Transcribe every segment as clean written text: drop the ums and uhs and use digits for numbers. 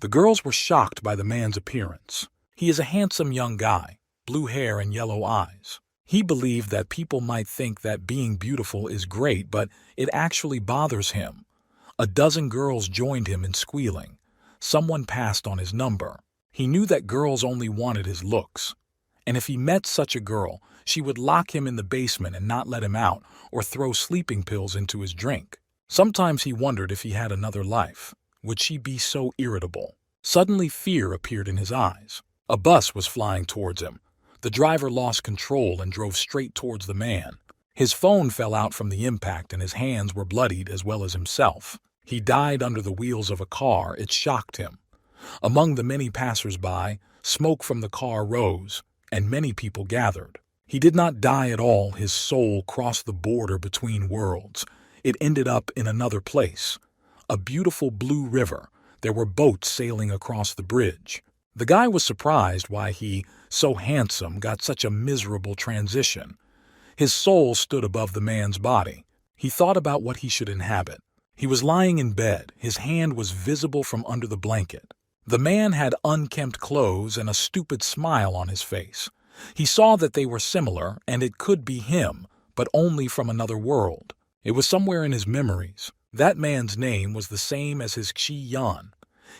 The girls were shocked by the man's appearance. He is a handsome young guy, blue hair and yellow eyes. He believed that people might think that being beautiful is great, but it actually bothers him. A dozen girls joined him in squealing. Someone passed on his number. He knew that girls only wanted his looks. And if he met such a girl, she would lock him in the basement and not let him out or throw sleeping pills into his drink. Sometimes he wondered if he had another life. Would she be so irritable? Suddenly fear appeared in his eyes. A bus was flying towards him. The driver lost control and drove straight towards the man. His phone fell out from the impact and his hands were bloodied as well as himself. He died under the wheels of a car. It shocked him. Among the many passers-by, smoke from the car rose, and many people gathered. He did not die at all. His soul crossed the border between worlds. It ended up in another place. A beautiful blue river. There were boats sailing across the bridge. The guy was surprised why he, so handsome, got such a miserable transition. His soul stood above the man's body. He thought about what he should inhabit. He was lying in bed. His hand was visible from under the blanket. The man had unkempt clothes and a stupid smile on his face. He saw that they were similar, and it could be him, but only from another world. It was somewhere in his memories. That man's name was the same as his Xi Yan.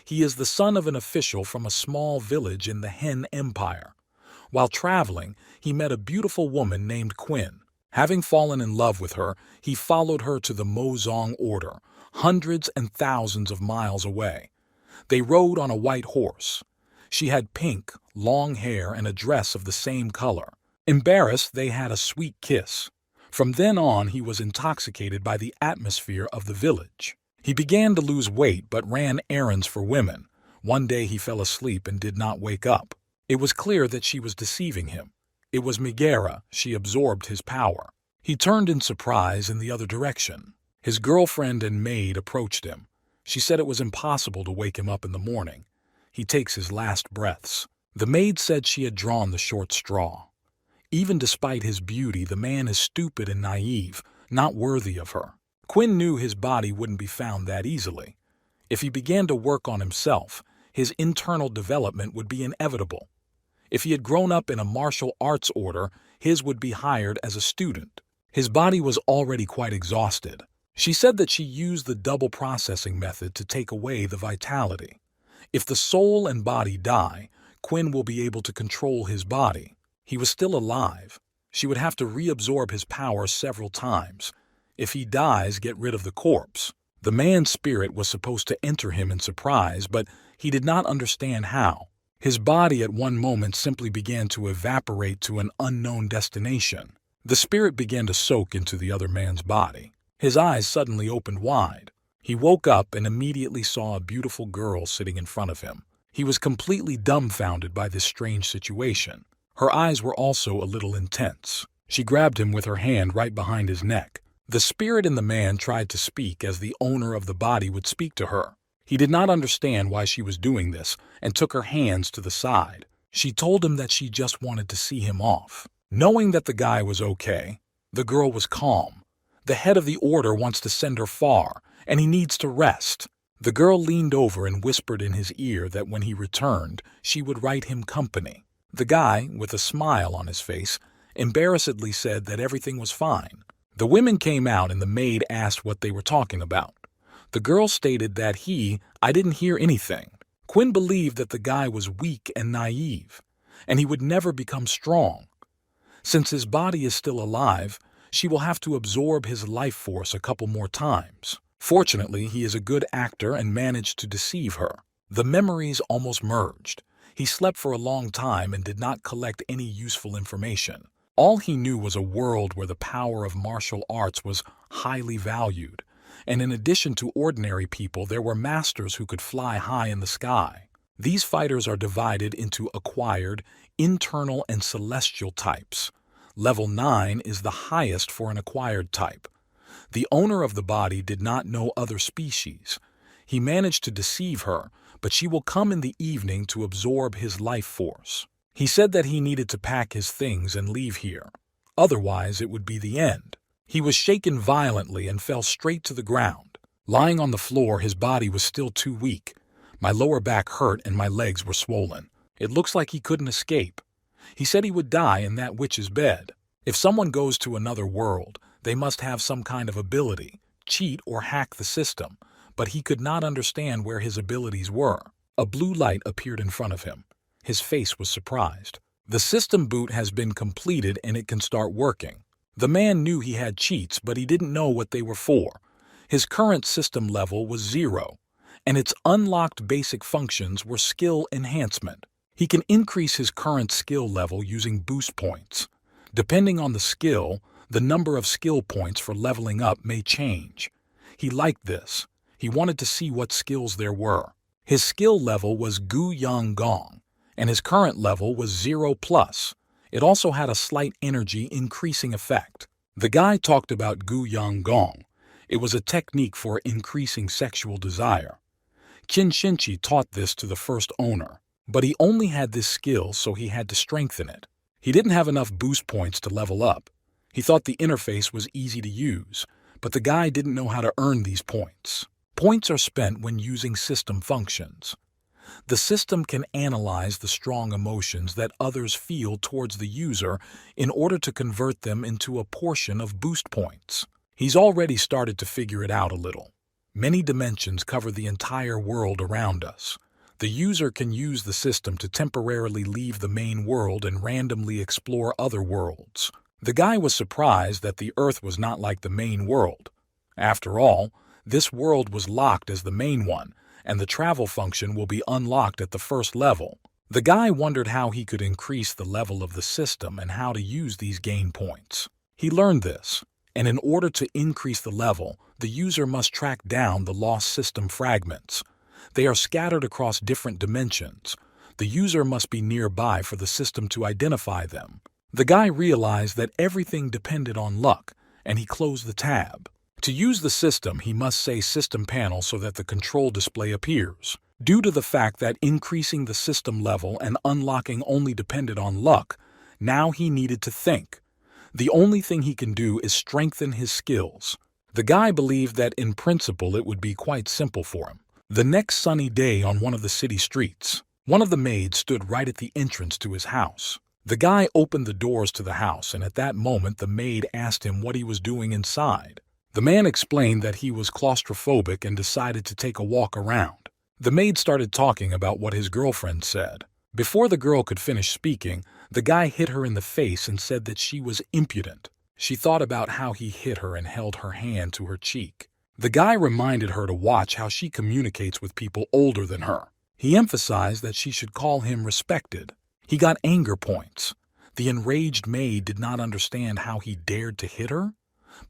He is the son of an official from a small village in the Han Empire. While traveling, he met a beautiful woman named Quinn. Having fallen in love with her, he followed her to the Mozong Order, hundreds and thousands of miles away. They rode on a white horse. She had pink, long hair and a dress of the same color. Embarrassed, they had a sweet kiss. From then on, he was intoxicated by the atmosphere of the village. He began to lose weight but ran errands for women. One day he fell asleep and did not wake up. It was clear that she was deceiving him. It was Megara. She absorbed his power. He turned in surprise in the other direction. His girlfriend and maid approached him. She said it was impossible to wake him up in the morning. He takes his last breaths. The maid said she had drawn the short straw. Even despite his beauty, the man is stupid and naive, not worthy of her. Quinn knew his body wouldn't be found that easily. If he began to work on himself, his internal development would be inevitable. If he had grown up in a martial arts order, his would be hired as a student. His body was already quite exhausted. She said that she used the double processing method to take away the vitality. If the soul and body die, Quinn will be able to control his body. He was still alive. She would have to reabsorb his power several times. If he dies, get rid of the corpse. The man's spirit was supposed to enter him in surprise, but he did not understand how. His body at one moment simply began to evaporate to an unknown destination. The spirit began to soak into the other man's body. His eyes suddenly opened wide. He woke up and immediately saw a beautiful girl sitting in front of him. He was completely dumbfounded by this strange situation. Her eyes were also a little intense. She grabbed him with her hand right behind his neck. The spirit in the man tried to speak as the owner of the body would speak to her. He did not understand why she was doing this and took her hands to the side. She told him that she just wanted to see him off. Knowing that the guy was okay, the girl was calm. The head of the order wants to send her far, and he needs to rest. The girl leaned over and whispered in his ear that when he returned, she would write him company. The guy, with a smile on his face, embarrassedly said that everything was fine. The women came out and the maid asked what they were talking about. The girl stated that I didn't hear anything. Quinn believed that the guy was weak and naive, and he would never become strong. Since his body is still alive, she will have to absorb his life force a couple more times. Fortunately, he is a good actor and managed to deceive her. The memories almost merged. He slept for a long time and did not collect any useful information. All he knew was a world where the power of martial arts was highly valued, and in addition to ordinary people, there were masters who could fly high in the sky. These fighters are divided into acquired, internal, and celestial types. Level 9 is the highest for an acquired type. The owner of the body did not know other species. He managed to deceive her, but she will come in the evening to absorb his life force. He said that he needed to pack his things and leave here. Otherwise, it would be the end. He was shaken violently and fell straight to the ground. Lying on the floor, his body was still too weak, My lower back hurt and my legs were swollen. It looks like he couldn't escape. He said he would die in that witch's bed. If someone goes to another world, they must have some kind of ability, cheat or hack the system, but he could not understand where his abilities were. A blue light appeared in front of him. His face was surprised. The system boot has been completed and it can start working. The man knew he had cheats, but he didn't know what they were for. His current system level was 0, and its unlocked basic functions were skill enhancement. He can increase his current skill level using boost points. Depending on the skill, the number of skill points for leveling up may change. He liked this. He wanted to see what skills there were. His skill level was Gu Yang Gong, and his current level was 0+. It also had a slight energy increasing effect. The guy talked about Gu Yang Gong. It was a technique for increasing sexual desire. Qin Shinchi taught this to the first owner, but he only had this skill, so he had to strengthen it. He didn't have enough boost points to level up. He thought the interface was easy to use, but the guy didn't know how to earn these points. Points are spent when using system functions. The system can analyze the strong emotions that others feel towards the user in order to convert them into a portion of boost points. He's already started to figure it out a little. Many dimensions cover the entire world around us. The user can use the system to temporarily leave the main world and randomly explore other worlds. The guy was surprised that the Earth was not like the main world. After all, this world was locked as the main one, and the travel function will be unlocked at the first level. The guy wondered how he could increase the level of the system and how to use these gain points. He learned this, and in order to increase the level, the user must track down the lost system fragments. They are scattered across different dimensions. The user must be nearby for the system to identify them. The guy realized that everything depended on luck, and he closed the tab. To use the system, he must say System Panel so that the control display appears. Due to the fact that increasing the system level and unlocking only depended on luck, now he needed to think. The only thing he can do is strengthen his skills. The guy believed that in principle it would be quite simple for him. The next sunny day on one of the city streets, one of the maids stood right at the entrance to his house. The guy opened the doors to the house, and at that moment the maid asked him what he was doing inside. The man explained that he was claustrophobic and decided to take a walk around. The maid started talking about what his girlfriend said. Before the girl could finish speaking, the guy hit her in the face and said that she was impudent. She thought about how he hit her and held her hand to her cheek. The guy reminded her to watch how she communicates with people older than her. He emphasized that she should call him respected. He got anger points. The enraged maid did not understand how he dared to hit her,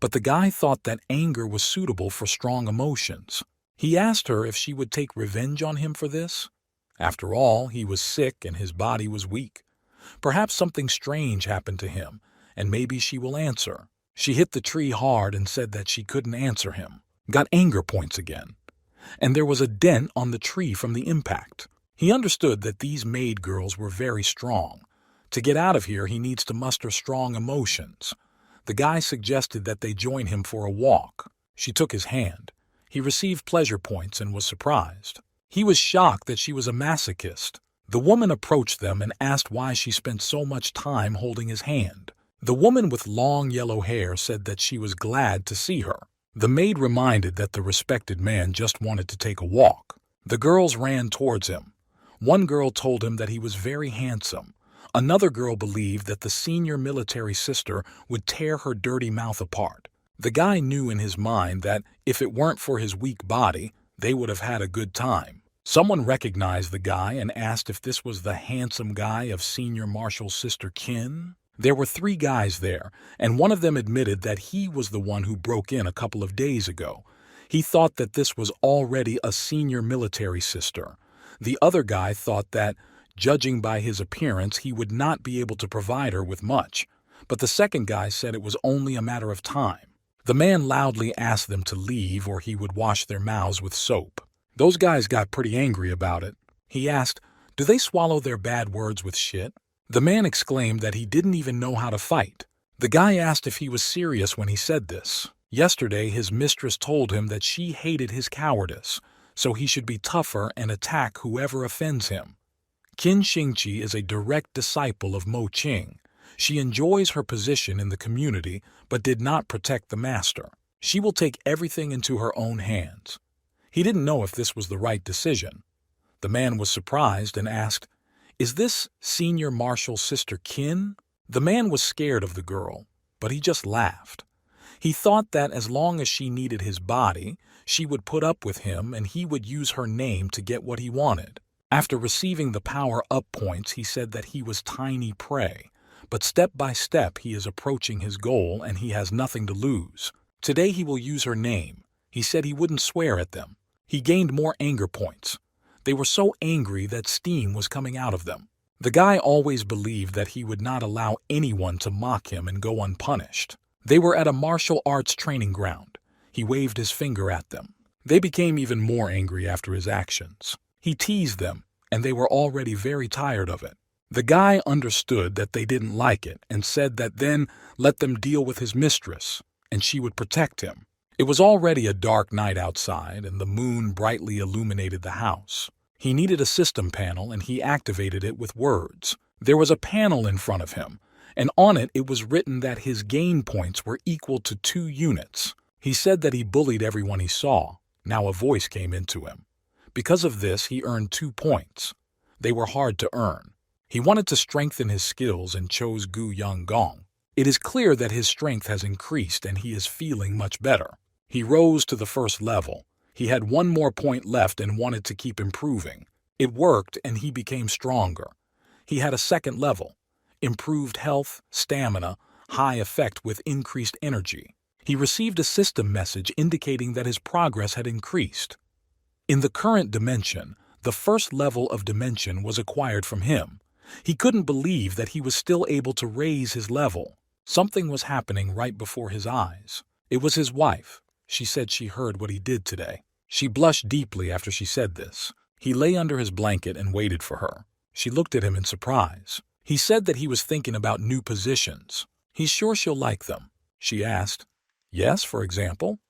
but the guy thought that anger was suitable for strong emotions. He asked her if she would take revenge on him for this. After all, he was sick and his body was weak. Perhaps something strange happened to him, and maybe she will answer. She hit the tree hard and said that she couldn't answer him. Got anger points again. And there was a dent on the tree from the impact. He understood that these maid girls were very strong. To get out of here, he needs to muster strong emotions. The guy suggested that they join him for a walk. She took his hand. He received pleasure points and was surprised. He was shocked that she was a masochist. The woman approached them and asked why she spent so much time holding his hand. The woman with long yellow hair said that she was glad to see her. The maid reminded that the respected man just wanted to take a walk. The girls ran towards him. One girl told him that he was very handsome. Another girl believed that the senior military sister would tear her dirty mouth apart. The guy knew in his mind that if it weren't for his weak body, they would have had a good time. Someone recognized the guy and asked if this was the handsome guy of Senior Marshal's sister Kin. There were 3 guys there, and one of them admitted that he was the one who broke in a couple of days ago. He thought that this was already a senior military sister. The other guy thought that, judging by his appearance, he would not be able to provide her with much. But the second guy said it was only a matter of time. The man loudly asked them to leave or he would wash their mouths with soap. Those guys got pretty angry about it. He asked, "Do they swallow their bad words with shit?" The man exclaimed that he didn't even know how to fight. The guy asked if he was serious when he said this. Yesterday, his mistress told him that she hated his cowardice, so he should be tougher and attack whoever offends him. Qin Xingqi is a direct disciple of Mo Qing. She enjoys her position in the community but did not protect the master. She will take everything into her own hands. He didn't know if this was the right decision. The man was surprised and asked, "Is this senior marshal's sister Qin?" The man was scared of the girl, but he just laughed. He thought that as long as she needed his body, she would put up with him and he would use her name to get what he wanted. After receiving the power-up points, he said that he was tiny prey, but step by step he is approaching his goal and he has nothing to lose. Today he will use her name. He said he wouldn't swear at them. He gained more anger points. They were so angry that steam was coming out of them. The guy always believed that he would not allow anyone to mock him and go unpunished. They were at a martial arts training ground. He waved his finger at them. They became even more angry after his actions. He teased them, and they were already very tired of it. The guy understood that they didn't like it and said that then let them deal with his mistress, and she would protect him. It was already a dark night outside, and the moon brightly illuminated the house. He needed a system panel, and he activated it with words. There was a panel in front of him, and on it was written that his gain points were equal to 2 units. He said that he bullied everyone he saw. Now a voice came into him. Because of this, he earned 2 points. They were hard to earn. He wanted to strengthen his skills and chose Gu Yanggong. It is clear that his strength has increased and he is feeling much better. He rose to the first level. He had 1 more point left and wanted to keep improving. It worked and he became stronger. He had a second level. Improved health, stamina, high effect with increased energy. He received a system message indicating that his progress had increased. In the current dimension, the first level of dimension was acquired from him. He couldn't believe that he was still able to raise his level. Something was happening right before his eyes. It was his wife. She said she heard what he did today. She blushed deeply after she said this. He lay under his blanket and waited for her. She looked at him in surprise. He said that he was thinking about new positions. He's sure she'll like them. She asked, "Yes, for example?"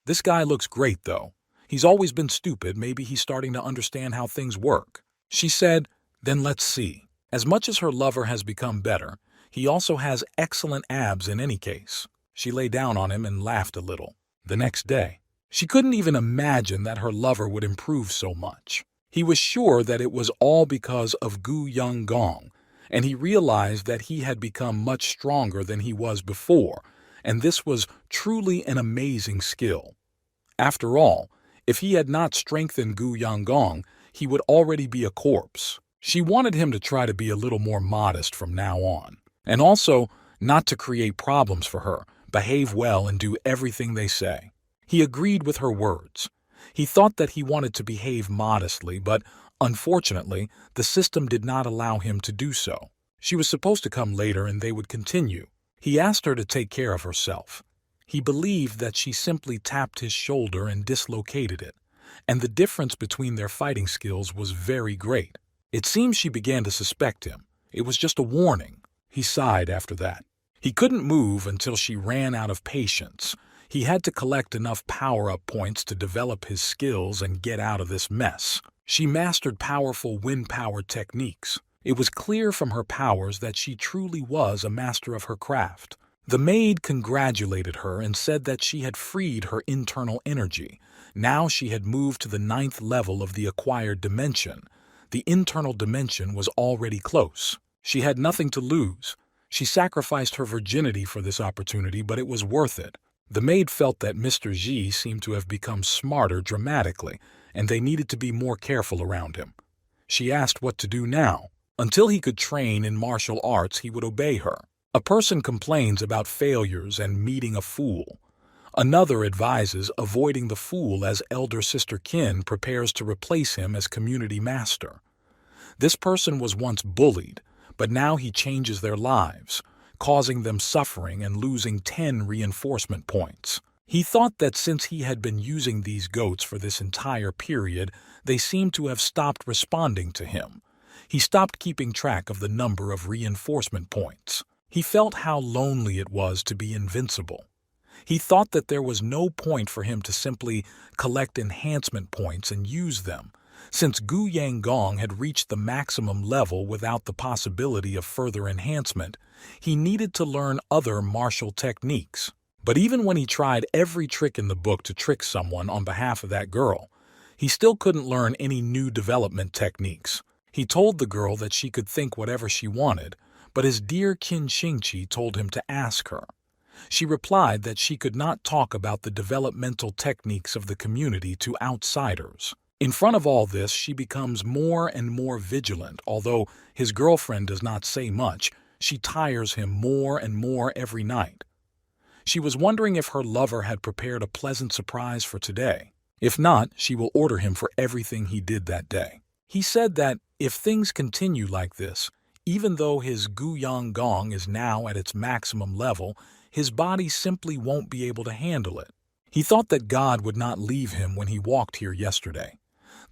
"This guy looks great, though. He's always been stupid. Maybe he's starting to understand how things work." She said, "Then let's see." As much as her lover has become better, he also has excellent abs in any case. She lay down on him and laughed a little. The next day, she couldn't even imagine that her lover would improve so much. He was sure that it was all because of Gu Yanggong, and he realized that he had become much stronger than he was before, and this was truly an amazing skill. After all, if he had not strengthened Gu Yanggong, he would already be a corpse. She wanted him to try to be a little more modest from now on, and also not to create problems for her, behave well and do everything they say. He agreed with her words. He thought that he wanted to behave modestly, but unfortunately, the system did not allow him to do so. She was supposed to come later and they would continue. He asked her to take care of herself. He believed that she simply tapped his shoulder and dislocated it, and the difference between their fighting skills was very great. It seems she began to suspect him. It was just a warning. He sighed after that. He couldn't move until she ran out of patience. He had to collect enough power-up points to develop his skills and get out of this mess. She mastered powerful wind power techniques. It was clear from her powers that she truly was a master of her craft. The maid congratulated her and said that she had freed her internal energy. Now she had moved to the 9th level of the acquired dimension. The internal dimension was already close. She had nothing to lose. She sacrificed her virginity for this opportunity, but it was worth it. The maid felt that Mr. Ji seemed to have become smarter dramatically, and they needed to be more careful around him. She asked what to do now. Until he could train in martial arts, he would obey her. A person complains about failures and meeting a fool. Another advises avoiding the fool as elder sister Qin prepares to replace him as community master. This person was once bullied, but now he changes their lives, causing them suffering and losing 10 reinforcement points. He thought that since he had been using these goats for this entire period, they seemed to have stopped responding to him. He stopped keeping track of the number of reinforcement points. He felt how lonely it was to be invincible. He thought that there was no point for him to simply collect enhancement points and use them, since Gu Yang Gong had reached the maximum level without the possibility of further enhancement. He needed to learn other martial techniques. But even when he tried every trick in the book to trick someone on behalf of that girl, he still couldn't learn any new development techniques. He told the girl that she could think whatever she wanted, but his dear Qin Xingqi told him to ask her. She replied that she could not talk about the developmental techniques of the community to outsiders. In front of all this, she becomes more and more vigilant. Although his girlfriend does not say much, she tires him more and more every night. She was wondering if her lover had prepared a pleasant surprise for today. If not, she will order him for everything he did that day. He said that if things continue like this, even though his Gu Yang Gong is now at its maximum level, his body simply won't be able to handle it. He thought that God would not leave him when he walked here yesterday.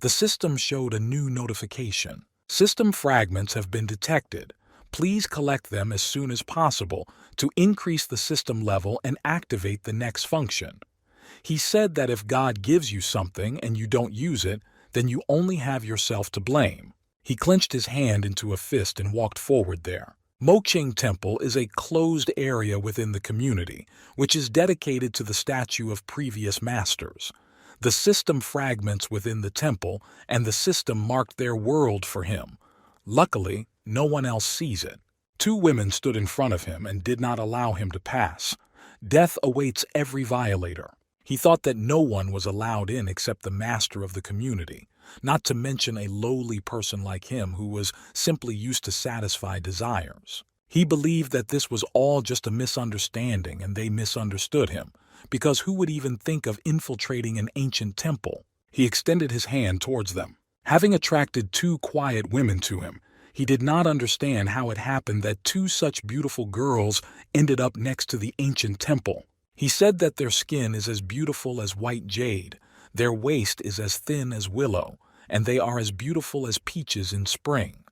The system showed a new notification. System fragments have been detected. Please collect them as soon as possible to increase the system level and activate the next function. He said that if God gives you something and you don't use it, then you only have yourself to blame. He clenched his hand into a fist and walked forward there. Moqing Temple is a closed area within the community, which is dedicated to the statue of previous masters. The system fragments within the temple and the system marked their world for him. Luckily, no one else sees it. Two women stood in front of him and did not allow him to pass. Death awaits every violator. He thought that no one was allowed in except the master of the community, not to mention a lowly person like him who was simply used to satisfy desires. He believed that this was all just a misunderstanding and they misunderstood him, because who would even think of infiltrating an ancient temple? He extended his hand towards them. Having attracted two quiet women to him, he did not understand how it happened that two such beautiful girls ended up next to the ancient temple. He said that their skin is as beautiful as white jade, their waist is as thin as willow, and they are as beautiful as peaches in spring,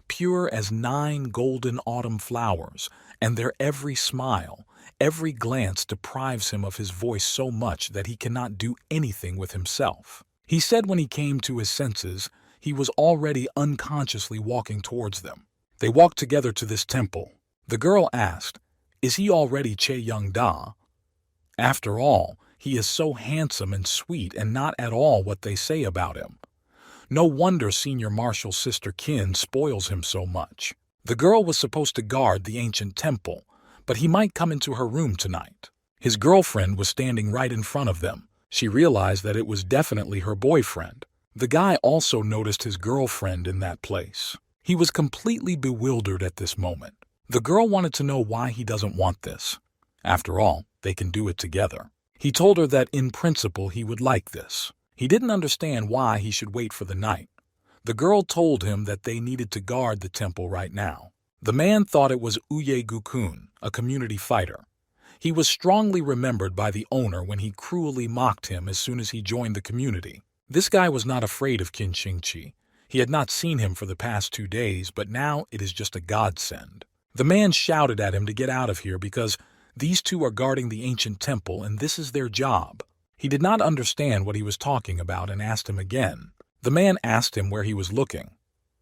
pure as 9 golden autumn flowers, and their every smile, every glance deprives him of his voice so much that he cannot do anything with himself. He said when he came to his senses, he was already unconsciously walking towards them. They walked together to this temple. The girl asked, "Is he already Che Young Da? After all, he is so handsome and sweet and not at all what they say about him. No wonder Senior Marshal's sister Qin spoils him so much." The girl was supposed to guard the ancient temple, but he might come into her room tonight. His girlfriend was standing right in front of them. She realized that it was definitely her boyfriend. The guy also noticed his girlfriend in that place. He was completely bewildered at this moment. The girl wanted to know why he doesn't want this. After all, they can do it together. He told her that in principle he would like this. He didn't understand why he should wait for the night. The girl told him that they needed to guard the temple right now. The man thought it was Uye Gukun, a community fighter. He was strongly remembered by the owner when he cruelly mocked him as soon as he joined the community. This guy was not afraid of Qin Xingqi. He had not seen him for the past 2 days, but now it is just a godsend. The man shouted at him to get out of here because these two are guarding the ancient temple and this is their job. He did not understand what he was talking about and asked him again. The man asked him where he was looking.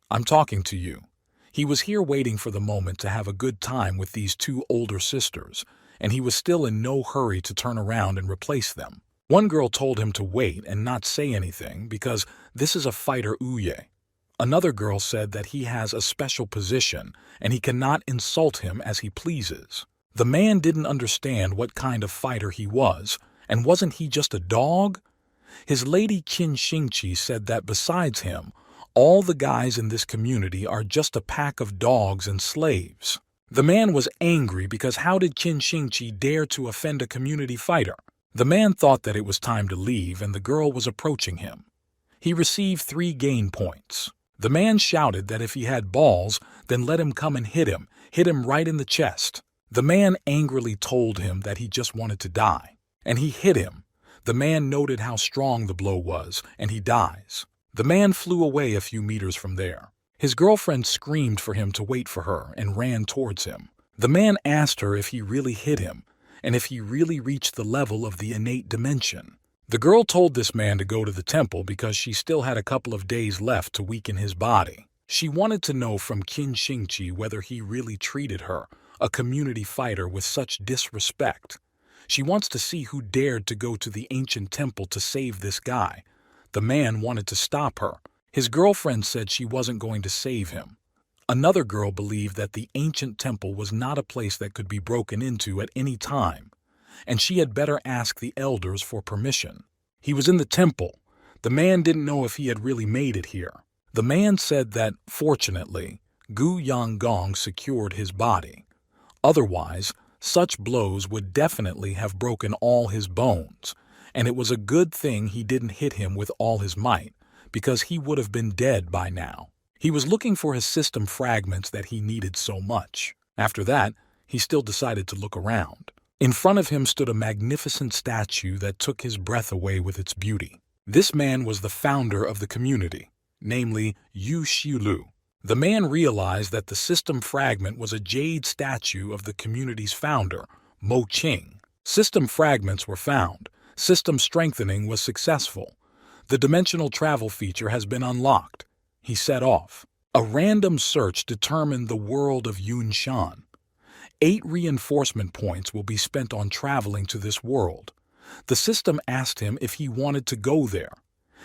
"I'm talking to you." He was here waiting for the moment to have a good time with these two older sisters, and he was still in no hurry to turn around and replace them. One girl told him to wait and not say anything because this is a fighter Uye. Another girl said that he has a special position and he cannot insult him as he pleases. The man didn't understand what kind of fighter he was, and wasn't he just a dog? His lady Qin Xingqi said that besides him, all the guys in this community are just a pack of dogs and slaves. The man was angry because how did Qin Xingqi dare to offend a community fighter? The man thought that it was time to leave and the girl was approaching him. He received 3 gain points. The man shouted that if he had balls, then let him come and hit him right in the chest. The man angrily told him that he just wanted to die, and he hit him. The man noted how strong the blow was, and he dies. The man flew away a few meters from there. His girlfriend screamed for him to wait for her and ran towards him. The man asked her if he really hit him, and if he really reached the level of the innate dimension. The girl told this man to go to the temple because she still had a couple of days left to weaken his body. She wanted to know from Qin Xingqi whether he really treated her, a community fighter, with such disrespect. She wants to see who dared to go to the ancient temple to save this guy. The man wanted to stop her. His girlfriend said she wasn't going to save him. Another girl believed that the ancient temple was not a place that could be broken into at any time, and she had better ask the elders for permission. He was in the temple. The man didn't know if he had really made it here. The man said that, fortunately, Gu Yanggong secured his body. Otherwise, such blows would definitely have broken all his bones, and it was a good thing he didn't hit him with all his might, because he would have been dead by now. He was looking for his system fragments that he needed so much. After that, he still decided to look around. In front of him stood a magnificent statue that took his breath away with its beauty. This man was the founder of the community, namely Yu Xiulu. The man realized that the system fragment was a jade statue of the community's founder, Mo Qing. System fragments were found. System strengthening was successful. The dimensional travel feature has been unlocked. He set off. A random search determined the world of Yunshan. 8 reinforcement points will be spent on traveling to this world. The system asked him if he wanted to go there.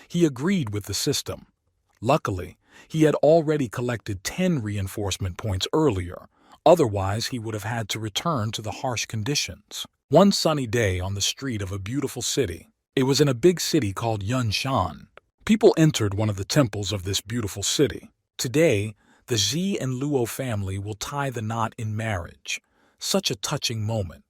He agreed with the system. Luckily, he had already collected 10 reinforcement points earlier. Otherwise, he would have had to return to the harsh conditions. One sunny day on the street of a beautiful city. It was in a big city called Yunshan. People entered one of the temples of this beautiful city. Today, the Xi and Luo family will tie the knot in marriage. Such a touching moment.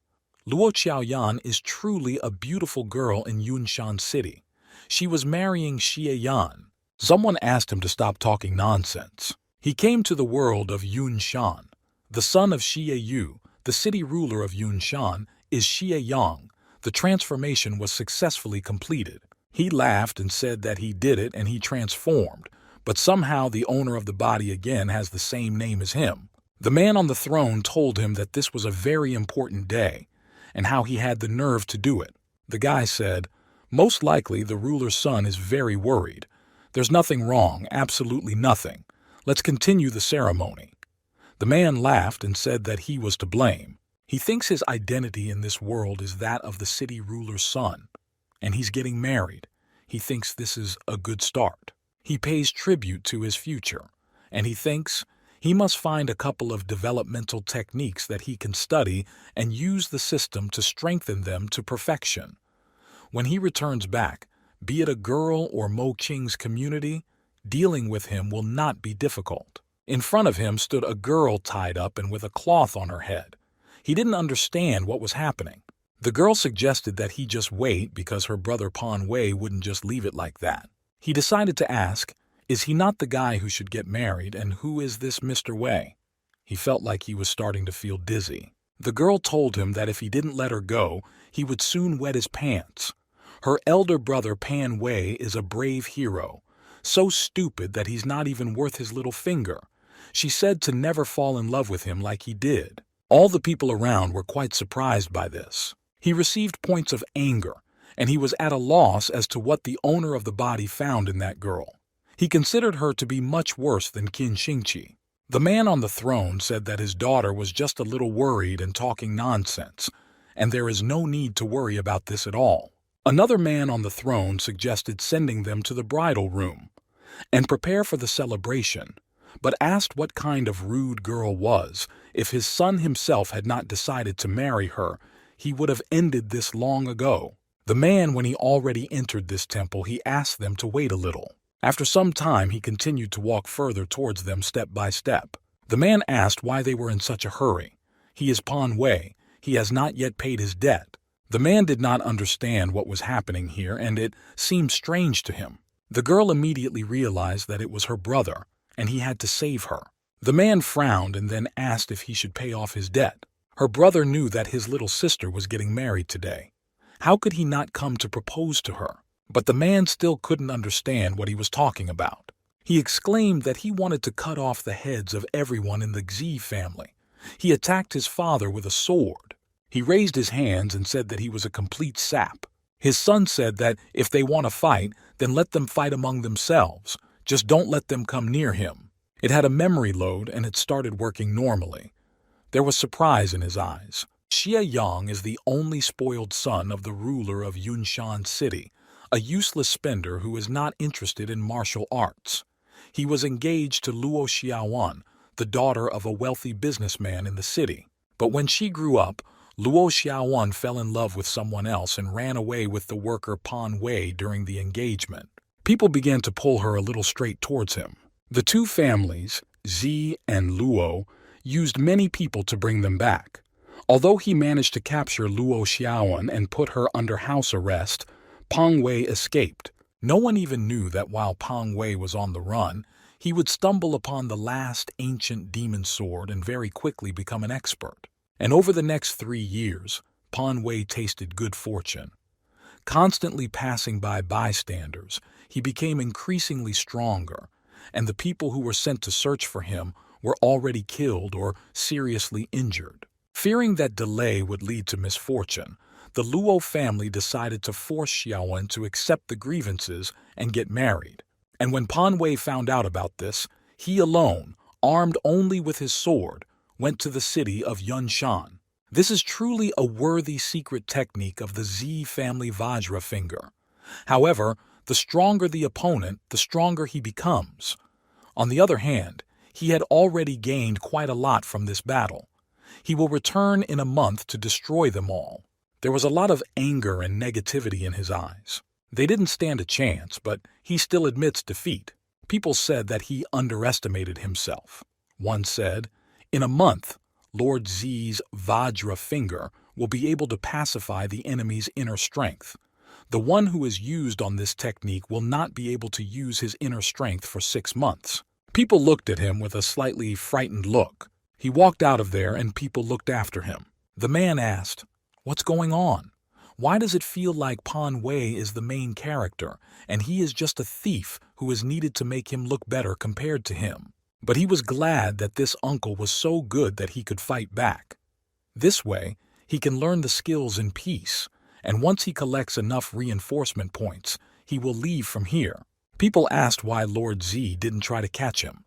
Luo Xiaoyan is truly a beautiful girl in Yunshan City. She was marrying Xie Yan. Someone asked him to stop talking nonsense. He came to the world of Yunshan. The son of Xie Yu, the city ruler of Yunshan, is Xie Yang. The transformation was successfully completed. He laughed and said that he did it and he transformed, but somehow the owner of the body again has the same name as him. The man on the throne told him that this was a very important day, and how he had the nerve to do it. The guy said, "Most likely the ruler's son is very worried. There's nothing wrong, absolutely nothing. Let's continue the ceremony." The man laughed and said that he was to blame. He thinks his identity in this world is that of the city ruler's son, and he's getting married. He thinks this is a good start. He pays tribute to his future, and he thinks he must find a couple of developmental techniques that he can study and use the system to strengthen them to perfection. When he returns back, be it a girl or Mo Qing's community, dealing with him will not be difficult. In front of him stood a girl tied up and with a cloth on her head. He didn't understand what was happening. The girl suggested that he just wait because her brother Pan Wei wouldn't just leave it like that. He decided to ask, is he not the guy who should get married, and who is this Mr. Wei? He felt like he was starting to feel dizzy. The girl told him that if he didn't let her go, he would soon wet his pants. Her elder brother Pan Wei is a brave hero, so stupid that he's not even worth his little finger. She said to never fall in love with him like he did. All the people around were quite surprised by this. He received points of anger, and he was at a loss as to what the owner of the body found in that girl. He considered her to be much worse than Qin Xingqi. The man on the throne said that his daughter was just a little worried and talking nonsense, and there is no need to worry about this at all. Another man on the throne suggested sending them to the bridal room and prepare for the celebration, but asked what kind of rude girl was. If his son himself had not decided to marry her, he would have ended this long ago. The man, when he already entered this temple, he asked them to wait a little. After some time, he continued to walk further towards them step by step. The man asked why they were in such a hurry. He is Pan Wei. He has not yet paid his debt. The man did not understand what was happening here, and it seemed strange to him. The girl immediately realized that it was her brother, and he had to save her. The man frowned and then asked if he should pay off his debt. Her brother knew that his little sister was getting married today. How could he not come to propose to her? But the man still couldn't understand what he was talking about. He exclaimed that he wanted to cut off the heads of everyone in the Xi family. He attacked his father with a sword. He raised his hands and said that he was a complete sap. His son said that if they want to fight, then let them fight among themselves. Just don't let them come near him. It had a memory load and it started working normally. There was surprise in his eyes. Xie Yang is the only spoiled son of the ruler of Yunshan City, a useless spender who is not interested in martial arts. He was engaged to Luo Xiaowan, the daughter of a wealthy businessman in the city. But when she grew up, Luo Xiaowan fell in love with someone else and ran away with the worker Pan Wei during the engagement. People began to pull her a little straight towards him. The two families, Zi and Luo, used many people to bring them back. Although he managed to capture Luo Xiaowan and put her under house arrest, Pang Wei escaped. No one even knew that while Pang Wei was on the run, he would stumble upon the last ancient demon sword and very quickly become an expert. And over the next 3 years, Pan Wei tasted good fortune. Constantly passing by bystanders, he became increasingly stronger, and the people who were sent to search for him were already killed or seriously injured. Fearing that delay would lead to misfortune, the Luo family decided to force Xiaowen to accept the grievances and get married. And when Pan Wei found out about this, he alone, armed only with his sword, went to the city of Yunshan. This is truly a worthy secret technique of the Z family Vajra finger. However, the stronger the opponent, the stronger he becomes. On the other hand, he had already gained quite a lot from this battle. He will return in a month to destroy them all. There was a lot of anger and negativity in his eyes. They didn't stand a chance, but he still admits defeat. People said that he underestimated himself. One said, "In a month, Lord Z's Vajra finger will be able to pacify the enemy's inner strength. The one who is used on this technique will not be able to use his inner strength for 6 months." People looked at him with a slightly frightened look. He walked out of there and people looked after him. The man asked, "What's going on? Why does it feel like Pan Wei is the main character and he is just a thief who is needed to make him look better compared to him?" But he was glad that this uncle was so good that he could fight back. This way, he can learn the skills in peace, and once he collects enough reinforcement points, he will leave from here. People asked why Lord Z didn't try to catch him.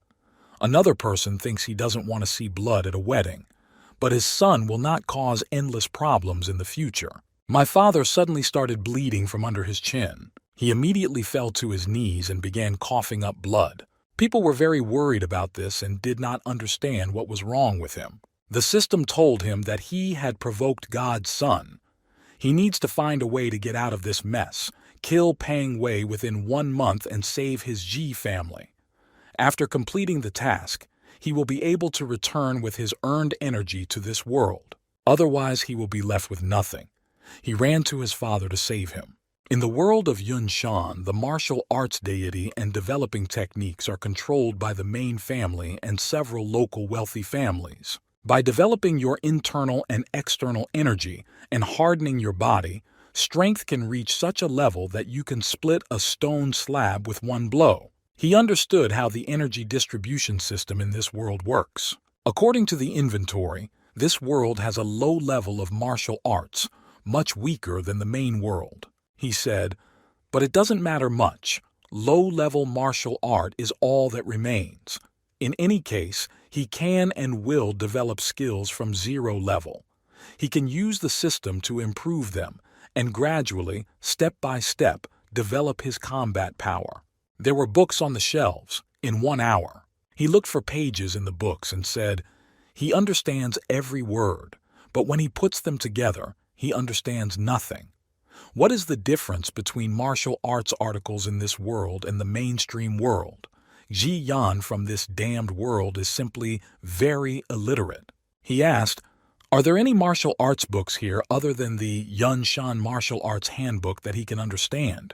Another person thinks he doesn't want to see blood at a wedding, but his son will not cause endless problems in the future. My father suddenly started bleeding from under his chin. He immediately fell to his knees and began coughing up blood. People were very worried about this and did not understand what was wrong with him. The system told him that he had provoked God's son. He needs to find a way to get out of this mess, kill Pang Wei within 1 month and save his Ji family. After completing the task, he will be able to return with his earned energy to this world. Otherwise, he will be left with nothing. He ran to his father to save him. In the world of Yunshan, the martial arts deity and developing techniques are controlled by the main family and several local wealthy families. By developing your internal and external energy and hardening your body, strength can reach such a level that you can split a stone slab with one blow. He understood how the energy distribution system in this world works. According to the inventory, this world has a low level of martial arts, much weaker than the main world. He said, "But it doesn't matter much. Low-level martial art is all that remains. In any case, he can and will develop skills from 0 level. He can use the system to improve them and gradually, step by step, develop his combat power." There were books on the shelves, in 1 hour. He looked for pages in the books and said, he understands every word, but when he puts them together, he understands nothing. What is the difference between martial arts articles in this world and the mainstream world? Ji Yan from this damned world is simply very illiterate. He asked, "Are there any martial arts books here other than the Yunshan Martial Arts Handbook that he can understand?"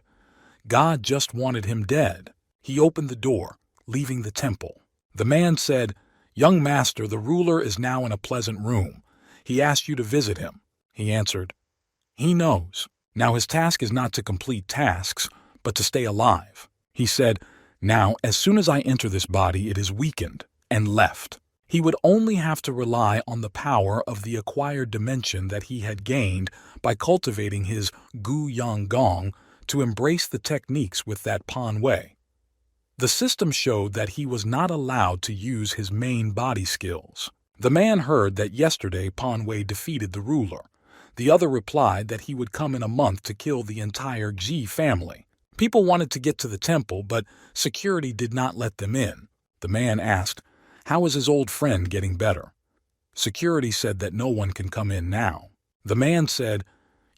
God just wanted him dead. He opened the door, leaving the temple. The man said, "Young master, the ruler is now in a pleasant room. He asked you to visit him." He answered, "He knows. Now his task is not to complete tasks, but to stay alive." He said, "Now, as soon as I enter this body, it is weakened," and left. He would only have to rely on the power of the acquired dimension that he had gained by cultivating his Gu Yang Gong to embrace the techniques with that Pan Wei. The system showed that he was not allowed to use his main body skills. The man heard that yesterday Pan Wei defeated the ruler. The other replied that he would come in a month to kill the entire Xi family. People wanted to get to the temple, but security did not let them in. The man asked, "How is his old friend getting better?" Security said that no one can come in now. The man said,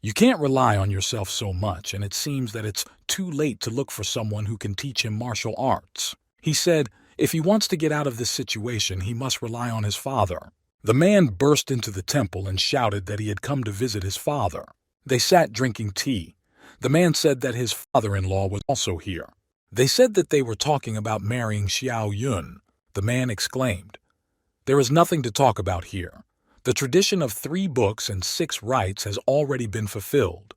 "You can't rely on yourself so much, and it seems that it's too late to look for someone who can teach him martial arts." He said, if he wants to get out of this situation, he must rely on his father. The man burst into the temple and shouted that he had come to visit his father. They sat drinking tea. The man said that his father-in-law was also here. They said that they were talking about marrying Xiao Yun. The man exclaimed, "There is nothing to talk about here. The tradition of 3 books and 6 rites has already been fulfilled,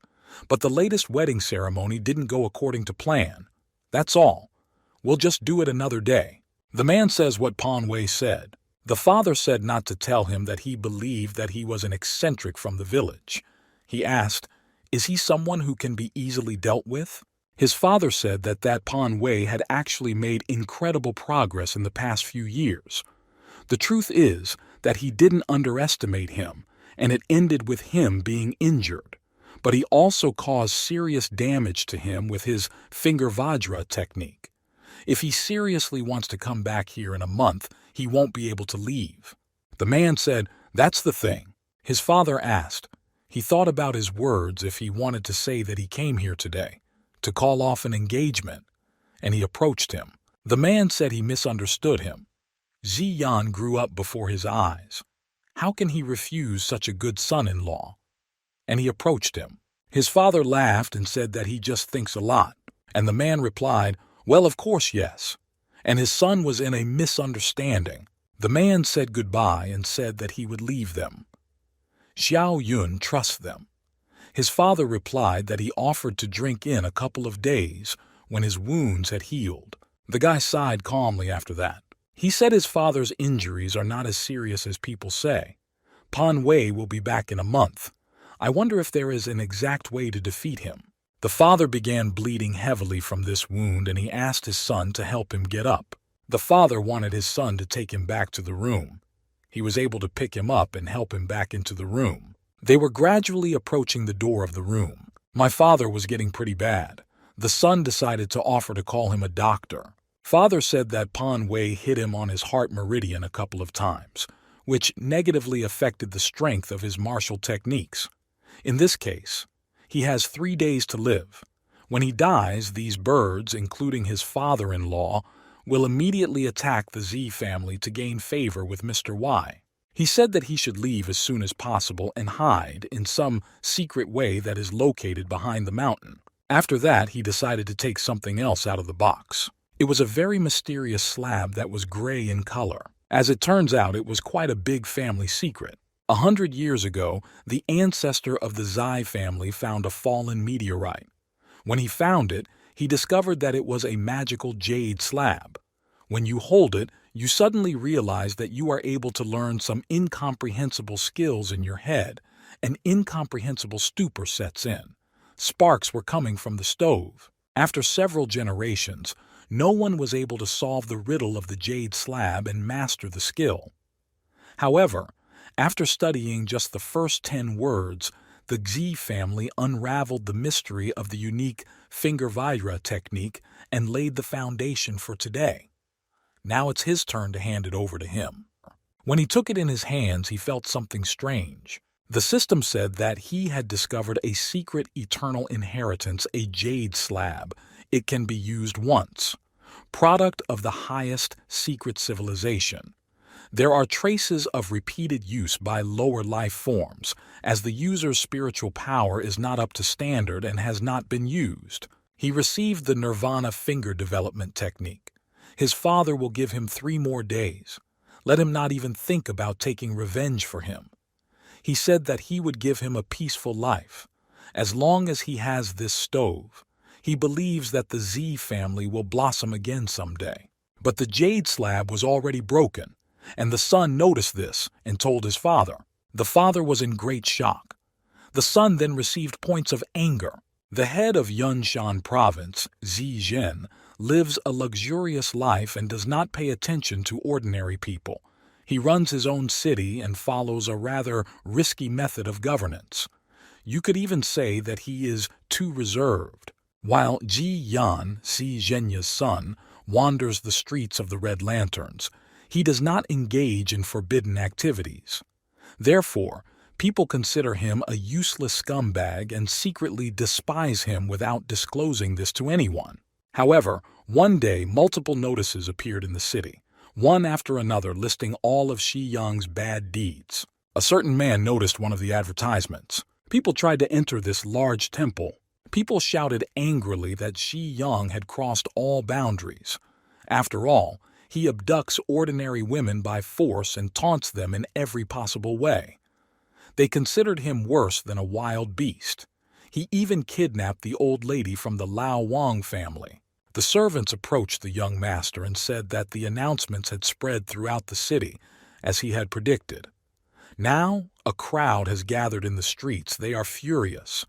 but the latest wedding ceremony didn't go according to plan. That's all. We'll just do it another day." The man says what Pan Wei said. The father said not to tell him that he believed that he was an eccentric from the village. He asked, "Is he someone who can be easily dealt with?" His father said that Pan Wei had actually made incredible progress in the past few years. The truth is that he didn't underestimate him, and it ended with him being injured. But he also caused serious damage to him with his finger vajra technique. If he seriously wants to come back here in a month, he won't be able to leave. The man said, "That's the thing." His father asked. He thought about his words if he wanted to say that he came here today, to call off an engagement, and he approached him. The man said he misunderstood him. Xi Yan grew up before his eyes. How can he refuse such a good son-in-law? And he approached him. His father laughed and said that he just thinks a lot, and the man replied, "Well, of course, yes." And his son was in a misunderstanding. The man said goodbye and said that he would leave them. Xiao Yun trusts them. His father replied that he offered to drink in a couple of days when his wounds had healed. The guy sighed calmly after that. He said his father's injuries are not as serious as people say. Pan Wei will be back in a month. I wonder if there is an exact way to defeat him. The father began bleeding heavily from this wound, and he asked his son to help him get up. The father wanted his son to take him back to the room. He was able to pick him up and help him back into the room. They were gradually approaching the door of the room. My father was getting pretty bad. The son decided to offer to call him a doctor. Father said that Pan Wei hit him on his heart meridian a couple of times, which negatively affected the strength of his martial techniques. In this case, he has 3 days to live. When he dies, these birds, including his father-in-law, will immediately attack the Z family to gain favor with Mr. Y. He said that he should leave as soon as possible and hide in some secret way that is located behind the mountain. After that, he decided to take something else out of the box. It was a very mysterious slab that was gray in color. As it turns out, it was quite a big family secret. 100 years ago, the ancestor of the Zai family found a fallen meteorite. When he found it, he discovered that it was a magical jade slab. When you hold it, you suddenly realize that you are able to learn some incomprehensible skills in your head. An incomprehensible stupor sets in. Sparks were coming from the stove. After several generations, no one was able to solve the riddle of the jade slab and master the skill. However, after studying just the first 10 words, the Xi family unraveled the mystery of the unique finger vajra technique and laid the foundation for today. Now it's his turn to hand it over to him. When he took it in his hands, he felt something strange. The system said that he had discovered a secret eternal inheritance, a jade slab. It can be used once. Product of the highest secret civilization. There are traces of repeated use by lower life forms, as the user's spiritual power is not up to standard and has not been used. He received the Nirvana finger development technique. His father will give him 3 more days. Let him not even think about taking revenge for him. He said that he would give him a peaceful life. As long as he has this stove, he believes that the Z family will blossom again someday. But the jade slab was already broken, and the son noticed this and told his father. The father was in great shock. The son then received points of anger. The head of Yunshan province, Zhen, lives a luxurious life and does not pay attention to ordinary people. He runs his own city and follows a rather risky method of governance. You could even say that he is too reserved. While Ji Yan, Si Zhenya's son, wanders the streets of the Red Lanterns, he does not engage in forbidden activities. Therefore, people consider him a useless scumbag and secretly despise him without disclosing this to anyone. However, one day multiple notices appeared in the city, one after another listing all of Shi Yang's bad deeds. A certain man noticed one of the advertisements. People tried to enter this large temple. People shouted angrily that Shi Yang had crossed all boundaries. After all, he abducts ordinary women by force and taunts them in every possible way. They considered him worse than a wild beast. He even kidnapped the old lady from the Lao Wang family. The servants approached the young master and said that the announcements had spread throughout the city, as he had predicted. Now, a crowd has gathered in the streets. They are furious.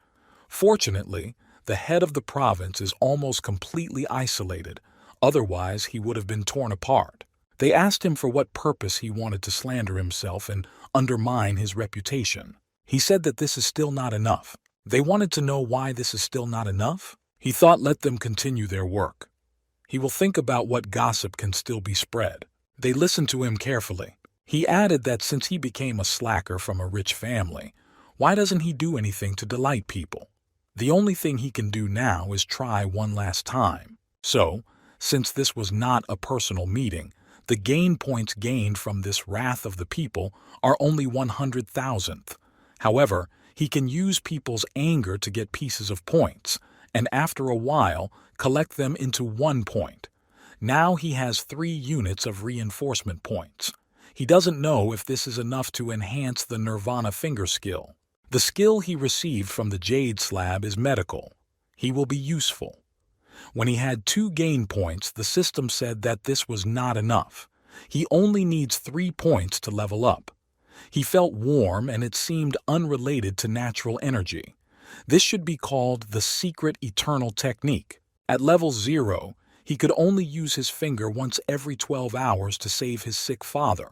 Fortunately, the head of the province is almost completely isolated. Otherwise, he would have been torn apart. They asked him for what purpose he wanted to slander himself and undermine his reputation. He said that this is still not enough. They wanted to know why this is still not enough. He thought, let them continue their work. He will think about what gossip can still be spread. They listened to him carefully. He added that since he became a slacker from a rich family, why doesn't he do anything to delight people? The only thing he can do now is try one last time. So, since this was not a personal meeting, the gain points gained from this wrath of the people are only 100,000th. However, he can use people's anger to get pieces of points, and after a while, collect them into 1 point. Now he has 3 units of reinforcement points. He doesn't know if this is enough to enhance the Nirvana finger skill. The skill he received from the Jade Slab is medical. He will be useful. When he had 2 gain points, the system said that this was not enough. He only needs 3 points to level up. He felt warm and it seemed unrelated to natural energy. This should be called the secret eternal technique. At level 0, he could only use his finger once every 12 hours to save his sick father.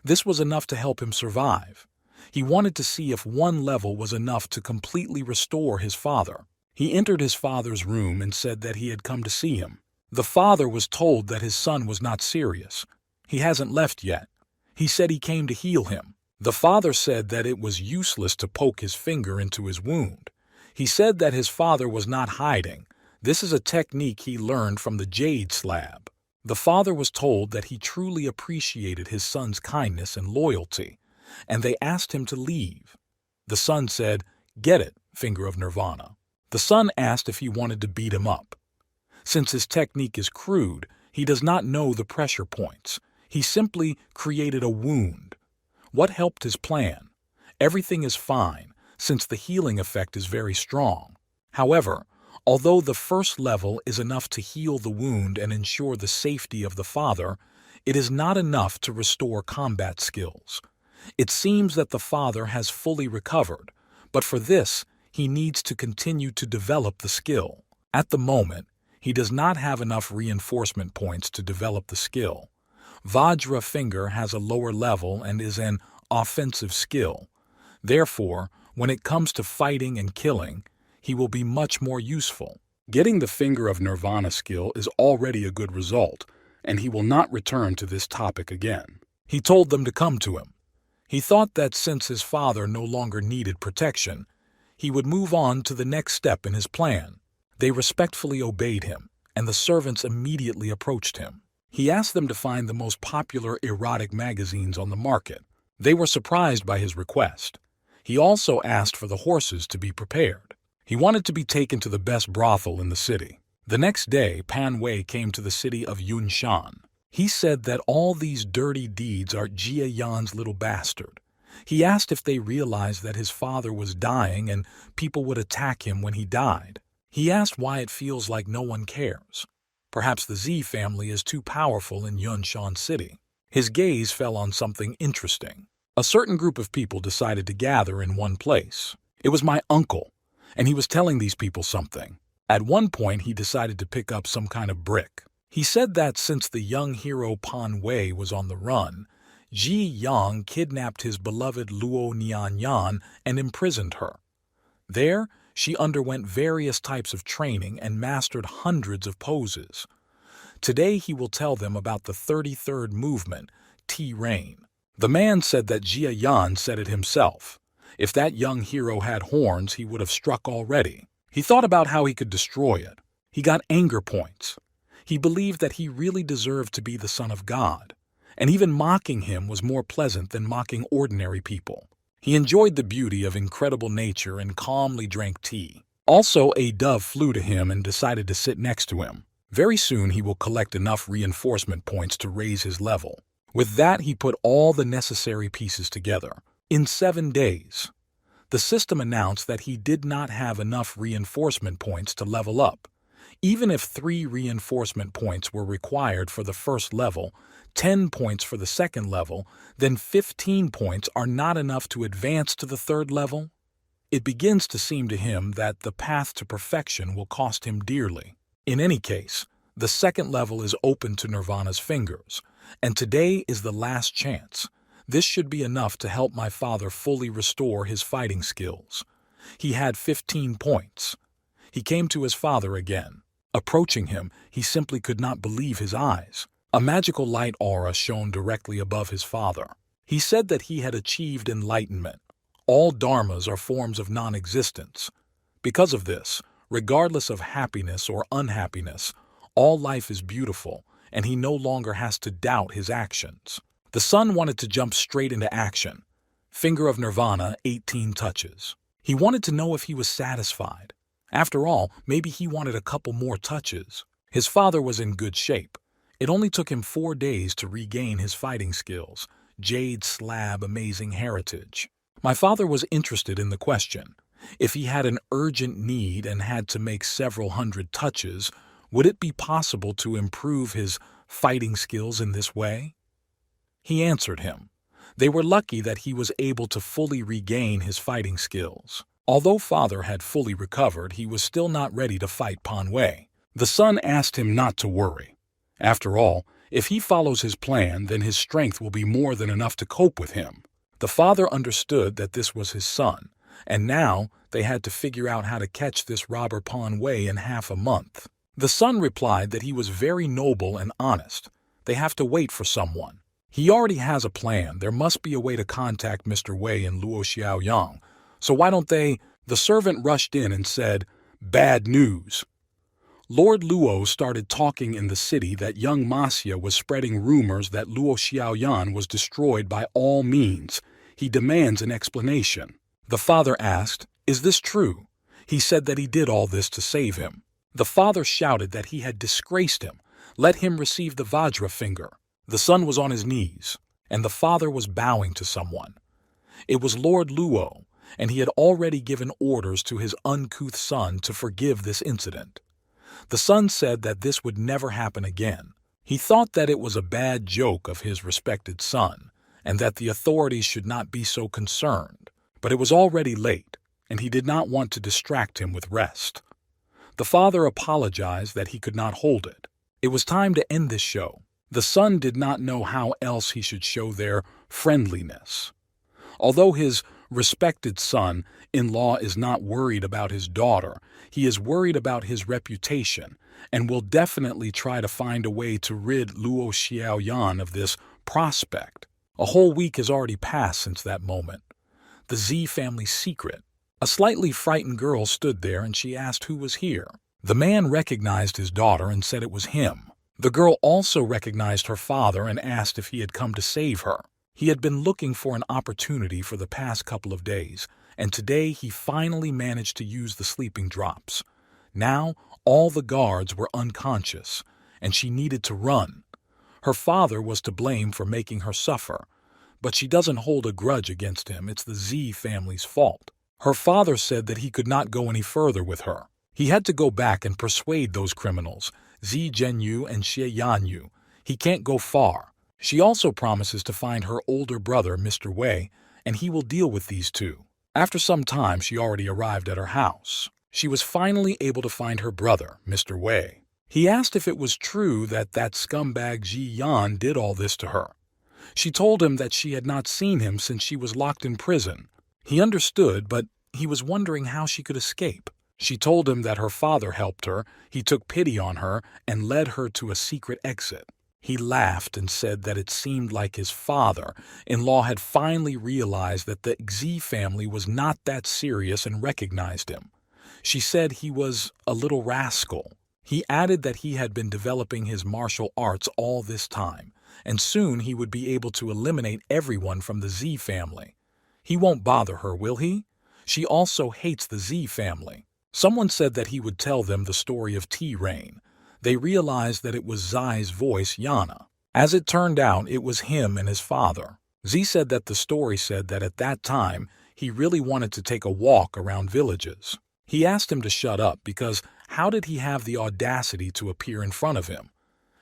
This was enough to help him survive. He wanted to see if 1 level was enough to completely restore his father. He entered his father's room and said that he had come to see him. The father was told that his son was not serious. He hasn't left yet. He said he came to heal him. The father said that it was useless to poke his finger into his wound. He said that his father was not hiding. This is a technique he learned from the Jade Slab. The father was told that he truly appreciated his son's kindness and loyalty, and they asked him to leave. The son said, "Get it, Finger of Nirvana." The son asked if he wanted to beat him up. Since his technique is crude, he does not know the pressure points. He simply created a wound. What helped his plan? Everything is fine, since the healing effect is very strong. However, although the first level is enough to heal the wound and ensure the safety of the father, it is not enough to restore combat skills. It seems that the father has fully recovered, but for this, he needs to continue to develop the skill. At the moment, he does not have enough reinforcement points to develop the skill. Vajra Finger has a lower level and is an offensive skill. Therefore, when it comes to fighting and killing, he will be much more useful. Getting the Finger of Nirvana skill is already a good result, and he will not return to this topic again. He told them to come to him. He thought that since his father no longer needed protection, he would move on to the next step in his plan. They respectfully obeyed him, and the servants immediately approached him. He asked them to find the most popular erotic magazines on the market. They were surprised by his request. He also asked for the horses to be prepared. He wanted to be taken to the best brothel in the city. The next day, Pan Wei came to the city of Yunshan. He said that all these dirty deeds are Jia Yan's little bastard. He asked if they realized that his father was dying and people would attack him when he died. He asked why it feels like no one cares. Perhaps the Z family is too powerful in Yunshan City. His gaze fell on something interesting. A certain group of people decided to gather in one place. It was my uncle, and he was telling these people something. At one point, he decided to pick up some kind of brick. He said that since the young hero Pan Wei was on the run, Ji Yang kidnapped his beloved Luo Nianyan and imprisoned her. There, she underwent various types of training and mastered hundreds of poses. Today he will tell them about the 33rd movement, T-Rain. The man said that Jia Yan said it himself. If that young hero had horns, he would have struck already. He thought about how he could destroy it. He got anger points. He believed that he really deserved to be the son of God, and even mocking him was more pleasant than mocking ordinary people. He enjoyed the beauty of incredible nature and calmly drank tea. Also, a dove flew to him and decided to sit next to him. Very soon he will collect enough reinforcement points to raise his level. With that, he put all the necessary pieces together. In 7 days, the system announced that he did not have enough reinforcement points to level up. Even if 3 reinforcement points were required for the first level, 10 points for the second level, then 15 points are not enough to advance to the 3rd level. It begins to seem to him that the path to perfection will cost him dearly. In any case, the 2nd level is open to Nirvana's fingers, and today is the last chance. This should be enough to help my father fully restore his fighting skills. He had 15 points. He came to his father again. Approaching him, he simply could not believe his eyes. A magical light aura shone directly above his father. He said that he had achieved enlightenment. All dharmas are forms of non-existence. Because of this, regardless of happiness or unhappiness, all life is beautiful, and he no longer has to doubt his actions. The son wanted to jump straight into action. Finger of Nirvana, 18 touches. He wanted to know if he was satisfied. After all, maybe he wanted a couple more touches. His father was in good shape. It only took him 4 days to regain his fighting skills. Jade slab amazing heritage. My father was interested in the question. If he had an urgent need and had to make several hundred touches, would it be possible to improve his fighting skills in this way? He answered him. They were lucky that he was able to fully regain his fighting skills. Although father had fully recovered, he was still not ready to fight Pan Wei. The son asked him not to worry. After all, if he follows his plan, then his strength will be more than enough to cope with him. The father understood that this was his son, and now they had to figure out how to catch this robber Pan Wei in half a month. The son replied that he was very noble and honest. They have to wait for someone. He already has a plan. There must be a way to contact Mr. Wei and Luo Xiaoyang. So why don't they? The servant rushed in and said, "Bad news." Lord Luo started talking in the city that young Masya was spreading rumors that Luo Xiaoyan was destroyed by all means. He demands an explanation. The father asked, "Is this true?" He said that he did all this to save him. The father shouted that he had disgraced him. Let him receive the Vajra finger. The son was on his knees, and the father was bowing to someone. It was Lord Luo, and he had already given orders to his uncouth son to forgive this incident. The son said that this would never happen again. He thought that it was a bad joke of his respected son, and that the authorities should not be so concerned. But it was already late, and he did not want to distract him with rest. The father apologized that he could not hold it. It was time to end this show. The son did not know how else he should show their friendliness. Although his respected son-in-law is not worried about his daughter, he is worried about his reputation and will definitely try to find a way to rid Luo Xiaoyan of this prospect. A whole week has already passed since that moment. The Z family's secret. A slightly frightened girl stood there and she asked who was here. The man recognized his daughter and said it was him. The girl also recognized her father and asked if he had come to save her. He had been looking for an opportunity for the past couple of days, and today he finally managed to use the sleeping drops. Now, all the guards were unconscious, and she needed to run. Her father was to blame for making her suffer, but she doesn't hold a grudge against him. It's the Z family's fault. Her father said that he could not go any further with her. He had to go back and persuade those criminals, Zi Zhenyu and Xie Yanyu. He can't go far. She also promises to find her older brother, Mr. Wei, and he will deal with these two. After some time, she already arrived at her house. She was finally able to find her brother, Mr. Wei. He asked if it was true that scumbag Ji Yan did all this to her. She told him that she had not seen him since she was locked in prison. He understood, but he was wondering how she could escape. She told him that her father helped her, he took pity on her, and led her to a secret exit. He laughed and said that it seemed like his father-in-law had finally realized that the Xi family was not that serious and recognized him. She said he was a little rascal. He added that he had been developing his martial arts all this time, and soon he would be able to eliminate everyone from the Z family. He won't bother her, will he? She also hates the Z family. Someone said that he would tell them the story of T-Rain. They realized that it was Zai's voice, Yana. As it turned out, it was him and his father. Z said that the story said that at that time, he really wanted to take a walk around villages. He asked him to shut up because how did he have the audacity to appear in front of him?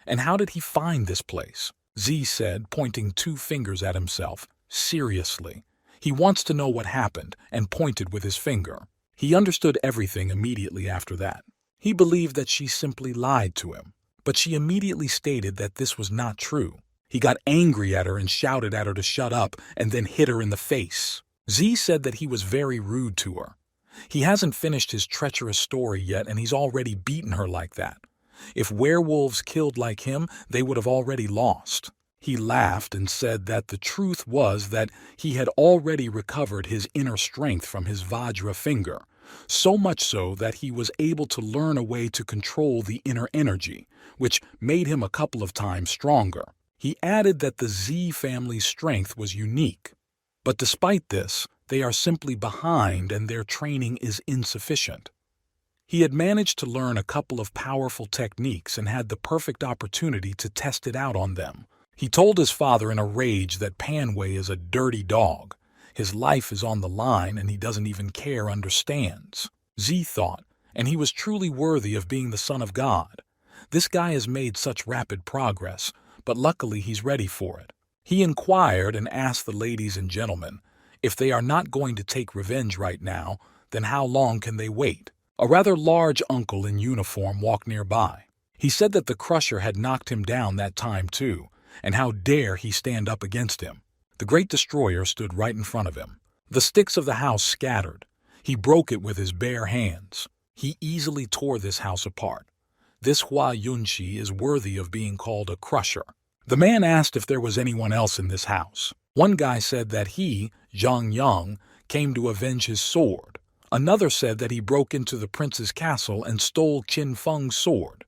And how did he find this place? Z said, pointing 2 fingers at himself. Seriously. He wants to know what happened and pointed with his finger. He understood everything immediately after that. He believed that she simply lied to him, but she immediately stated that this was not true. He got angry at her and shouted at her to shut up and then hit her in the face. Z said that he was very rude to her. He hasn't finished his treacherous story yet and he's already beaten her like that. If werewolves killed like him, they would have already lost. He laughed and said that the truth was that he had already recovered his inner strength from his Vajra finger, so much so that he was able to learn a way to control the inner energy, which made him a couple of times stronger. He added that the Z family's strength was unique. But despite this, they are simply behind and their training is insufficient. He had managed to learn a couple of powerful techniques and had the perfect opportunity to test it out on them. He told his father in a rage that Panwei is a dirty dog. His life is on the line and he doesn't even care, understands. Z thought, and he was truly worthy of being the son of God. This guy has made such rapid progress, but luckily he's ready for it. He inquired and asked the ladies and gentlemen, if they are not going to take revenge right now, then how long can they wait? A rather large uncle in uniform walked nearby. He said that the Crusher had knocked him down that time too, and how dare he stand up against him. The Great Destroyer stood right in front of him. The sticks of the house scattered. He broke it with his bare hands. He easily tore this house apart. This Hua Yunqi is worthy of being called a crusher. The man asked if there was anyone else in this house. One guy said that he, Zhang Yang, came to avenge his sword. Another said that he broke into the prince's castle and stole Qin Feng's sword.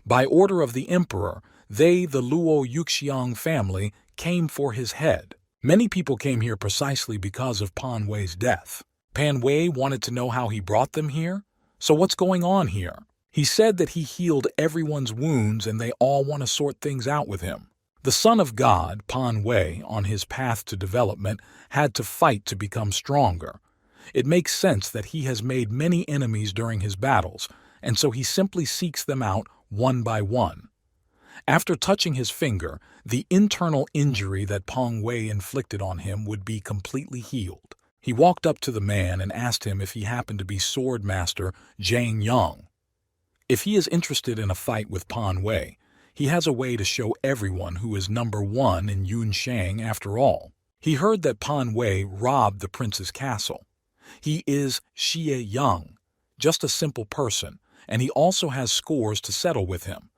By order of the emperor, they, the Luo Yuxiang family, came for his head. Many people came here precisely because of Pan Wei's death. Pan Wei wanted to know how he brought them here? So what's going on here? He said that he healed everyone's wounds and they all want to sort things out with him. The son of God, Pan Wei, on his path to development, had to fight to become stronger. It makes sense that he has made many enemies during his battles, and so he simply seeks them out one by one. After touching his finger, the internal injury that Peng Wei inflicted on him would be completely healed. He walked up to the man and asked him if he happened to be Swordmaster Zhang Yang. If he is interested in a fight with Pan Wei, he has a way to show everyone who is number 1 in Yunshang after all. He heard that Pan Wei robbed the prince's castle. He is Xie Yang, just a simple person, and he also has scores to settle with him.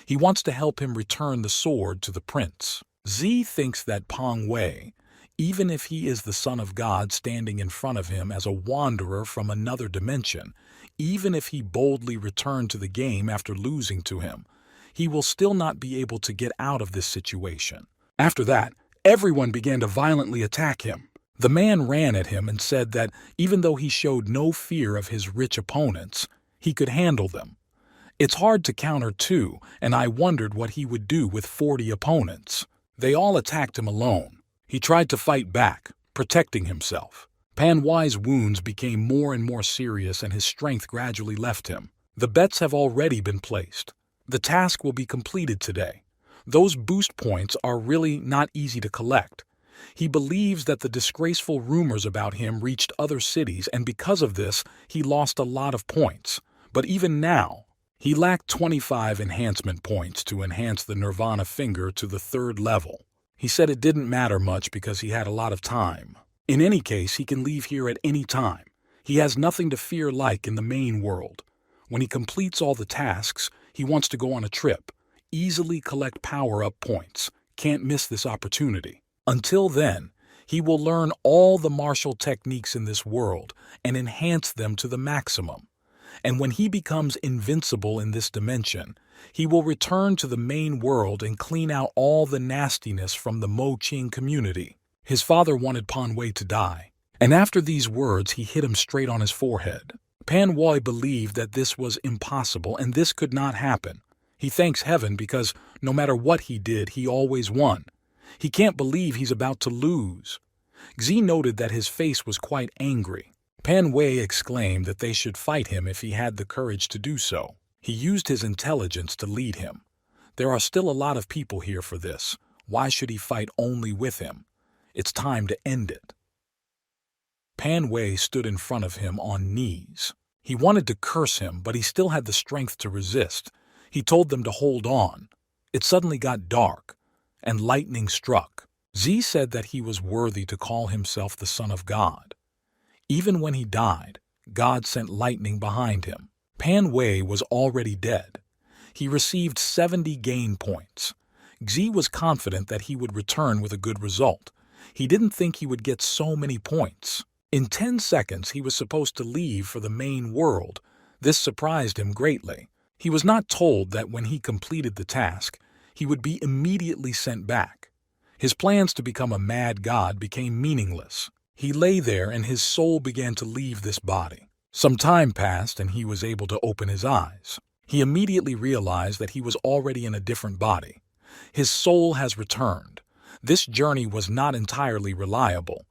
He wants to help him return the sword to the prince. Z thinks that Peng Wei, even if he is the son of God standing in front of him as a wanderer from another dimension, even if he boldly returned to the game after losing to him, he will still not be able to get out of this situation. After that, everyone began to violently attack him. The man ran at him and said that even though he showed no fear of his rich opponents, he could handle them. It's hard to counter too, and I wondered what he would do with 40 opponents. They all attacked him alone. He tried to fight back, protecting himself. Pan Wei's wounds became more and more serious and his strength gradually left him. The bets have already been placed. The task will be completed today. Those boost points are really not easy to collect. He believes that the disgraceful rumors about him reached other cities, and because of this, he lost a lot of points. But even now, he lacked 25 enhancement points to enhance the Nirvana finger to the 3rd level. He said it didn't matter much because he had a lot of time. In any case, he can leave here at any time. He has nothing to fear like in the main world. When he completes all the tasks, he wants to go on a trip, easily collect power-up points. Can't miss this opportunity. Until then, he will learn all the martial techniques in this world and enhance them to the maximum. And when he becomes invincible in this dimension, he will return to the main world and clean out all the nastiness from the Mo Qing community. His father wanted Pan Wei to die, and after these words he hit him straight on his forehead. Pan Wei believed that this was impossible and this could not happen. He thanks heaven because no matter what he did, he always won. He can't believe he's about to lose. Xi noted that his face was quite angry. Pan Wei exclaimed that they should fight him if he had the courage to do so. He used his intelligence to lead him. There are still a lot of people here for this. Why should he fight only with him? It's time to end it. Pan Wei stood in front of him on knees. He wanted to curse him, but he still had the strength to resist. He told them to hold on. It suddenly got dark, and lightning struck. Xi said that he was worthy to call himself the Son of God. Even when he died, God sent lightning behind him. Pan Wei was already dead. He received 70 gain points. Xi was confident that he would return with a good result. He didn't think he would get so many points. In 10 seconds, he was supposed to leave for the main world. This surprised him greatly. He was not told that when he completed the task, he would be immediately sent back. His plans to become a mad god became meaningless. He lay there and his soul began to leave this body. Some time passed and he was able to open his eyes. He immediately realized that he was already in a different body. His soul has returned. This journey was not entirely reliable.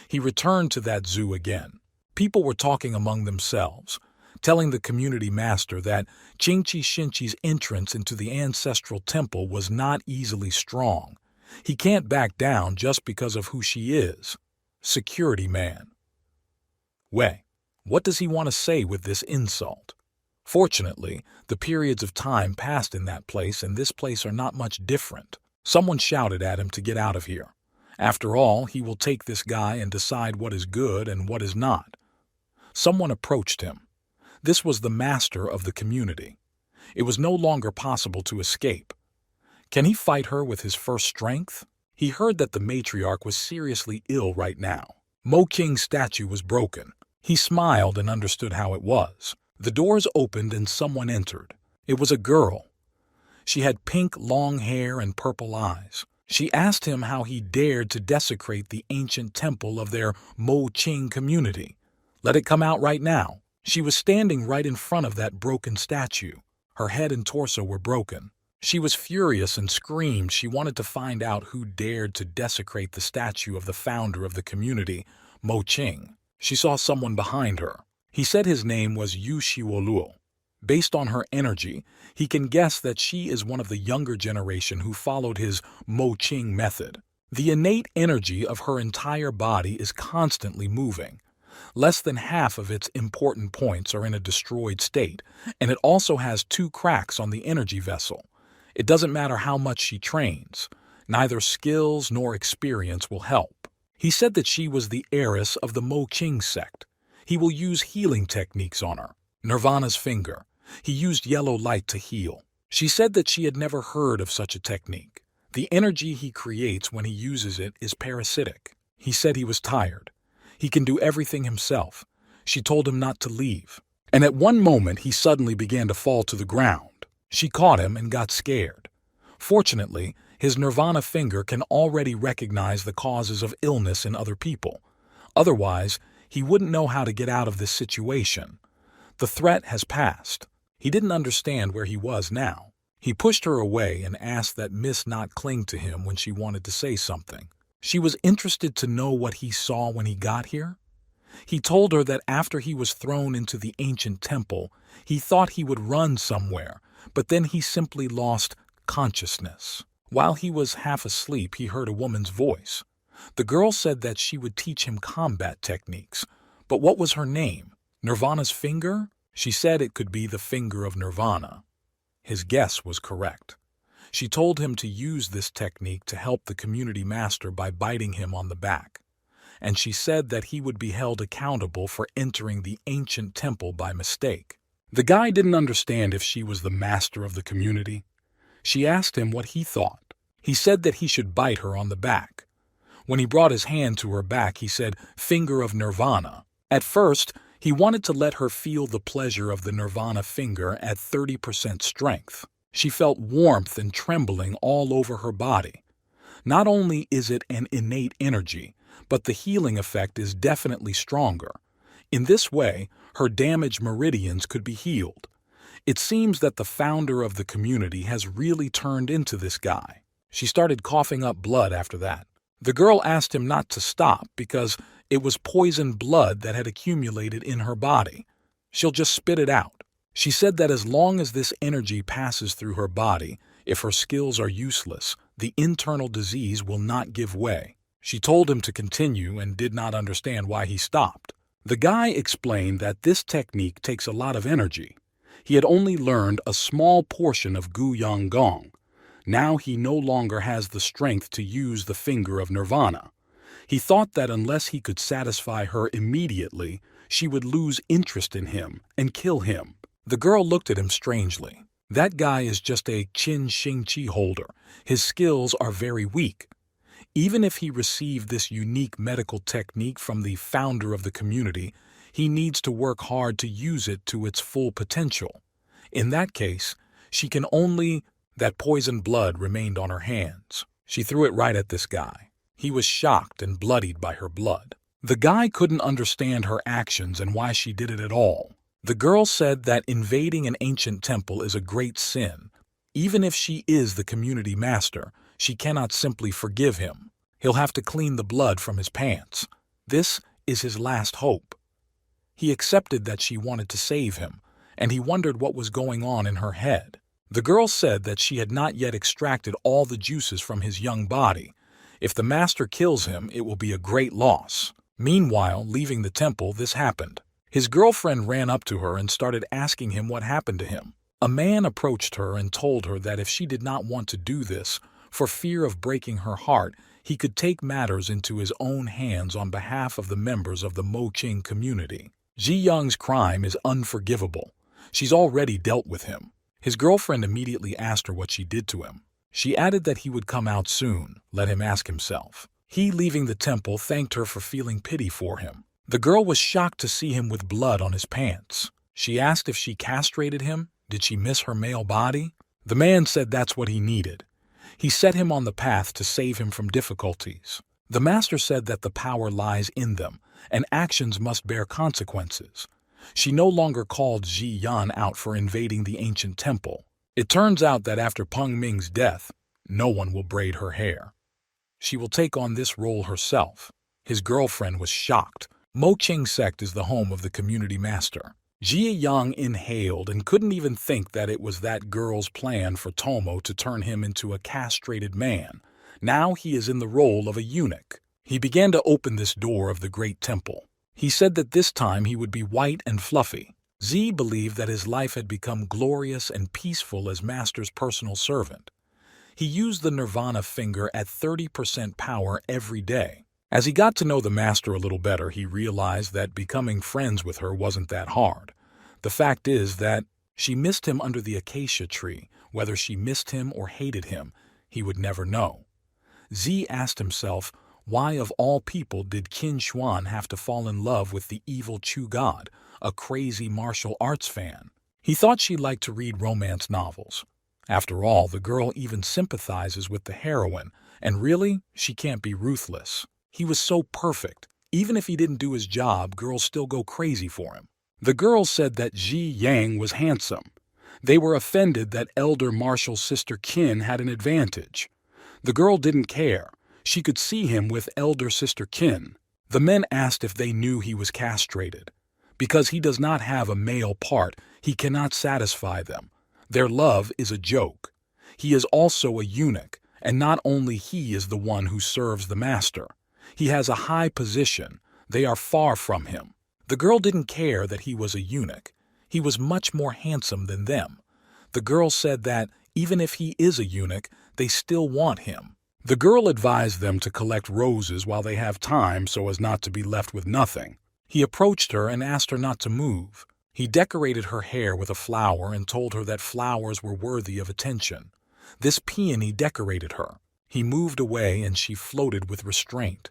He returned to that zoo again. People were talking among themselves, telling the community master that Qingqi Shinqi's entrance into the ancestral temple was not easily strong. He can't back down just because of who she is. Security man. Wei, what does he want to say with this insult? Fortunately, the periods of time passed in that place and this place are not much different. Someone shouted at him to get out of here. After all, he will take this guy and decide what is good and what is not. Someone approached him. This was the master of the community. It was no longer possible to escape. Can he fight her with his first strength? He heard that the matriarch was seriously ill right now. Mo Qing's statue was broken. He smiled and understood how it was. The doors opened and someone entered. It was a girl. She had pink, long hair and purple eyes. She asked him how he dared to desecrate the ancient temple of their Mo Qing community. Let it come out right now. She was standing right in front of that broken statue. Her head and torso were broken. She was furious and screamed she wanted to find out who dared to desecrate the statue of the founder of the community, Mo Qing. She saw someone behind her. He said his name was Yu Shiwoluo. Based on her energy, he can guess that she is one of the younger generation who followed his Mo Qing method. The innate energy of her entire body is constantly moving. Less than half of its important points are in a destroyed state, and it also has 2 cracks on the energy vessel. It doesn't matter how much she trains. Neither skills nor experience will help. He said that she was the heiress of the Mo Qing sect. He will use healing techniques on her. Nirvana's finger. He used yellow light to heal. She said that she had never heard of such a technique. The energy he creates when he uses it is parasitic. He said he was tired. He can do everything himself. She told him not to leave. And at one moment he suddenly began to fall to the ground. She caught him and got scared. Fortunately, his Nirvana finger can already recognize the causes of illness in other people. Otherwise, he wouldn't know how to get out of this situation. The threat has passed. He didn't understand where he was now. He pushed her away and asked that Miss not cling to him when she wanted to say something. She was interested to know what he saw when he got here. He told her that after he was thrown into the ancient temple, he thought he would run somewhere, but then he simply lost consciousness. While he was half asleep, he heard a woman's voice. The girl said that she would teach him combat techniques. But what was her name? Nirvana's finger? She said it could be the finger of Nirvana. His guess was correct. She told him to use this technique to help the community master by biting him on the back. And she said that he would be held accountable for entering the ancient temple by mistake. The guy didn't understand if she was the master of the community. She asked him what he thought. He said that he should bite her on the back. When he brought his hand to her back, he said, "Finger of Nirvana." At first, he wanted to let her feel the pleasure of the Nirvana finger at 30% strength. She felt warmth and trembling all over her body. Not only is it an innate energy, but the healing effect is definitely stronger. In this way, her damaged meridians could be healed. It seems that the founder of the community has really turned into this guy. She started coughing up blood after that. The girl asked him not to stop because it was poisoned blood that had accumulated in her body. She'll just spit it out. She said that as long as this energy passes through her body, if her skills are useless, the internal disease will not give way. She told him to continue and did not understand why he stopped. The guy explained that this technique takes a lot of energy. He had only learned a small portion of Gu Yang Gong. Now he no longer has the strength to use the finger of Nirvana. He thought that unless he could satisfy her immediately, she would lose interest in him and kill him. The girl looked at him strangely. That guy is just a Qin Xing Qi holder. His skills are very weak. Even if he received this unique medical technique from the founder of the community, he needs to work hard to use it to its full potential. In that case, she can only... That poisoned blood remained on her hands. She threw it right at this guy. He was shocked and bloodied by her blood. The guy couldn't understand her actions and why she did it at all. The girl said that invading an ancient temple is a great sin. Even if she is the community master, she cannot simply forgive him. He'll have to clean the blood from his pants. This is his last hope. He accepted that she wanted to save him, and he wondered what was going on in her head. The girl said that she had not yet extracted all the juices from his young body. If the master kills him, it will be a great loss. Meanwhile, leaving the temple, this happened. His girlfriend ran up to her and started asking him what happened to him. A man approached her and told her that if she did not want to do this, for fear of breaking her heart, he could take matters into his own hands on behalf of the members of the Moqing community. Ji Young's crime is unforgivable. She's already dealt with him. His girlfriend immediately asked her what she did to him. She added that he would come out soon, let him ask himself. He, leaving the temple, thanked her for feeling pity for him. The girl was shocked to see him with blood on his pants. She asked if she castrated him. Did she miss her male body? The man said that's what he needed. He set him on the path to save him from difficulties. The master said that the power lies in them, and actions must bear consequences. She no longer called Ji Yan out for invading the ancient temple. It turns out that after Peng Ming's death, no one will braid her hair. She will take on this role herself. His girlfriend was shocked. Moqing sect is the home of the community master. Ji Yang inhaled and couldn't even think that it was that girl's plan for Tomo to turn him into a castrated man. Now he is in the role of a eunuch. He began to open this door of the great temple. He said that this time he would be white and fluffy. Z believed that his life had become glorious and peaceful as master's personal servant. He used the Nirvana finger at 30% power every day. As he got to know the master a little better, he realized that becoming friends with her wasn't that hard. The fact is that she missed him under the acacia tree. Whether she missed him or hated him, he would never know. Z asked himself, why of all people did Qin Xuan have to fall in love with the evil Chu god, a crazy martial arts fan? He thought she liked to read romance novels. After all, the girl even sympathizes with the heroine, and really, she can't be ruthless. He was so perfect. Even if he didn't do his job, girls still go crazy for him. The girls said that Ji Yang was handsome. They were offended that elder Marshall's sister Qin had an advantage. The girl didn't care. She could see him with elder sister Qin. The men asked if they knew he was castrated. Because he does not have a male part, he cannot satisfy them. Their love is a joke. He is also a eunuch, And not only he is the one who serves the master. He has a high position. They are far from him. The girl didn't care that he was a eunuch. He was much more handsome than them. The girl said that, even if he is a eunuch, they still want him. The girl advised them to collect roses while they have time so as not to be left with nothing. He approached her and asked her not to move. He decorated her hair with a flower and told her that flowers were worthy of attention. This peony decorated her. He moved away and she floated with restraint.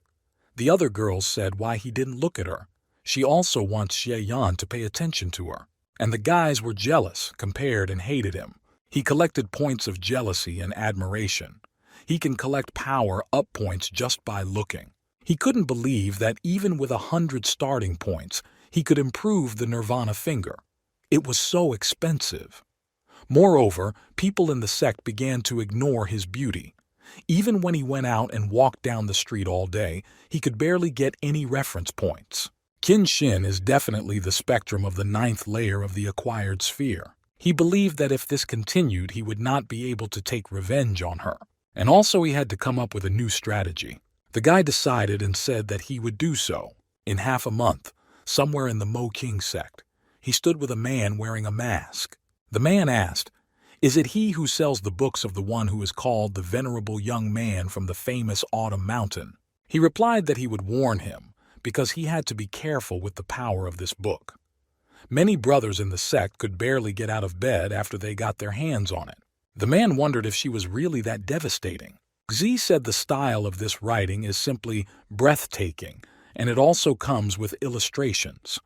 The other girls said why he didn't look at her. She also wants Xie Yan to pay attention to her. And the guys were jealous, compared, and hated him. He collected points of jealousy and admiration. He can collect power up points just by looking. He couldn't believe that even with 100 starting points, he could improve the Nirvana finger. It was so expensive. Moreover, people in the sect began to ignore his beauty. Even when he went out and walked down the street all day, he could barely get any reference points. Qin Xin is definitely the spectrum of the 9th layer of the acquired sphere. He believed that if this continued, he would not be able to take revenge on her. And also he had to come up with a new strategy. The guy decided and said that he would do so. In half a month, somewhere in the Mo King sect, he stood with a man wearing a mask. The man asked, "Is it he who sells the books of the one who is called the venerable young man from the famous Autumn Mountain?" He replied that he would warn him, because he had to be careful with the power of this book. Many brothers in the sect could barely get out of bed after they got their hands on it. The man wondered if she was really that devastating. Xi said the style of this writing is simply breathtaking, and it also comes with illustrations.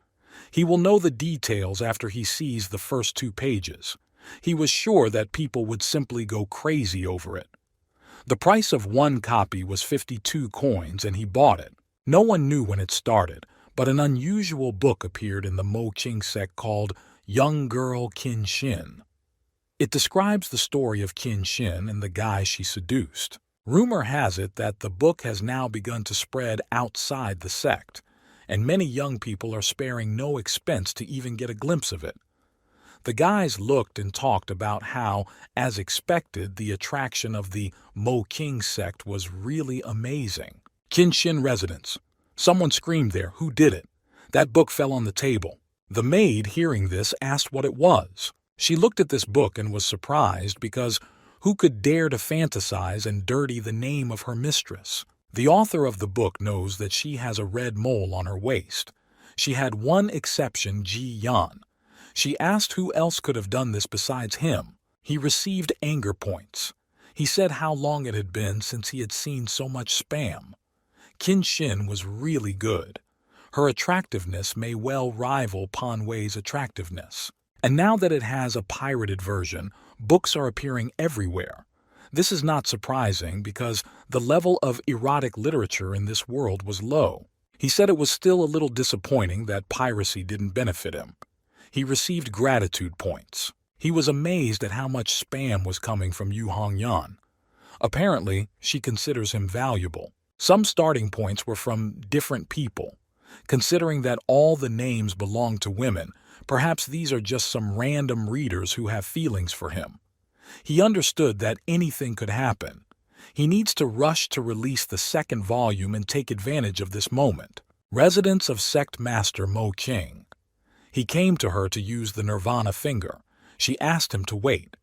He will know the details after he sees the first 2 pages. He was sure that people would simply go crazy over it. The price of 1 copy was 52 coins, and he bought it. No one knew when it started, but an unusual book appeared in the Mo Qing sect called Young Girl Qin Xin. It describes the story of Qin Xin and the guy she seduced. Rumor has it that the book has now begun to spread outside the sect, and many young people are sparing no expense to even get a glimpse of it. The guys looked and talked about how, as expected, the attraction of the Mo King sect was really amazing. Qin Xin residence. Someone screamed there, "Who did it?" That book fell on the table. The maid, hearing this, asked what it was. She looked at this book and was surprised because who could dare to fantasize and dirty the name of her mistress? The author of the book knows that she has a red mole on her waist. She had one exception, Ji Yan. She asked who else could have done this besides him. He received anger points. He said how long it had been since he had seen so much spam. Qin Xin was really good. Her attractiveness may well rival Pan Wei's attractiveness. And now that it has a pirated version, books are appearing everywhere. This is not surprising because the level of erotic literature in this world was low. He said it was still a little disappointing that piracy didn't benefit him. He received gratitude points. He was amazed at how much spam was coming from Yu Hongyan. Apparently, she considers him valuable. Some starting points were from different people. Considering that all the names belong to women, perhaps these are just some random readers who have feelings for him. He understood that anything could happen. He needs to rush to release the 2nd volume and take advantage of this moment. Residence of Sect Master Mo King. He came to her to use the Nirvana finger. She asked him to wait.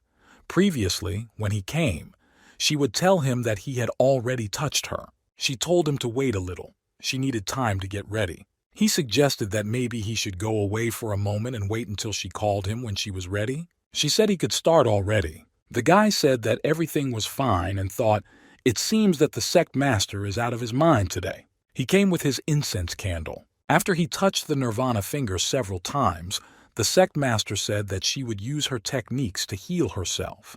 Previously, when he came, she would tell him that he had already touched her. She told him to wait a little. She needed time to get ready. He suggested that maybe he should go away for a moment and wait until she called him when she was ready. She said he could start already. The guy said that everything was fine and thought, "It seems that the sect master is out of his mind today." He came with his incense candle. After he touched the Nirvana finger several times, the sect master said that she would use her techniques to heal herself.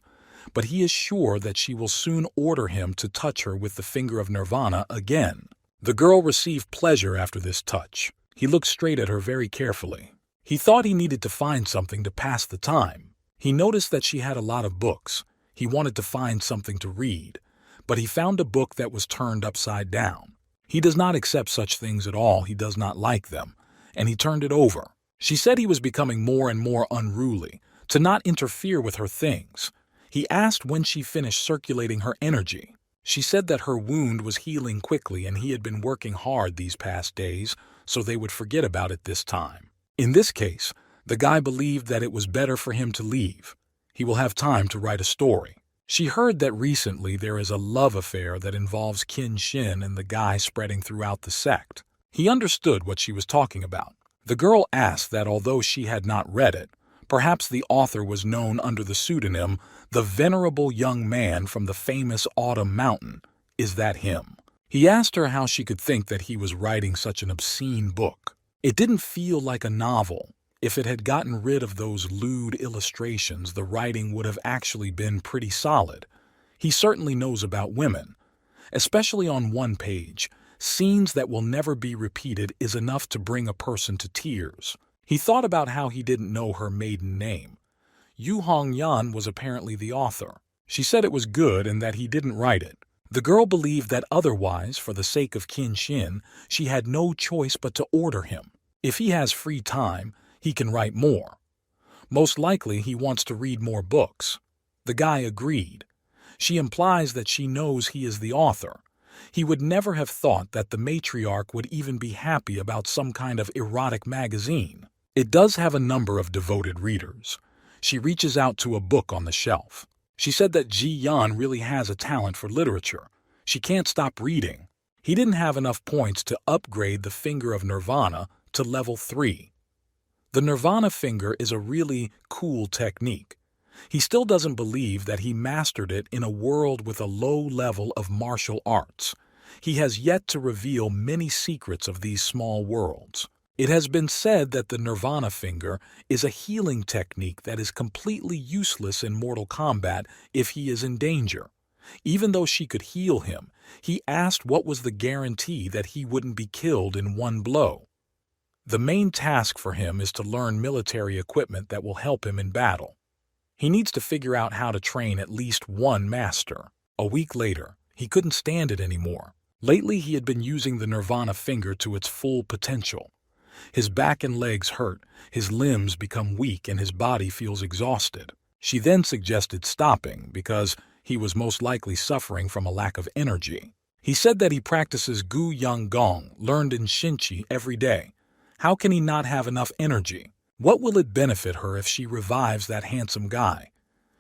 But he is sure that she will soon order him to touch her with the finger of Nirvana again. The girl received pleasure after this touch. He looked straight at her very carefully. He thought he needed to find something to pass the time. He noticed that she had a lot of books. He wanted to find something to read, but he found a book that was turned upside down. He does not accept such things at all. He does not like them, and he turned it over. She said he was becoming more and more unruly, to not interfere with her things. He asked when she finished circulating her energy. She said that her wound was healing quickly and he had been working hard these past days, so they would forget about it this time. In this case, the guy believed that it was better for him to leave. He will have time to write a story. She heard that recently there is a love affair that involves Qin Shin and the guy spreading throughout the sect. He understood what she was talking about. The girl asked that although she had not read it, perhaps the author was known under the pseudonym The Venerable Young Man from the Famous Autumn Mountain. Is that him? He asked her how she could think that he was writing such an obscene book. It didn't feel like a novel. If it had gotten rid of those lewd illustrations, the writing would have actually been pretty solid. He certainly knows about women. Especially on one page, scenes that will never be repeated is enough to bring a person to tears. He thought about how he didn't know her maiden name. Yu Hongyan was apparently the author. She said it was good and that he didn't write it. The girl believed that otherwise, for the sake of Qin Shin, she had no choice but to order him. If he has free time, he can write more. Most likely he wants to read more books. The guy agreed. She implies that she knows he is the author. He would never have thought that the matriarch would even be happy about some kind of erotic magazine. It does have a number of devoted readers. She reaches out to a book on the shelf. She said that Ji Yan really has a talent for literature. She can't stop reading. He didn't have enough points to upgrade the Finger of Nirvana to level 3. The Nirvana finger is a really cool technique. He still doesn't believe that he mastered it in a world with a low level of martial arts. He has yet to reveal many secrets of these small worlds. It has been said that the Nirvana finger is a healing technique that is completely useless in Mortal Kombat if he is in danger. Even though she could heal him, he asked what was the guarantee that he wouldn't be killed in one blow. The main task for him is to learn military equipment that will help him in battle. He needs to figure out how to train at least one master. A week later, he couldn't stand it anymore. Lately, he had been using the Nirvana finger to its full potential. His back and legs hurt, his limbs become weak, and his body feels exhausted. She then suggested stopping because he was most likely suffering from a lack of energy. He said that he practices Gu Yang Gong, learned in Shinchi, every day. How can he not have enough energy? What will it benefit her if she revives that handsome guy?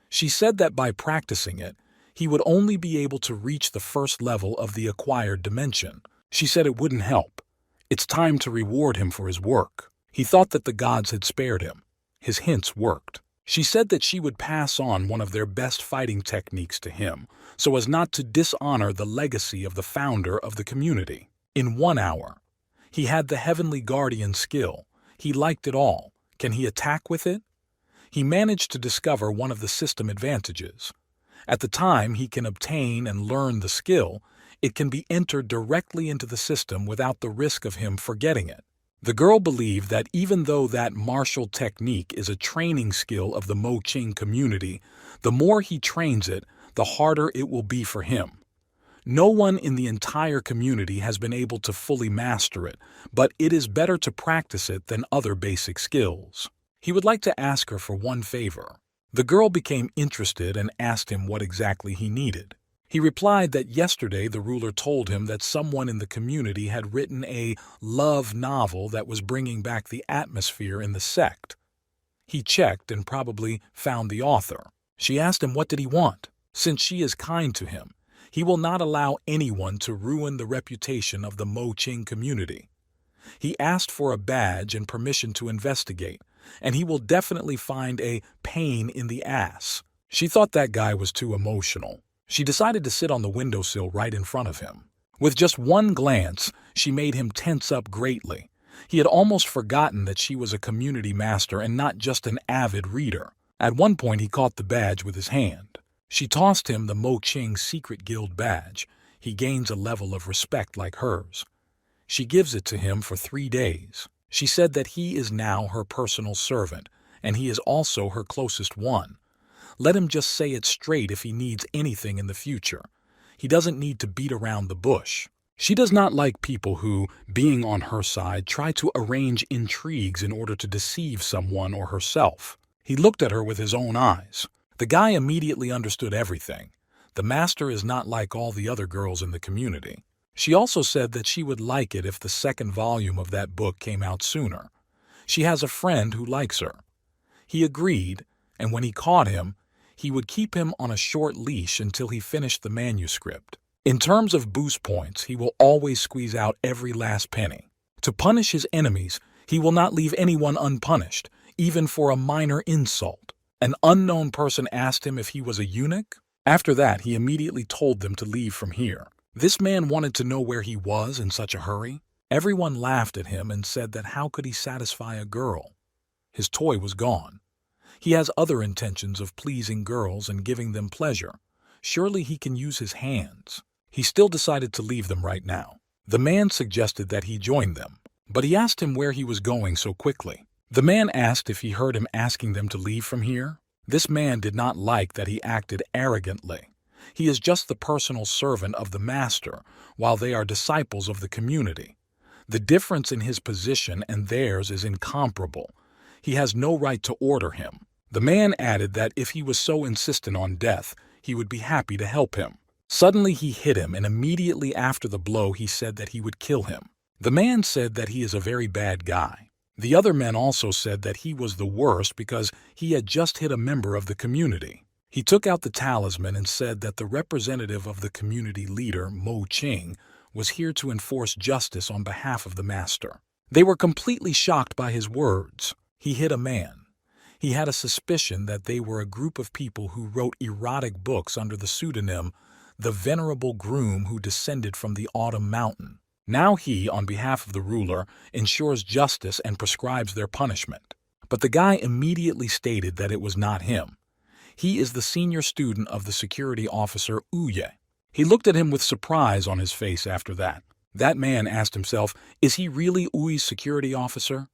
She said that by practicing it, he would only be able to reach the first level of the acquired dimension. She said it wouldn't help. It's time to reward him for his work. He thought that the gods had spared him. His hints worked. She said that she would pass on one of their best fighting techniques to him, so as not to dishonor the legacy of the founder of the community. In 1 hour, he had the Heavenly Guardian skill. He liked it all. Can he attack with it? He managed to discover one of the system advantages. At the time he can obtain and learn the skill, it can be entered directly into the system without the risk of him forgetting it. The girl believed that even though that martial technique is a training skill of the Mo Qing community, the more he trains it, the harder it will be for him. No one in the entire community has been able to fully master it, but it is better to practice it than other basic skills. He would like to ask her for one favor. The girl became interested and asked him what exactly he needed. He replied that yesterday the ruler told him that someone in the community had written a love novel that was bringing back the atmosphere in the sect. He checked and probably found the author. She asked him what did he want. Since she is kind to him, he will not allow anyone to ruin the reputation of the Mo Qing community. He asked for a badge and permission to investigate, and he will definitely find a pain in the ass. She thought that guy was too emotional. She decided to sit on the windowsill right in front of him. With just one glance, she made him tense up greatly. He had almost forgotten that she was a community master and not just an avid reader. At one point, he caught the badge with his hand. She tossed him the Mo Qing Secret Guild badge. He gains a level of respect like hers. She gives it to him for 3 days. She said that he is now her personal servant, and he is also her closest one. Let him just say it straight if he needs anything in the future. He doesn't need to beat around the bush. She does not like people who, being on her side, try to arrange intrigues in order to deceive someone or herself. He looked at her with his own eyes. The guy immediately understood everything. The master is not like all the other girls in the community. She also said that she would like it if the second volume of that book came out sooner. She has a friend who likes her. He agreed, and when he caught him, he would keep him on a short leash until he finished the manuscript. In terms of boost points, he will always squeeze out every last penny. To punish his enemies, he will not leave anyone unpunished, even for a minor insult. An unknown person asked him if he was a eunuch. After that, he immediately told them to leave from here. This man wanted to know where he was in such a hurry. Everyone laughed at him and said that how could he satisfy a girl? His toy was gone. He has other intentions of pleasing girls and giving them pleasure. Surely he can use his hands. He still decided to leave them right now. The man suggested that he join them, but he asked him where he was going so quickly. The man asked if he heard him asking them to leave from here. This man did not like that he acted arrogantly. He is just the personal servant of the master, while they are disciples of the community. The difference in his position and theirs is incomparable. He has no right to order him. The man added that if he was so insistent on death, he would be happy to help him. Suddenly he hit him, and immediately after the blow he said that he would kill him. The man said that he is a very bad guy. The other men also said that he was the worst because he had just hit a member of the community. He took out the talisman and said that the representative of the community leader, Mo Ching, was here to enforce justice on behalf of the master. They were completely shocked by his words. He hit a man. He had a suspicion that they were a group of people who wrote erotic books under the pseudonym The Venerable Groom Who Descended from the Autumn Mountain. Now he, on behalf of the ruler, ensures justice and prescribes their punishment. But the guy immediately stated that it was not him. He is the senior student of the security officer Uye. He looked at him with surprise on his face after that. That man asked himself, is he really Uye's security officer?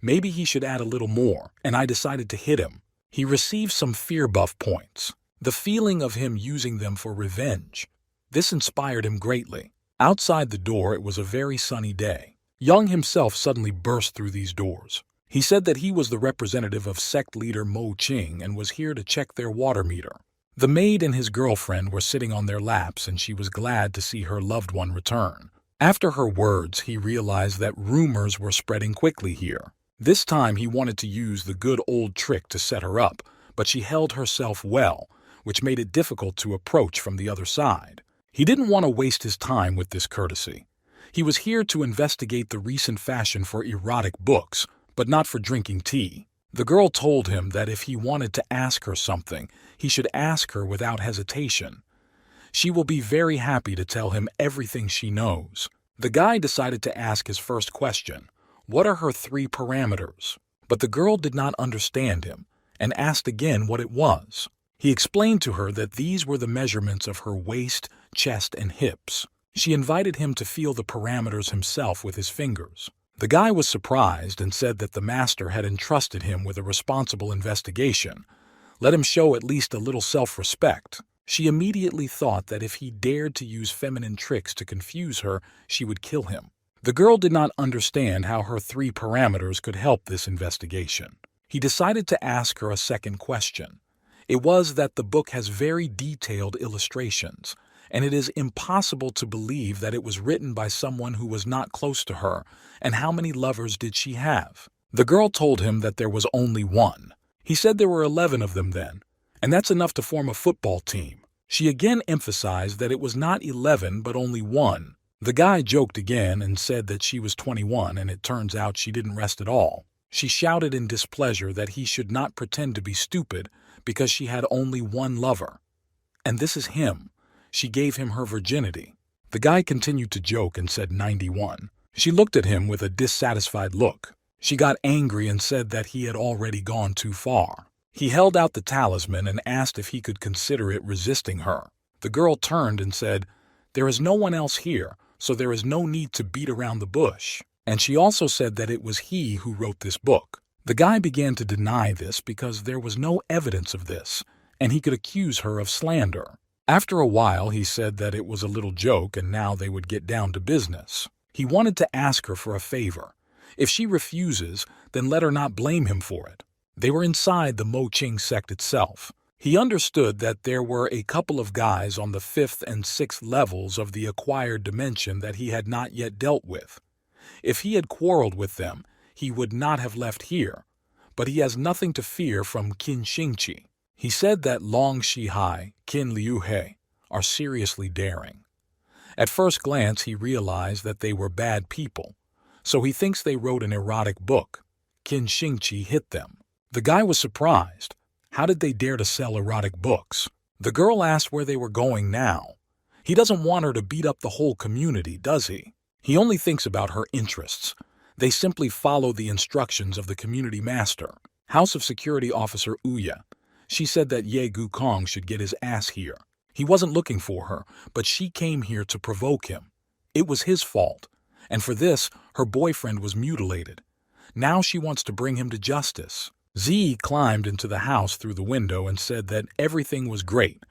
Maybe he should add a little more, and I decided to hit him. He received some fear buff points. The feeling of him using them for revenge. This inspired him greatly. Outside the door, it was a very sunny day. Young himself suddenly burst through these doors. He said that he was the representative of sect leader Mo Ching and was here to check their water meter. The maid and his girlfriend were sitting on their laps, and she was glad to see her loved one return. After her words, he realized that rumors were spreading quickly here. This time he wanted to use the good old trick to set her up, but she held herself well, which made it difficult to approach from the other side. He didn't want to waste his time with this courtesy. He was here to investigate the recent fashion for erotic books, but not for drinking tea. The girl told him that if he wanted to ask her something, he should ask her without hesitation. She will be very happy to tell him everything she knows. The guy decided to ask his first question. What are her 3 parameters? But the girl did not understand him and asked again what it was. He explained to her that these were the measurements of her waist, chest, and hips. She invited him to feel the parameters himself with his fingers. The guy was surprised and said that the master had entrusted him with a responsible investigation. Let him show at least a little self-respect. She immediately thought that if he dared to use feminine tricks to confuse her, she would kill him. The girl did not understand how her 3 parameters could help this investigation. He decided to ask her a second question. It was that the book has very detailed illustrations, and it is impossible to believe that it was written by someone who was not close to her, and how many lovers did she have? The girl told him that there was only one. He said there were 11 of them then, and that's enough to form a football team. She again emphasized that it was not 11 but only 1. The guy joked again and said that she was 21, and it turns out she didn't rest at all. She shouted in displeasure that he should not pretend to be stupid because she had only 1 lover. And this is him. She gave him her virginity. The guy continued to joke and said 91. She looked at him with a dissatisfied look. She got angry and said that he had already gone too far. He held out the talisman and asked if he could consider it resisting her. The girl turned and said, "There is no one else here, so there is no need to beat around the bush." And she also said that it was he who wrote this book. The guy began to deny this because there was no evidence of this, and he could accuse her of slander. After a while, he said that it was a little joke and now they would get down to business. He wanted to ask her for a favor. If she refuses, then let her not blame him for it. They were inside the Mo Ching sect itself. He understood that there were a couple of guys on the 5th and 6th levels of the acquired dimension that he had not yet dealt with. If he had quarreled with them, he would not have left here, but he has nothing to fear from Qin Xingqi. He said that Long Shihai, Qin Liuhe, are seriously daring. At first glance, he realized that they were bad people, so he thinks they wrote an erotic book. Qin Xingqi hit them. The guy was surprised. How did they dare to sell erotic books? The girl asked where they were going now. He doesn't want her to beat up the whole community, does he? He only thinks about her interests. They simply follow the instructions of the community master, House of Security Officer Ouya. She said that Ye Gukong should get his ass here. He wasn't looking for her, but she came here to provoke him. It was his fault, and for this, her boyfriend was mutilated. Now she wants to bring him to justice. Z climbed into the house through the window and said that everything was great.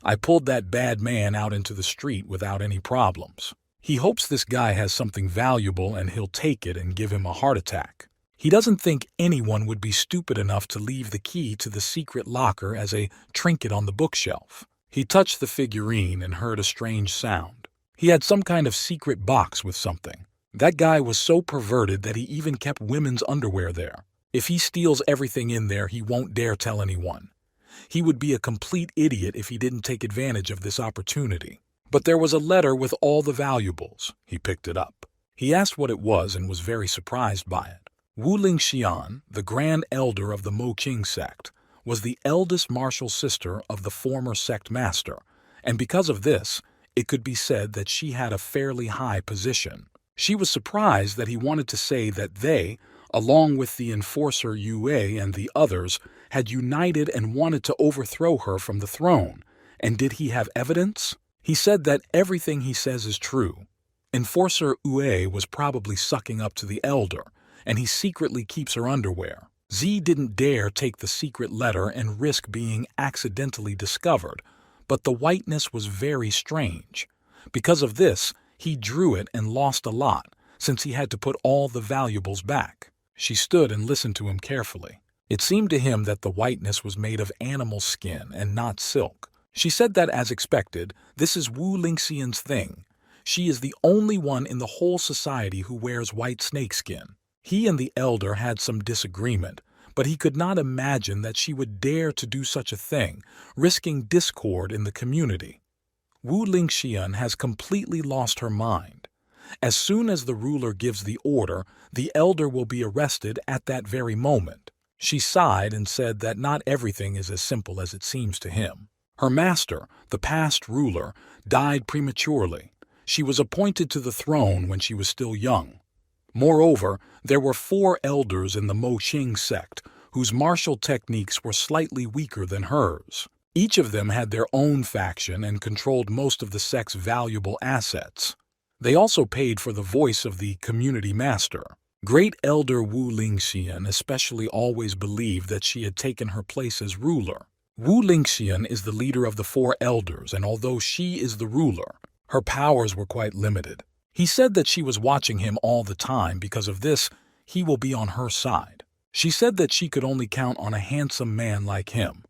I pulled that bad man out into the street without any problems. He hopes this guy has something valuable and he'll take it and give him a heart attack. He doesn't think anyone would be stupid enough to leave the key to the secret locker as a trinket on the bookshelf. He touched the figurine and heard a strange sound. He had some kind of secret box with something. That guy was so perverted that he even kept women's underwear there. If he steals everything in there, he won't dare tell anyone. He would be a complete idiot if he didn't take advantage of this opportunity. But there was a letter with all the valuables. He picked it up. He asked what it was and was very surprised by it. Wu Lingxian, the Grand Elder of the Moqing sect, was the eldest martial sister of the former sect master, and because of this, it could be said that she had a fairly high position. She was surprised that he wanted to say that they, along with the enforcer Yue and the others, had united and wanted to overthrow her from the throne. And did he have evidence? He said that everything he says is true. Enforcer Yue was probably sucking up to the elder, and he secretly keeps her underwear. Z didn't dare take the secret letter and risk being accidentally discovered, but the whiteness was very strange. Because of this, he drew it and lost a lot, since he had to put all the valuables back. She stood and listened to him carefully. It seemed to him that the whiteness was made of animal skin and not silk. She said that, as expected, this is Wu Lingxian's thing. She is the only one in the whole society who wears white snakeskin. He and the elder had some disagreement, but he could not imagine that she would dare to do such a thing, risking discord in the community. Wu Lingxian has completely lost her mind. As soon as the ruler gives the order, the elder will be arrested at that very moment. She sighed and said that not everything is as simple as it seems to him. Her master, the past ruler, died prematurely. She was appointed to the throne when she was still young. Moreover, there were 4 elders in the Moqing sect whose martial techniques were slightly weaker than hers. Each of them had their own faction and controlled most of the sect's valuable assets. They also paid for the voice of the community master. Great Elder Wu Lingxian especially always believed that she had taken her place as ruler. Wu Lingxian is the leader of the 4 elders, and although she is the ruler, her powers were quite limited. He said that she was watching him all the time. Because of this, he will be on her side. She said that she could only count on a handsome man like him.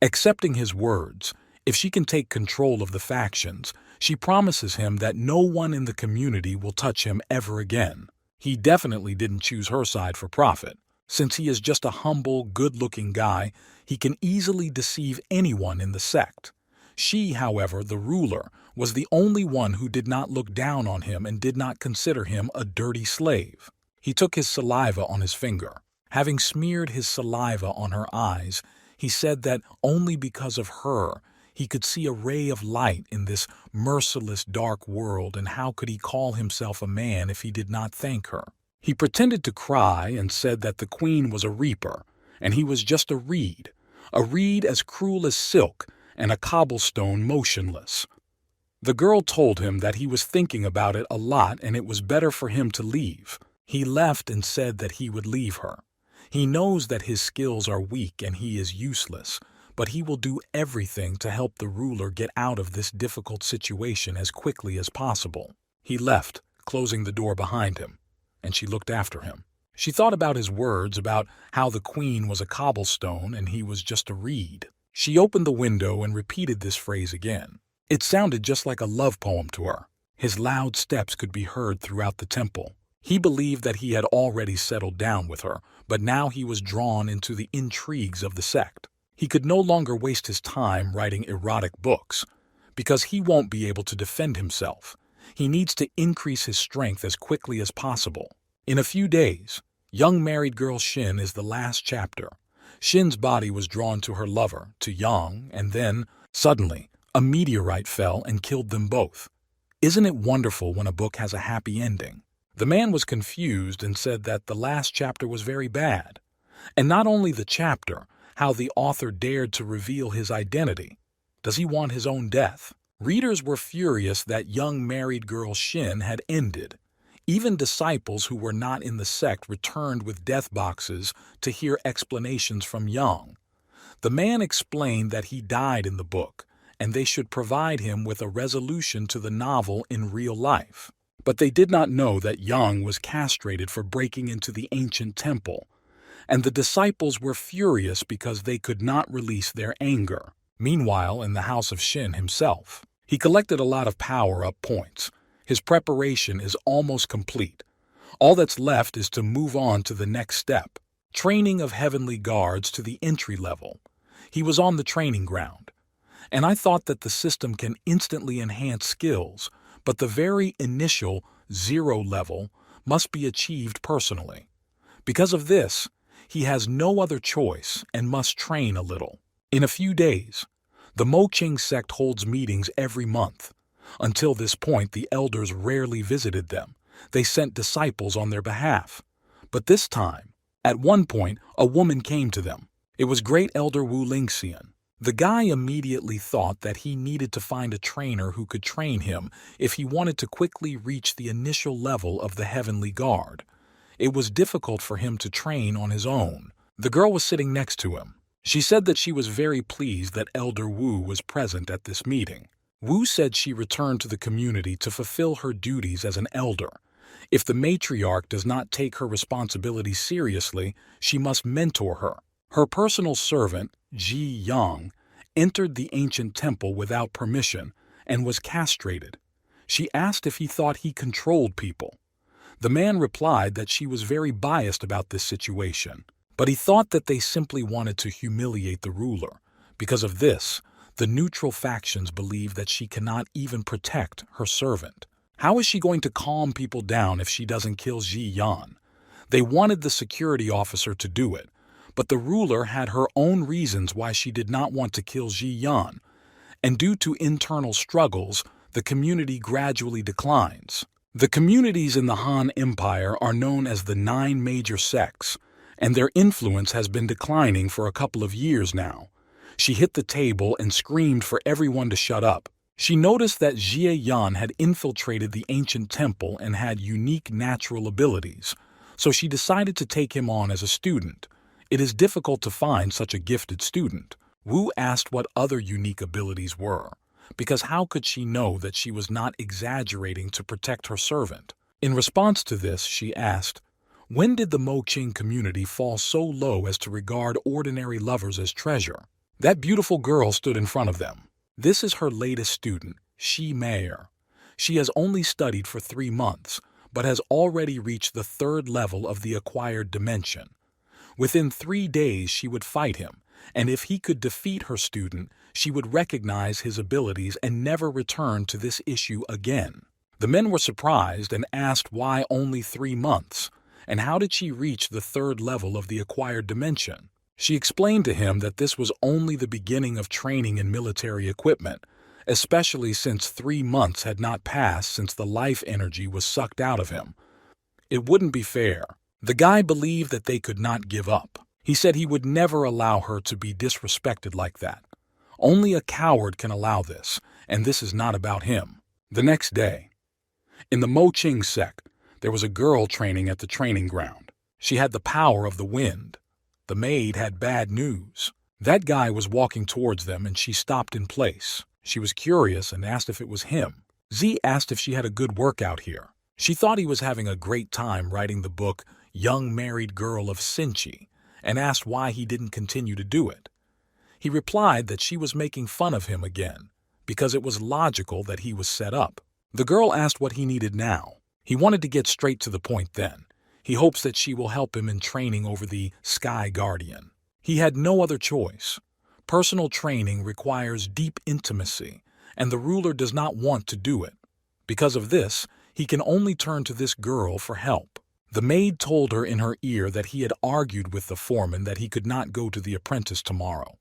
Accepting his words, if she can take control of the factions, she promises him that no one in the community will touch him ever again. He definitely didn't choose her side for profit. Since he is just a humble, good-looking guy, he can easily deceive anyone in the sect. She, however, the ruler, was the only one who did not look down on him and did not consider him a dirty slave. He took his saliva on his finger. Having smeared his saliva on her eyes, he said that only because of her he could see a ray of light in this merciless dark world, and how could he call himself a man if he did not thank her? He pretended to cry and said that the queen was a reaper, and he was just a reed as cruel as silk, and a cobblestone motionless. The girl told him that he was thinking about it a lot and it was better for him to leave. He left and said that he would leave her. He knows that his skills are weak and he is useless, but he will do everything to help the ruler get out of this difficult situation as quickly as possible. He left, closing the door behind him, and she looked after him. She thought about his words about how the queen was a cobblestone and he was just a reed. She opened the window and repeated this phrase again. It sounded just like a love poem to her. His loud steps could be heard throughout the temple. He believed that he had already settled down with her, but now he was drawn into the intrigues of the sect. He could no longer waste his time writing erotic books, because he won't be able to defend himself. He needs to increase his strength as quickly as possible. In a few days, young married girl Shin is the last chapter. Shin's body was drawn to her lover, to Yang, and then, suddenly, a meteorite fell and killed them both. Isn't it wonderful when a book has a happy ending? The man was confused and said that the last chapter was very bad. And not only the chapter, how the author dared to reveal his identity. Does he want his own death? Readers were furious that young married girl Shin had ended. Even disciples who were not in the sect returned with death boxes to hear explanations from Yang. The man explained that he died in the book, and they should provide him with a resolution to the novel in real life. But they did not know that Yang was castrated for breaking into the ancient temple, and the disciples were furious because they could not release their anger. Meanwhile, in the house of Shin himself, he collected a lot of power-up points. His preparation is almost complete. All that's left is to move on to the next step, training of heavenly guards to the entry level. He was on the training ground, and I thought that the system can instantly enhance skills, but the very initial 0 level must be achieved personally. Because of this, he has no other choice and must train a little. In a few days, the Moqing sect holds meetings every month. Until this point, the elders rarely visited them. They sent disciples on their behalf. But this time, at one point, a woman came to them. It was Great Elder Wu Lingxian. The guy immediately thought that he needed to find a trainer who could train him if he wanted to quickly reach the initial level of the Heavenly Guard. It was difficult for him to train on his own. The girl was sitting next to him. She said that she was very pleased that Elder Wu was present at this meeting. Wu said she returned to the community to fulfill her duties as an elder. If the matriarch does not take her responsibilities seriously, she must mentor her. Her personal servant, Ji Yang, entered the ancient temple without permission and was castrated. She asked if he thought he controlled people. The man replied that she was very biased about this situation, but he thought that they simply wanted to humiliate the ruler. Because of this, the neutral factions believe that she cannot even protect her servant. How is she going to calm people down if she doesn't kill Ji Yan? They wanted the security officer to do it, but the ruler had her own reasons why she did not want to kill Ji Yan, and due to internal struggles, the community gradually declines. The communities in the Han Empire are known as the 9 major sects, and their influence has been declining for a couple of years now. She hit the table and screamed for everyone to shut up. She noticed that Jie Yan had infiltrated the ancient temple and had unique natural abilities, so she decided to take him on as a student. It is difficult to find such a gifted student. Wu asked what other unique abilities were, because how could she know that she was not exaggerating to protect her servant? In response to this, she asked, when did the Moqing community fall so low as to regard ordinary lovers as treasure? That beautiful girl stood in front of them. This is her latest student, Shi Meier. She has only studied for 3 months, but has already reached the 3rd level of the acquired dimension. Within 3 days she would fight him, and if he could defeat her student, she would recognize his abilities and never return to this issue again. The men were surprised and asked why only 3 months, and how did she reach the 3rd level of the acquired dimension? She explained to him that this was only the beginning of training in military equipment, especially since 3 months had not passed since the life energy was sucked out of him. It wouldn't be fair. The guy believed that they could not give up. He said he would never allow her to be disrespected like that. Only a coward can allow this, and this is not about him. The next day, in the Moqing sect, there was a girl training at the training ground. She had the power of the wind. The maid had bad news. That guy was walking towards them and she stopped in place. She was curious and asked if it was him. Z asked if she had a good workout here. She thought he was having a great time writing the book Young Married Girl of Sinchi and asked why he didn't continue to do it. He replied that she was making fun of him again, because it was logical that he was set up. The girl asked what he needed now. He wanted to get straight to the point then. He hopes that she will help him in training over the Sky Guardian. He had no other choice. Personal training requires deep intimacy, and the ruler does not want to do it. Because of this, he can only turn to this girl for help. The maid told her in her ear that he had argued with the foreman that he could not go to the apprentice tomorrow.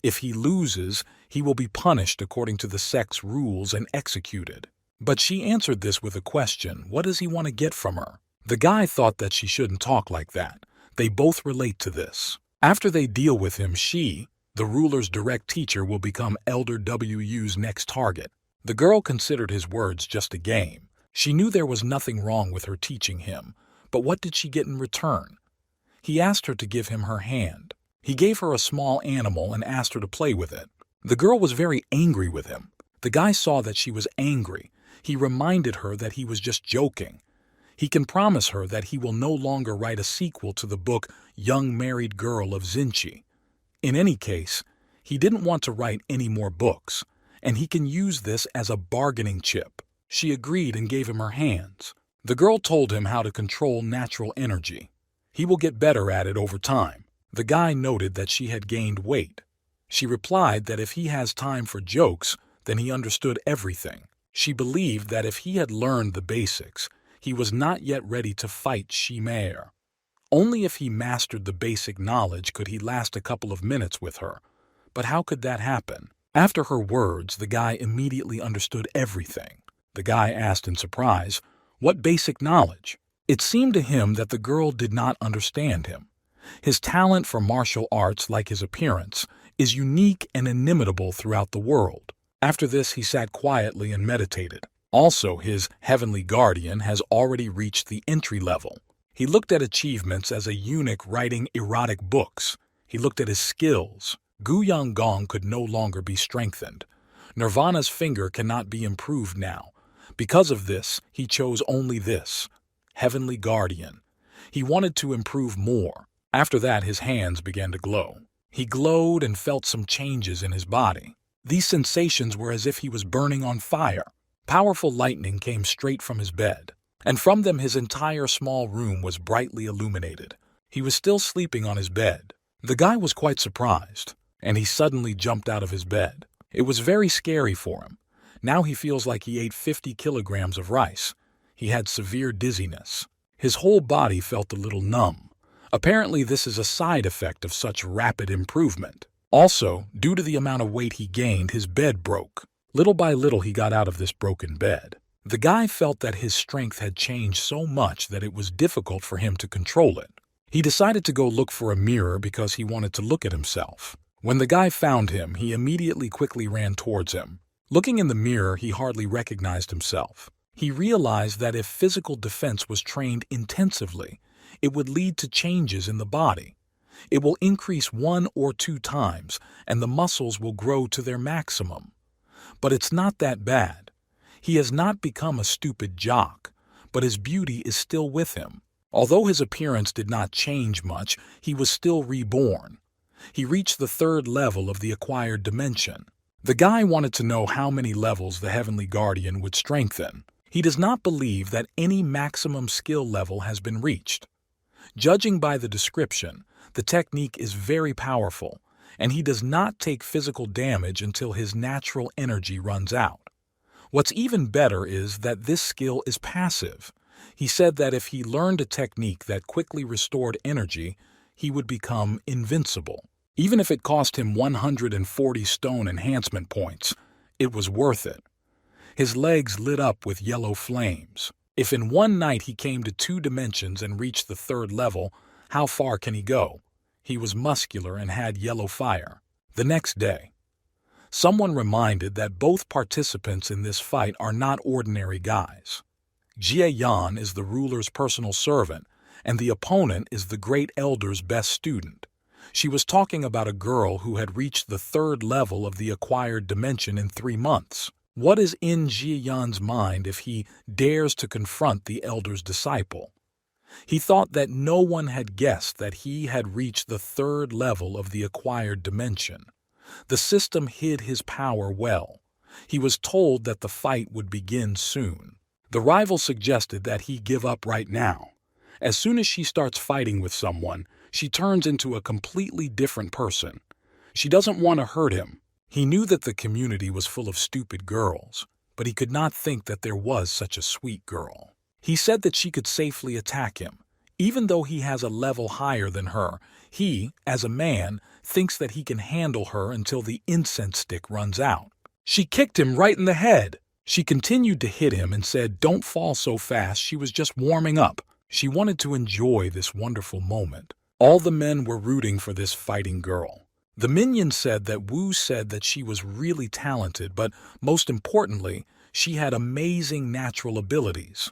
If he loses, he will be punished according to the sect's rules and executed. But she answered this with a question. What does he want to get from her? The guy thought that she shouldn't talk like that. They both relate to this. After they deal with him, she, the ruler's direct teacher, will become Elder WU's next target. The girl considered his words just a game. She knew there was nothing wrong with her teaching him, but what did she get in return? He asked her to give him her hand. He gave her a small animal and asked her to play with it. The girl was very angry with him. The guy saw that she was angry. He reminded her that he was just joking. He can promise her that he will no longer write a sequel to the book Young Married Girl of Zinchi. In any case, he didn't want to write any more books, and he can use this as a bargaining chip. She agreed and gave him her hands. The girl told him how to control natural energy. He will get better at it over time. The guy noted that she had gained weight. She replied that if he has time for jokes, then he understood everything. She believed that if he had learned the basics, he was not yet ready to fight Shimei. Only if he mastered the basic knowledge could he last a couple of minutes with her. But how could that happen? After her words, the guy immediately understood everything. The guy asked in surprise, "What basic knowledge?" It seemed to him that the girl did not understand him. His talent for martial arts, like his appearance, is unique and inimitable throughout the world. After this, he sat quietly and meditated. Also, his heavenly guardian has already reached the entry level. He looked at achievements as a eunuch writing erotic books. He looked at his skills. Guyang Gong could no longer be strengthened. Nirvana's finger cannot be improved now. Because of this, he chose only this, Heavenly Guardian. He wanted to improve more. After that, his hands began to glow. He glowed and felt some changes in his body. These sensations were as if he was burning on fire. Powerful lightning came straight from his bed, and from them his entire small room was brightly illuminated. He was still sleeping on his bed. The guy was quite surprised, and he suddenly jumped out of his bed. It was very scary for him. Now he feels like he ate 50 kilograms of rice. He had severe dizziness. His whole body felt a little numb. Apparently, this is a side effect of such rapid improvement. Also, due to the amount of weight he gained, his bed broke. Little by little, he got out of this broken bed. The guy felt that his strength had changed so much that it was difficult for him to control it. He decided to go look for a mirror because he wanted to look at himself. When the guy found him, he immediately quickly ran towards him. Looking in the mirror, he hardly recognized himself. He realized that if physical defense was trained intensively, it would lead to changes in the body. It will increase 1 or 2 times, and the muscles will grow to their maximum. But it's not that bad. He has not become a stupid jock, but his beauty is still with him. Although his appearance did not change much, he was still reborn. He reached the 3rd level of the acquired dimension. The guy wanted to know how many levels the Heavenly Guardian would strengthen. He does not believe that any maximum skill level has been reached. Judging by the description, the technique is very powerful, and he does not take physical damage until his natural energy runs out. What's even better is that this skill is passive. He said that if he learned a technique that quickly restored energy, he would become invincible. Even if it cost him 140 stone enhancement points, it was worth it. His legs lit up with yellow flames. If in one night he came to 2 dimensions and reached the 3rd level, how far can he go? He was muscular and had yellow fire. The next day, someone reminded that both participants in this fight are not ordinary guys. Jie Yan is the ruler's personal servant, and the opponent is the great elder's best student. She was talking about a girl who had reached the 3rd level of the acquired dimension in 3 months. What is in Jie Yan's mind if he dares to confront the elder's disciple? He thought that no one had guessed that he had reached the 3rd level of the acquired dimension. The system hid his power well. He was told that the fight would begin soon. The rival suggested that he give up right now. As soon as she starts fighting with someone, she turns into a completely different person. She doesn't want to hurt him. He knew that the community was full of stupid girls, but he could not think that there was such a sweet girl. He said that she could safely attack him. Even though he has a level higher than her, he, as a man, thinks that he can handle her until the incense stick runs out. She kicked him right in the head. She continued to hit him and said, "Don't fall so fast, she was just warming up." She wanted to enjoy this wonderful moment. All the men were rooting for this fighting girl. The minions said that Wu said that she was really talented, but most importantly, she had amazing natural abilities.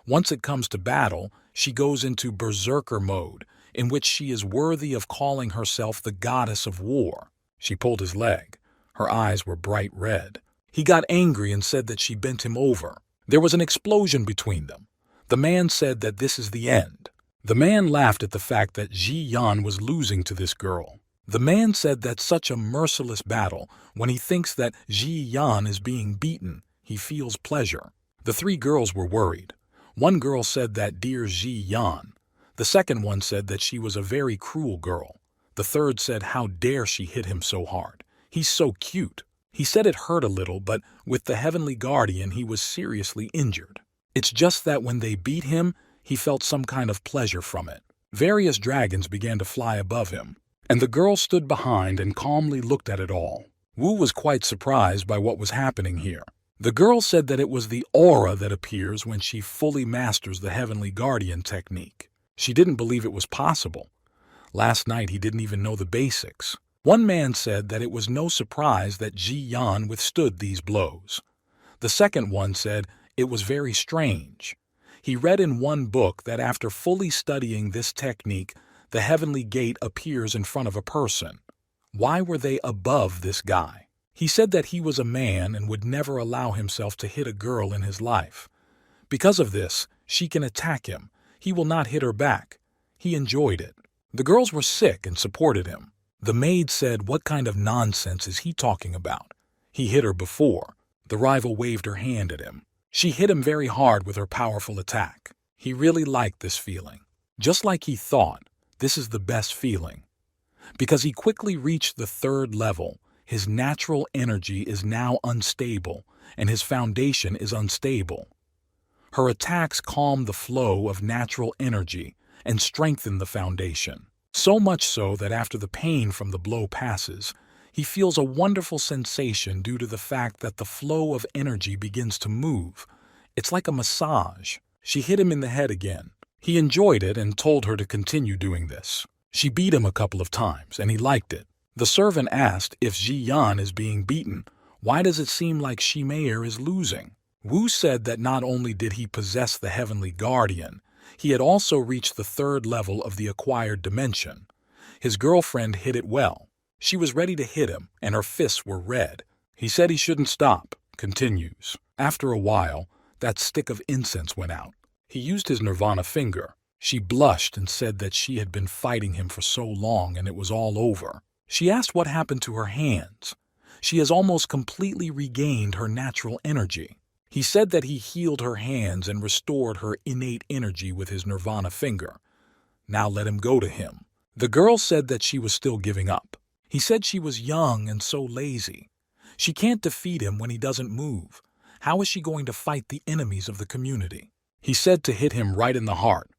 Once it comes to battle, she goes into berserker mode, in which she is worthy of calling herself the goddess of war. She pulled his leg. Her eyes were bright red. He got angry and said that she bent him over. There was an explosion between them. The man said that this is the end. The man laughed at the fact that Ji Yan was losing to this girl. The man said that such a merciless battle, when he thinks that Ji Yan is being beaten, he feels pleasure. The three girls were worried. One girl said that dear Ji Yan. The second one said that she was a very cruel girl. The third said how dare she hit him so hard. He's so cute. He said it hurt a little, but with the heavenly guardian he was seriously injured. It's just that when they beat him, he felt some kind of pleasure from it. Various dragons began to fly above him, and the girl stood behind and calmly looked at it all. Wu was quite surprised by what was happening here. The girl said that it was the aura that appears when she fully masters the heavenly guardian technique. She didn't believe it was possible. Last night he didn't even know the basics. One man said that it was no surprise that Ji Yan withstood these blows. The second one said it was very strange. He read in one book that after fully studying this technique, the heavenly gate appears in front of a person. Why were they above this guy? He said that he was a man and would never allow himself to hit a girl in his life. Because of this, she can attack him. He will not hit her back. He enjoyed it. The girls were sick and supported him. The maid said, "What kind of nonsense is he talking about? He hit her before." The rival waved her hand at him. She hit him very hard with her powerful attack. He really liked this feeling. Just like he thought, this is the best feeling. Because he quickly reached the third level, his natural energy is now unstable, and his foundation is unstable. Her attacks calm the flow of natural energy and strengthen the foundation. So much so that after the pain from the blow passes, he feels a wonderful sensation due to the fact that the flow of energy begins to move. It's like a massage. She hit him in the head again. He enjoyed it and told her to continue doing this. She beat him a couple of times, and he liked it. The servant asked if Ji Yan is being beaten. Why does it seem like Shimeir is losing? Wu said that not only did he possess the heavenly guardian, he had also reached the third level of the acquired dimension. His girlfriend hit it well. She was ready to hit him, and her fists were red. He said he shouldn't stop. Continues. After a while, that stick of incense went out. He used his nirvana finger. She blushed and said that she had been fighting him for so long and it was all over. She asked what happened to her hands. She has almost completely regained her natural energy. He said that he healed her hands and restored her innate energy with his nirvana finger. Now let him go to him. The girl said that she was still giving up. He said she was young and so lazy. She can't defeat him when he doesn't move. How is she going to fight the enemies of the community? He said to hit him right in the heart.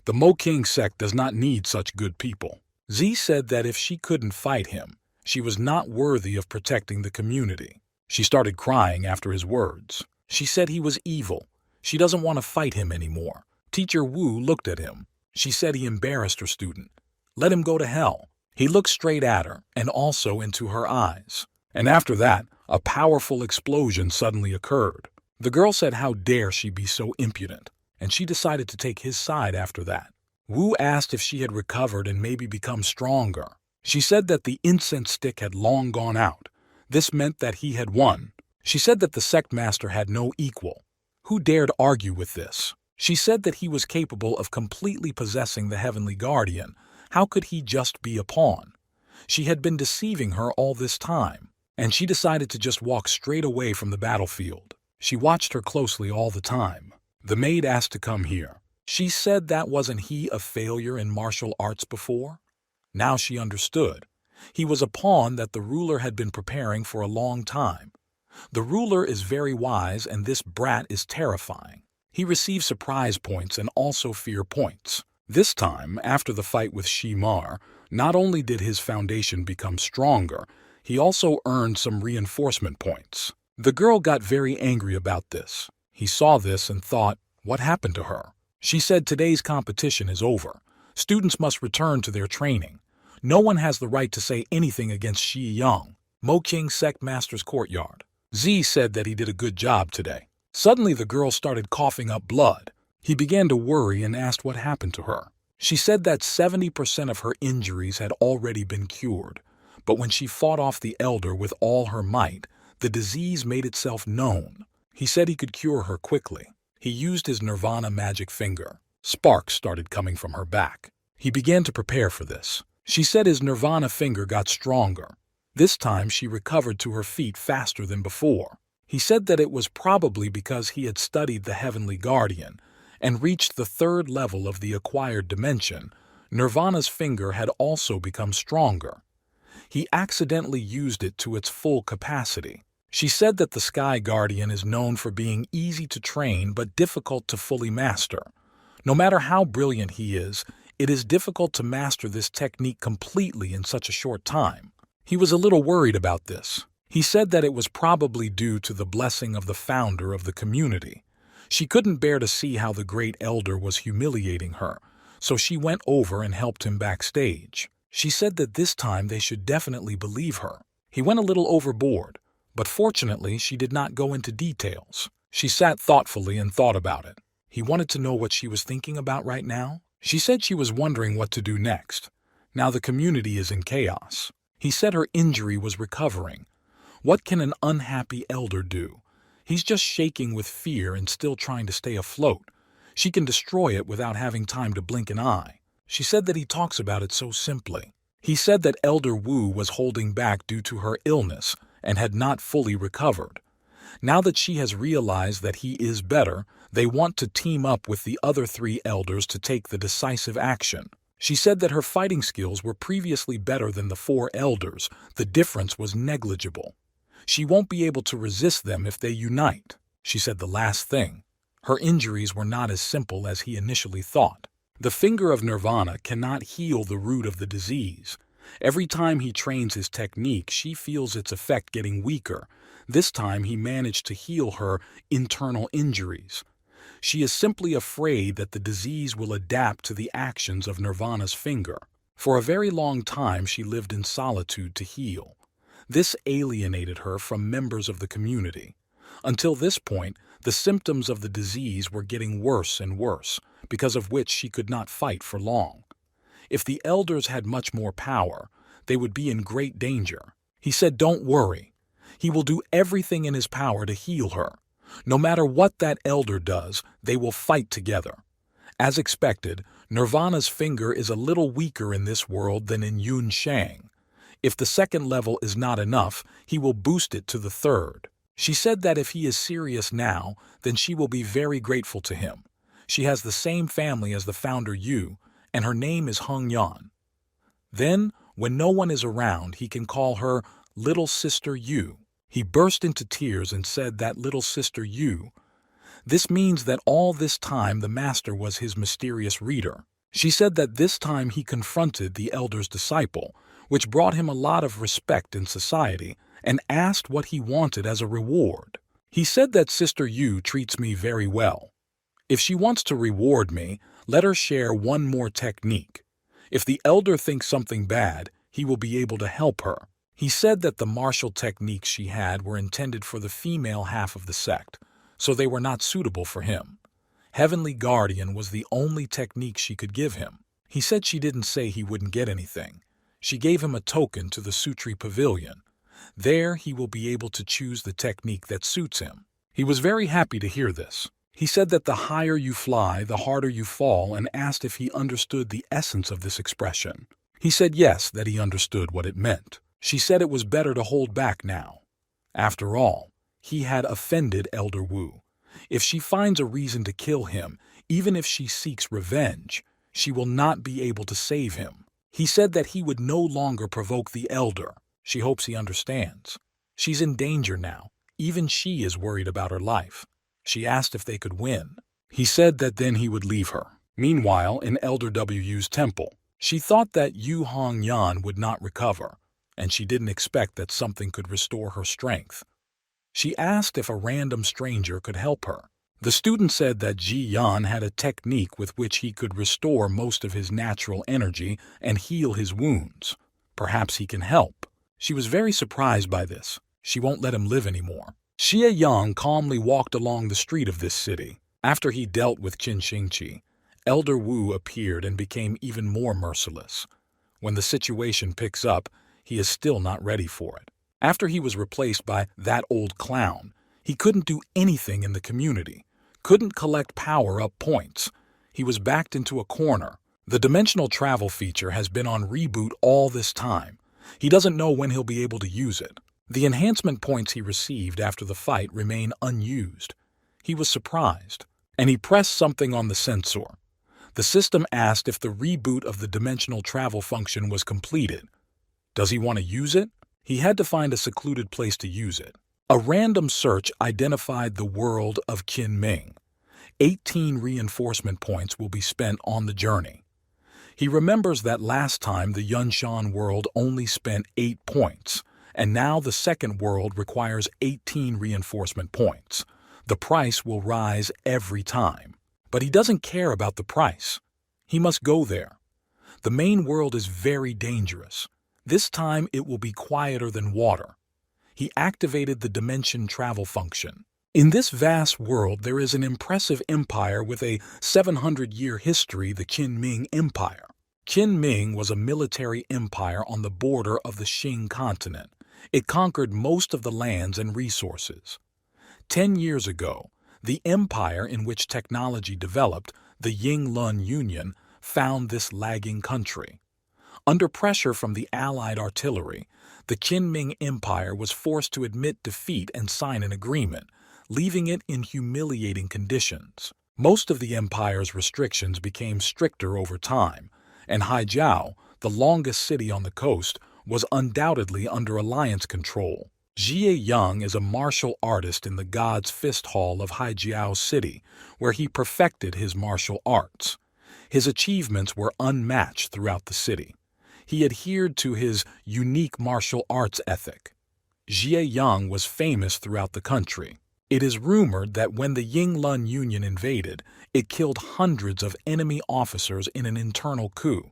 The Mo King sect does not need such good people. Z said that if she couldn't fight him, she was not worthy of protecting the community. She started crying after his words. She said he was evil. She doesn't want to fight him anymore. Teacher Wu looked at him. She said he embarrassed her student. Let him go to hell. He looked straight at her and also into her eyes. And after that, a powerful explosion suddenly occurred. The girl said how dare she be so impudent, and she decided to take his side after that. Wu asked if she had recovered and maybe become stronger. She said that the incense stick had long gone out. This meant that he had won. She said that the sect master had no equal. Who dared argue with this? She said that he was capable of completely possessing the heavenly guardian. How could he just be a pawn? She had been deceiving her all this time, and she decided to just walk straight away from the battlefield. She watched her closely all the time. The maid asked to come here. She said that wasn't he a failure in martial arts before? Now she understood. He was a pawn that the ruler had been preparing for a long time. The ruler is very wise, and this brat is terrifying. He receives surprise points and also fear points. This time, after the fight with Shimar, not only did his foundation become stronger, he also earned some reinforcement points. The girl got very angry about this. He saw this and thought, what happened to her? She said today's competition is over. Students must return to their training. No one has the right to say anything against Shi Yang. Mo King Sect Master's courtyard. Z said that he did a good job today. Suddenly the girl started coughing up blood. He began to worry and asked what happened to her. She said that 70% of her injuries had already been cured, but when she fought off the elder with all her might, the disease made itself known. He said he could cure her quickly. He used his Nirvana magic finger. Sparks started coming from her back. He began to prepare for this. She said his Nirvana finger got stronger. This time she recovered to her feet faster than before. He said that it was probably because he had studied the Heavenly Guardian and reached the 3rd level of the acquired dimension. Nirvana's finger had also become stronger. He accidentally used it to its full capacity. She said that the Sky Guardian is known for being easy to train but difficult to fully master. No matter how brilliant he is, it is difficult to master this technique completely in such a short time. He was a little worried about this. He said that it was probably due to the blessing of the founder of the community. She couldn't bear to see how the great elder was humiliating her, so she went over and helped him backstage. She said that this time they should definitely believe her. He went a little overboard, but fortunately she did not go into details. She sat thoughtfully and thought about it. He wanted to know what she was thinking about right now. She said she was wondering what to do next. Now the community is in chaos. He said her injury was recovering. What can an unhappy elder do? He's just shaking with fear and still trying to stay afloat. She can destroy it without having time to blink an eye. She said that he talks about it so simply. He said that Elder Wu was holding back due to her illness and had not fully recovered. Now that she has realized that he is better, they want to team up with the other 3 elders to take the decisive action. She said that her fighting skills were previously better than the 4 elders. The difference was negligible. She won't be able to resist them if they unite. She said the last thing. Her injuries were not as simple as he initially thought. The finger of Nirvana cannot heal the root of the disease. Every time he trains his technique, she feels its effect getting weaker. This time he managed to heal her internal injuries. She is simply afraid that the disease will adapt to the actions of Nirvana's finger. For a very long time she lived in solitude to heal. This alienated her from members of the community. Until this point, the symptoms of the disease were getting worse and worse, because of which she could not fight for long. If the elders had much more power, they would be in great danger. He said, "Don't worry. He will do everything in his power to heal her. No matter what that elder does, they will fight together." As expected, Nirvana's finger is a little weaker in this world than in Yun Shang. If the 2nd level is not enough, he will boost it to the 3rd. She said that if he is serious now, then she will be very grateful to him. She has the same family as the founder Yu, and her name is Hung Yan. Then, when no one is around, he can call her Little Sister Yu. He burst into tears and said that Little Sister Yu. This means that all this time the master was his mysterious reader. She said that this time he confronted the elder's disciple, which brought him a lot of respect in society, and asked what he wanted as a reward. He said that Sister Yu treats me very well. If she wants to reward me, let her share one more technique. If the elder thinks something bad, he will be able to help her. He said that the martial techniques she had were intended for the female half of the sect, so they were not suitable for him. Heavenly Guardian was the only technique she could give him. He said she didn't say he wouldn't get anything. She gave him a token to the Sutri Pavilion. There he will be able to choose the technique that suits him. He was very happy to hear this. He said that the higher you fly, the harder you fall, and asked if he understood the essence of this expression. He said yes, that he understood what it meant. She said it was better to hold back now. After all, he had offended Elder Wu. If she finds a reason to kill him, even if she seeks revenge, she will not be able to save him. He said that he would no longer provoke the elder. She hopes he understands. She's in danger now. Even she is worried about her life. She asked if they could win. He said that then he would leave her. Meanwhile, in Elder Wu's temple, she thought that Yu Hong Yan would not recover, and she didn't expect that something could restore her strength. She asked if a random stranger could help her. The student said that Ji Yan had a technique with which he could restore most of his natural energy and heal his wounds. Perhaps he can help. She was very surprised by this. She won't let him live anymore. Xie Yang calmly walked along the street of this city. After he dealt with Qin Xingqi, Elder Wu appeared and became even more merciless. When the situation picks up, he is still not ready for it. After he was replaced by that old clown, he couldn't do anything in the community, couldn't collect power-up points. He was backed into a corner. The dimensional travel feature has been on reboot all this time. He doesn't know when he'll be able to use it. The enhancement points he received after the fight remain unused. He was surprised, and he pressed something on the sensor. The system asked if the reboot of the dimensional travel function was completed. Does he want to use it? He had to find a secluded place to use it. A random search identified the world of Qinming. 18 reinforcement points will be spent on the journey. He remembers that last time the Yunshan world only spent 8 points, and now the second world requires 18 reinforcement points. The price will rise every time. But he doesn't care about the price. He must go there. The main world is very dangerous. This time it will be quieter than water. He activated the dimension travel function. In this vast world there is an impressive empire with a 700-year history, the Qinming Empire. Qinming was a military empire on the border of the Qing continent. It conquered most of the lands and resources. 10 years ago, the empire in which technology developed, the Yinglun Union, found this lagging country. Under pressure from the Allied artillery, the Qinming Empire was forced to admit defeat and sign an agreement, leaving it in humiliating conditions. Most of the empire's restrictions became stricter over time, and Haijiao, the longest city on the coast, was undoubtedly under alliance control. Jie Yang is a martial artist in the God's Fist Hall of Haijiao City, where he perfected his martial arts. His achievements were unmatched throughout the city. He adhered to his unique martial arts ethic. Jie Yang was famous throughout the country. It is rumored that when the Yinglun Union invaded, it killed hundreds of enemy officers in an internal coup.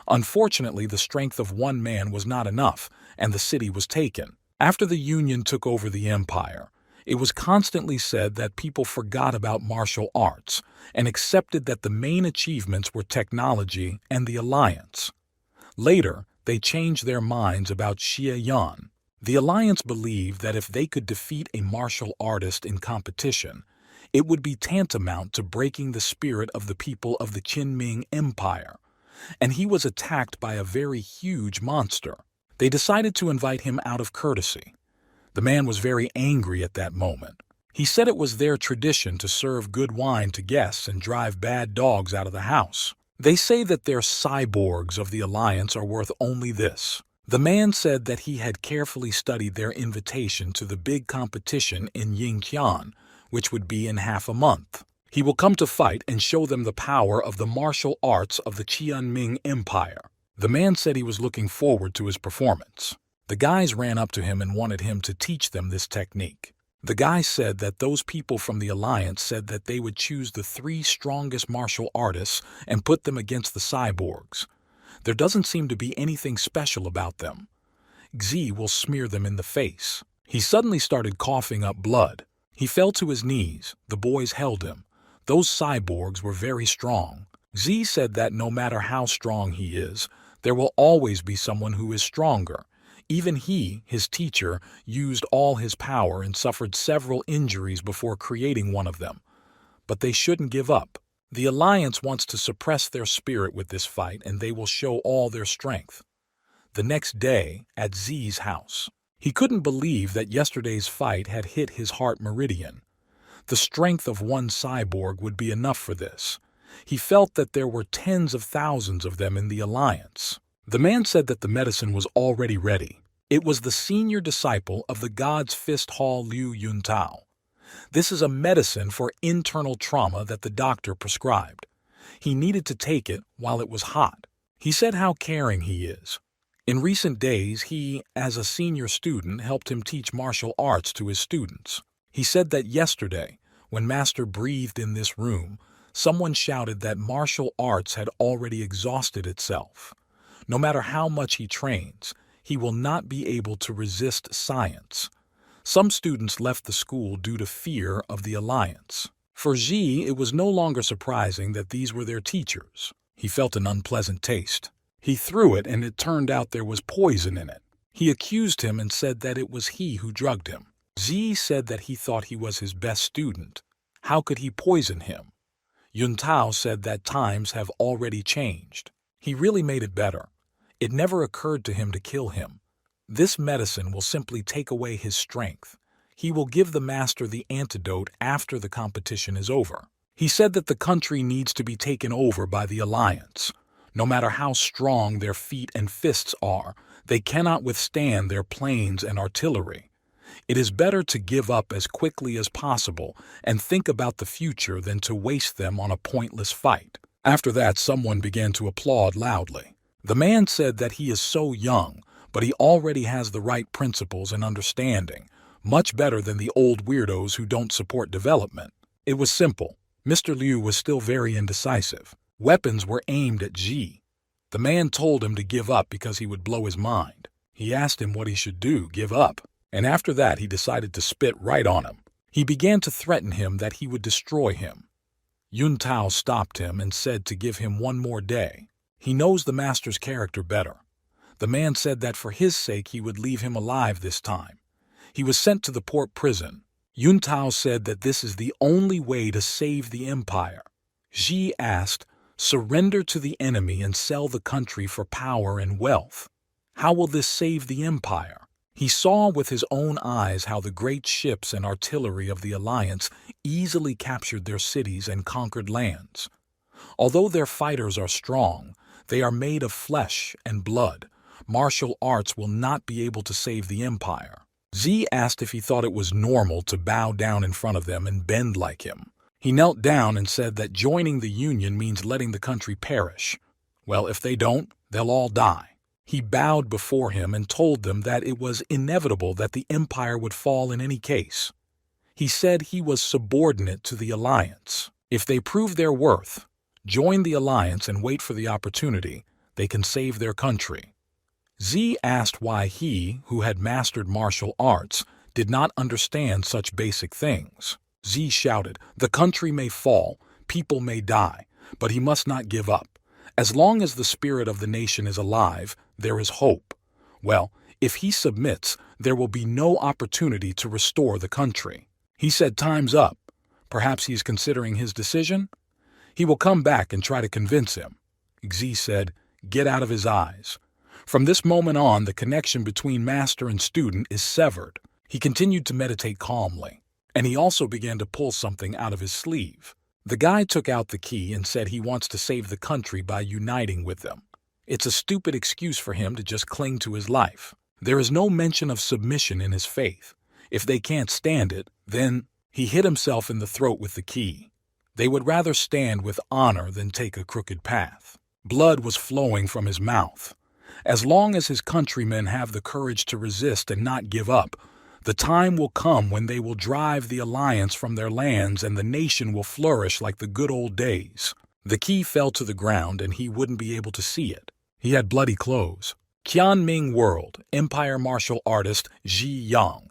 Unfortunately, the strength of one man was not enough, and the city was taken. After the Union took over the empire, it was constantly said that people forgot about martial arts and accepted that the main achievements were technology and the alliance. Later, they changed their minds about Xie Yan. The alliance believed that if they could defeat a martial artist in competition, it would be tantamount to breaking the spirit of the people of the Qinming Empire, and he was attacked by a very huge monster. They decided to invite him out of courtesy. The man was very angry at that moment. He said it was their tradition to serve good wine to guests and drive bad dogs out of the house. They say that their cyborgs of the alliance are worth only this. The man said that he had carefully studied their invitation to the big competition in Yingqian, which would be in half a month. He will come to fight and show them the power of the martial arts of the Qinming Empire. The man said he was looking forward to his performance. The guys ran up to him and wanted him to teach them this technique. The guy said that those people from the alliance said that they would choose the 3 strongest martial artists and put them against the cyborgs. There doesn't seem to be anything special about them. Xi will smear them in the face. He suddenly started coughing up blood. He fell to his knees. The boys held him. Those cyborgs were very strong. Xi said that no matter how strong he is, there will always be someone who is stronger. Even he, his teacher, used all his power and suffered several injuries before creating one of them. But they shouldn't give up. The Alliance wants to suppress their spirit with this fight, and they will show all their strength. The next day, at Z's house, he couldn't believe that yesterday's fight had hit his heart meridian. The strength of one cyborg would be enough for this. He felt that there were tens of thousands of them in the Alliance. The man said that the medicine was already ready. It was the senior disciple of the God's Fist Hall Liu Yuntao. This is a medicine for internal trauma that the doctor prescribed. He needed to take it while it was hot. He said how caring he is. In recent days, he, as a senior student, helped him teach martial arts to his students. He said that yesterday, when Master breathed in this room, someone shouted that martial arts had already exhausted itself. No matter how much he trains, he will not be able to resist science. Some students left the school due to fear of the Alliance. For Xi, it was no longer surprising that these were their teachers. He felt an unpleasant taste. He threw it, and it turned out there was poison in it. He accused him and said that it was he who drugged him. Xi said that he thought he was his best student. How could he poison him? Yuntao said that times have already changed. He really made it better. It never occurred to him to kill him. This medicine will simply take away his strength. He will give the master the antidote after the competition is over. He said that the country needs to be taken over by the Alliance. No matter how strong their feet and fists are, they cannot withstand their planes and artillery. It is better to give up as quickly as possible and think about the future than to waste them on a pointless fight. After that, someone began to applaud loudly. The man said that he is so young, but he already has the right principles and understanding, much better than the old weirdos who don't support development. It was simple. Mr. Liu was still very indecisive. Weapons were aimed at Xi. The man told him to give up because he would blow his mind. He asked him what he should do, give up, and after that he decided to spit right on him. He began to threaten him that he would destroy him. Yuntao stopped him and said to give him one more day. He knows the master's character better. The man said that for his sake he would leave him alive this time. He was sent to the port prison. Yuntao said that this is the only way to save the empire. Xi asked, "Surrender to the enemy and sell the country for power and wealth. How will this save the empire?" He saw with his own eyes how the great ships and artillery of the Alliance easily captured their cities and conquered lands. Although their fighters are strong, they are made of flesh and blood. Martial arts will not be able to save the empire. Xi asked if he thought it was normal to bow down in front of them and bend like him. He knelt down and said that joining the Union means letting the country perish. Well, if they don't, they'll all die. He bowed before him and told them that it was inevitable that the empire would fall in any case. He said he was subordinate to the Alliance. If they prove their worth, join the Alliance and wait for the opportunity, they can save their country. Xi asked why he, who had mastered martial arts, did not understand such basic things. Xi shouted, "The country may fall, people may die, but he must not give up. As long as the spirit of the nation is alive, there is hope. Well, if he submits, there will be no opportunity to restore the country." He said time's up. Perhaps he's considering his decision? He will come back and try to convince him. Xi said, "Get out of his eyes." From this moment on, the connection between master and student is severed. He continued to meditate calmly, and he also began to pull something out of his sleeve. The guy took out the key and said he wants to save the country by uniting with them. It's a stupid excuse for him to just cling to his life. There is no mention of submission in his faith. If they can't stand it, then he hit himself in the throat with the key. They would rather stand with honor than take a crooked path. Blood was flowing from his mouth. As long as his countrymen have the courage to resist and not give up, the time will come when they will drive the Alliance from their lands and the nation will flourish like the good old days. The key fell to the ground and he wouldn't be able to see it. He had bloody clothes. Qianming World, Empire martial artist Xi Yang.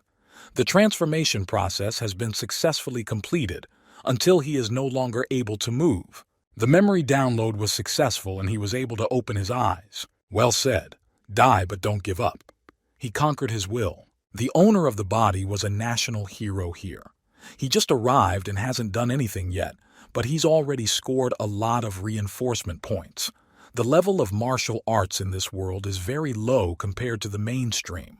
The transformation process has been successfully completed until he is no longer able to move. The memory download was successful and he was able to open his eyes. Well said. Die but don't give up. He conquered his will. The owner of the body was a national hero here. He just arrived and hasn't done anything yet, but he's already scored a lot of reinforcement points. The level of martial arts in this world is very low compared to the mainstream.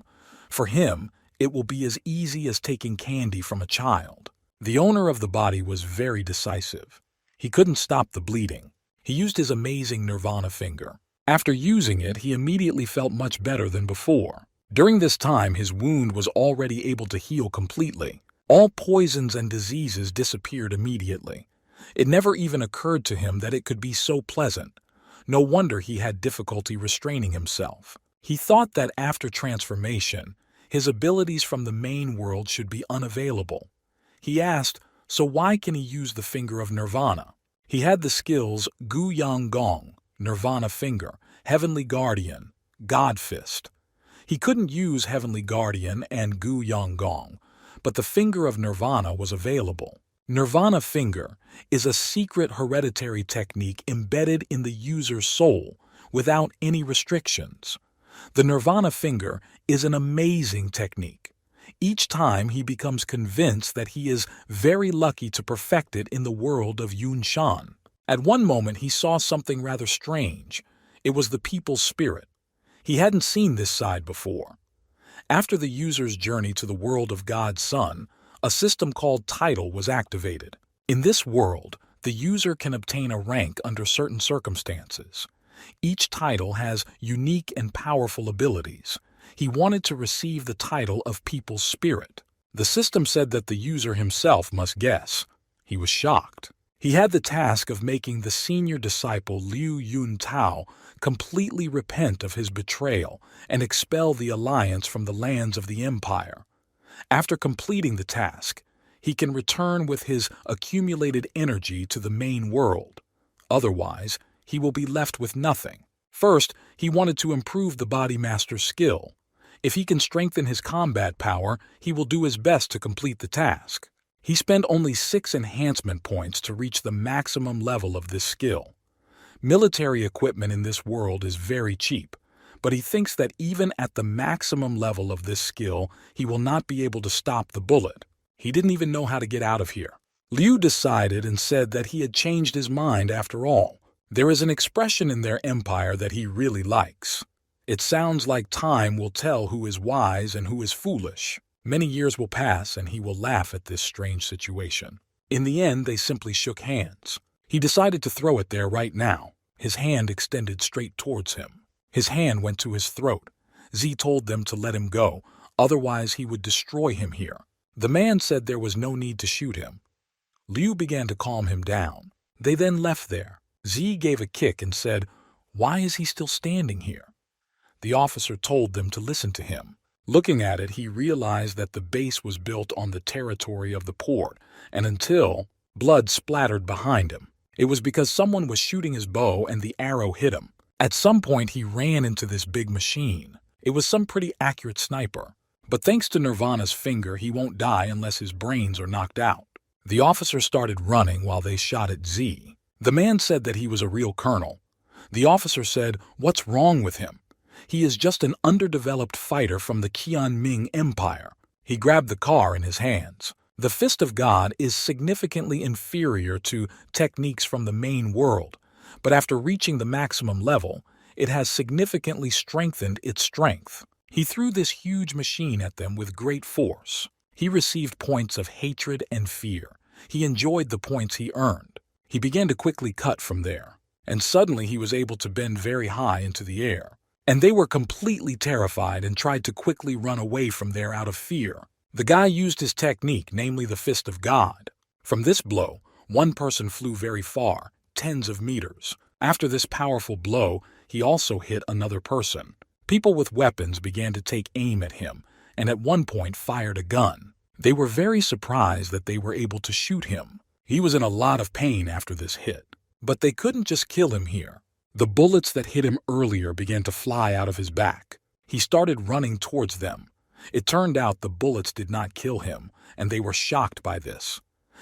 For him, it will be as easy as taking candy from a child. The owner of the body was very decisive. He couldn't stop the bleeding. He used his amazing Nirvana finger. After using it, he immediately felt much better than before. During this time, his wound was already able to heal completely. All poisons and diseases disappeared immediately. It never even occurred to him that it could be so pleasant. No wonder he had difficulty restraining himself. He thought that after transformation, his abilities from the main world should be unavailable. He asked, so why can he use the finger of Nirvana? He had the skills Gu Yang Gong, Nirvana Finger, Heavenly Guardian, God Fist. He couldn't use Heavenly Guardian and Gu Yang Gong, but the Finger of Nirvana was available. Nirvana Finger is a secret hereditary technique embedded in the user's soul without any restrictions. The Nirvana Finger is an amazing technique. Each time he becomes convinced that he is very lucky to perfect it in the world of Yunshan. At one moment he saw something rather strange. It was the people's spirit. He hadn't seen this side before. After the user's journey to the world of God's Son, a system called title was activated. In this world, the user can obtain a rank under certain circumstances. Each title has unique and powerful abilities. He wanted to receive the title of People's Spirit. The system said that the user himself must guess. He was shocked. He had the task of making the senior disciple Liu Yuntao completely repent of his betrayal and expel the alliance from the lands of the empire. After completing the task, he can return with his accumulated energy to the main world. Otherwise, he will be left with nothing. First, he wanted to improve the body master's skill. If he can strengthen his combat power, he will do his best to complete the task. He spent only 6 enhancement points to reach the maximum level of this skill. Military equipment in this world is very cheap, but he thinks that even at the maximum level of this skill, he will not be able to stop the bullet. He didn't even know how to get out of here. Liu decided and said that he had changed his mind after all. There is an expression in their empire that he really likes. It sounds like time will tell who is wise and who is foolish. Many years will pass and he will laugh at this strange situation. In the end, they simply shook hands. He decided to throw it there right now, his hand extended straight towards him. His hand went to his throat. Z told them to let him go, otherwise he would destroy him here. The man said there was no need to shoot him. Liu began to calm him down. They then left there. Z gave a kick and said, "Why is he still standing here?" The officer told them to listen to him. Looking at it, he realized that the base was built on the territory of the port, and until blood splattered behind him. It was because someone was shooting his bow and the arrow hit him. At some point, he ran into this big machine. It was some pretty accurate sniper. But thanks to Nirvana's finger, he won't die unless his brains are knocked out. The officer started running while they shot at Z. The man said that he was a real colonel. The officer said, "What's wrong with him? He is just an underdeveloped fighter from the Qianming Empire." He grabbed the car in his hands. The Fist of God is significantly inferior to techniques from the main world, but after reaching the maximum level, it has significantly strengthened its strength. He threw this huge machine at them with great force. He received points of hatred and fear. He enjoyed the points he earned. He began to quickly cut from there, and suddenly he was able to bend very high into the air. And they were completely terrified and tried to quickly run away from there out of fear. The guy used his technique, namely the Fist of God. From this blow, one person flew very far, tens of meters. After this powerful blow, he also hit another person. People with weapons began to take aim at him, and at one point fired a gun. They were very surprised that they were able to shoot him. He was in a lot of pain after this hit. But they couldn't just kill him here. The bullets that hit him earlier began to fly out of his back. He started running towards them. It turned out the bullets did not kill him, and they were shocked by this.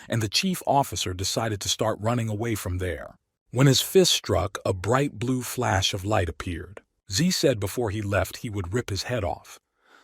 And the chief officer decided to start running away from there. When his fist struck, a bright blue flash of light appeared. Z said before he left he would rip his head off.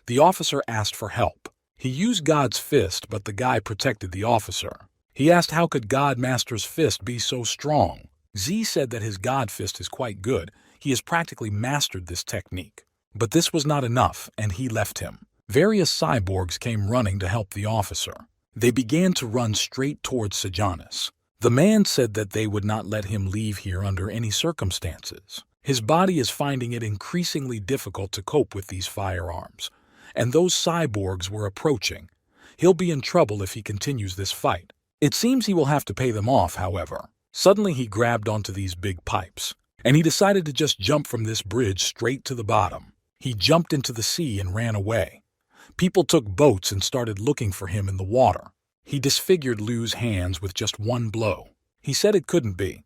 The officer asked for help. He used God's fist, but the guy protected the officer. He asked how could God Master's fist be so strong. Z said that his God fist is quite good. He has practically mastered this technique. But this was not enough, and he left him. Various cyborgs came running to help the officer. They began to run straight towards Sejanus. The man said that they would not let him leave here under any circumstances. His body is finding it increasingly difficult to cope with these firearms, and those cyborgs were approaching. He'll be in trouble if he continues this fight. It seems he will have to pay them off, however. Suddenly he grabbed onto these big pipes, and he decided to just jump from this bridge straight to the bottom. He jumped into the sea and ran away. People took boats and started looking for him in the water. He disfigured Liu's hands with just one blow. He said it couldn't be.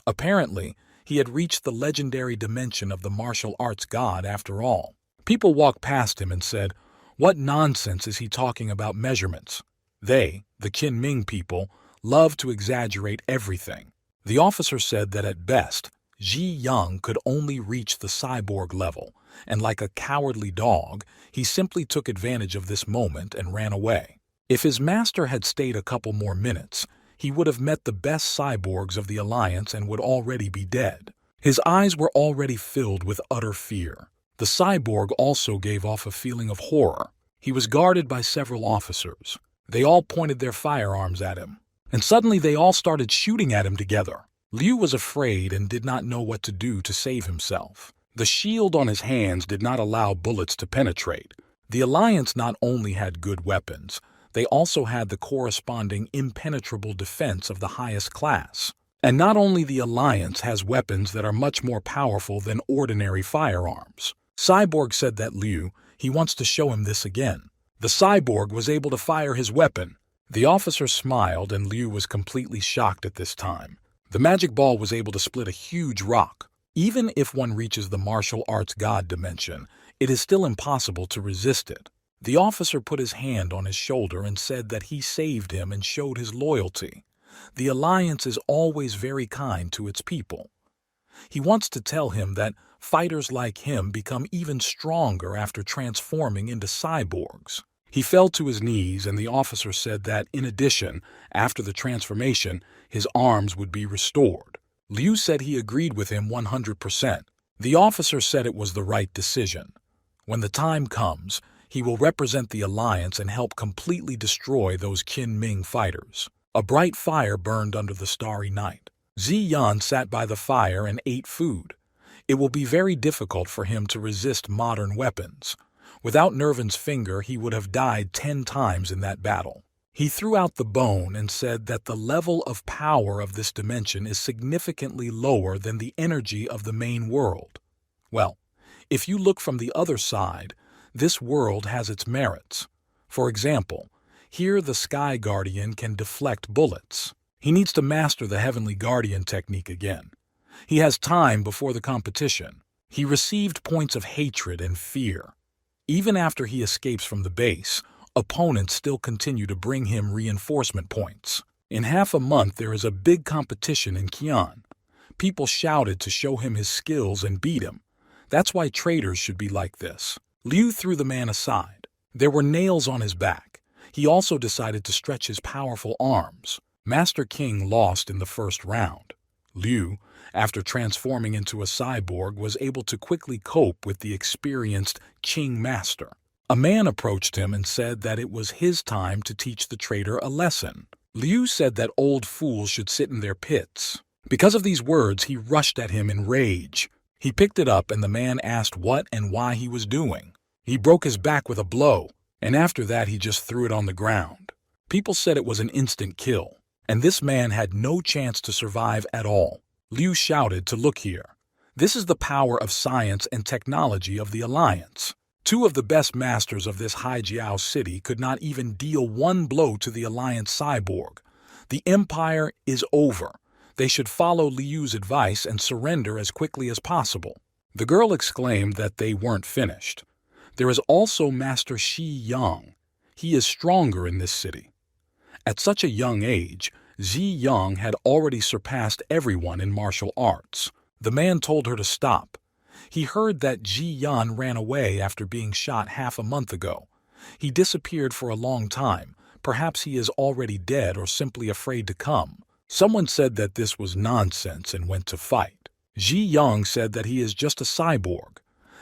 Apparently, he had reached the legendary dimension of the martial arts god after all. People walked past him and said, "What nonsense is he talking about measurements?" They, the Qin Ming people, love to exaggerate everything. The officer said that at best, Ji Young could only reach the cyborg level, and like a cowardly dog, he simply took advantage of this moment and ran away. If his master had stayed a couple more minutes, he would have met the best cyborgs of the Alliance and would already be dead. His eyes were already filled with utter fear. The cyborg also gave off a feeling of horror. He was guarded by several officers. They all pointed their firearms at him, and suddenly they all started shooting at him together. Liu was afraid and did not know what to do to save himself. The shield on his hands did not allow bullets to penetrate. The Alliance not only had good weapons, they also had the corresponding impenetrable defense of the highest class. And not only the Alliance has weapons that are much more powerful than ordinary firearms. Cyborg said that Liu, he wants to show him this again. The cyborg was able to fire his weapon. The officer smiled and Liu was completely shocked at this time. The magic ball was able to split a huge rock. Even if one reaches the martial arts god dimension, it is still impossible to resist it. The officer put his hand on his shoulder and said that he saved him and showed his loyalty. The Alliance is always very kind to its people. He wants to tell him that fighters like him become even stronger after transforming into cyborgs. He fell to his knees and the officer said that, in addition, after the transformation, his arms would be restored. Liu said he agreed with him 100%. The officer said it was the right decision. When the time comes, he will represent the Alliance and help completely destroy those Qin Ming fighters. A bright fire burned under the starry night. Ziyan sat by the fire and ate food. It will be very difficult for him to resist modern weapons. Without Nervan's finger, he would have died 10 times in that battle. He threw out the bone and said that the level of power of this dimension is significantly lower than the energy of the main world. Well, if you look from the other side, this world has its merits. For example, here the Sky Guardian can deflect bullets. He needs to master the Heavenly Guardian technique again. He has time before the competition. He received points of hatred and fear. Even after he escapes from the base, opponents still continue to bring him reinforcement points. In half a month there is a big competition in Qian. People shouted to show him his skills and beat him. That's why traitors should be like this. Liu threw the man aside. There were nails on his back. He also decided to stretch his powerful arms. Master King lost in the first round. Liu, after transforming into a cyborg, was able to quickly cope with the experienced Qing master. A man approached him and said that it was his time to teach the traitor a lesson. Liu said that old fools should sit in their pits. Because of these words, he rushed at him in rage. He picked it up and the man asked what and why he was doing. He broke his back with a blow, and after that he just threw it on the ground. People said it was an instant kill, and this man had no chance to survive at all. Liu shouted to look here. This is the power of science and technology of the Alliance. 2 of the best masters of this Haijiao city could not even deal one blow to the Alliance cyborg. The Empire is over. They should follow Liu's advice and surrender as quickly as possible. The girl exclaimed that they weren't finished. There is also Master Shi Yang. He is stronger in this city. At such a young age, Zi Yang had already surpassed everyone in martial arts. The man told her to stop. He heard that Ji Yan ran away after being shot half a month ago. He disappeared for a long time, Perhaps he is already dead or simply afraid to come. Someone said that this was nonsense and went to fight. Ji Young said that he is just a cyborg.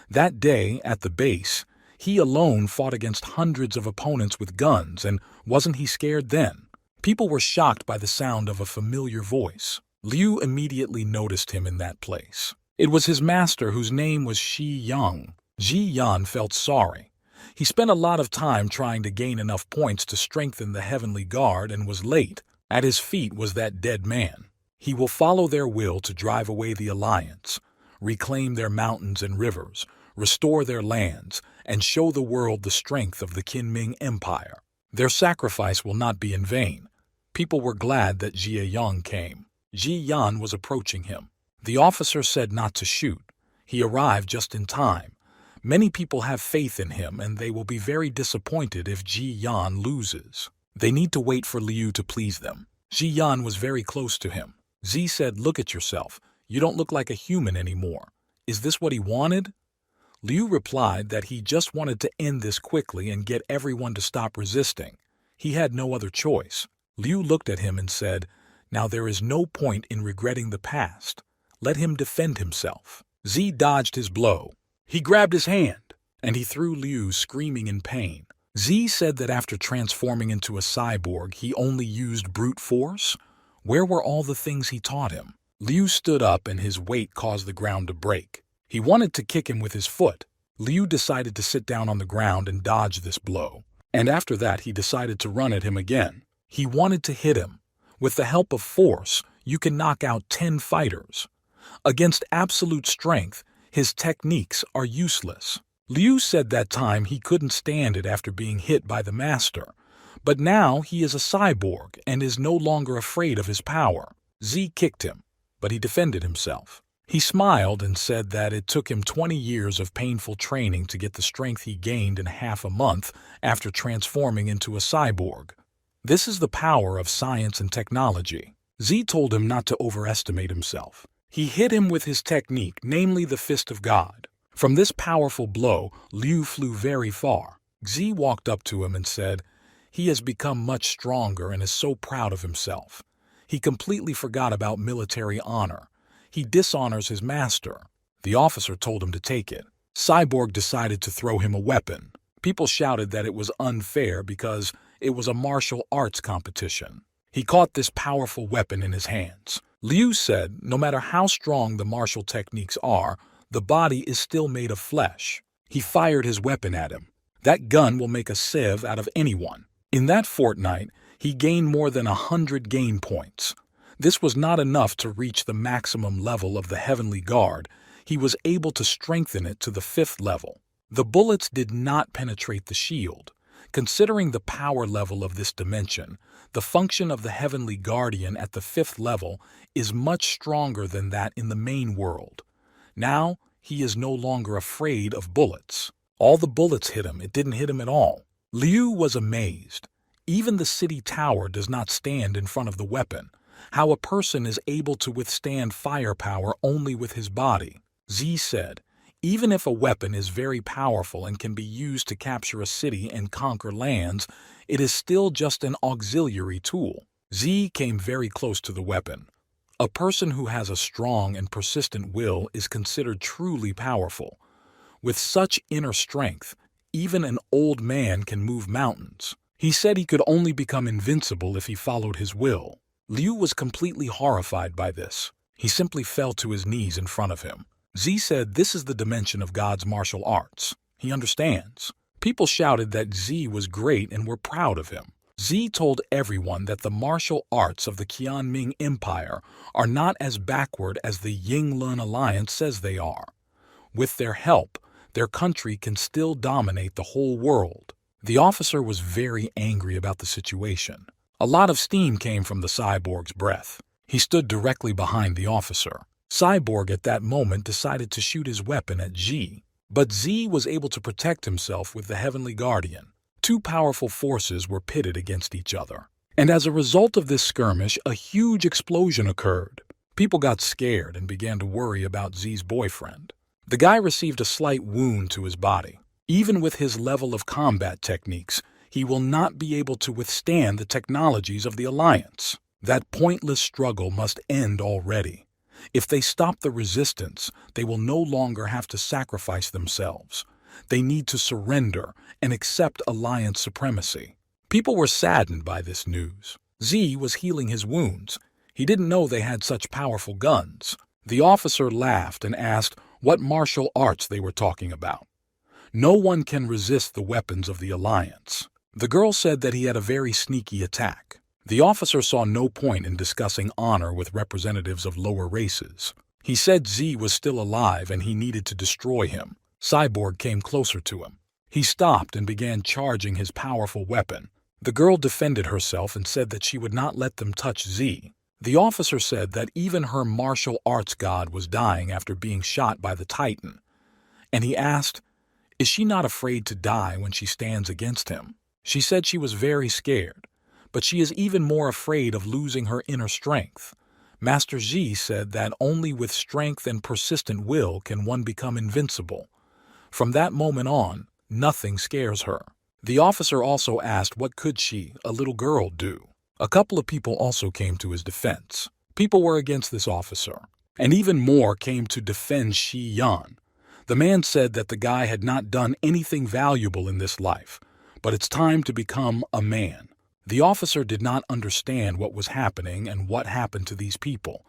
That day, at the base, he alone fought against hundreds of opponents with guns, and wasn't he scared then? People were shocked by the sound of a familiar voice. Liu immediately noticed him in that place. It was his master, whose name was Shi Yang. Ji Yan felt sorry. He spent a lot of time trying to gain enough points to strengthen the Heavenly Guard and was late. At his feet was that dead man. He will follow their will to drive away the Alliance, reclaim their mountains and rivers, restore their lands, and show the world the strength of the Qinming Empire. Their sacrifice will not be in vain. People were glad that Jie Yang came. Ji Yan was approaching him. The officer said not to shoot. He arrived just in time. Many people have faith in him, and they will be very disappointed if Ji Yan loses. They need to wait for Liu to please them. Ji Yan was very close to him. Zi said, "Look at yourself. You don't look like a human anymore." Is this what he wanted? Liu replied that he just wanted to end this quickly and get everyone to stop resisting. He had no other choice. Liu looked at him and said, "Now there is no point in regretting the past. Let him defend himself." Zi dodged his blow. He grabbed his hand, and he threw Liu, screaming in pain. Zi said that after transforming into a cyborg, he only used brute force. Where were all the things he taught him? Liu stood up, and his weight caused the ground to break. He wanted to kick him with his foot. Liu decided to sit down on the ground and dodge this blow. And after that, he decided to run at him again. He wanted to hit him. With the help of force, you can knock out 10 fighters. Against absolute strength, his techniques are useless. Liu said that time he couldn't stand it after being hit by the master. But now he is a cyborg and is no longer afraid of his power. Zi kicked him, but he defended himself. He smiled and said that it took him 20 years of painful training to get the strength he gained in half a month after transforming into a cyborg. This is the power of science and technology. Zi told him not to overestimate himself. He hit him with his technique, namely the Fist of God. From this powerful blow, Liu flew very far. Zi walked up to him and said, "He has become much stronger and is so proud of himself. He completely forgot about military honor. He dishonors his master." The officer told him to take it. Cyborg decided to throw him a weapon. People shouted that it was unfair because it was a martial arts competition. He caught this powerful weapon in his hands. Liu said, no matter how strong the martial techniques are, the body is still made of flesh. He fired his weapon at him. That gun will make a sieve out of anyone. In that fortnight, he gained more than 100 gain points. This was not enough to reach the maximum level of the Heavenly Guard. He was able to strengthen it to the 5th level. The bullets did not penetrate the shield. Considering the power level of this dimension, the function of the Heavenly Guardian at the 5th level is much stronger than that in the main world. Now, he is no longer afraid of bullets. All the bullets hit him, it didn't hit him at all. Liu was amazed. Even the city tower does not stand in front of the weapon. How a person is able to withstand firepower only with his body. Zi said, even if a weapon is very powerful and can be used to capture a city and conquer lands, it is still just an auxiliary tool. Zi came very close to the weapon. A person who has a strong and persistent will is considered truly powerful. With such inner strength, even an old man can move mountains. He said he could only become invincible if he followed his will. Liu was completely horrified by this. He simply fell to his knees in front of him. Zi said this is the dimension of God's martial arts. He understands. People shouted that Zi was great and were proud of him. Zi told everyone that the martial arts of the Qinming Empire are not as backward as the Yinglun Alliance says they are. With their help, their country can still dominate the whole world. The officer was very angry about the situation. A lot of steam came from the cyborg's breath. He stood directly behind the officer. Cyborg at that moment decided to shoot his weapon at Zi, but Zi was able to protect himself with the Heavenly Guardian. Two powerful forces were pitted against each other. And as a result of this skirmish, a huge explosion occurred. People got scared and began to worry about Zi's boyfriend. The guy received a slight wound to his body. Even with his level of combat techniques, he will not be able to withstand the technologies of the Alliance. That pointless struggle must end already. If they stop the resistance, they will no longer have to sacrifice themselves. They need to surrender and accept Alliance supremacy. People were saddened by this news. Z was healing his wounds. He didn't know they had such powerful guns. The officer laughed and asked what martial arts they were talking about. No one can resist the weapons of the Alliance. The girl said that he had a very sneaky attack. The officer saw no point in discussing honor with representatives of lower races. He said Z was still alive and he needed to destroy him. Cyborg came closer to him. He stopped and began charging his powerful weapon. The girl defended herself and said that she would not let them touch Z. The officer said that even her martial arts god was dying after being shot by the Titan. And he asked, "Is she not afraid to die when she stands against him?" She said she was very scared, but she is even more afraid of losing her inner strength. Master Z said that only with strength and persistent will can one become invincible. From that moment on, nothing scares her. The officer also asked what could she, a little girl, do. A couple of people also came to his defense. People were against this officer, and even more came to defend Shi Yan. The man said that the guy had not done anything valuable in this life, but it's time to become a man. The officer did not understand what was happening and what happened to these people.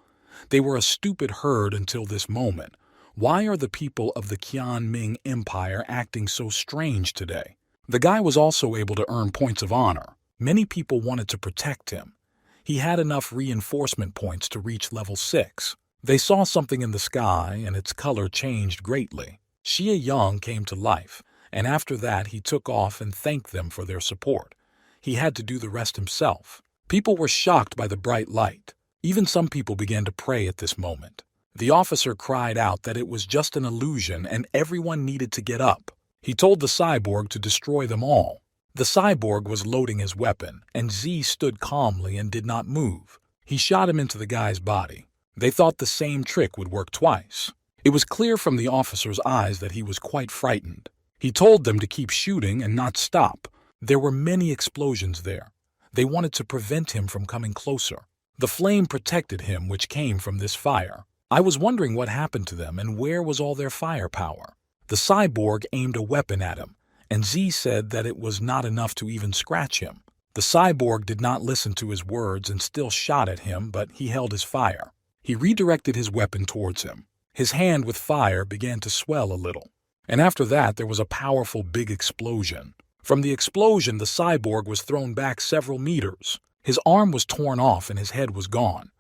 They were a stupid herd until this moment. Why are the people of the Qianming Empire acting so strange today? The guy was also able to earn points of honor. Many people wanted to protect him. He had enough reinforcement points to reach level 6. They saw something in the sky, and its color changed greatly. Xie Yang came to life, and after that he took off and thanked them for their support. He had to do the rest himself. People were shocked by the bright light. Even some people began to pray at this moment. The officer cried out that it was just an illusion and everyone needed to get up. He told the cyborg to destroy them all. The cyborg was loading his weapon, and Z stood calmly and did not move. He shot him into the guy's body. They thought the same trick would work twice. It was clear from the officer's eyes that he was quite frightened. He told them to keep shooting and not stop. There were many explosions there. They wanted to prevent him from coming closer. The flame protected him, which came from this fire. I was wondering what happened to them and where was all their firepower. The cyborg aimed a weapon at him, and Z said that it was not enough to even scratch him. The cyborg did not listen to his words and still shot at him, but he held his fire. He redirected his weapon towards him. His hand with fire began to swell a little. And after that, there was a powerful big explosion. From the explosion, the cyborg was thrown back several meters. His arm was torn off and his head was gone.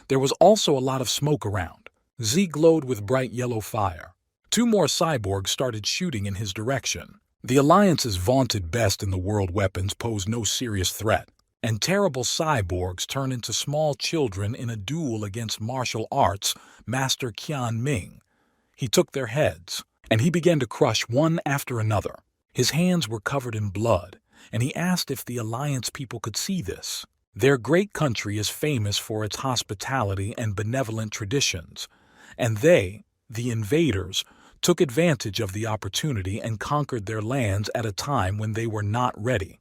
There was also a lot of smoke around. Z glowed with bright yellow fire. 2 more cyborgs started shooting in his direction. The Alliance's vaunted best in the world weapons posed no serious threat, and terrible cyborgs turned into small children in a duel against martial arts Master Qian Ming. He took their heads, and he began to crush one after another. His hands were covered in blood, and he asked if the Alliance people could see this. Their great country is famous for its hospitality and benevolent traditions, and they, the invaders, took advantage of the opportunity and conquered their lands at a time when they were not ready.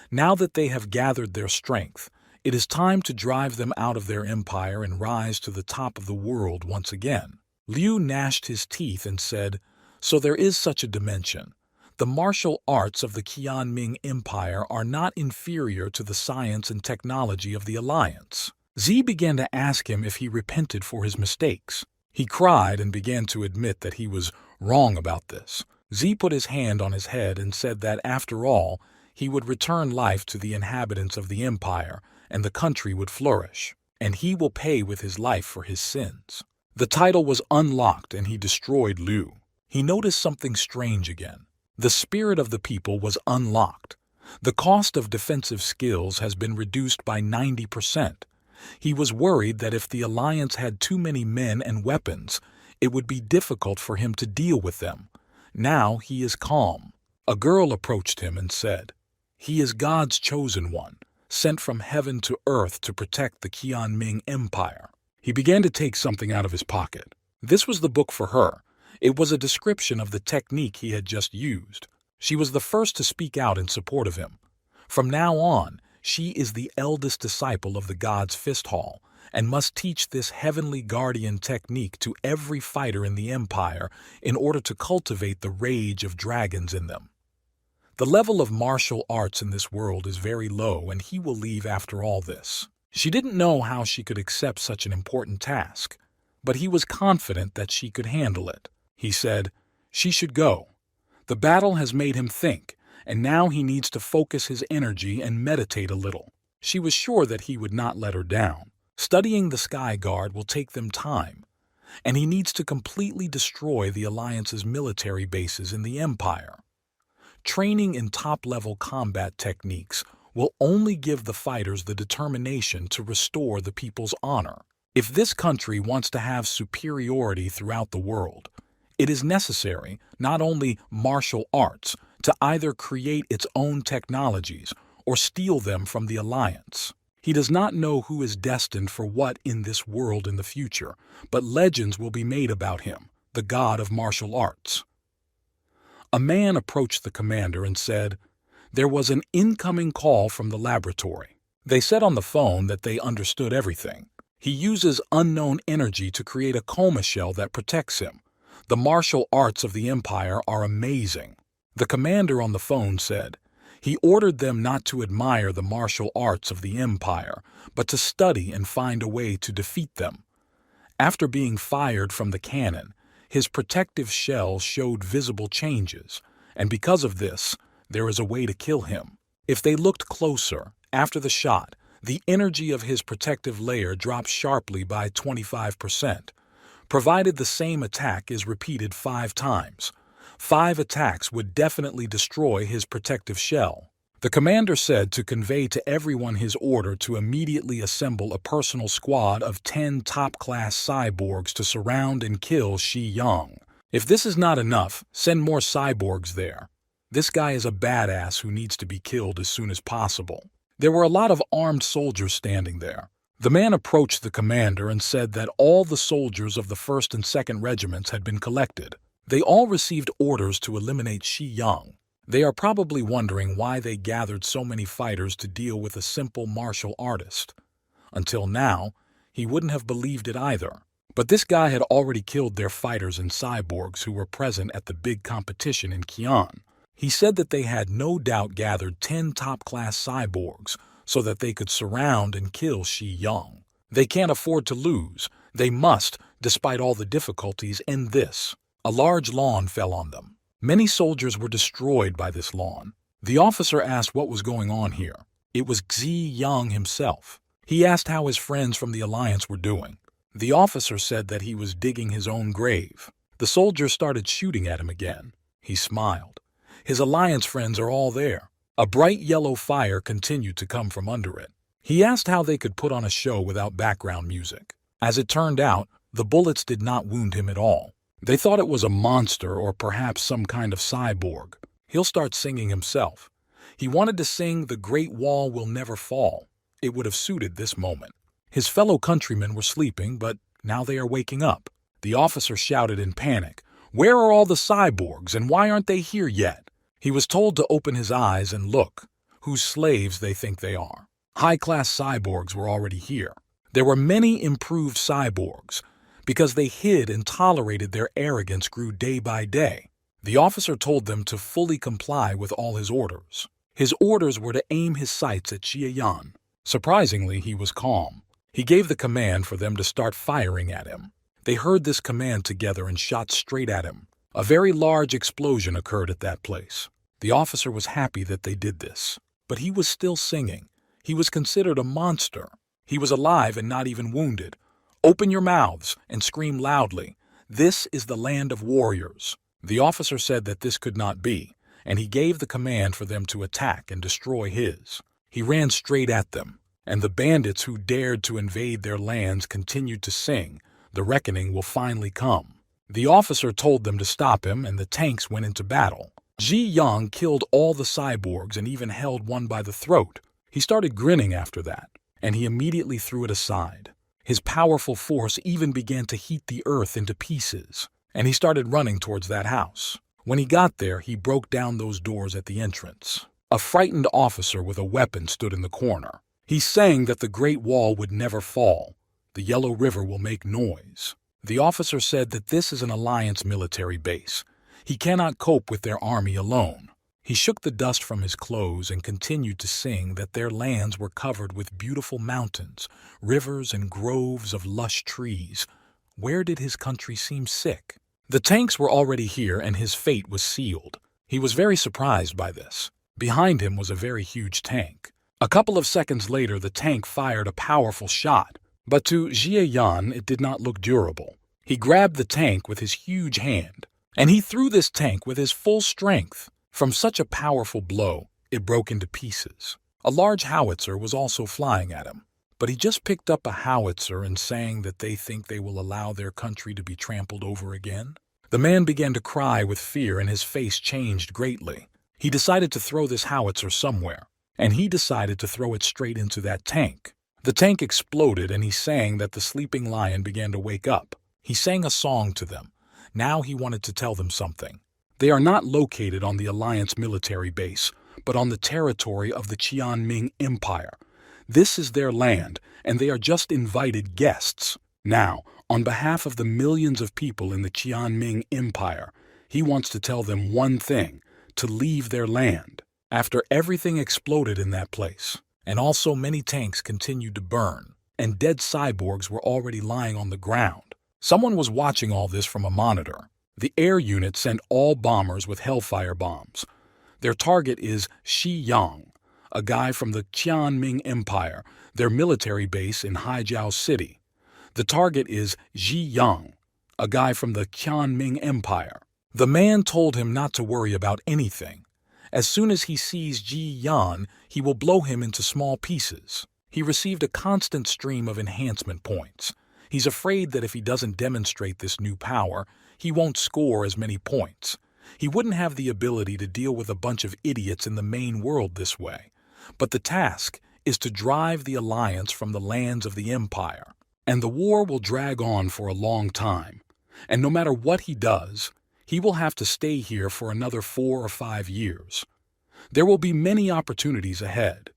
Now that they have gathered their strength, it is time to drive them out of their empire and rise to the top of the world once again. Liu gnashed his teeth and said, "So there is such a dimension. The martial arts of the Qianming Empire are not inferior to the science and technology of the Alliance." Z began to ask him if he repented for his mistakes. He cried and began to admit that he was wrong about this. Z put his hand on his head and said that after all, he would return life to the inhabitants of the empire and the country would flourish, and he will pay with his life for his sins. The title was unlocked and he destroyed Liu. He noticed something strange again. The spirit of the people was unlocked. The cost of defensive skills has been reduced by 90%. He was worried that if the Alliance had too many men and weapons, it would be difficult for him to deal with them. Now he is calm. A girl approached him and said, "He is God's chosen one, sent from heaven to earth to protect the Qianming Empire." He began to take something out of his pocket. This was the book for her. It was a description of the technique he had just used. She was the first to speak out in support of him. From now on, she is the eldest disciple of the god's fist hall and must teach this heavenly guardian technique to every fighter in the empire in order to cultivate the rage of dragons in them. The level of martial arts in this world is very low, and he will leave after all this. She didn't know how she could accept such an important task, but he was confident that she could handle it. He said, she should go. The battle has made him think, and now he needs to focus his energy and meditate a little. She was sure that he would not let her down. Studying the Sky Guard will take them time, and he needs to completely destroy the Alliance's military bases in the Empire. Training in top-level combat techniques will only give the fighters the determination to restore the people's honor. If this country wants to have superiority throughout the world, it is necessary not only martial arts to either create its own technologies or steal them from the Alliance. He does not know who is destined for what in this world in the future, but legends will be made about him, the god of martial arts. A man approached the commander and said, there was an incoming call from the laboratory. They said on the phone that they understood everything. He uses unknown energy to create a coma shell that protects him. The martial arts of the Empire are amazing. The commander on the phone said, he ordered them not to admire the martial arts of the Empire, but to study and find a way to defeat them. After being fired from the cannon, his protective shell showed visible changes, and because of this, there is a way to kill him. If they looked closer, after the shot, the energy of his protective layer drops sharply by 25%. Provided the same attack is repeated 5 times. 5 attacks would definitely destroy his protective shell. The commander said to convey to everyone his order to immediately assemble a personal squad of 10 top-class cyborgs to surround and kill Shi Yang. If this is not enough, send more cyborgs there. This guy is a badass who needs to be killed as soon as possible. There were a lot of armed soldiers standing there. The man approached the commander and said that all the soldiers of the 1st and 2nd regiments had been collected. They all received orders to eliminate Shi Yang. They are probably wondering why they gathered so many fighters to deal with a simple martial artist. Until now, he wouldn't have believed it either. But this guy had already killed their fighters and cyborgs who were present at the big competition in Qian. He said that they had no doubt gathered 10 top-class cyborgs so that they could surround and kill Shi Yang. They can't afford to lose. They must, despite all the difficulties, end this. A large lawn fell on them. Many soldiers were destroyed by this lawn. The officer asked what was going on here. It was Xi Yang himself. He asked how his friends from the Alliance were doing. The officer said that he was digging his own grave. The soldiers started shooting at him again. He smiled. His Alliance friends are all there. A bright yellow fire continued to come from under it. He asked how they could put on a show without background music. As it turned out, the bullets did not wound him at all. They thought it was a monster or perhaps some kind of cyborg. He'll start singing himself. He wanted to sing "The Great Wall Will Never Fall." It would have suited this moment. His fellow countrymen were sleeping, but now they are waking up. The officer shouted in panic, "Where are all the cyborgs, and why aren't they here yet?" He was told to open his eyes and look, whose slaves they think they are. High-class cyborgs were already here. There were many improved cyborgs. Because they hid and tolerated, their arrogance grew day by day. The officer told them to fully comply with all his orders. His orders were to aim his sights at Xi Yan. Surprisingly, he was calm. He gave the command for them to start firing at him. They heard this command together and shot straight at him. A very large explosion occurred at that place. The officer was happy that they did this. But he was still singing. He was considered a monster. He was alive and not even wounded. "Open your mouths and scream loudly. This is the land of warriors." The officer said that this could not be, and he gave the command for them to attack and destroy his. He ran straight at them, and the bandits who dared to invade their lands continued to sing, "The reckoning will finally come." The officer told them to stop him, and the tanks went into battle. Xi Yang killed all the cyborgs and even held one by the throat. He started grinning after that, and he immediately threw it aside. His powerful force even began to heat the earth into pieces, and he started running towards that house. When he got there, he broke down those doors at the entrance. A frightened officer with a weapon stood in the corner. He sang that the Great Wall would never fall. The Yellow River will make noise. The officer said that this is an Alliance military base. He cannot cope with their army alone. He shook the dust from his clothes and continued to sing that their lands were covered with beautiful mountains, rivers, and groves of lush trees. Where did his country seem sick? The tanks were already here and his fate was sealed. He was very surprised by this. Behind him was a very huge tank. A couple of seconds later, the tank fired a powerful shot. But to Jie Yan, it did not look durable. He grabbed the tank with his huge hand, and he threw this tank with his full strength. From such a powerful blow, it broke into pieces. A large howitzer was also flying at him, but he just picked up a howitzer and saying that they think they will allow their country to be trampled over again. The man began to cry with fear and his face changed greatly. He decided to throw this howitzer somewhere, and he decided to throw it straight into that tank. The tank exploded and he sang that the sleeping lion began to wake up. He sang a song to them. Now he wanted to tell them something. They are not located on the Alliance military base, but on the territory of the Qianming Empire. This is their land, and they are just invited guests. Now, on behalf of the millions of people in the Qianming Empire, he wants to tell them one thing: to leave their land. After everything exploded in that place, and also many tanks continued to burn, and dead cyborgs were already lying on the ground. Someone was watching all this from a monitor. The air unit sent all bombers with Hellfire bombs. Their target is Shi Yang, a guy from the Qianming Empire, their military base in Haijiao City. The target is Ji Yang, a guy from the Qianming Empire. The man told him not to worry about anything. As soon as he sees Ji Yan, he will blow him into small pieces. He received a constant stream of enhancement points. He's afraid that if he doesn't demonstrate this new power, he won't score as many points. He wouldn't have the ability to deal with a bunch of idiots in the main world this way. But the task is to drive the Alliance from the lands of the Empire. And the war will drag on for a long time. And no matter what he does, he will have to stay here for another 4 or 5 years. There will be many opportunities ahead.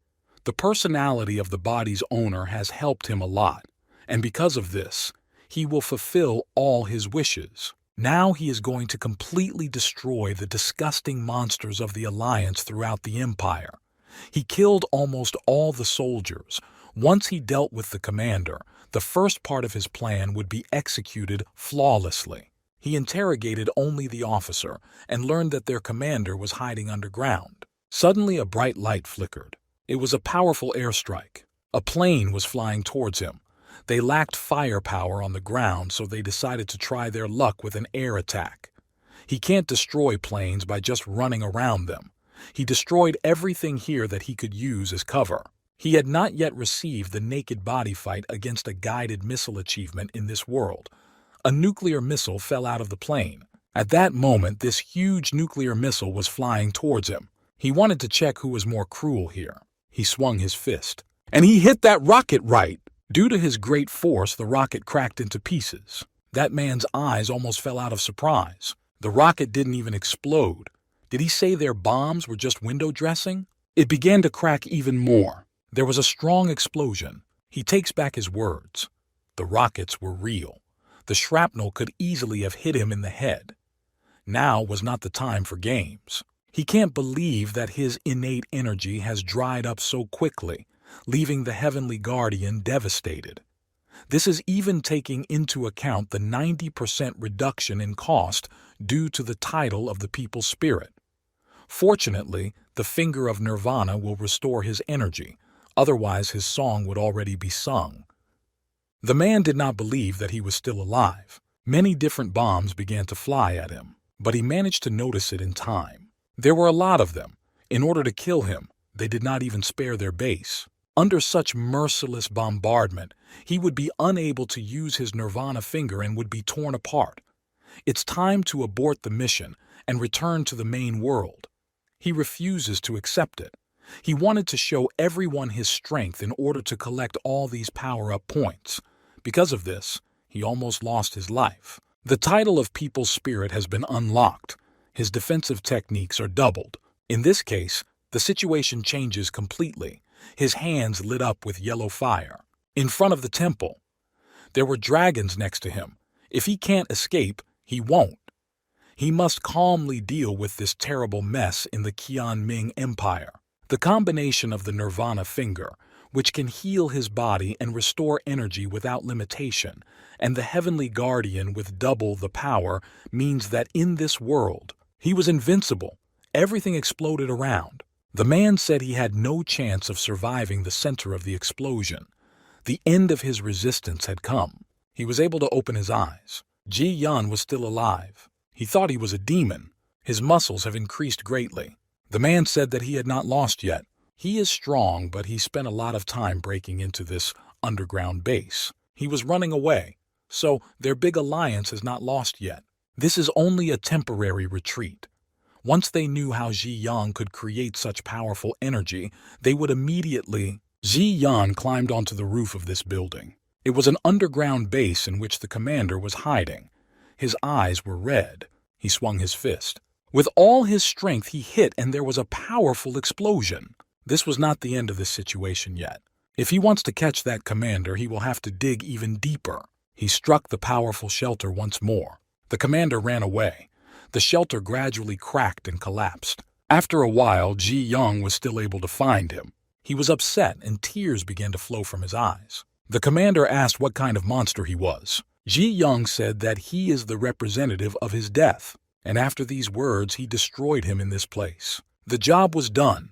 The personality of the body's owner has helped him a lot, and because of this, he will fulfill all his wishes. Now he is going to completely destroy the disgusting monsters of the Alliance throughout the Empire. He killed almost all the soldiers. Once he dealt with the commander, the first part of his plan would be executed flawlessly. He interrogated only the officer and learned that their commander was hiding underground. Suddenly a bright light flickered. It was a powerful airstrike. A plane was flying towards him. They lacked firepower on the ground, so they decided to try their luck with an air attack. He can't destroy planes by just running around them. He destroyed everything here that he could use as cover. He had not yet received the naked body fight against a guided missile achievement in this world. A nuclear missile fell out of the plane. At that moment, this huge nuclear missile was flying towards him. He wanted to check who was more cruel here. He swung his fist. And he hit that rocket right! Due to his great force, the rocket cracked into pieces. That man's eyes almost fell out of surprise. The rocket didn't even explode. Did he say their bombs were just window dressing? It began to crack even more. There was a strong explosion. He takes back his words. The rockets were real. The shrapnel could easily have hit him in the head. Now was not the time for games. He can't believe that his innate energy has dried up so quickly, leaving the Heavenly Guardian devastated. This is even taking into account the 90% reduction in cost due to the title of the People's Spirit. Fortunately, the finger of Nirvana will restore his energy, otherwise his song would already be sung. The man did not believe that he was still alive. Many different bombs began to fly at him, but he managed to notice it in time. There were a lot of them. In order to kill him, they did not even spare their base. Under such merciless bombardment, he would be unable to use his Nirvana finger and would be torn apart. It's time to abort the mission and return to the main world. He refuses to accept it. He wanted to show everyone his strength in order to collect all these power-up points. Because of this, he almost lost his life. The title of People's Spirit has been unlocked. his defensive techniques are doubled. In this case, the situation changes completely. His hands lit up with yellow fire. In front of the temple, there were dragons next to him. If he can't escape, he won't. He must calmly deal with this terrible mess in the Qianming Empire. The combination of the Nirvana finger, which can heal his body and restore energy without limitation, and the heavenly guardian with double the power means that in this world, he was invincible. Everything exploded around. The man said he had no chance of surviving the center of the explosion. The end of his resistance had come. He was able to open his eyes. Ji Yan was still alive. He thought he was a demon. His muscles have increased greatly. The man said that he had not lost yet. He is strong, but he spent a lot of time breaking into this underground base. He was running away, so their big alliance is not lost yet. This is only a temporary retreat. Once they knew how Ji Yang could create such powerful energy, they would immediately... Ji Yan climbed onto the roof of this building. It was an underground base in which the commander was hiding. His eyes were red. He swung his fist. With all his strength, he hit, and there was a powerful explosion. This was not the end of this situation yet. If he wants to catch that commander, he will have to dig even deeper. He struck the powerful shelter once more. The commander ran away. The shelter gradually cracked and collapsed. After a while, Ji Yang was still able to find him. He was upset, and tears began to flow from his eyes. The commander asked what kind of monster he was. Ji Yang said that he is the representative of his death, and after these words he destroyed him in this place. The job was done.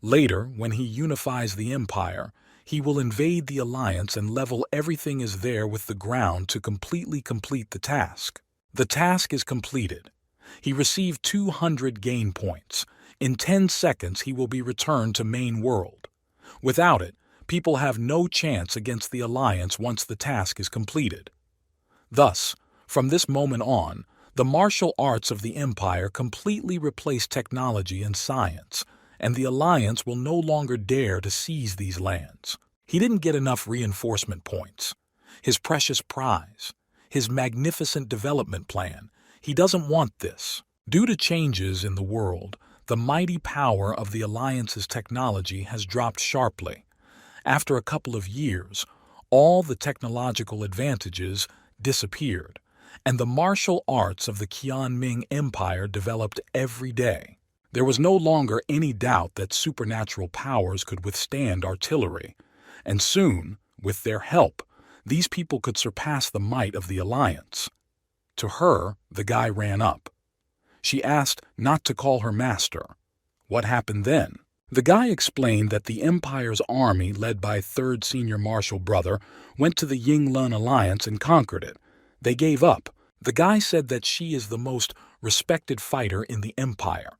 Later, when he unifies the empire, he will invade the alliance and level everything is there with the ground to completely complete the task. The task is completed. He received 200 gain points. In 10 seconds he will be returned to main world. Without it, people have no chance against the alliance once the task is completed. Thus, from this moment on, the martial arts of the empire completely replace technology and science, and the alliance will no longer dare to seize these lands. He didn't get enough reinforcement points. His precious prize, his magnificent development plan, he doesn't want this. Due to changes in the world, the mighty power of the alliance's technology has dropped sharply. After a couple of years, all the technological advantages disappeared, and the martial arts of the Qianming Empire developed every day. There was no longer any doubt that supernatural powers could withstand artillery, and soon, with their help, these people could surpass the might of the alliance. To her, the guy ran up. She asked not to call her master. What happened then? The guy explained that the Empire's army, led by third senior marshal brother, went to the Yinglun alliance and conquered it. They gave up. The guy said that she is the most respected fighter in the Empire.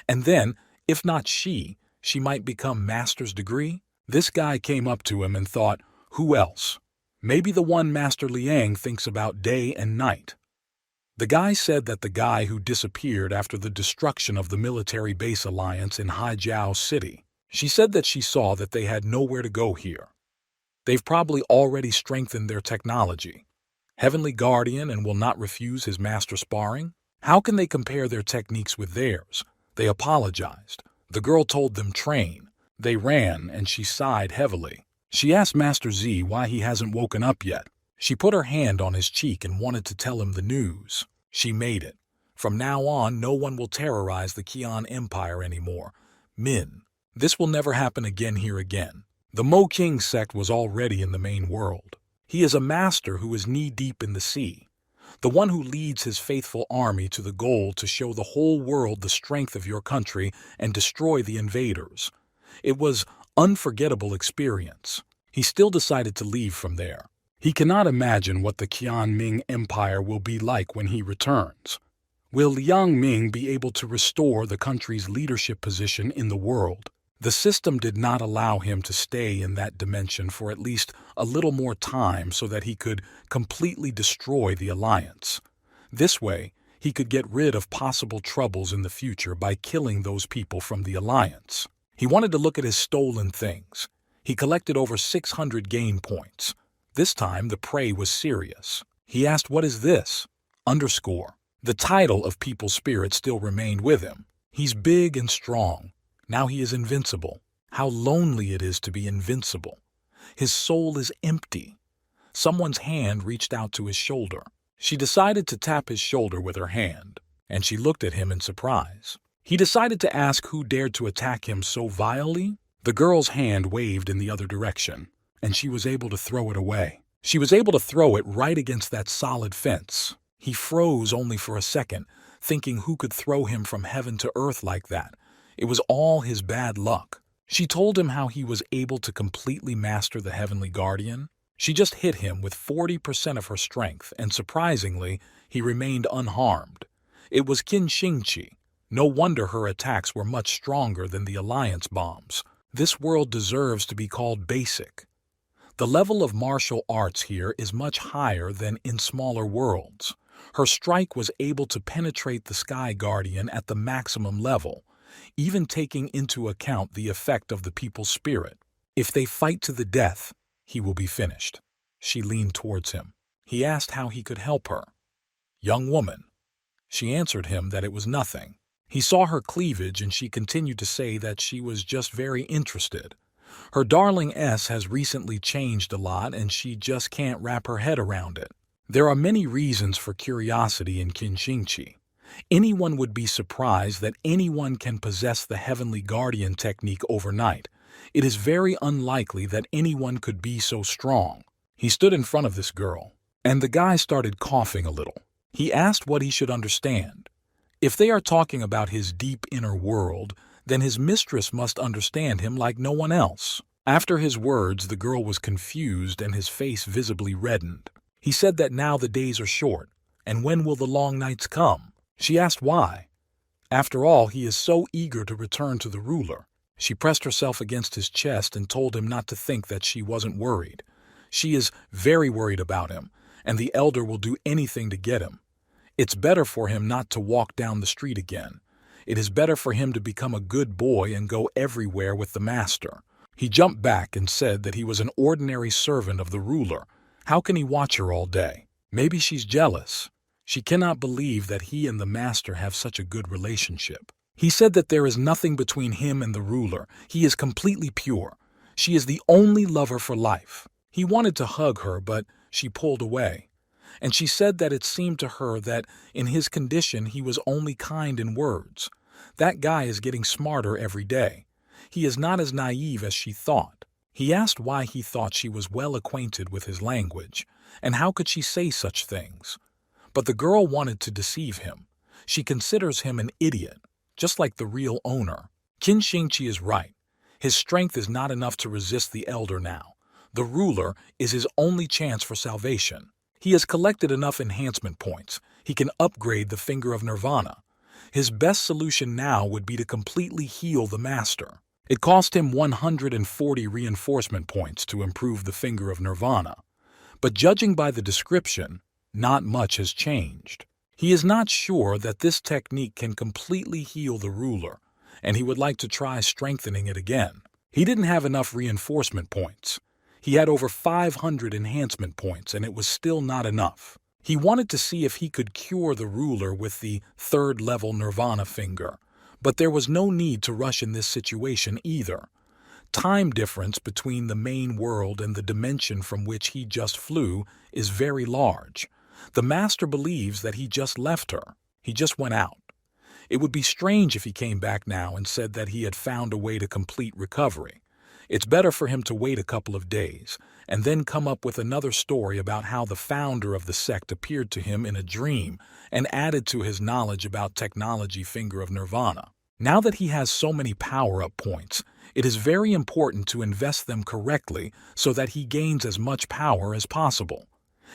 And then, if not she might become master's degree. This guy came up to him and thought, who else? Maybe the one Master Liang thinks about day and night. The guy said that the guy who disappeared after the destruction of the military base alliance in Haijiao City. She said that she saw that they had nowhere to go here. They've probably already strengthened their technology. Heavenly Guardian and will not refuse his master sparring? How can they compare their techniques with theirs? They apologized. The girl told them train. They ran, and she sighed heavily. She asked Master Z why he hasn't woken up yet. She put her hand on his cheek and wanted to tell him the news. She made it. From now on, no one will terrorize the Qian Empire anymore. Min. This will never happen again here again. The Mo King sect was already in the main world. He is a master who is knee-deep in the sea. The one who leads his faithful army to the goal to show the whole world the strength of your country and destroy the invaders. It was unforgettable experience. He still decided to leave from there. He cannot imagine what the Qianming Empire will be like when he returns. Will Liang Ming be able to restore the country's leadership position in the world? The system did not allow him to stay in that dimension for at least a little more time so that he could completely destroy the alliance. This way, he could get rid of possible troubles in the future by killing those people from the alliance. He wanted to look at his stolen things. He collected over 600 gain points. This time, the prey was serious. He asked, "What is this?" Underscore. The title of People's Spirit still remained with him. He's big and strong. Now he is invincible. How lonely it is to be invincible. His soul is empty. Someone's hand reached out to his shoulder. She decided to tap his shoulder with her hand, and she looked at him in surprise. He decided to ask who dared to attack him so vilely. The girl's hand waved in the other direction, and she was able to throw it away. She was able to throw it right against that solid fence. He froze only for a second, thinking who could throw him from heaven to earth like that. It was all his bad luck. She told him how he was able to completely master the Heavenly Guardian. She just hit him with 40% of her strength, and surprisingly, he remained unharmed. It was Qin Shingqi. No wonder her attacks were much stronger than the Alliance bombs. This world deserves to be called basic. The level of martial arts here is much higher than in smaller worlds. Her strike was able to penetrate the Sky Guardian at the maximum level, even taking into account the effect of the People's Spirit. If they fight to the death, he will be finished. She leaned towards him. He asked how he could help her. Young woman. She answered him that it was nothing. He saw her cleavage and she continued to say that she was just very interested. Her darling S has recently changed a lot and she just can't wrap her head around it. There are many reasons for curiosity in Qin Shingqi. Anyone would be surprised that anyone can possess the Heavenly Guardian technique overnight. It is very unlikely that anyone could be so strong. He stood in front of this girl, and the guy started coughing a little. He asked what he should understand. If they are talking about his deep inner world, then his mistress must understand him like no one else. After his words, the girl was confused and his face visibly reddened. He said that now the days are short, and when will the long nights come? She asked why. After all, he is so eager to return to the ruler. She pressed herself against his chest and told him not to think that she wasn't worried. She is very worried about him, and the elder will do anything to get him. It's better for him not to walk down the street again. It is better for him to become a good boy and go everywhere with the master. He jumped back and said that he was an ordinary servant of the ruler. How can he watch her all day? Maybe she's jealous. She cannot believe that he and the master have such a good relationship. He said that there is nothing between him and the ruler. He is completely pure. She is the only lover for life. He wanted to hug her, but she pulled away. And she said that it seemed to her that in his condition he was only kind in words. That guy is getting smarter every day. He is not as naive as she thought. He asked why he thought she was well acquainted with his language, and how could she say such things? But the girl wanted to deceive him. She considers him an idiot, just like the real owner. Qin Shingqi is right. His strength is not enough to resist the elder now. The ruler is his only chance for salvation. He has collected enough enhancement points. He can upgrade the Finger of Nirvana. His best solution now would be to completely heal the master. It cost him 140 reinforcement points to improve the Finger of Nirvana. But judging by the description, not much has changed. He is not sure that this technique can completely heal the ruler, and he would like to try strengthening it again. He didn't have enough reinforcement points. He had over 500 enhancement points, and it was still not enough. He wanted to see if he could cure the ruler with the third-level Nirvana finger, but there was no need to rush in this situation either. Time difference between the main world and the dimension from which he just flew is very large. The master believes that he just left her. He just went out. It would be strange if he came back now and said that he had found a way to complete recovery. It's better for him to wait a couple of days and then come up with another story about how the founder of the sect appeared to him in a dream and added to his knowledge about technology Finger of Nirvana. Now that he has so many power-up points, it is very important to invest them correctly so that he gains as much power as possible.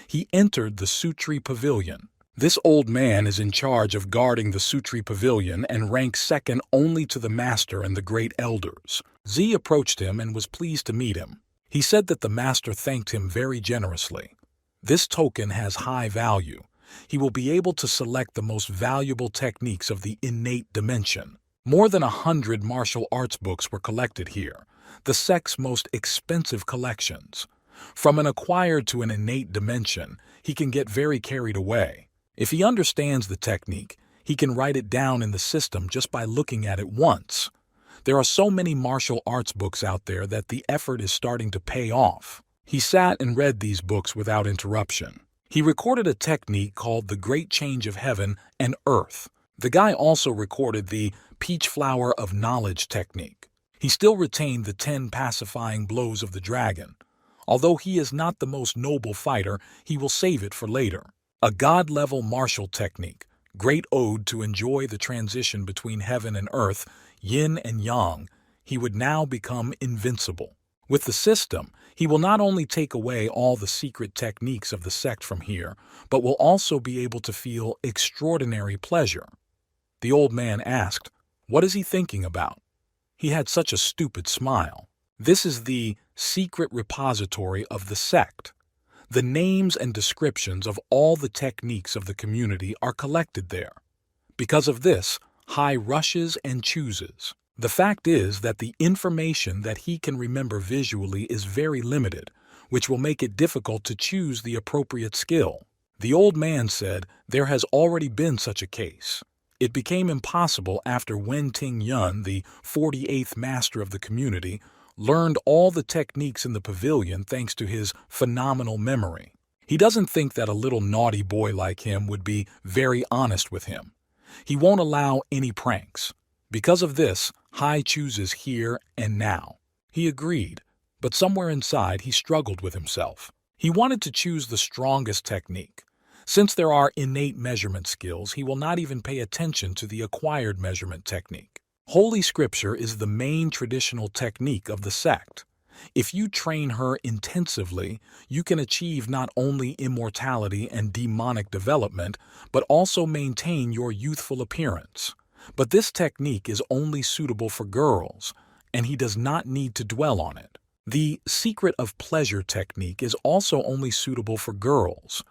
He entered the Sutri Pavilion. This old man is in charge of guarding the Sutri Pavilion and ranks second only to the master and the great elders. Z approached him and was pleased to meet him. He said that the master thanked him very generously. This token has high value. He will be able to select the most valuable techniques of the innate dimension. More than 100 martial arts books were collected here, the sect's most expensive collections. From an acquired to an innate dimension, he can get very carried away. If he understands the technique, he can write it down in the system just by looking at it once. There are so many martial arts books out there that the effort is starting to pay off. He sat and read these books without interruption. He recorded a technique called the Great Change of Heaven and Earth. The guy also recorded the Peach Flower of Knowledge technique. He still retained the 10 pacifying blows of the dragon. Although he is not the most noble fighter, he will save it for later. A god-level martial technique, great ode to enjoy the transition between heaven and earth, yin and yang. He would now become invincible. With the system, he will not only take away all the secret techniques of the sect from here, but will also be able to feel extraordinary pleasure. The old man asked, "What is he thinking about?" He had such a stupid smile. This is the secret repository of the sect. The names and descriptions of all the techniques of the community are collected there. Because of this, Hai rushes and chooses. The fact is that the information that he can remember visually is very limited, which will make it difficult to choose the appropriate skill. The old man said there has already been such a case. It became impossible after Wen Ting Yun, the 48th master of the community, learned all the techniques in the pavilion thanks to his phenomenal memory. He doesn't think that a little naughty boy like him would be very honest with him. He won't allow any pranks. Because of this, Hai chooses here and now. He agreed, but somewhere inside he struggled with himself. He wanted to choose the strongest technique. Since there are innate measurement skills, he will not even pay attention to the acquired measurement technique. Holy Scripture is the main traditional technique of the sect. If you train her intensively, you can achieve not only immortality and demonic development, but also maintain your youthful appearance. But this technique is only suitable for girls, and he does not need to dwell on it. The secret of pleasure technique is also only suitable for girls.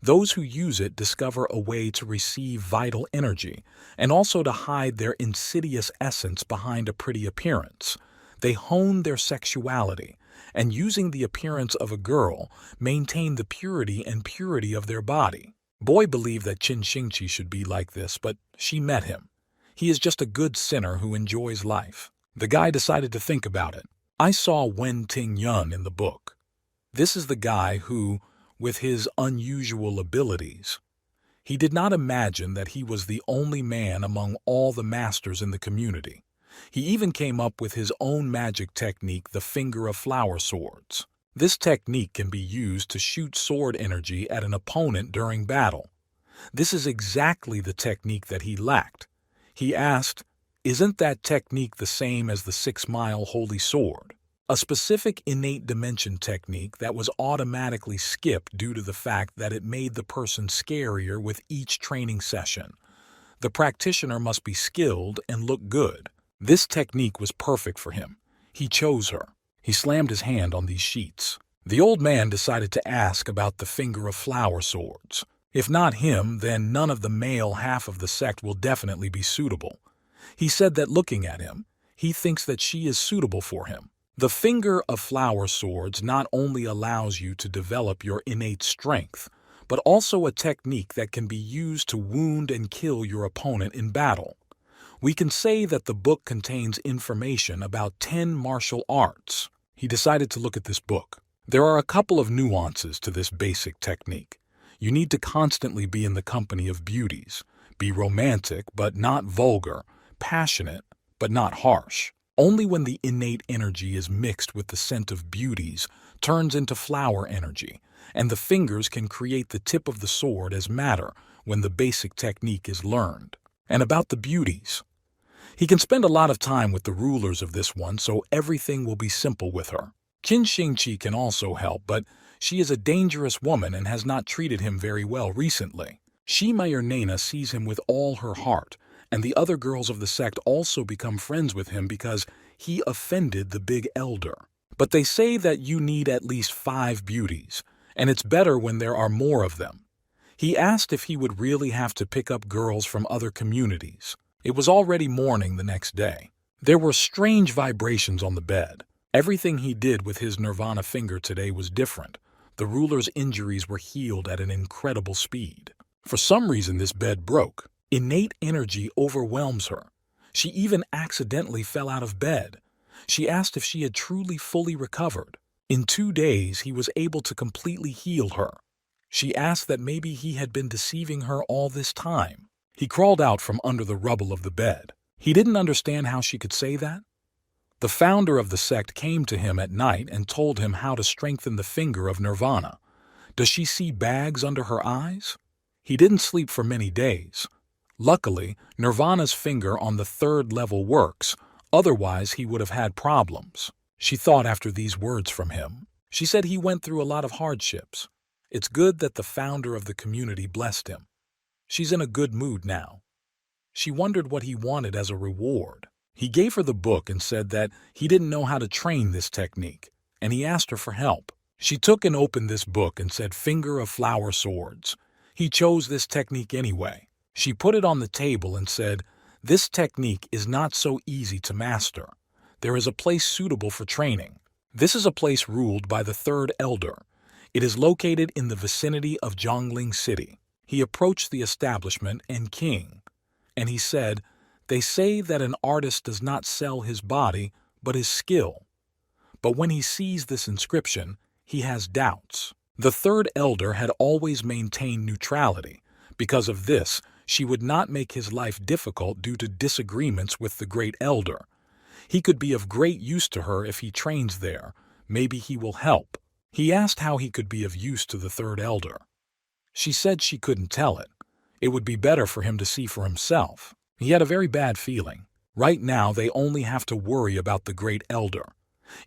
Those who use it discover a way to receive vital energy, and also to hide their insidious essence behind a pretty appearance. They hone their sexuality, and using the appearance of a girl, maintain the purity of their body. Boy believed that Qin Xingqi should be like this, but she met him. He is just a good sinner who enjoys life. The guy decided to think about it. I saw Wen Ting Yun in the book. This is the guy who, with his unusual abilities, he did not imagine that he was the only man among all the masters in the community. He even came up with his own magic technique, the Finger of Flower Swords. This technique can be used to shoot sword energy at an opponent during battle. This is exactly the technique that he lacked. He asked, "Isn't that technique the same as the 6-mile holy sword?" A specific innate dimension technique that was automatically skipped due to the fact that it made the person scarier with each training session. The practitioner must be skilled and look good. This technique was perfect for him. He chose her. He slammed his hand on these sheets. The old man decided to ask about the Finger of Flower Swords. If not him, then none of the male half of the sect will definitely be suitable. He said that looking at him, he thinks that she is suitable for him. The Finger of Flower Swords not only allows you to develop your innate strength, but also a technique that can be used to wound and kill your opponent in battle. We can say that the book contains information about 10 martial arts. He decided to look at this book. There are a couple of nuances to this basic technique. You need to constantly be in the company of beauties, be romantic but not vulgar, passionate but not harsh. Only when the innate energy is mixed with the scent of beauties turns into flower energy, and the fingers can create the tip of the sword as matter when the basic technique is learned. And about the beauties, he can spend a lot of time with the rulers of this one, so everything will be simple with her. Qin Xingqi can also help, but she is a dangerous woman and has not treated him very well recently. Shi Mayernena sees him with all her heart, and the other girls of the sect also become friends with him because he offended the big elder. But they say that you need at least 5 beauties, and it's better when there are more of them. He asked if he would really have to pick up girls from other communities. It was already morning the next day. There were strange vibrations on the bed. Everything he did with his Nirvana finger today was different. The ruler's injuries were healed at an incredible speed. For some reason, this bed broke. Innate energy overwhelms her. She even accidentally fell out of bed. She asked if she had truly fully recovered. In 2 days, he was able to completely heal her. She asked that maybe he had been deceiving her all this time. He crawled out from under the rubble of the bed. He didn't understand how she could say that. The founder of the sect came to him at night and told him how to strengthen the finger of Nirvana. Does she see bags under her eyes? He didn't sleep for many days. Luckily, Nirvana's finger on the 3rd level works, otherwise he would have had problems. She thought after these words from him. She said he went through a lot of hardships. It's good that the founder of the community blessed him. She's in a good mood now. She wondered what he wanted as a reward. He gave her the book and said that he didn't know how to train this technique, and he asked her for help. She took and opened this book and said, "Finger of Flower Swords." He chose this technique anyway. She put it on the table and said, "This technique is not so easy to master. There is a place suitable for training. This is a place ruled by the 3rd elder. It is located in the vicinity of Zhongling City." He approached the establishment and king, and he said, "They say that an artist does not sell his body, but his skill." But when he sees this inscription, he has doubts. The 3rd elder had always maintained neutrality. Because of this, she would not make his life difficult due to disagreements with the great elder. He could be of great use to her if he trains there. Maybe he will help. He asked how he could be of use to the 3rd elder. She said she couldn't tell it. It would be better for him to see for himself. He had a very bad feeling. Right now, they only have to worry about the great elder.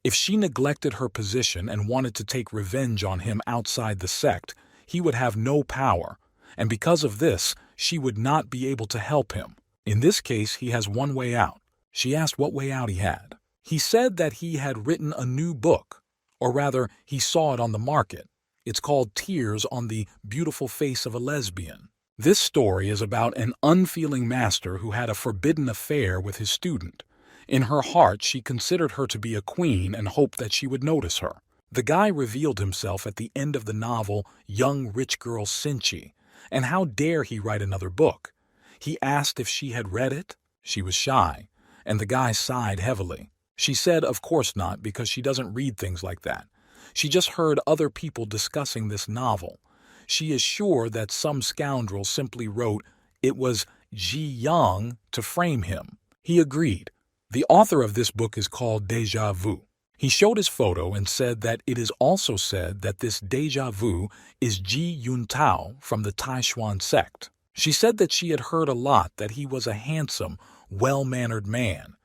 If she neglected her position and wanted to take revenge on him outside the sect, he would have no power, and because of this, she would not be able to help him. In this case, he has one way out. She asked what way out he had. He said that he had written a new book, or rather, he saw it on the market. It's called Tears on the Beautiful Face of a Lesbian. This story is about an unfeeling master who had a forbidden affair with his student. In her heart, she considered her to be a queen and hoped that she would notice her. The guy revealed himself at the end of the novel Young Rich Girl Sinchi, and how dare he write another book? He asked if she had read it. She was shy, and the guy sighed heavily. She said of course not, because she doesn't read things like that. She just heard other people discussing this novel. She is sure that some scoundrel simply wrote, "It was Ji Yang" to frame him. He agreed. The author of this book is called Deja Vu. He showed his photo and said that it is also said that this Deja Vu is Ji Yuntao from the Taishuan sect. She said that she had heard a lot that he was a handsome, well-mannered man.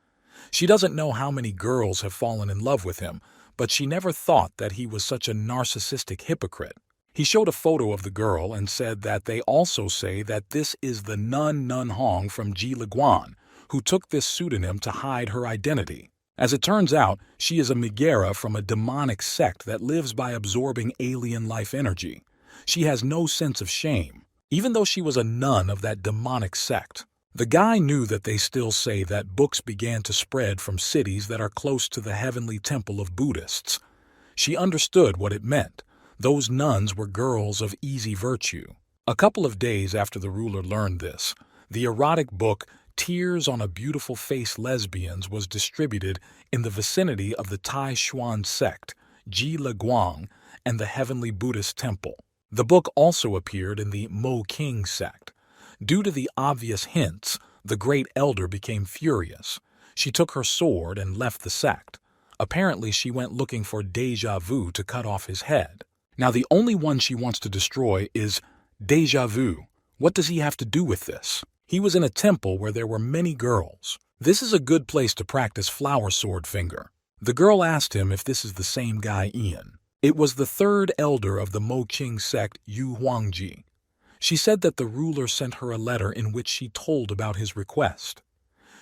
She doesn't know how many girls have fallen in love with him, but she never thought that he was such a narcissistic hypocrite. He showed a photo of the girl and said that they also say that this is the Nun Hong from Ji Liguan, who took this pseudonym to hide her identity. As it turns out, she is a Megara from a demonic sect that lives by absorbing alien life energy. She has no sense of shame, even though she was a nun of that demonic sect. The guy knew that they still say that books began to spread from cities that are close to the heavenly temple of Buddhists. She understood what it meant. Those nuns were girls of easy virtue. A couple of days after the ruler learned this, the erotic book Tears on a Beautiful Face Lesbians was distributed in the vicinity of the Taishuan sect, Ji Liguang, and the Heavenly Buddhist Temple. The book also appeared in the Mo King sect. Due to the obvious hints, the great elder became furious. She took her sword and left the sect. Apparently, she went looking for Deja Vu to cut off his head. Now, the only one she wants to destroy is Deja Vu. What does he have to do with this? He was in a temple where there were many girls. This is a good place to practice flower sword finger. The girl asked him if this is the same guy Ian. It was the 3rd elder of the Mo Qing sect, Yu Huangji. She said that the ruler sent her a letter in which she told about his request.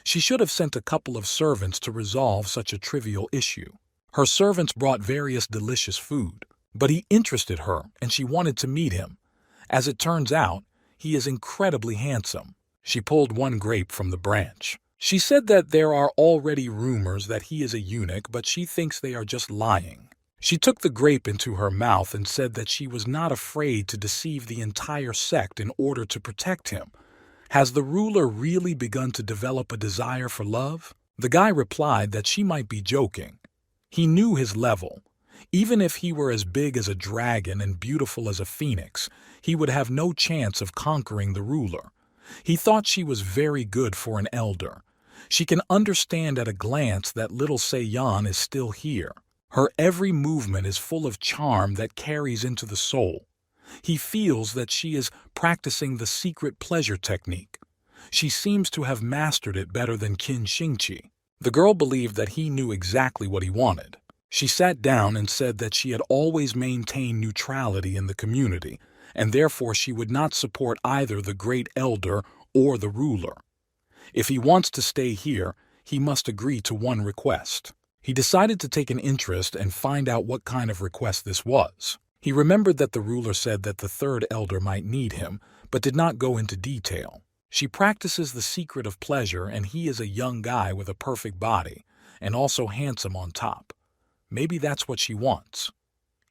She should have sent a couple of servants to resolve such a trivial issue. Her servants brought various delicious food, but he interested her and she wanted to meet him. As it turns out, he is incredibly handsome. She pulled one grape from the branch. She said that there are already rumors that he is a eunuch, but she thinks they are just lying. She took the grape into her mouth and said that she was not afraid to deceive the entire sect in order to protect him. Has the ruler really begun to develop a desire for love? The guy replied that she might be joking. He knew his level. Even if he were as big as a dragon and beautiful as a phoenix, he would have no chance of conquering the ruler. He thought she was very good for an elder. She can understand at a glance that little Seiyan is still here. Her every movement is full of charm that carries into the soul. He feels that she is practicing the secret pleasure technique. She seems to have mastered it better than Qin Xingqi. The girl believed that he knew exactly what he wanted. She sat down and said that she had always maintained neutrality in the community, and therefore she would not support either the great elder or the ruler. If he wants to stay here, he must agree to one request. He decided to take an interest and find out what kind of request this was. He remembered that the ruler said that the third elder might need him, but did not go into detail. She practices the secret of pleasure, and he is a young guy with a perfect body, and also handsome on top. Maybe that's what she wants.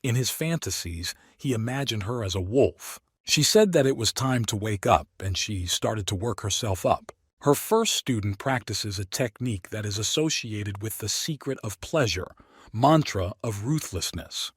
In his fantasies, he imagined her as a wolf. She said that it was time to wake up, and she started to work herself up. Her first student practices a technique that is associated with the secret of pleasure, mantra of ruthlessness.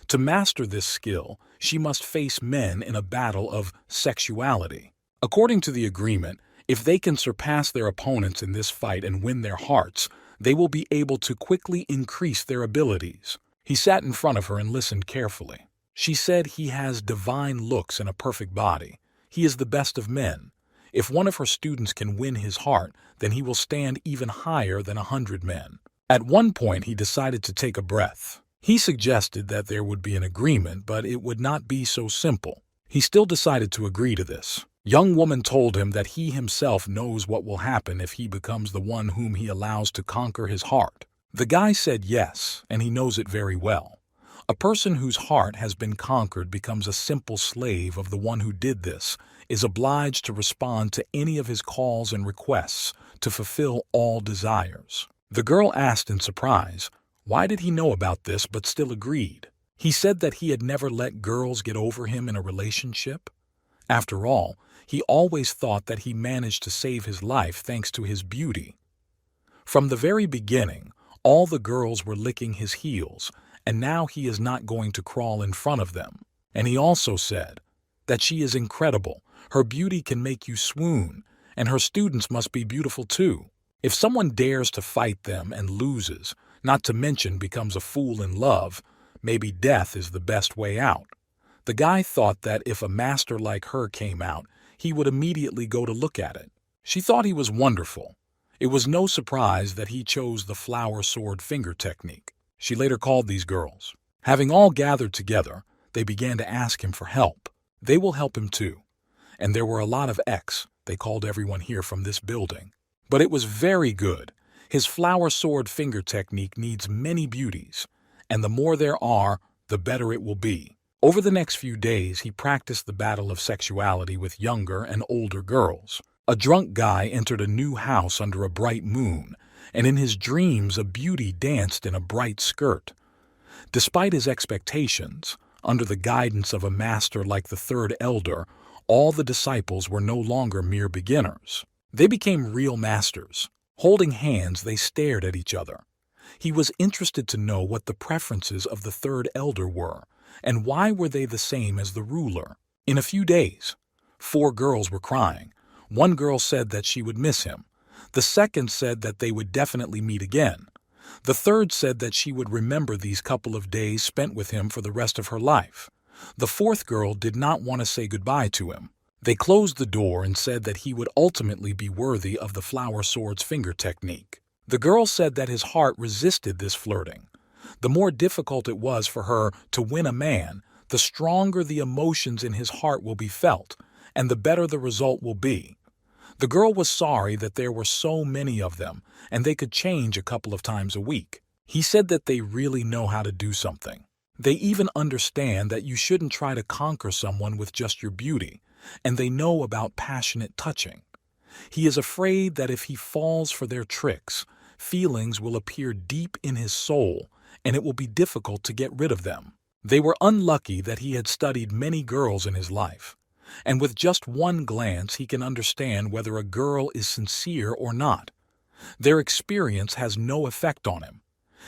To master this skill, she must face men in a battle of sexuality. According to the agreement, if they can surpass their opponents in this fight and win their hearts, they will be able to quickly increase their abilities. He sat in front of her and listened carefully. She said he has divine looks and a perfect body. He is the best of men. If one of her students can win his heart, then he will stand even higher than 100 men. At one point, he decided to take a breath. He suggested that there would be an agreement, but it would not be so simple. He still decided to agree to this. Young woman told him that he himself knows what will happen if he becomes the one whom he allows to conquer his heart. The guy said yes, and he knows it very well. A person whose heart has been conquered becomes a simple slave of the one who did this, is obliged to respond to any of his calls and requests, to fulfill all desires. The girl asked in surprise, why did he know about this but still agreed? He said that he had never let girls get over him in a relationship. After all, he always thought that he managed to save his life thanks to his beauty. From the very beginning, all the girls were licking his heels, and now he is not going to crawl in front of them. And he also said that she is incredible, her beauty can make you swoon, and her students must be beautiful too. If someone dares to fight them and loses, not to mention becomes a fool in love, maybe death is the best way out. The guy thought that if a master like her came out, he would immediately go to look at it. She thought he was wonderful. It was no surprise that he chose the flower sword finger technique. She later called these girls. Having all gathered together, they began to ask him for help. They will help him too. And there were a lot of they called everyone here from this building. But it was very good. His flower sword finger technique needs many beauties, and the more there are, the better it will be. Over the next few days, he practiced the battle of sexuality with younger and older girls. A drunk guy entered a new house under a bright moon, and in his dreams a beauty danced in a bright skirt. Despite his expectations, under the guidance of a master like the third elder, all the disciples were no longer mere beginners. They became real masters. Holding hands, they stared at each other. He was interested to know what the preferences of the third elder were, and why were they the same as the ruler. In a few days, 4 girls were crying. One girl said that she would miss him. The second said that they would definitely meet again. The third said that she would remember these couple of days spent with him for the rest of her life. The fourth girl did not want to say goodbye to him. They closed the door and said that he would ultimately be worthy of the flower sword's finger technique. The girl said that his heart resisted this flirting. The more difficult it was for her to win a man, the stronger the emotions in his heart will be felt, and the better the result will be. The girl was sorry that there were so many of them, and they could change a couple of times a week. He said that they really know how to do something. They even understand that you shouldn't try to conquer someone with just your beauty, and they know about passionate touching. He is afraid that if he falls for their tricks, feelings will appear deep in his soul, and it will be difficult to get rid of them. They were unlucky that he had studied many girls in his life, and with just one glance he can understand whether a girl is sincere or not. Their experience has no effect on him.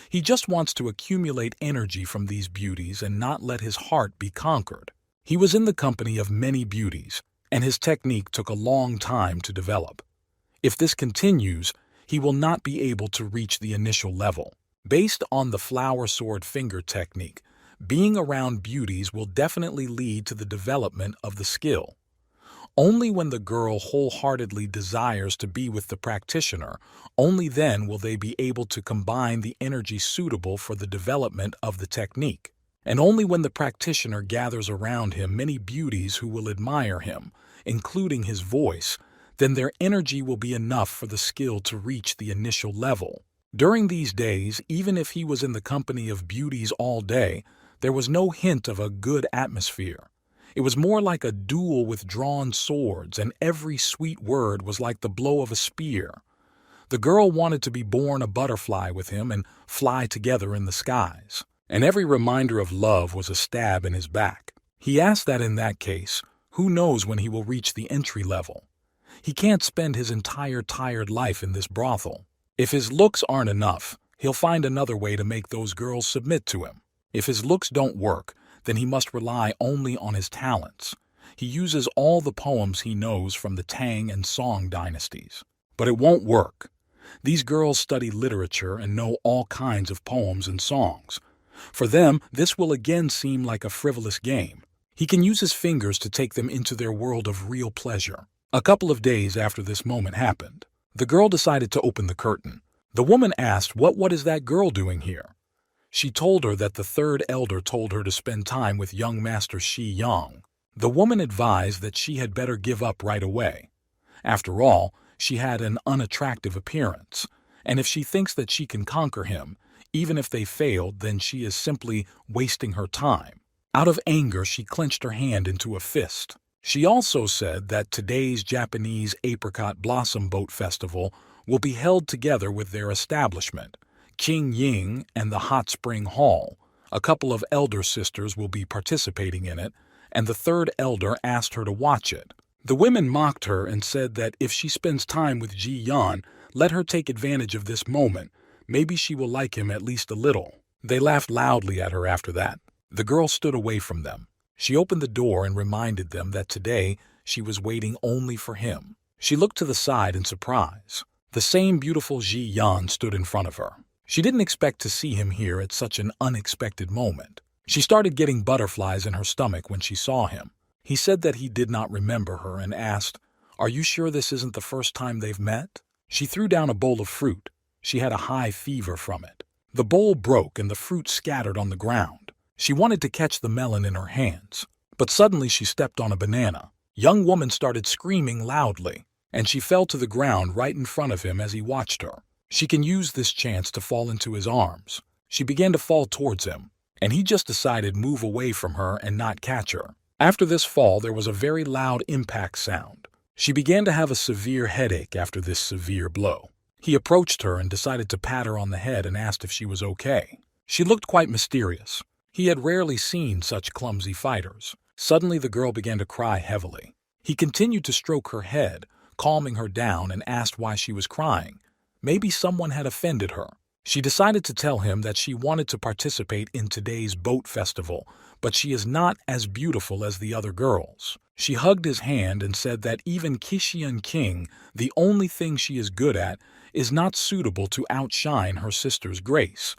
He just wants to accumulate energy from these beauties and not let his heart be conquered. He was in the company of many beauties, and his technique took a long time to develop. If this continues, he will not be able to reach the initial level. Based on the flower sword finger technique, being around beauties will definitely lead to the development of the skill. Only when the girl wholeheartedly desires to be with the practitioner, only then will they be able to combine the energy suitable for the development of the technique. And only when the practitioner gathers around him many beauties who will admire him, including his voice, then their energy will be enough for the skill to reach the initial level. During these days, even if he was in the company of beauties all day, there was no hint of a good atmosphere. It was more like a duel with drawn swords, and every sweet word was like the blow of a spear. The girl wanted to be born a butterfly with him and fly together in the skies, and every reminder of love was a stab in his back. He asked that in that case, who knows when he will reach the entry level? He can't spend his entire tired life in this brothel. If his looks aren't enough, he'll find another way to make those girls submit to him. If his looks don't work, then he must rely only on his talents. He uses all the poems he knows from the Tang and Song dynasties. But it won't work. These girls study literature and know all kinds of poems and songs. For them, this will again seem like a frivolous game. He can use his fingers to take them into their world of real pleasure. A couple of days after this moment happened, the girl decided to open the curtain. The woman asked, what is that girl doing here? She told her that the third elder told her to spend time with young Master Shi Yang. The woman advised that she had better give up right away. After all, she had an unattractive appearance, and if she thinks that she can conquer him, even if they failed, then she is simply wasting her time. Out of anger, she clenched her hand into a fist. She also said that today's Japanese Apricot Blossom Boat Festival will be held together with their establishment, King Ying and the Hot Spring Hall. A couple of elder sisters will be participating in it, and the third elder asked her to watch it. The women mocked her and said that if she spends time with Ji Yan, let her take advantage of this moment. Maybe she will like him at least a little. They laughed loudly at her after that. The girl stood away from them. She opened the door and reminded them that today she was waiting only for him. She looked to the side in surprise. The same beautiful Ji Yan stood in front of her. She didn't expect to see him here at such an unexpected moment. She started getting butterflies in her stomach when she saw him. He said that he did not remember her and asked, "Are you sure this isn't the first time they've met?" She threw down a bowl of fruit. She had a high fever from it. The bowl broke and the fruit scattered on the ground. She wanted to catch the melon in her hands, but suddenly she stepped on a banana. Young woman started screaming loudly, and she fell to the ground right in front of him as he watched her. She can use this chance to fall into his arms. She began to fall towards him, and he just decided move away from her and not catch her. After this fall, there was a very loud impact sound. She began to have a severe headache after this severe blow. He approached her and decided to pat her on the head and asked if she was okay. She looked quite mysterious. He had rarely seen such clumsy fighters. Suddenly the girl began to cry heavily. He continued to stroke her head, calming her down, and asked why she was crying. Maybe someone had offended her. She decided to tell him that she wanted to participate in today's boat festival, but she is not as beautiful as the other girls. She hugged his hand and said that even Kishian King, the only thing she is good at, is not suitable to outshine her sister's grace.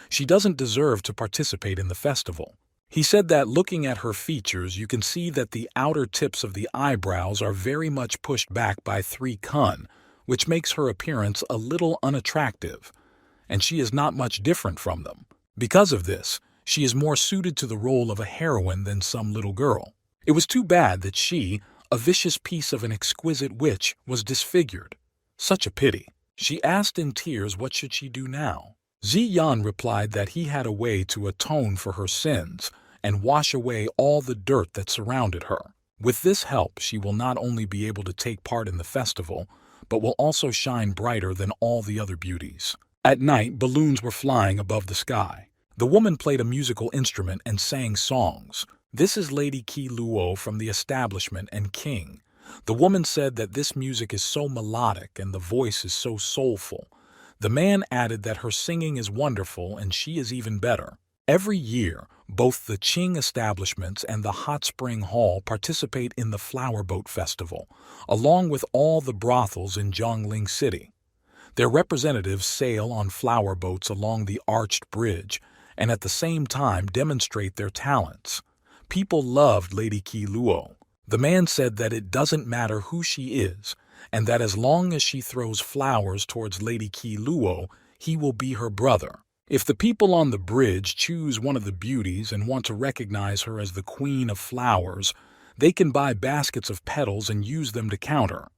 She doesn't deserve to participate in the festival. He said that looking at her features, you can see that the outer tips of the eyebrows are very much pushed back by 3 kun, which makes her appearance a little unattractive, and she is not much different from them. Because of this, she is more suited to the role of a heroine than some little girl. It was too bad that she, a vicious piece of an exquisite witch, was disfigured. Such a pity. She asked in tears what should she do now. Ji Yan replied that he had a way to atone for her sins and wash away all the dirt that surrounded her. With this help, she will not only be able to take part in the festival, but will also shine brighter than all the other beauties. At night, balloons were flying above the sky. The woman played a musical instrument and sang songs. This is Lady Ki Luo from the establishment and king. The woman said that this music is so melodic and the voice is so soulful. The man added that her singing is wonderful and she is even better. Every year, both the Qing establishments and the Hot Spring Hall participate in the Flower Boat Festival, along with all the brothels in Zhongling City. Their representatives sail on flower boats along the arched bridge and at the same time demonstrate their talents. People loved Lady Ki Luo. The man said that it doesn't matter who she is, and that as long as she throws flowers towards Lady Ki Luo, he will be her brother. If the people on the bridge choose one of the beauties and want to recognize her as the Queen of Flowers, they can buy baskets of petals and use them to count her.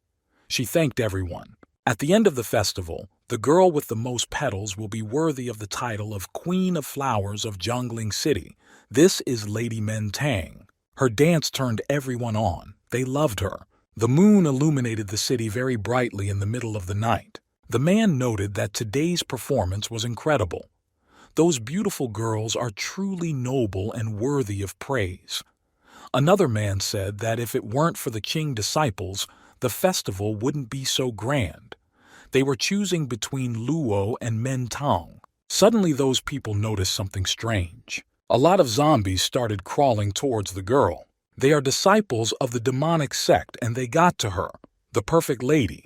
She thanked everyone. At the end of the festival, the girl with the most petals will be worthy of the title of Queen of Flowers of Zhongling City. This is Lady Men Tang. Her dance turned everyone on. They loved her. The moon illuminated the city very brightly in the middle of the night. The man noted that today's performance was incredible. Those beautiful girls are truly noble and worthy of praise. Another man said that if it weren't for the Qing disciples, the festival wouldn't be so grand. They were choosing between Luo and Mentang. Suddenly those people noticed something strange. A lot of zombies started crawling towards the girl. They are disciples of the demonic sect and they got to her, the perfect lady.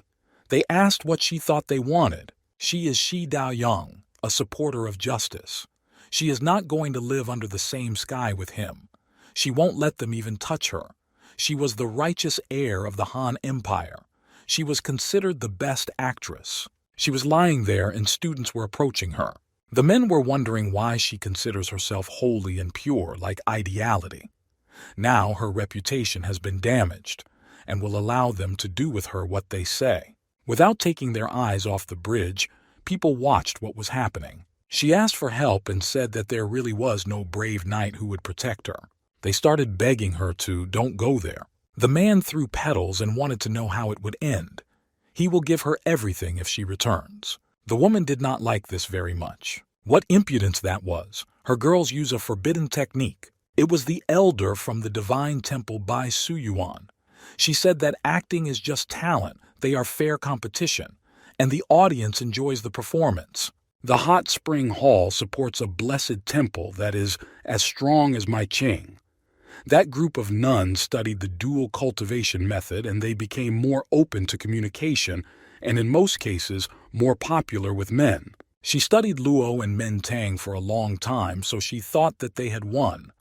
They asked what she thought they wanted. She is Shi Daoyang, a supporter of justice. She is not going to live under the same sky with him. She won't let them even touch her. She was the righteous heir of the Han Empire. She was considered the best actress. She was lying there and students were approaching her. The men were wondering why she considers herself holy and pure like ideality. Now her reputation has been damaged and will allow them to do with her what they say. Without taking their eyes off the bridge, people watched what was happening. She asked for help and said that there really was no brave knight who would protect her. They started begging her to don't go there. The man threw petals and wanted to know how it would end. He will give her everything if she returns. The woman did not like this very much. What impudence that was! Her girls use a forbidden technique. It was the elder from the divine temple Bai Suyuan. She said that acting is just talent, they are fair competition, and the audience enjoys the performance. The Hot Spring Hall supports a blessed temple that is as strong as my Qing. That group of nuns studied the dual cultivation method and they became more open to communication and in most cases more popular with men. She studied Luo and Mentang for a long time, so she thought that they had won.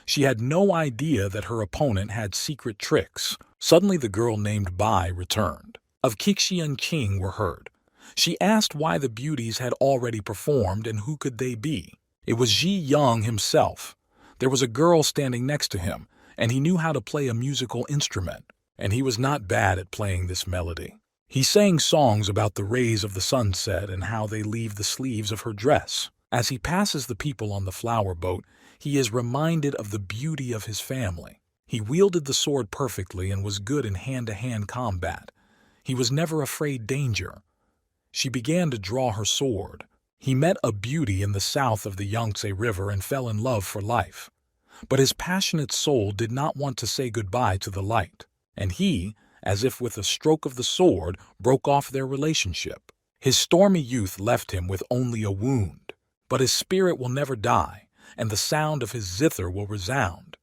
She had no idea that her opponent had secret tricks. Suddenly the girl named Bai returned. Of Qixian Qing were heard. She asked why the beauties had already performed and who could they be. It was Ji Yang himself. There was a girl standing next to him, and he knew how to play a musical instrument, and he was not bad at playing this melody. He sang songs about the rays of the sunset and how they leave the sleeves of her dress. As he passes the people on the flower boat, he is reminded of the beauty of his family. He wielded the sword perfectly and was good in hand-to-hand combat. He was never afraid danger. She began to draw her sword. He met a beauty in the south of the Yangtze River and fell in love for life. But his passionate soul did not want to say goodbye to the light, and he, as if with a stroke of the sword, broke off their relationship. His stormy youth left him with only a wound, but his spirit will never die, and the sound of his zither will resound.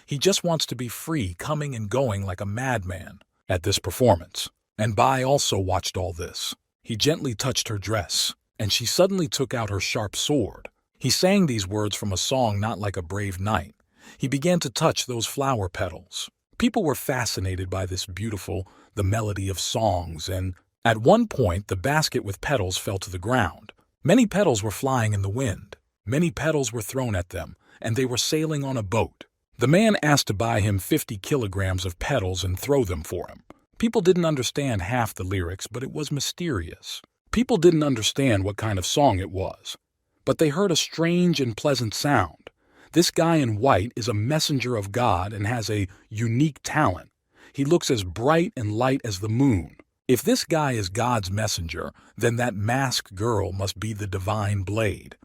He just wants to be free, coming and going like a madman at this performance. And Bai also watched all this. He gently touched her dress, and she suddenly took out her sharp sword. He sang these words from a song not like a brave knight. He began to touch those flower petals. People were fascinated by this the melody of songs, and at one point the basket with petals fell to the ground. Many petals were flying in the wind. Many petals were thrown at them, and they were sailing on a boat. The man asked to buy him 50 kilograms of petals and throw them for him. People didn't understand half the lyrics, but it was mysterious. People didn't understand what kind of song it was, but they heard a strange and pleasant sound. This guy in white is a messenger of God and has a unique talent. He looks as bright and light as the moon. If this guy is God's messenger, then that masked girl must be the divine blade.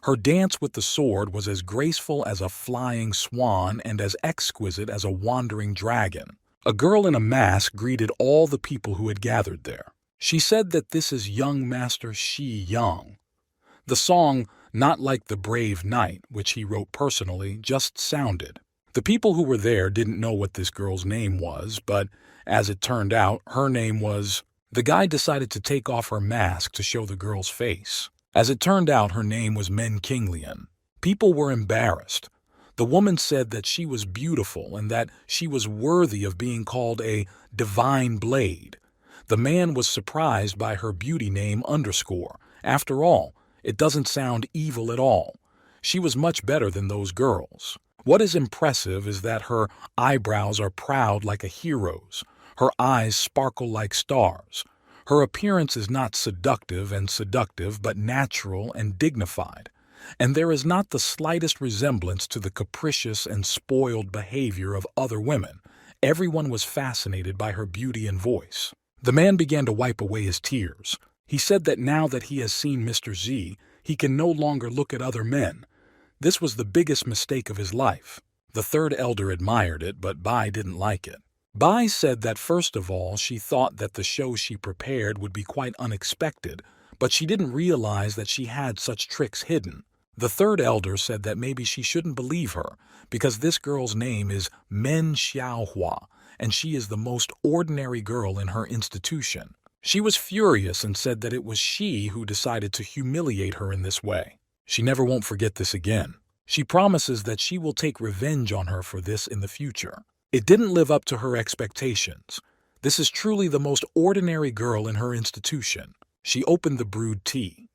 Her dance with the sword was as graceful as a flying swan and as exquisite as a wandering dragon. A girl in a mask greeted all the people who had gathered there. She said that this is young Master Shi Yang. The song, Not Like the Brave Knight, which he wrote personally, just sounded. The people who were there didn't know what this girl's name was, but as it turned out, her name was... The guy decided to take off her mask to show the girl's face. As it turned out, her name was Manhwa. People were embarrassed. The woman said that she was beautiful and that she was worthy of being called a divine blade. The man was surprised by her beauty name underscore. After all, it doesn't sound evil at all. She was much better than those girls. What is impressive is that her eyebrows are proud like a hero's. Her eyes sparkle like stars. Her appearance is not seductive, but natural and dignified. And there is not the slightest resemblance to the capricious and spoiled behavior of other women. Everyone was fascinated by her beauty and voice. The man began to wipe away his tears. He said that now that he has seen Mr. Z, he can no longer look at other men. This was the biggest mistake of his life. The third elder admired it, but Bai didn't like it. Bai said that first of all she thought that the show she prepared would be quite unexpected, but she didn't realize that she had such tricks hidden. The third elder said that maybe she shouldn't believe her, because this girl's name is Men Xiaohua, and she is the most ordinary girl in her institution. She was furious and said that it was she who decided to humiliate her in this way. She never won't forget this again. She promises that she will take revenge on her for this in the future. It didn't live up to her expectations. This is truly the most ordinary girl in her institution. She opened the brewed tea.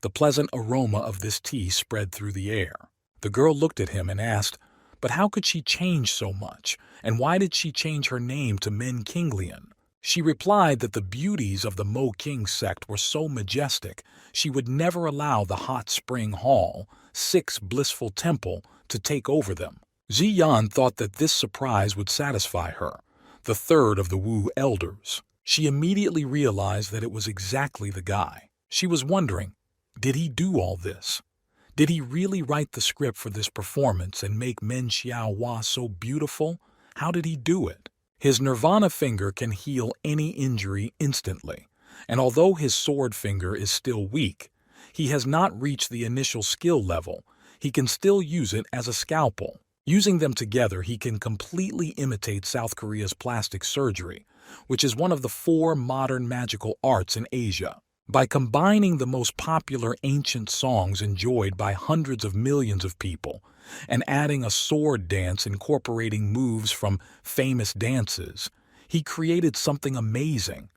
The pleasant aroma of this tea spread through the air. The girl looked at him and asked, but how could she change so much, and why did she change her name to Manhwa? She replied that the beauties of the Mo King sect were so majestic, she would never allow the hot spring hall, 6 blissful temple, to take over them. Ziyan thought that this surprise would satisfy her, the third of the Wu elders. She immediately realized that it was exactly the guy. She was wondering, did he do all this? Did he really write the script for this performance and make Men Xiaohua so beautiful? How did he do it? His nirvana finger can heal any injury instantly, and although his sword finger is still weak, he has not reached the initial skill level. He can still use it as a scalpel. Using them together, he can completely imitate South Korea's plastic surgery, which is one of the 4 modern magical arts in Asia. By combining the most popular ancient songs enjoyed by hundreds of millions of people and adding a sword dance incorporating moves from famous dances, he created something amazing.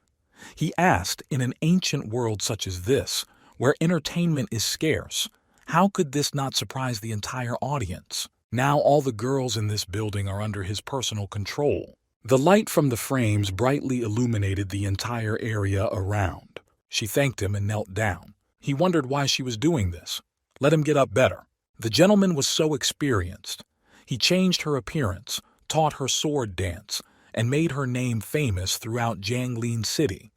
He asked, in an ancient world such as this, where entertainment is scarce, how could this not surprise the entire audience? Now all the girls in this building are under his personal control. The light from the frames brightly illuminated the entire area around. She thanked him and knelt down. He wondered why she was doing this. Let him get up better. The gentleman was so experienced. He changed her appearance, taught her sword dance, and made her name famous throughout Jianglin City.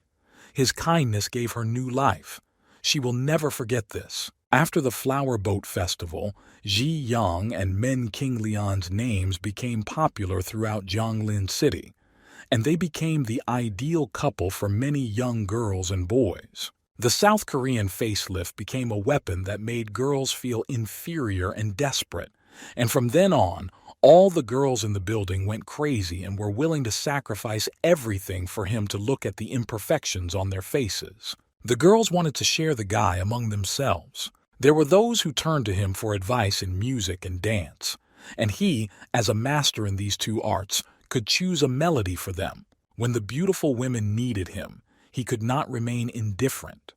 His kindness gave her new life. She will never forget this. After the Flower Boat Festival, Ji Yang and Men Qinglian's names became popular throughout Jianglin City, and they became the ideal couple for many young girls and boys. The South Korean facelift became a weapon that made girls feel inferior and desperate, and from then on, all the girls in the building went crazy and were willing to sacrifice everything for him to look at the imperfections on their faces. The girls wanted to share the guy among themselves. There were those who turned to him for advice in music and dance, and he, as a master in these 2 arts, could choose a melody for them. When the beautiful women needed him, he could not remain indifferent.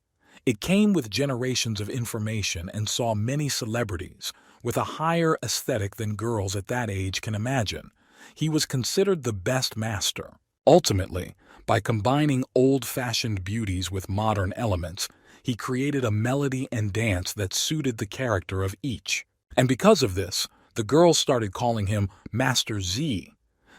It came with generations of information and saw many celebrities, with a higher aesthetic than girls at that age can imagine. He was considered the best master. Ultimately, by combining old-fashioned beauties with modern elements, he created a melody and dance that suited the character of each. And because of this, the girls started calling him Master Z.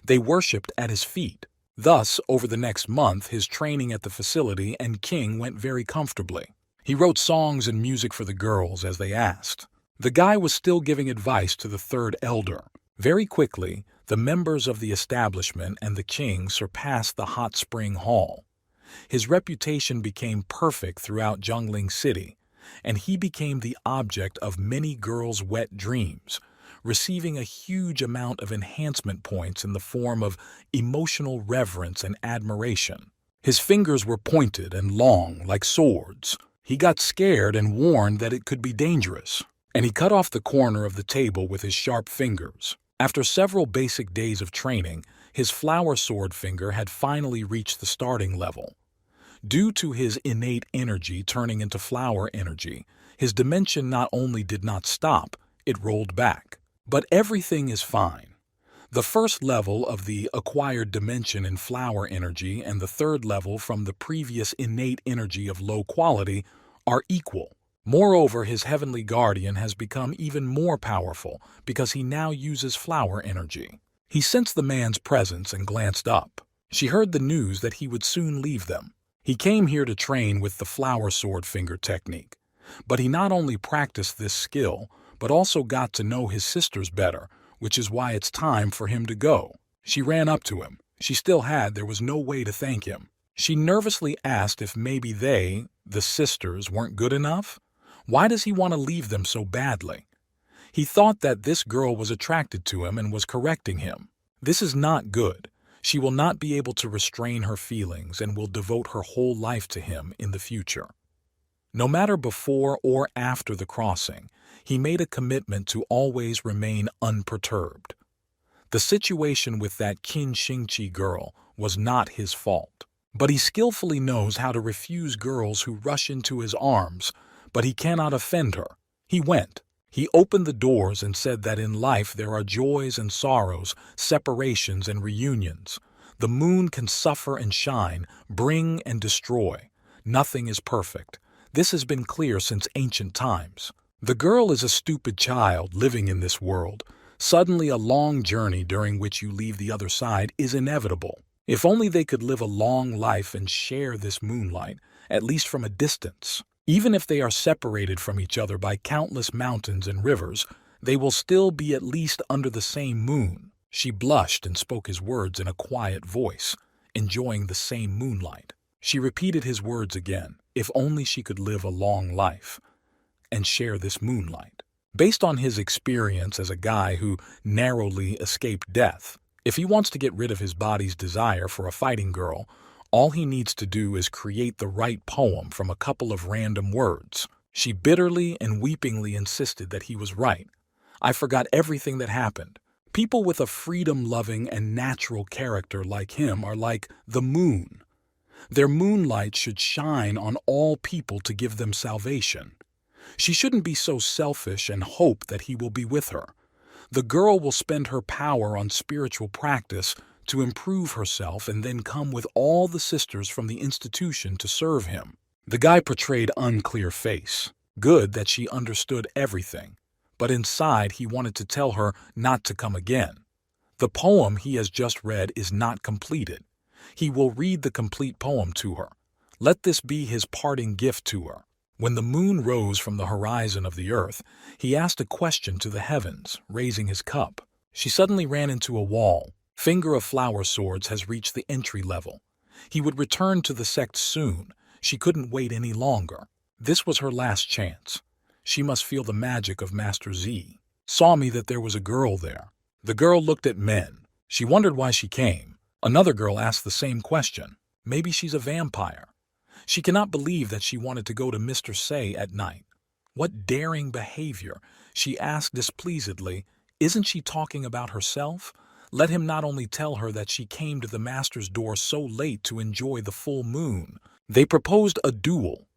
They worshipped at his feet. Thus, over the next month, his training at the facility and King went very comfortably. He wrote songs and music for the girls as they asked. The guy was still giving advice to the third elder. Very quickly, the members of the establishment and the king surpassed the hot spring hall. His reputation became perfect throughout Jungling City, and he became the object of many girls' wet dreams, receiving a huge amount of enhancement points in the form of emotional reverence and admiration. His fingers were pointed and long like swords. He got scared and warned that it could be dangerous, and he cut off the corner of the table with his sharp fingers. After several basic days of training, his flower sword finger had finally reached the starting level. Due to his innate energy turning into flower energy, his dimension not only did not stop, it rolled back. But everything is fine. The first level of the acquired dimension in flower energy and the third level from the previous innate energy of low quality are equal. Moreover, his heavenly guardian has become even more powerful because he now uses flower energy. He sensed the man's presence and glanced up. She heard the news that he would soon leave them. He came here to train with the flower sword finger technique. But he not only practiced this skill, but also got to know his sisters better, which is why it's time for him to go. She ran up to him. There was no way to thank him. She nervously asked if maybe they, the sisters, weren't good enough. Why does he want to leave them so badly? He thought that this girl was attracted to him and was correcting him. This is not good. She will not be able to restrain her feelings and will devote her whole life to him in the future. No matter before or after the crossing, he made a commitment to always remain unperturbed. The situation with that Qin Xingqi girl was not his fault, but he skillfully knows how to refuse girls who rush into his arms, but he cannot offend her. He went. He opened the doors and said that in life there are joys and sorrows, separations and reunions. The moon can suffer and shine, bring and destroy. Nothing is perfect. This has been clear since ancient times. The girl is a stupid child living in this world. Suddenly a long journey during which you leave the other side is inevitable. If only they could live a long life and share this moonlight, at least from a distance. Even if they are separated from each other by countless mountains and rivers, they will still be at least under the same moon. She blushed and spoke his words in a quiet voice, enjoying the same moonlight. She repeated his words again, if only she could live a long life and share this moonlight. Based on his experience as a guy who narrowly escaped death, if he wants to get rid of his body's desire for a fighting girl, all he needs to do is create the right poem from a couple of random words. She bitterly and weepingly insisted that he was right. I forgot everything that happened. People with a freedom-loving and natural character like him are like the moon. Their moonlight should shine on all people to give them salvation. She shouldn't be so selfish and hope that he will be with her. The girl will spend her power on spiritual practice to improve herself and then come with all the sisters from the institution to serve him. The guy portrayed unclear face. Good that she understood everything, but inside he wanted to tell her not to come again. The poem he has just read is not completed. He will read the complete poem to her. Let this be his parting gift to her. When the moon rose from the horizon of the earth, he asked a question to the heavens, raising his cup. She suddenly ran into a wall. Finger of Flower Swords has reached the entry level. He would return to the sect soon. She couldn't wait any longer. This was her last chance. She must feel the magic of Master Z. Saw me that there was a girl there. The girl looked at men. She wondered why she came. Another girl asked the same question. Maybe she's a vampire. She cannot believe that she wanted to go to Mr. Say at night. What daring behavior! She asked displeasedly. Isn't she talking about herself? Let him not only tell her that she came to the master's door so late to enjoy the full moon. They proposed a duel.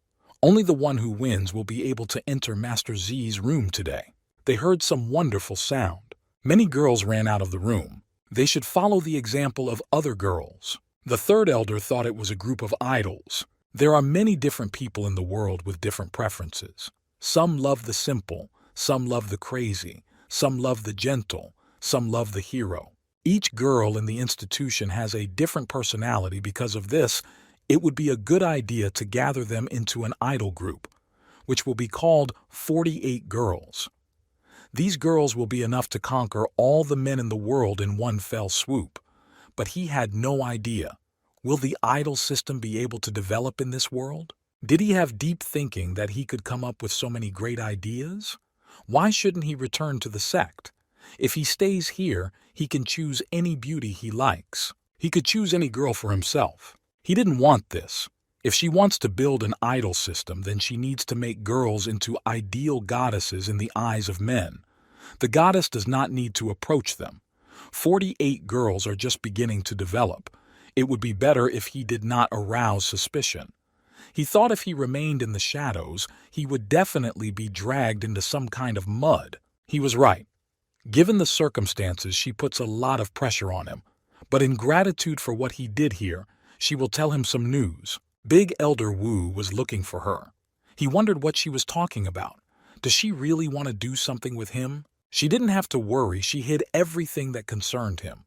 Only the one who wins will be able to enter Master Z's room today. They heard some wonderful sound. Many girls ran out of the room. They should follow the example of other girls. The third elder thought it was a group of idols. There are many different people in the world with different preferences. Some love the simple, some love the crazy, some love the gentle, some love the hero. Each girl in the institution has a different personality. Because of this, it would be a good idea to gather them into an idol group, which will be called 48 girls. These girls will be enough to conquer all the men in the world in one fell swoop. But he had no idea. Will the idol system be able to develop in this world? Did he have deep thinking that he could come up with so many great ideas? Why shouldn't he return to the sect? If he stays here, he can choose any beauty he likes. He could choose any girl for himself. He didn't want this. If she wants to build an idol system, then she needs to make girls into ideal goddesses in the eyes of men. The goddess does not need to approach them. 48 girls are just beginning to develop. It would be better if he did not arouse suspicion. He thought if he remained in the shadows, he would definitely be dragged into some kind of mud. He was right. Given the circumstances, she puts a lot of pressure on him. But in gratitude for what he did here, she will tell him some news. Big Elder Wu was looking for her. He wondered what she was talking about. Does she really want to do something with him? She didn't have to worry. She hid everything that concerned him.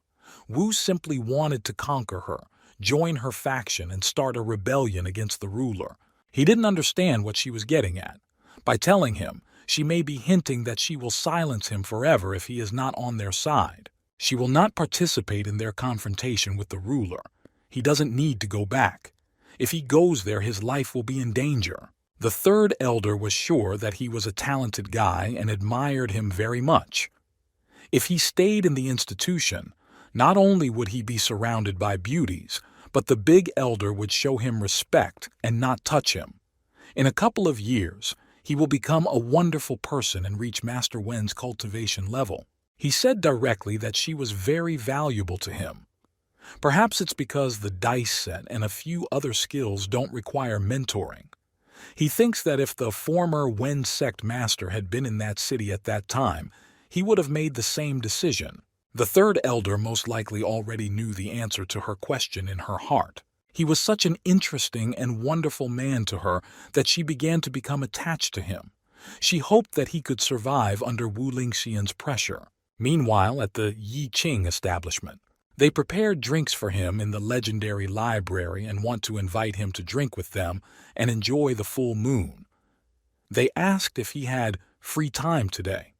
Wu simply wanted to conquer her, join her faction, and start a rebellion against the ruler. He didn't understand what she was getting at. By telling him, she may be hinting that she will silence him forever if he is not on their side. She will not participate in their confrontation with the ruler. He doesn't need to go back. If he goes there, his life will be in danger. The third elder was sure that he was a talented guy and admired him very much. If he stayed in the institution, not only would he be surrounded by beauties, but the big elder would show him respect and not touch him. In a couple of years, he will become a wonderful person and reach Master Wen's cultivation level. He said directly that she was very valuable to him. Perhaps it's because the dice set and a few other skills don't require mentoring. He thinks that if the former Wen sect master had been in that city at that time, he would have made the same decision. The third elder most likely already knew the answer to her question in her heart. He was such an interesting and wonderful man to her that she began to become attached to him. She hoped that he could survive under Wu Lingxian's pressure. Meanwhile, at the Yi Qing establishment, they prepared drinks for him in the legendary library and want to invite him to drink with them and enjoy the full moon. They asked if he had free time today.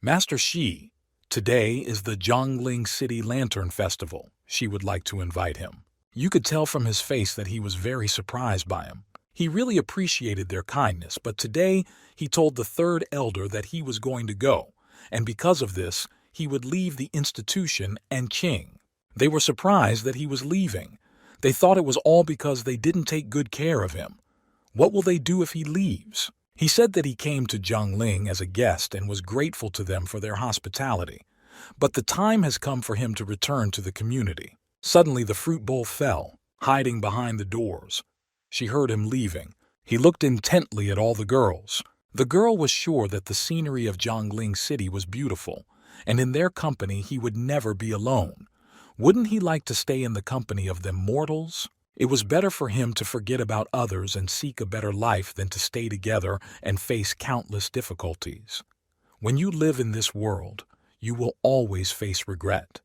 Master Shi, today is the Zhongling City Lantern Festival. She would like to invite him. You could tell from his face that he was very surprised by him. He really appreciated their kindness, but today he told the third elder that he was going to go, and because of this, he would leave the institution and Qing. They were surprised that he was leaving. They thought it was all because they didn't take good care of him. What will they do if he leaves? He said that he came to Zhongling as a guest and was grateful to them for their hospitality. But the time has come for him to return to the community. Suddenly the fruit bowl fell, hiding behind the doors. She heard him leaving. He looked intently at all the girls. The girl was sure that the scenery of Zhongling City was beautiful, and in their company he would never be alone. Wouldn't he like to stay in the company of them mortals? It was better for him to forget about others and seek a better life than to stay together and face countless difficulties. When you live in this world, you will always face regret.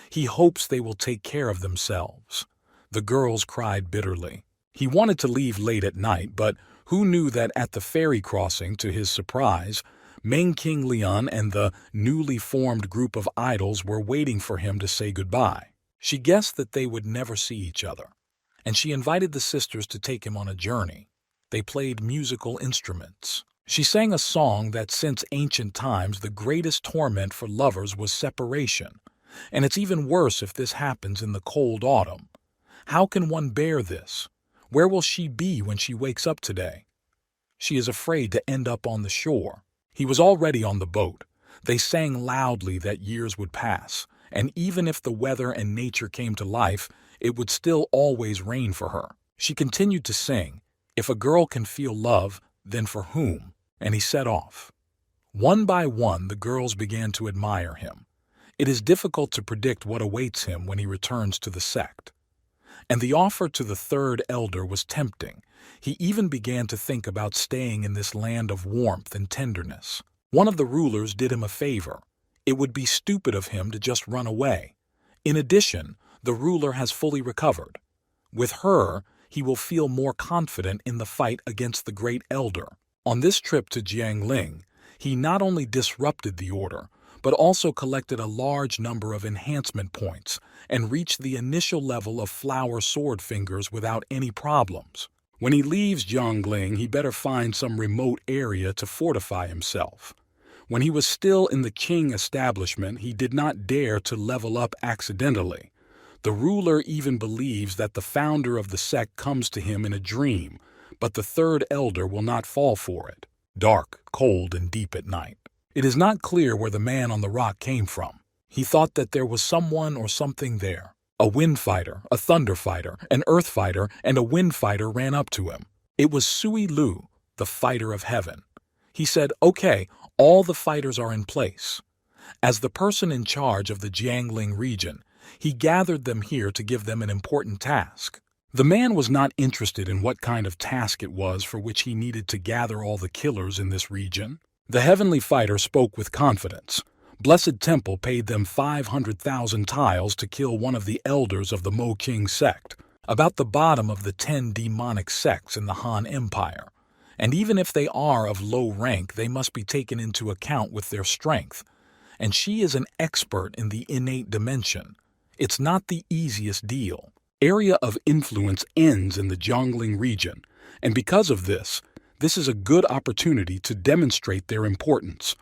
He hopes they will take care of themselves. The girls cried bitterly. He wanted to leave late at night, but who knew that at the ferry crossing, to his surprise, Meng King Lian and the newly formed group of idols were waiting for him to say goodbye. She guessed that they would never see each other, and she invited the sisters to take him on a journey. They played musical instruments. She sang a song that since ancient times the greatest torment for lovers was separation, and it's even worse if this happens in the cold autumn. How can one bear this? Where will she be when she wakes up today? She is afraid to end up on the shore. He was already on the boat. They sang loudly that years would pass, and even if the weather and nature came to life, it would still always rain for her. She continued to sing, "If a girl can feel love, then for whom?" And he set off. One by one, the girls began to admire him. It is difficult to predict what awaits him when he returns to the sect. And the offer to the third elder was tempting. He even began to think about staying in this land of warmth and tenderness. One of the rulers did him a favor. It would be stupid of him to just run away. In addition, the ruler has fully recovered. With her, he will feel more confident in the fight against the Great Elder. On this trip to Jiangling, he not only disrupted the order, but also collected a large number of enhancement points and reached the initial level of flower sword fingers without any problems. When he leaves Jiangling, he better find some remote area to fortify himself. When he was still in the Qing establishment, he did not dare to level up accidentally. The ruler even believes that the founder of the sect comes to him in a dream, but the third elder will not fall for it. Dark, cold, and deep at night. It is not clear where the man on the rock came from. He thought that there was someone or something there. A wind fighter, a thunder fighter, an earth fighter, and a wind fighter ran up to him. It was Sui Lu, the fighter of heaven. He said, "Okay, all the fighters are in place." As the person in charge of the Jiangling region, he gathered them here to give them an important task. The man was not interested in what kind of task it was for which he needed to gather all the killers in this region. The heavenly fighter spoke with confidence. Blessed Temple paid them 500,000 tiles to kill one of the elders of the Mo Qing sect, about the bottom of the 10 demonic sects in the Han Empire. And even if they are of low rank, they must be taken into account with their strength. And she is an expert in the innate dimension. It's not the easiest deal. Area of influence ends in the Jiangling region, and because of this is a good opportunity to demonstrate their importance.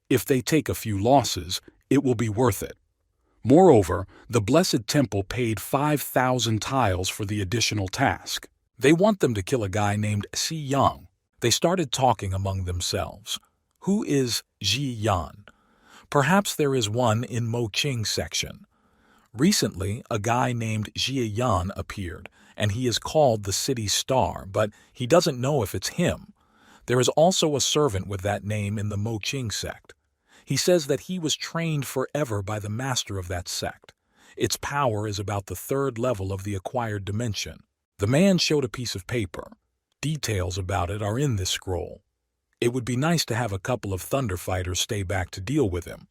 If they take a few losses, it will be worth it. Moreover, the Blessed Temple paid 5,000 tiles for the additional task. They want them to kill a guy named Si Yang. They started talking among themselves. Who is Ji Yan? Perhaps there is one in Mo Qing section. Recently, a guy named Ji Yan appeared, and he is called the City Star, but he doesn't know if it's him. There is also a servant with that name in the Mo Qing sect. He says that he was trained forever by the master of that sect. Its power is about the third level of the acquired dimension. The man showed a piece of paper. Details about it are in this scroll. It would be nice to have a couple of thunder fighters stay back to deal with him.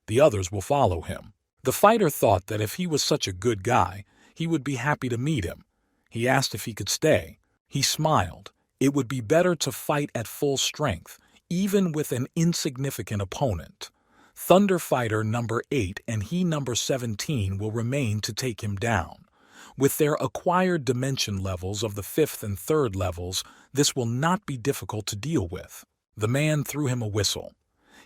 The others will follow him. The fighter thought that if he was such a good guy, he would be happy to meet him. He asked if he could stay. He smiled. It would be better to fight at full strength, even with an insignificant opponent. Thunder Fighter number 8 and he number 17 will remain to take him down. With their acquired dimension levels of the 5th and 3rd levels, this will not be difficult to deal with. The man threw him a whistle.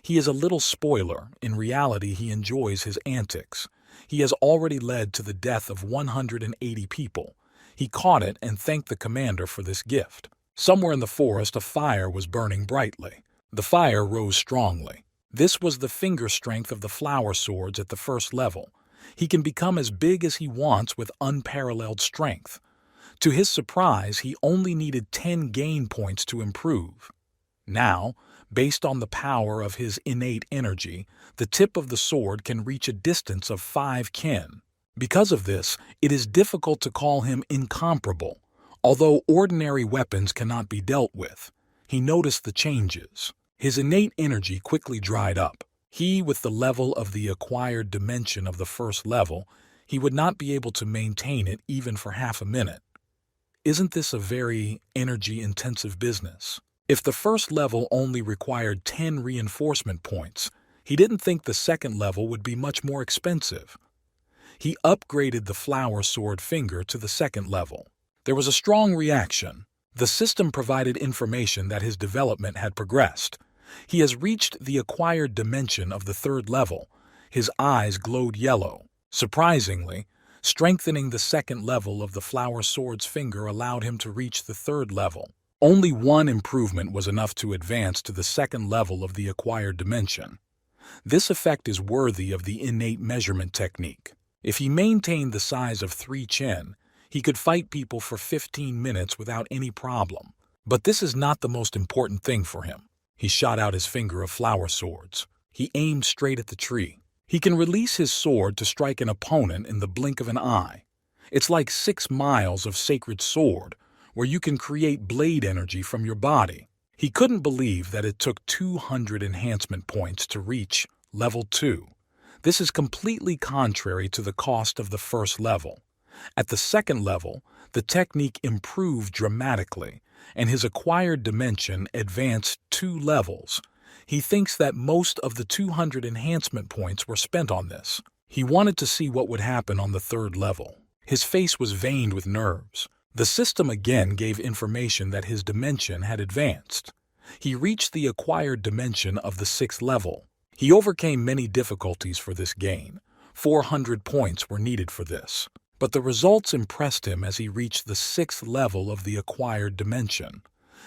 He is a little spoiler. In reality, he enjoys his antics. He has already led to the death of 180 people. He caught it and thanked the commander for this gift. Somewhere in the forest, a fire was burning brightly. The fire rose strongly. This was the finger strength of the flower swords at the 1st level. He can become as big as he wants with unparalleled strength. To his surprise, he only needed 10 gain points to improve. Now, based on the power of his innate energy, the tip of the sword can reach a distance of 5 kin. Because of this, it is difficult to call him incomparable, although ordinary weapons cannot be dealt with. He noticed the changes. His innate energy quickly dried up. He, with the level of the acquired dimension of the 1st level, he would not be able to maintain it even for half a minute. Isn't this a very energy-intensive business? If the 1st level only required 10 reinforcement points, he didn't think the 2nd level would be much more expensive. He upgraded the flower sword finger to the 2nd level. There was a strong reaction. The system provided information that his development had progressed. He has reached the acquired dimension of the 3rd level. His eyes glowed yellow. Surprisingly, strengthening the 2nd level of the flower sword's finger allowed him to reach the 3rd level. Only one improvement was enough to advance to the 2nd level of the acquired dimension. This effect is worthy of the innate measurement technique. If he maintained the size of 3 chen, he could fight people for 15 minutes without any problem. But this is not the most important thing for him. He shot out his finger of flower swords. He aimed straight at the tree. He can release his sword to strike an opponent in the blink of an eye. It's like 6 miles of sacred sword, where you can create blade energy from your body. He couldn't believe that it took 200 enhancement points to reach level 2. This is completely contrary to the cost of the first level. At the second level, the technique improved dramatically, and his acquired dimension advanced 2 levels. He thinks that most of the 200 enhancement points were spent on this. He wanted to see what would happen on the third level. His face was veined with nerves. The system again gave information that his dimension had advanced. He reached the acquired dimension of the 6th level. He overcame many difficulties for this gain. 400 points were needed for this. But the results impressed him as he reached the 6th level of the acquired dimension.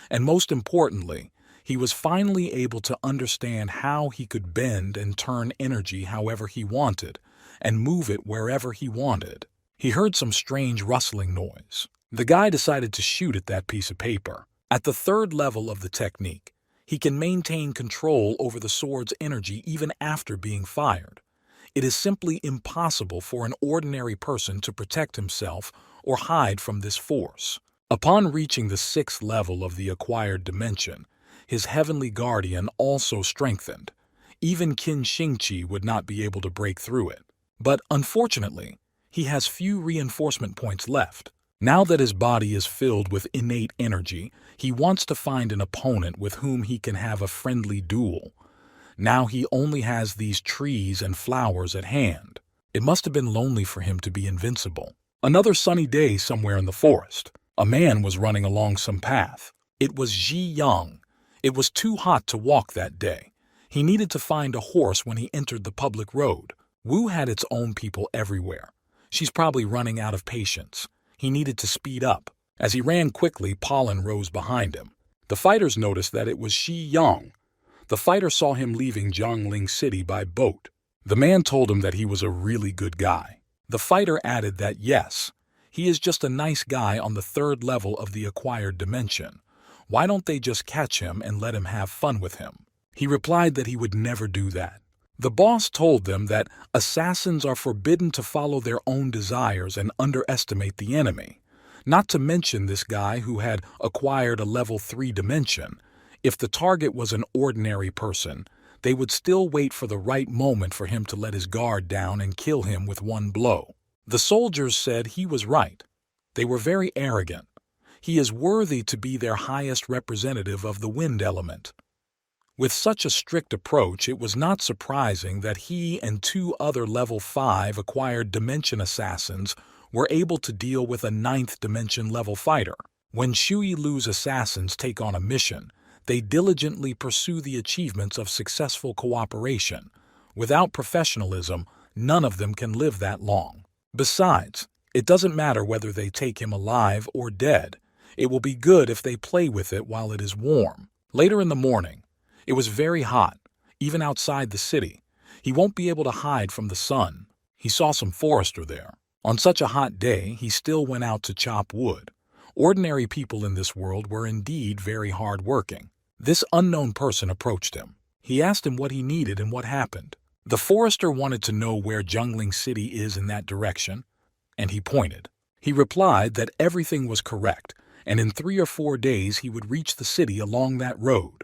And most importantly, he was finally able to understand how he could bend and turn energy however he wanted, and move it wherever he wanted. He heard some strange rustling noise. The guy decided to shoot at that piece of paper. At the 3rd level of the technique, he can maintain control over the sword's energy even after being fired. It is simply impossible for an ordinary person to protect himself or hide from this force. Upon reaching the 6th level of the acquired dimension, his heavenly guardian also strengthened. Even Qin Xingqi would not be able to break through it. But unfortunately, he has few reinforcement points left. Now that his body is filled with innate energy, he wants to find an opponent with whom he can have a friendly duel. Now he only has these trees and flowers at hand. It must have been lonely for him to be invincible. Another sunny day somewhere in the forest. A man was running along some path. It was Ji Yang. It was too hot to walk that day. He needed to find a horse when he entered the public road. Wu had its own people everywhere. She's probably running out of patience. He needed to speed up. As he ran quickly, pollen rose behind him. The fighters noticed that it was Shi Yang. The fighter saw him leaving Jiangling City by boat. The man told him that he was a really good guy. The fighter added that yes, he is just a nice guy on the 3rd level of the acquired dimension. Why don't they just catch him and let him have fun with him? He replied that he would never do that. The boss told them that assassins are forbidden to follow their own desires and underestimate the enemy. Not to mention this guy who had acquired a level 3 dimension. If the target was an ordinary person, they would still wait for the right moment for him to let his guard down and kill him with one blow. The soldiers said he was right. They were very arrogant. He is worthy to be their highest representative of the wind element. With such a strict approach, it was not surprising that he and 2 other level 5 acquired dimension assassins were able to deal with a 9th dimension level fighter. When Shui Lu's assassins take on a mission, they diligently pursue the achievements of successful cooperation. Without professionalism, none of them can live that long. Besides, it doesn't matter whether they take him alive or dead. It will be good if they play with it while it is warm. Later in the morning, it was very hot, even outside the city. He won't be able to hide from the sun. He saw some forester there. On such a hot day, he still went out to chop wood. Ordinary people in this world were indeed very hard-working. This unknown person approached him. He asked him what he needed and what happened. The forester wanted to know where Jiangling City is in that direction, and he pointed. He replied that everything was correct, and in 3 or 4 days he would reach the city along that road.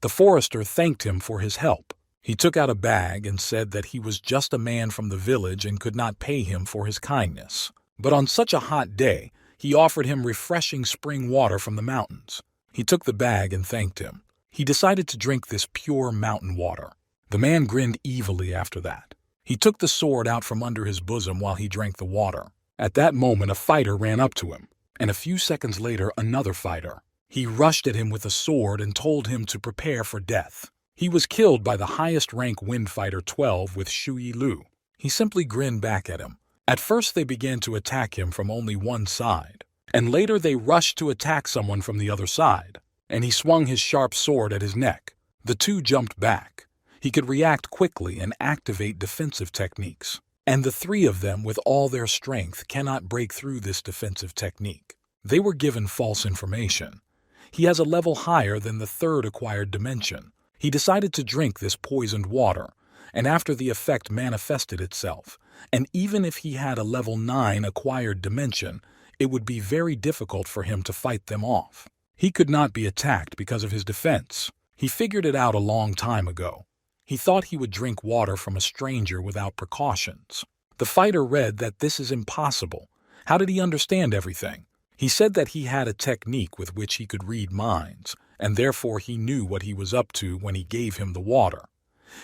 The forester thanked him for his help. He took out a bag and said that he was just a man from the village and could not pay him for his kindness. But on such a hot day, he offered him refreshing spring water from the mountains. He took the bag and thanked him. He decided to drink this pure mountain water. The man grinned evilly after that. He took the sword out from under his bosom while he drank the water. At that moment, a fighter ran up to him, and a few seconds later, another fighter. He rushed at him with a sword and told him to prepare for death. He was killed by the highest rank wind fighter 12 with Shui Lu. He simply grinned back at him. At first they began to attack him from only one side, and later they rushed to attack someone from the other side, and he swung his sharp sword at his neck. The 2 jumped back. He could react quickly and activate defensive techniques, and the 3 of them with all their strength cannot break through this defensive technique. They were given false information. He has a level higher than the 3rd acquired dimension. He decided to drink this poisoned water, and after the effect manifested itself, and even if he had a level 9 acquired dimension, it would be very difficult for him to fight them off. He could not be attacked because of his defense. He figured it out a long time ago. He thought he would drink water from a stranger without precautions. The fighter read that this is impossible. How did he understand everything? He said that he had a technique with which he could read minds, and therefore he knew what he was up to when he gave him the water.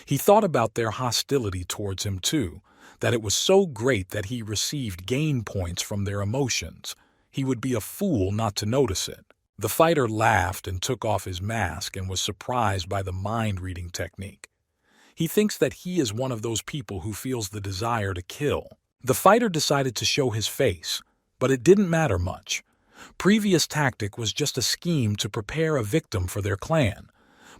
He thought about their hostility towards him too, that it was so great that he received gain points from their emotions. He would be a fool not to notice it. The fighter laughed and took off his mask and was surprised by the mind-reading technique. He thinks that he is one of those people who feels the desire to kill. The fighter decided to show his face, but it didn't matter much. Previous tactic was just a scheme to prepare a victim for their clan.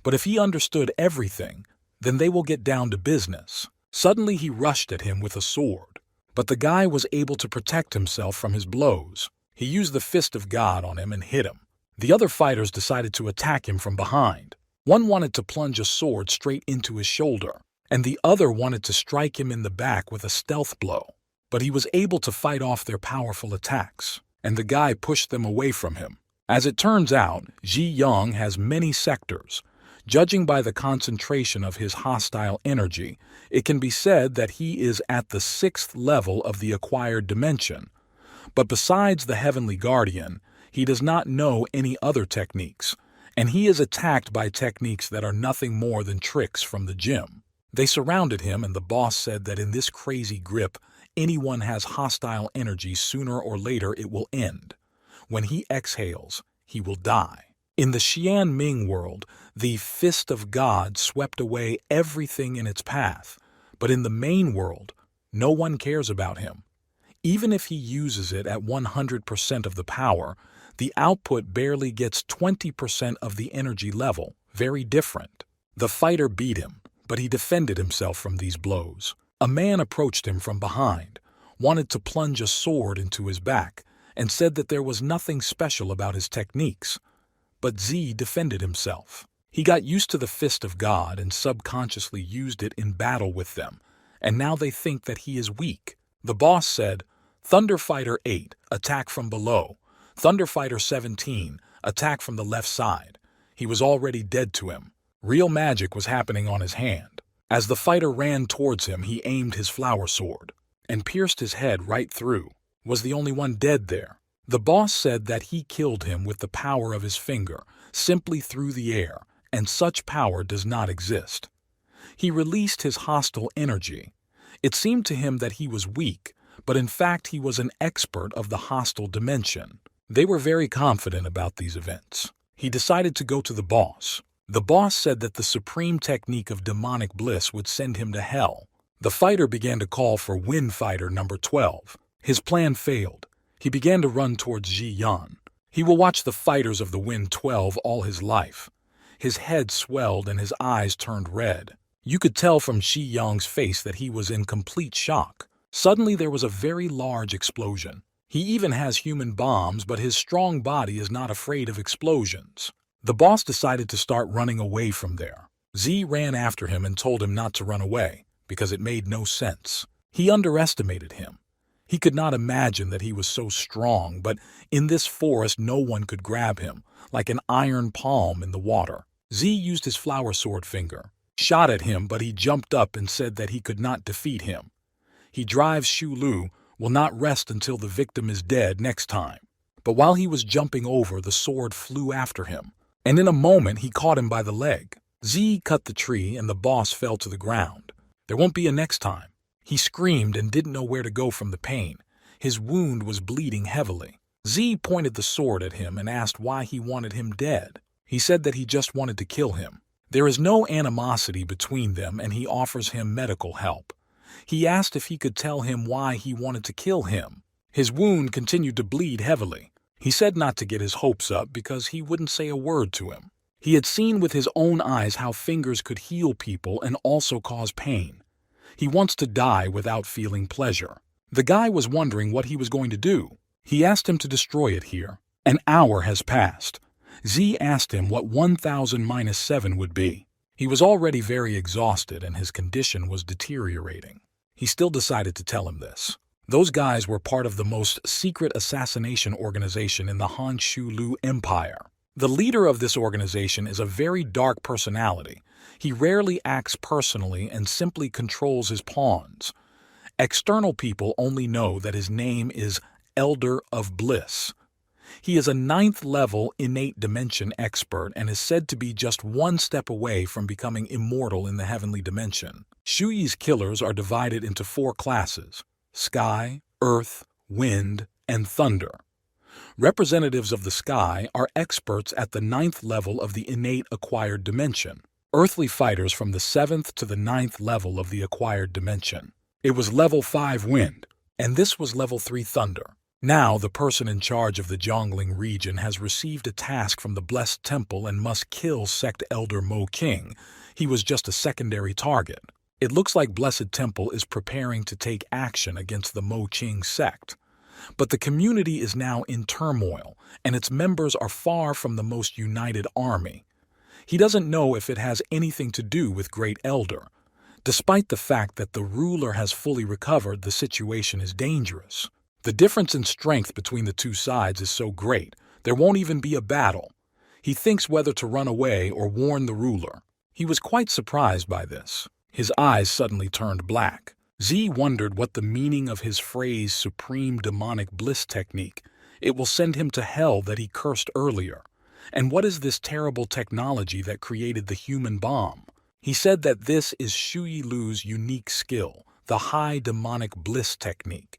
But if he understood everything, then they will get down to business. Suddenly he rushed at him with a sword, but the guy was able to protect himself from his blows. He used the fist of God on him and hit him. The other fighters decided to attack him from behind. One wanted to plunge a sword straight into his shoulder, and the other wanted to strike him in the back with a stealth blow. But he was able to fight off their powerful attacks, and the guy pushed them away from him. As it turns out, Ji Young has many sectors. Judging by the concentration of his hostile energy, it can be said that he is at the 6th level of the acquired dimension. But besides the Heavenly Guardian, he does not know any other techniques, and he is attacked by techniques that are nothing more than tricks from the gym. They surrounded him, and the boss said that in this crazy grip, anyone has hostile energy, sooner or later it will end. When he exhales, he will die. In the Xian Ming world, the Fist of God swept away everything in its path, but in the main world, no one cares about him. Even if he uses it at 100% of the power, the output barely gets 20% of the energy level. Very different. The fighter beat him, but he defended himself from these blows. A man approached him from behind, wanted to plunge a sword into his back, and said that there was nothing special about his techniques. But Z defended himself. He got used to the Fist of God and subconsciously used it in battle with them, and now they think that he is weak. The boss said, "Thunder Fighter 8, attack from below. Thunder Fighter 17, attack from the left side." He was already dead to him. Real magic was happening on his hand. As the fighter ran towards him, he aimed his flower sword and pierced his head right through. Was the only one dead there. The boss said that he killed him with the power of his finger, simply through the air, and such power does not exist. He released his hostile energy. It seemed to him that he was weak, but in fact he was an expert of the hostile dimension. They were very confident about these events. He decided to go to the boss. The boss said that the supreme technique of demonic bliss would send him to hell. The fighter began to call for Wind Fighter number 12. His plan failed. He began to run towards Ji Yan. He will watch the fighters of the Wind 12 all his life. His head swelled and his eyes turned red. You could tell from Shi Yang's face that he was in complete shock. Suddenly there was a very large explosion. He even has human bombs, but his strong body is not afraid of explosions. The boss decided to start running away from there. Z ran after him and told him not to run away, because it made no sense. He underestimated him. He could not imagine that he was so strong, but in this forest no one could grab him, like an iron palm in the water. Z used his flower sword finger, shot at him, but he jumped up and said that he could not defeat him. He drives Shu Lu, will not rest until the victim is dead next time. But while he was jumping over, the sword flew after him, and in a moment he caught him by the leg. Z cut the tree and the boss fell to the ground. There won't be a next time. He screamed and didn't know where to go from the pain. His wound was bleeding heavily. Z pointed the sword at him and asked why he wanted him dead. He said that he just wanted to kill him. There is no animosity between them, and he offers him medical help. He asked if he could tell him why he wanted to kill him. His wound continued to bleed heavily. He said not to get his hopes up because he wouldn't say a word to him. He had seen with his own eyes how fingers could heal people and also cause pain. He wants to die without feeling pleasure. The guy was wondering what he was going to do. He asked him to destroy it here. An hour has passed. Z asked him what 1000 minus 7 would be. He was already very exhausted and his condition was deteriorating. He still decided to tell him this. Those guys were part of the most secret assassination organization in the Han Shu Lu Empire. The leader of this organization is a very dark personality. He rarely acts personally and simply controls his pawns. External people only know that his name is Elder of Bliss. He is a ninth-level innate dimension expert and is said to be just one step away from becoming immortal in the heavenly dimension. Shuyi's killers are divided into 4 classes: Sky, Earth, Wind, and Thunder. Representatives of the sky are experts at the 9th level of the innate acquired dimension. Earthly fighters from the 7th to the 9th level of the acquired dimension. It was level 5 Wind, and this was level 3 Thunder. Now the person in charge of the Zhongling region has received a task from the Blessed Temple and must kill Sect Elder Mo King. He was just a secondary target. It looks like Blessed Temple is preparing to take action against the Mo King sect. But the community is now in turmoil, and its members are far from the most united army. He doesn't know if it has anything to do with Great Elder. Despite the fact that the ruler has fully recovered, the situation is dangerous. The difference in strength between the two sides is so great, there won't even be a battle. He thinks whether to run away or warn the ruler. He was quite surprised by this. His eyes suddenly turned black. Z wondered what the meaning of his phrase Supreme Demonic Bliss Technique. It will send him to hell that he cursed earlier. And what is this terrible technology that created the human bomb? He said that this is Shuyi Lu's unique skill, the High Demonic Bliss Technique.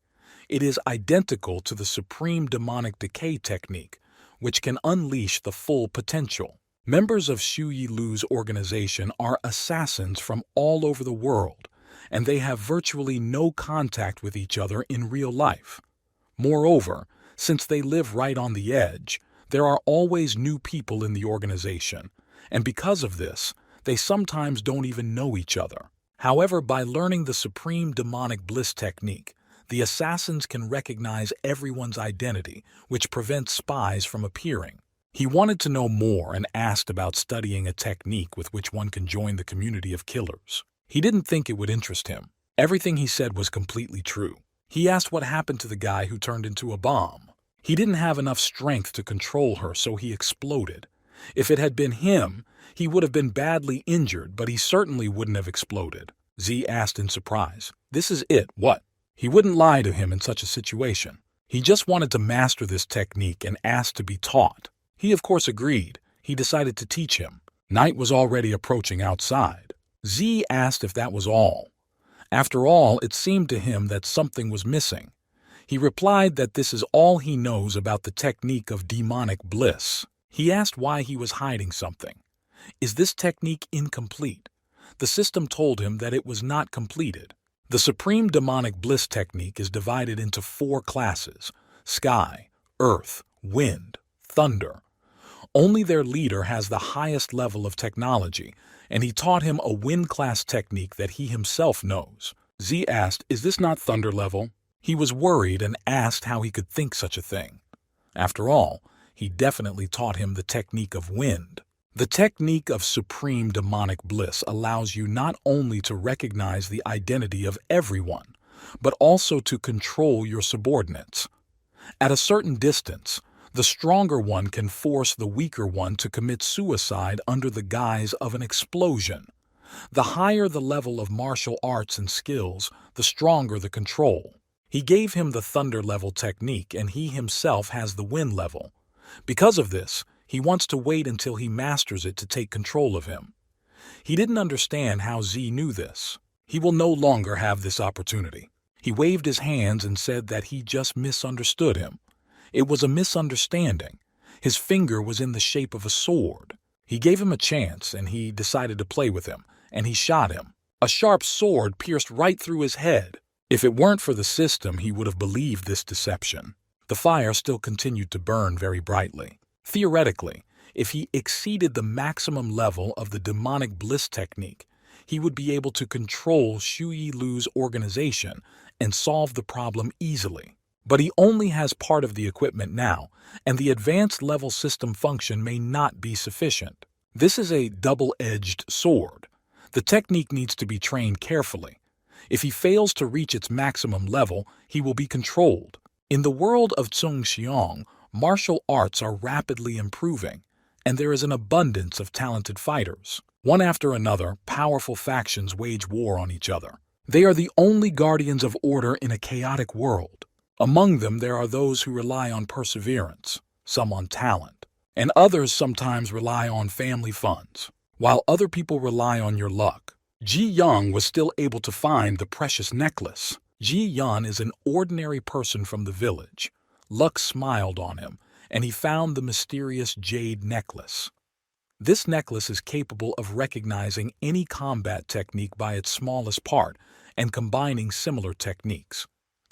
It is identical to the Supreme Demonic Decay Technique, which can unleash the full potential. Members of Shuyi Lu's organization are assassins from all over the world, and they have virtually no contact with each other in real life. Moreover, since they live right on the edge, there are always new people in the organization, and because of this, they sometimes don't even know each other. However, by learning the Supreme Demonic Bliss Technique, the assassins can recognize everyone's identity, which prevents spies from appearing. He wanted to know more and asked about studying a technique with which one can join the community of killers. He didn't think it would interest him. Everything he said was completely true. He asked what happened to the guy who turned into a bomb. He didn't have enough strength to control her, so he exploded. If it had been him, he would have been badly injured, but he certainly wouldn't have exploded. Z asked in surprise. This is it, what? He wouldn't lie to him in such a situation. He just wanted to master this technique and asked to be taught. He of course agreed. He decided to teach him. Night was already approaching outside. Z asked if that was all. After all, it seemed to him that something was missing. He replied that this is all he knows about the technique of demonic bliss. He asked why he was hiding something. Is this technique incomplete? The system told him that it was not completed. The Supreme Demonic Bliss Technique is divided into 4 classes: Sky, Earth, Wind, Thunder. Only their leader has the highest level of technology, and he taught him a Wind class technique that he himself knows. Z asked, is this not Thunder level? He was worried and asked how he could think such a thing. After all, he definitely taught him the technique of Wind. The technique of Supreme Demonic Bliss allows you not only to recognize the identity of everyone, but also to control your subordinates. At a certain distance, the stronger one can force the weaker one to commit suicide under the guise of an explosion. The higher the level of martial arts and skills, the stronger the control. He gave him the Thunder level technique, and he himself has the Wind level. Because of this, he wants to wait until he masters it to take control of him. He didn't understand how Z knew this. He will no longer have this opportunity. He waved his hands and said that he just misunderstood him. It was a misunderstanding. His finger was in the shape of a sword. He gave him a chance, and he decided to play with him, and he shot him. A sharp sword pierced right through his head. If it weren't for the system, he would have believed this deception. The fire still continued to burn very brightly. Theoretically, if he exceeded the maximum level of the demonic bliss technique, he would be able to control Shuyi Lu's organization and solve the problem easily. But he only has part of the equipment now, and the advanced level system function may not be sufficient. This is a double-edged sword. The technique needs to be trained carefully. If he fails to reach its maximum level, he will be controlled. In the world of Zhongxiang, martial arts are rapidly improving. and there is an abundance of talented fighters. One after another, powerful factions wage war on each other. They are the only guardians of order in a chaotic world. Among them, there are those who rely on perseverance, some on talent, and others sometimes rely on family funds, while other people rely on your luck. Ji Yang was still able to find the precious necklace. Ji Yan is an ordinary person from the village. Luck smiled on him, and he found the mysterious jade necklace. This necklace is capable of recognizing any combat technique by its smallest part and combining similar techniques.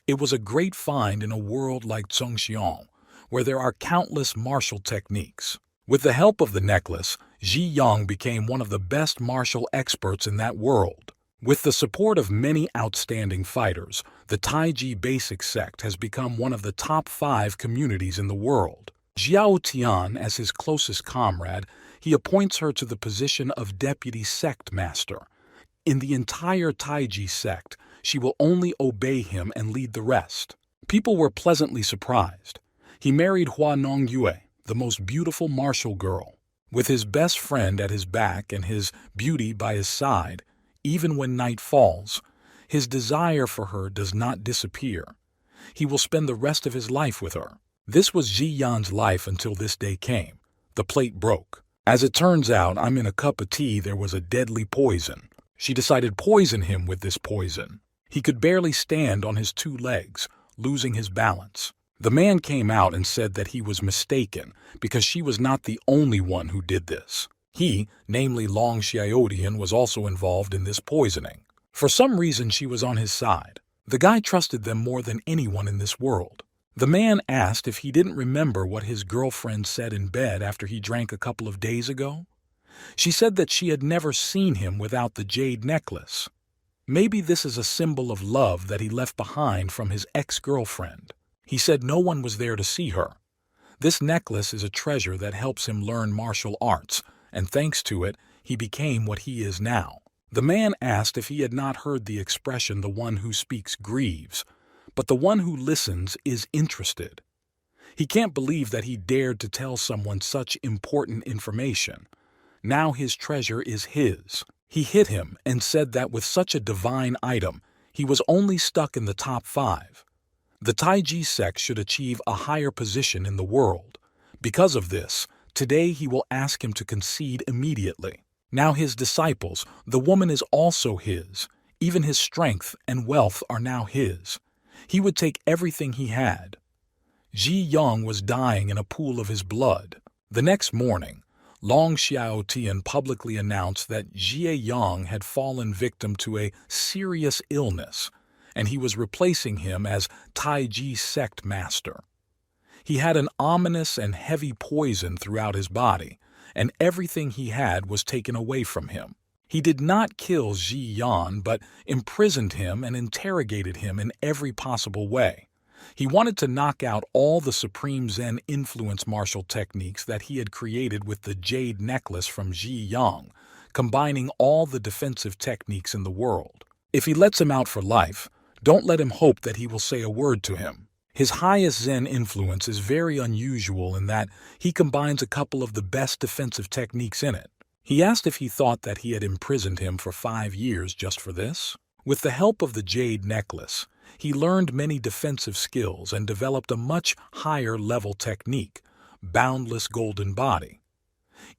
It was a great find in a world like Zhongxiang, where there are countless martial techniques. With the help of the necklace, Ji Yang became one of the best martial experts in that world. With the support of many outstanding fighters, the Taiji Basic Sect has become one of the top 5 communities in the world. Xiao Tian, as his closest comrade, he appoints her to the position of Deputy Sect Master. In the entire Taiji sect, she will only obey him and lead the rest. People were pleasantly surprised. He married Hua Nongyue, the most beautiful martial girl. With his best friend at his back and his beauty by his side, even when night falls, his desire for her does not disappear. He will spend the rest of his life with her. This was Ji Yan's life until this day came. The plate broke. As it turns out, I'm in a cup of tea there was a deadly poison. She decided to poison him with this poison. He could barely stand on his 2 legs, losing his balance. The man came out and said that he was mistaken because she was not the only one who did this. He, namely Long Xiaodian, was also involved in this poisoning. For some reason she was on his side. The guy trusted them more than anyone in this world. The man asked if he didn't remember what his girlfriend said in bed after he drank a couple of days ago. She said that she had never seen him without the jade necklace. Maybe this is a symbol of love that he left behind from his ex-girlfriend. He said no one was there to see her. This necklace is a treasure that helps him learn martial arts, and thanks to it, he became what he is now. The man asked if he had not heard the expression "the one who speaks grieves," but the one who listens is interested. He can't believe that he dared to tell someone such important information. Now his treasure is his. He hit him and said that with such a divine item, he was only stuck in the top 5. The Taiji sect should achieve a higher position in the world. Because of this, today he will ask him to concede immediately. Now his disciples, the woman is also his. Even his strength and wealth are now his. He would take everything he had. Ji Yang was dying in a pool of his blood. The next morning, Long Xiaotian publicly announced that Jie Yang had fallen victim to a serious illness, and he was replacing him as Taiji Sect Master. He had an ominous and heavy poison throughout his body, and everything he had was taken away from him. He did not kill Ji Yan, but imprisoned him and interrogated him in every possible way. He wanted to knock out all the Supreme Zen influence martial techniques that he had created with the jade necklace from Ji Yang, combining all the defensive techniques in the world. If he lets him out for life, don't let him hope that he will say a word to him. His highest Zen influence is very unusual in that he combines a couple of the best defensive techniques in it. He asked if he thought that he had imprisoned him for 5 years just for this. With the help of the jade necklace, he learned many defensive skills and developed a much higher level technique, boundless golden body.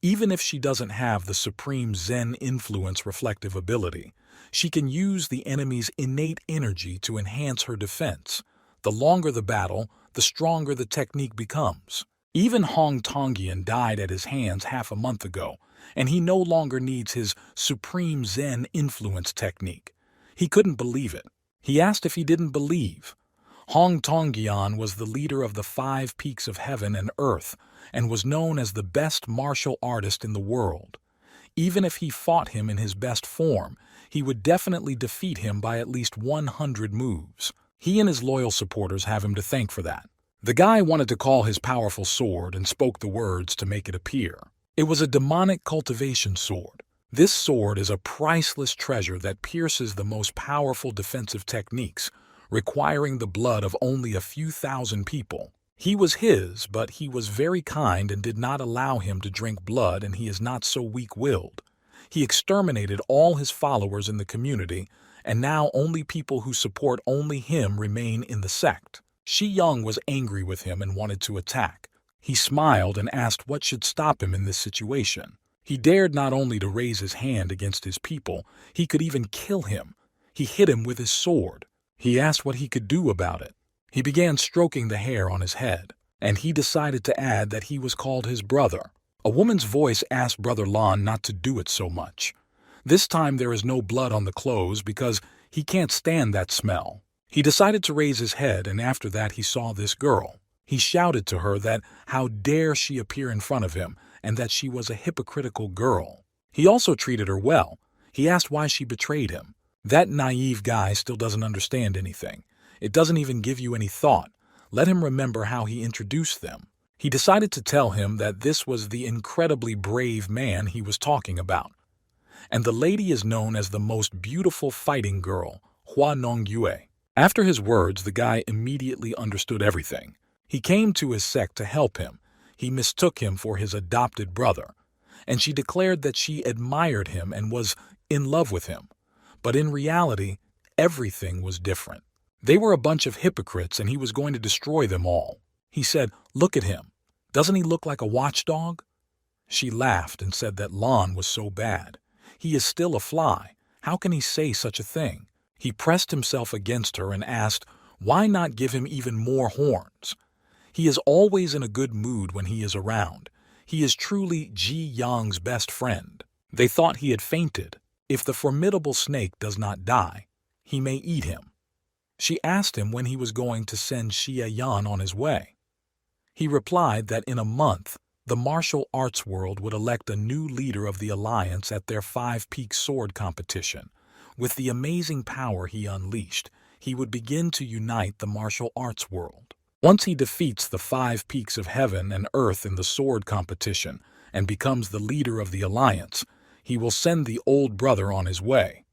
Even if she doesn't have the supreme Zen influence reflective ability, she can use the enemy's innate energy to enhance her defense. The longer the battle, the stronger the technique becomes. Even Hong Tongyian died at his hands half a month ago, and he no longer needs his supreme Zen influence technique. He couldn't believe it. He asked if he didn't believe. Hong Tongyian was the leader of the 5 peaks of heaven and earth, and was known as the best martial artist in the world. Even if he fought him in his best form, he would definitely defeat him by at least 100 moves. He and his loyal supporters have him to thank for that. The guy wanted to call his powerful sword and spoke the words to make it appear. It was a demonic cultivation sword. This sword is a priceless treasure that pierces the most powerful defensive techniques, requiring the blood of only a few thousand people. He was his, but he was very kind and did not allow him to drink blood, and he is not so weak-willed. He exterminated all his followers in the community, and now only people who support only him remain in the sect. Shi Yang was angry with him and wanted to attack. He smiled and asked what should stop him in this situation. He dared not only to raise his hand against his people, he could even kill him. He hit him with his sword. He asked what he could do about it. He began stroking the hair on his head, and he decided to add that he was called his brother. A woman's voice asked Brother Lan not to do it so much. This time there is no blood on the clothes because he can't stand that smell. He decided to raise his head, and after that he saw this girl. He shouted to her that how dare she appear in front of him and that she was a hypocritical girl. He also treated her well. He asked why she betrayed him. That naive guy still doesn't understand anything. It doesn't even give you any thought. Let him remember how he introduced them. He decided to tell him that this was the incredibly brave man he was talking about. And the lady is known as the most beautiful fighting girl, Hua Nongyue. After his words, the guy immediately understood everything. He came to his sect to help him. He mistook him for his adopted brother. And she declared that she admired him and was in love with him. But in reality, everything was different. They were a bunch of hypocrites and he was going to destroy them all. He said, "Look at him. Doesn't he look like a watchdog?" She laughed and said that Lan was so bad. He is still a fly. How can he say such a thing? He pressed himself against her and asked, why not give him even more horns? He is always in a good mood when he is around. He is truly Ji Yang's best friend. They thought he had fainted. If the formidable snake does not die, he may eat him. She asked him when he was going to send Xia Yan on his way. He replied that in a month, the martial arts world would elect a new leader of the alliance at their 5-peak sword competition. With the amazing power he unleashed, he would begin to unite the martial arts world. Once he defeats the 5 peaks of heaven and earth in the sword competition and becomes the leader of the alliance, he will send the old brother on his way.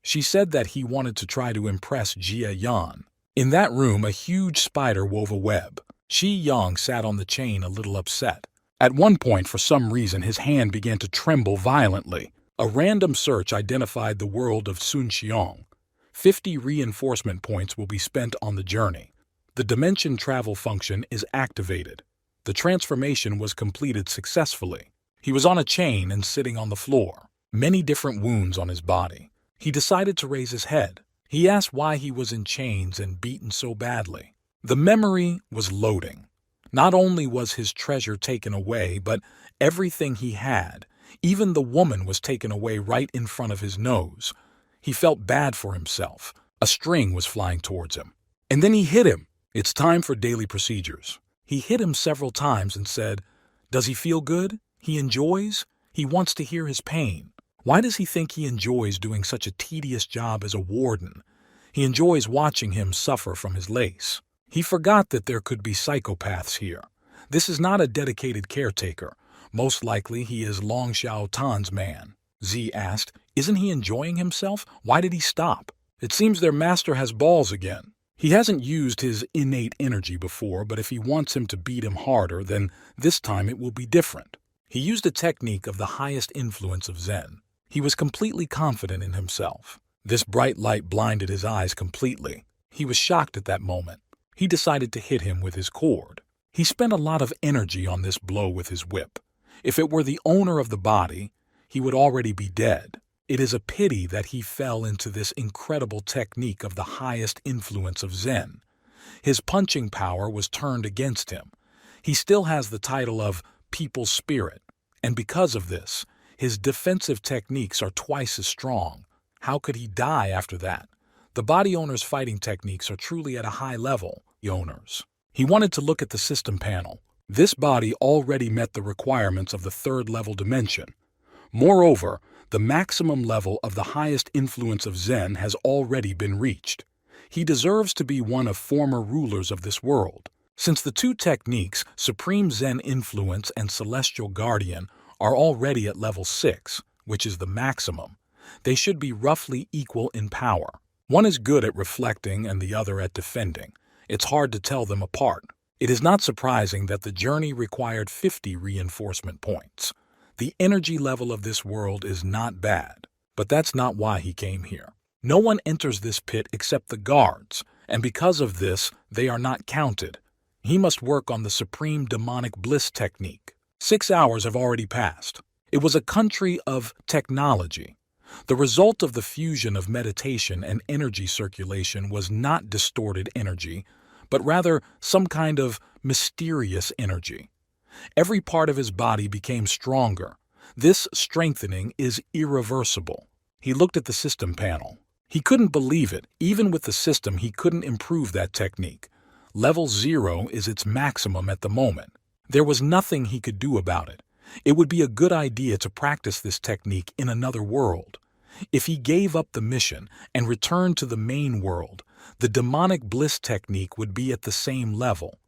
She said that he wanted to try to impress Jia Yan. In that room, a huge spider wove a web. Shi Yang sat on the chain a little upset. At one point, for some reason, his hand began to tremble violently. A random search identified the world of Sun Xiong. 50 reinforcement points will be spent on the journey. The dimension travel function is activated. The transformation was completed successfully. He was on a chain and sitting on the floor. Many different wounds on his body. He decided to raise his head. He asked why he was in chains and beaten so badly. The memory was loading. Not only was his treasure taken away, but everything he had, even the woman, was taken away right in front of his nose. He felt bad for himself. A string was flying towards him. And then he hit him. It's time for daily procedures. He hit him several times and said, "Does he feel good? He enjoys? He wants to hear his pain. Why does he think he enjoys doing such a tedious job as a warden? He enjoys watching him suffer from his lace." He forgot that there could be psychopaths here. This is not a dedicated caretaker. Most likely he is Long Xiao Tan's man. Z asked, "Isn't he enjoying himself? Why did he stop? It seems their master has balls again. He hasn't used his innate energy before, but if he wants him to beat him harder, then this time it will be different." He used a technique of the highest influence of Zen. He was completely confident in himself. This bright light blinded his eyes completely. He was shocked at that moment. He decided to hit him with his cord. He spent a lot of energy on this blow with his whip. If it were the owner of the body, he would already be dead. It is a pity that he fell into this incredible technique of the highest influence of Zen. His punching power was turned against him. He still has the title of People's Spirit, and because of this, his defensive techniques are twice as strong. How could he die after that? The body owner's fighting techniques are truly at a high level, owners. He wanted to look at the system panel. This body already met the requirements of the 3rd level dimension. Moreover, the maximum level of the highest influence of Zen has already been reached. He deserves to be one of former rulers of this world. Since the 2 techniques, Supreme Zen Influence and Celestial Guardian, are already at level 6, which is the maximum, they should be roughly equal in power. One is good at reflecting and the other at defending. It's hard to tell them apart. It is not surprising that the journey required 50 reinforcement points. The energy level of this world is not bad, but that's not why he came here. No one enters this pit except the guards, and because of this, they are not counted. He must work on the supreme demonic bliss technique. 6 hours have already passed. It was a country of technology. The result of the fusion of meditation and energy circulation was not distorted energy, but rather some kind of mysterious energy. Every part of his body became stronger. This strengthening is irreversible. He looked at the system panel. He couldn't believe it. Even with the system, he couldn't improve that technique. Level 0 is its maximum at the moment. There was nothing he could do about it. It would be a good idea to practice this technique in another world. If he gave up the mission and returned to the main world, the demonic bliss technique would be at the same level.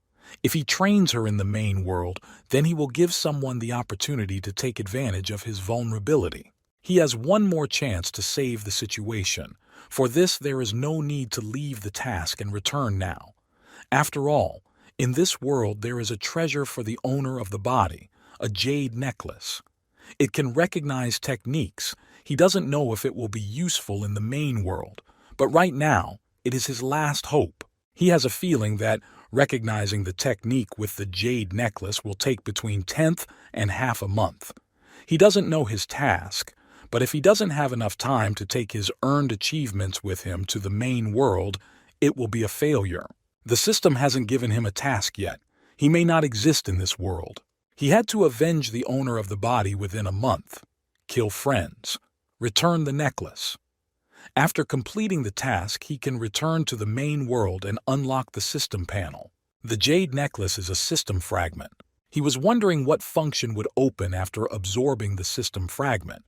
If he trains her in the main world, then he will give someone the opportunity to take advantage of his vulnerability. He has one more chance to save the situation. For this, there is no need to leave the task and return now. After all, in this world there is a treasure for the owner of the body, a jade necklace. It can recognize techniques. He doesn't know if it will be useful in the main world, but right now, it is his last hope. He has a feeling that recognizing the technique with the jade necklace will take between 10th and half a month. He doesn't know his task, but if he doesn't have enough time to take his earned achievements with him to the main world, it will be a failure. The system hasn't given him a task yet. He may not exist in this world. He had to avenge the owner of the body within a month, kill friends, return the necklace. After completing the task, he can return to the main world and unlock the system panel. The jade necklace is a system fragment. He was wondering what function would open after absorbing the system fragment.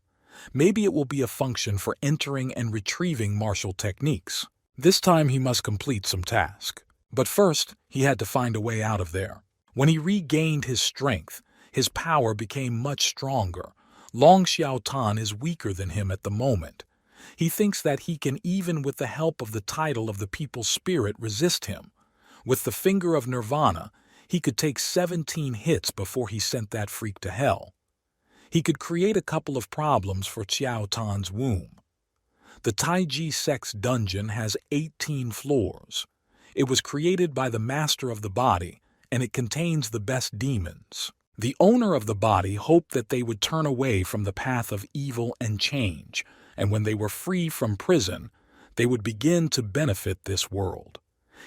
Maybe it will be a function for entering and retrieving martial techniques. This time he must complete some task. But first, he had to find a way out of there. When he regained his strength, his power became much stronger. Long Xiaotan is weaker than him at the moment. He thinks that he can, even with the help of the title of the people's spirit, resist him. With the finger of Nirvana, he could take 17 hits before he sent that freak to hell. He could create a couple of problems for Xiaotan's womb. The Taiji Sect's dungeon has 18 floors. It was created by the master of the body, and it contains the best demons. The owner of the body hoped that they would turn away from the path of evil and change, and when they were free from prison, they would begin to benefit this world.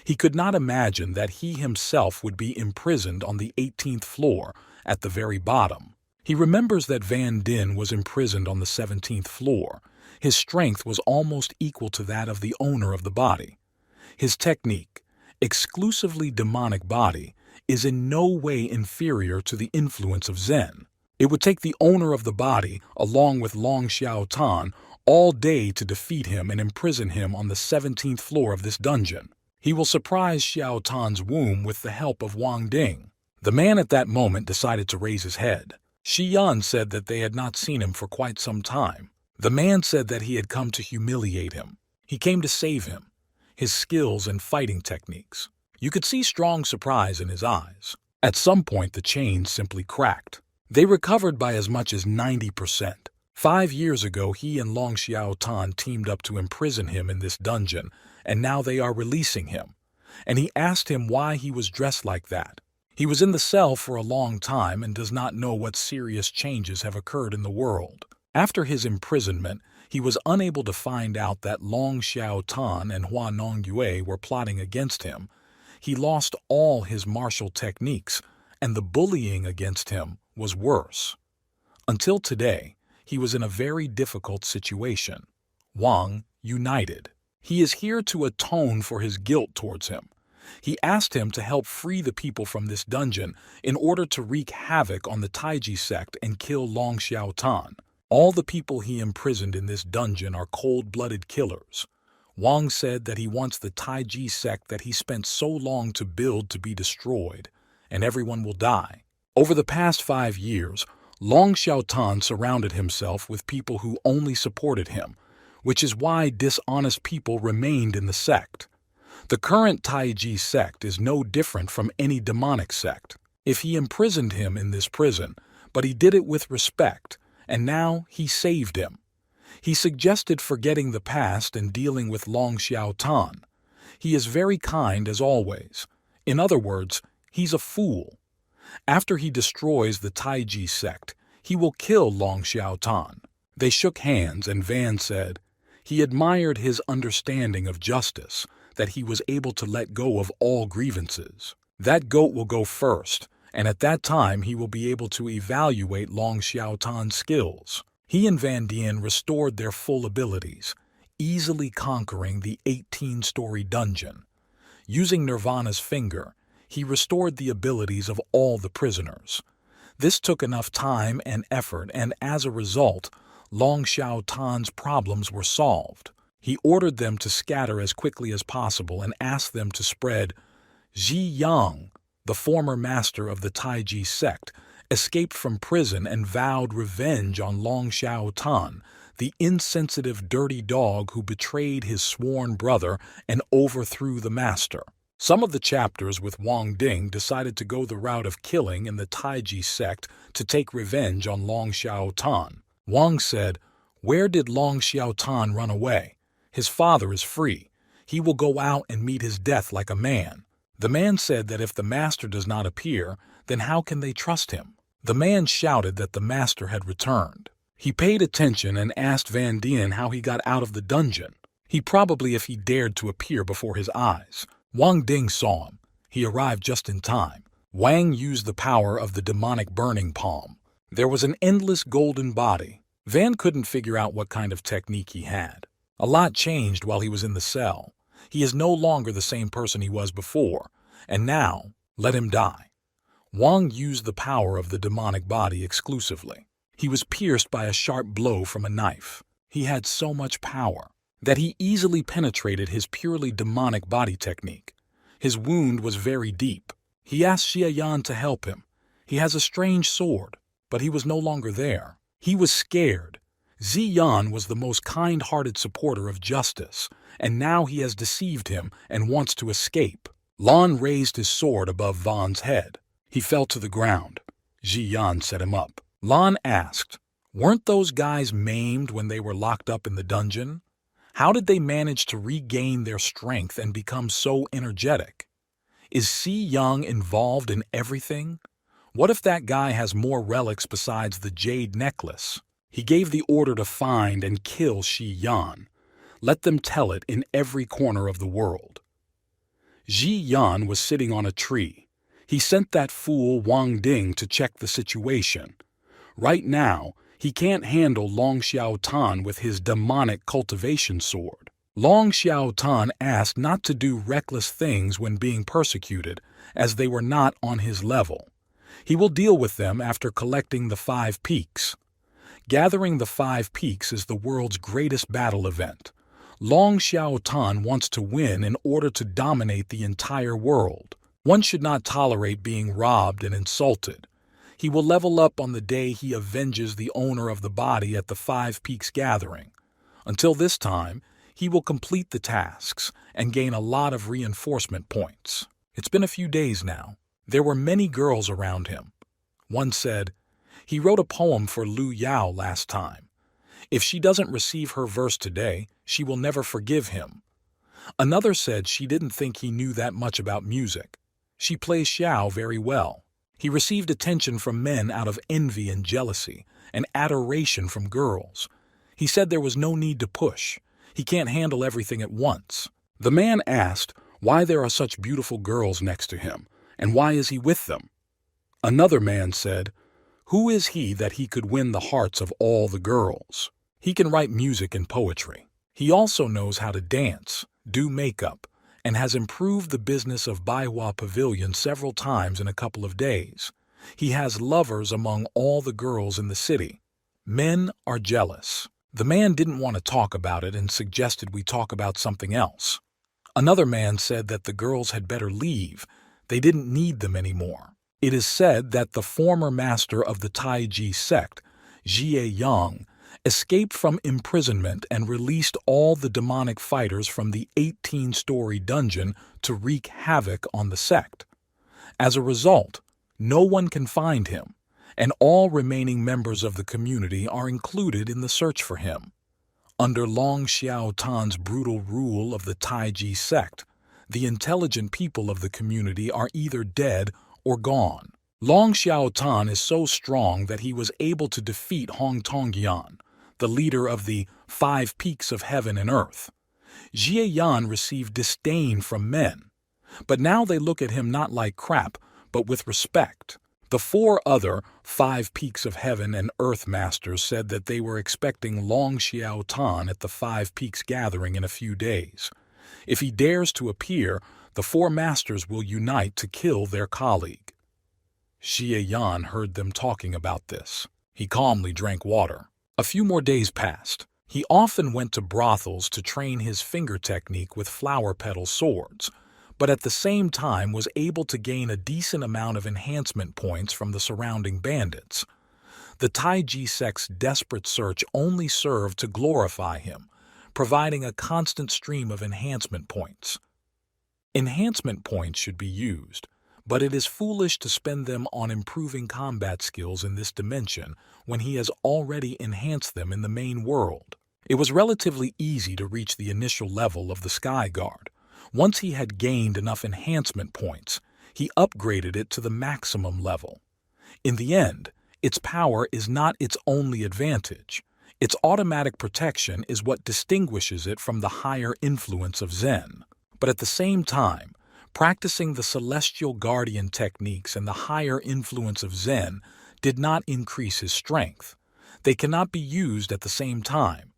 He could not imagine that he himself would be imprisoned on the 18th floor at the very bottom. He remembers that Van Din was imprisoned on the 17th floor. His strength was almost equal to that of the owner of the body. His technique, exclusively demonic body, is in no way inferior to the influence of Zen. It would take the owner of the body, along with Long Xiaotan, all day to defeat him and imprison him on the 17th floor of this dungeon. He will surprise Xiaotan's womb with the help of Wang Ding. The man at that moment decided to raise his head. Shi Yan said that they had not seen him for quite some time. The man said that he had come to humiliate him. He came to save him. His skills and fighting techniques. You could see strong surprise in his eyes. At some point, the chains simply cracked. They recovered by as much as 90%. 5 years ago, he and Long Xiaotan teamed up to imprison him in this dungeon, and now they are releasing him. And he asked him why he was dressed like that. He was in the cell for a long time and does not know what serious changes have occurred in the world. After his imprisonment, he was unable to find out that Long Xiaotan and Hua Nongyue were plotting against him. He lost all his martial techniques, and the bullying against him was worse. Until today, he was in a very difficult situation. Wang united. He is here to atone for his guilt towards him. He asked him to help free the people from this dungeon in order to wreak havoc on the Taiji sect and kill Long Xiaotan. All the people he imprisoned in this dungeon are cold-blooded killers. Wang said that he wants the Taiji sect that he spent so long to build to be destroyed, and everyone will die. Over the past 5 years, Long Xiaotan surrounded himself with people who only supported him, which is why dishonest people remained in the sect. The current Taiji sect is no different from any demonic sect. If he imprisoned him in this prison, but he did it with respect, and now he saved him. He suggested forgetting the past and dealing with Long Xiao Tan. He is very kind as always. In other words, he's a fool. After he destroys the Taiji sect, he will kill Long Xiao Tan. They shook hands and Van said he admired his understanding of justice, that he was able to let go of all grievances. That goat will go first, and at that time he will be able to evaluate Long Xiao Tan's skills. He and Van Dien restored their full abilities, easily conquering the 18-story dungeon. Using Nirvana's finger, he restored the abilities of all the prisoners. This took enough time and effort, and as a result, Long Xiao Tan's problems were solved. He ordered them to scatter as quickly as possible and asked them to spread. Ji Yang, the former master of the Taiji sect, escaped from prison and vowed revenge on Long Xiao Tan, the insensitive dirty dog who betrayed his sworn brother and overthrew the master. Some of the chapters with Wang Ding decided to go the route of killing in the Taiji sect to take revenge on Long Xiao Tan. Wang said, "Where did Long Xiao Tan run away? His father is free. He will go out and meet his death like a man." The man said that if the master does not appear, then how can they trust him? The man shouted that the master had returned. He paid attention and asked Van Dien how he got out of the dungeon. He probably if he dared to appear before his eyes. Wang Ding saw him. He arrived just in time. Wang used the power of the demonic burning palm. There was an endless golden body. Van couldn't figure out what kind of technique he had. A lot changed while he was in the cell. He is no longer the same person he was before, and now, let him die. Wang used the power of the demonic body exclusively. He was pierced by a sharp blow from a knife. He had so much power that he easily penetrated his purely demonic body technique. His wound was very deep. He asked Xie Yan to help him. He has a strange sword, but he was no longer there. He was scared. Ziyan was the most kind-hearted supporter of justice, and now he has deceived him and wants to escape. Lan raised his sword above Van's head. He fell to the ground. Ziyan set him up. Lan asked, "Weren't those guys maimed when they were locked up in the dungeon? How did they manage to regain their strength and become so energetic? Is Si Yang involved in everything? What if that guy has more relics besides the jade necklace?" He gave the order to find and kill Shi Yan. Let them tell it in every corner of the world. Ji Yan was sitting on a tree. He sent that fool Wang Ding to check the situation. Right now, he can't handle Long Xiao Tan with his demonic cultivation sword. Long Xiao Tan asked not to do reckless things when being persecuted, as they were not on his level. He will deal with them after collecting the 5 peaks. Gathering the 5 peaks is the world's greatest battle event. Long Xiao Tan wants to win in order to dominate the entire world. One should not tolerate being robbed and insulted. He will level up on the day he avenges the owner of the body at the 5 peaks gathering. Until this time, he will complete the tasks and gain a lot of reinforcement points. It's been a few days now. There were many girls around him. One said, "He wrote a poem for Lu Yao last time. If she doesn't receive her verse today, she will never forgive him." Another said she didn't think he knew that much about music. She plays Xiao very well. He received attention from men out of envy and jealousy, and adoration from girls. He said there was no need to push. He can't handle everything at once. The man asked why there are such beautiful girls next to him, and why is he with them? Another man said, "Who is he that he could win the hearts of all the girls? He can write music and poetry. He also knows how to dance, do makeup, and has improved the business of Baihua Pavilion several times in a couple of days. He has lovers among all the girls in the city. Men are jealous." The man didn't want to talk about it and suggested we talk about something else. Another man said that the girls had better leave. They didn't need them anymore. It is said that the former master of the Taiji sect, Jie Yang, escaped from imprisonment and released all the demonic fighters from the 18-story dungeon to wreak havoc on the sect. As a result, no one can find him, and all remaining members of the community are included in the search for him. Under Long Xiao Tan's brutal rule of the Taiji sect, the intelligent people of the community are either dead or gone. Long Xiao Tan is so strong that he was able to defeat Hong Tongyan, the leader of the 5 peaks of heaven and earth. Jie Yan received disdain from men, but now they look at him not like crap, but with respect. The 4 other 5 peaks of heaven and earth masters said that they were expecting Long Xiao Tan at the 5 peaks gathering in a few days. If he dares to appear, the 4 masters will unite to kill their colleague. Xie Yan heard them talking about this. He calmly drank water. A few more days passed. He often went to brothels to train his finger technique with flower petal swords, but at the same time was able to gain a decent amount of enhancement points from the surrounding bandits. The Taiji sect's desperate search only served to glorify him, providing a constant stream of enhancement points. Enhancement points should be used, but it is foolish to spend them on improving combat skills in this dimension when he has already enhanced them in the main world. It was relatively easy to reach the initial level of the Sky Guard. Once he had gained enough enhancement points, he upgraded it to the maximum level. In the end, its power is not its only advantage. Its automatic protection is what distinguishes it from the higher influence of Zen. But at the same time, practicing the Celestial Guardian techniques and the higher influence of Zen did not increase his strength. They cannot be used at the same time.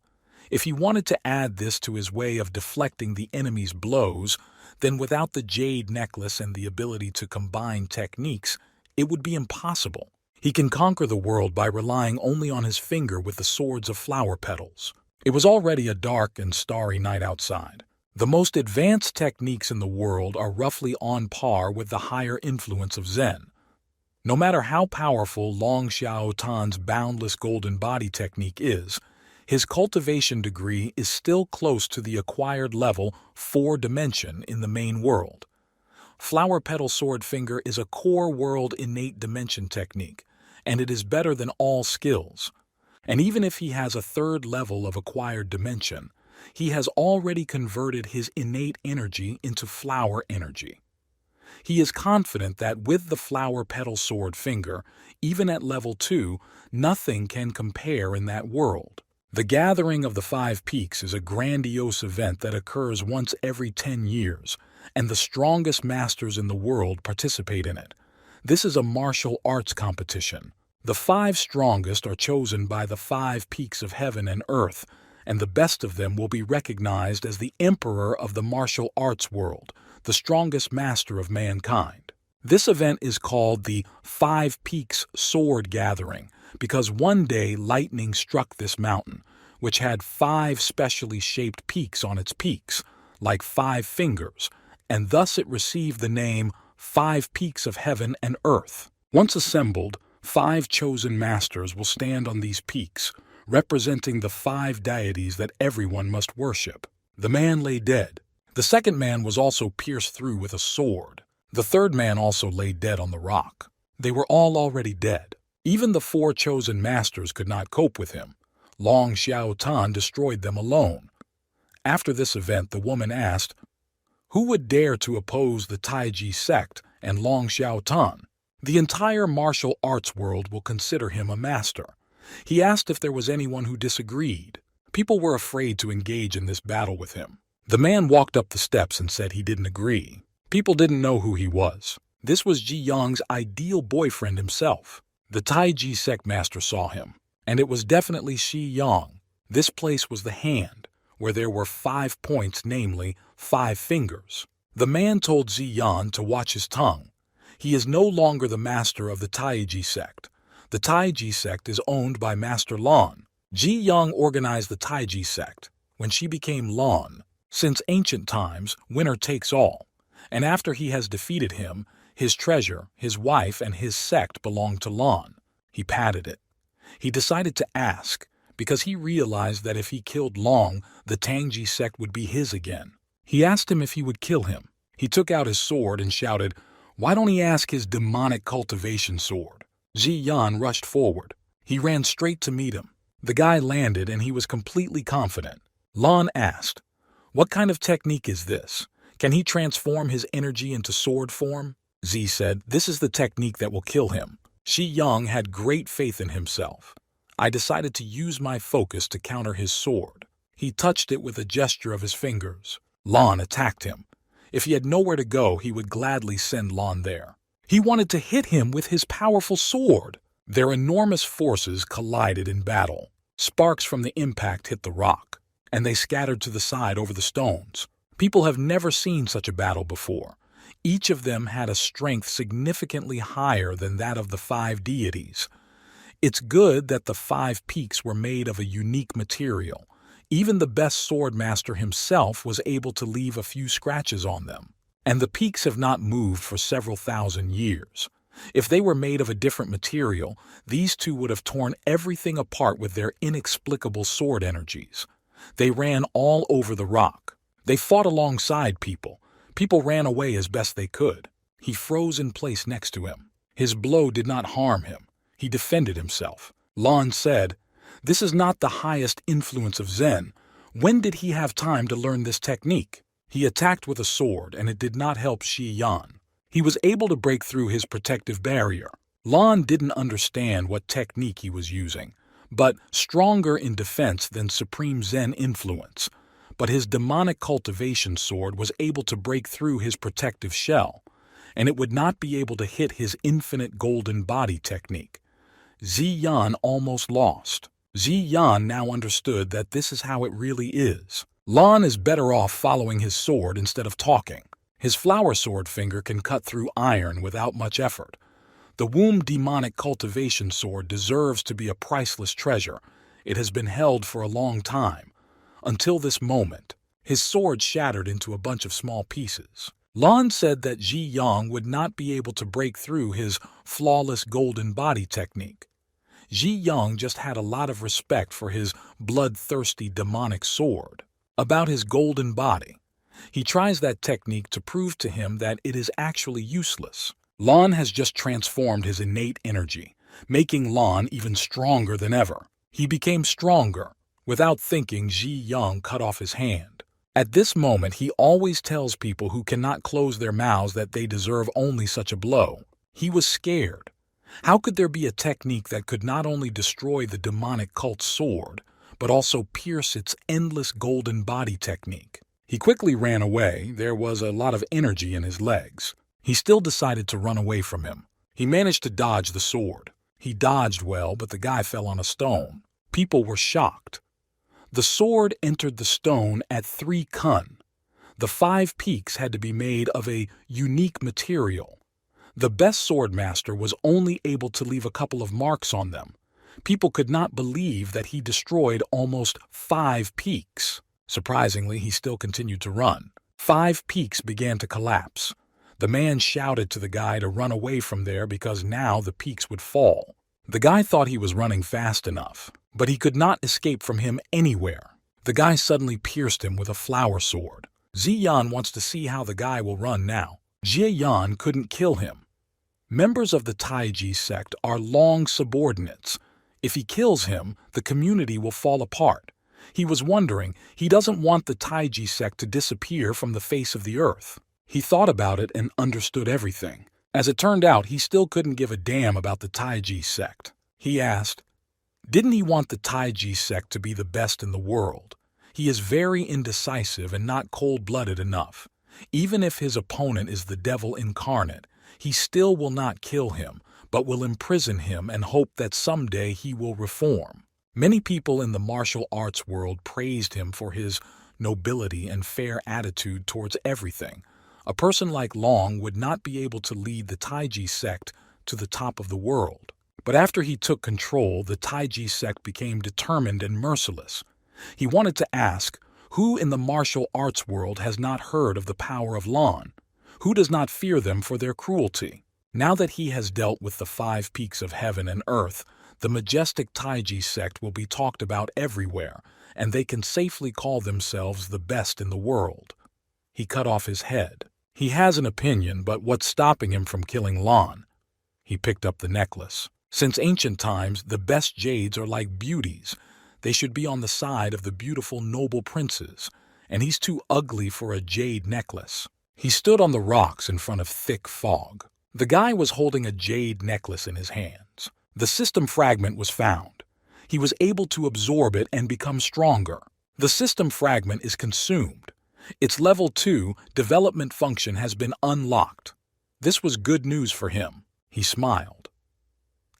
If he wanted to add this to his way of deflecting the enemy's blows, then without the jade necklace and the ability to combine techniques, it would be impossible. He can conquer the world by relying only on his finger with the swords of flower petals. It was already a dark and starry night outside. The most advanced techniques in the world are roughly on par with the higher influence of Zen. No matter how powerful Long Xiao Tan's boundless golden body technique is, his cultivation degree is still close to the acquired level 4 dimension in the main world. Flower Petal Sword Finger is a core world innate dimension technique, and it is better than all skills. And even if he has a 3rd level of acquired dimension, he has already converted his innate energy into flower energy. He is confident that with the Flower Petal Sword Finger, even at level 2, nothing can compare in that world. The Gathering of the 5 Peaks is a grandiose event that occurs once every 10 years, and the strongest masters in the world participate in it. This is a martial arts competition. The 5 strongest are chosen by the 5 peaks of heaven and earth, and the best of them will be recognized as the emperor of the martial arts world, the strongest master of mankind. This event is called the 5 Peaks Sword Gathering, because one day lightning struck this mountain, which had 5 specially shaped peaks on its peaks, like 5 fingers, and thus it received the name 5 Peaks of Heaven and Earth. Once assembled, 5 chosen masters will stand on these peaks, representing the 5 deities that everyone must worship. The man lay dead. The second man was also pierced through with a sword. The third man also lay dead on the rock. They were all already dead. Even the 4 chosen masters could not cope with him. Long Xiao Tan destroyed them alone. After this event, the woman asked, "Who would dare to oppose the Taiji sect and Long Xiao Tan? The entire martial arts world will consider him a master." He asked if there was anyone who disagreed. People were afraid to engage in this battle with him. The man walked up the steps and said he didn't agree. People didn't know who he was. This was Ji Yang's ideal boyfriend himself. The Taiji sect master saw him, and it was definitely Xi Yang. This place was the hand, where there were 5 points, namely 5 fingers. The man told Xi Yan to watch his tongue. He is no longer the master of the Taiji sect. The Taiji sect is owned by Master Lan. Ji Yang organized the Taiji sect when she became Lan. Since ancient times, winner takes all, and after he has defeated him, his treasure, his wife, and his sect belong to Lan. He patted it. He decided to ask, because he realized that if he killed Long, the Tangji sect would be his again. He asked him if he would kill him. He took out his sword and shouted, "Why don't he ask his demonic cultivation sword?" Ji Yan rushed forward. He ran straight to meet him. The guy landed and he was completely confident. Lan asked, "What kind of technique is this? Can he transform his energy into sword form?" Z said, "This is the technique that will kill him." Shi Yang had great faith in himself. "I decided to use my focus to counter his sword." He touched it with a gesture of his fingers. Lan attacked him. If he had nowhere to go, he would gladly send Lan there. He wanted to hit him with his powerful sword. Their enormous forces collided in battle. Sparks from the impact hit the rock, and they scattered to the side over the stones. People have never seen such a battle before. Each of them had a strength significantly higher than that of the 5 deities. It's good that the 5 peaks were made of a unique material. Even the best sword master himself was able to leave a few scratches on them. And the peaks have not moved for several thousand years. If they were made of a different material, these two would have torn everything apart with their inexplicable sword energies. They ran all over the rock. They fought alongside people. People ran away as best they could. He froze in place next to him. His blow did not harm him. He defended himself. Lan said, "This is not the highest influence of Zen. When did he have time to learn this technique?" He attacked with a sword, and it did not help Shi Yan. He was able to break through his protective barrier. Lan didn't understand what technique he was using, but stronger in defense than Supreme Zen influence. But his demonic cultivation sword was able to break through his protective shell, and it would not be able to hit his infinite golden body technique. Ziyan almost lost. Ziyan now understood that this is how it really is. Lan is better off following his sword instead of talking. His flower sword finger can cut through iron without much effort. The womb demonic cultivation sword deserves to be a priceless treasure. It has been held for a long time. Until this moment, his sword shattered into a bunch of small pieces. Lan said that Ji Yang would not be able to break through his flawless golden body technique. Ji Yang just had a lot of respect for his bloodthirsty demonic sword. About his golden body, he tries that technique to prove to him that it is actually useless. Lan has just transformed his innate energy, making Lan even stronger than ever. He became stronger. Without thinking, Ji Yang cut off his hand. At this moment, he always tells people who cannot close their mouths that they deserve only such a blow. He was scared. How could there be a technique that could not only destroy the demonic cult's sword, but also pierce its endless golden body technique? He quickly ran away. There was a lot of energy in his legs. He still decided to run away from him. He managed to dodge the sword. He dodged well, but the guy fell on a stone. People were shocked. The sword entered the stone at 3 kun. The 5 peaks had to be made of a unique material. The best sword master was only able to leave a couple of marks on them. People could not believe that he destroyed almost 5 peaks. Surprisingly, he still continued to run. 5 peaks began to collapse. The man shouted to the guy to run away from there because now the peaks would fall. The guy thought he was running fast enough, but he could not escape from him anywhere. The guy suddenly pierced him with a flower sword. Ziyan wants to see how the guy will run now. Jiyan couldn't kill him. Members of the Taiji sect are long subordinates. If he kills him, the community will fall apart. He was wondering, he doesn't want the Taiji sect to disappear from the face of the earth. He thought about it and understood everything. As it turned out, he still couldn't give a damn about the Taiji sect. He asked, didn't he want the Taiji sect to be the best in the world? He is very indecisive and not cold-blooded enough. Even if his opponent is the devil incarnate, he still will not kill him, but will imprison him and hope that someday he will reform. Many people in the martial arts world praised him for his nobility and fair attitude towards everything. A person like Long would not be able to lead the Taiji sect to the top of the world. But after he took control, the Taiji sect became determined and merciless. He wanted to ask, who in the martial arts world has not heard of the power of Lan? Who does not fear them for their cruelty? Now that he has dealt with the 5 peaks of heaven and earth, the majestic Taiji sect will be talked about everywhere, and they can safely call themselves the best in the world. He cut off his head. He has an opinion, but what's stopping him from killing Lan? He picked up the necklace. Since ancient times, the best jades are like beauties. They should be on the side of the beautiful noble princes, and he's too ugly for a jade necklace. He stood on the rocks in front of thick fog. The guy was holding a jade necklace in his hands. The system fragment was found. He was able to absorb it and become stronger. The system fragment is consumed. Its level 2 development function has been unlocked. This was good news for him. He smiled.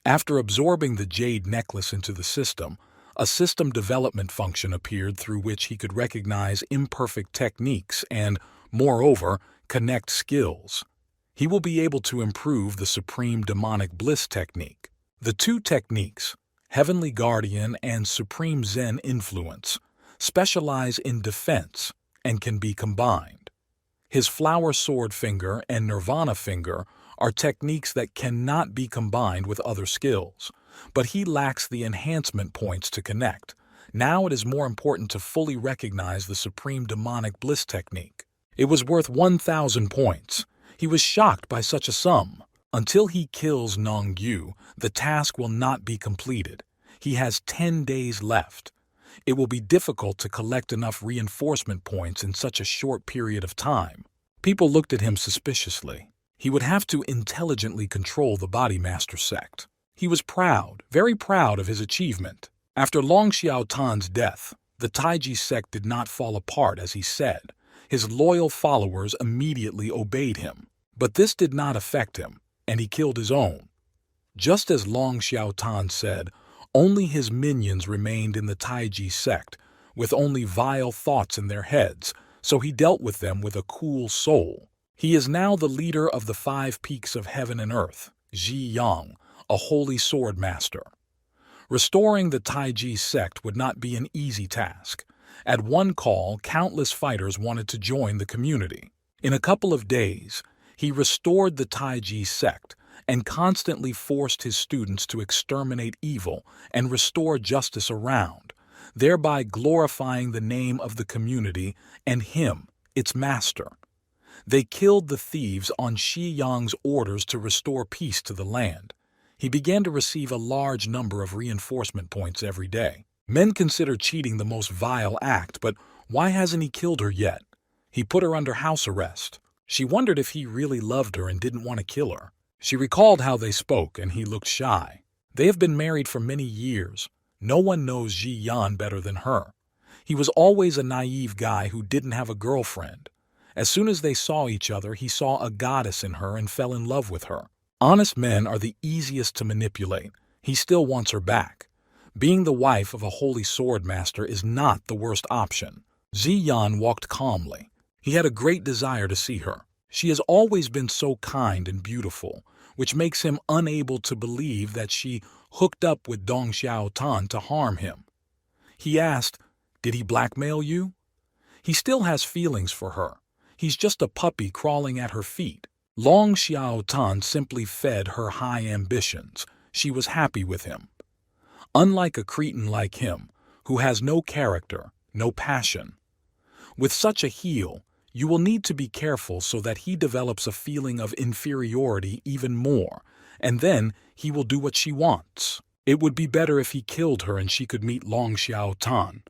After absorbing the jade necklace into the system, a system development function appeared through which he could recognize imperfect techniques and, moreover, connect skills. He will be able to improve the Supreme Demonic Bliss technique. The two techniques, Heavenly Guardian and Supreme Zen Influence, specialize in defense and can be combined. His Flower Sword Finger and Nirvana Finger are techniques that cannot be combined with other skills, but he lacks the enhancement points to connect. Now it is more important to fully recognize the Supreme Demonic Bliss technique. It was worth 1,000 points. He was shocked by such a sum. Until he kills Nongyu, the task will not be completed. He has 10 days left. It will be difficult to collect enough reinforcement points in such a short period of time. People looked at him suspiciously. He would have to intelligently control the Body Master sect. He was proud, very proud of his achievement. After Long Xiaotan's death, the Taiji sect did not fall apart as he said. His loyal followers immediately obeyed him. But this did not affect him, and he killed his own. Just as Long Xiaotan said, only his minions remained in the Taiji sect, with only vile thoughts in their heads, so he dealt with them with a cool soul. He is now the leader of the 5 peaks of heaven and earth, Ji Yang, a holy sword master. Restoring the Taiji sect would not be an easy task. At one call, countless fighters wanted to join the community. In a couple of days, he restored the Taiji sect and constantly forced his students to exterminate evil and restore justice around, thereby glorifying the name of the community and him, its master. They killed the thieves on Shi Yang's orders to restore peace to the land. He began to receive a large number of reinforcement points every day. Men consider cheating the most vile act, but why hasn't he killed her yet? He put her under house arrest. She wondered if he really loved her and didn't want to kill her. She recalled how they spoke, and he looked shy. They have been married for many years. No one knows Ji Yan better than her. He was always a naive guy who didn't have a girlfriend. As soon as they saw each other, he saw a goddess in her and fell in love with her. Honest men are the easiest to manipulate. He still wants her back. Being the wife of a holy sword master is not the worst option. Ziyan walked calmly. He had a great desire to see her. She has always been so kind and beautiful, which makes him unable to believe that she hooked up with Dong Xiaotan to harm him. He asked, "Did he blackmail you?" He still has feelings for her. He's just a puppy crawling at her feet. Long Xiaotan simply fed her high ambitions. She was happy with him. Unlike a cretin like him, who has no character, no passion. With such a heel, you will need to be careful so that he develops a feeling of inferiority even more, and then he will do what she wants. It would be better if he killed her and she could meet Long Xiaotan.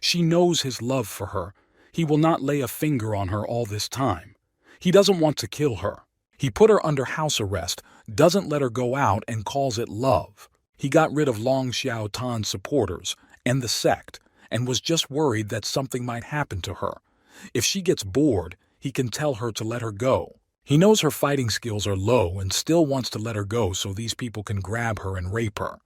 She knows his love for her. He will not lay a finger on her all this time. He doesn't want to kill her. He put her under house arrest, doesn't let her go out, and calls it love. He got rid of Long Xiaotan's supporters and the sect, and was just worried that something might happen to her. If she gets bored, he can tell her to let her go. He knows her fighting skills are low and still wants to let her go so these people can grab her and rape her.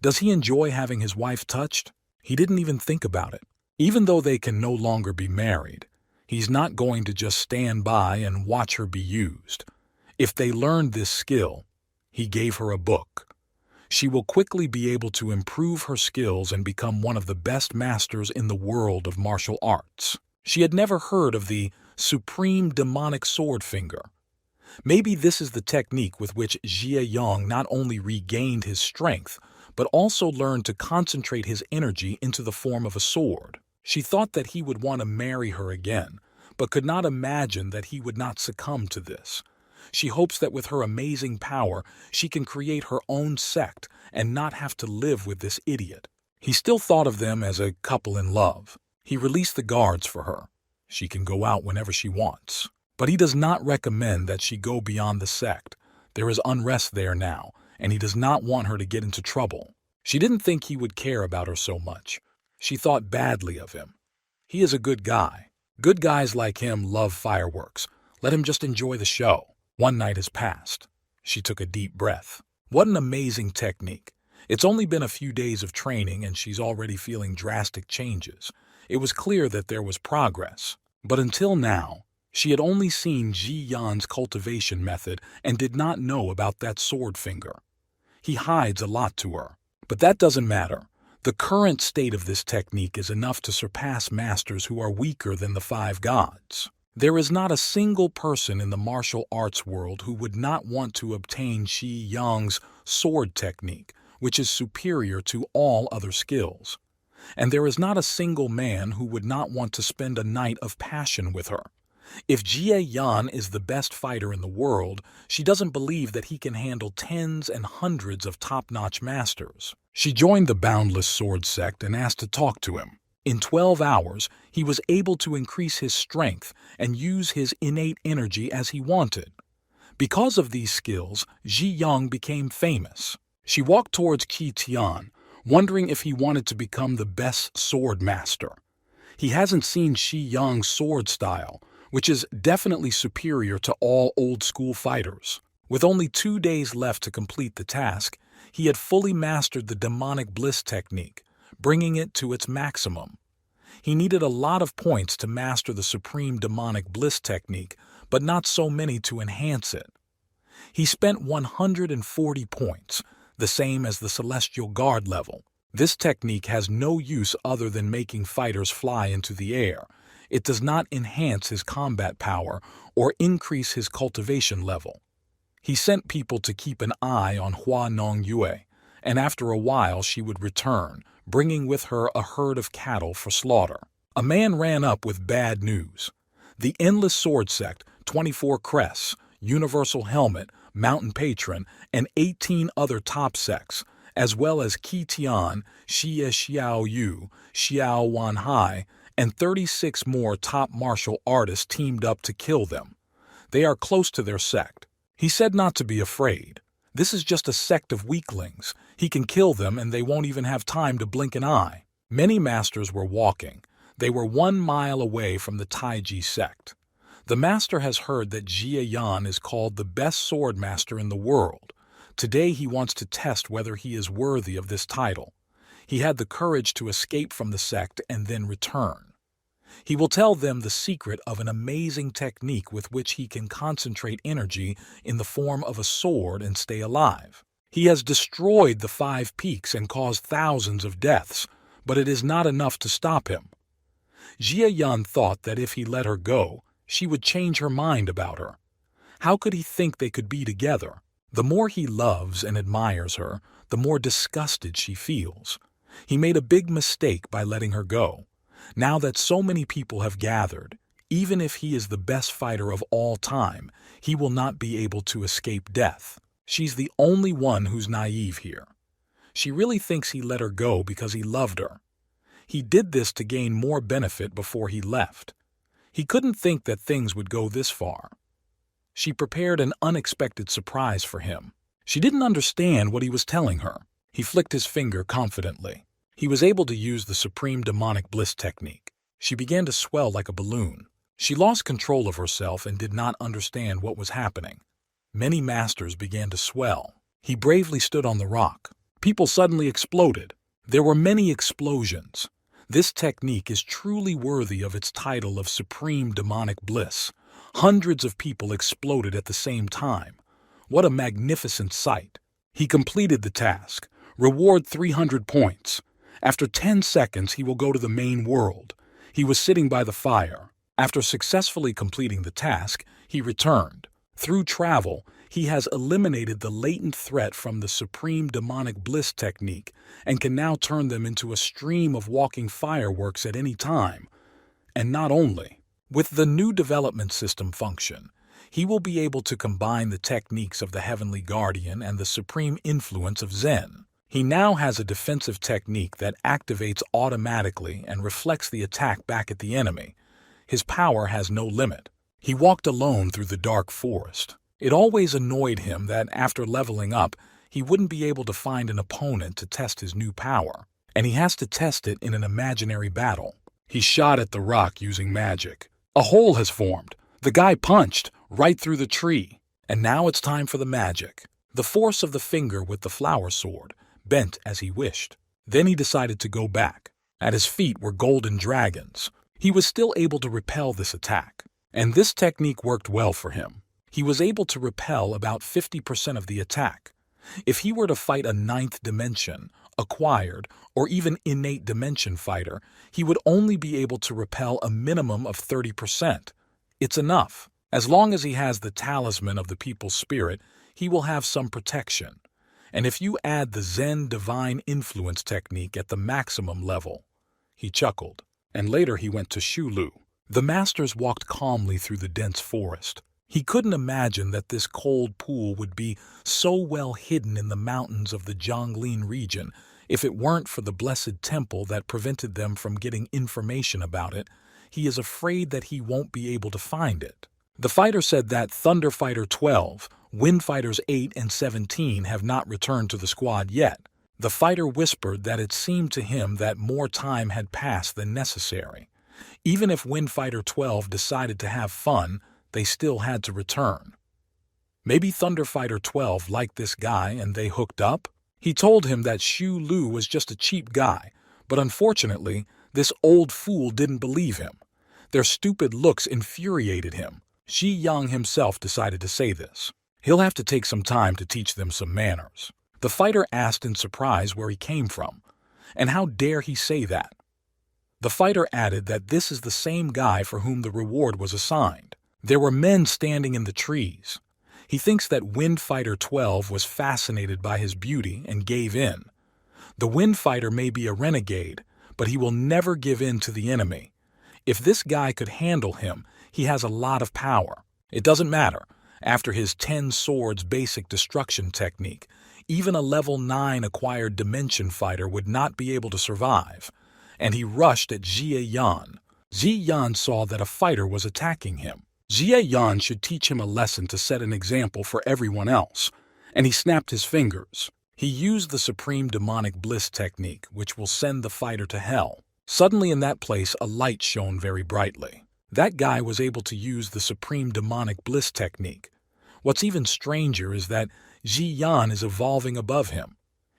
Does he enjoy having his wife touched? He didn't even think about it. Even though they can no longer be married, he's not going to just stand by and watch her be used. If they learned this skill, he gave her a book. She will quickly be able to improve her skills and become one of the best masters in the world of martial arts. She had never heard of the Supreme Demonic Sword Finger. Maybe this is the technique with which Jie Yang not only regained his strength, but also learned to concentrate his energy into the form of a sword. She thought that he would want to marry her again, but could not imagine that he would not succumb to this. She hopes that with her amazing power, she can create her own sect and not have to live with this idiot. He still thought of them as a couple in love. He released the guards for her. She can go out whenever she wants. But he does not recommend that she go beyond the sect. There is unrest there now, and he does not want her to get into trouble. She didn't think he would care about her so much. She thought badly of him. He is a good guy. Good guys like him love fireworks. Let him just enjoy the show. One night has passed. She took a deep breath. What an amazing technique. It's only been a few days of training and she's already feeling drastic changes. It was clear that there was progress. But until now, she had only seen Ji Yan's cultivation method and did not know about that sword finger. He hides a lot to her. But that doesn't matter. The current state of this technique is enough to surpass masters who are weaker than the 5 gods. There is not a single person in the martial arts world who would not want to obtain Ji Yang's sword technique, which is superior to all other skills. And there is not a single man who would not want to spend a night of passion with her. If Jie Yan is the best fighter in the world, she doesn't believe that he can handle tens and hundreds of top-notch masters. She joined the Boundless Sword sect and asked to talk to him. In 12 hours, he was able to increase his strength and use his innate energy as he wanted. Because of these skills, Ji Yang became famous. She walked towards Qi Tian, wondering if he wanted to become the best sword master. He hasn't seen Xi Yang's sword style, which is definitely superior to all old-school fighters. With only 2 days left to complete the task, he had fully mastered the demonic bliss technique, bringing it to its maximum. He needed a lot of points to master the supreme demonic bliss technique, but not so many to enhance it. He spent 140 points, the same as the Celestial Guard level. This technique has no use other than making fighters fly into the air. It does not enhance his combat power or increase his cultivation level. He sent people to keep an eye on Hua Nongyue, and after a while she would return, bringing with her a herd of cattle for slaughter. A man ran up with bad news. The Endless Sword Sect, 24 Crests, Universal Helmet, Mountain Patron, and 18 other top sects, as well as Qi Tian, Xie Xiao Yu, Xiao Wanhai, and 36 more top martial artists teamed up to kill them. They are close to their sect. He said not to be afraid. This is just a sect of weaklings. He can kill them and they won't even have time to blink an eye. Many masters were walking. They were 1 mile away from the Taiji sect. The master has heard that Jie Yan is called the best sword master in the world. Today he wants to test whether he is worthy of this title. He had the courage to escape from the sect and then return. He will tell them the secret of an amazing technique with which he can concentrate energy in the form of a sword and stay alive. He has destroyed the 5 peaks and caused thousands of deaths, but it is not enough to stop him. Jie Yan thought that if he let her go, she would change her mind about her. How could he think they could be together? The more he loves and admires her, the more disgusted she feels. He made a big mistake by letting her go. Now that so many people have gathered, even if he is the best fighter of all time, he will not be able to escape death. She's the only one who's naive here. She really thinks he let her go because he loved her. He did this to gain more benefit before he left. He couldn't think that things would go this far. She prepared an unexpected surprise for him. She didn't understand what he was telling her. He flicked his finger confidently. He was able to use the supreme demonic bliss technique. She began to swell like a balloon. She lost control of herself and did not understand what was happening. Many masters began to swell. He bravely stood on the rock. People suddenly exploded. There were many explosions. This technique is truly worthy of its title of supreme demonic bliss. Hundreds of people exploded at the same time. What a magnificent sight. He completed the task. Reward 300 points. After 10 seconds, he will go to the main world. He was sitting by the fire. After successfully completing the task, he returned. Through travel, He has eliminated the latent threat from the supreme demonic bliss technique and can now turn them into a stream of walking fireworks at any time. And not only, with the new development system function, he will be able to combine the techniques of the Heavenly Guardian and the supreme influence of Zen. He now has a defensive technique that activates automatically and reflects the attack back at the enemy. His power has no limit. He walked alone through the dark forest. It always annoyed him that after leveling up, he wouldn't be able to find an opponent to test his new power, and he has to test it in an imaginary battle. He shot at the rock using magic. A hole has formed. The guy punched right through the tree, and now it's time for the magic. The force of the finger with the flower sword bent as he wished. Then he decided to go back. At his feet were golden dragons. He was still able to repel this attack, and this technique worked well for him. He was able to repel about 50% of the attack. If he were to fight a ninth dimension, acquired, or even innate dimension fighter, he would only be able to repel a minimum of 30%. It's enough. As long as he has the talisman of the people's spirit, he will have some protection. And if you add the Zen divine influence technique at the maximum level, he chuckled. And later he went to Shulu. The masters walked calmly through the dense forest. He couldn't imagine that this cold pool would be so well hidden in the mountains of the Zhonglin region if it weren't for the blessed temple that prevented them from getting information about it. He is afraid that he won't be able to find it. The fighter said that Thunder Fighter 12, Wind Fighters 8 and 17 have not returned to the squad yet. The fighter whispered that it seemed to him that more time had passed than necessary. Even if Wind Fighter 12 decided to have fun, they still had to return. Maybe Thunder Fighter 12 liked this guy and they hooked up? He told him that Shu Lu was just a cheap guy, but unfortunately, this old fool didn't believe him. Their stupid looks infuriated him. Xi Yang himself decided to say this. He'll have to take some time to teach them some manners. The fighter asked in surprise where he came from, and how dare he say that? The fighter added that this is the same guy for whom the reward was assigned. There were men standing in the trees. He thinks that Wind Fighter 12 was fascinated by his beauty and gave in. The Wind Fighter may be a renegade, but he will never give in to the enemy. If this guy could handle him, he has a lot of power. It doesn't matter. After his 10 swords basic destruction technique, even a level 9 acquired dimension fighter would not be able to survive. And he rushed at Jie Yan. Jie Yan saw that a fighter was attacking him. Jie Yan should teach him a lesson to set an example for everyone else, and he snapped his fingers. He used the supreme demonic bliss technique, which will send the fighter to hell. Suddenly in that place a light shone very brightly. That guy was able to use the supreme demonic bliss technique. What's even stranger is that Ji Yan is evolving above him.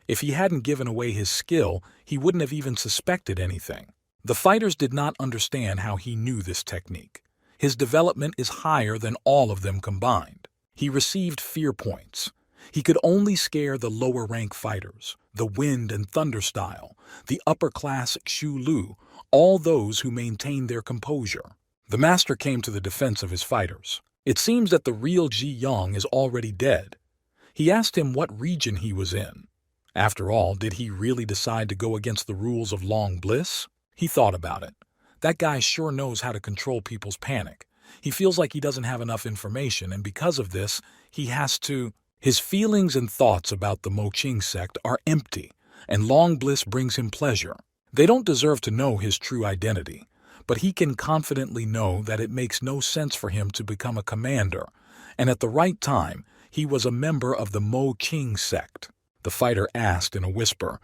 If he hadn't given away his skill, he wouldn't have even suspected anything. The fighters did not understand how he knew this technique. His development is higher than all of them combined. He received fear points. He could only scare the lower rank fighters, the wind and thunder style, the upper class Xu Lu, all those who maintained their composure. The master came to the defense of his fighters. It seems that the real Ji Yang is already dead. He asked him what region he was in. After all, did he really decide to go against the rules of long bliss? He thought about it. That guy sure knows how to control people's panic. He feels like he doesn't have enough information, and because of this, he has to... His feelings and thoughts about the Moqing sect are empty, and long bliss brings him pleasure. They don't deserve to know his true identity, but he can confidently know that it makes no sense for him to become a commander, and at the right time, he was a member of the Moqing sect. The fighter asked in a whisper,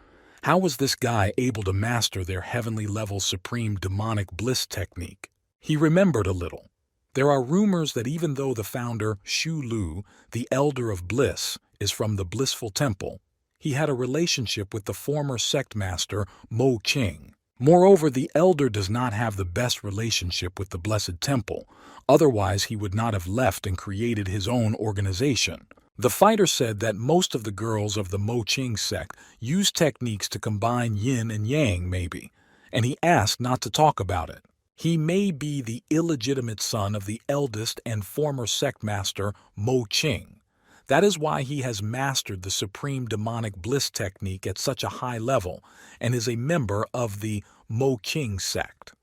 how was this guy able to master their heavenly level supreme demonic bliss technique? He remembered a little. There are rumors that even though the founder, Shu Lu, the Elder of Bliss, is from the Blissful Temple, he had a relationship with the former sect master, Mo Qing. Moreover, the Elder does not have the best relationship with the Blessed Temple, otherwise he would not have left and created his own organization. The fighter said that most of the girls of the Mo Qing sect use techniques to combine yin and yang, maybe, and he asked not to talk about it. He may be the illegitimate son of the eldest and former sect master, Mo Qing. That is why he has mastered the supreme demonic bliss technique at such a high level and is a member of the Mo King sect.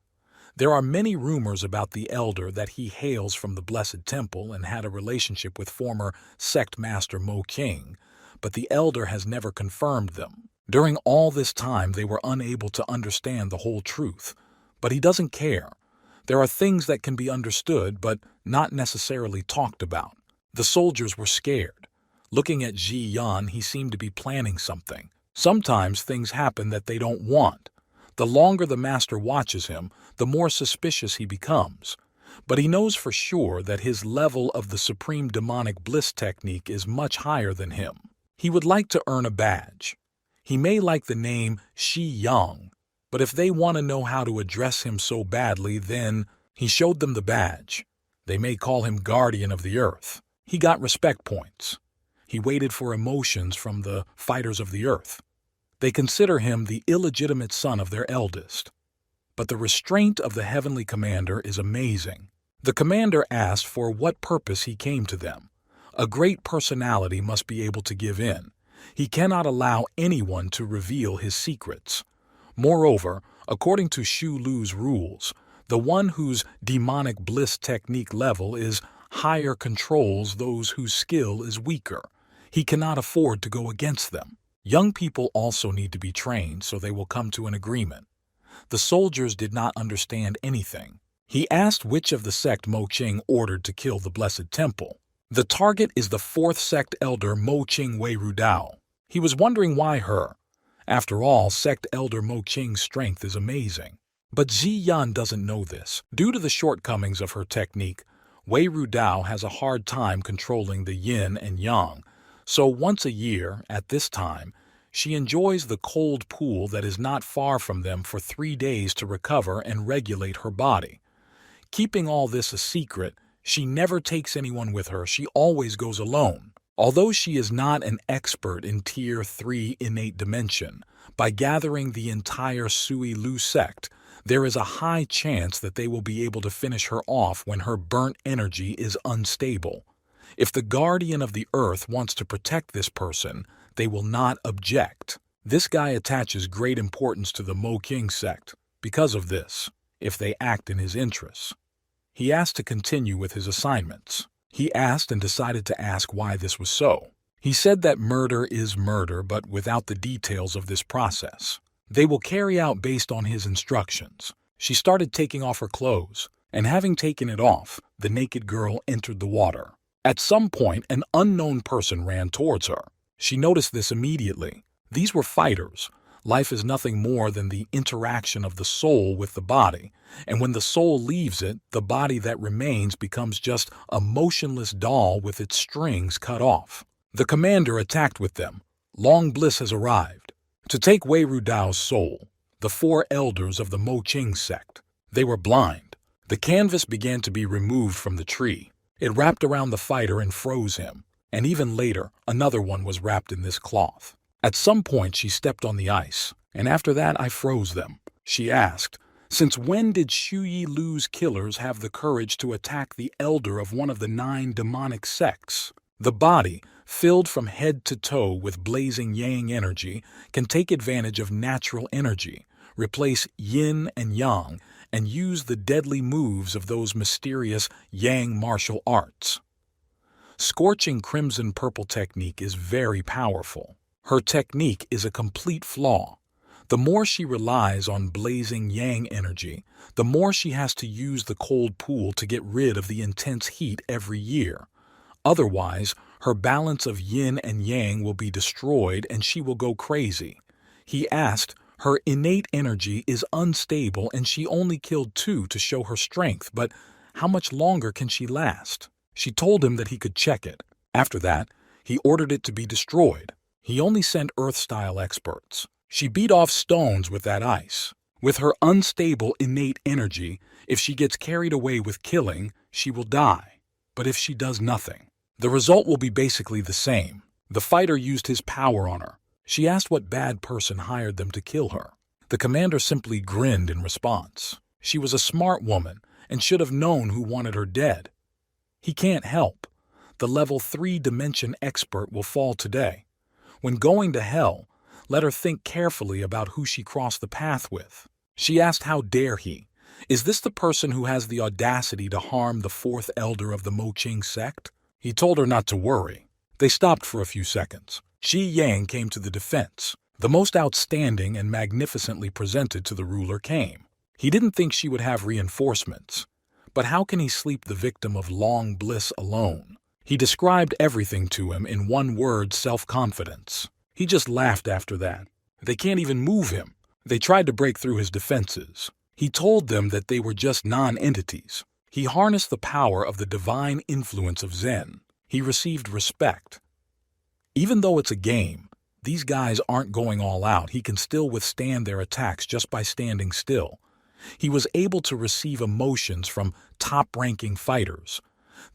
There are many rumors about the elder that he hails from the Blessed Temple and had a relationship with former sect master Mo King, but the elder has never confirmed them. During all this time, they were unable to understand the whole truth, but he doesn't care. There are things that can be understood, but not necessarily talked about. The soldiers were scared. Looking at Ji Yan, he seemed to be planning something. Sometimes things happen that they don't want. The longer the master watches him, the more suspicious he becomes. But he knows for sure that his level of the supreme demonic bliss technique is much higher than him. He would like to earn a badge. He may like the name Shi Yang, but if they want to know how to address him so badly, then he showed them the badge. They may call him Guardian of the Earth. He got respect points. He waited for emotions from the fighters of the earth. They consider him the illegitimate son of their eldest. But the restraint of the heavenly commander is amazing. The commander asked for what purpose he came to them. A great personality must be able to give in. He cannot allow anyone to reveal his secrets. Moreover, according to Shu Lu's rules, the one whose demonic bliss technique level is higher controls those whose skill is weaker. He cannot afford to go against them. Young people also need to be trained, so they will come to an agreement. The soldiers did not understand anything. He asked which of the sect Mo Qing ordered to kill the Blessed Temple. The target is the fourth sect elder Mo Qing Wei Rudao. He was wondering why her. After all, sect elder Mo Qing's strength is amazing. But Ji Yan doesn't know this. Due to the shortcomings of her technique, Wei Rudao has a hard time controlling the yin and yang, so once a year, at this time, she enjoys the cold pool that is not far from them for 3 days to recover and regulate her body. Keeping all this a secret, she never takes anyone with her, she always goes alone. Although she is not an expert in Tier 3 innate dimension, by gathering the entire Sui Lu sect, there is a high chance that they will be able to finish her off when her burnt energy is unstable. If the Guardian of the Earth wants to protect this person, they will not object. This guy attaches great importance to the Mo King sect because of this, if they act in his interests. He asked to continue with his assignments. He asked and decided to ask why this was so. He said that murder is murder, but without the details of this process. They will carry out based on his instructions. She started taking off her clothes, and having taken it off, the naked girl entered the water. At some point, an unknown person ran towards her. She noticed this immediately. These were fighters. Life is nothing more than the interaction of the soul with the body, and when the soul leaves it, the body that remains becomes just a motionless doll with its strings cut off. The commander attacked with them. Long Bliss has arrived to take Wei Rudao's soul, the 4 elders of the Mo Qing sect. They were blind. The canvas began to be removed from the tree. It wrapped around the fighter and froze him, and even later, another one was wrapped in this cloth. At some point, she stepped on the ice, and after that, I froze them. She asked, since when did Shu Yi Lu's killers have the courage to attack the elder of one of the 9 demonic sects? The body, filled from head to toe with blazing yang energy, can take advantage of natural energy, replace yin and yang, and use the deadly moves of those mysterious yang martial arts. Scorching crimson purple technique is very powerful. Her technique is a complete flaw. The more she relies on blazing yang energy, the more she has to use the cold pool to get rid of the intense heat every year. Otherwise, her balance of yin and yang will be destroyed and she will go crazy. He asked, her innate energy is unstable and she only killed 2 to show her strength, but how much longer can she last? She told him that he could check it. After that, he ordered it to be destroyed. He only sent Earth-style experts. She beat off stones with that ice. With her unstable innate energy, if she gets carried away with killing, she will die. But if she does nothing, the result will be basically the same. The fighter used his power on her. She asked what bad person hired them to kill her. The commander simply grinned in response. She was a smart woman and should have known who wanted her dead. He can't help. the level 3 dimension expert will fall today. When going to hell, let her think carefully about who she crossed the path with. She asked, how dare he? Is this the person who has the audacity to harm the fourth elder of the Moqing sect? He told her not to worry. They stopped for a few seconds. Shi Yang came to the defense. The most outstanding and magnificently presented to the ruler came. He didn't think she would have reinforcements. But how can he sleep the victim of long bliss alone? He described everything to him in one word: self-confidence. He just laughed after that. They can't even move him. They tried to break through his defenses. He told them that they were just non-entities. He harnessed the power of the divine influence of Zen. He received respect. Even though it's a game, these guys aren't going all out. He can still withstand their attacks just by standing still. He was able to receive emotions from top-ranking fighters.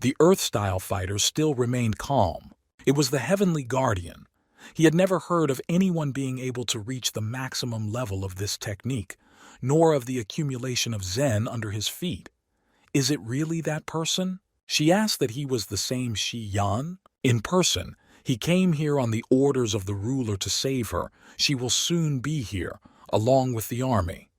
The Earth-style fighters still remained calm. It was the Heavenly Guardian. He had never heard of anyone being able to reach the maximum level of this technique, nor of the accumulation of Zen under his feet. Is it really that person? She asked that he was the same Shi Yan. In person, he came here on the orders of the ruler to save her. She will soon be here, along with the army.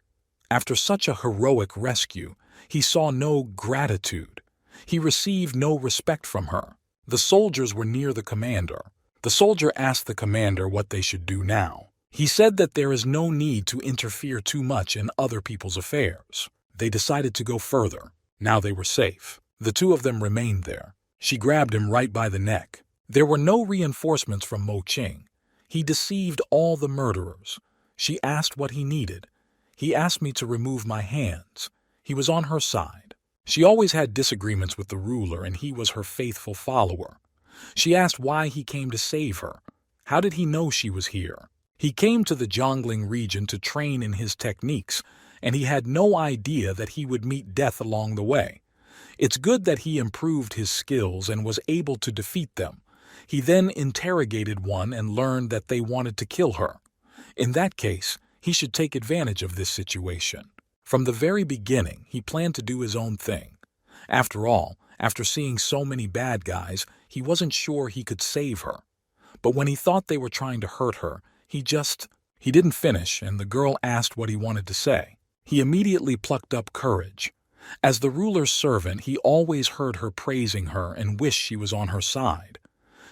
After such a heroic rescue, he saw no gratitude. He received no respect from her. The soldiers were near the commander. The soldier asked the commander what they should do now. He said that there is no need to interfere too much in other people's affairs. They decided to go further. Now they were safe. The two of them remained there. She grabbed him right by the neck. There were no reinforcements from Moqing. He deceived all the murderers. She asked what he needed. He asked me to remove my hands. He was on her side. She always had disagreements with the ruler, and he was her faithful follower. She asked why he came to save her. How did he know she was here? He came to the Jiangling region to train in his techniques, and he had no idea that he would meet death along the way. It's good that he improved his skills and was able to defeat them. He then interrogated one and learned that they wanted to kill her. In that case, he should take advantage of this situation. From the very beginning, he planned to do his own thing. After all, after seeing so many bad guys, he wasn't sure he could save her. But when he thought they were trying to hurt her, he didn't finish, and the girl asked what he wanted to say. He immediately plucked up courage. As the ruler's servant, he always heard her praising her and wished she was on her side.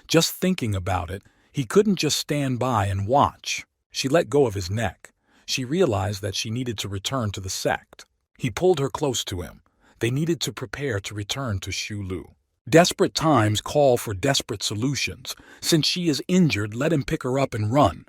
Just thinking about it, he couldn't just stand by and watch. She let go of his neck. She realized that she needed to return to the sect. He pulled her close to him. They needed to prepare to return to Shulu. Desperate times call for desperate solutions. Since she is injured, let him pick her up and run.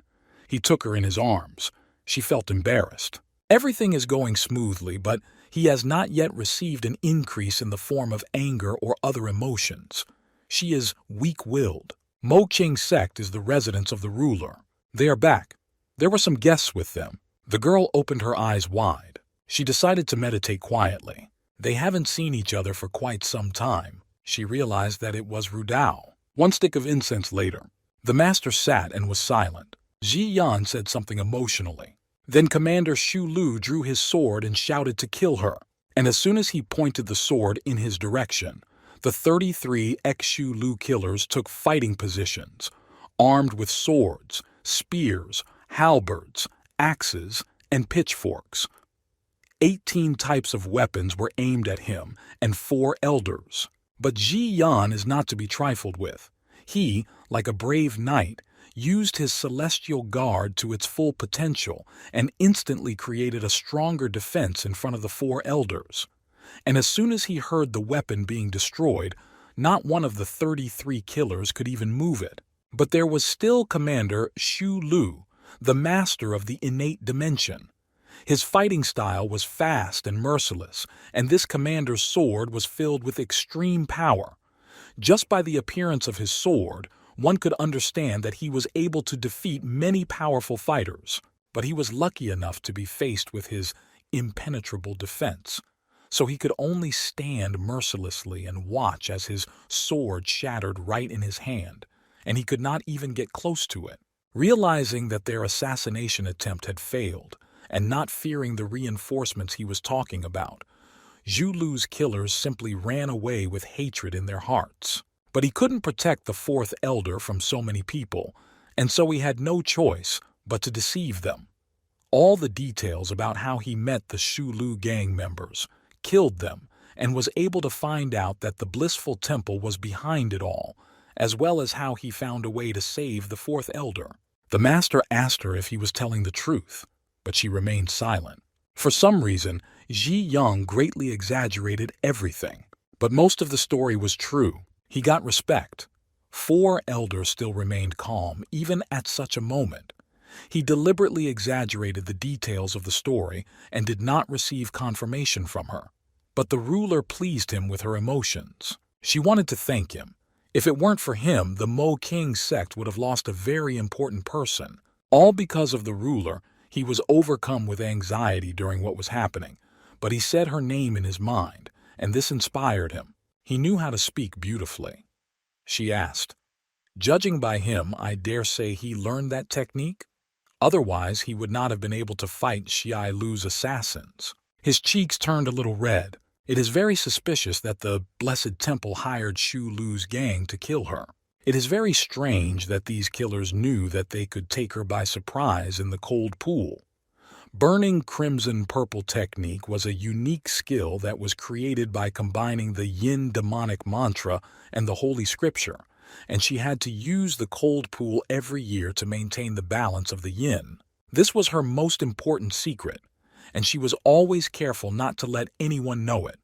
He took her in his arms. She felt embarrassed. Everything is going smoothly, but he has not yet received an increase in the form of anger or other emotions. She is weak-willed. Moqing sect is the residence of the ruler. They are back. There were some guests with them. The girl opened her eyes wide. She decided to meditate quietly. They haven't seen each other for quite some time. She realized that it was Rudao. One stick of incense later, the master sat and was silent. Ji Yan said something emotionally. Then Commander Shu Lu drew his sword and shouted to kill her. And as soon as he pointed the sword in his direction, the 33 ex-Shu Lu killers took fighting positions, armed with swords, spears, halberds, axes, and pitchforks. 18 types of weapons were aimed at him, and 4 elders. But Ji Yan is not to be trifled with. He, like a brave knight, used his celestial guard to its full potential and instantly created a stronger defense in front of the 4 elders. And as soon as he heard the weapon being destroyed, not one of the 33 killers could even move it. But there was still Commander Shu Lu, the master of the innate dimension. His fighting style was fast and merciless, and this commander's sword was filled with extreme power. Just by the appearance of his sword, one could understand that he was able to defeat many powerful fighters, but he was lucky enough to be faced with his impenetrable defense. So he could only stand mercilessly and watch as his sword shattered right in his hand, and he could not even get close to it. Realizing that their assassination attempt had failed, and not fearing the reinforcements he was talking about, Zhu Lu's killers simply ran away with hatred in their hearts. But he couldn't protect the fourth elder from so many people, and so he had no choice but to deceive them. All the details about how he met the Shulu gang members, killed them, and was able to find out that the blissful temple was behind it all, as well as how he found a way to save the fourth elder. The master asked her if he was telling the truth, but she remained silent. For some reason, Ji Young greatly exaggerated everything, but most of the story was true. He got respect. 4 elders still remained calm, even at such a moment. He deliberately exaggerated the details of the story and did not receive confirmation from her. But the ruler pleased him with her emotions. She wanted to thank him. If it weren't for him, the Mo King sect would have lost a very important person. All because of the ruler, he was overcome with anxiety during what was happening. But he said her name in his mind, and this inspired him. He knew how to speak beautifully. She asked, "Judging by him, I dare say he learned that technique? Otherwise, he would not have been able to fight Xiai Lu's assassins." His cheeks turned a little red. It is very suspicious that the Blessed Temple hired Shu Lu's gang to kill her. It is very strange that these killers knew that they could take her by surprise in the cold pool. Burning Crimson Purple technique was a unique skill that was created by combining the Yin demonic mantra and the Holy Scripture, and she had to use the cold pool every year to maintain the balance of the yin. This was her most important secret, and she was always careful not to let anyone know it.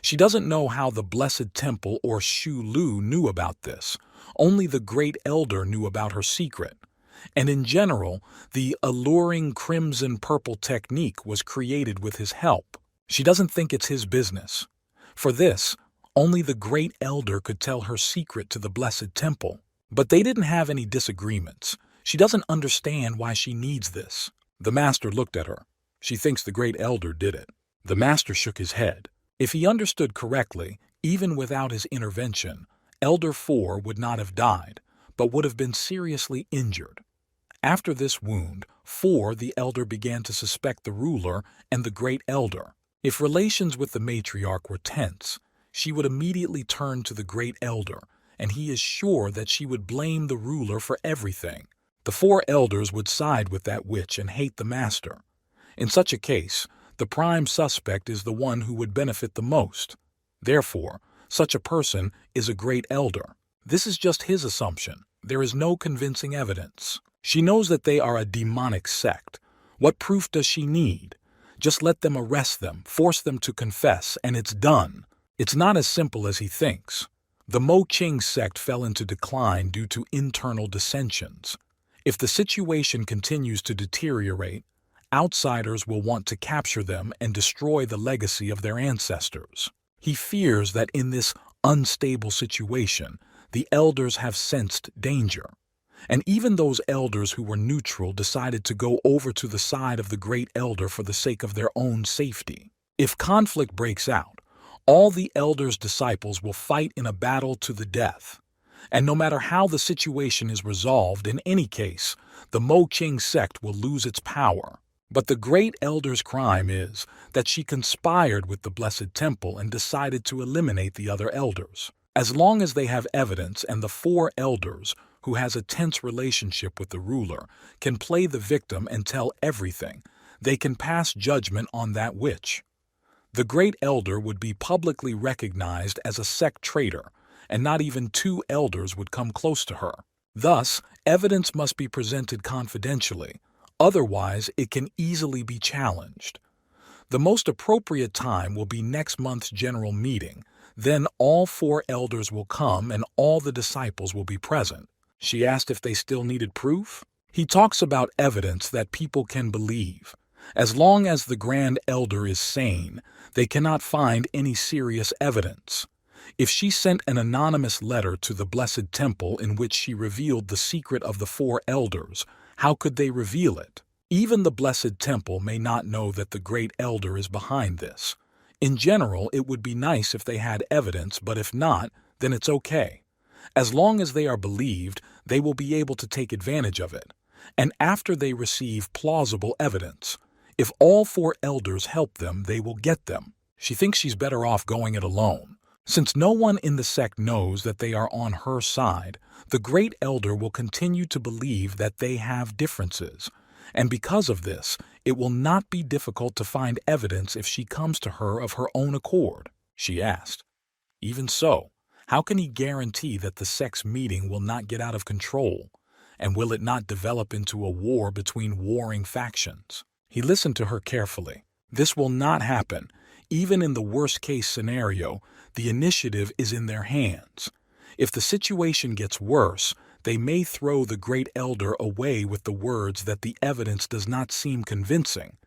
She doesn't know how the Blessed Temple or Shu Lu knew about this. Only the Great Elder knew about her secret. And in general, the alluring crimson purple technique was created with his help. She doesn't think it's his business. For this, only the Great Elder could tell her secret to the Blessed Temple. But they didn't have any disagreements. She doesn't understand why she needs this. The master looked at her. She thinks the Great Elder did it. The master shook his head. If he understood correctly, even without his intervention, Elder 4 would not have died, but would have been seriously injured. After this wound, 4 the elder began to suspect the ruler and the Great Elder. If relations with the matriarch were tense, she would immediately turn to the Great Elder, and he is sure that she would blame the ruler for everything. The 4 elders would side with that witch and hate the master. In such a case, the prime suspect is the one who would benefit the most. Therefore, such a person is a Great Elder. This is just his assumption. There is no convincing evidence. She knows that they are a demonic sect. What proof does she need? Just let them arrest them, force them to confess, and it's done. It's not as simple as he thinks. The Mo Qing sect fell into decline due to internal dissensions. If the situation continues to deteriorate, outsiders will want to capture them and destroy the legacy of their ancestors. He fears that in this unstable situation, the elders have sensed danger. And even those elders who were neutral decided to go over to the side of the Great Elder for the sake of their own safety. If conflict breaks out, all the elders' disciples will fight in a battle to the death. And no matter how the situation is resolved, in any case, the Mo Qing sect will lose its power. But the Great Elder's crime is that she conspired with the Blessed Temple and decided to eliminate the other elders. As long as they have evidence and the 4 elders, who has a tense relationship with the ruler, can play the victim and tell everything, they can pass judgment on that witch. The Great Elder would be publicly recognized as a sect traitor, and not even 2 elders would come close to her. Thus, evidence must be presented confidentially, otherwise it can easily be challenged. The most appropriate time will be next month's general meeting. Then all 4 elders will come and all the disciples will be present. She asked if they still needed proof. He talks about evidence that people can believe. As long as the Grand Elder is sane, they cannot find any serious evidence. If she sent an anonymous letter to the Blessed Temple in which she revealed the secret of the 4 elders, how could they reveal it? Even the Blessed Temple may not know that the Great Elder is behind this. In general, it would be nice if they had evidence, but if not, then it's okay. As long as they are believed, they will be able to take advantage of it. And after they receive plausible evidence, if all 4 elders help them, they will get them. She thinks she's better off going it alone. Since no one in the sect knows that they are on her side, the Great Elder will continue to believe that they have differences, and because of this, it will not be difficult to find evidence if she comes to her of her own accord, she asked. Even so, how can he guarantee that the sect's meeting will not get out of control, and will it not develop into a war between warring factions? He listened to her carefully. This will not happen. Even in the worst-case scenario, the initiative is in their hands. If the situation gets worse, they may throw the Great Elder away with the words that the evidence does not seem convincing,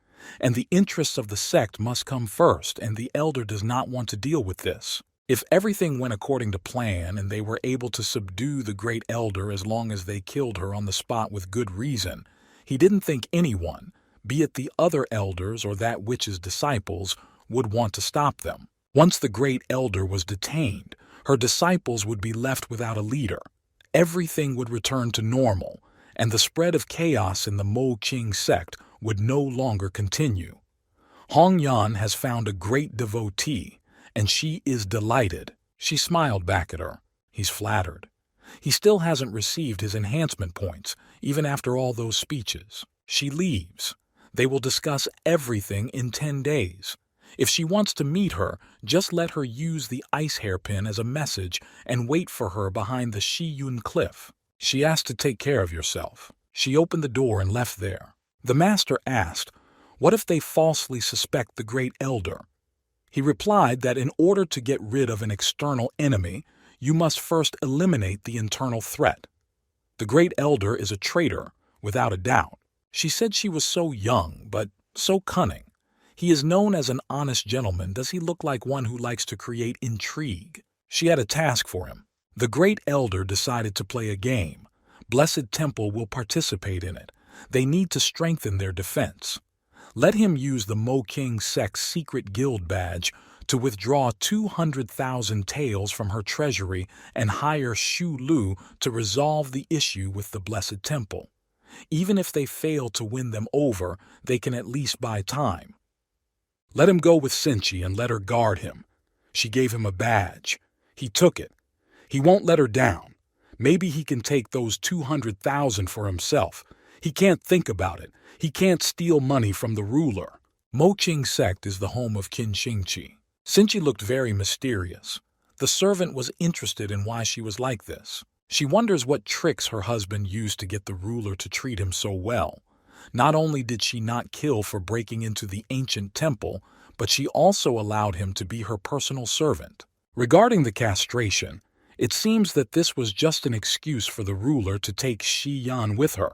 and the interests of the sect must come first, and the Elder does not want to deal with this. If everything went according to plan and they were able to subdue the Great Elder as long as they killed her on the spot with good reason, he didn't think anyone, be it the other elders or that witch's disciples, would want to stop them. Once the Great Elder was detained, her disciples would be left without a leader. Everything would return to normal, and the spread of chaos in the Mo Qing sect would no longer continue. Hong Yan has found a great devotee, and she is delighted. She smiled back at her. He's flattered. He still hasn't received his enhancement points, even after all those speeches. She leaves. They will discuss everything in 10 days. If she wants to meet her, just let her use the ice hairpin as a message and wait for her behind the Shiyun cliff. She asked to take care of yourself. She opened the door and left there. The master asked, "What if they falsely suspect the Great Elder?" He replied that in order to get rid of an external enemy, you must first eliminate the internal threat. The Great Elder is a traitor, without a doubt. She said she was so young, but so cunning. He is known as an honest gentleman. Does he look like one who likes to create intrigue? She had a task for him. The Great Elder decided to play a game. Blessed Temple will participate in it. They need to strengthen their defense. Let him use the Mo King sect's secret guild badge to withdraw 200,000 taels from her treasury and hire Shu Lu to resolve the issue with the Blessed Temple. Even if they fail to win them over, they can at least buy time. Let him go with Senchi and let her guard him. She gave him a badge. He took it. He won't let her down. Maybe he can take those 200,000 for himself. He can't think about it. He can't steal money from the ruler. Mo Qing sect is the home of Qin Xingqi. Senchi looked very mysterious. The servant was interested in why she was like this. She wonders what tricks her husband used to get the ruler to treat him so well. Not only did she not kill for breaking into the ancient temple, but she also allowed him to be her personal servant. Regarding the castration, it seems that this was just an excuse for the ruler to take Shi Yan with her.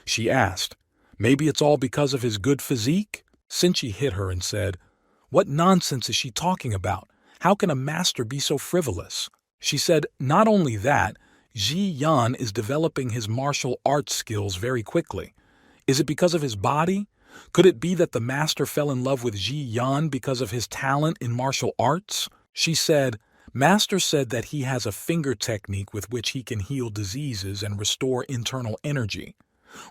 She asked, "Maybe it's all because of his good physique?" Senchi hit her and said, "What nonsense is she talking about? How can a master be so frivolous?" She said, "Not only that, Ji Yan is developing his martial arts skills very quickly. Is it because of his body? Could it be that the master fell in love with Ji Yan because of his talent in martial arts?" She said, "Master said that he has a finger technique with which he can heal diseases and restore internal energy.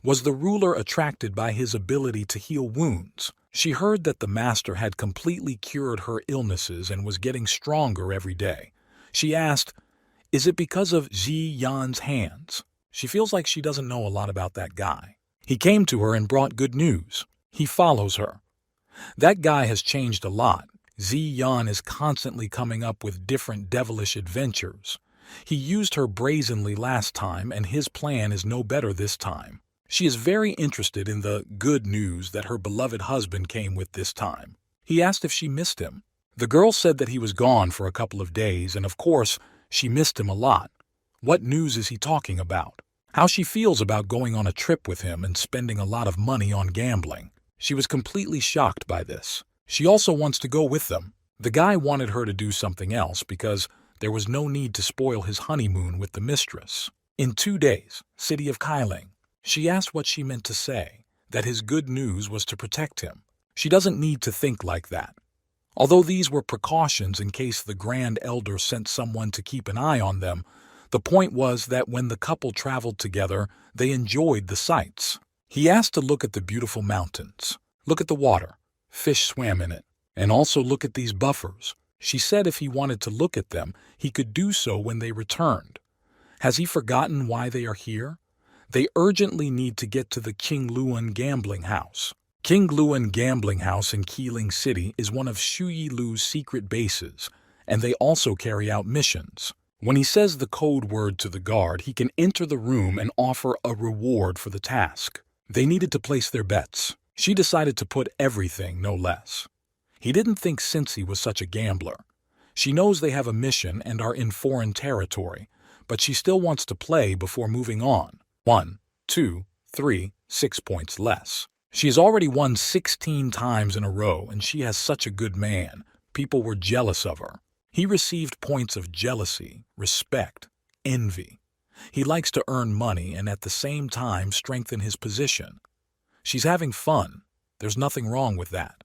Was the ruler attracted by his ability to heal wounds? She heard that the master had completely cured her illnesses and was getting stronger every day. She asked, is it because of Ji Yan's hands? She feels like she doesn't know a lot about that guy. He came to her and brought good news. He follows her. That guy has changed a lot. Ji Yan is constantly coming up with different devilish adventures. He used her brazenly last time, and his plan is no better this time. She is very interested in the good news that her beloved husband came with this time. He asked if she missed him. The girl said that he was gone for a couple of days, and of course, she missed him a lot. What news is he talking about? How she feels about going on a trip with him and spending a lot of money on gambling. She was completely shocked by this. She also wants to go with them. The guy wanted her to do something else because there was no need to spoil his honeymoon with the mistress. In 2 days, city of Kailing. She asked what she meant to say, that his good news was to protect him. She doesn't need to think like that. Although these were precautions in case the Grand Elder sent someone to keep an eye on them, the point was that when the couple traveled together, they enjoyed the sights. He asked to look at the beautiful mountains, look at the water, fish swam in it, and also look at these buffers. She said if he wanted to look at them, he could do so when they returned. Has he forgotten why they are here? They urgently need to get to the King Luan gambling house. King Luan gambling house in Keeling City is one of Xu Yilu's secret bases, and they also carry out missions. When he says the code word to the guard, he can enter the room and offer a reward for the task. They needed to place their bets. She decided to put everything, no less. He didn't think Cincy was such a gambler. She knows they have a mission and are in foreign territory, but she still wants to play before moving on. 1, 2, 3, 6 points less. She has already won 16 times in a row, and she has such a good man. People were jealous of her. He received points of jealousy, respect, envy. He likes to earn money and at the same time strengthen his position. She's having fun. There's nothing wrong with that.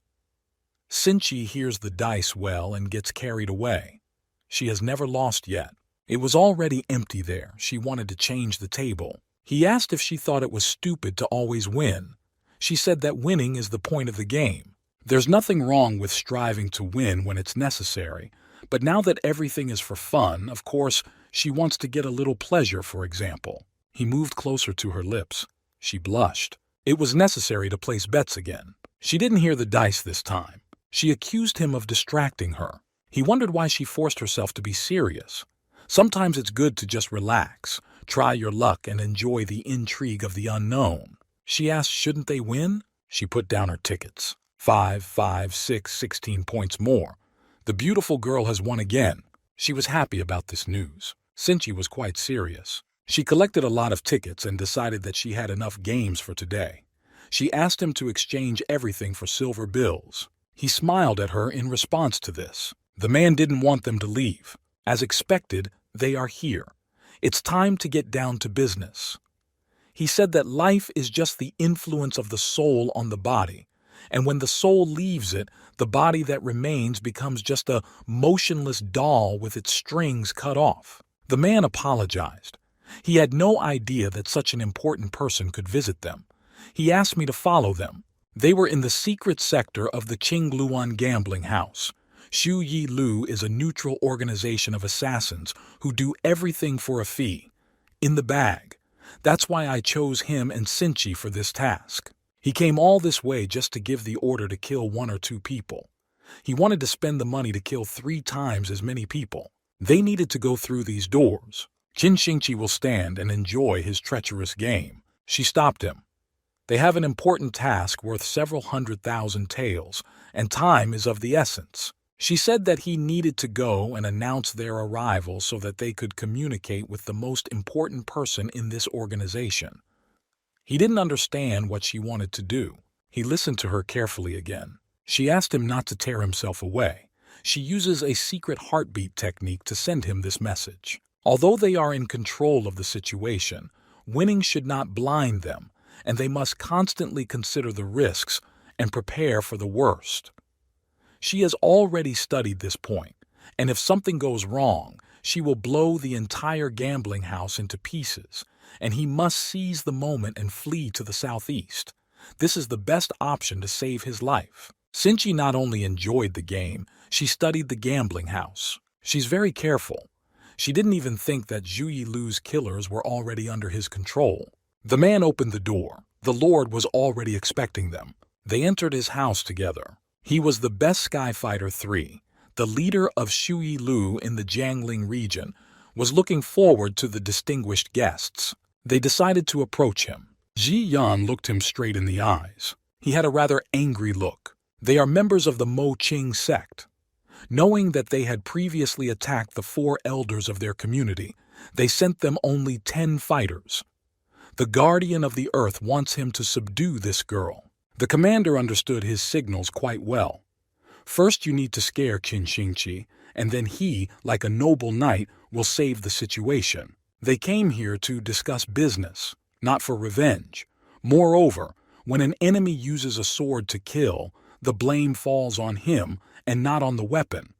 Cincy hears the dice well and gets carried away. She has never lost yet. It was already empty there. She wanted to change the table. He asked if she thought it was stupid to always win. She said that winning is the point of the game. There's nothing wrong with striving to win when it's necessary, but now that everything is for fun, of course, she wants to get a little pleasure, for example. He moved closer to her lips. She blushed. It was necessary to place bets again. She didn't hear the dice this time. She accused him of distracting her. He wondered why she forced herself to be serious. Sometimes it's good to just relax, try your luck, and enjoy the intrigue of the unknown. She asked, shouldn't they win? She put down her tickets. 5, 5, 6, 16 points more. The beautiful girl has won again. She was happy about this news. Cincy was quite serious. She collected a lot of tickets and decided that she had enough games for today. She asked him to exchange everything for silver bills. He smiled at her in response to this. The man didn't want them to leave. As expected, they are here. It's time to get down to business. He said that life is just the influence of the soul on the body, and when the soul leaves it, the body that remains becomes just a motionless doll with its strings cut off. The man apologized. He had no idea that such an important person could visit them. He asked me to follow them. They were in the secret sector of the Qing Luan gambling house. Xu Yilu is a neutral organization of assassins who do everything for a fee. In the bag. That's why I chose him and Cincy for this task. He came all this way just to give the order to kill 1 or 2 people. He wanted to spend the money to kill 3 times as many people. They needed to go through these doors. Cincy will stand and enjoy his treacherous game. She stopped him. They have an important task worth several 100,000 taels, and time is of the essence. She said that he needed to go and announce their arrival so that they could communicate with the most important person in this organization. He didn't understand what she wanted to do. He listened to her carefully again. She asked him not to tear himself away. She uses a secret heartbeat technique to send him this message. Although they are in control of the situation, winning should not blind them, and they must constantly consider the risks and prepare for the worst. She has already studied this point, and if something goes wrong, she will blow the entire gambling house into pieces, and he must seize the moment and flee to the southeast. This is the best option to save his life. Cincy not only enjoyed the game, she studied the gambling house. She's very careful. She didn't even think that Xu Yilu's killers were already under his control. The man opened the door. The Lord was already expecting them. They entered his house together. He was the best Skyfighter 3. The leader of Xu Yilu in the Jiangling region was looking forward to the distinguished guests. They decided to approach him. Ji Yan looked him straight in the eyes. He had a rather angry look. They are members of the Mo Qing sect. Knowing that they had previously attacked the 4 elders of their community, they sent them only 10 fighters. The guardian of the earth wants him to subdue this girl. The commander understood his signals quite well. First you need to scare Qin Xingqi, and then he, like a noble knight, will save the situation. They came here to discuss business, not for revenge. Moreover, when an enemy uses a sword to kill, the blame falls on him and not on the weapon.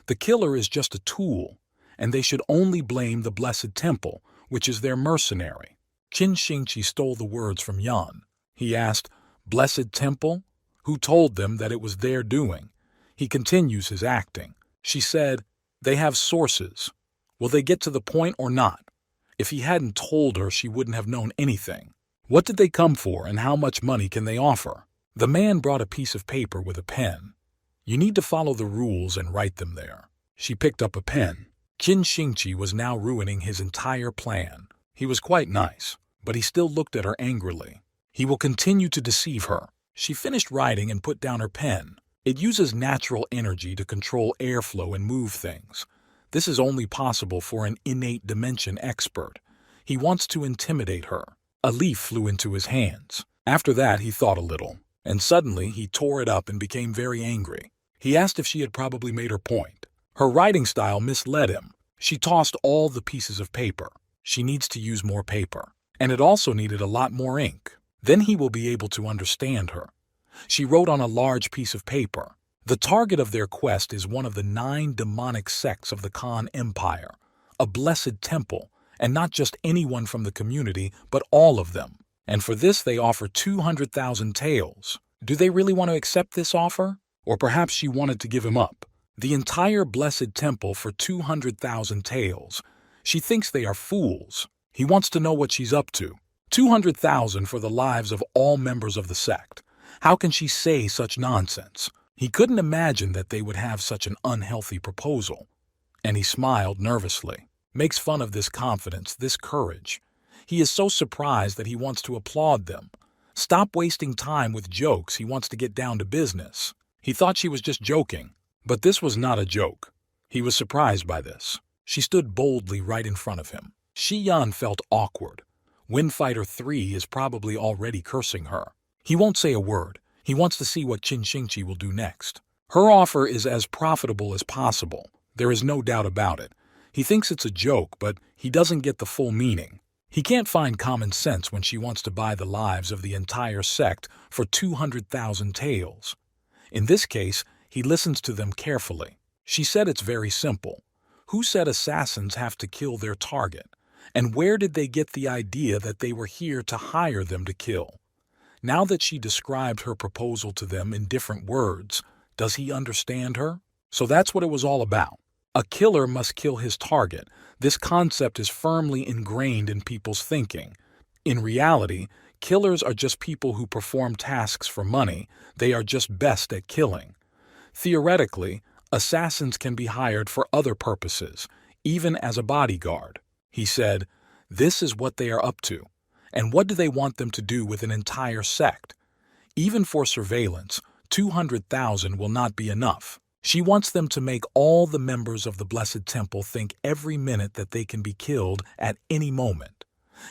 The killer is just a tool, and they should only blame the Blessed Temple, which is their mercenary. Qin Xingqi stole the words from Yan. He asked, "Blessed Temple?" Who told them that it was their doing? He continues his acting. She said, "They have sources. Will they get to the point or not?" If he hadn't told her, she wouldn't have known anything. What did they come for, and how much money can they offer? The man brought a piece of paper with a pen. "You need to follow the rules and write them there." She picked up a pen. Qin Xingqi was now ruining his entire plan. He was quite nice, but he still looked at her angrily. He will continue to deceive her. She finished writing and put down her pen. It uses natural energy to control airflow and move things. This is only possible for an innate dimension expert. He wants to intimidate her. A leaf flew into his hands. After that, he thought a little, and suddenly he tore it up and became very angry. He asked if she had probably made her point. Her writing style misled him. She tossed all the pieces of paper. She needs to use more paper. And it also needed a lot more ink. Then he will be able to understand her. She wrote on a large piece of paper. The target of their quest is one of the 9 demonic sects of the Khan Empire, a blessed temple, and not just anyone from the community, but all of them. And for this they offer 200,000 taels. Do they really want to accept this offer? Or perhaps she wanted to give him up. The entire blessed temple for 200,000 taels. She thinks they are fools. He wants to know what she's up to. 200,000 for the lives of all members of the sect. How can she say such nonsense? He couldn't imagine that they would have such an unhealthy proposal. And he smiled nervously. Makes fun of this confidence, this courage. He is so surprised that he wants to applaud them. Stop wasting time with jokes. He wants to get down to business. He thought she was just joking, but this was not a joke. He was surprised by this. She stood boldly right in front of him. Shi Yan felt awkward. Windfighter 3 is probably already cursing her. He won't say a word. He wants to see what Qin Xingqi will do next. Her offer is as profitable as possible. There is no doubt about it. He thinks it's a joke, but he doesn't get the full meaning. He can't find common sense when she wants to buy the lives of the entire sect for 200,000 taels. In this case, he listens to them carefully. She said it's very simple. Who said assassins have to kill their target? And where did they get the idea that they were here to hire them to kill? Now that she described her proposal to them in different words, does he understand her? So that's what it was all about. A killer must kill his target. This concept is firmly ingrained in people's thinking. In reality, killers are just people who perform tasks for money. They are just best at killing. Theoretically, assassins can be hired for other purposes, even as a bodyguard. He said, "This is what they are up to. And what do they want them to do with an entire sect? Even for surveillance, 200,000 will not be enough. She wants them to make all the members of the Blessed Temple think every minute that they can be killed at any moment.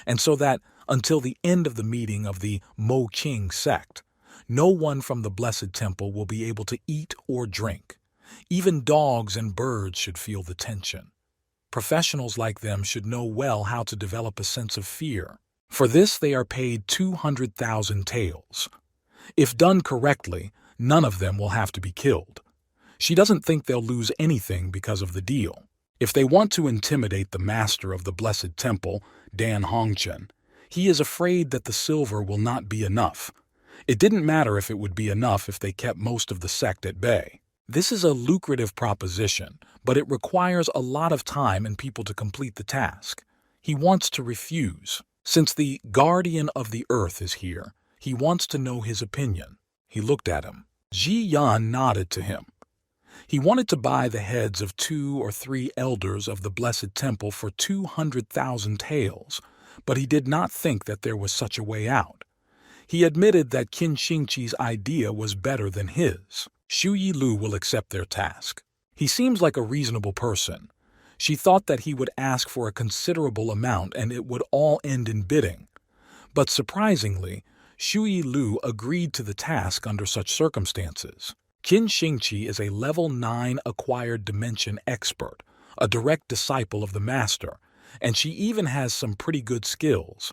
And so that, until the end of the meeting of the Mo Qing sect, no one from the Blessed Temple will be able to eat or drink. Even dogs and birds should feel the tension. Professionals like them should know well how to develop a sense of fear. For this they are paid 200,000 taels. If done correctly, none of them will have to be killed. She doesn't think they'll lose anything because of the deal. If they want to intimidate the master of the Blessed Temple, Dan Hongchen, he is afraid that the silver will not be enough. It didn't matter if it would be enough if they kept most of the sect at bay. This is a lucrative proposition, but it requires a lot of time and people to complete the task. He wants to refuse. Since the guardian of the earth is here, he wants to know his opinion. He looked at him. Ji Yan nodded to him. He wanted to buy the heads of 2 or 3 elders of the Blessed Temple for 200,000 taels, but he did not think that there was such a way out. He admitted that Qin Xingqi's idea was better than his. Xu Yilu will accept their task. He seems like a reasonable person. She thought that he would ask for a considerable amount and it would all end in bidding. But surprisingly, Xu Yilu agreed to the task under such circumstances. Qin Xingqi is a level 9 acquired dimension expert, a direct disciple of the master, and she even has some pretty good skills.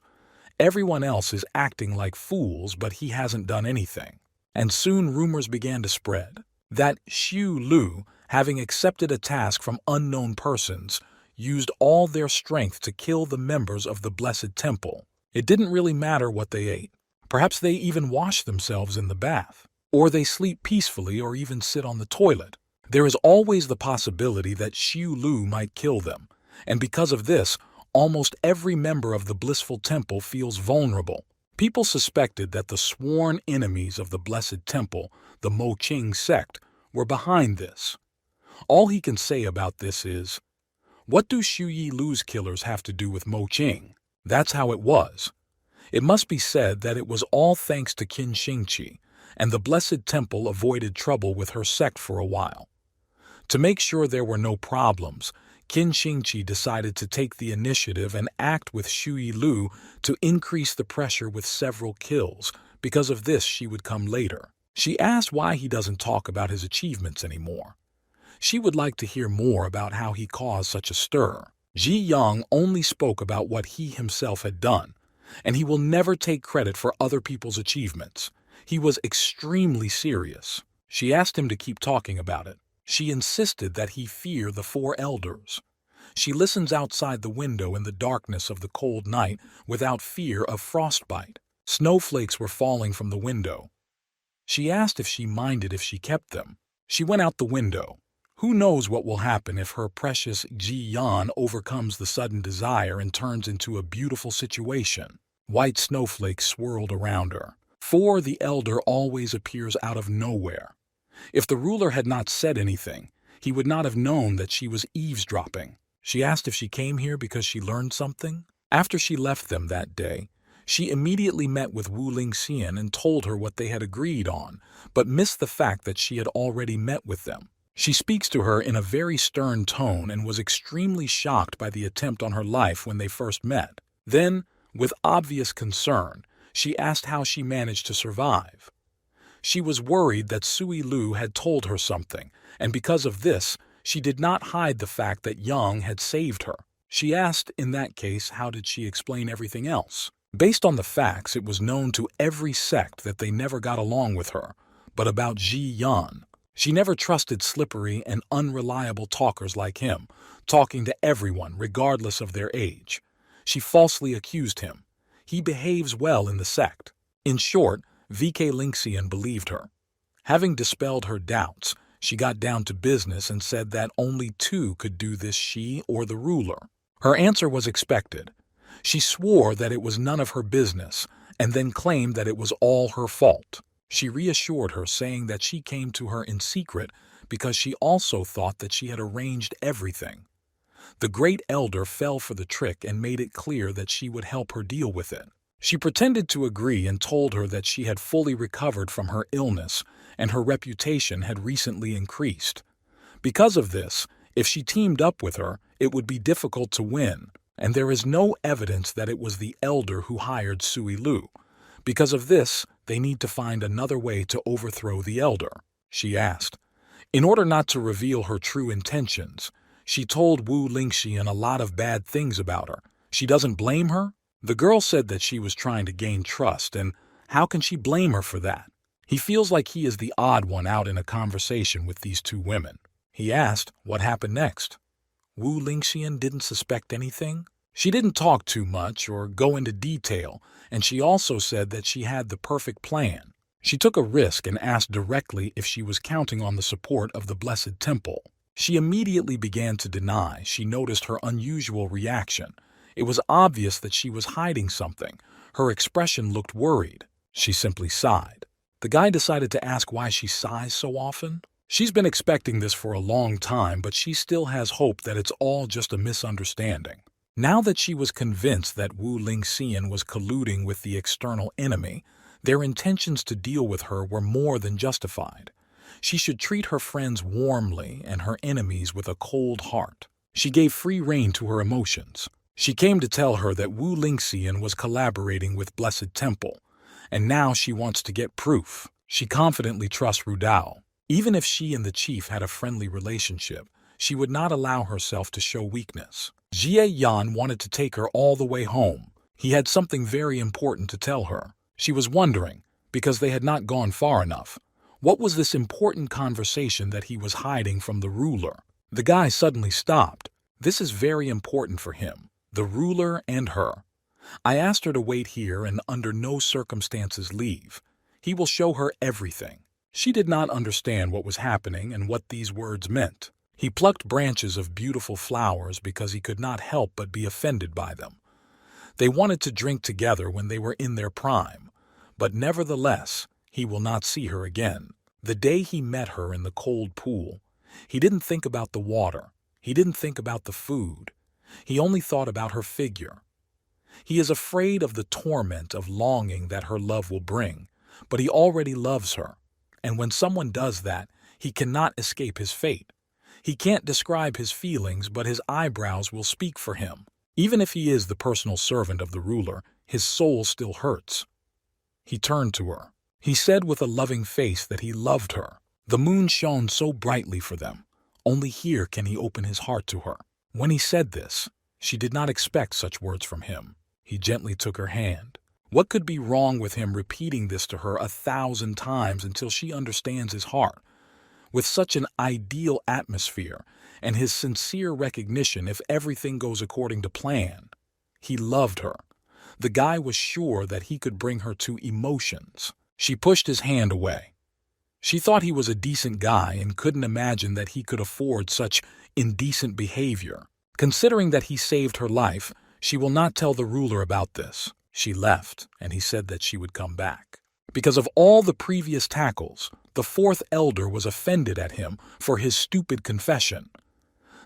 Everyone else is acting like fools, but he hasn't done anything. And soon rumors began to spread that Xu Lu, having accepted a task from unknown persons, used all their strength to kill the members of the Blessed Temple. It didn't really matter what they ate. Perhaps they even wash themselves in the bath. Or they sleep peacefully or even sit on the toilet. There is always the possibility that Xiu Lu might kill them, and because of this, almost every member of the blissful temple feels vulnerable. People suspected that the sworn enemies of the Blessed Temple, the Mo Qing sect, were behind this. All he can say about this is, what do Xu Yi Lu's killers have to do with Mo Qing? That's how it was. It must be said that it was all thanks to Qin Xingqi, and the Blessed Temple avoided trouble with her sect for a while. To make sure there were no problems, Qin Xingqi decided to take the initiative and act with Xu Yi Lu to increase the pressure with several kills. Because of this, she would come later. She asked why he doesn't talk about his achievements anymore. She would like to hear more about how he caused such a stir. Ji Yang only spoke about what he himself had done, and he will never take credit for other people's achievements. He was extremely serious. She asked him to keep talking about it. She insisted that he fear the four elders. She listens outside the window in the darkness of the cold night without fear of frostbite. Snowflakes were falling from the window. She asked if she minded if she kept them. She went out the window. Who knows what will happen if her precious Ji Yan overcomes the sudden desire and turns into a beautiful situation. White snowflakes swirled around her. For the elder always appears out of nowhere. If the ruler had not said anything, he would not have known that she was eavesdropping. She asked if she came here because she learned something. After she left them that day, she immediately met with Wu Lingxian and told her what they had agreed on, but missed the fact that she had already met with them. She speaks to her in a very stern tone and was extremely shocked by the attempt on her life when they first met. Then, with obvious concern, she asked how she managed to survive. She was worried that Sui Lu had told her something, and because of this, she did not hide the fact that Yang had saved her. She asked, in that case, how did she explain everything else? Based on the facts, it was known to every sect that they never got along with her, but about Ji Yan. She never trusted slippery and unreliable talkers like him, talking to everyone regardless of their age. She falsely accused him. He behaves well in the sect. In short, VK Lingxian believed her. Having dispelled her doubts, she got down to business and said that only two could do this, she or the ruler. Her answer was expected. She swore that it was none of her business, and then claimed that it was all her fault. She reassured her, saying that she came to her in secret because she also thought that she had arranged everything. The great elder fell for the trick and made it clear that she would help her deal with it. She pretended to agree and told her that she had fully recovered from her illness and her reputation had recently increased. Because of this, if she teamed up with her, it would be difficult to win, and there is no evidence that it was the elder who hired Sui Lu. Because of this, they need to find another way to overthrow the elder, she asked. In order not to reveal her true intentions, she told Wu Lingxian a lot of bad things about her. She doesn't blame her? The girl said that she was trying to gain trust, and how can she blame her for that? He feels like he is the odd one out in a conversation with these two women. He asked what happened next. Wu Lingxian didn't suspect anything. She didn't talk too much or go into detail, and she also said that she had the perfect plan. She took a risk and asked directly if she was counting on the support of the Blessed Temple. She immediately began to deny. She noticed her unusual reaction. It was obvious that she was hiding something. Her expression looked worried. She simply sighed. The guy decided to ask why she sighs so often. She's been expecting this for a long time, but she still has hope that it's all just a misunderstanding. Now that she was convinced that Wu Lingxian was colluding with the external enemy, their intentions to deal with her were more than justified. She should treat her friends warmly and her enemies with a cold heart. She gave free rein to her emotions. She came to tell her that Wu Lingxian was collaborating with Blessed Temple, and now she wants to get proof. She confidently trusts Rudao. Even if she and the chief had a friendly relationship, she would not allow herself to show weakness. Jie Yan wanted to take her all the way home. He had something very important to tell her. She was wondering, because they had not gone far enough, what was this important conversation that he was hiding from the ruler? The guy suddenly stopped. This is very important for him, the ruler and her. I asked her to wait here and under no circumstances leave. He will show her everything. She did not understand what was happening and what these words meant. He plucked branches of beautiful flowers because he could not help but be offended by them. They wanted to drink together when they were in their prime, but nevertheless, he will not see her again. The day he met her in the cold pool, he didn't think about the water. He didn't think about the food. He only thought about her figure. He is afraid of the torment of longing that her love will bring, but he already loves her. And when someone does that, he cannot escape his fate. He can't describe his feelings, but his eyebrows will speak for him. Even if he is the personal servant of the ruler, his soul still hurts. He turned to her. He said with a loving face that he loved her. The moon shone so brightly for them. Only here can he open his heart to her. When he said this, she did not expect such words from him. He gently took her hand. What could be wrong with him repeating this to her 1,000 times until she understands his heart? With such an ideal atmosphere and his sincere recognition if everything goes according to plan. He loved her. The guy was sure that he could bring her to emotions. She pushed his hand away. She thought he was a decent guy and couldn't imagine that he could afford such indecent behavior. Considering that he saved her life, she will not tell the ruler about this. She left, and he said that she would come back. Because of all the previous tackles, the fourth elder was offended at him for his stupid confession.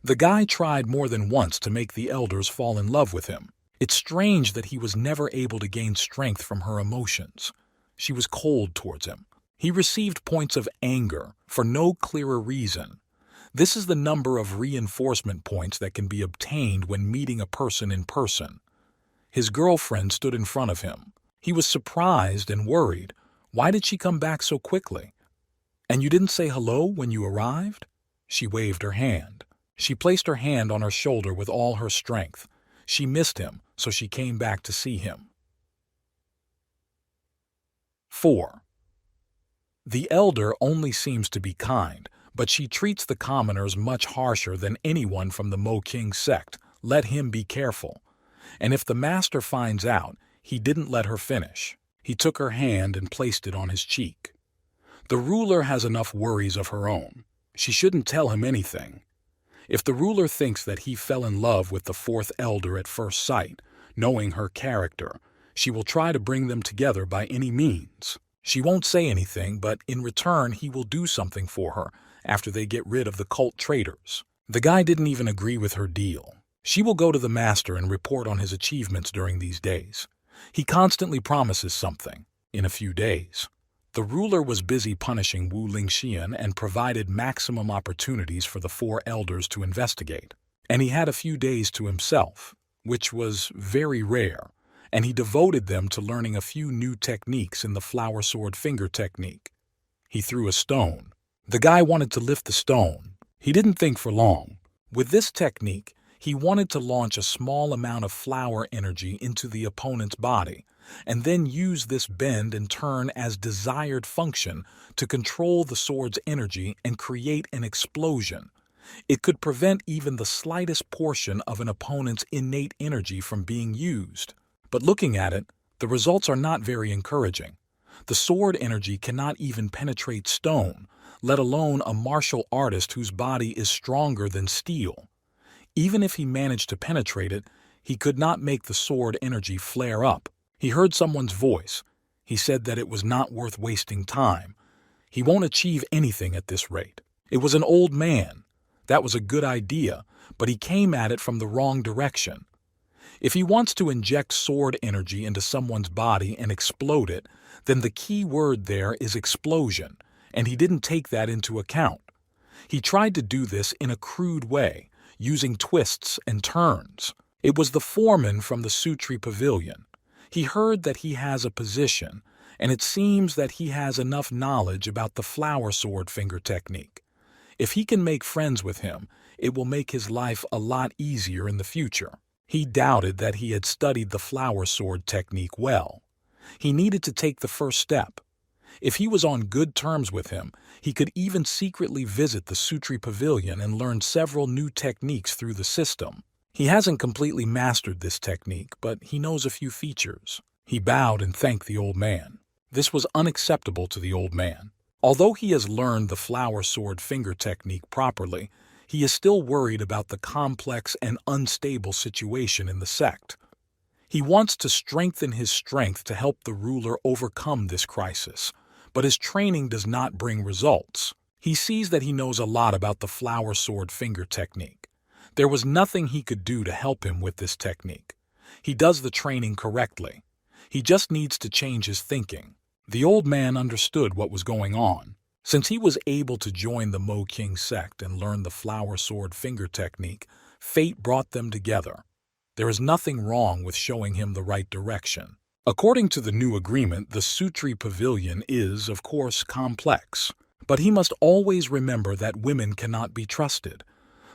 The guy tried more than once to make the elders fall in love with him. It's strange that he was never able to gain strength from her emotions. She was cold towards him. He received points of anger for no clearer reason. This is the number of reinforcement points that can be obtained when meeting a person in person. His girlfriend stood in front of him. He was surprised and worried. Why did she come back so quickly? And you didn't say hello when you arrived? She waved her hand. She placed her hand on her shoulder with all her strength. She missed him, so she came back to see him. 4. The elder only seems to be kind, but she treats the commoners much harsher than anyone from the Mo King sect. Let him be careful. And if the master finds out, he didn't let her finish. He took her hand and placed it on his cheek. The ruler has enough worries of her own. She shouldn't tell him anything. If the ruler thinks that he fell in love with the fourth elder at first sight, knowing her character, she will try to bring them together by any means. She won't say anything, but in return he will do something for her after they get rid of the cult traitors. The guy didn't even agree with her deal. She will go to the master and report on his achievements during these days. He constantly promises something. In a few days. The ruler was busy punishing Wu Lingxian and provided maximum opportunities for the four elders to investigate. And he had a few days to himself, which was very rare, and he devoted them to learning a few new techniques in the flower sword finger technique. He threw a stone. The guy wanted to lift the stone. He didn't think for long. With this technique, he wanted to launch a small amount of flower energy into the opponent's body, and then use this bend and turn as desired function to control the sword's energy and create an explosion. It could prevent even the slightest portion of an opponent's innate energy from being used. But looking at it, the results are not very encouraging. The sword energy cannot even penetrate stone, let alone a martial artist whose body is stronger than steel. Even if he managed to penetrate it, he could not make the sword energy flare up. He heard someone's voice. He said that it was not worth wasting time. He won't achieve anything at this rate. It was an old man. That was a good idea, but he came at it from the wrong direction. If he wants to inject sword energy into someone's body and explode it, then the key word there is explosion, and he didn't take that into account. He tried to do this in a crude way, using twists and turns. It was the foreman from the Sutri Pavilion. He heard that he has a position, and it seems that he has enough knowledge about the flower sword finger technique. If he can make friends with him, it will make his life a lot easier in the future. He doubted that he had studied the flower sword technique well. He needed to take the first step. If he was on good terms with him, he could even secretly visit the Sutri Pavilion and learn several new techniques through the system. He hasn't completely mastered this technique, but he knows a few features. He bowed and thanked the old man. This was unacceptable to the old man. Although he has learned the flower sword finger technique properly, he is still worried about the complex and unstable situation in the sect. He wants to strengthen his strength to help the ruler overcome this crisis, but his training does not bring results. He sees that he knows a lot about the flower sword finger technique. There was nothing he could do to help him with this technique. He does the training correctly. He just needs to change his thinking. The old man understood what was going on. Since he was able to join the Mo King sect and learn the flower sword finger technique, fate brought them together. There is nothing wrong with showing him the right direction. According to the new agreement, the Sutri Pavilion is, of course, complex. But he must always remember that women cannot be trusted.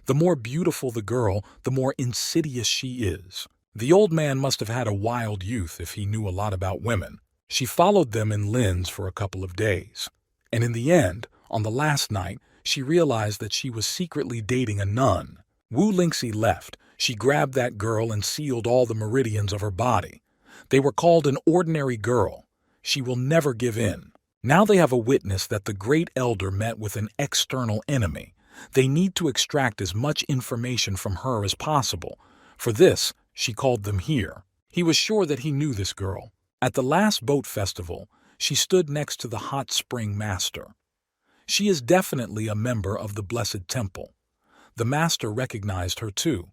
The more beautiful the girl, the more insidious she is. The old man must have had a wild youth if he knew a lot about women. She followed them in Linz for a couple of days. And in the end, on the last night, she realized that she was secretly dating a nun. Wu Lingxi left. She grabbed that girl and sealed all the meridians of her body. They were called an ordinary girl. She will never give in. Now they have a witness that the great elder met with an external enemy. They need to extract as much information from her as possible. For this, she called them here. He was sure that he knew this girl. At the last boat festival, she stood next to the hot spring master. She is definitely a member of the Blessed Temple. The master recognized her too.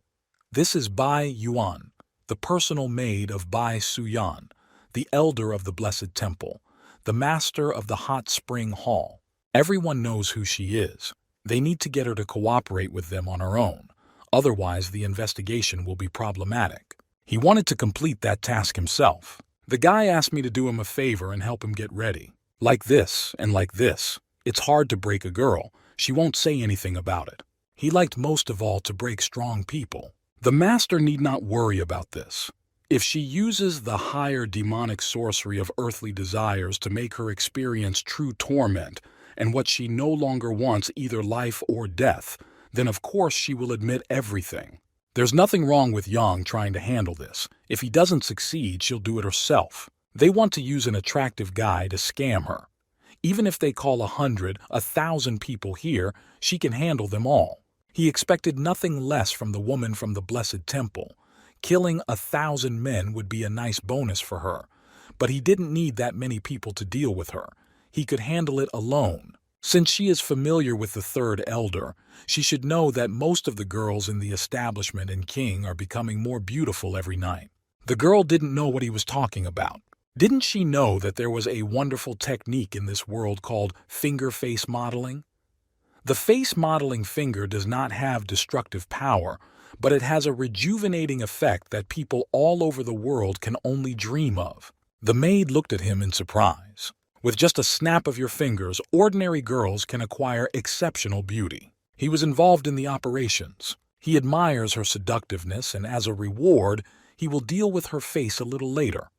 This is Bai Yuan, the personal maid of Bai Suyan, the elder of the Blessed Temple, the master of the hot spring hall. Everyone knows who she is. They need to get her to cooperate with them on her own. Otherwise, the investigation will be problematic. He wanted to complete that task himself. The guy asked me to do him a favor and help him get ready. Like this and like this. It's hard to break a girl. She won't say anything about it. He liked most of all to break strong people. The master need not worry about this. If she uses the higher demonic sorcery of earthly desires to make her experience true torment and what she no longer wants, either life or death, then of course she will admit everything. There's nothing wrong with Yang trying to handle this. If he doesn't succeed, she'll do it herself. They want to use an attractive guy to scam her. Even if they call 100, 1,000 people here, she can handle them all. He expected nothing less from the woman from the Blessed Temple. Killing 1,000 men would be a nice bonus for her. But he didn't need that many people to deal with her. He could handle it alone. Since she is familiar with the third elder, she should know that most of the girls in the establishment and king are becoming more beautiful every night. The girl didn't know what he was talking about. Didn't she know that there was a wonderful technique in this world called finger face modeling? The face modeling finger does not have destructive power, but it has a rejuvenating effect that people all over the world can only dream of. The maid looked at him in surprise. With just a snap of your fingers, ordinary girls can acquire exceptional beauty. He was involved in the operations. He admires her seductiveness, and as a reward, he will deal with her face a little later.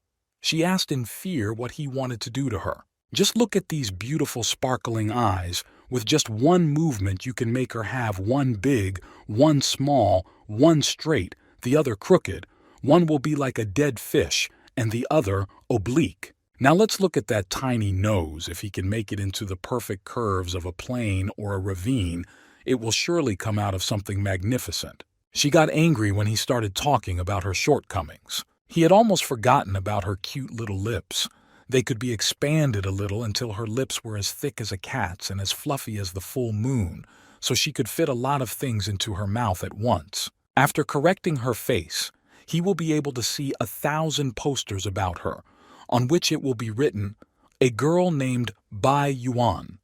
She asked in fear what he wanted to do to her. Just look at these beautiful sparkling eyes. With just one movement, you can make her have one big, one small, one straight, the other crooked. One will be like a dead fish, and the other oblique. Now let's look at that tiny nose. If he can make it into the perfect curves of a plain or a ravine, it will surely come out of something magnificent. She got angry when he started talking about her shortcomings. He had almost forgotten about her cute little lips. They could be expanded a little until her lips were as thick as a cat's and as fluffy as the full moon, so she could fit a lot of things into her mouth at once. After correcting her face, he will be able to see 1,000 posters about her, on which it will be written, "A girl named Bai Yuan,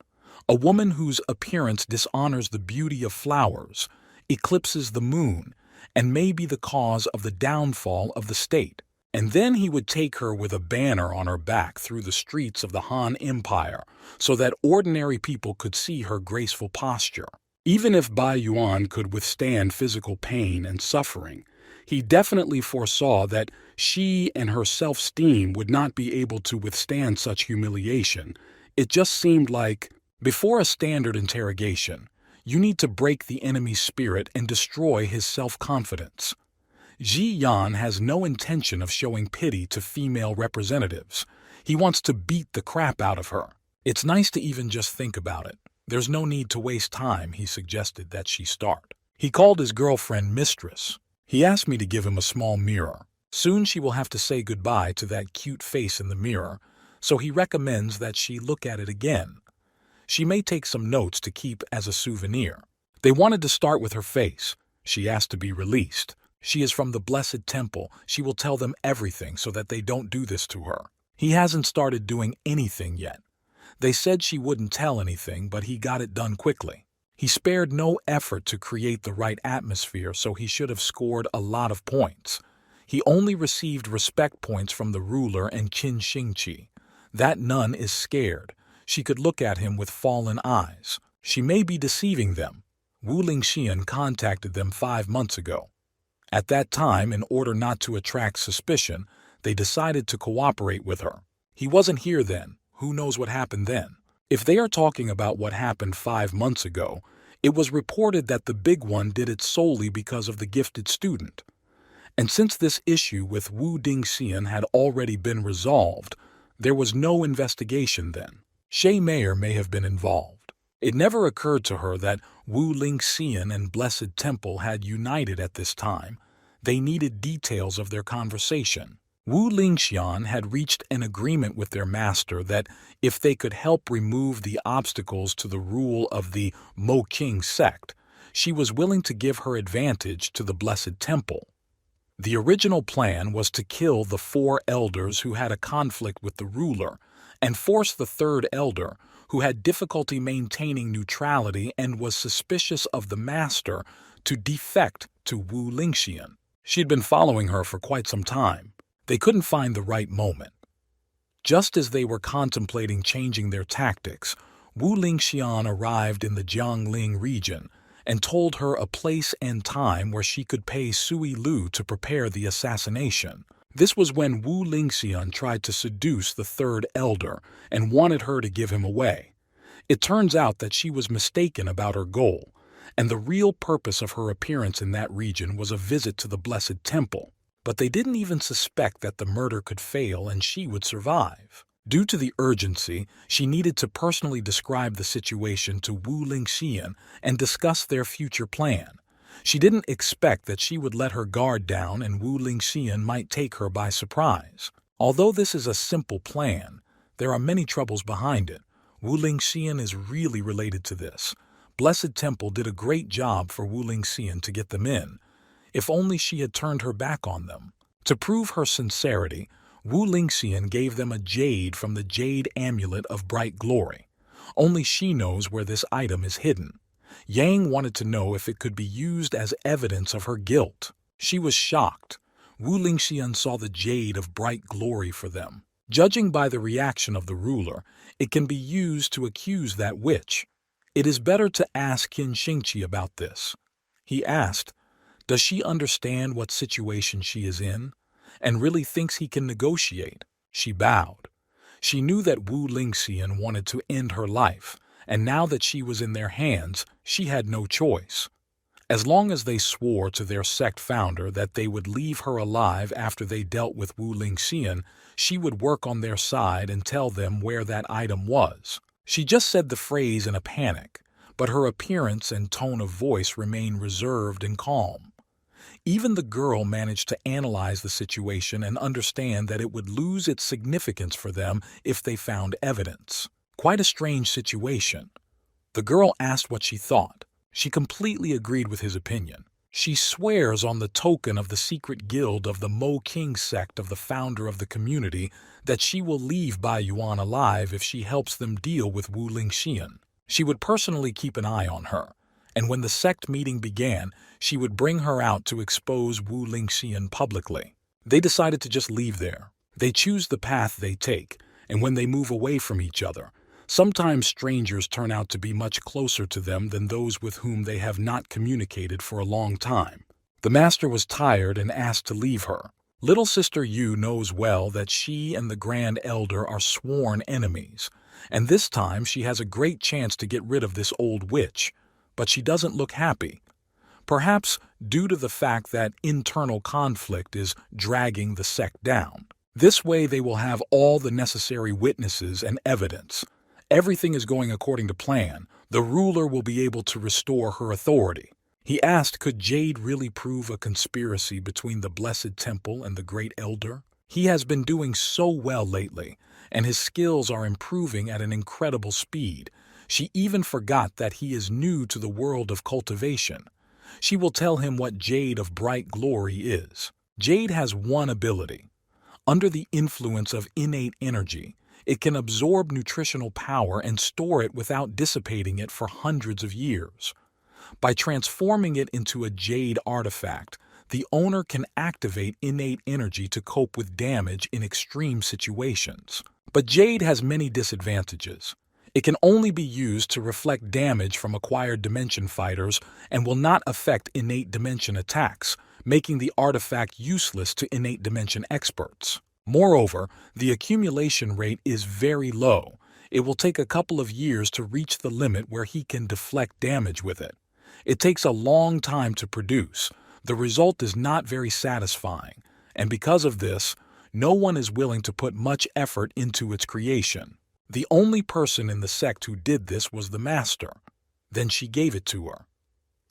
a woman whose appearance dishonors the beauty of flowers, eclipses the moon, and may be the cause of the downfall of the state." And then he would take her with a banner on her back through the streets of the Han Empire, so that ordinary people could see her graceful posture. Even if Bai Yuan could withstand physical pain and suffering, he definitely foresaw that she and her self-esteem would not be able to withstand such humiliation. It just seemed like, before a standard interrogation, you need to break the enemy's spirit and destroy his self-confidence. Ji Yan has no intention of showing pity to female representatives. He wants to beat the crap out of her. It's nice to even just think about it. There's no need to waste time, he suggested that she start. He called his girlfriend Mistress. He asked me to give him a small mirror. Soon she will have to say goodbye to that cute face in the mirror, so he recommends that she look at it again. She may take some notes to keep as a souvenir. They wanted to start with her face. She asked to be released. She is from the Blessed Temple. She will tell them everything so that they don't do this to her. He hasn't started doing anything yet. They said she wouldn't tell anything, but he got it done quickly. He spared no effort to create the right atmosphere, so he should have scored a lot of points. He only received respect points from the ruler and Qin Xingqi. That nun is scared. She could look at him with fallen eyes. She may be deceiving them. Wu Lingxian contacted them 5 months ago. At that time, in order not to attract suspicion, they decided to cooperate with her. He wasn't here then. Who knows what happened then? If they are talking about what happened 5 months ago, it was reported that the big one did it solely because of the gifted student. And since this issue with Wu Dingxian had already been resolved, there was no investigation then. Shay Mayer may have been involved. It never occurred to her that Wu Lingxian and Blessed Temple had united at this time. They needed details of their conversation. Wu Lingxian had reached an agreement with their master that if they could help remove the obstacles to the rule of the Mo King sect, she was willing to give her advantage to the Blessed Temple. The original plan was to kill the 4 elders who had a conflict with the ruler and force the 3rd elder, who had difficulty maintaining neutrality and was suspicious of the master, to defect to Wu Lingxian. She had been following her for quite some time. They couldn't find the right moment. Just as they were contemplating changing their tactics, Wu Lingxian arrived in the Jiangling region and told her a place and time where she could pay Sui Lu to prepare the assassination. This was when Wu Lingxian tried to seduce the 3rd elder and wanted her to give him away. It turns out that she was mistaken about her goal, and the real purpose of her appearance in that region was a visit to the Blessed Temple. But they didn't even suspect that the murder could fail and she would survive. Due to the urgency, she needed to personally describe the situation to Wu Lingxian and discuss their future plan. She didn't expect that she would let her guard down and Wu Lingxian might take her by surprise. Although this is a simple plan, there are many troubles behind it. Wu Lingxian is really related to this. Blessed Temple did a great job for Wu Lingxian to get them in. If only she had turned her back on them. To prove her sincerity, Wu Lingxian gave them a jade from the Jade Amulet of Bright Glory. Only she knows where this item is hidden. Yang wanted to know if it could be used as evidence of her guilt. She was shocked. Wu Lingxian saw the Jade of Bright Glory for them. Judging by the reaction of the ruler, it can be used to accuse that witch. It is better to ask Qin Xingqi about this. He asked, does she understand what situation she is in, and really thinks he can negotiate? She bowed. She knew that Wu Lingxian wanted to end her life, and now that she was in their hands, she had no choice. As long as they swore to their sect founder that they would leave her alive after they dealt with Wu Lingxian, she would work on their side and tell them where that item was. She just said the phrase in a panic, but her appearance and tone of voice remained reserved and calm. Even the girl managed to analyze the situation and understand that it would lose its significance for them if they found evidence. Quite a strange situation. The girl asked what she thought. She completely agreed with his opinion. She swears on the token of the secret guild of the Mo King sect of the founder of the community that she will leave Bai Yuan alive if she helps them deal with Wu Lingxian. She would personally keep an eye on her, and when the sect meeting began, she would bring her out to expose Wu Lingxian publicly. They decided to just leave there. They choose the path they take, and when they move away from each other, sometimes strangers turn out to be much closer to them than those with whom they have not communicated for a long time. The master was tired and asked to leave her. Little sister Yu knows well that she and the Grand Elder are sworn enemies, and this time she has a great chance to get rid of this old witch, but she doesn't look happy. Perhaps due to the fact that internal conflict is dragging the sect down. This way they will have all the necessary witnesses and evidence, Everything is going according to plan. The ruler will be able to restore her authority. He asked, could Jade really prove a conspiracy between the Blessed Temple and the Great Elder? He has been doing so well lately, and his skills are improving at an incredible speed. She even forgot that he is new to the world of cultivation. She will tell him what Jade of Bright Glory is. Jade has one ability. Under the influence of innate energy, it can absorb nutritional power and store it without dissipating it for hundreds of years. By transforming it into a Jade artifact, the owner can activate innate energy to cope with damage in extreme situations. But Jade has many disadvantages. It can only be used to reflect damage from acquired dimension fighters and will not affect innate dimension attacks, making the artifact useless to innate dimension experts. Moreover, the accumulation rate is very low. It will take a couple of years to reach the limit where he can deflect damage with it. It takes a long time to produce. The result is not very satisfying, and because of this, no one is willing to put much effort into its creation. The only person in the sect who did this was the master. Then she gave it to her.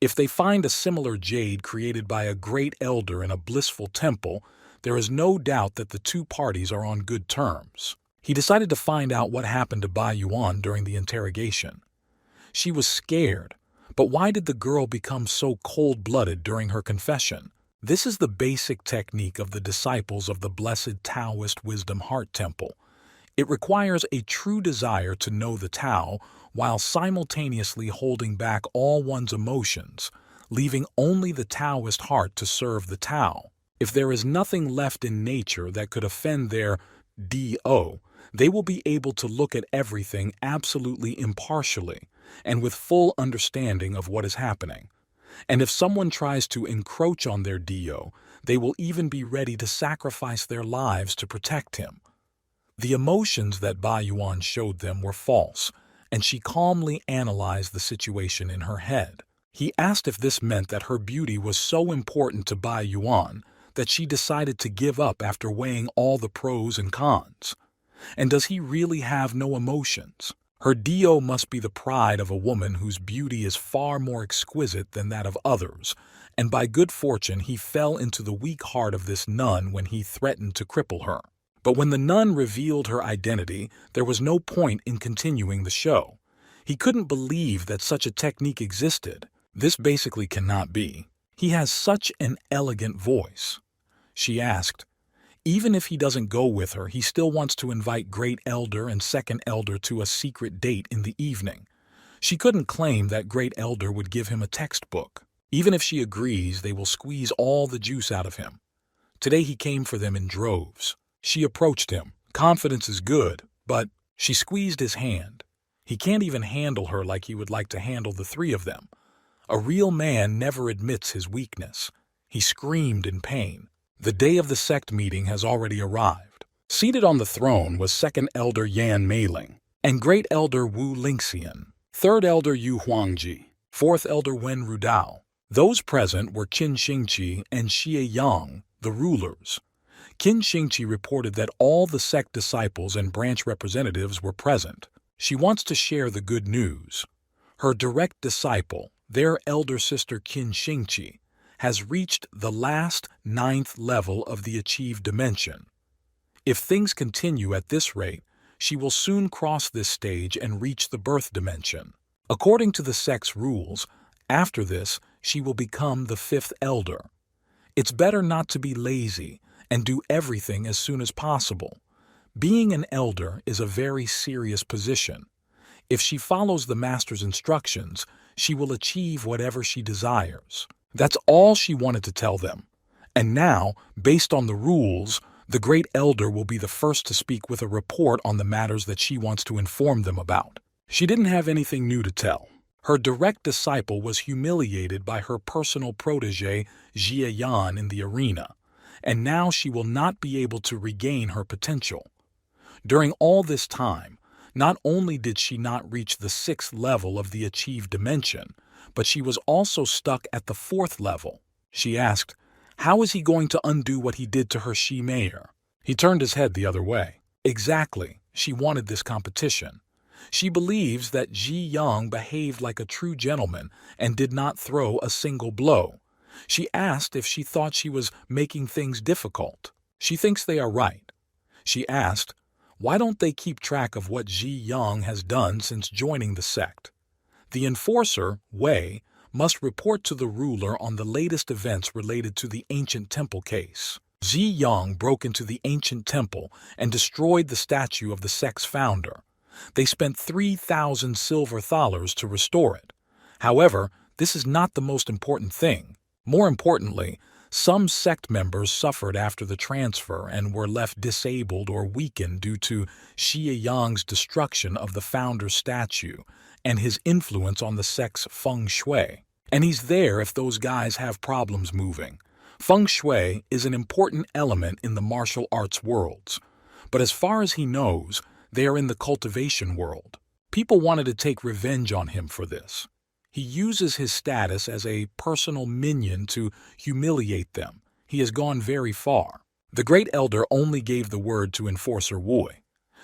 If they find a similar jade created by a great elder in a blissful temple, there is no doubt that the two parties are on good terms. He decided to find out what happened to Bai Yuan during the interrogation. She was scared, but why did the girl become so cold-blooded during her confession? This is the basic technique of the disciples of the Blessed Taoist Wisdom Heart Temple. It requires a true desire to know the Tao while simultaneously holding back all one's emotions, leaving only the Taoist heart to serve the Tao. If there is nothing left in nature that could offend their Do, they will be able to look at everything absolutely impartially and with full understanding of what is happening. And if someone tries to encroach on their Do, they will even be ready to sacrifice their lives to protect him. The emotions that Bai Yuan showed them were false, and she calmly analyzed the situation in her head. He asked if this meant that her beauty was so important to Bai Yuan that she decided to give up after weighing all the pros and cons. And does he really have no emotions? Her Do must be the pride of a woman whose beauty is far more exquisite than that of others, and by good fortune he fell into the weak heart of this nun when he threatened to cripple her. But when the nun revealed her identity, there was no point in continuing the show. He couldn't believe that such a technique existed. This basically cannot be. He has such an elegant voice. She asked. Even if he doesn't go with her, he still wants to invite Great Elder and Second Elder to a secret date in the evening. She couldn't claim that Great Elder would give him a textbook. Even if she agrees, they will squeeze all the juice out of him. Today he came for them in droves. She approached him. Confidence is good, but she squeezed his hand. He can't even handle her like he would like to handle the three of them. A real man never admits his weakness. He screamed in pain. The day of the sect meeting has already arrived. Seated on the throne was Second Elder Yan Meiling, and Great Elder Wu Lingxian, Third Elder Yu Huangji, Fourth Elder Wen Rudao. Those present were Qin Xingqi and Xie Yang, the rulers. Qin Xingqi reported that all the sect disciples and branch representatives were present. She wants to share the good news. Her direct disciple, their elder sister Qin Xingqi, has reached the last 9th level of the achieved dimension. If things continue at this rate, she will soon cross this stage and reach the birth dimension. According to the sect's rules, after this, she will become the 5th elder. It's better not to be lazy and do everything as soon as possible. Being an elder is a very serious position. If she follows the master's instructions, she will achieve whatever she desires. That's all she wanted to tell them. And now, based on the rules, the Great Elder will be the first to speak with a report on the matters that she wants to inform them about. She didn't have anything new to tell. Her direct disciple was humiliated by her personal protege, Xie Yan, in the arena, and now she will not be able to regain her potential. During all this time, not only did she not reach the 6th level of the achieved dimension, but she was also stuck at the 4th level. She asked, how is he going to undo what he did to her Shi-Mayer? He turned his head the other way. Exactly, she wanted this competition. She believes that Ji Yang behaved like a true gentleman and did not throw a single blow. She asked if she thought she was making things difficult. She thinks they are right. She asked, why don't they keep track of what Ji Yang has done since joining the sect? The enforcer, Wei, must report to the ruler on the latest events related to the ancient temple case. Ji Yang broke into the ancient temple and destroyed the statue of the sect's founder. They spent 3,000 silver thalers to restore it. However, this is not the most important thing. More importantly, some sect members suffered after the transfer and were left disabled or weakened due to Xie Yang's destruction of the founder's statue and his influence on the sect's feng shui. And he's there if those guys have problems moving. Feng shui is an important element in the martial arts worlds. But as far as he knows, they are in the cultivation world. People wanted to take revenge on him for this. He uses his status as a personal minion to humiliate them. He has gone very far. The Great Elder only gave the word to Enforcer Wui.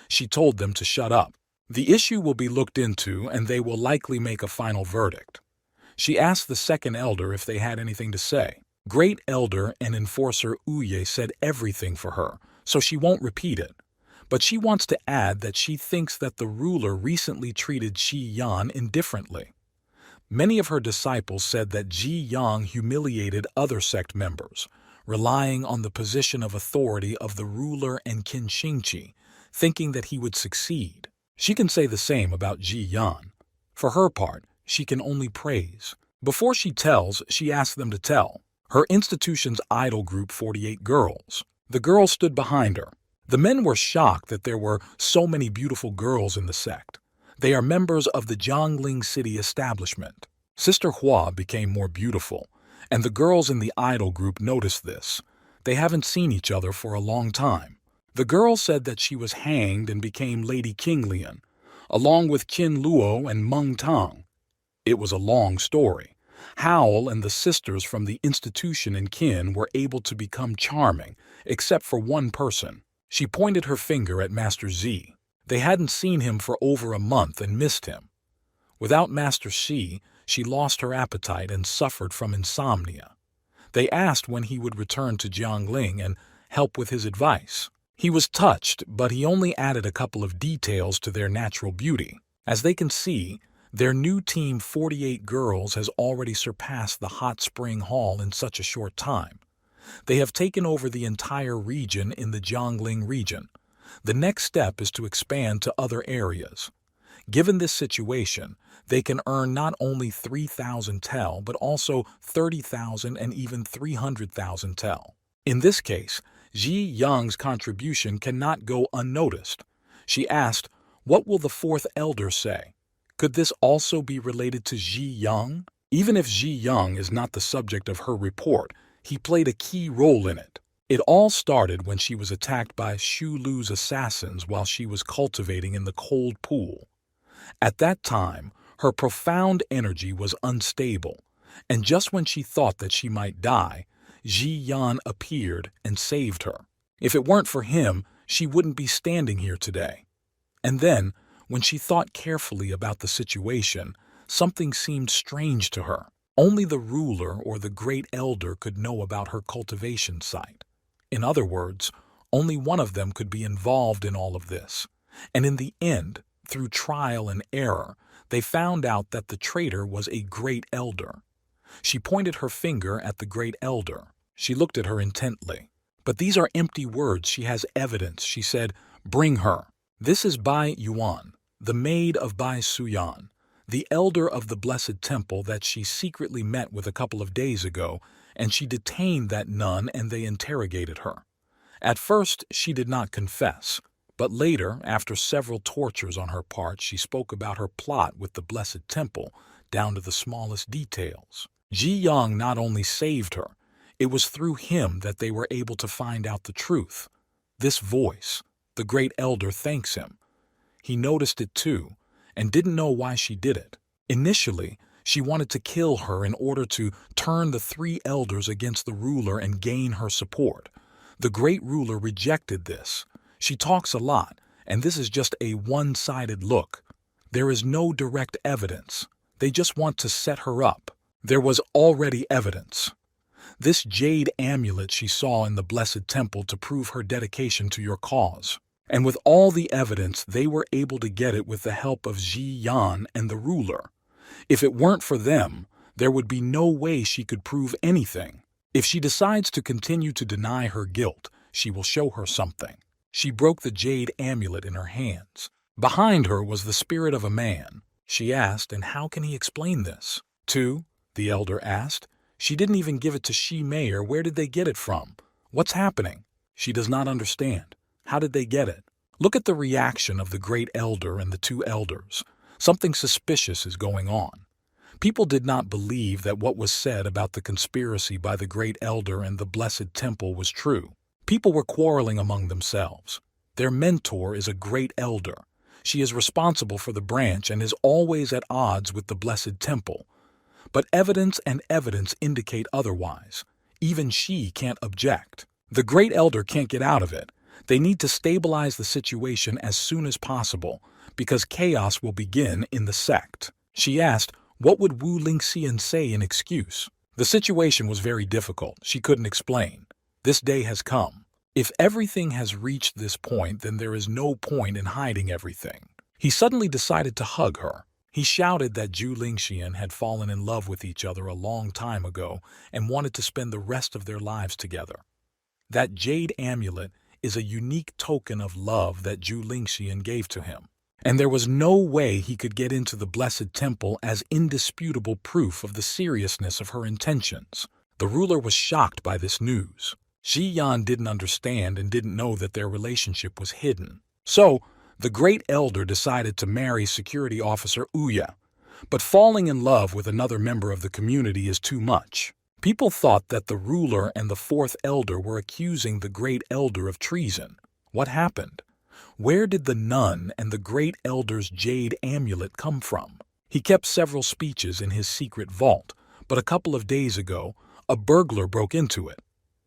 She told them to shut up. The issue will be looked into and they will likely make a final verdict. She asked the Second Elder if they had anything to say. Great Elder and Enforcer Uye said everything for her, so she won't repeat it. But she wants to add that she thinks that the ruler recently treated Xi Yan indifferently. Many of her disciples said that Ji Yang humiliated other sect members, relying on the position of authority of the ruler and Qin Xingqi, thinking that he would succeed. She can say the same about Ji Yan. For her part, she can only praise. Before she tells, she asks them to tell. Her institution's idol group 48 girls. The girls stood behind her. The men were shocked that there were so many beautiful girls in the sect. They are members of the Jiangling City establishment. Sister Hua became more beautiful, and the girls in the idol group noticed this. They haven't seen each other for a long time. The girl said that she was hanged and became Lady Kinglian, along with Qin Luo and Meng Tang. It was a long story. Howl and the sisters from the institution in Qin were able to become charming, except for one person. She pointed her finger at Master Z. They hadn't seen him for over a month and missed him. Without Master Xi, she lost her appetite and suffered from insomnia. They asked when he would return to Jiangling and help with his advice. He was touched, but he only added a couple of details to their natural beauty. As they can see, their new team 48 girls has already surpassed the hot spring hall in such a short time. They have taken over the entire region in the Jiangling region. The next step is to expand to other areas. Given this situation, they can earn not only 3,000 tel, but also 30,000 and even 300,000 tel. In this case, Ji Yang's contribution cannot go unnoticed. She asked, what will the fourth elder say? Could this also be related to Ji Yang? Even if Ji Yang is not the subject of her report, he played a key role in it. It all started when she was attacked by Xu Lu's assassins while she was cultivating in the cold pool. At that time, her profound energy was unstable, and just when she thought that she might die, Ji Yan appeared and saved her. If it weren't for him, she wouldn't be standing here today. And then, when she thought carefully about the situation, something seemed strange to her. Only the ruler or the great elder could know about her cultivation site. In other words, only one of them could be involved in all of this. And in the end, through trial and error, they found out that the traitor was a great elder. She pointed her finger at the great elder. She looked at her intently. But these are empty words. She has evidence. She said, bring her. This is Bai Yuan, the maid of Bai Suyan, the elder of the Blessed Temple that she secretly met with a couple of days ago, and she detained that nun and they interrogated her. At first, she did not confess, but later, after several tortures on her part, she spoke about her plot with the Blessed Temple, down to the smallest details. Ji Yang not only saved her, it was through him that they were able to find out the truth. This voice, the great elder thanks him. He noticed it too, and didn't know why she did it. Initially, she wanted to kill her in order to turn the three elders against the ruler and gain her support. The great ruler rejected this. She talks a lot, and this is just a one-sided look. There is no direct evidence. They just want to set her up. There was already evidence. This jade amulet she saw in the Blessed Temple to prove her dedication to your cause. And with all the evidence, they were able to get it with the help of Ji Yan and the ruler. If it weren't for them, there would be no way she could prove anything. If she decides to continue to deny her guilt, she will show her something. She broke the jade amulet in her hands. Behind her was the spirit of a man. She asked, and how can he explain this? Two, the elder asked. She didn't even give it to Shi Mayor. Where did they get it from? What's happening? She does not understand. How did they get it? Look at the reaction of the great elder and the two elders. Something suspicious is going on. People did not believe that what was said about the conspiracy by the great elder and the Blessed Temple was true. People were quarreling among themselves. Their mentor is a great elder. She is responsible for the branch and is always at odds with the Blessed Temple. But evidence indicate otherwise. Even she can't object. The great elder can't get out of it. They need to stabilize the situation as soon as possible, because chaos will begin in the sect. She asked, what would Wu Lingxian say in excuse? The situation was very difficult. She couldn't explain. This day has come. If everything has reached this point, then there is no point in hiding everything. He suddenly decided to hug her. He shouted that Zhu Lingxian had fallen in love with each other a long time ago and wanted to spend the rest of their lives together. That jade amulet is a unique token of love that Zhu Lingxian gave to him. And there was no way he could get into the Blessed Temple as indisputable proof of the seriousness of her intentions. The ruler was shocked by this news. Ji Yan didn't understand and didn't know that their relationship was hidden. So, the great elder decided to marry security officer Uya. But falling in love with another member of the community is too much. People thought that the ruler and the fourth elder were accusing the great elder of treason. What happened? Where did the nun and the great elder's jade amulet come from? He kept several speeches in his secret vault, but a couple of days ago, a burglar broke into it.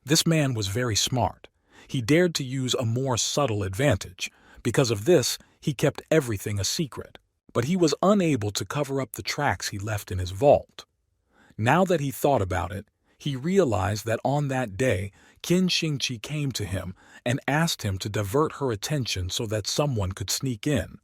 This man was very smart. He dared to use a more subtle advantage. Because of this, he kept everything a secret. But he was unable to cover up the tracks he left in his vault. Now that he thought about it, he realized that on that day, Qin Xingqi came to him and asked him to divert her attention so that someone could sneak in.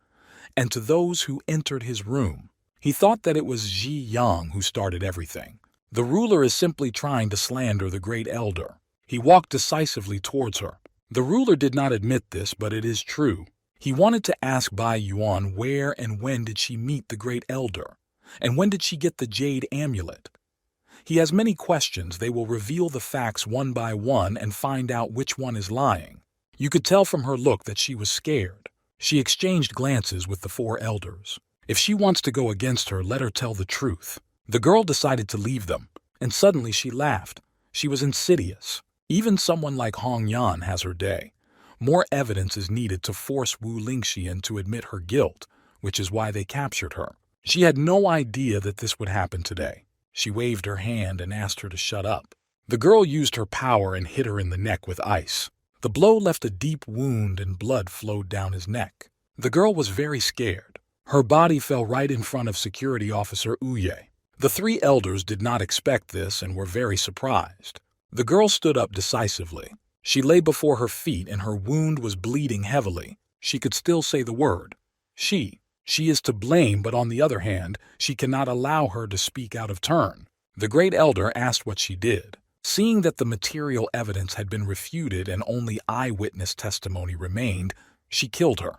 And to those who entered his room, he thought that it was Ji Yang who started everything. The ruler is simply trying to slander the great elder. He walked decisively towards her. The ruler did not admit this, but it is true. He wanted to ask Bai Yuan where and when did she meet the great elder, and when did she get the jade amulet. He has many questions. They will reveal the facts one by one and find out which one is lying. You could tell from her look that she was scared. She exchanged glances with the four elders. If she wants to go against her, let her tell the truth. The girl decided to leave them, and suddenly she laughed. She was insidious. Even someone like Hong Yan has her day. More evidence is needed to force Wu Lingxian to admit her guilt, which is why they captured her. She had no idea that this would happen today. She waved her hand and asked her to shut up. The girl used her power and hit her in the neck with ice. The blow left a deep wound and blood flowed down his neck. The girl was very scared. Her body fell right in front of security officer Uye. The three elders did not expect this and were very surprised. The girl stood up decisively. She lay before her feet and her wound was bleeding heavily. She could still say the word. She is to blame, but on the other hand, she cannot allow her to speak out of turn. The great elder asked what she did. Seeing that the material evidence had been refuted and only eyewitness testimony remained, she killed her.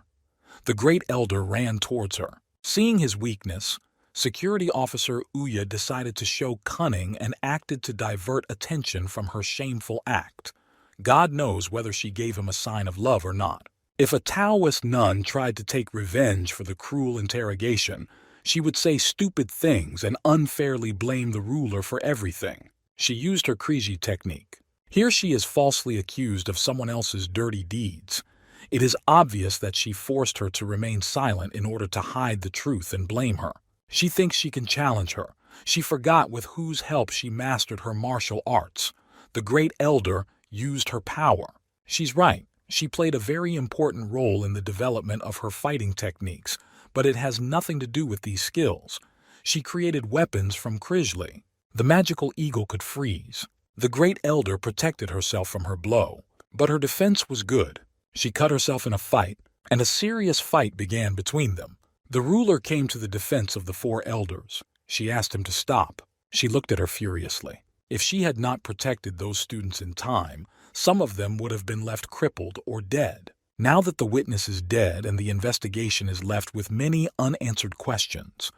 The great elder ran towards her. Seeing his weakness, security officer Uya decided to show cunning and acted to divert attention from her shameful act. God knows whether she gave him a sign of love or not. If a Taoist nun tried to take revenge for the cruel interrogation, she would say stupid things and unfairly blame the ruler for everything. She used her Kriji technique. Here she is falsely accused of someone else's dirty deeds. It is obvious that she forced her to remain silent in order to hide the truth and blame her. She thinks she can challenge her. She forgot with whose help she mastered her martial arts. The great elder used her power. She's right. She played a very important role in the development of her fighting techniques, but it has nothing to do with these skills. She created weapons from Križli. The magical eagle could freeze. The Great Elder protected herself from her blow, but her defense was good. She cut herself in a fight, and a serious fight began between them. The ruler came to the defense of the four elders. She asked him to stop. She looked at her furiously. If she had not protected those students in time, some of them would have been left crippled or dead. Now that the witness is dead and the investigation is left with many unanswered questions,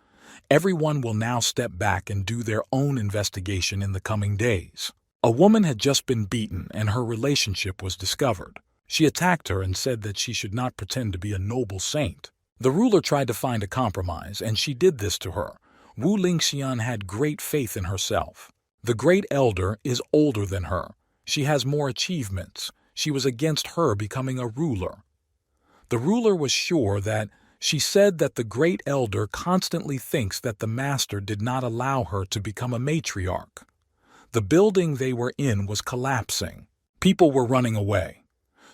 everyone will now step back and do their own investigation in the coming days. A woman had just been beaten and her relationship was discovered. She attacked her and said that she should not pretend to be a noble saint. The ruler tried to find a compromise, and she did this to her. Wu Lingxian had great faith in herself. The Great Elder is older than her. She has more achievements. She was against her becoming a ruler. The ruler was sure that she said that the Great Elder constantly thinks that the master did not allow her to become a matriarch. The building they were in was collapsing. People were running away.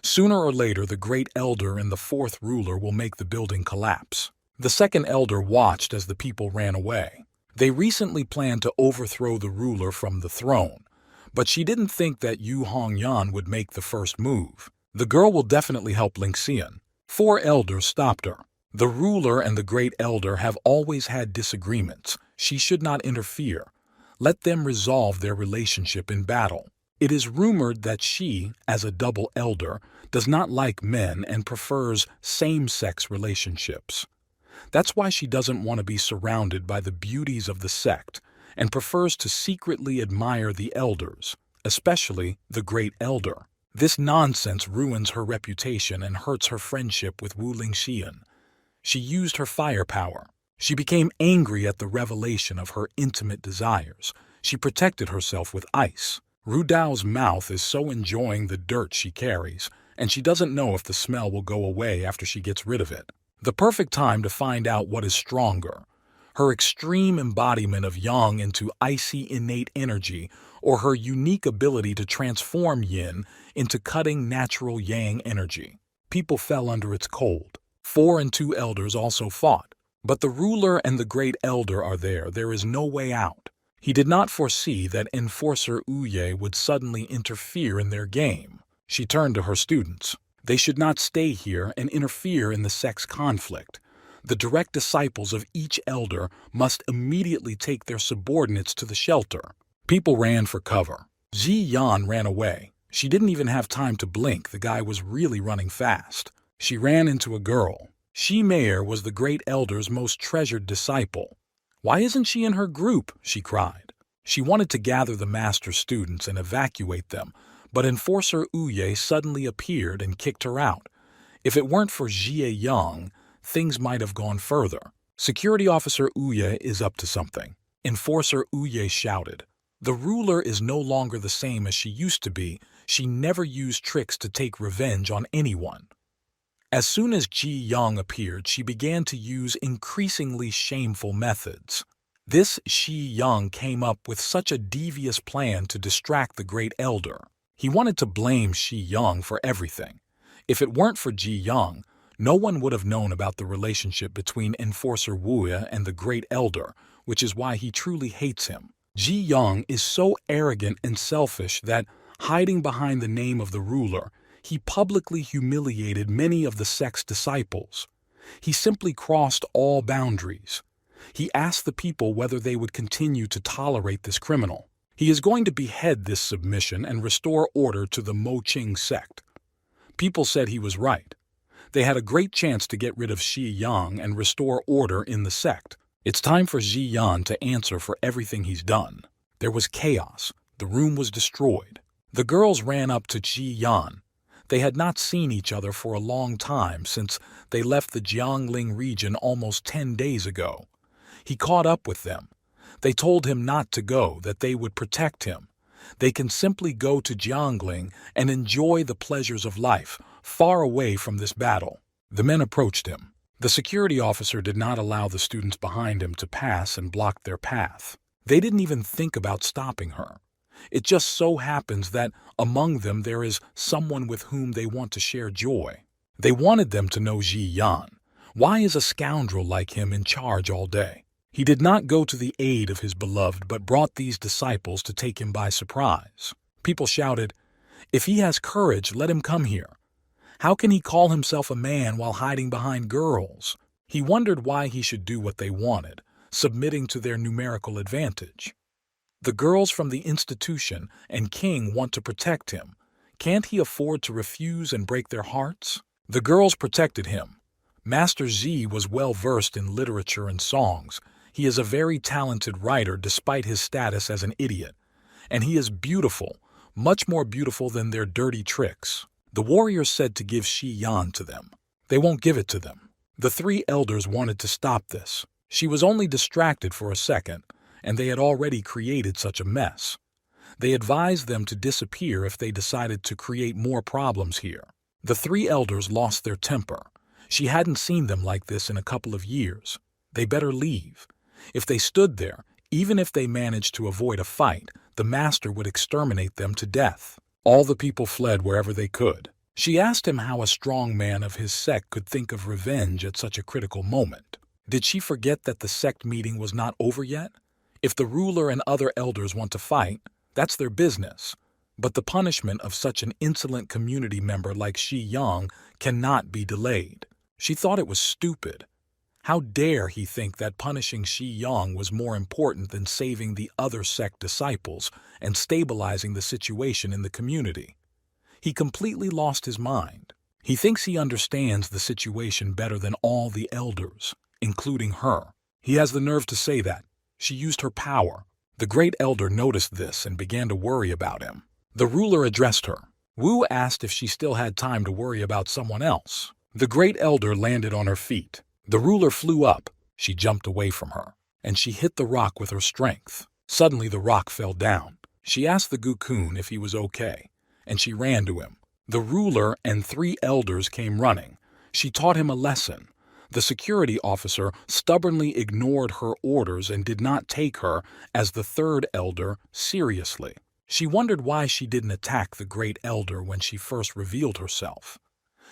Sooner or later, the Great Elder and the fourth ruler will make the building collapse. The second elder watched as the people ran away. They recently planned to overthrow the ruler from the throne, but she didn't think that Yu Hongyan would make the first move. The girl will definitely help Lingxian. Four elders stopped her. The ruler and the Great Elder have always had disagreements. She should not interfere. Let them resolve their relationship in battle. It is rumored that she, as a double elder, does not like men and prefers same-sex relationships. That's why she doesn't want to be surrounded by the beauties of the sect and prefers to secretly admire the elders, especially the Great Elder. This nonsense ruins her reputation and hurts her friendship with Wu Lingxian. She used her firepower. She became angry at the revelation of her intimate desires. She protected herself with ice. Ru Dao's mouth is so enjoying the dirt she carries, and she doesn't know if the smell will go away after she gets rid of it. The perfect time to find out what is stronger, her extreme embodiment of yang into icy innate energy, or her unique ability to transform yin into cutting natural yang energy. People fell under its cold. 4 and 2 elders also fought, but the ruler and the Great Elder are there. There is no way out. He did not foresee that Enforcer Uye would suddenly interfere in their game. She turned to her students. They should not stay here and interfere in the sex conflict. The direct disciples of each elder must immediately take their subordinates to the shelter. People ran for cover. Ji Yan ran away. She didn't even have time to blink. The guy was really running fast. She ran into a girl. Shi Meier was the Great Elder's most treasured disciple. "Why isn't she in her group?" she cried. She wanted to gather the master students and evacuate them, but Enforcer Uye suddenly appeared and kicked her out. If it weren't for Jie Yang, things might have gone further. Security Officer Uye is up to something. Enforcer Uye shouted. The ruler is no longer the same as she used to be. She never used tricks to take revenge on anyone. As soon as Ji Yang appeared, she began to use increasingly shameful methods. This Shi Yang came up with such a devious plan to distract the Great Elder. He wanted to blame Shi Yang for everything. If it weren't for Ji Yang, no one would have known about the relationship between Enforcer Wu and the Great Elder, which is why he truly hates him. Ji Yang is so arrogant and selfish that, hiding behind the name of the ruler, he publicly humiliated many of the sect's disciples. He simply crossed all boundaries. He asked the people whether they would continue to tolerate this criminal. He is going to behead this submission and restore order to the Moqing sect. People said he was right. They had a great chance to get rid of Shi Yang and restore order in the sect. It's time for Ji Yan to answer for everything he's done. There was chaos. The room was destroyed. The girls ran up to Ji Yan. They had not seen each other for a long time since they left the Jiangling region almost 10 days ago. He caught up with them. They told him not to go, that they would protect him. They can simply go to Jiangling and enjoy the pleasures of life, far away from this battle. The men approached him. The security officer did not allow the students behind him to pass and blocked their path. They didn't even think about stopping her. It just so happens that among them there is someone with whom they want to share joy. They wanted them to know Ji Yan. Why is a scoundrel like him in charge all day? He did not go to the aid of his beloved, but brought these disciples to take him by surprise. People shouted, "If he has courage, let him come here. How can he call himself a man while hiding behind girls?" He wondered why he should do what they wanted, submitting to their numerical advantage. The girls from the institution and king want to protect him. Can't he afford to refuse and break their hearts? The girls protected him. Master Z was well versed in literature and songs. He is a very talented writer despite his status as an idiot. And he is beautiful, much more beautiful than their dirty tricks. The warriors said to give Shi Yan to them. They won't give it to them. The three elders wanted to stop this. She was only distracted for a second, and they had already created such a mess. They advised them to disappear if they decided to create more problems here. The three elders lost their temper. She hadn't seen them like this in a couple of years. They better leave. If they stood there, even if they managed to avoid a fight, the master would exterminate them to death. All the people fled wherever they could. She asked him how a strong man of his sect could think of revenge at such a critical moment. Did she forget that the sect meeting was not over yet? If the ruler and other elders want to fight, that's their business. But the punishment of such an insolent community member like Shi Yang cannot be delayed. She thought it was stupid. How dare he think that punishing Shi Yang was more important than saving the other sect disciples and stabilizing the situation in the community? He completely lost his mind. He thinks he understands the situation better than all the elders, including her. He has the nerve to say that. She used her power. The great elder noticed this and began to worry about him. The ruler addressed her. Wu asked if she still had time to worry about someone else. The great elder landed on her feet. The ruler flew up. She jumped away from her, and she hit the rock with her strength. Suddenly the rock fell down. She asked the Gukun if he was okay, and she ran to him. The ruler and three elders came running. She taught him a lesson. The security officer stubbornly ignored her orders and did not take her, as the third elder, seriously. She wondered why she didn't attack the great elder when she first revealed herself.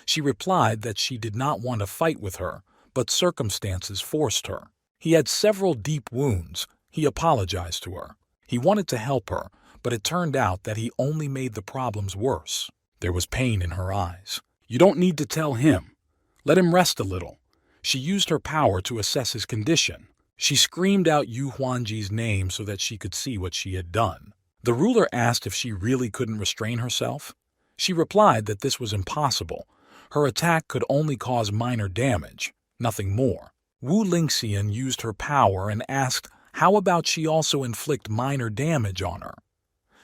She replied that she did not want to fight with her, but circumstances forced her. He had several deep wounds. He apologized to her. He wanted to help her, but it turned out that he only made the problems worse. There was pain in her eyes. "You don't need to tell him. Let him rest a little." She used her power to assess his condition. She screamed out Yu Huanji's name so that she could see what she had done. The ruler asked if she really couldn't restrain herself. She replied that this was impossible. Her attack could only cause minor damage, nothing more. Wu Lingxian used her power and asked how about she also inflict minor damage on her.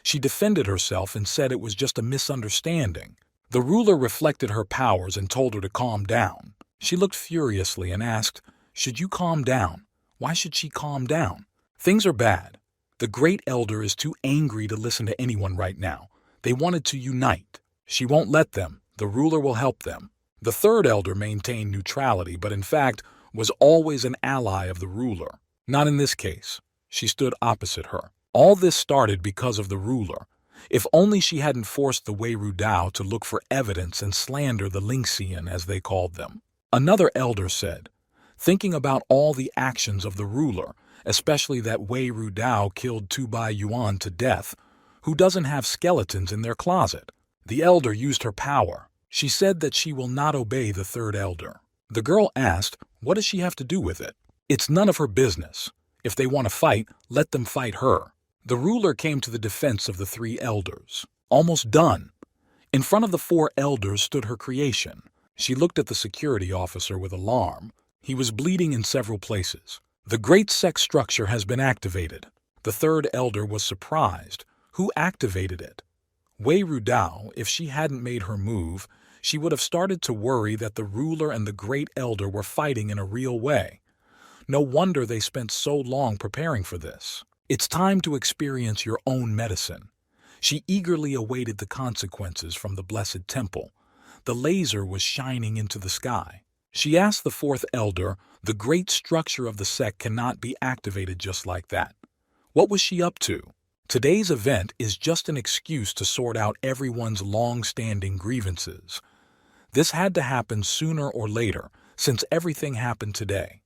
She defended herself and said it was just a misunderstanding. The ruler reflected her powers and told her to calm down. She looked furiously and asked, "Should you calm down? Why should she calm down? Things are bad. The great elder is too angry to listen to anyone right now. They wanted to unite. She won't let them. The ruler will help them." The third elder maintained neutrality, but in fact was always an ally of the ruler. Not in this case. She stood opposite her. All this started because of the ruler. If only she hadn't forced the Weiru Dao to look for evidence and slander the Lingxian, as they called them. Another elder said, thinking about all the actions of the ruler, especially that Weiru Dao killed Tu Bai Yuan to death, who doesn't have skeletons in their closet. The elder used her power. She said that she will not obey the third elder. The girl asked, what does she have to do with it? It's none of her business. If they want to fight, let them fight her. The ruler came to the defense of the three elders. Almost done. In front of the four elders stood her creation. She looked at the security officer with alarm. He was bleeding in several places. The great sect structure has been activated. The third elder was surprised. Who activated it? Weiru Dao. If she hadn't made her move, she would have started to worry that the ruler and the great elder were fighting in a real way. No wonder they spent so long preparing for this. It's time to experience your own medicine. She eagerly awaited the consequences from the blessed temple. The laser was shining into the sky. She asked the fourth elder, the great structure of the sect cannot be activated just like that. What was she up to? Today's event is just an excuse to sort out everyone's long-standing grievances. This had to happen sooner or later, Since everything happened today,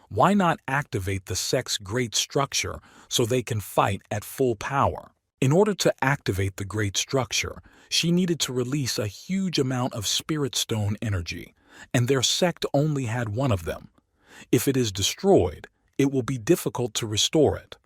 why not activate the sect's great structure so they can fight at full power? In order to activate the great structure, she needed to release a huge amount of spirit stone energy, and their sect only had one of them. If it is destroyed, it will be difficult to restore it.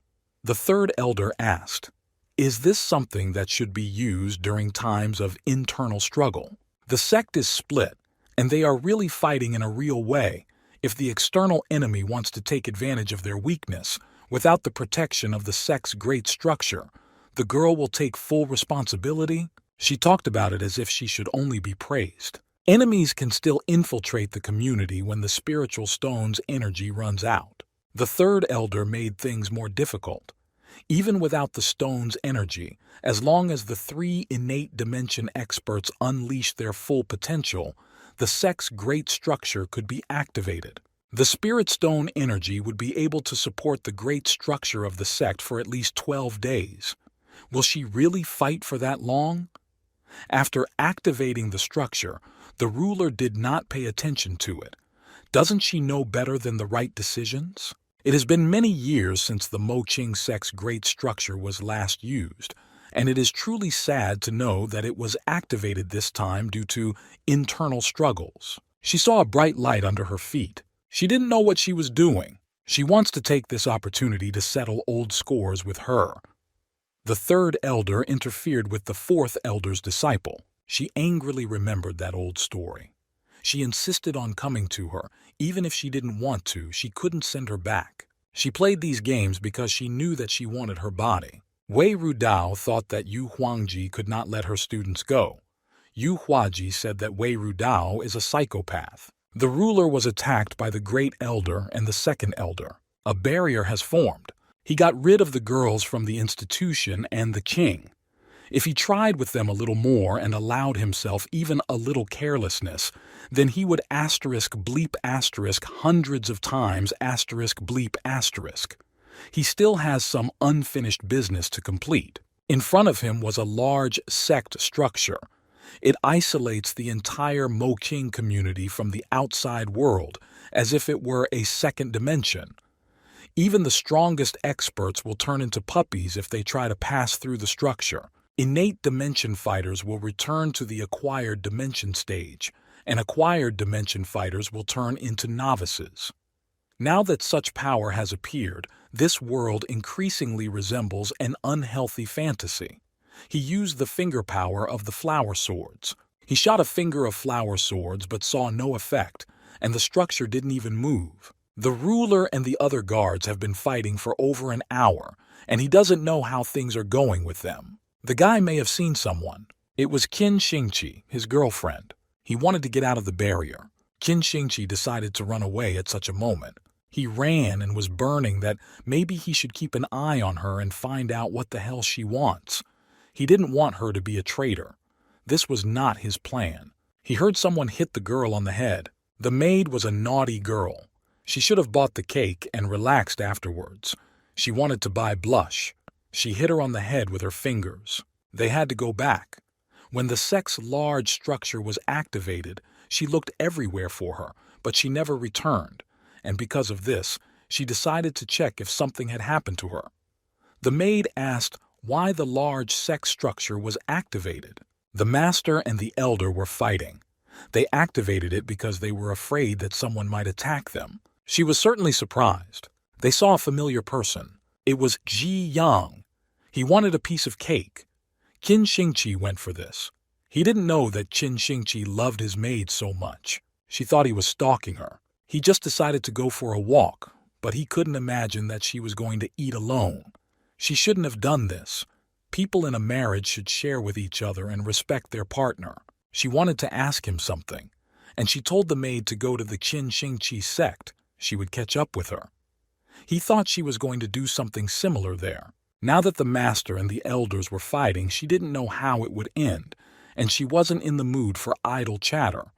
The third elder asked, "Is this something that should be used during times of internal struggle? The sect is split, and they are really fighting in a real way. If the external enemy wants to take advantage of their weakness, without the protection of the sect's great structure, the girl will take full responsibility." She talked about it as if she should only be praised. Enemies can still infiltrate the community when the spiritual stone's energy runs out. The third elder made things more difficult. Even without the stone's energy, as long as the three innate dimension experts unleash their full potential, the sect's great structure could be activated. The spirit stone energy would be able to support the great structure of the sect for at least 12 days. Will she really fight for that long? After activating the structure, the ruler did not pay attention to it. Doesn't she know better than the right decisions? It has been many years since the Moqing sect's great structure was last used, and it is truly sad to know that it was activated this time due to internal struggles. She saw a bright light under her feet. She didn't know what she was doing. She wants to take this opportunity to settle old scores with her. The third elder interfered with the fourth elder's disciple. She angrily remembered that old story. She insisted on coming to her. Even if she didn't want to, she couldn't send her back. She played these games because she knew that she wanted her body. Wei Rudao thought that Yu Huangji could not let her students go. Yu Huaji said that Wei Rudao is a psychopath. The ruler was attacked by the great elder and the second elder. A barrier has formed. He got rid of the girls from the institution and the king. If he tried with them a little more and allowed himself even a little carelessness, then he would *bleep* hundreds of times *bleep*. He still has some unfinished business to complete. In front of him was a large sect structure. It isolates the entire Moqing community from the outside world, as if it were a second dimension. Even the strongest experts will turn into puppies if they try to pass through the structure. Innate dimension fighters will return to the acquired dimension stage, and acquired dimension fighters will turn into novices. Now that such power has appeared, this world increasingly resembles an unhealthy fantasy. He used the finger power of the flower swords. He shot a finger of flower swords but saw no effect, and the structure didn't even move. The ruler and the other guards have been fighting for over an hour, and he doesn't know how things are going with them. The guy may have seen someone. It was Qin Xingqi, his girlfriend. He wanted to get out of the barrier. Qin Xingqi decided to run away at such a moment. He ran and was burning that maybe he should keep an eye on her and find out what the hell she wants. He didn't want her to be a traitor. This was not his plan. He heard someone hit the girl on the head. The maid was a naughty girl. She should have bought the cake and relaxed afterwards. She wanted to buy blush. She hit her on the head with her fingers. They had to go back. When the sect's large structure was activated, she looked everywhere for her, but she never returned, and because of this, she decided to check if something had happened to her. The maid asked why the large sect structure was activated. The master and the elder were fighting. They activated it because they were afraid that someone might attack them. She was certainly surprised. They saw a familiar person. It was Ji Yang. He wanted a piece of cake. Qin Xingqi went for this. He didn't know that Qin Xingqi loved his maid so much. She thought he was stalking her. He just decided to go for a walk, but he couldn't imagine that she was going to eat alone. She shouldn't have done this. People in a marriage should share with each other and respect their partner. She wanted to ask him something, and she told the maid to go to the Qin Xingqi sect. She would catch up with her. He thought she was going to do something similar there. Now that the master and the elders were fighting, she didn't know how it would end, and she wasn't in the mood for idle chatter.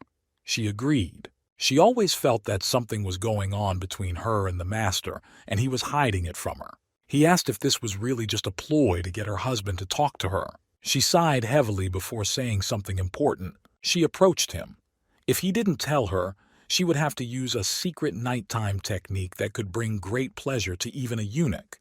She agreed. She always felt that something was going on between her and the master, and he was hiding it from her. He asked if this was really just a ploy to get her husband to talk to her. She sighed heavily before saying something important. She approached him. If he didn't tell her, She would have to use a secret nighttime technique that could bring great pleasure to even a eunuch.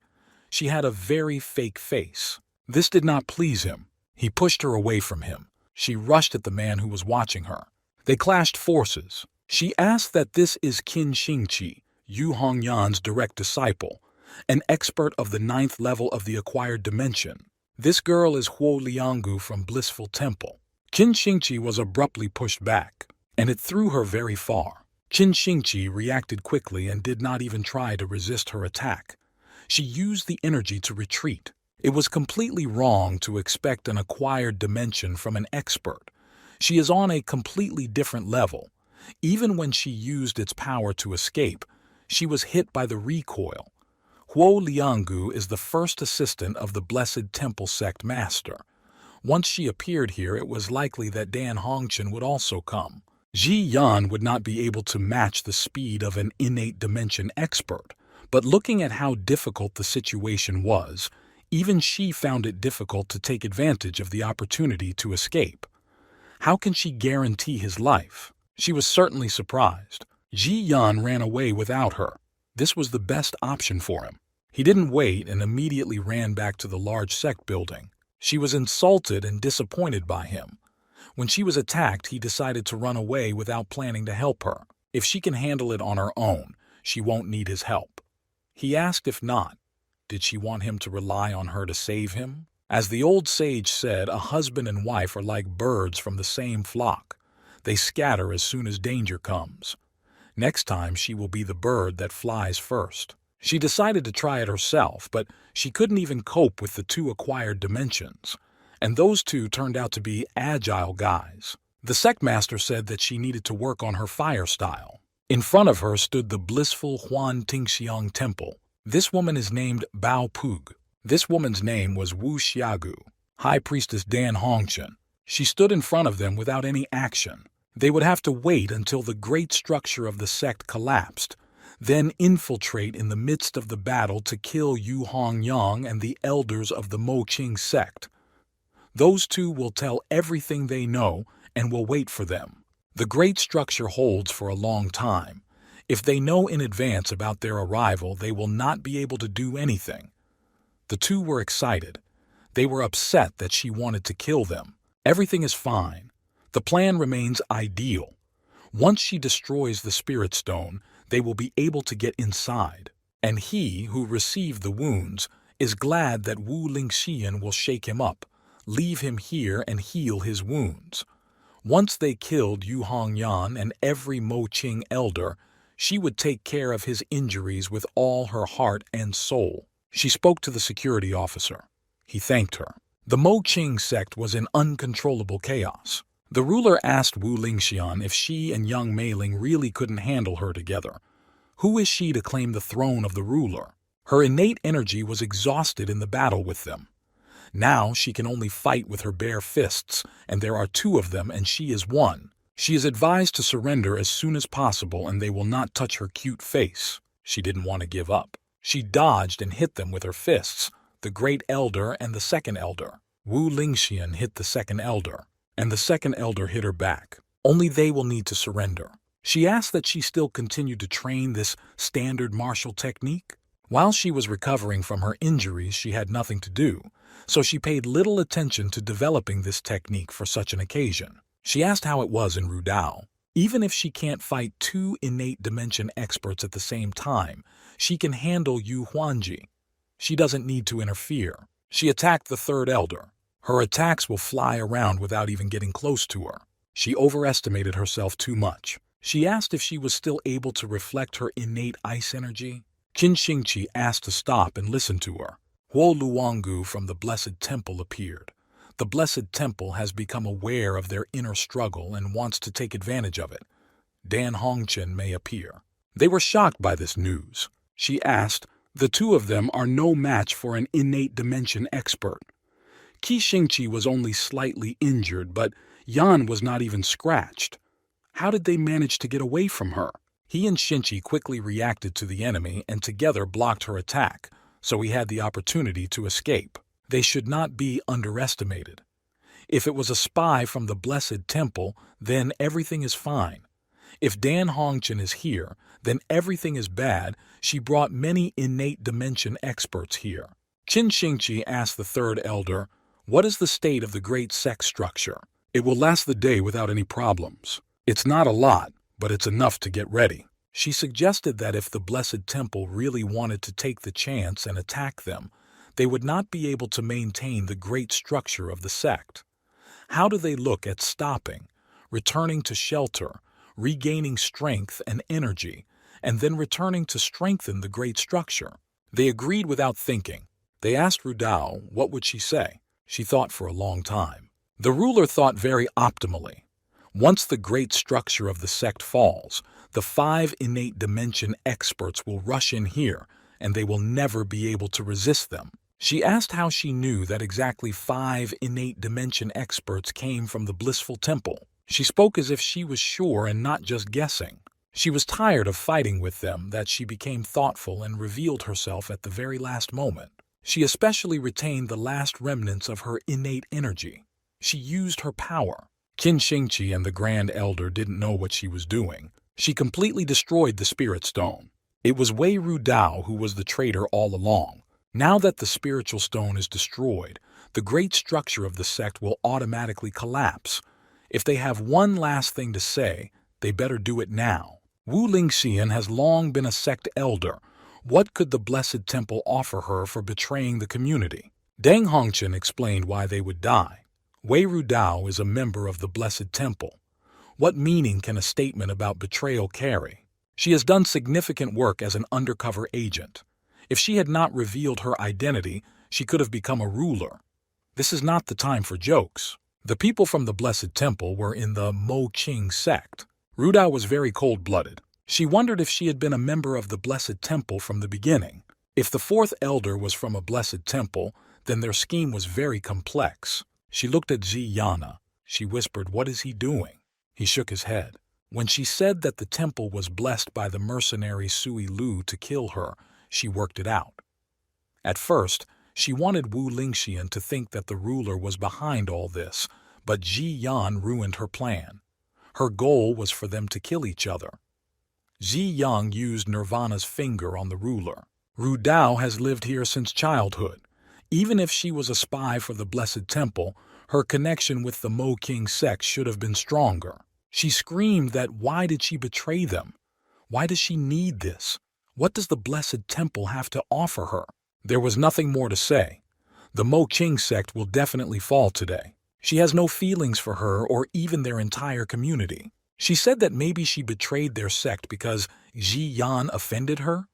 She had a very fake face. This did not please him. He pushed her away from him. She rushed at the man who was watching her. They clashed forces. She asked that this is Qin Xingqi, Yu Hongyan's direct disciple, an expert of the 9th level of the acquired dimension. This girl is Huo Lianggu from Blissful Temple. Qin Xingqi was abruptly pushed back, and it threw her very far. Qin Xingqi reacted quickly and did not even try to resist her attack. She used the energy to retreat. It was completely wrong to expect an acquired dimension from an expert. She is on a completely different level. Even when she used its power to escape, she was hit by the recoil. Huo Lianggu is the first assistant of the Blessed Temple Sect Master. Once she appeared here, it was likely that Dan Hongchen would also come. Ji Yan would not be able to match the speed of an innate dimension expert, but looking at how difficult the situation was, even she found it difficult to take advantage of the opportunity to escape. How can she guarantee his life? She was certainly surprised. Ji Yan ran away without her. This was the best option for him. He didn't wait and immediately ran back to the large sect building. She was insulted and disappointed by him. When she was attacked, he decided to run away without planning to help her. If she can handle it on her own, she won't need his help. He asked if not. Did she want him to rely on her to save him? As the old sage said, a husband and wife are like birds from the same flock. They scatter as soon as danger comes. Next time she will be the bird that flies first. She decided to try it herself, but she couldn't even cope with the 2 acquired dimensions. And those 2 turned out to be agile guys. The sect master said that she needed to work on her fire style. In front of her stood the blissful Huan Tingxiang Temple. This woman is named Bao Pug. This woman's name was Wu Xiagu, High Priestess Dan Hongchen. She stood in front of them without any action. They would have to wait until the great structure of the sect collapsed, then infiltrate in the midst of the battle to kill Yu Hongyang and the elders of the Mo Qing sect. Those 2 will tell everything they know and will wait for them. The great structure holds for a long time. If they know in advance about their arrival, they will not be able to do anything. The 2 were excited. They were upset that she wanted to kill them. Everything is fine. The plan remains ideal. Once she destroys the Spirit Stone, they will be able to get inside. And he, who received the wounds, is glad that Wu Lingxian will shake him up, leave him here and heal his wounds. Once they killed Yu Hongyan and every Mo Qing elder, she would take care of his injuries with all her heart and soul. She spoke to the security officer. He thanked her. The Mo Qing sect was in uncontrollable chaos. The ruler asked Wu Lingxian if she and young Mei Ling really couldn't handle her together. Who is she to claim the throne of the ruler? Her innate energy was exhausted in the battle with them. Now she can only fight with her bare fists, and there are 2 of them and she is one. She is advised to surrender as soon as possible and they will not touch her cute face. She didn't want to give up. She dodged and hit them with her fists, the great elder and the second elder. Wu Lingxian hit the second elder, and the second elder hit her back. Only they will need to surrender. She asked that she still continue to train this standard martial technique. While she was recovering from her injuries, she had nothing to do, so she paid little attention to developing this technique for such an occasion. She asked how it was in Rudao. Even if she can't fight 2 innate dimension experts at the same time, she can handle Yu Huanji. She doesn't need to interfere. She attacked the third elder. Her attacks will fly around without even getting close to her. She overestimated herself too much. She asked if she was still able to reflect her innate ice energy. Qin Xingqi asked to stop and listen to her. Huo Luanggu from the Blessed Temple appeared. The Blessed Temple has become aware of their inner struggle and wants to take advantage of it. Dan Hongchen may appear. They were shocked by this news. She asked, the 2 of them are no match for an innate dimension expert. Qi Xingqi was only slightly injured, but Yan was not even scratched. How did they manage to get away from her? He and Xingqi quickly reacted to the enemy and together blocked her attack, so he had the opportunity to escape. They should not be underestimated. If it was a spy from the Blessed Temple, then everything is fine. If Dan Hongchen is here, then everything is bad. She brought many innate dimension experts here. Qin Xingqi asked the third elder, "What is the state of the great sex structure?" "It will last the day without any problems. It's not a lot, but it's enough to get ready." She suggested that if the Blessed Temple really wanted to take the chance and attack them, they would not be able to maintain the great structure of the sect. How do they look at stopping, returning to shelter, regaining strength and energy, and then returning to strengthen the great structure? They agreed without thinking. They asked Rudao what would she say. She thought for a long time. The ruler thought very optimally. Once the great structure of the sect falls, the 5 innate dimension experts will rush in here, and they will never be able to resist them. She asked how she knew that exactly 5 innate dimension experts came from the blissful temple. She spoke as if she was sure and not just guessing. She was tired of fighting with them, that she became thoughtful and revealed herself at the very last moment. She especially retained the last remnants of her innate energy. She used her power. Qin Xingqi and the Grand Elder didn't know what she was doing. She completely destroyed the Spirit Stone. It was Wei Rudao who was the traitor all along. Now that the spiritual stone is destroyed, the great structure of the sect will automatically collapse. If they have one last thing to say, they better do it now. Wu Lingxian has long been a sect elder. What could the Blessed Temple offer her for betraying the community? Deng Hongchen explained why they would die. Wei Rudao is a member of the Blessed Temple. What meaning can a statement about betrayal carry? She has done significant work as an undercover agent. If she had not revealed her identity, she could have become a ruler. This is not the time for jokes. The people from the Blessed Temple were in the Mo Qing sect. Rudao was very cold-blooded. She wondered if she had been a member of the Blessed Temple from the beginning. If the 4th elder was from a Blessed Temple, then their scheme was very complex. She looked at Zi Yana. She whispered, "What is he doing?" He shook his head. When she said that the temple was blessed by the mercenary Sui Lu to kill her, she worked it out. At first, she wanted Wu Lingxian to think that the ruler was behind all this, but Ji Yan ruined her plan. Her goal was for them to kill each other. Ji Yang used Nirvana's finger on the ruler. Rudao has lived here since childhood. Even if she was a spy for the Blessed Temple, her connection with the Mo King sect should have been stronger. She screamed that why did she betray them? Why does she need this? What does the Blessed Temple have to offer her? There was nothing more to say. The Mo Qing sect will definitely fall today. She has no feelings for her or even their entire community. She said that maybe she betrayed their sect because Ji Yan offended her.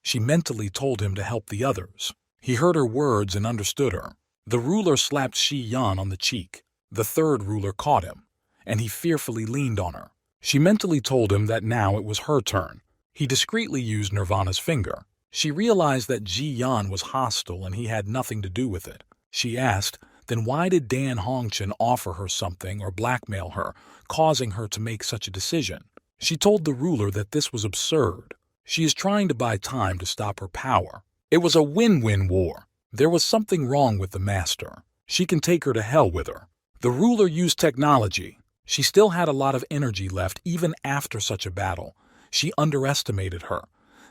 She mentally told him to help the others. He heard her words and understood her. The ruler slapped Shi Yan on the cheek. The 3rd ruler caught him, and he fearfully leaned on her. She mentally told him that now it was her turn. He discreetly used Nirvana's finger. She realized that Ji Yan was hostile and he had nothing to do with it. She asked, then why did Dan Hongchen offer her something or blackmail her, causing her to make such a decision? She told the ruler that this was absurd. She is trying to buy time to stop her power. It was a win-win war. There was something wrong with the master. She can take her to hell with her. The ruler used technology. She still had a lot of energy left even after such a battle. She underestimated her.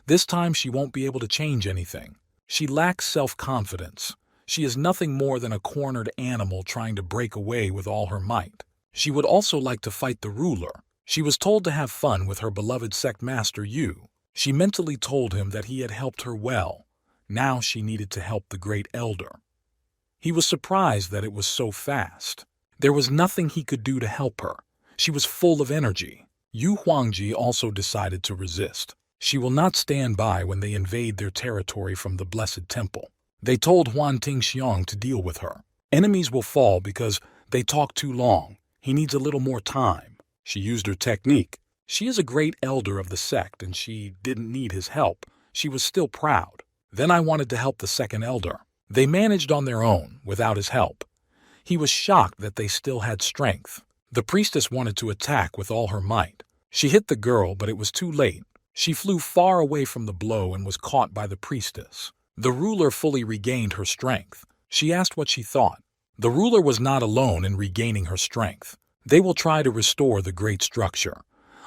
This time she won't be able to change anything. She lacks self-confidence. She is nothing more than a cornered animal trying to break away with all her might. She would also like to fight the ruler. She was told to have fun with her beloved sect master Yu. She mentally told him that he had helped her well. Now she needed to help the great elder. He was surprised that it was so fast. There was nothing he could do to help her. She was full of energy. Yu Huangji also decided to resist. She will not stand by when they invade their territory from the Blessed Temple. They told Huan Tingxiang to deal with her. Enemies will fall because they talk too long. He needs a little more time. She used her technique. She is a great elder of the sect and she didn't need his help. She was still proud. Then I wanted to help the 2nd elder. They managed on their own, without his help. He was shocked that they still had strength. The priestess wanted to attack with all her might. She hit the girl, but it was too late. She flew far away from the blow and was caught by the priestess. The ruler fully regained her strength. She asked what she thought. The ruler was not alone in regaining her strength. They will try to restore the great structure.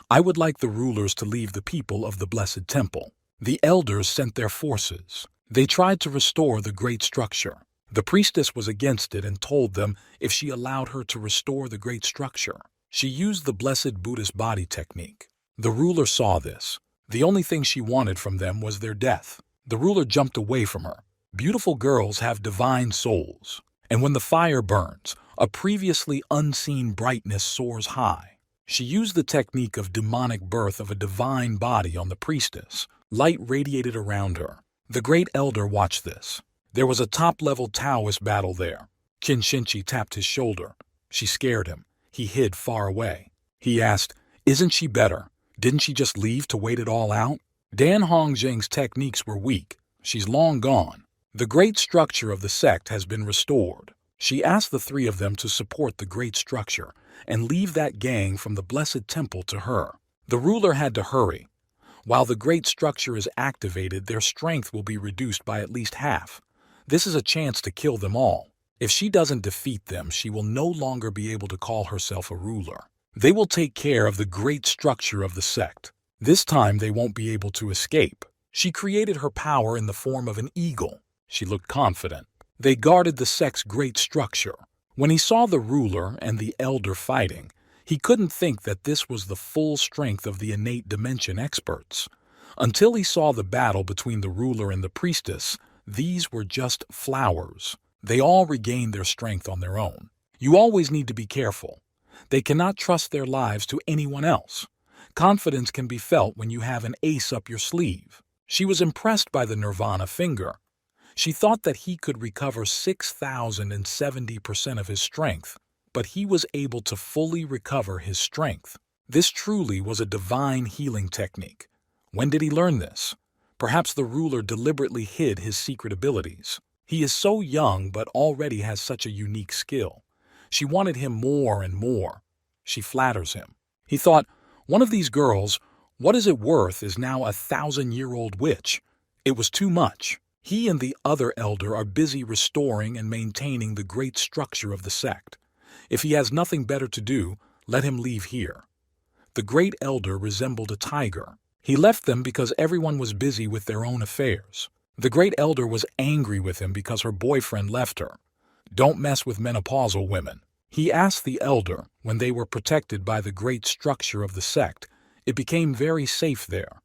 I would like the rulers to leave the people of the Blessed Temple. The elders sent their forces. They tried to restore the great structure. The priestess was against it and told them if she allowed her to restore the great structure. She used the blessed Buddhist body technique. The ruler saw this. The only thing she wanted from them was their death. The ruler jumped away from her. Beautiful girls have divine souls, and when the fire burns, a previously unseen brightness soars high. She used the technique of demonic birth of a divine body on the priestess. Light radiated around her. The great elder watched this. There was a top-level Taoist battle there. Qin Shinchi tapped his shoulder. She scared him. He hid far away. He asked, "Isn't she better? Didn't she just leave to wait it all out?" Dan Hongjing's techniques were weak. She's long gone. The great structure of the sect has been restored. She asked the three of them to support the great structure and leave that gang from the Blessed Temple to her. The ruler had to hurry. While the great structure is activated, their strength will be reduced by at least half. This is a chance to kill them all. If she doesn't defeat them, she will no longer be able to call herself a ruler. They will take care of the great structure of the sect. This time they won't be able to escape. She created her power in the form of an eagle. She looked confident. They guarded the sect's great structure. When he saw the ruler and the elder fighting, he couldn't think that this was the full strength of the innate dimension experts. Until he saw the battle between the ruler and the priestess, these were just flowers. They all regained their strength on their own. You always need to be careful. They cannot trust their lives to anyone else. Confidence can be felt when you have an ace up your sleeve. She was impressed by the Nirvana finger. She thought that he could recover 6,070% of his strength, but he was able to fully recover his strength. This truly was a divine healing technique. When did he learn this? Perhaps the ruler deliberately hid his secret abilities. He is so young but already has such a unique skill. She wanted him more and more. She flatters him. He thought, one of these girls, what is it worth, is now a 1,000-year-old witch. It was too much. He and the other elder are busy restoring and maintaining the great structure of the sect. If he has nothing better to do, let him leave here. The great elder resembled a tiger. He left them because everyone was busy with their own affairs. The great elder was angry with him because her boyfriend left her. Don't mess with menopausal women. He asked the elder, when they were protected by the great structure of the sect, it became very safe there.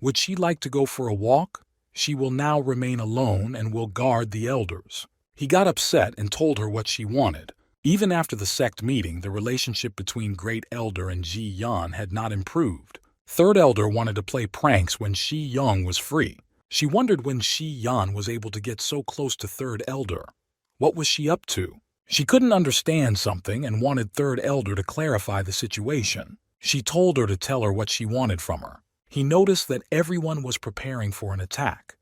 Would she like to go for a walk? She will now remain alone and will guard the elders. He got upset and told her what she wanted. Even after the sect meeting, the relationship between Great Elder and Ji Yan had not improved. Third Elder wanted to play pranks when Shi Young was free. She wondered when Shi Yan was able to get so close to Third Elder. What was she up to? She couldn't understand something and wanted Third Elder to clarify the situation. She told her to tell her what she wanted from her. He noticed that everyone was preparing for an attack.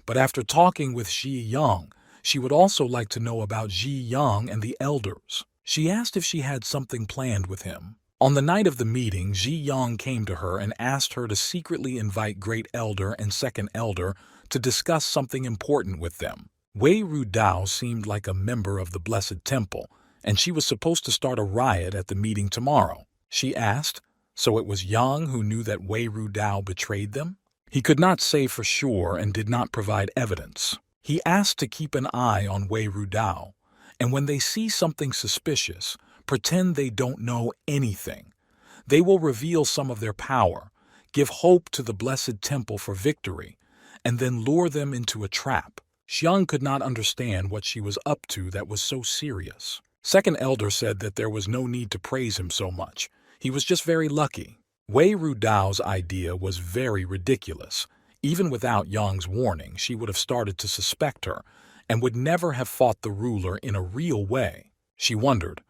But after talking with Shi Yang, she would also like to know about Ji Yang and the elders. She asked if she had something planned with him. On the night of the meeting, Ji Yang came to her and asked her to secretly invite Great Elder and Second Elder to discuss something important with them. Wei Ru Dao seemed like a member of the Blessed Temple, and she was supposed to start a riot at the meeting tomorrow. She asked, so it was Yang who knew that Wei Ru Dao betrayed them? He could not say for sure and did not provide evidence. He asked to keep an eye on Wei Ru Dao, and when they see something suspicious, pretend they don't know anything. They will reveal some of their power, give hope to the Blessed Temple for victory, and then lure them into a trap. Xiang could not understand what she was up to that was so serious. Second Elder said that there was no need to praise him so much. He was just very lucky. Wei Ru Dao's idea was very ridiculous. Even without Yang's warning, she would have started to suspect her and would never have fought the ruler in a real way. She wondered.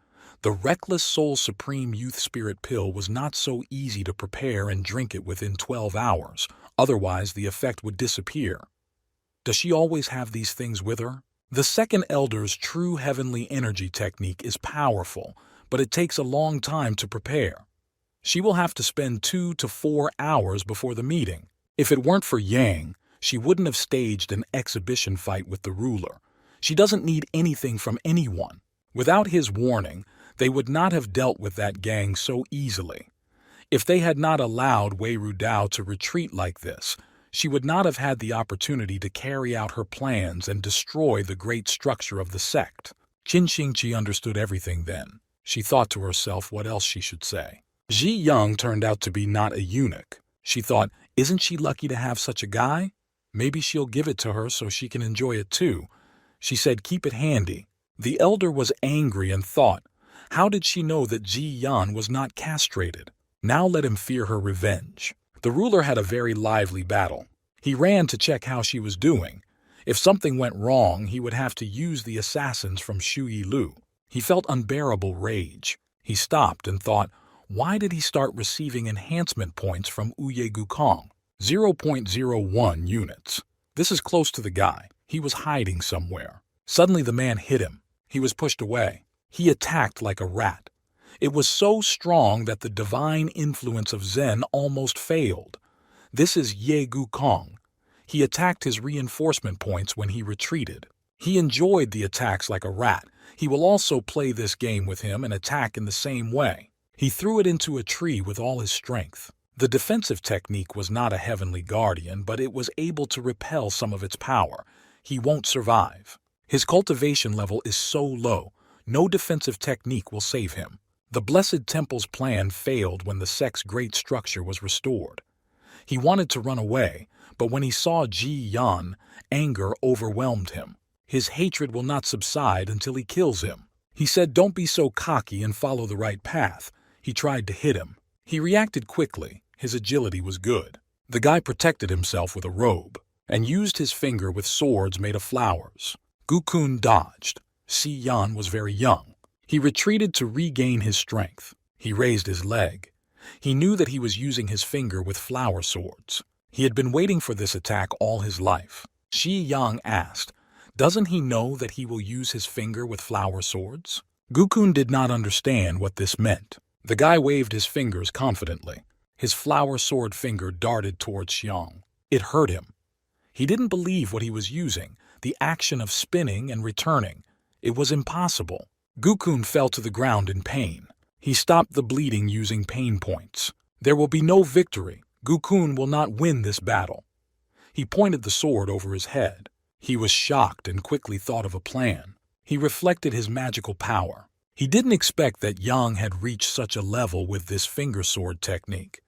The Reckless Soul Supreme Youth Spirit Pill was not so easy to prepare and drink it within 12 hours. Otherwise, the effect would disappear. Does she always have these things with her? The Second Elder's true heavenly energy technique is powerful, but it takes a long time to prepare. She will have to spend 2 to 4 hours before the meeting. If it weren't for Yang, she wouldn't have staged an exhibition fight with the ruler. She doesn't need anything from anyone. Without his warning, they would not have dealt with that gang so easily. If they had not allowed Wei Rudao to retreat like this, she would not have had the opportunity to carry out her plans and destroy the great structure of the sect. Qin Xingqi understood everything then. She thought to herself what else she should say. Ji Yang turned out to be not a eunuch. She thought, isn't she lucky to have such a guy? Maybe she'll give it to her so she can enjoy it too. She said, keep it handy. The elder was angry and thought, how did she know that Ji Yan was not castrated? Now let him fear her revenge. The ruler had a very lively battle. He ran to check how she was doing. If something went wrong, he would have to use the assassins from Shui Lu. He felt unbearable rage. He stopped and thought, why did he start receiving enhancement points from Uye Gukong? 0.01 units. This is close to the guy. He was hiding somewhere. Suddenly the man hit him. He was pushed away. He attacked like a rat. It was so strong that the divine influence of Zen almost failed. This is Ye Gukong. He attacked his reinforcement points when he retreated. He enjoyed the attacks like a rat. He will also play this game with him and attack in the same way. He threw it into a tree with all his strength. The defensive technique was not a heavenly guardian, but it was able to repel some of its power. He won't survive. His cultivation level is so low, no defensive technique will save him. The Blessed Temple's plan failed when the sect's great structure was restored. He wanted to run away, but when he saw Ji Yan, anger overwhelmed him. His hatred will not subside until he kills him. He said, don't be so cocky and follow the right path. He tried to hit him. He reacted quickly. His agility was good. The guy protected himself with a robe and used his finger with swords made of flowers. Gukun dodged. Si Yan was very young. He retreated to regain his strength. He raised his leg. He knew that he was using his finger with flower swords. He had been waiting for this attack all his life. Shi Yang asked, doesn't he know that he will use his finger with flower swords? Gukun did not understand what this meant. The guy waved his fingers confidently. His flower sword finger darted towards Xiang. It hurt him. He didn't believe what he was using, the action of spinning and returning. It was impossible. Gukun fell to the ground in pain. He stopped the bleeding using pain points. There will be no victory. Gukun will not win this battle. He pointed the sword over his head. He was shocked and quickly thought of a plan. He reflected his magical power. He didn't expect that Yang had reached such a level with this finger sword technique.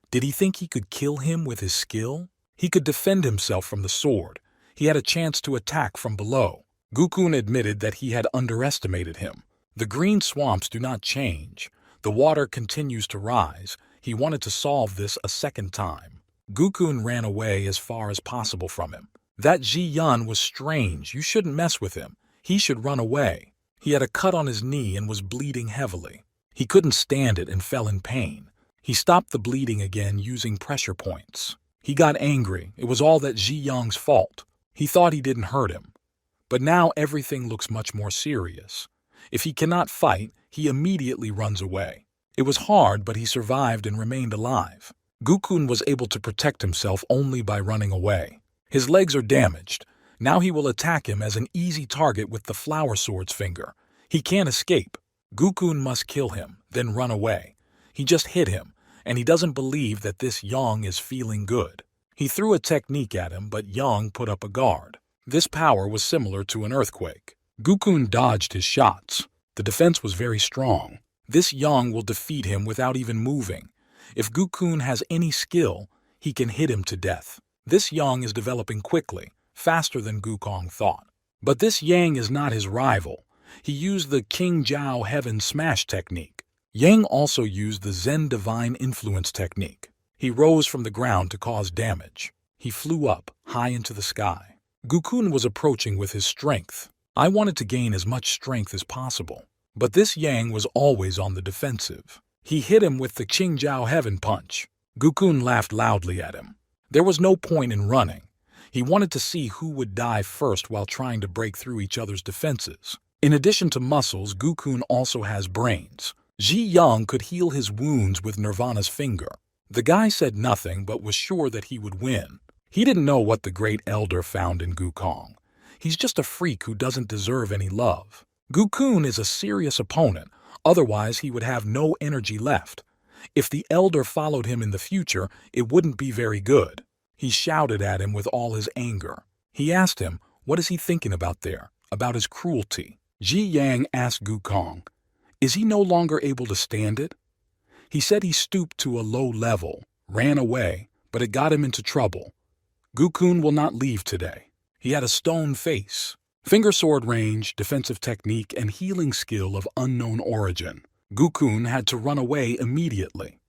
Did he think he could kill him with his skill? He could defend himself from the sword. He had a chance to attack from below. Gukun admitted that he had underestimated him. The green swamps do not change. The water continues to rise. He wanted to solve this a second time. Gukun ran away as far as possible from him. That Ji Yan was strange. You shouldn't mess with him. He should run away. He had a cut on his knee and was bleeding heavily. He couldn't stand it and fell in pain. He stopped the bleeding again using pressure points. He got angry. It was all that Ji Yang's fault. He thought he didn't hurt him. But now everything looks much more serious. If he cannot fight, he immediately runs away. It was hard, but he survived and remained alive. Gukun was able to protect himself only by running away. His legs are damaged. Now he will attack him as an easy target with the flower sword's finger. He can't escape. Gukun must kill him, then run away. He just hit him, and he doesn't believe that this Yang is feeling good. He threw a technique at him, but Yang put up a guard. This power was similar to an earthquake. Gukun dodged his shots. The defense was very strong. This Yang will defeat him without even moving. If Gukun has any skill, he can hit him to death. This Yang is developing quickly, faster than Gukong thought. But this Yang is not his rival. He used the King Jiao Heaven Smash technique. Yang also used the Zen Divine Influence technique. He rose from the ground to cause damage. He flew up, high into the sky. Gukun was approaching with his strength. I wanted to gain as much strength as possible. But this Yang was always on the defensive. He hit him with the Qing Jiao Heaven Punch. Gukun laughed loudly at him. There was no point in running. He wanted to see who would die first while trying to break through each other's defenses. In addition to muscles, Gukun also has brains. Ji Yang could heal his wounds with Nirvana's finger. The guy said nothing but was sure that he would win. He didn't know what the great elder found in Gukong. He's just a freak who doesn't deserve any love. Gukun is a serious opponent, otherwise he would have no energy left. If the elder followed him in the future, it wouldn't be very good. He shouted at him with all his anger. He asked him, what is he thinking about there, about his cruelty? Ji Yang asked Gukong, is he no longer able to stand it? He said he stooped to a low level, ran away, but it got him into trouble. Gukun will not leave today. He had a stone face, finger sword range, defensive technique, and healing skill of unknown origin. Gukun had to run away immediately.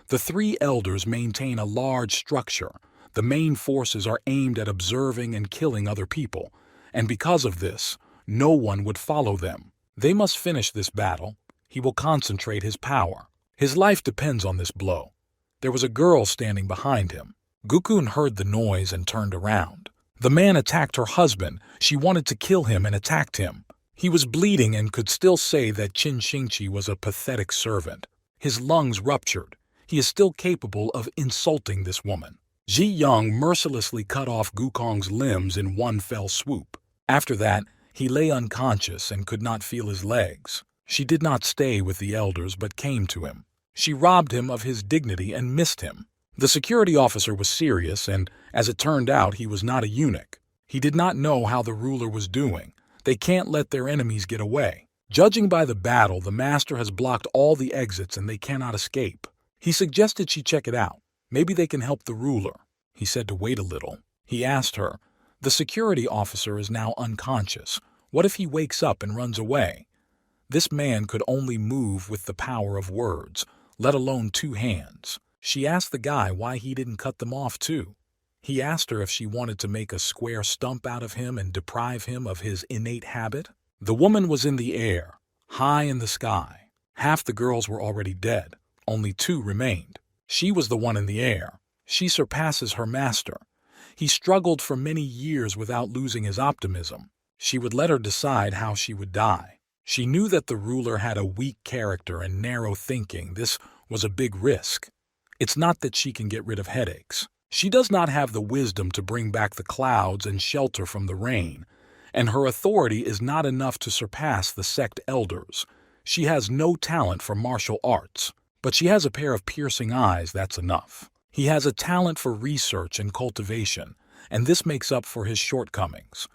The three elders maintain a large structure. The main forces are aimed at observing and killing other people, and because of this, no one would follow them. They must finish this battle. He will concentrate his power. His life depends on this blow. There was a girl standing behind him. Gukun heard the noise and turned around. The man attacked her husband. She wanted to kill him and attacked him. He was bleeding and could still say that Qin Xingqi was a pathetic servant. His lungs ruptured. He is still capable of insulting this woman. Ji Yang mercilessly cut off Gukong's limbs in one fell swoop. After that, he lay unconscious and could not feel his legs. She did not stay with the elders but came to him. She robbed him of his dignity and missed him. The security officer was serious, and as it turned out, he was not a eunuch. He did not know how the ruler was doing. They can't let their enemies get away. Judging by the battle, the master has blocked all the exits and they cannot escape. He suggested she check it out. Maybe they can help the ruler. He said to wait a little. He asked her, the security officer is now unconscious. What if he wakes up and runs away? This man could only move with the power of words, let alone 2 hands. She asked the guy why he didn't cut them off too. He asked her if she wanted to make a square stump out of him and deprive him of his innate habit. The woman was in the air, high in the sky. Half the girls were already dead. Only 2 remained. She was the one in the air. She surpasses her master. He struggled for many years without losing his optimism. She would let her decide how she would die. She knew that the ruler had a weak character and narrow thinking. This was a big risk. It's not that she can get rid of headaches. She does not have the wisdom to bring back the clouds and shelter from the rain, and her authority is not enough to surpass the sect elders. She has no talent for martial arts, but she has a pair of piercing eyes, that's enough. He has a talent for research and cultivation, and this makes up for his shortcomings.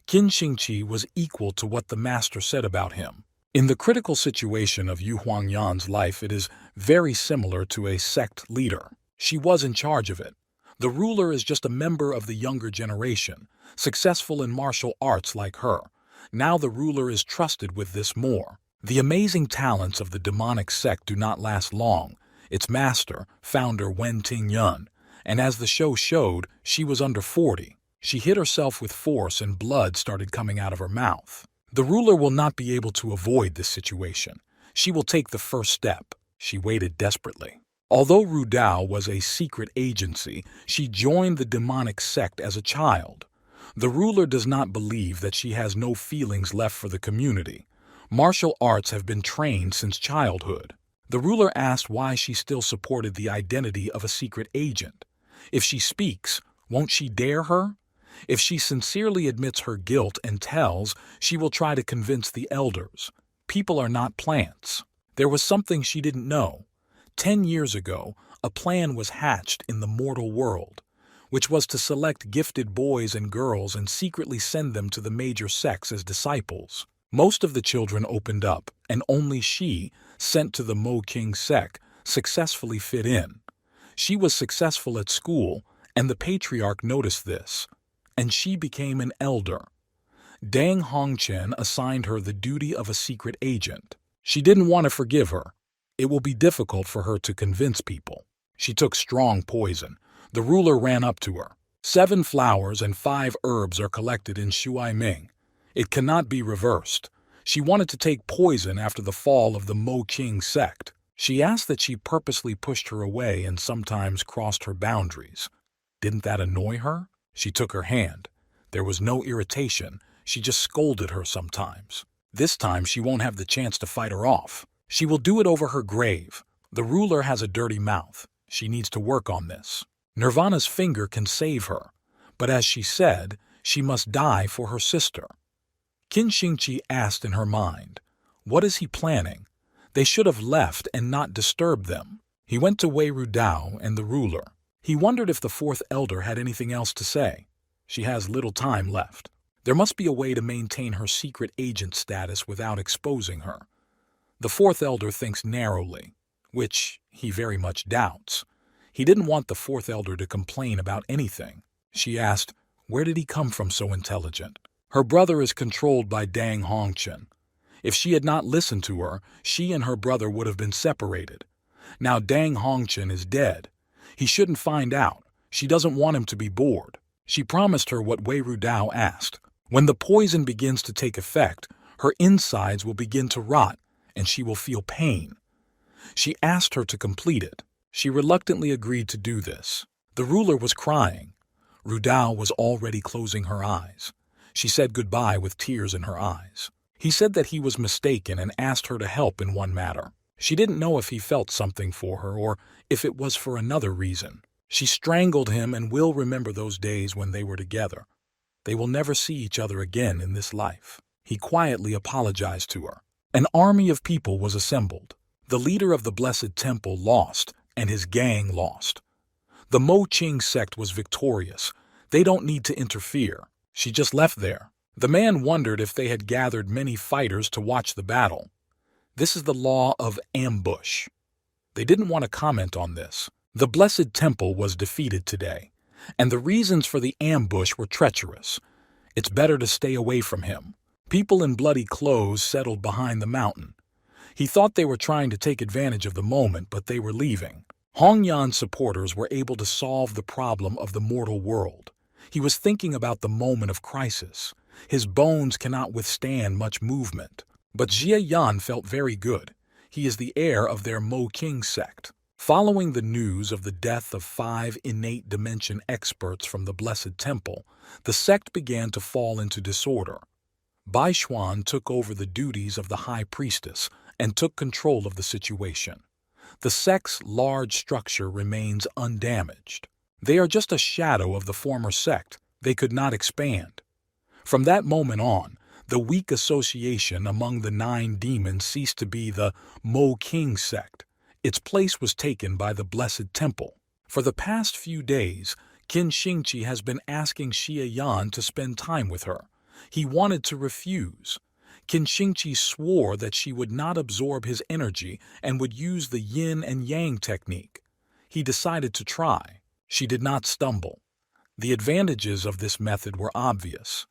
Qin Xingqi was equal to what the master said about him. In the critical situation of Yu Huangyan's life, it is very similar to a sect leader. She was in charge of it. The ruler is just a member of the younger generation, successful in martial arts like her. Now the ruler is trusted with this more. The amazing talents of the demonic sect do not last long. Its master, founder Wen Tingyun, and as the show showed, she was under 40. She hit herself with force and blood started coming out of her mouth. The ruler will not be able to avoid this situation. She will take the first step. She waited desperately. Although Ru Dao was a secret agency, she joined the demonic sect as a child. The ruler does not believe that she has no feelings left for the community. Martial arts have been trained since childhood. The ruler asked why she still supported the identity of a secret agent. If she speaks, won't she dare her? If she sincerely admits her guilt and tells, she will try to convince the elders. People are not plants. There was something she didn't know. 10 years ago, a plan was hatched in the mortal world, which was to select gifted boys and girls and secretly send them to the major sects as disciples. Most of the children opened up, and only she, sent to the Mo King sect, successfully fit in. She was successful at school, and the patriarch noticed this, and she became an elder. Dang Hongchen assigned her the duty of a secret agent. She didn't want to forgive her. It will be difficult for her to convince people. She took strong poison. The ruler ran up to her. 7 flowers and 5 herbs are collected in Shuaiming. It cannot be reversed. She wanted to take poison after the fall of the Mo King sect. She asked that she purposely pushed her away and sometimes crossed her boundaries. Didn't that annoy her? She took her hand. There was no irritation. She just scolded her sometimes. This time she won't have the chance to fight her off. She will do it over her grave. The ruler has a dirty mouth. She needs to work on this. Nirvana's finger can save her, but as she said, she must die for her sister. Qin Xingqi asked in her mind, what is he planning? They should have left and not disturbed them. He went to Wei Rudao and the ruler. He wondered if the fourth elder had anything else to say. She has little time left. There must be a way to maintain her secret agent status without exposing her. The fourth elder thinks narrowly, which he very much doubts. He didn't want the fourth elder to complain about anything. She asked, where did he come from so intelligent? Her brother is controlled by Dang Hongchen. If she had not listened to her, she and her brother would have been separated. Now Dang Hongchen is dead. He shouldn't find out. She doesn't want him to be bored. She promised her what Wei Rudao asked. When the poison begins to take effect, her insides will begin to rot, and she will feel pain. She asked her to complete it. She reluctantly agreed to do this. The ruler was crying. Rudao was already closing her eyes. She said goodbye with tears in her eyes. He said that he was mistaken and asked her to help in one matter. She didn't know if he felt something for her or if it was for another reason. She strangled him and will remember those days when they were together. They will never see each other again in this life. He quietly apologized to her. An army of people was assembled. The leader of the Blessed Temple lost, and his gang lost. The Mo Qing sect was victorious. They don't need to interfere. She just left there. The man wondered if they had gathered many fighters to watch the battle. This is the law of ambush. They didn't want to comment on this. The Blessed Temple was defeated today, and the reasons for the ambush were treacherous. It's better to stay away from him. People in bloody clothes settled behind the mountain. He thought they were trying to take advantage of the moment, but they were leaving. Hongyan's supporters were able to solve the problem of the mortal world. He was thinking about the moment of crisis. His bones cannot withstand much movement. But Jia Yan felt very good. He is the heir of their Mo Qing sect. Following the news of the death of 5 innate dimension experts from the Blessed Temple, the sect began to fall into disorder. Bai Xuan took over the duties of the High Priestess and took control of the situation. The sect's large structure remains undamaged. They are just a shadow of the former sect. They could not expand. From that moment on, the weak association among the 9 demons ceased to be the Mo Qing sect. Its place was taken by the Blessed Temple. For the past few days, Qin Xingqi has been asking Xia Yan to spend time with her. He wanted to refuse. Qin Xingqi swore that she would not absorb his energy and would use the yin and yang technique. He decided to try. She did not stumble. The advantages of this method were obvious.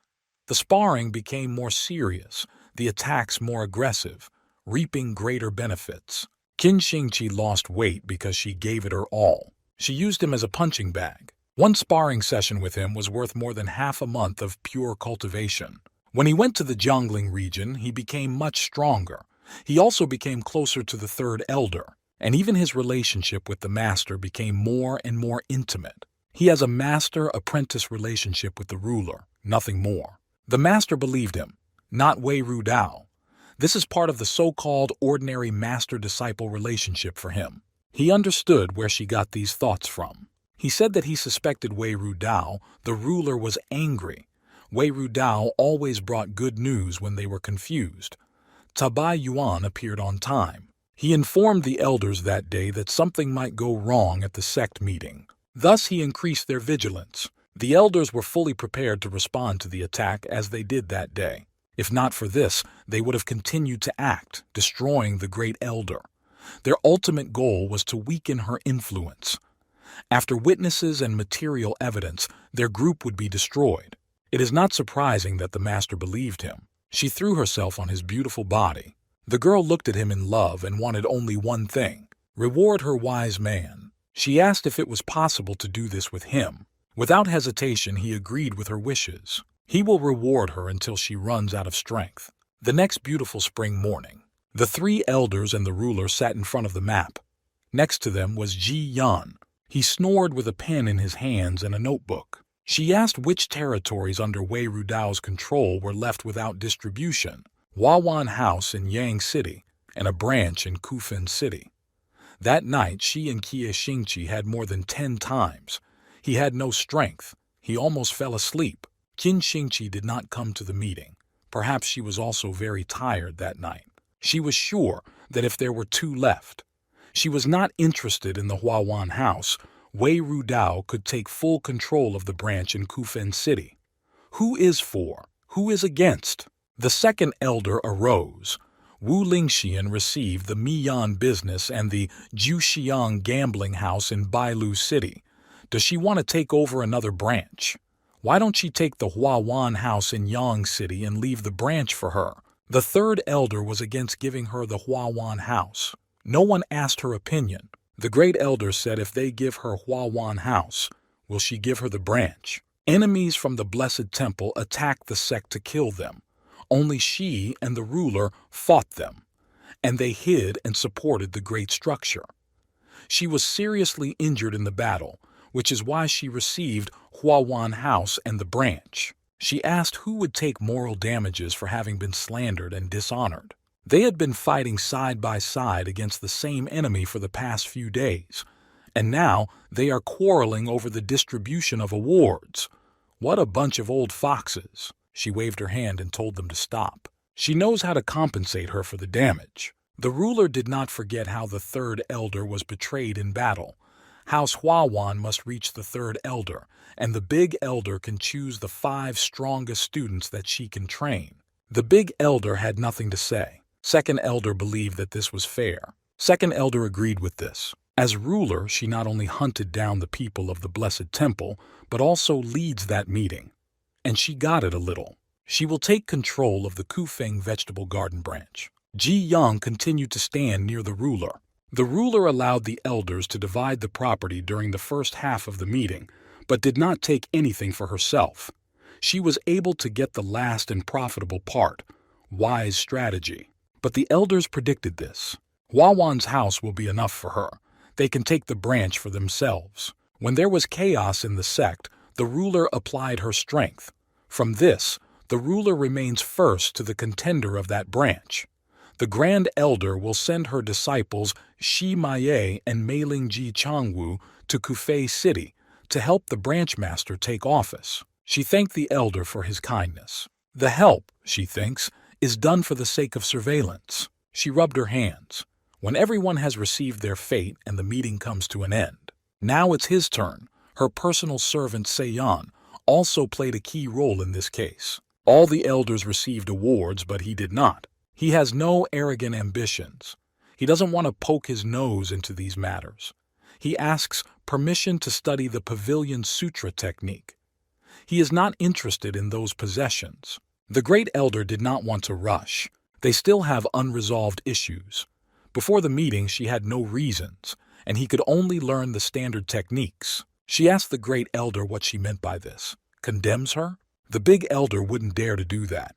The sparring became more serious, the attacks more aggressive, reaping greater benefits. Qin Xingqi lost weight because she gave it her all. She used him as a punching bag. One sparring session with him was worth more than half a month of pure cultivation. When he went to the Jiangling region, he became much stronger. He also became closer to the third elder, and even his relationship with the master became more and more intimate. He has a master-apprentice relationship with the ruler, nothing more. The master believed him, not Wei Rudao. This is part of the so-called ordinary master-disciple relationship for him. He understood where she got these thoughts from. He said that he suspected Wei Rudao, the ruler, was angry. Wei Rudao always brought good news when they were confused. Tabai Yuan appeared on time. He informed the elders that day that something might go wrong at the sect meeting. Thus he increased their vigilance. The elders were fully prepared to respond to the attack as they did that day. If not for this, they would have continued to act, destroying the great elder. Their ultimate goal was to weaken her influence. After witnesses and material evidence, their group would be destroyed. It is not surprising that the master believed him. She threw herself on his beautiful body. The girl looked at him in love and wanted only one thing: reward her wise man. She asked if it was possible to do this with him. Without hesitation, he agreed with her wishes. He will reward her until she runs out of strength. The next beautiful spring morning, the 3 elders and the ruler sat in front of the map. Next to them was Ji Yan. He snored with a pen in his hands and a notebook. She asked which territories under Wei Rudao's control were left without distribution: Wawan House in Yang City and a branch in Kufin City. That night, she and Qin Xingqi had more than 10 times. He had no strength. He almost fell asleep. Qin Xingqi did not come to the meeting. Perhaps she was also very tired that night. She was sure that if there were 2 left, She was not interested in the Huawan house. Wei Rudao could take full control of the branch in Kufen City. Who is for? Who is against? The second elder arose. Wu Lingxian received the Miyan business and the Juxiang gambling house in Bailu City. Does she want to take over another branch? Why don't she take the Huawan house in Yang City and leave the branch for her? The third elder was against giving her the Huawan house. No one asked her opinion. The great elder said if they give her Huawan house, will she give her the branch? Enemies from the Blessed Temple attacked the sect to kill them. Only she and the ruler fought them, and they hid and supported the great structure. She was seriously injured in the battle, which is why she received Huawan house and the branch. She asked who would take moral damages for having been slandered and dishonored. They had been fighting side by side against the same enemy for the past few days, and now they are quarreling over the distribution of awards. What a bunch of old foxes! She waved her hand and told them to stop. She knows how to compensate her for the damage. The ruler did not forget how the third elder was betrayed in battle. House Huawan must reach the third elder, and the big elder can choose the 5 strongest students that she can train. The big elder had nothing to say. Second elder believed that this was fair. Second elder agreed with this. As ruler, she not only hunted down the people of the Blessed Temple, but also leads that meeting. And she got it a little. She will take control of the Kufeng vegetable garden branch. Ji Yang continued to stand near the ruler. The ruler allowed the elders to divide the property during the first half of the meeting, but did not take anything for herself. She was able to get the last and profitable part. Wise strategy. But the elders predicted this. Huawan's house will be enough for her. They can take the branch for themselves. When there was chaos in the sect, the ruler applied her strength. From this, the ruler remains first to the contender of that branch. The Grand Elder will send her disciples Shi Maye and Meiling Ji Changwu to Kufei City to help the branch master take office. She thanked the elder for his kindness. The help, she thinks, is done for the sake of surveillance. She rubbed her hands. When everyone has received their fate and the meeting comes to an end, now it's his turn. Her personal servant Seiyan also played a key role in this case. All the elders received awards, but he did not. He has no arrogant ambitions. He doesn't want to poke his nose into these matters. He asks permission to study the Pavilion Sutra technique. He is not interested in those possessions. The great elder did not want to rush. They still have unresolved issues. Before the meeting, she had no reasons, and he could only learn the standard techniques. She asked the great elder what she meant by this. Condemns her? The big elder wouldn't dare to do that.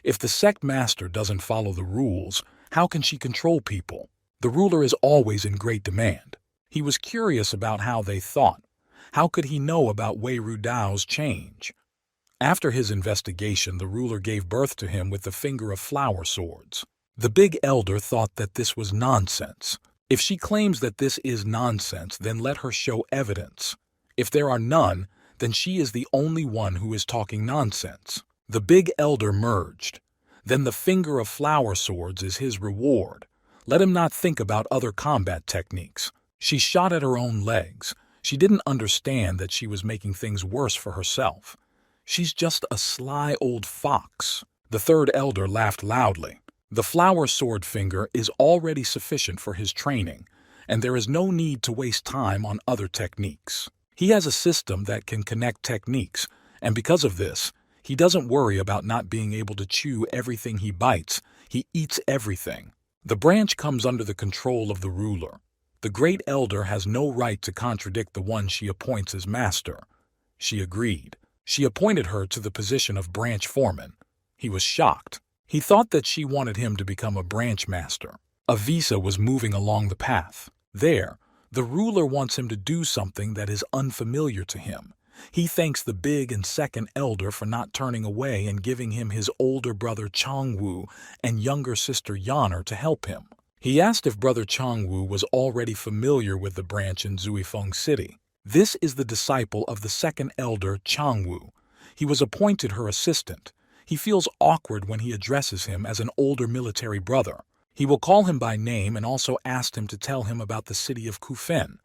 If the sect master doesn't follow the rules, how can she control people? The ruler is always in great demand. He was curious about how they thought. How could he know about Wei Rudao's change? After his investigation, the ruler gave birth to him with the finger of flower swords. The big elder thought that this was nonsense. If she claims that this is nonsense, then let her show evidence. If there are none, then she is the only one who is talking nonsense. The big elder merged. Then the finger of flower swords is his reward. Let him not think about other combat techniques. She shot at her own legs. She didn't understand that she was making things worse for herself. She's just a sly old fox. The third elder laughed loudly. The flower sword finger is already sufficient for his training, and there is no need to waste time on other techniques. He has a system that can connect techniques, and because of this, he doesn't worry about not being able to chew everything he bites. He eats everything. The branch comes under the control of the ruler. The great elder has no right to contradict the one she appoints as master. She agreed. She appointed her to the position of branch foreman. He was shocked. He thought that she wanted him to become a branch master. A visa was moving along the path. There, the ruler wants him to do something that is unfamiliar to him. He thanks the big and second elder for not turning away and giving him his older brother Changwu and younger sister Yaner to help him. He asked if brother Changwu was already familiar with the branch in Zuifeng City. This is the disciple of the second elder Changwu. He was appointed her assistant. He feels awkward when he addresses him as an older military brother. He will call him by name and also asked him to tell him about the city of Kufen.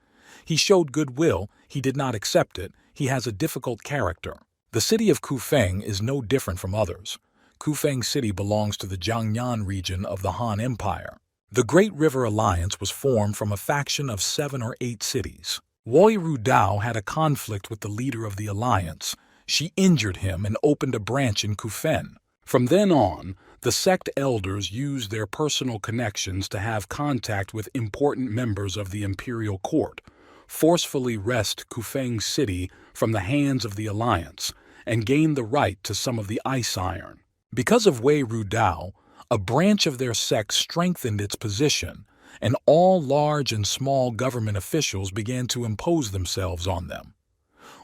He showed goodwill, he did not accept it, he has a difficult character. The city of Kufeng is no different from others. Kufeng City belongs to the Jiangnan region of the Han Empire. The Great River Alliance was formed from a faction of 7 or 8 cities. Wei Rudao had a conflict with the leader of the alliance. She injured him and opened a branch in Kufen. From then on, the sect elders used their personal connections to have contact with important members of the imperial court, forcefully wrest Kufeng City from the hands of the alliance, and gain the right to some of the ice iron. Because of Wei Rudao, a branch of their sect strengthened its position, and all large and small government officials began to impose themselves on them.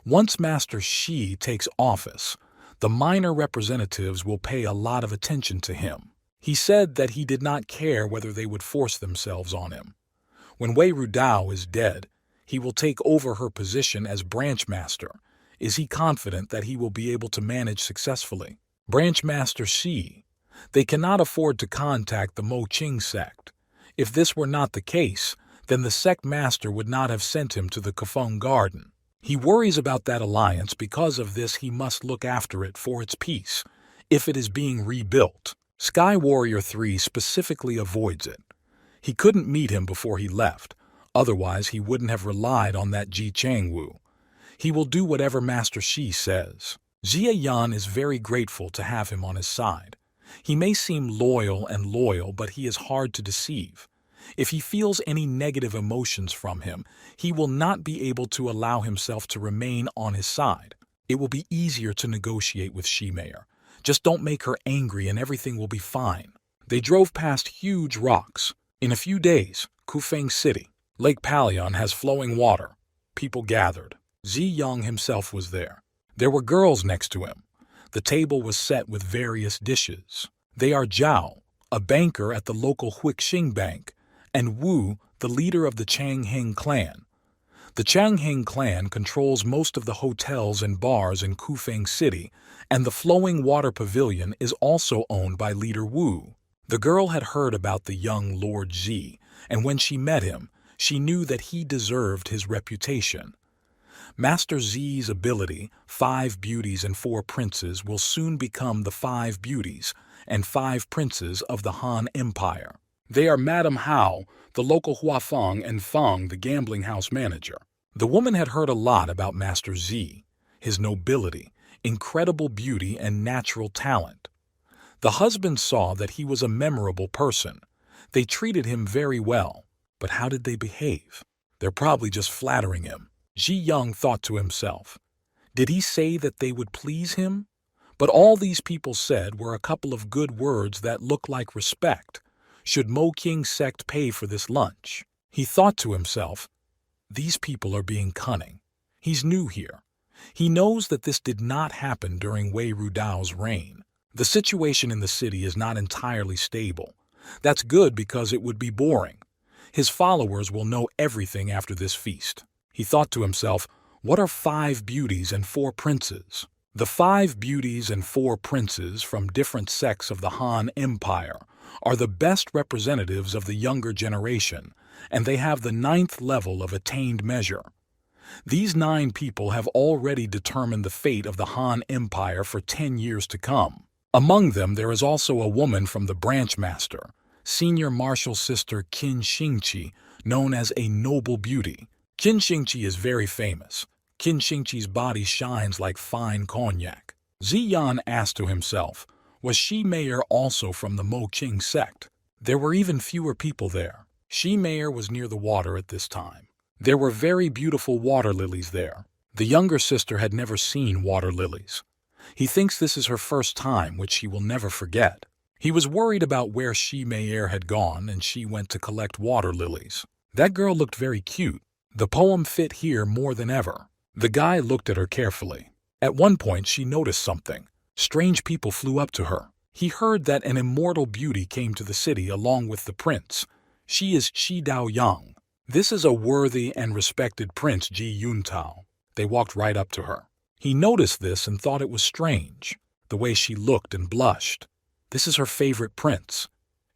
Once Master Shi takes office, the minor representatives will pay a lot of attention to him. He said that he did not care whether they would force themselves on him. When Wei Rudao is dead, he will take over her position as branch master. Is he confident that he will be able to manage successfully? Branch Master Shi. They cannot afford to contact the Mo Qing sect. If this were not the case, then the sect master would not have sent him to the Kufeng Garden. He worries about that alliance. Because of this he must look after it for its peace, if it is being rebuilt. Sky Warrior 3 specifically avoids it. He couldn't meet him before he left, otherwise he wouldn't have relied on that Ji Changwu. He will do whatever Master Shi says. Jia Yan is very grateful to have him on his side. He may seem loyal, but he is hard to deceive. If he feels any negative emotions from him, he will not be able to allow himself to remain on his side. It will be easier to negotiate with Shi Mayor. Just don't make her angry and everything will be fine. They drove past huge rocks. In a few days, Kufeng City, Lake Palion has flowing water. People gathered. Zi Yang himself was there. There were girls next to him. The table was set with various dishes. They are Zhao, a banker at the local Huixing Bank, and Wu, the leader of the Changheng clan. The Changheng clan controls most of the hotels and bars in Kufeng City, and the flowing water pavilion is also owned by leader Wu. The girl had heard about the young Lord Ji, and when she met him, she knew that he deserved his reputation. Master Zi's ability, 5 beauties and 4 princes, will soon become the 5 beauties and 5 princes of the Han Empire. They are Madame Hao, the local Huafeng, and Feng, the gambling house manager. The woman had heard a lot about Master Zi, his nobility, incredible beauty, and natural talent. The husband saw that he was a memorable person. They treated him very well. But how did they behave? They're probably just flattering him. Ji Yang thought to himself, did he say that they would please him? But all these people said were a couple of good words that look like respect. Should Mo Qing sect pay for this lunch? He thought to himself, these people are being cunning. He's new here. He knows that this did not happen during Wei Rudao's reign. The situation in the city is not entirely stable. That's good because it would be boring. His followers will know everything after this feast. He thought to himself, what are 5 beauties and 4 princes? The 5 beauties and 4 princes from different sects of the Han Empire are the best representatives of the younger generation, and they have the 9th level of attained measure. These 9 people have already determined the fate of the Han Empire for 10 years to come. Among them there is also a woman from the branch master, senior martial sister Qin Xingqi, known as a noble beauty. Qin Xingqi is very famous. Qin Xingqi's body shines like fine cognac. Ziyan asked to himself, was Shi Mayor also from the Mo Qing sect? There were even fewer people there. Shi Mayor was near the water at this time. There were very beautiful water lilies there. The younger sister had never seen water lilies. He thinks this is her first time, which he will never forget. He was worried about where Shi Mayor had gone, and she went to collect water lilies. That girl looked very cute. The poem fit here more than ever. The guy looked at her carefully. At one point she noticed something. Strange people flew up to her. He heard that an immortal beauty came to the city along with the prince. She is Shi Dao Yang. This is a worthy and respected Prince Ji Yuntao. They walked right up to her. He noticed this and thought it was strange, the way she looked and blushed. This is her favorite prince.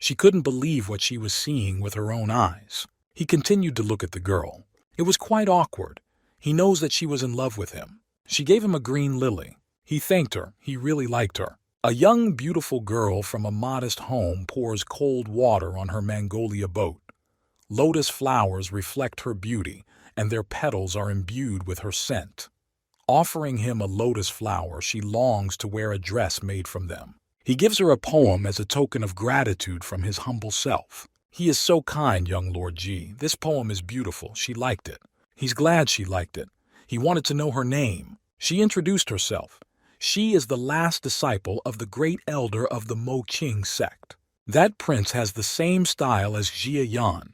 She couldn't believe what she was seeing with her own eyes. He continued to look at the girl. It was quite awkward. He knows that she was in love with him. She gave him a green lily. He thanked her. He really liked her. A young, beautiful girl from a modest home pours cold water on her Mongolia boat. Lotus flowers reflect her beauty, and their petals are imbued with her scent. Offering him a lotus flower, she longs to wear a dress made from them. He gives her a poem as a token of gratitude from his humble self. He is so kind, young Lord Ji. This poem is beautiful. She liked it. He's glad she liked it. He wanted to know her name. She introduced herself. She is the last disciple of the great elder of the Mo-Qing sect. That prince has the same style as Jia Yan.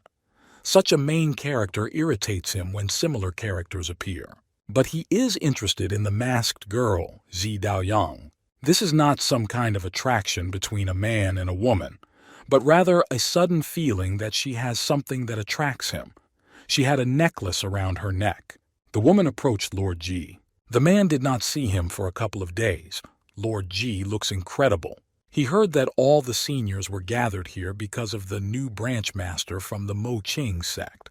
Such a main character irritates him when similar characters appear. But he is interested in the masked girl, Zi Daoyang. This is not some kind of attraction between a man and a woman, but rather a sudden feeling that she has something that attracts him. She had a necklace around her neck. The woman approached Lord Ji. The man did not see him for a couple of days. Lord Ji looks incredible. He heard that all the seniors were gathered here because of the new branch master from the Mo-Qing sect,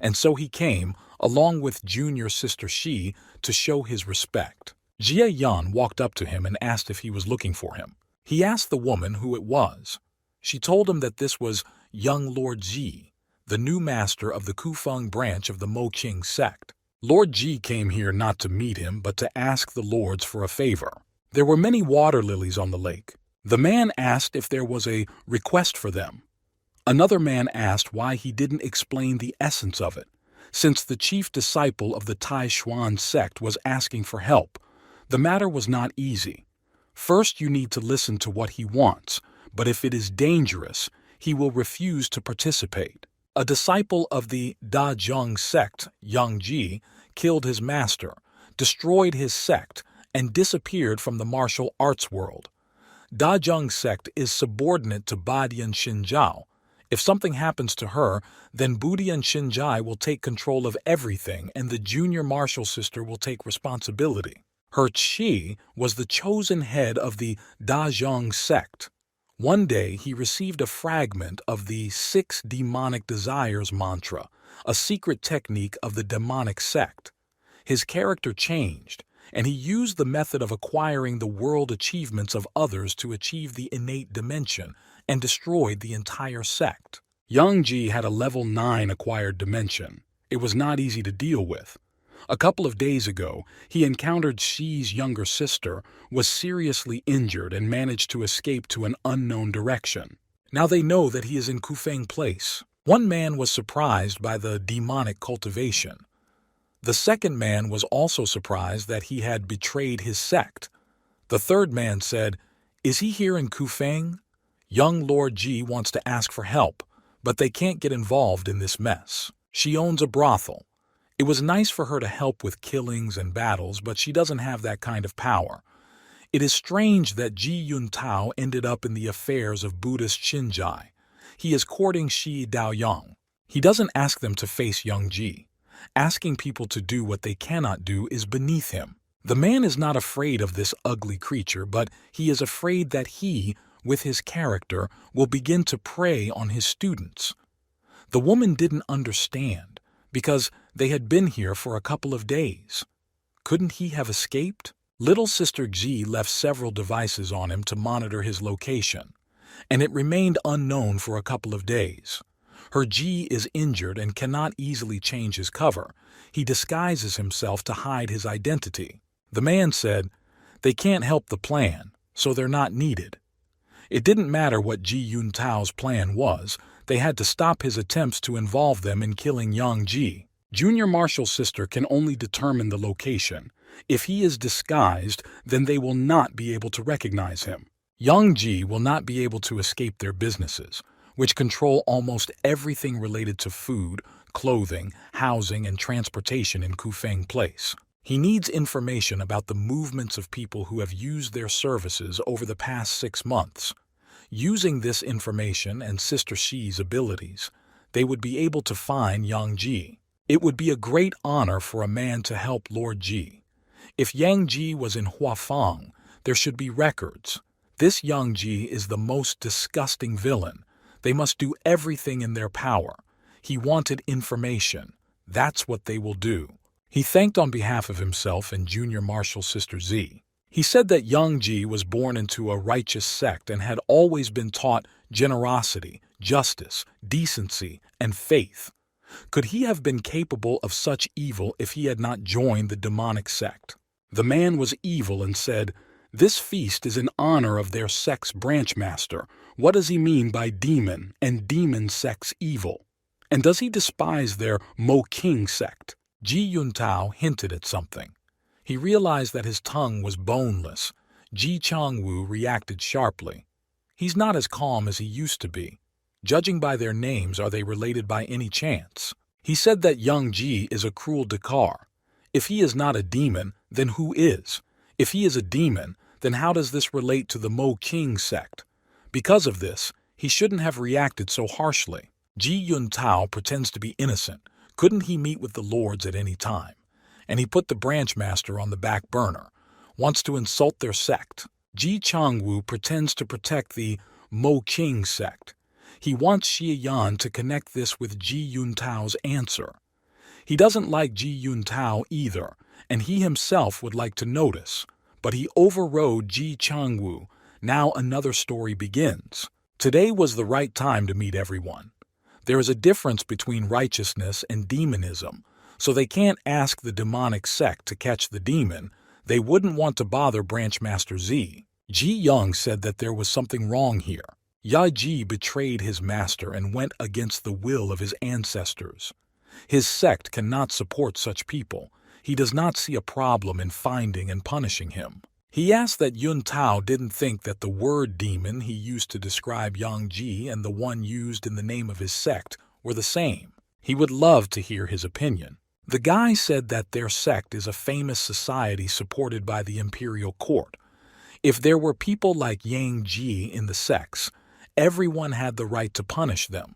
and so he came, along with junior sister Shi, to show his respect. Jia Yan walked up to him and asked if he was looking for him. He asked the woman who it was. She told him that this was young Lord Ji, the new master of the Kufeng branch of the Mo-Qing sect. Lord Ji came here not to meet him, but to ask the lords for a favor. There were many water lilies on the lake. The man asked if there was a request for them. Another man asked why he didn't explain the essence of it. Since the chief disciple of the Tai Xuan sect was asking for help, the matter was not easy. First, you need to listen to what he wants, but if it is dangerous, he will refuse to participate. A disciple of the Da Zheng sect, Yang Ji, killed his master, destroyed his sect, and disappeared from the martial arts world. Da Zheng sect is subordinate to Badian Xinjiao. If something happens to her, then Budian Xinjiao will take control of everything and the junior martial sister will take responsibility. Her Qi was the chosen head of the Da Zheng sect. One day he received a fragment of the 6 demonic desires mantra, a secret technique of the demonic sect. His character changed, and he used the method of acquiring the world achievements of others to achieve the innate dimension and destroyed the entire sect. Yang Ji had a level 9 acquired dimension. It was not easy to deal with. A couple of days ago, he encountered Xi's younger sister, was seriously injured and managed to escape to an unknown direction. Now they know that he is in Kufeng Place. One man was surprised by the demonic cultivation. The second man was also surprised that he had betrayed his sect. The third man said, "Is he here in Kufeng?" Young Lord Ji wants to ask for help, but they can't get involved in this mess. She owns a brothel. It was nice for her to help with killings and battles, but she doesn't have that kind of power. It is strange that Ji Yuntao ended up in the affairs of Buddhist Xinjiai. He is courting Shi Daoyang. He doesn't ask them to face young Ji. Asking people to do what they cannot do is beneath him. The man is not afraid of this ugly creature, but he is afraid that he, with his character, will begin to prey on his students. The woman didn't understand, because they had been here for a couple of days. Couldn't he have escaped? Little Sister Xi left several devices on him to monitor his location, and it remained unknown for a couple of days. Her Ji is injured and cannot easily change his cover. He disguises himself to hide his identity. The man said, "They can't help the plan, so they're not needed." It didn't matter what Ji Yuntao's plan was. They had to stop his attempts to involve them in killing Yang Ji. Junior Martial Sister can only determine the location. If he is disguised, then they will not be able to recognize him. Yang Ji will not be able to escape their businesses, which control almost everything related to food, clothing, housing, and transportation in Kufeng Place. He needs information about the movements of people who have used their services over the past 6 months. Using this information and Sister Shi's abilities, they would be able to find Yang Ji. It would be a great honor for a man to help Lord Ji. If Yang Ji was in Huafang, there should be records. This Yang Ji is the most disgusting villain. They must do everything in their power. He wanted information. That's what they will do. He thanked on behalf of himself and Junior Marshall's sister Z. He said that young Ji was born into a righteous sect and had always been taught generosity, justice, decency, and faith. Could he have been capable of such evil if he had not joined the demonic sect? The man was evil and said, "This feast is in honor of their sect's branch master. What does he mean by demon and demon sect's evil? And does he despise their Mo King sect?" Ji Yuntao hinted at something. He realized that his tongue was boneless. Ji Changwu reacted sharply. He's not as calm as he used to be. Judging by their names, are they related by any chance? He said that young Ji is a cruel Dakar. If he is not a demon, then who is? If he is a demon, then how does this relate to the Mo King sect? Because of this, he shouldn't have reacted so harshly. Ji Yuntao pretends to be innocent. Couldn't he meet with the lords at any time? And he put the branch master on the back burner. Wants to insult their sect. Ji Changwu pretends to protect the Mo King sect. He wants Xie Yan to connect this with Ji Yuntao's answer. He doesn't like Ji Yuntao either, and he himself would like to notice. But he overrode Ji Changwu. Now another story begins. Today was the right time to meet everyone. There is a difference between righteousness and demonism, so they can't ask the demonic sect to catch the demon. They wouldn't want to bother Branch Master Z. Ji Young said that there was something wrong here. Ya Ji betrayed his master and went against the will of his ancestors. His sect cannot support such people. He does not see a problem in finding and punishing him. He asked that Yun Tao didn't think that the word demon he used to describe Yang Ji and the one used in the name of his sect were the same. He would love to hear his opinion. The guy said that their sect is a famous society supported by the imperial court. If there were people like Yang Ji in the sects, everyone had the right to punish them.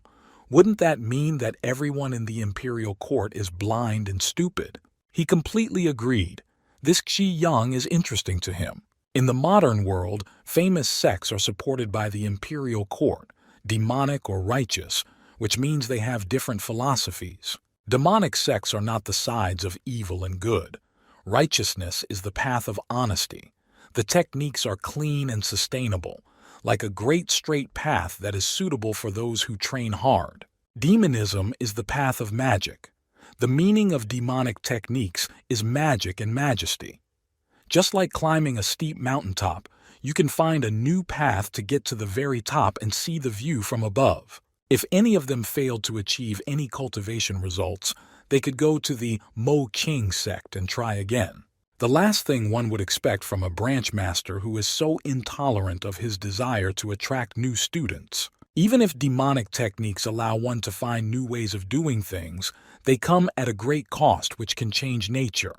Wouldn't that mean that everyone in the imperial court is blind and stupid? He completely agreed. This Xi Yang is interesting to him. In the modern world, famous sects are supported by the imperial court, demonic or righteous, which means they have different philosophies. Demonic sects are not the sides of evil and good. Righteousness is the path of honesty. The techniques are clean and sustainable, like a great straight path that is suitable for those who train hard. Demonism is the path of magic. The meaning of demonic techniques is magic and majesty. Just like climbing a steep mountaintop, you can find a new path to get to the very top and see the view from above. If any of them failed to achieve any cultivation results, they could go to the Mo King sect and try again. The last thing one would expect from a branch master who is so intolerant of his desire to attract new students. Even if demonic techniques allow one to find new ways of doing things, they come at a great cost which can change nature.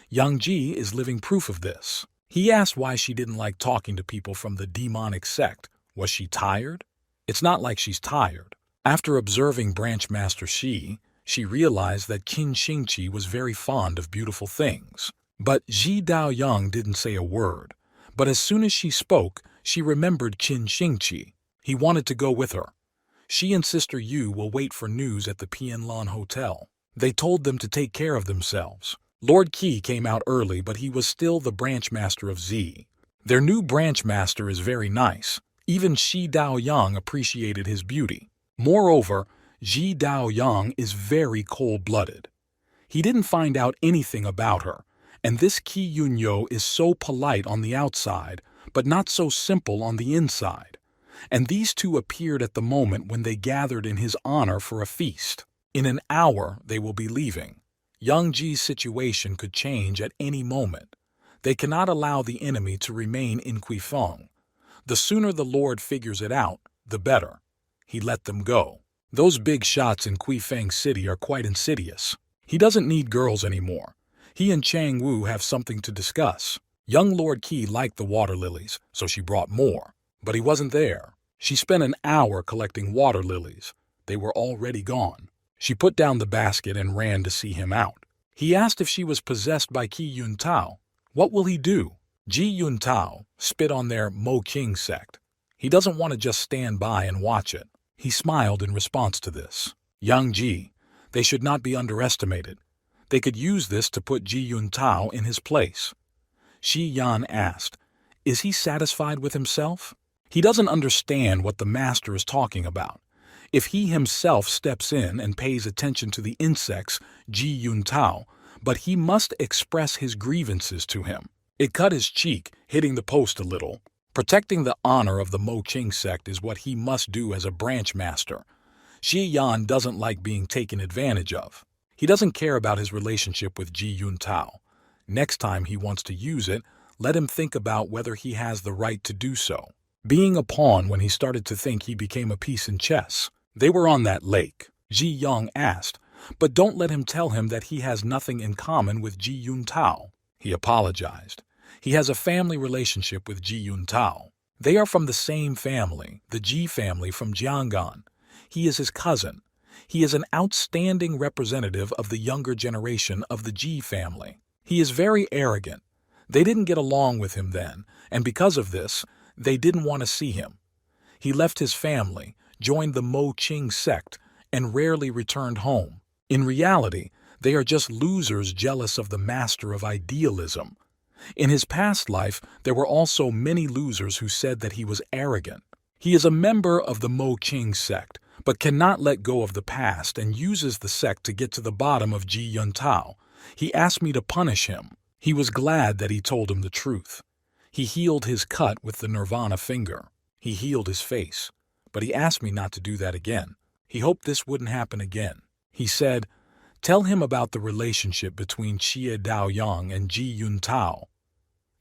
Yang Ji is living proof of this. He asked why she didn't like talking to people from the demonic sect. Was she tired? It's not like she's tired. After observing Branch Master Shi, she realized that Qin Xingqi was very fond of beautiful things. But Ji Daoyang didn't say a word. But as soon as she spoke, she remembered Qin Xingqi. He wanted to go with her. She and Sister Yu will wait for news at the Pianlan Hotel. They told them to take care of themselves. Lord Qi came out early, but he was still the branch master of Z. Their new branch master is very nice. Even Shi Daoyang appreciated his beauty. Moreover, Ji Daoyang is very cold-blooded. He didn't find out anything about her, and this Qi Yunyo is so polite on the outside, but not so simple on the inside. And these two appeared at the moment when they gathered in his honor for a feast. In an hour, they will be leaving. Yang Ji's situation could change at any moment. They cannot allow the enemy to remain in Quifeng. The sooner the Lord figures it out, the better. He let them go. Those big shots in Quifeng City are quite insidious. He doesn't need girls anymore. He and Chang Wu have something to discuss. Young Lord Qi liked the water lilies, so she brought more. But he wasn't there. She spent an hour collecting water lilies. They were already gone. She put down the basket and ran to see him out. He asked if she was possessed by Qi Yuntao. What will he do? Ji Yuntao spit on their Mo King sect. He doesn't want to just stand by and watch it. He smiled in response to this. Young Ji, they should not be underestimated. They could use this to put Ji Yuntao in his place. Shi Yan asked, is he satisfied with himself? He doesn't understand what the master is talking about. If he himself steps in and pays attention to the insects, Ji Yuntao, but he must express his grievances to him. It cut his cheek, hitting the post a little. Protecting the honor of the Mo Qing sect is what he must do as a branch master. Shi Yan doesn't like being taken advantage of. He doesn't care about his relationship with Ji Yuntao. Next time he wants to use it, let him think about whether he has the right to do so. Being a pawn when he started to think he became a piece in chess. They were on that lake. Ji Yong asked, but don't let him tell him that he has nothing in common with Ji Yuntao. He apologized. He has a family relationship with Ji Yuntao. They are from the same family, the Ji family from Jianggan. He is his cousin. He is an outstanding representative of the younger generation of the Ji family. He is very arrogant. They didn't get along with him then, and because of this, they didn't want to see him. He left his family, joined the Mo Qing sect, and rarely returned home. In reality, they are just losers jealous of the master of idealism. In his past life, there were also many losers who said that he was arrogant. He is a member of the Mo Qing sect, but cannot let go of the past and uses the sect to get to the bottom of Ji Yuntao. He asked me to punish him. He was glad that he told him the truth. He healed his cut with the Nirvana finger. He healed his face, but he asked me not to do that again. He hoped this wouldn't happen again. He said, tell him about the relationship between Xie Daoyang and Ji Yuntao.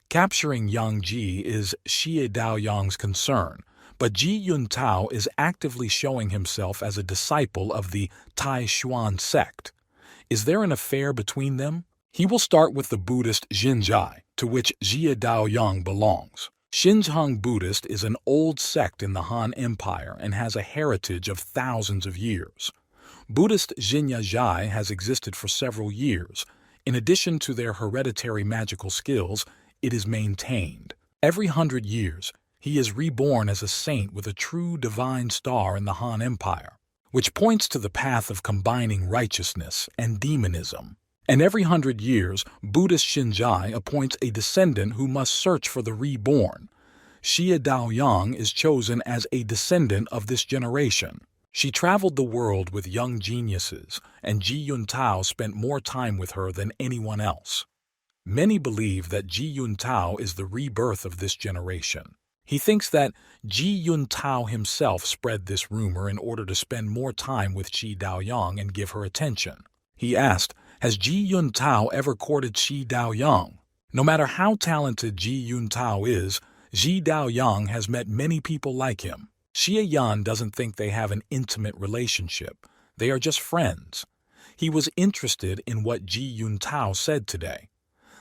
Capturing Yang Ji is Xie Daoyang's concern, but Ji Yuntao is actively showing himself as a disciple of the Tai Xuan sect. Is there an affair between them? He will start with the Buddhist Xinzhai, to which Xie Daoyang belongs. Xinzhang Buddhist is an old sect in the Han Empire and has a heritage of thousands of years. Buddhist Xinzhai has existed for several years. In addition to their hereditary magical skills, it is maintained. Every 100 years, he is reborn as a saint with a true divine star in the Han Empire, which points to the path of combining righteousness and demonism. And every 100 years, Buddhist Xinzhai appoints a descendant who must search for the reborn. Xie Daoyang is chosen as a descendant of this generation. She traveled the world with young geniuses, and Ji Yuntao spent more time with her than anyone else. Many believe that Ji Yuntao is the rebirth of this generation. He thinks that Ji Yuntao himself spread this rumor in order to spend more time with Xie Daoyang and give her attention. He asked, has Ji Yuntao ever courted Xie Daoyang? No matter how talented Ji Yuntao is, Xie Daoyang has met many people like him. Xie Yan doesn't think they have an intimate relationship. They are just friends. He was interested in what Ji Yuntao said today.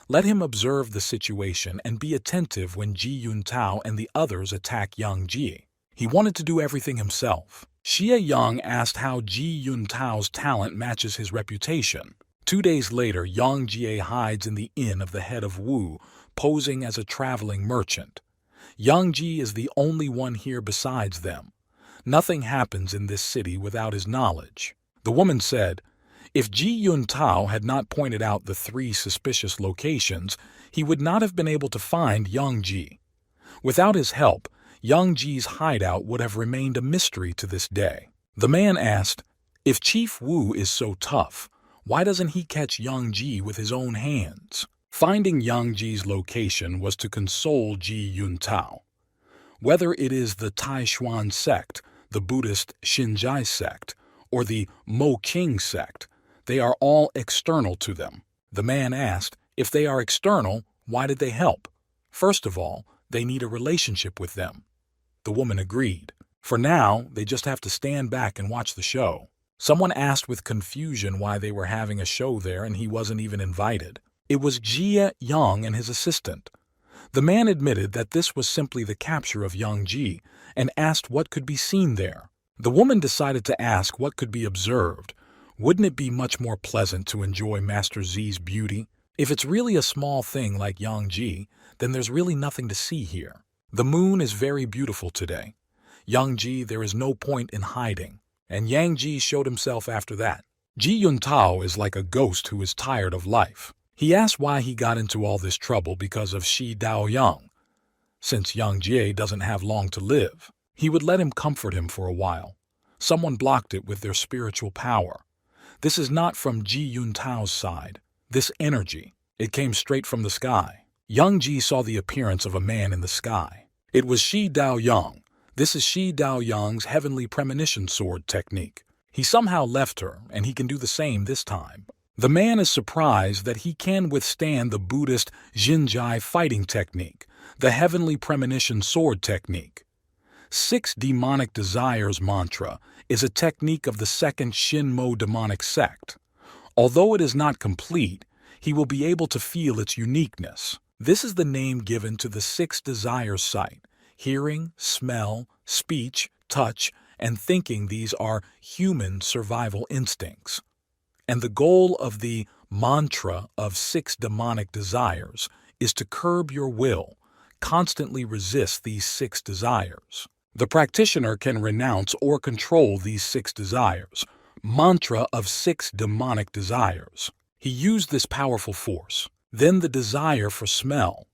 Let him observe the situation and be attentive when Ji Yuntao and the others attack Yang Ji. He wanted to do everything himself. Xie Yang asked how Ji Yuntao's talent matches his reputation. 2 days later, Yang Jie hides in the inn of the head of Wu, posing as a traveling merchant. Yang Ji is the only one here besides them. Nothing happens in this city without his knowledge. The woman said, if Ji Yuntao had not pointed out the 3 suspicious locations, he would not have been able to find Yang Ji. Without his help, Yang Ji's hideout would have remained a mystery to this day. The man asked, if Chief Wu is so tough, why doesn't he catch Yang Ji with his own hands? Finding Yang Ji's location was to console Ji Yuntao. Whether it is the Tai Xuan sect, the Buddhist Xinzhai sect, or the Mo Qing sect, they are all external to them. The man asked, if they are external, why did they help? First of all, they need a relationship with them. The woman agreed. For now, they just have to stand back and watch the show. Someone asked with confusion why they were having a show there and he wasn't even invited. It was Jie Yang and his assistant. The man admitted that this was simply the capture of Yang Ji and asked what could be seen there. The woman decided to ask what could be observed. Wouldn't it be much more pleasant to enjoy Master Zi's beauty? If it's really a small thing like Yang Ji, then there's really nothing to see here. The moon is very beautiful today. Young Ji, there is no point in hiding. And Yang Ji showed himself after that. Ji Yuntao is like a ghost who is tired of life. He asked why he got into all this trouble because of Shi Daoyang. Since Yang Jie doesn't have long to live, he would let him comfort him for a while. Someone blocked it with their spiritual power. This is not from Ji Yuntao's side. This energy, it came straight from the sky. Yang Ji saw the appearance of a man in the sky. It was Shi Daoyang. This is Shi Daoyang's heavenly premonition sword technique. He somehow left her, and he can do the same this time. The man is surprised that he can withstand the Buddhist Jinjai fighting technique, the heavenly premonition sword technique. 6 demonic desires mantra is a technique of the second Shinmo demonic sect. Although it is not complete, he will be able to feel its uniqueness. This is the name given to the 6 desires sight: hearing, smell, speech, touch, and thinking. These are human survival instincts. And the goal of the mantra of 6 demonic desires is to curb your will, constantly resist these 6 desires. The practitioner can renounce or control these 6 desires. Mantra of 6 demonic desires. He used this powerful force. Then the desire for smell.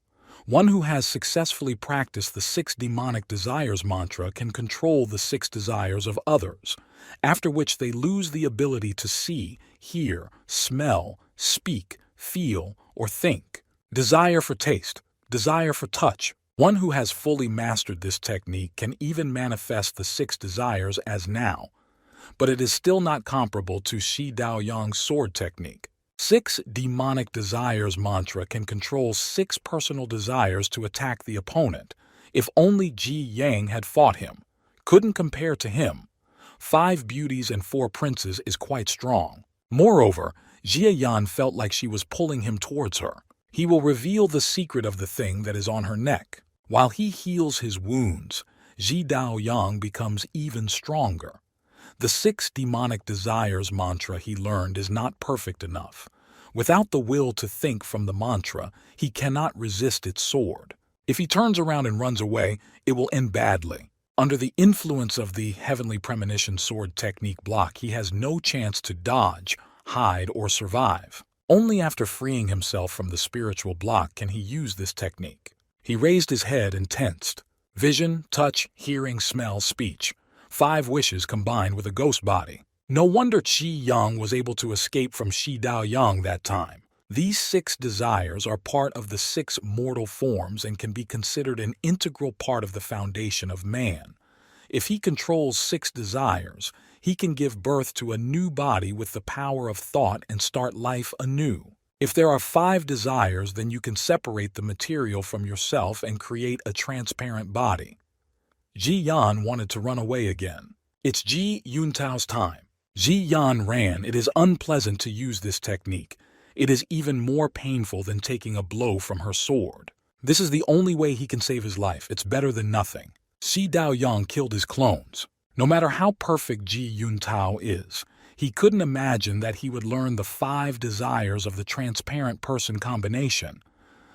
One who has successfully practiced the 6 demonic desires mantra can control the 6 desires of others, after which they lose the ability to see, hear, smell, speak, feel, or think. Desire for taste. Desire for touch. One who has fully mastered this technique can even manifest the 6 desires as now, but it is still not comparable to Shi Daoyang's sword technique. 6 demonic desires mantra can control 6 personal desires to attack the opponent. If only Ji Yang had fought him. Couldn't compare to him. 5 beauties and 4 princes is quite strong. Moreover, Jia Yan felt like she was pulling him towards her. He will reveal the secret of the thing that is on her neck. While he heals his wounds, Ji Daoyang becomes even stronger. The 6 demonic desires mantra he learned is not perfect enough. Without the will to think from the mantra, he cannot resist its sword. If he turns around and runs away, it will end badly. Under the influence of the heavenly premonition sword technique block, he has no chance to dodge, hide, or survive. Only after freeing himself from the spiritual block can he use this technique. He raised his head and tensed. Vision, touch, hearing, smell, speech. 5 wishes combined with a ghost body. No wonder Qi Yang was able to escape from Shi Daoyang that time. These 6 desires are part of the 6 mortal forms and can be considered an integral part of the foundation of man. If he controls 6 desires, he can give birth to a new body with the power of thought and start life anew. If there are 5 desires, then you can separate the material from yourself and create a transparent body. Ji Yan wanted to run away again. It's Ji Yuntao's time. Ji Yan ran. It is unpleasant to use this technique. It is even more painful than taking a blow from her sword. This is the only way he can save his life. It's better than nothing. Shi Daoyang killed his clones. No matter how perfect Ji Yuntao is, he couldn't imagine that he would learn the 5 desires of the transparent person combination.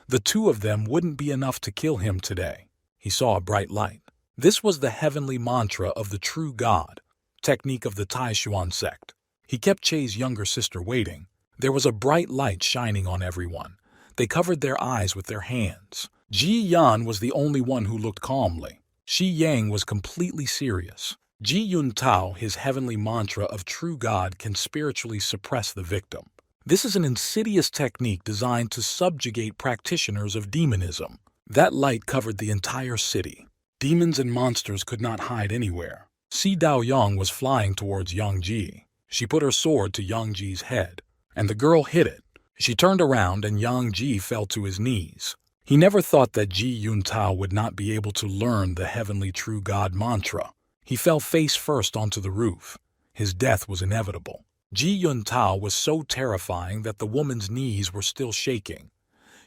The 2 of them wouldn't be enough to kill him today. He saw a bright light. This was the heavenly mantra of the true God, technique of the Taishuan sect. He kept Che's younger sister waiting. There was a bright light shining on everyone. They covered their eyes with their hands. Ji Yan was the only one who looked calmly. Shi Yang was completely serious. Ji Yuntao, his heavenly mantra of true God, can spiritually suppress the victim. This is an insidious technique designed to subjugate practitioners of demonism. That light covered the entire city. Demons and monsters could not hide anywhere. Shi Daoyang was flying towards Yang Ji. She put her sword to Yang Ji's head, and the girl hit it. She turned around and Yang Ji fell to his knees. He never thought that Ji Yuntao would not be able to learn the heavenly true God mantra. He fell face first onto the roof. His death was inevitable. Ji Yuntao was so terrifying that the woman's knees were still shaking.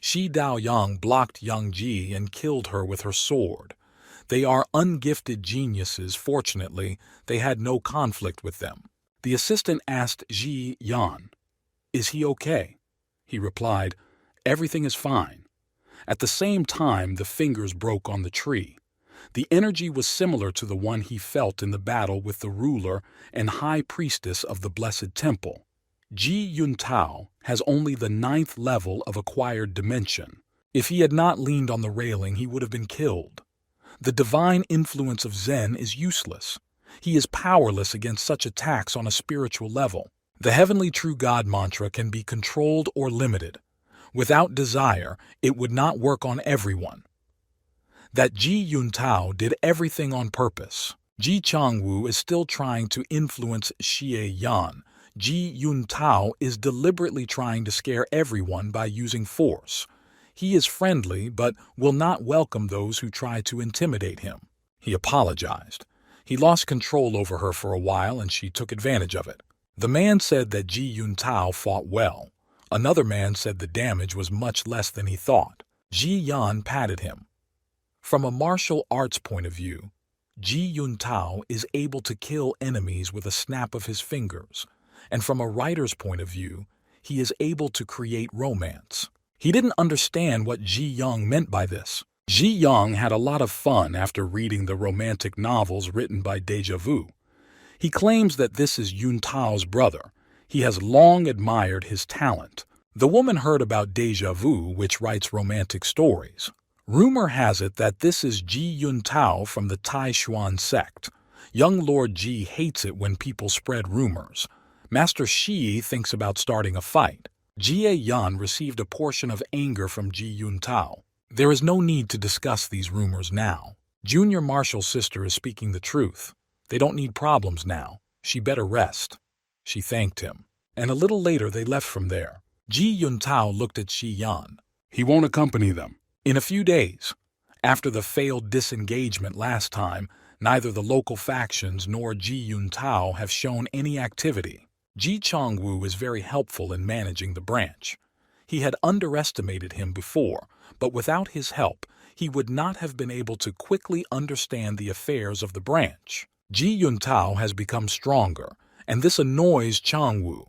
Shi Daoyang blocked Yang Ji and killed her with her sword. They are ungifted geniuses. Fortunately, they had no conflict with them. The assistant asked Ji Yan, "Is he okay?" He replied, "Everything is fine." At the same time, the fingers broke on the tree. The energy was similar to the one he felt in the battle with the ruler and high priestess of the Blessed Temple. Ji Yuntao has only the 9th level of acquired dimension. If he had not leaned on the railing, he would have been killed. The divine influence of Zen is useless. He is powerless against such attacks on a spiritual level. The Heavenly True God mantra can be controlled or limited. Without desire, it would not work on everyone. That Ji Yuntao did everything on purpose. Ji Changwu is still trying to influence Xie Yan. Ji Yuntao is deliberately trying to scare everyone by using force. He is friendly but will not welcome those who try to intimidate him. He apologized. He lost control over her for a while and she took advantage of it. The man said that Ji Yuntao fought well. Another man said the damage was much less than he thought. Ji Yan patted him. From a martial arts point of view, Ji Yuntao is able to kill enemies with a snap of his fingers, and from a writer's point of view, he is able to create romance. He didn't understand what Ji Yang meant by this. Ji Yang had a lot of fun after reading the romantic novels written by Deja Vu. He claims that this is Yuntao's brother. He has long admired his talent. The woman heard about Deja Vu, which writes romantic stories. Rumor has it that this is Ji Yuntao from the Tai Xuan sect. Young Lord Ji hates it when people spread rumors. Master Shi thinks about starting a fight. Jie Yan received a portion of anger from Ji Yuntao. There is no need to discuss these rumors now. Junior Marshall's sister is speaking the truth. They don't need problems now. She better rest. She thanked him. And a little later they left from there. Ji Yuntao looked at Shi Yan. He won't accompany them. In a few days, after the failed disengagement last time, neither the local factions nor Ji Yuntao have shown any activity. Ji Changwu is very helpful in managing the branch. He had underestimated him before, but without his help, he would not have been able to quickly understand the affairs of the branch. Ji Yuntao has become stronger, and this annoys Changwu.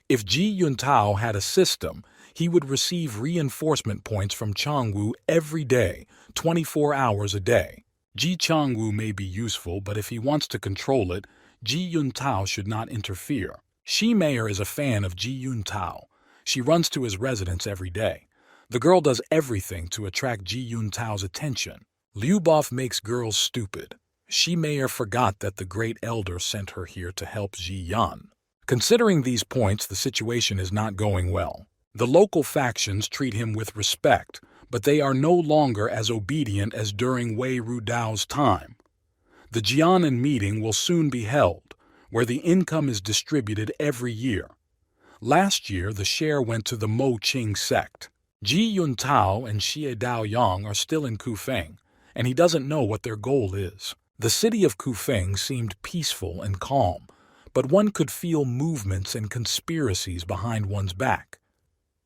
If Ji Yuntao had a system, he would receive reinforcement points from Changwu every day, 24 hours a day. Ji Changwu may be useful, but if he wants to control it, Ji Yuntao should not interfere. Shi Meier is a fan of Ji Yuntao. She runs to his residence every day. The girl does everything to attract Ji Yuntao's attention. Liubov makes girls stupid. Shi Meier forgot that the great elder sent her here to help Ji Yan. Considering these points, the situation is not going well. The local factions treat him with respect, but they are no longer as obedient as during Wei Rudao's time. The Jianan meeting will soon be held, where the income is distributed every year. Last year, the share went to the Mo Qing sect. Ji Yuntao and Xie Daoyang are still in Kufeng, and he doesn't know what their goal is. The city of Kufeng seemed peaceful and calm, but one could feel movements and conspiracies behind one's back.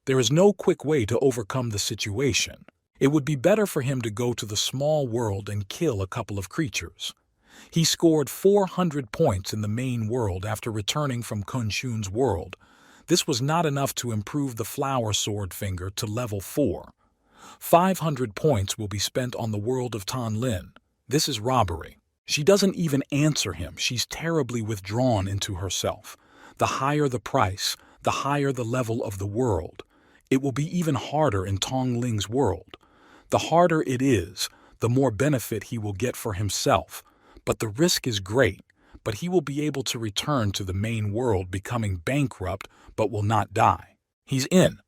There is no quick way to overcome the situation. It would be better for him to go to the small world and kill a couple of creatures. He scored 400 points in the main world after returning from Kunshun's world. This was not enough to improve the flower sword finger to level 4. 500 points will be spent on the world of Tanlin. This is robbery. She doesn't even answer him. She's terribly withdrawn into herself. The higher the price, the higher the level of the world. It will be even harder in Tongling's world. The harder it is, the more benefit he will get for himself. But the risk is great, but he will be able to return to the main world becoming bankrupt but will not die. He's in.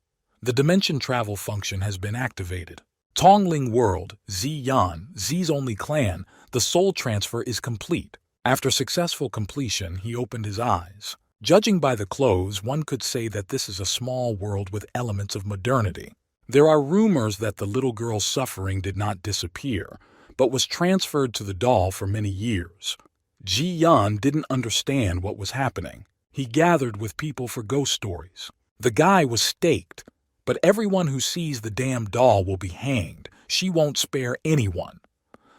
The dimension travel function has been activated. Tongling World, Ziyan, Z's only clan, the soul transfer is complete. After successful completion, he opened his eyes. Judging by the clothes, one could say that this is a small world with elements of modernity. There are rumors that the little girl's suffering did not disappear, but was transferred to the doll for many years. Ji Yan didn't understand what was happening. He gathered with people for ghost stories. The guy was staked, but everyone who sees the damn doll will be hanged. She won't spare anyone.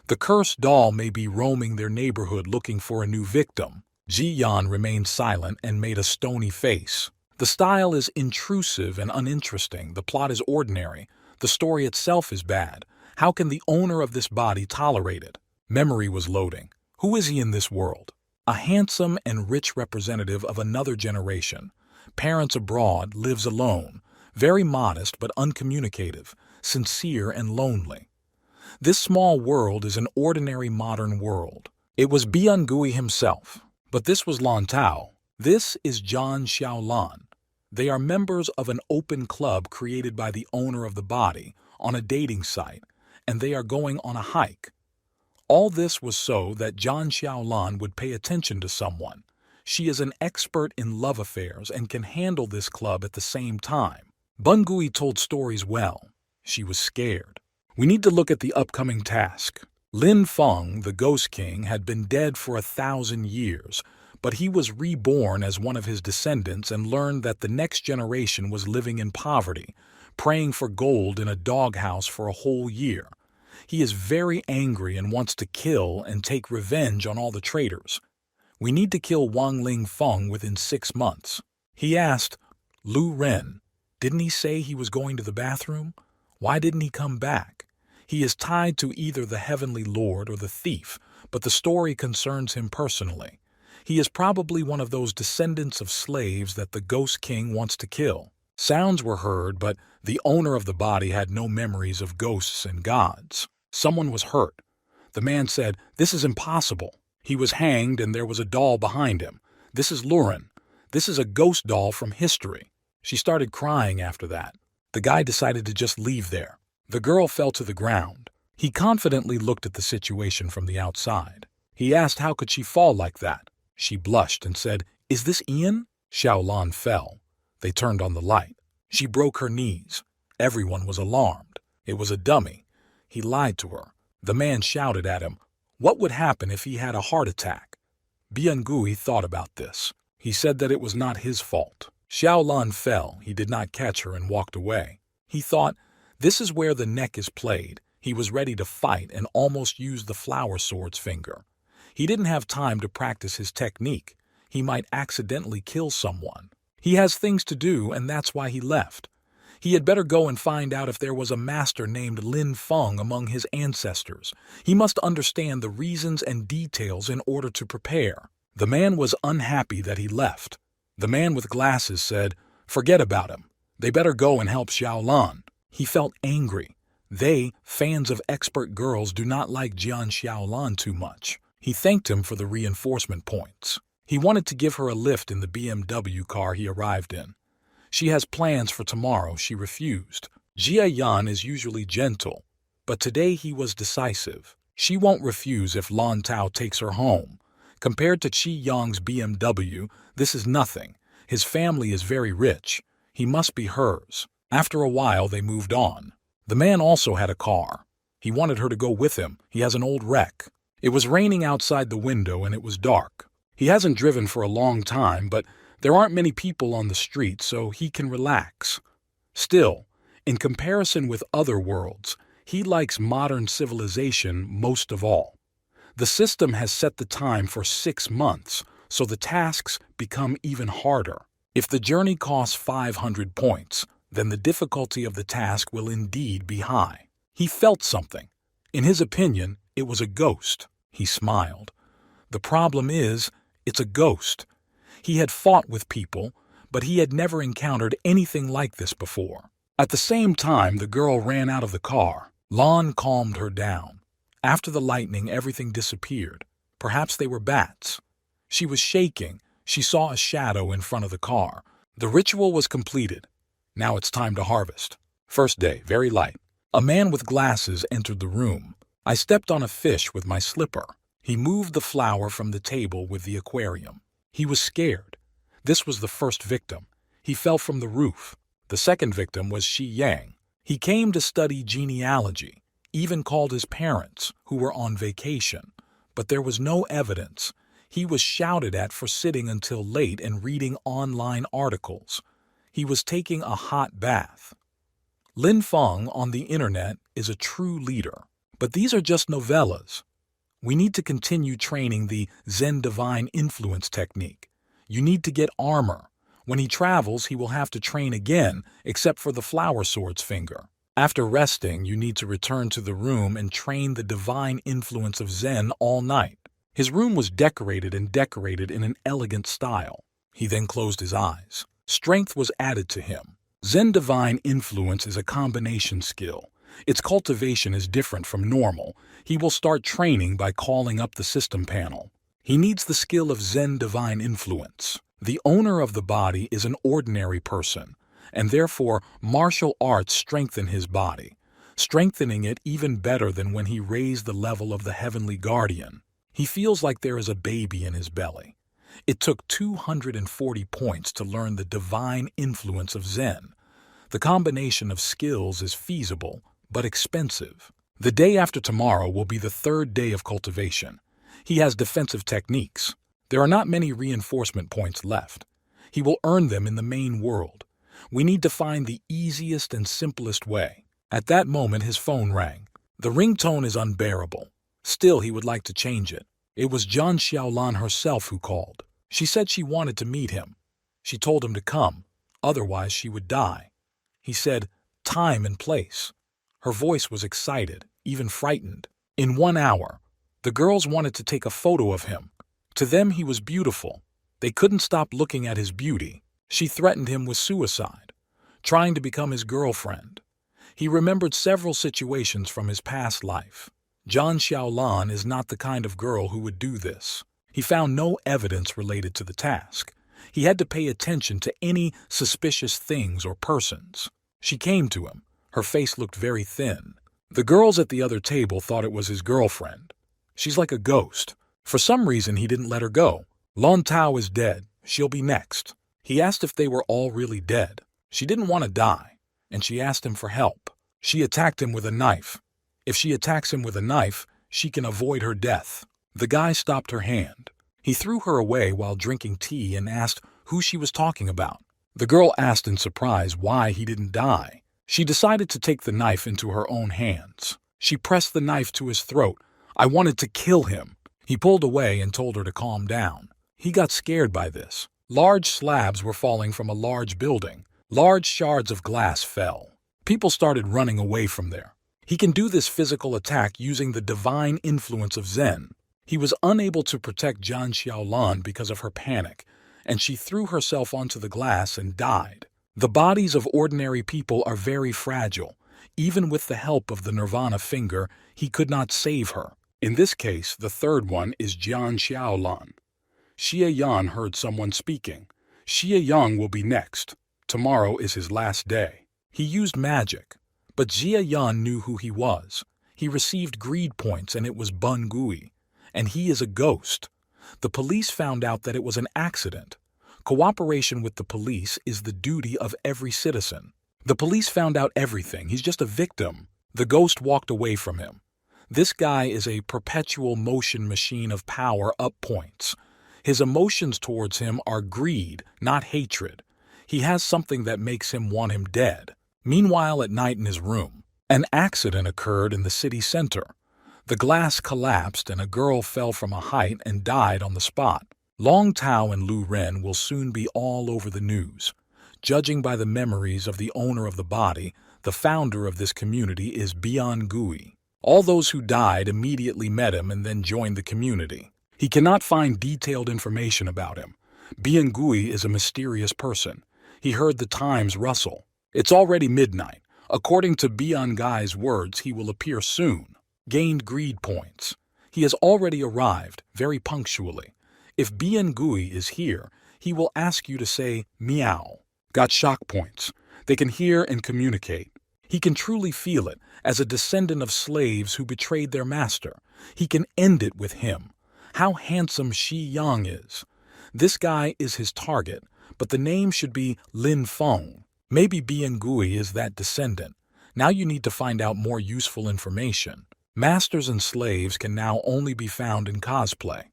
The cursed doll may be roaming their neighborhood looking for a new victim. Ji Yan remained silent and made a stony face. The style is intrusive and uninteresting. The plot is ordinary. The story itself is bad. How can the owner of this body tolerate it? Memory was loading. Who is he in this world? A handsome and rich representative of another generation. Parents abroad, lives alone. Very modest but uncommunicative, sincere and lonely. This small world is an ordinary modern world. It was Byung-gue himself. But this was Lan Tao. This is John Xiaolan. They are members of an open club created by the owner of the body on a dating site, and they are going on a hike. All this was so that John Xiaolan would pay attention to someone. She is an expert in love affairs and can handle this club at the same time. Byung-gue told stories well. She was scared. We need to look at the upcoming task. Lin Feng, the Ghost King, had been dead for 1,000 years, but he was reborn as one of his descendants and learned that the next generation was living in poverty, praying for gold in a doghouse for a whole year. He is very angry and wants to kill and take revenge on all the traitors. We need to kill Wang Ling Feng within 6 months. He asked, Lu Ren, didn't he say he was going to the bathroom? Why didn't he come back? He is tied to either the Heavenly Lord or the thief, but the story concerns him personally. He is probably one of those descendants of slaves that the Ghost King wants to kill. Sounds were heard, but the owner of the body had no memories of ghosts and gods. Someone was hurt. The man said, "This is impossible." He was hanged and there was a doll behind him. This is Lurin. This is a ghost doll from history. She started crying after that. The guy decided to just leave there. The girl fell to the ground. He confidently looked at the situation from the outside. He asked how could she fall like that. She blushed and said, "Is this Ian?" Xiaolan fell. They turned on the light. She broke her knees. Everyone was alarmed. It was a dummy. He lied to her. The man shouted at him, "What would happen if he had a heart attack?" Byung-gue thought about this. He said that it was not his fault. Xiaolan fell. He did not catch her and walked away. He thought, this is where the neck is played. He was ready to fight and almost used the flower sword's finger. He didn't have time to practice his technique. He might accidentally kill someone. He has things to do, and that's why he left. He had better go and find out if there was a master named Lin Feng among his ancestors. He must understand the reasons and details in order to prepare. The man was unhappy that he left. The man with glasses said, "Forget about him. They better go and help Xiaolan." He felt angry. They, fans of expert girls, do not like Jian Xiaolan too much. He thanked him for the reinforcement points. He wanted to give her a lift in the BMW car he arrived in. She has plans for tomorrow. She refused. Jia Yan is usually gentle, but today he was decisive. She won't refuse if Lan Tao takes her home. Compared to Qi Yang's BMW, this is nothing. His family is very rich. He must be hers. After a while, they moved on. The man also had a car. He wanted her to go with him. He has an old wreck. It was raining outside the window and it was dark. He hasn't driven for a long time, but there aren't many people on the street, so he can relax. Still, in comparison with other worlds, he likes modern civilization most of all. The system has set the time for 6 months, so the tasks become even harder. If the journey costs 500 points, then the difficulty of the task will indeed be high. He felt something. In his opinion, it was a ghost. He smiled. The problem is, it's a ghost. He had fought with people, but he had never encountered anything like this before. At the same time, the girl ran out of the car. Lan calmed her down. After the lightning, everything disappeared. Perhaps they were bats. She was shaking. She saw a shadow in front of the car. The ritual was completed. Now it's time to harvest. First day, very light. A man with glasses entered the room. I stepped on a fish with my slipper. He moved the flower from the table with the aquarium. He was scared. This was the first victim. He fell from the roof. The second victim was Xi Yang. He came to study genealogy, even called his parents, who were on vacation. But there was no evidence. He was shouted at for sitting until late and reading online articles. He was taking a hot bath. Lin Feng on the internet is a true leader. But these are just novellas. We need to continue training the Zen Divine Influence technique. You need to get armor. When he travels, he will have to train again, except for the flower sword's finger. After resting, you need to return to the room and train the divine influence of Zen all night. His room was decorated in an elegant style. He then closed his eyes. Strength was added to him. Zen divine influence is a combination skill. Its cultivation is different from normal. He will start training by calling up the system panel. He needs the skill of Zen divine influence. The owner of the body is an ordinary person, and therefore martial arts strengthen his body, strengthening it even better than when he raised the level of the heavenly guardian. He feels like there is a baby in his belly. It took 240 points to learn the divine influence of Zen. The combination of skills is feasible, but expensive. The day after tomorrow will be the third day of cultivation. He has defensive techniques. There are not many reinforcement points left. He will earn them in the main world. We need to find the easiest and simplest way. At that moment, his phone rang. The ringtone is unbearable. Still, he would like to change it. It was Zhan Xiaolan herself who called. She said she wanted to meet him. She told him to come, otherwise she would die. He said, time and place. Her voice was excited, even frightened. In 1 hour, the girls wanted to take a photo of him. To them, he was beautiful. They couldn't stop looking at his beauty. She threatened him with suicide, trying to become his girlfriend. He remembered several situations from his past life. Zhan Xiaolan is not the kind of girl who would do this. He found no evidence related to the task. He had to pay attention to any suspicious things or persons. She came to him. Her face looked very thin. The girls at the other table thought it was his girlfriend. She's like a ghost. For some reason, he didn't let her go. Lon Tao is dead. She'll be next. He asked if they were all really dead. She didn't want to die, and she asked him for help. She attacked him with a knife. If she attacks him with a knife, she can avoid her death. The guy stopped her hand. He threw her away while drinking tea and asked who she was talking about. The girl asked in surprise why he didn't die. She decided to take the knife into her own hands. She pressed the knife to his throat. I wanted to kill him. He pulled away and told her to calm down. He got scared by this. Large slabs were falling from a large building. Large shards of glass fell. People started running away from there. He can do this physical attack using the divine influence of Zen. He was unable to protect Zhan Xiaolan because of her panic, and she threw herself onto the glass and died. The bodies of ordinary people are very fragile. Even with the help of the Nirvana finger, he could not save her. In this case, the third one is Zhan Xiaolan. Xie Yan heard someone speaking. Xie Yang will be next. Tomorrow is his last day. He used magic. But Xie Yan knew who he was. He received greed points and it was Bun Gui. And he is a ghost. The police found out that it was an accident. Cooperation with the police is the duty of every citizen. The police found out everything. He's just a victim. The ghost walked away from him. This guy is a perpetual motion machine of power up points. His emotions towards him are greed, not hatred. He has something that makes him want him dead. Meanwhile, at night in his room, an accident occurred in the city center. The glass collapsed and a girl fell from a height and died on the spot. Long Tao and Lu Ren will soon be all over the news. Judging by the memories of the owner of the body, the founder of this community is Bian Gui. All those who died immediately met him and then joined the community. He cannot find detailed information about him. Bian Gui is a mysterious person. He heard the times rustle. It's already midnight. According to Bian Guy's words, he will appear soon. Gained greed points. He has already arrived, very punctually. If Bian Gui is here, he will ask you to say meow. Got shock points. They can hear and communicate. He can truly feel it as a descendant of slaves who betrayed their master. He can end it with him. How handsome Xi Yang is. This guy is his target, but the name should be Lin Feng. Maybe Bian Gui is that descendant. Now you need to find out more useful information. Masters and slaves can now only be found in cosplay.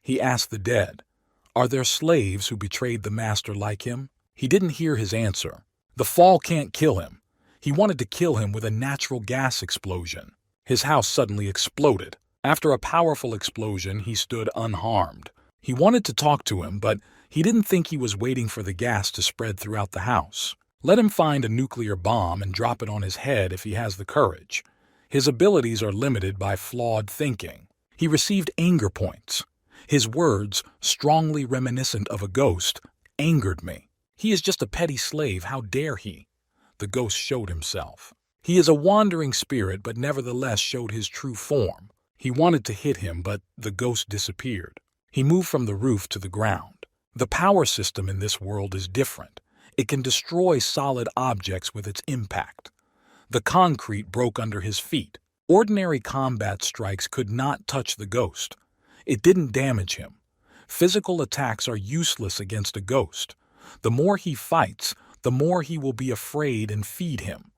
He asked the dead, are there slaves who betrayed the master like him? He didn't hear his answer. The fall can't kill him. He wanted to kill him with a natural gas explosion. His house suddenly exploded. After a powerful explosion, he stood unharmed. He wanted to talk to him, but he didn't think he was waiting for the gas to spread throughout the house. Let him find a nuclear bomb and drop it on his head if he has the courage. His abilities are limited by flawed thinking. He received anger points. His words, strongly reminiscent of a ghost, angered me. He is just a petty slave, how dare he? The ghost showed himself. He is a wandering spirit, but nevertheless showed his true form. He wanted to hit him, but the ghost disappeared. He moved from the roof to the ground. The power system in this world is different. It can destroy solid objects with its impact. The concrete broke under his feet. Ordinary combat strikes could not touch the ghost. It didn't damage him. Physical attacks are useless against a ghost. The more he fights, the more he will be afraid and feed him.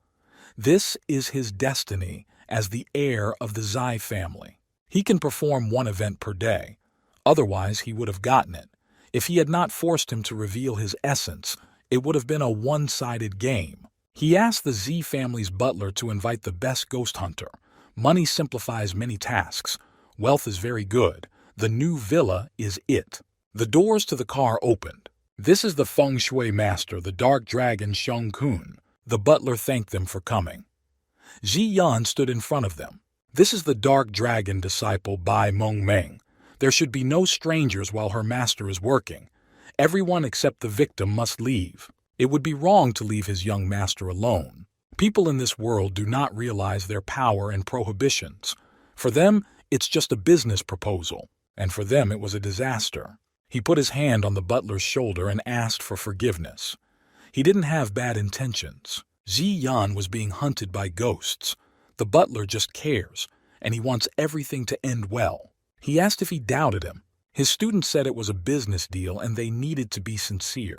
This is his destiny as the heir of the Zai family. He can perform one event per day. Otherwise, he would have gotten it. If he had not forced him to reveal his essence, it would have been a one-sided game. He asked the Z family's butler to invite the best ghost hunter. Money simplifies many tasks. Wealth is very good. The new villa is it. The doors to the car opened. This is the feng shui master, the dark dragon Sheng Kun. The butler thanked them for coming. Ji Yan stood in front of them. This is the dark dragon disciple Bai Meng Meng. There should be no strangers while her master is working. Everyone except the victim must leave. It would be wrong to leave his young master alone. People in this world do not realize their power and prohibitions. For them, it's just a business proposal, and for them it was a disaster. He put his hand on the butler's shoulder and asked for forgiveness. He didn't have bad intentions. Ji Yan was being hunted by ghosts. The butler just cares, and he wants everything to end well. He asked if he doubted him. His students said it was a business deal and they needed to be sincere.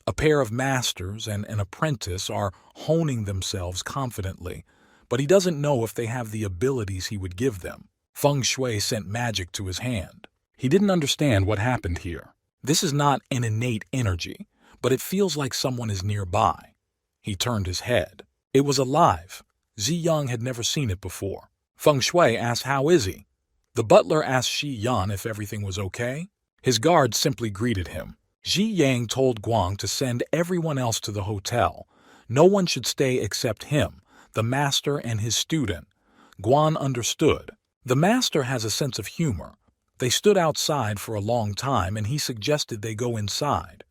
A pair of masters and an apprentice are honing themselves confidently, but he doesn't know if they have the abilities he would give them. Feng Shui sent magic to his hand. He didn't understand what happened here. This is not an innate energy, but it feels like someone is nearby. He turned his head. It was alive. Ji Yang had never seen it before. Feng Shui asked, "How is he?" The butler asked Shi Yan if everything was okay. His guard simply greeted him. Ji Yang told Guang to send everyone else to the hotel. No one should stay except him, the master and his student. Guan understood. The master has a sense of humor. They stood outside for a long time and he suggested they go inside.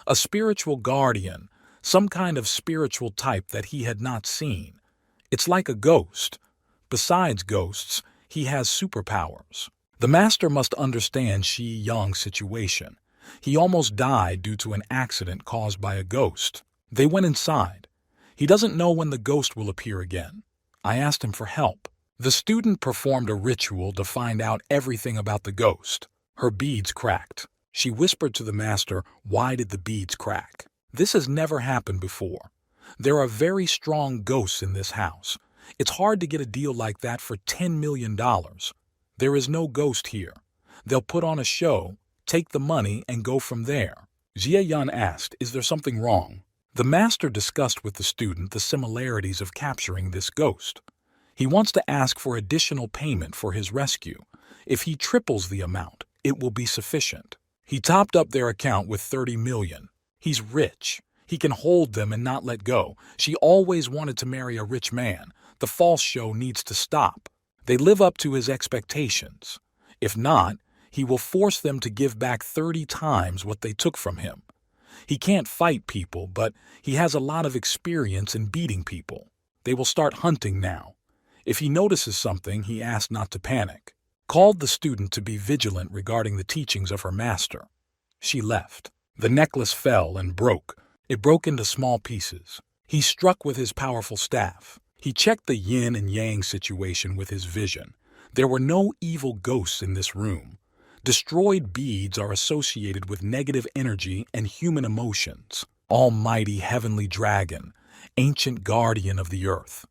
A spiritual guardian, some kind of spiritual type that he had not seen. It's like a ghost. Besides ghosts, he has superpowers. The master must understand Shi Yang's situation. He almost died due to an accident caused by a ghost. They went inside. He doesn't know when the ghost will appear again. I asked him for help. The student performed a ritual to find out everything about the ghost. Her beads cracked. She whispered to the master, "Why did the beads crack?" This has never happened before. There are very strong ghosts in this house. It's hard to get a deal like that for $10 million. There is no ghost here. They'll put on a show, take the money, and go from there. Jie Yan asked, "Is there something wrong?" The master discussed with the student the similarities of capturing this ghost. He wants to ask for additional payment for his rescue. If he triples the amount, it will be sufficient. He topped up their account with 30 million. He's rich. He can hold them and not let go. She always wanted to marry a rich man. The false show needs to stop. They live up to his expectations. If not, he will force them to give back 30 times what they took from him. He can't fight people, but he has a lot of experience in beating people. They will start hunting now. If he notices something, he asked not to panic. Called the student to be vigilant regarding the teachings of her master. She left. The necklace fell and broke. It broke into small pieces. He struck with his powerful staff. He checked the yin and yang situation with his vision. There were no evil ghosts in this room. Destroyed beads are associated with negative energy and human emotions. Almighty heavenly dragon, ancient guardian of the earth.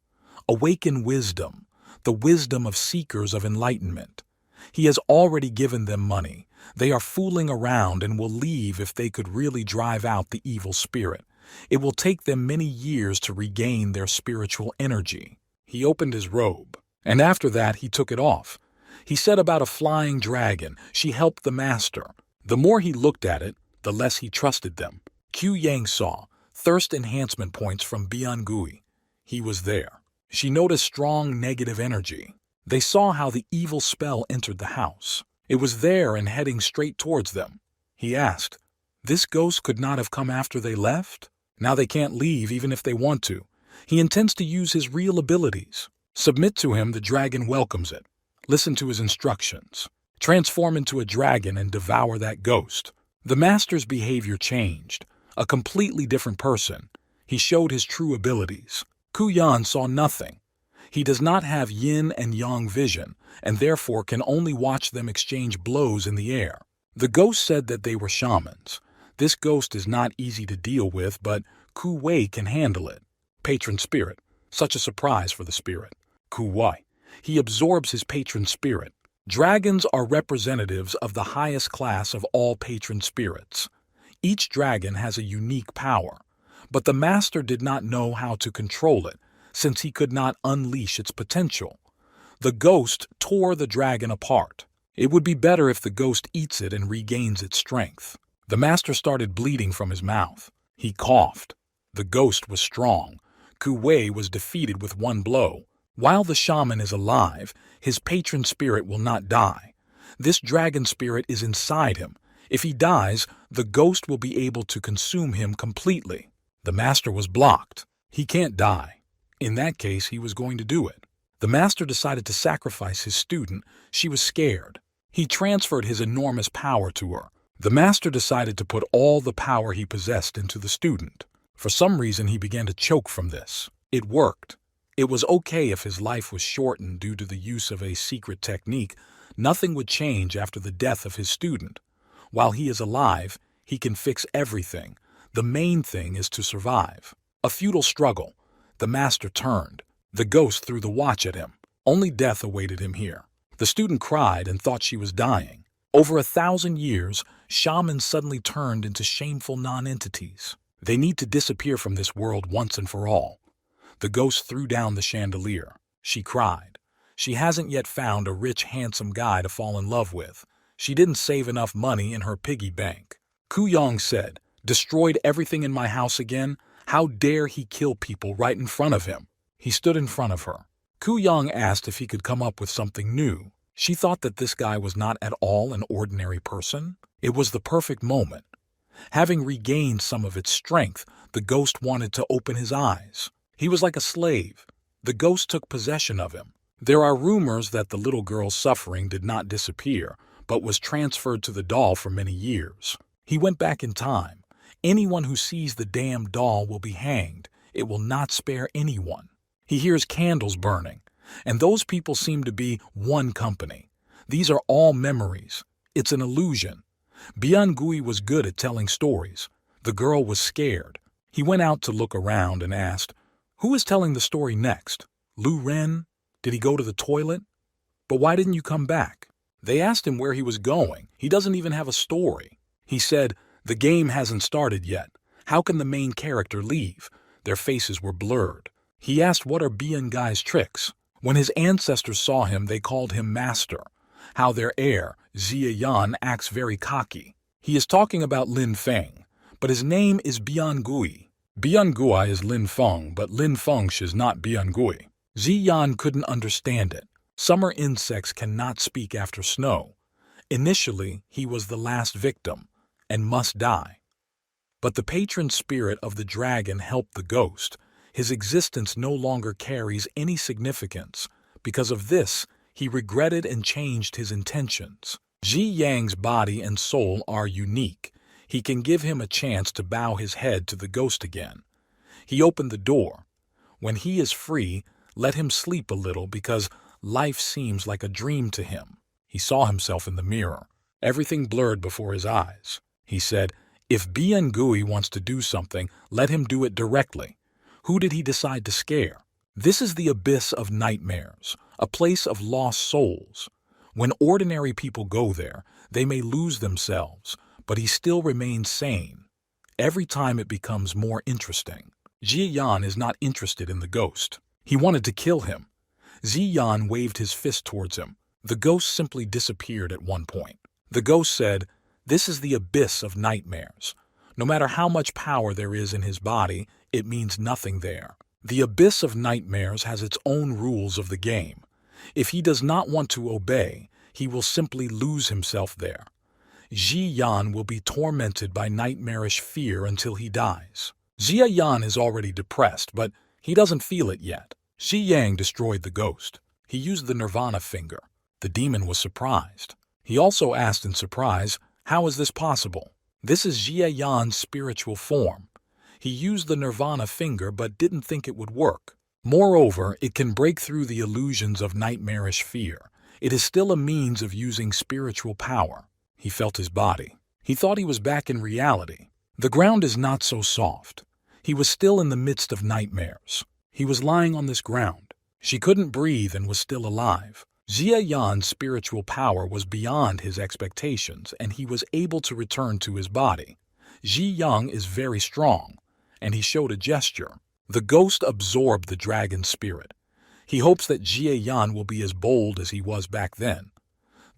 Awaken wisdom, the wisdom of seekers of enlightenment. He has already given them money. They are fooling around and will leave if they could really drive out the evil spirit. It will take them many years to regain their spiritual energy. He opened his robe, and after that he took it off. He said about a flying dragon, she helped the master. The more he looked at it, the less he trusted them. Q Yang saw thirst enhancement points from Byung-gue. He was there. She noticed strong negative energy. They saw how the evil spell entered the house. It was there and heading straight towards them. He asked, "This ghost could not have come after they left? Now they can't leave even if they want to. He intends to use his real abilities. Submit to him, the dragon welcomes it. Listen to his instructions. Transform into a dragon and devour that ghost." The master's behavior changed. A completely different person. He showed his true abilities. Kuyan saw nothing. He does not have yin and yang vision, and therefore can only watch them exchange blows in the air. The ghost said that they were shamans. This ghost is not easy to deal with, but Ku Wei can handle it. Patron spirit. Such a surprise for the spirit. Ku Wei. He absorbs his patron spirit. Dragons are representatives of the highest class of all patron spirits. Each dragon has a unique power, but the master did not know how to control it, since he could not unleash its potential. The ghost tore the dragon apart. It would be better if the ghost eats it and regains its strength. The master started bleeding from his mouth. He coughed. The ghost was strong. Ku Wei was defeated with one blow. While the shaman is alive, his patron spirit will not die. This dragon spirit is inside him. If he dies, the ghost will be able to consume him completely. The master was blocked. He can't die. In that case, he was going to do it. The master decided to sacrifice his student. She was scared. He transferred his enormous power to her. The master decided to put all the power he possessed into the student. For some reason, he began to choke from this. It worked. It was okay if his life was shortened due to the use of a secret technique. Nothing would change after the death of his student. While he is alive, he can fix everything. The main thing is to survive. A futile struggle. The master turned. The ghost threw the watch at him. Only death awaited him here. The student cried and thought she was dying. Over 1,000 years, shamans suddenly turned into shameful non-entities. They need to disappear from this world once and for all. The ghost threw down the chandelier. She cried. She hasn't yet found a rich, handsome guy to fall in love with. She didn't save enough money in her piggy bank. Ku Yong said, "Destroyed everything in my house again? How dare he kill people right in front of him?" He stood in front of her. Ku Yong asked if he could come up with something new. She thought that this guy was not at all an ordinary person. It was the perfect moment. Having regained some of its strength, the ghost wanted to open his eyes. He was like a slave. The ghost took possession of him. There are rumors that the little girl's suffering did not disappear, but was transferred to the doll for many years. He went back in time. Anyone who sees the damned doll will be hanged. It will not spare anyone. He hears candles burning, and those people seem to be one company. These are all memories. It's an illusion. Byung-gue was good at telling stories. The girl was scared. He went out to look around and asked, "Who is telling the story next? Lu Ren? Did he go to the toilet? But why didn't you come back?" They asked him where he was going. He doesn't even have a story. He said, "The game hasn't started yet. How can the main character leave?" Their faces were blurred. He asked what are Byung-gue's tricks. When his ancestors saw him, they called him master. How their heir, Zia Yan, acts very cocky. He is talking about Lin Feng, but his name is Byung-gue. Byung-gue is Lin Feng, but Lin Feng is not Byung-gue. Ziyan couldn't understand it. Summer insects cannot speak after snow. Initially, he was the last victim and must die. But the patron spirit of the dragon helped the ghost. His existence no longer carries any significance. Because of this, he regretted and changed his intentions. Ji Yang's body and soul are unique. He can give him a chance to bow his head to the ghost again. He opened the door. When he is free, let him sleep a little because life seems like a dream to him. He saw himself in the mirror. Everything blurred before his eyes. He said, "If Byung-gue wants to do something, let him do it directly." Who did he decide to scare? This is the abyss of nightmares, a place of lost souls. When ordinary people go there, they may lose themselves, but he still remains sane. Every time it becomes more interesting. Jiyan is not interested in the ghost. He wanted to kill him. Ziyan waved his fist towards him. The ghost simply disappeared at one point. The ghost said, "This is the abyss of nightmares. No matter how much power there is in his body, it means nothing there. The abyss of nightmares has its own rules of the game. If he does not want to obey, he will simply lose himself there. Ji Yan will be tormented by nightmarish fear until he dies. Jia Yan is already depressed, but he doesn't feel it yet. Xi Yang destroyed the ghost. He used the Nirvana finger. The demon was surprised. He also asked in surprise, "How is this possible?" This is Jia Yan's spiritual form. He used the Nirvana finger but didn't think it would work. Moreover, it can break through the illusions of nightmarish fear. It is still a means of using spiritual power. He felt his body. He thought he was back in reality. The ground is not so soft. He was still in the midst of nightmares. He was lying on this ground. She couldn't breathe and was still alive. Jia Yan's spiritual power was beyond his expectations, and he was able to return to his body. Ji Yang is very strong, and he showed a gesture. The ghost absorbed the dragon's spirit. He hopes that Jia Yan will be as bold as he was back then.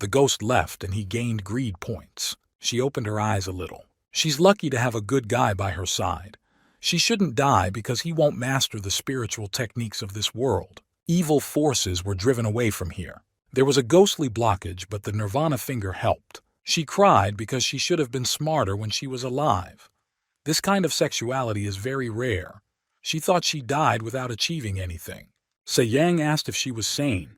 The ghost left, and he gained greed points. She opened her eyes a little. She's lucky to have a good guy by her side. She shouldn't die because he won't master the spiritual techniques of this world. Evil forces were driven away from here. There was a ghostly blockage, but the Nirvana finger helped. She cried because she should have been smarter when she was alive. This kind of sexuality is very rare. She thought she died without achieving anything. Yang asked if she was sane.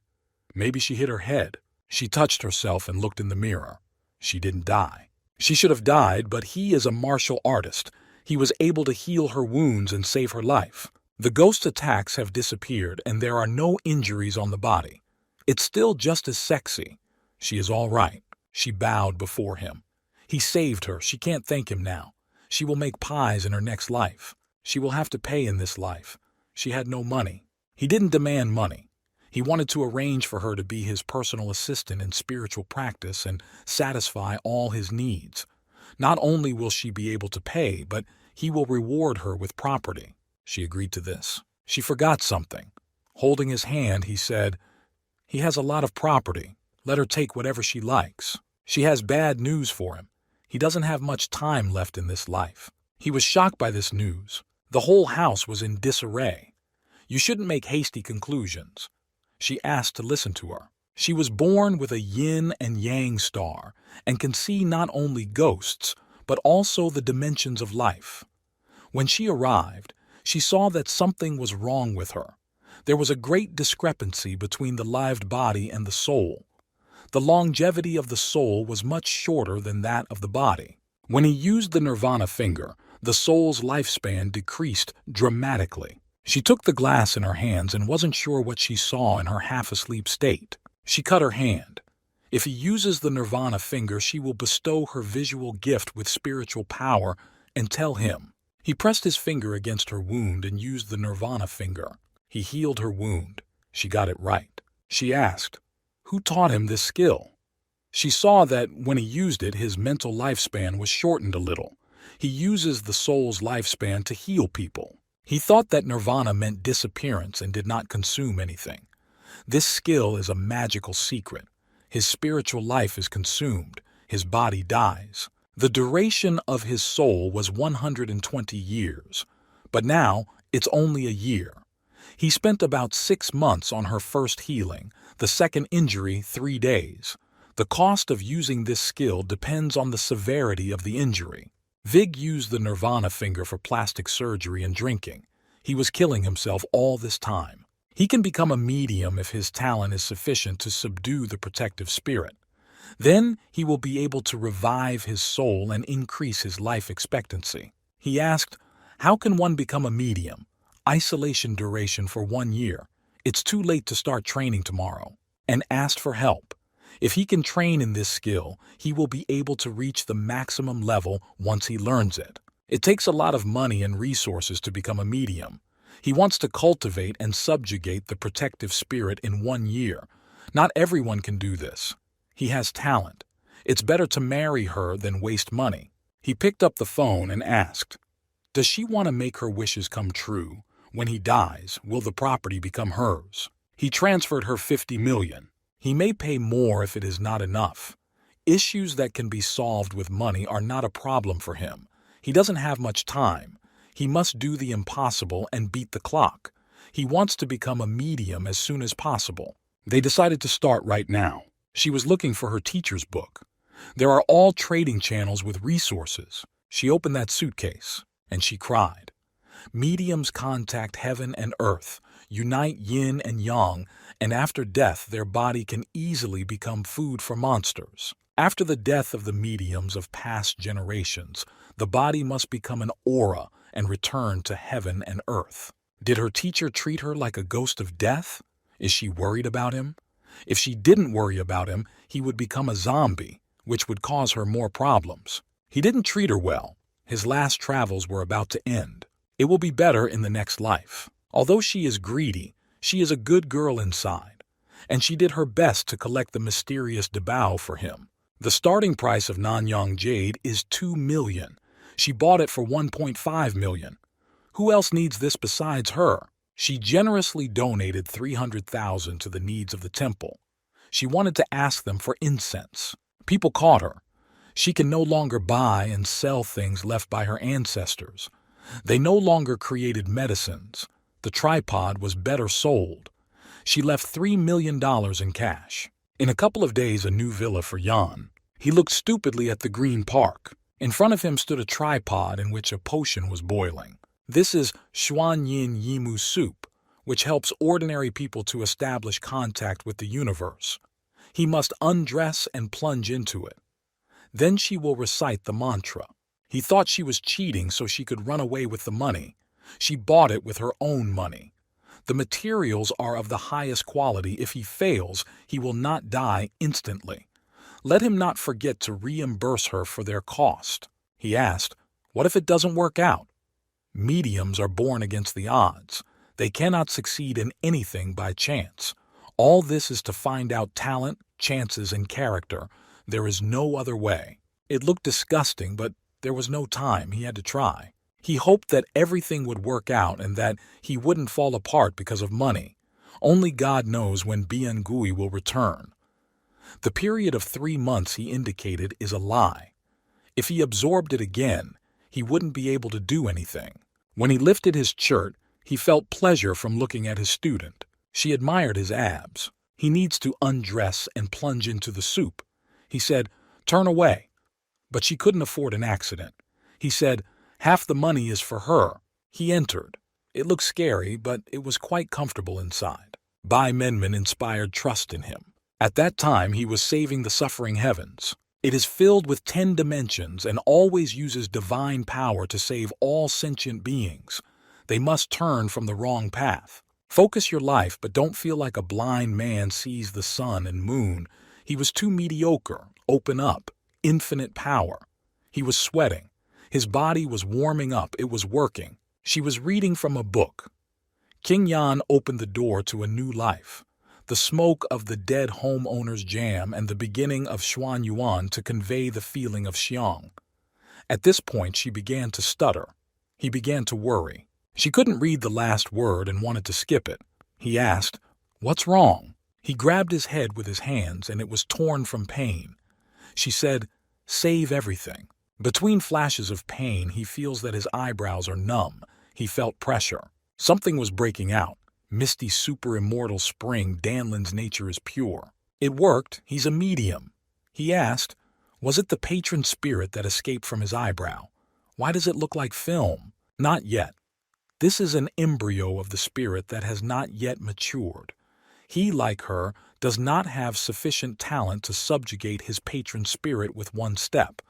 Maybe she hit her head. She touched herself and looked in the mirror. She didn't die. She should have died, but he is a martial artist. He was able to heal her wounds and save her life. The ghost attacks have disappeared, and there are no injuries on the body. It's still just as sexy. She is all right. She bowed before him. He saved her. She can't thank him now. She will make pies in her next life. She will have to pay in this life. She had no money. He didn't demand money. He wanted to arrange for her to be his personal assistant in spiritual practice and satisfy all his needs. Not only will she be able to pay, but he will reward her with property. She agreed to this. She forgot something. Holding his hand, he said, "He has a lot of property. Let her take whatever she likes. She has bad news for him. He doesn't have much time left in this life." He was shocked by this news. The whole house was in disarray. You shouldn't make hasty conclusions. She asked to listen to her. She was born with a yin and yang star and can see not only ghosts, but also the dimensions of life. When she arrived, she saw that something was wrong with her. There was a great discrepancy between the lived body and the soul. The longevity of the soul was much shorter than that of the body. When he used the Nirvana finger, the soul's lifespan decreased dramatically. She took the glass in her hands and wasn't sure what she saw in her half-asleep state. She cut her hand. If he uses the Nirvana finger, she will bestow her visual gift with spiritual power and tell him. He pressed his finger against her wound and used the Nirvana finger. He healed her wound. She got it right. She asked, "Who taught him this skill?" She saw that when he used it, his mental lifespan was shortened a little. He uses the soul's lifespan to heal people. He thought that Nirvana meant disappearance and did not consume anything. This skill is a magical secret. His spiritual life is consumed. His body dies. The duration of his soul was 120 years, but now it's only a year. He spent about 6 months on her first healing, the second injury 3 days. The cost of using this skill depends on the severity of the injury. Vig used the Nirvana finger for plastic surgery and drinking. He was killing himself all this time. He can become a medium if his talent is sufficient to subdue the protective spirit. Then he will be able to revive his soul and increase his life expectancy. He asked, "How can one become a medium? Isolation duration for 1 year. It's too late to start training tomorrow." And asked for help. If he can train in this skill, he will be able to reach the maximum level once he learns it. It takes a lot of money and resources to become a medium. He wants to cultivate and subjugate the protective spirit in 1 year. Not everyone can do this. He has talent. It's better to marry her than waste money. He picked up the phone and asked, "Does she want to make her wishes come true? When he dies, will the property become hers?" He transferred her 50 million. He may pay more if it is not enough. Issues that can be solved with money are not a problem for him. He doesn't have much time. He must do the impossible and beat the clock. He wants to become a medium as soon as possible. They decided to start right now. She was looking for her teacher's book. There are all trading channels with resources. She opened that suitcase, and she cried. Mediums contact heaven and earth, unite yin and yang, and after death their body can easily become food for monsters. After the death of the mediums of past generations, the body must become an aura and return to heaven and earth. Did her teacher treat her like a ghost of death? Is she worried about him? If she didn't worry about him, he would become a zombie, which would cause her more problems. He didn't treat her well. His last travels were about to end. It will be better in the next life. Although she is greedy, she is a good girl inside, and she did her best to collect the mysterious Dabao for him. The starting price of Nanyang Jade is 2 million. She bought it for 1.5 million. Who else needs this besides her? She generously donated 300,000 to the needs of the temple. She wanted to ask them for incense. People caught her. She can no longer buy and sell things left by her ancestors. They no longer created medicines. The tripod was better sold. She left $3 million in cash. In a couple of days, a new villa for Yan. He looked stupidly at the green park. In front of him stood a tripod in which a potion was boiling. This is Xuan Yin Yimu soup, which helps ordinary people to establish contact with the universe. He must undress and plunge into it. Then she will recite the mantra. He thought she was cheating so she could run away with the money. She bought it with her own money. The materials are of the highest quality. If he fails, he will not die instantly. Let him not forget to reimburse her for their cost. He asked, "What if it doesn't work out?" Mediums are born against the odds. They cannot succeed in anything by chance. All this is to find out talent, chances, and character. There is no other way. It looked disgusting, but there was no time. He had to try. He hoped that everything would work out and that he wouldn't fall apart because of money. Only God knows when Bian Gui will return. The period of 3 months he indicated is a lie. If he absorbed it again, he wouldn't be able to do anything. When he lifted his shirt, he felt pleasure from looking at his student. She admired his abs. He needs to undress and plunge into the soup. He said, "Turn away." But she couldn't afford an accident. He said, "Half the money is for her." He entered. It looked scary, but it was quite comfortable inside. Bai Menman inspired trust in him. At that time, he was saving the suffering heavens. It is filled with 10 dimensions and always uses divine power to save all sentient beings. They must turn from the wrong path. Focus your life, but don't feel like a blind man sees the sun and moon. He was too mediocre. Open up. Infinite power. He was sweating. His body was warming up. It was working. She was reading from a book. King Yan opened the door to a new life. The smoke of the dead homeowner's jam and the beginning of Xuan Yuan to convey the feeling of Xiang. At this point, she began to stutter. He began to worry. She couldn't read the last word and wanted to skip it. He asked, "What's wrong?" He grabbed his head with his hands and it was torn from pain. She said, "Save everything." Between flashes of pain, he feels that his eyebrows are numb. He felt pressure. Something was breaking out. Misty super immortal spring, Danlin's nature is pure. It worked. He's a medium. He asked, was it the patron spirit that escaped from his eyebrow? Why does it look like film? Not yet. This is an embryo of the spirit that has not yet matured. He, like her, does not have sufficient talent to subjugate his patron spirit with one step.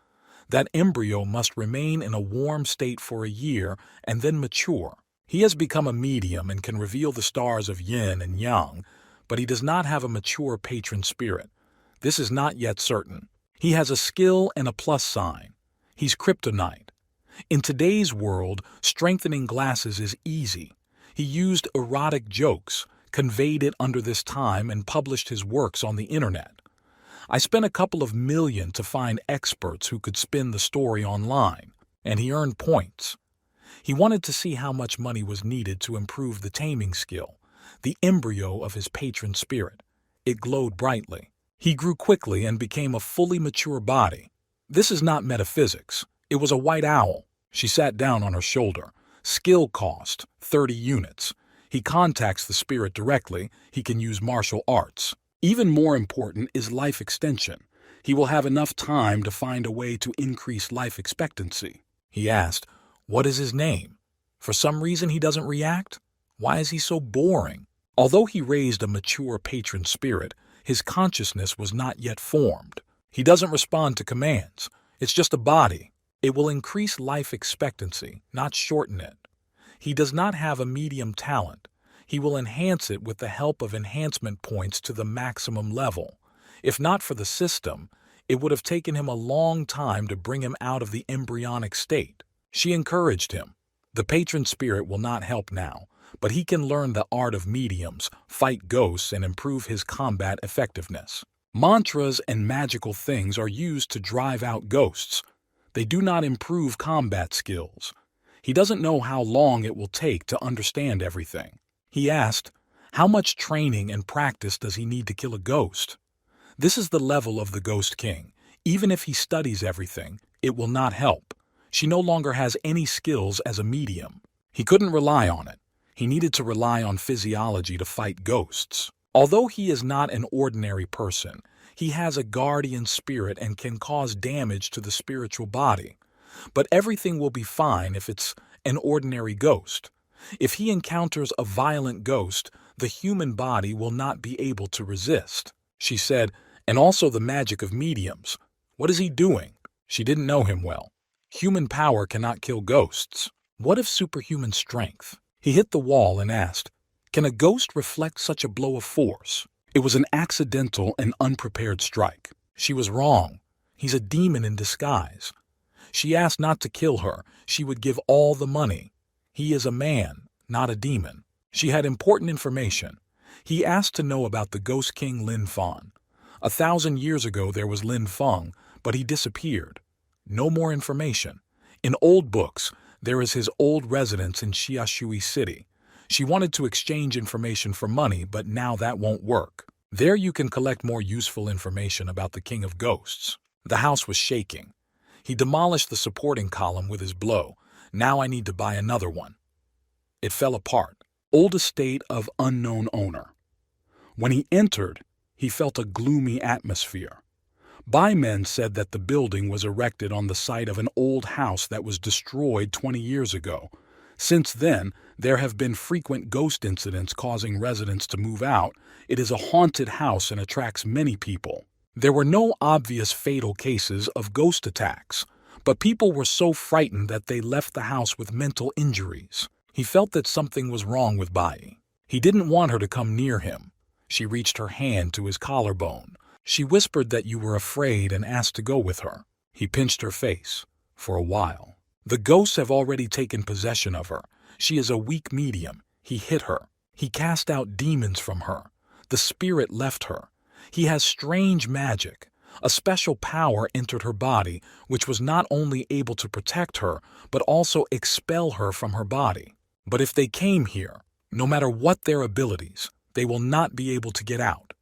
That embryo must remain in a warm state for a year and then mature. He has become a medium and can reveal the stars of yin and yang, but he does not have a mature patron spirit. This is not yet certain. He has a skill and a plus sign. He's kryptonite. In today's world, strengthening glasses is easy. He used erotic jokes, conveyed it under this time, and published his works on the internet. I spent a couple of million to find experts who could spin the story online, and he earned points. He wanted to see how much money was needed to improve the taming skill, the embryo of his patron spirit. It glowed brightly. He grew quickly and became a fully mature body. This is not metaphysics. It was a white owl. She sat down on her shoulder. Skill cost, 30 units. He contacts the spirit directly. He can use martial arts. Even more important is life extension. He will have enough time to find a way to increase life expectancy. He asked, "What is his name?" For some reason he doesn't react? Why is he so boring? Although he raised a mature patron spirit, his consciousness was not yet formed. He doesn't respond to commands. It's just a body. It will increase life expectancy, not shorten it. He does not have a medium talent. He will enhance it with the help of enhancement points to the maximum level. If not for the system, it would have taken him a long time to bring him out of the embryonic state. She encouraged him. The patron spirit will not help now, but he can learn the art of mediums, fight ghosts, and improve his combat effectiveness. Mantras and magical things are used to drive out ghosts. They do not improve combat skills. He doesn't know how long it will take to understand everything. He asked, how much training and practice does he need to kill a ghost? This is the level of the Ghost King. Even if he studies everything, it will not help. She no longer has any skills as a medium. He couldn't rely on it. He needed to rely on physiology to fight ghosts. Although he is not an ordinary person, he has a guardian spirit and can cause damage to the spiritual body. But everything will be fine if it's an ordinary ghost. If he encounters a violent ghost, the human body will not be able to resist. She said, and also the magic of mediums. What is he doing? She didn't know him well. Human power cannot kill ghosts. What if superhuman strength? He hit the wall and asked, can a ghost reflect such a blow of force? It was an accidental and unprepared strike. She was wrong. He's a demon in disguise. She asked not to kill her. She would give all the money. He is a man, not a demon. She had important information. He asked to know about the Ghost King Lin Fan. 1,000 years ago there was Lin Feng, but he disappeared. No more information. In old books, there is his old residence in Xiaoshui City. She wanted to exchange information for money, but now that won't work. There you can collect more useful information about the King of Ghosts. The house was shaking. He demolished the supporting column with his blow. Now I need to buy another one. It fell apart. Old estate of unknown owner. When he entered, he felt a gloomy atmosphere. Baimen said that the building was erected on the site of an old house that was destroyed 20 years ago. Since then, there have been frequent ghost incidents causing residents to move out. It is a haunted house and attracts many people. There were no obvious fatal cases of ghost attacks, but people were so frightened that they left the house with mental injuries. He felt that something was wrong with Bai. He didn't want her to come near him. She reached her hand to his collarbone. She whispered that you were afraid and asked to go with her. He pinched her face. For a while. The ghosts have already taken possession of her. She is a weak medium. He hit her. He cast out demons from her. The spirit left her. He has strange magic. A special power entered her body, which was not only able to protect her, but also expel her from her body. But if they came here, no matter what their abilities, they will not be able to get out.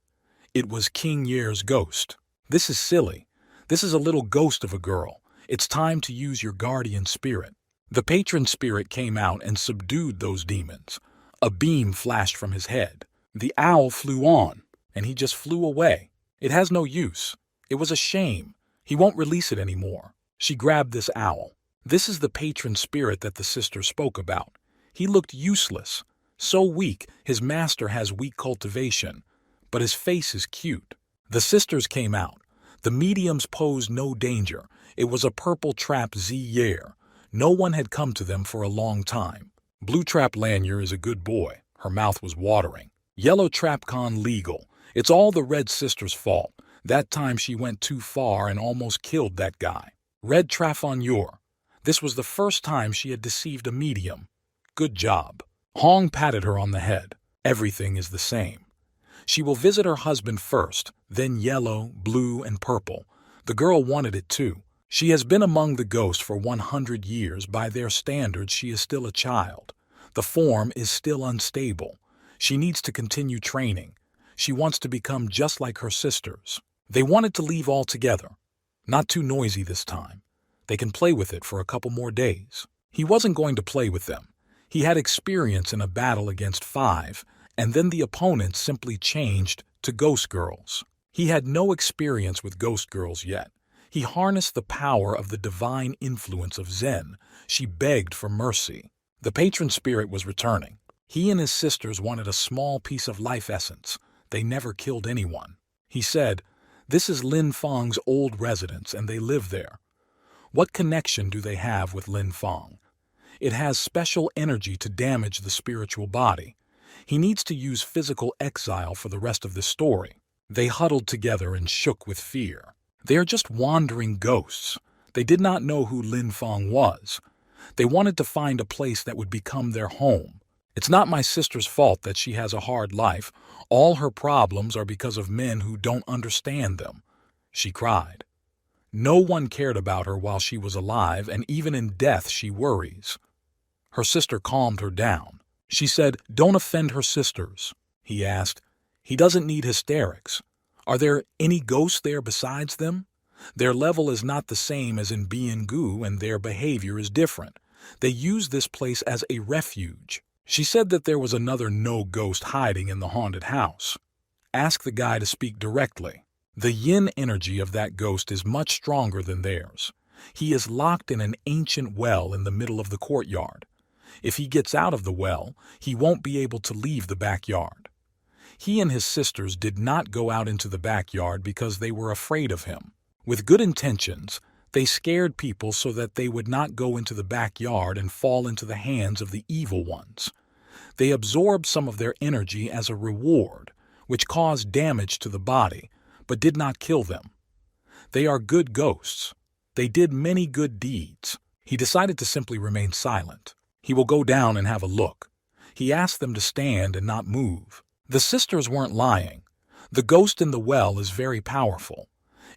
It was King Year's ghost. This is silly. This is a little ghost of a girl. It's time to use your guardian spirit. The patron spirit came out and subdued those demons. A beam flashed from his head. The owl flew on, and he just flew away. It has no use. It was a shame. He won't release it anymore. She grabbed this owl. This is the patron spirit that the sister spoke about. He looked useless. So weak, his master has weak cultivation. But his face is cute. The sisters came out. The mediums posed no danger. It was a purple trap Zier. No one had come to them for a long time. Blue trap Lanier is a good boy. Her mouth was watering. Yellow trap Con legal. It's all the red sister's fault. That time she went too far and almost killed that guy. Red Trafonure. This was the first time she had deceived a medium. Good job. Hong patted her on the head. Everything is the same. She will visit her husband first, then yellow, blue, and purple. The girl wanted it too. She has been among the ghosts for 100 years. By their standards, she is still a child. The form is still unstable. She needs to continue training. She wants to become just like her sisters. They wanted to leave altogether. Not too noisy this time. They can play with it for a couple more days. He wasn't going to play with them. He had experience in a battle against 5, and then the opponents simply changed to ghost girls. He had no experience with ghost girls yet. He harnessed the power of the divine influence of Zen. She begged for mercy. The patron spirit was returning. He and his sisters wanted a small piece of life essence. They never killed anyone. He said, "This is Lin Feng's old residence and they live there. What connection do they have with Lin Feng? It has special energy to damage the spiritual body. He needs to use physical exile for the rest of the story." They huddled together and shook with fear. They are just wandering ghosts. They did not know who Lin Feng was. They wanted to find a place that would become their home. "It's not my sister's fault that she has a hard life. All her problems are because of men who don't understand them," she cried. No one cared about her while she was alive, and even in death she worries. Her sister calmed her down. She said, "Don't offend her sisters." He asked, "He doesn't need hysterics. Are there any ghosts there besides them? Their level is not the same as in Biangu and their behavior is different. They use this place as a refuge." She said that there was another no-ghost hiding in the haunted house. Ask the guy to speak directly. The yin energy of that ghost is much stronger than theirs. He is locked in an ancient well in the middle of the courtyard. If he gets out of the well, he won't be able to leave the backyard. He and his sisters did not go out into the backyard because they were afraid of him. With good intentions, they scared people so that they would not go into the backyard and fall into the hands of the evil ones. They absorbed some of their energy as a reward, which caused damage to the body, but did not kill them. They are good ghosts. They did many good deeds. He decided to simply remain silent. He will go down and have a look. He asked them to stand and not move. The sisters weren't lying. The ghost in the well is very powerful.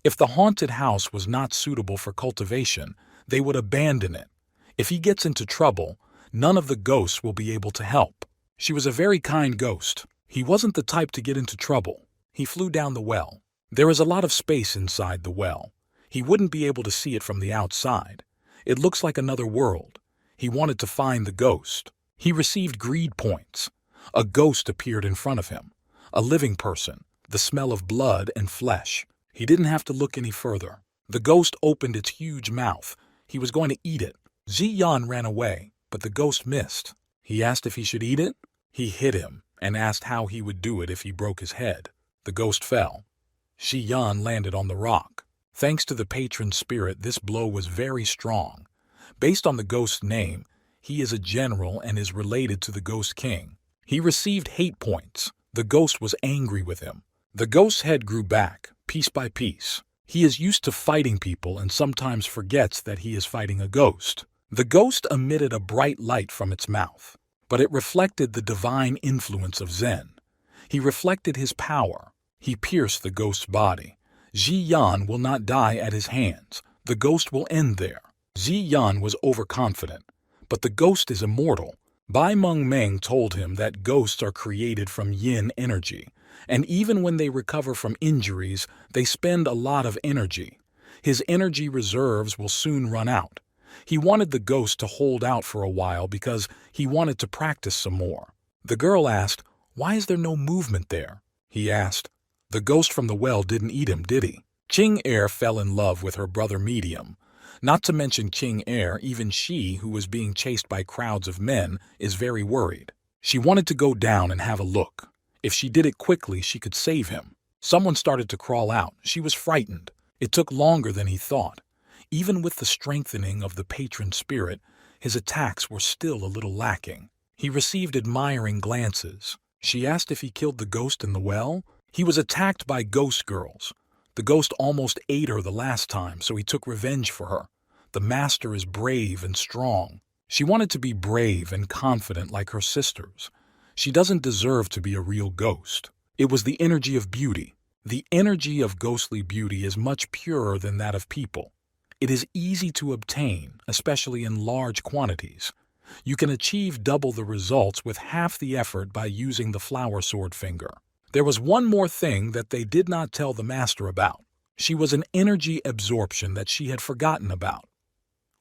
If the haunted house was not suitable for cultivation, they would abandon it. If he gets into trouble, none of the ghosts will be able to help. She was a very kind ghost. He wasn't the type to get into trouble. He flew down the well. There is a lot of space inside the well. He wouldn't be able to see it from the outside. It looks like another world. He wanted to find the ghost. He received greed points. A ghost appeared in front of him. A living person, the smell of blood and flesh. He didn't have to look any further. The ghost opened its huge mouth. He was going to eat it. Ziyan ran away, but the ghost missed. He asked if he should eat it. He hit him and asked how he would do it if he broke his head. The ghost fell. Ziyan landed on the rock. Thanks to the patron spirit, this blow was very strong. Based on the ghost's name, he is a general and is related to the Ghost King. He received hate points. The ghost was angry with him. The ghost's head grew back, piece by piece. He is used to fighting people and sometimes forgets that he is fighting a ghost. The ghost emitted a bright light from its mouth, but it reflected the divine influence of Zen. He reflected his power. He pierced the ghost's body. Ziyan will not die at his hands. The ghost will end there. Ziyan was overconfident, but the ghost is immortal. Bai Meng Meng told him that ghosts are created from yin energy, and even when they recover from injuries, they spend a lot of energy. His energy reserves will soon run out. He wanted the ghost to hold out for a while because he wanted to practice some more. The girl asked, "Why is there no movement there?" He asked, "The ghost from the well didn't eat him, did he?" Qing Er fell in love with her brother medium. Not to mention Qing Er, even she, who was being chased by crowds of men, is very worried. She wanted to go down and have a look. If she did it quickly, she could save him. Someone started to crawl out. She was frightened. It took longer than he thought. Even with the strengthening of the patron spirit, his attacks were still a little lacking. He received admiring glances. She asked if he killed the ghost in the well. He was attacked by ghost girls. The ghost almost ate her the last time, so he took revenge for her. The master is brave and strong. She wanted to be brave and confident like her sisters. She doesn't deserve to be a real ghost. It was the energy of beauty. The energy of ghostly beauty is much purer than that of people. It is easy to obtain, especially in large quantities. You can achieve double the results with half the effort by using the flower sword finger. There was one more thing that they did not tell the master about. She was an energy absorption that she had forgotten about.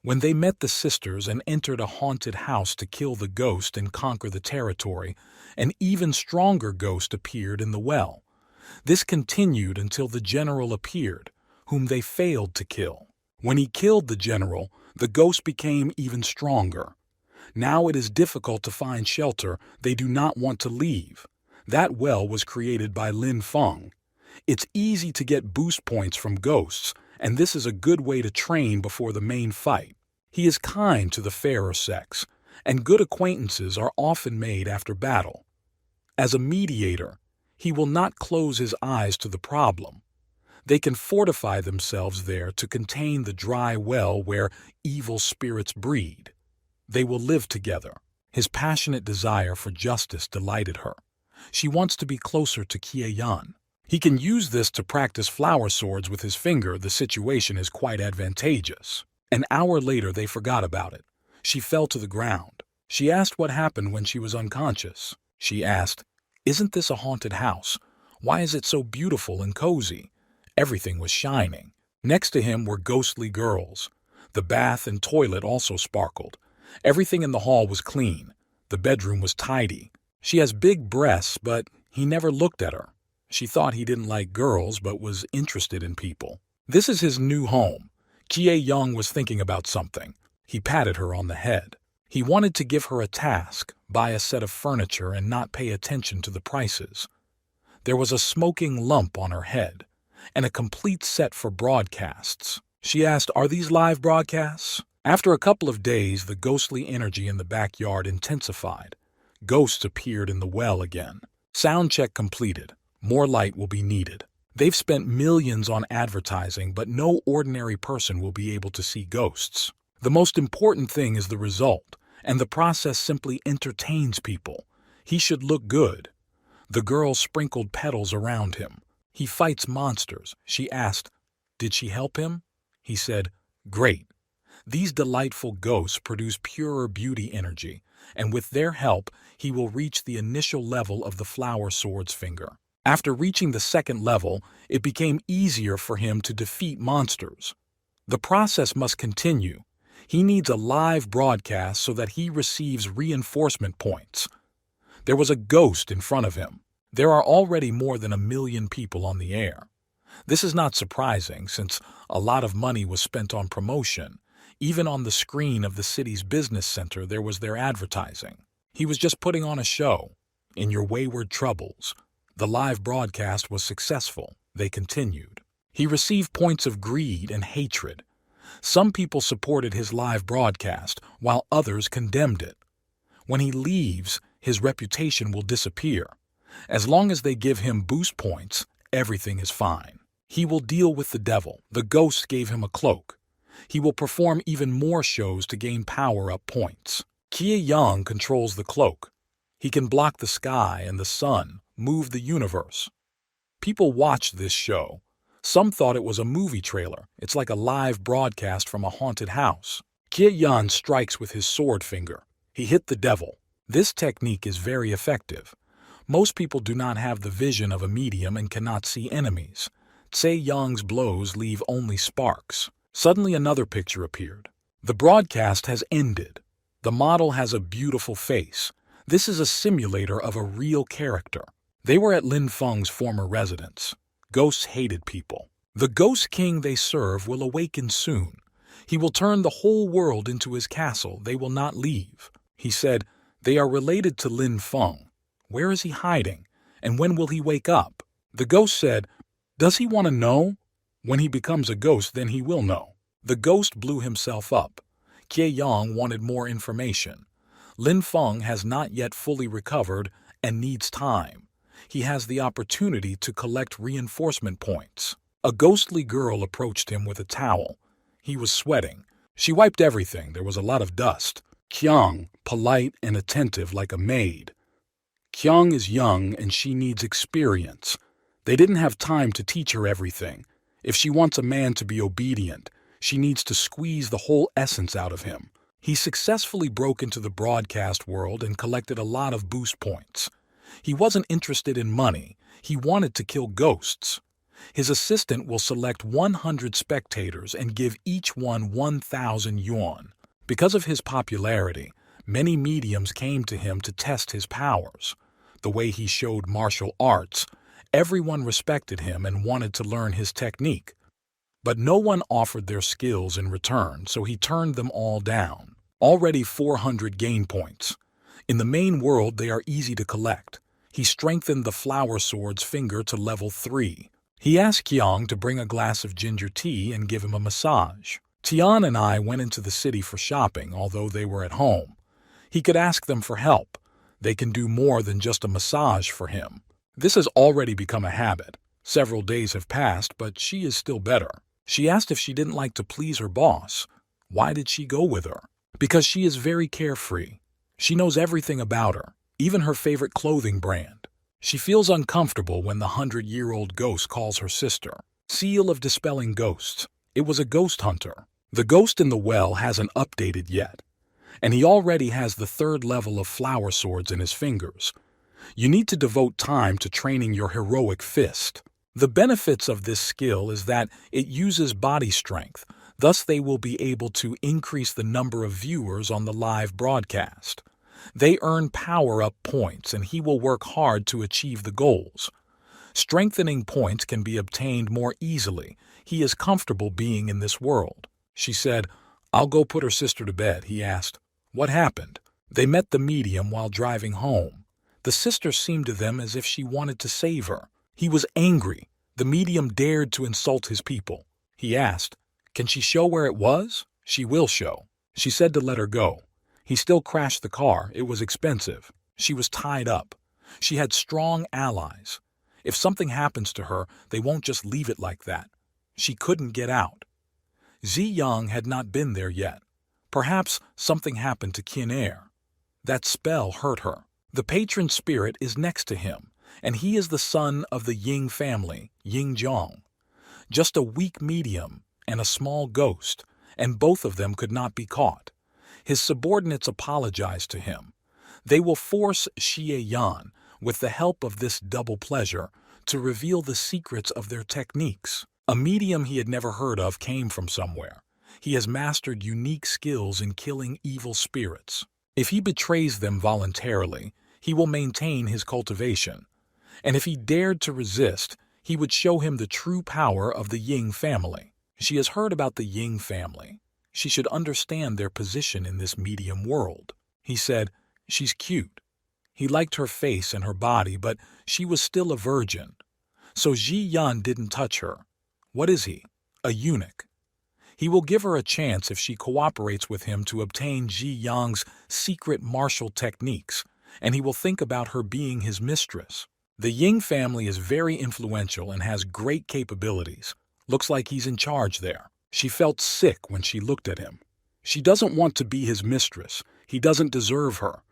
When they met the sisters and entered a haunted house to kill the ghost and conquer the territory, an even stronger ghost appeared in the well. This continued until the general appeared, whom they failed to kill. When he killed the general, the ghost became even stronger. Now it is difficult to find shelter. They do not want to leave. That well was created by Lin Feng. It's easy to get boost points from ghosts, and this is a good way to train before the main fight. He is kind to the fairer sex, and good acquaintances are often made after battle. As a mediator, he will not close his eyes to the problem. They can fortify themselves there to contain the dry well where evil spirits breed. They will live together. His passionate desire for justice delighted her. She wants to be closer to Kie-yan. He can use this to practice flower swords with his finger. The situation is quite advantageous. An hour later, they forgot about it. She fell to the ground. She asked what happened when she was unconscious. She asked, "Isn't this a haunted house? Why is it so beautiful and cozy?" Everything was shining. Next to him were ghostly girls. The bath and toilet also sparkled. Everything in the hall was clean. The bedroom was tidy. She has big breasts, but he never looked at her. She thought he didn't like girls, but was interested in people. This is his new home. Kie-young was thinking about something. He patted her on the head. He wanted to give her a task, buy a set of furniture and not pay attention to the prices. There was a smoking lump on her head, and a complete set for broadcasts. She asked, "Are these live broadcasts?" After a couple of days, the ghostly energy in the backyard intensified. Ghosts appeared in the well again. Sound check completed. More light will be needed. They've spent millions on advertising, but no ordinary person will be able to see ghosts. The most important thing is the result, and the process simply entertains people. He should look good. The girl sprinkled petals around him. He fights monsters. She asked, "Did she help him?" He said, "Great." These delightful ghosts produce purer beauty energy, and with their help, he will reach the initial level of the flower sword's finger. After reaching the second level, it became easier for him to defeat monsters. The process must continue. He needs a live broadcast so that he receives reinforcement points. There was a ghost in front of him. There are already more than 1 million people on the air. This is not surprising, since a lot of money was spent on promotion. Even on the screen of the city's business center, there was their advertising. He was just putting on a show. In your wayward troubles. The live broadcast was successful. They continued. He received points of greed and hatred. Some people supported his live broadcast, while others condemned it. When he leaves, his reputation will disappear. As long as they give him boost points, everything is fine. He will deal with the devil. The ghost gave him a cloak. He will perform even more shows to gain power-up points. Kie-young controls the cloak. He can block the sky and the sun, move the universe. People watched this show. Some thought it was a movie trailer. It's like a live broadcast from a haunted house. Kie-yan strikes with his sword finger. He hit the devil. This technique is very effective. Most people do not have the vision of a medium and cannot see enemies. Tse-young's blows leave only sparks. Suddenly another picture appeared. The broadcast has ended. The model has a beautiful face. This is a simulator of a real character. They were at Lin Feng's former residence. Ghosts hated people. The ghost king they serve will awaken soon. He will turn the whole world into his castle. They will not leave. He said, "They are related to Lin Feng. Where is he hiding? And when will he wake up?" The ghost said, "Does he want to know? When he becomes a ghost, then he will know." The ghost blew himself up. Kie-young wanted more information. Lin Feng has not yet fully recovered and needs time. He has the opportunity to collect reinforcement points. A ghostly girl approached him with a towel. He was sweating. She wiped everything. There was a lot of dust. Kyung, polite and attentive like a maid. Kyung is young and she needs experience. They didn't have time to teach her everything. If she wants a man to be obedient, she needs to squeeze the whole essence out of him. He successfully broke into the broadcast world and collected a lot of boost points. He wasn't interested in money. He wanted to kill ghosts. His assistant will select 100 spectators and give each one 1,000 yuan. Because of his popularity, many mediums came to him to test his powers. The way he showed martial arts, everyone respected him and wanted to learn his technique. But no one offered their skills in return, so he turned them all down. Already 400 gain points. In the main world, they are easy to collect. He strengthened the flower sword's finger to level 3. He asked Qiang to bring a glass of ginger tea and give him a massage. Tian and I went into the city for shopping, although they were at home. He could ask them for help. They can do more than just a massage for him. This has already become a habit. Several days have passed, but she is still better. She asked if she didn't like to please her boss. Why did she go with her? Because she is very carefree. She knows everything about her, even her favorite clothing brand. She feels uncomfortable when the 100-year-old ghost calls her sister. Seal of Dispelling Ghosts. It was a ghost hunter. The ghost in the well hasn't updated yet, and he already has the 3rd level of flower swords in his fingers. You need to devote time to training your heroic fist. The benefits of this skill is that it uses body strength, thus they will be able to increase the number of viewers on the live broadcast. They earn power-up points, and he will work hard to achieve the goals. Strengthening points can be obtained more easily. He is comfortable being in this world. She said, "I'll go put her sister to bed." He asked, "What happened?" They met the medium while driving home. The sister seemed to them as if she wanted to save her. He was angry. The medium dared to insult his people. He asked, "Can she show where it was?" "She will show." She said to let her go. He still crashed the car. It was expensive. She was tied up. She had strong allies. If something happens to her, they won't just leave it like that. She couldn't get out. Ziyang had not been there yet. Perhaps something happened to Qin Er. That spell hurt her. The patron spirit is next to him, and he is the son of the Ying family, Ying Zhong. Just a weak medium and a small ghost, and both of them could not be caught. His subordinates apologized to him. They will force Xie Yan, with the help of this double pleasure, to reveal the secrets of their techniques. A medium he had never heard of came from somewhere. He has mastered unique skills in killing evil spirits. If he betrays them voluntarily, he will maintain his cultivation. And if he dared to resist, he would show him the true power of the Ying family. She has heard about the Ying family. She should understand their position in this medium world. He said, "She's cute." He liked her face and her body, but she was still a virgin. So Ji Yan didn't touch her. What is he? A eunuch. He will give her a chance if she cooperates with him to obtain Ji Yang's secret martial techniques, and he will think about her being his mistress. The Ying family is very influential and has great capabilities. Looks like he's in charge there. She felt sick when she looked at him. She doesn't want to be his mistress. He doesn't deserve her.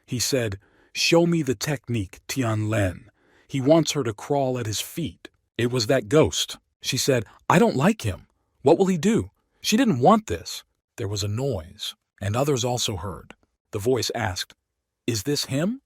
He said, "Show me the technique, Tianlen." He wants her to crawl at his feet. It was that ghost. She said, "I don't like him. What will he do?" She didn't want this. There was a noise, and others also heard. The voice asked, "Is this him?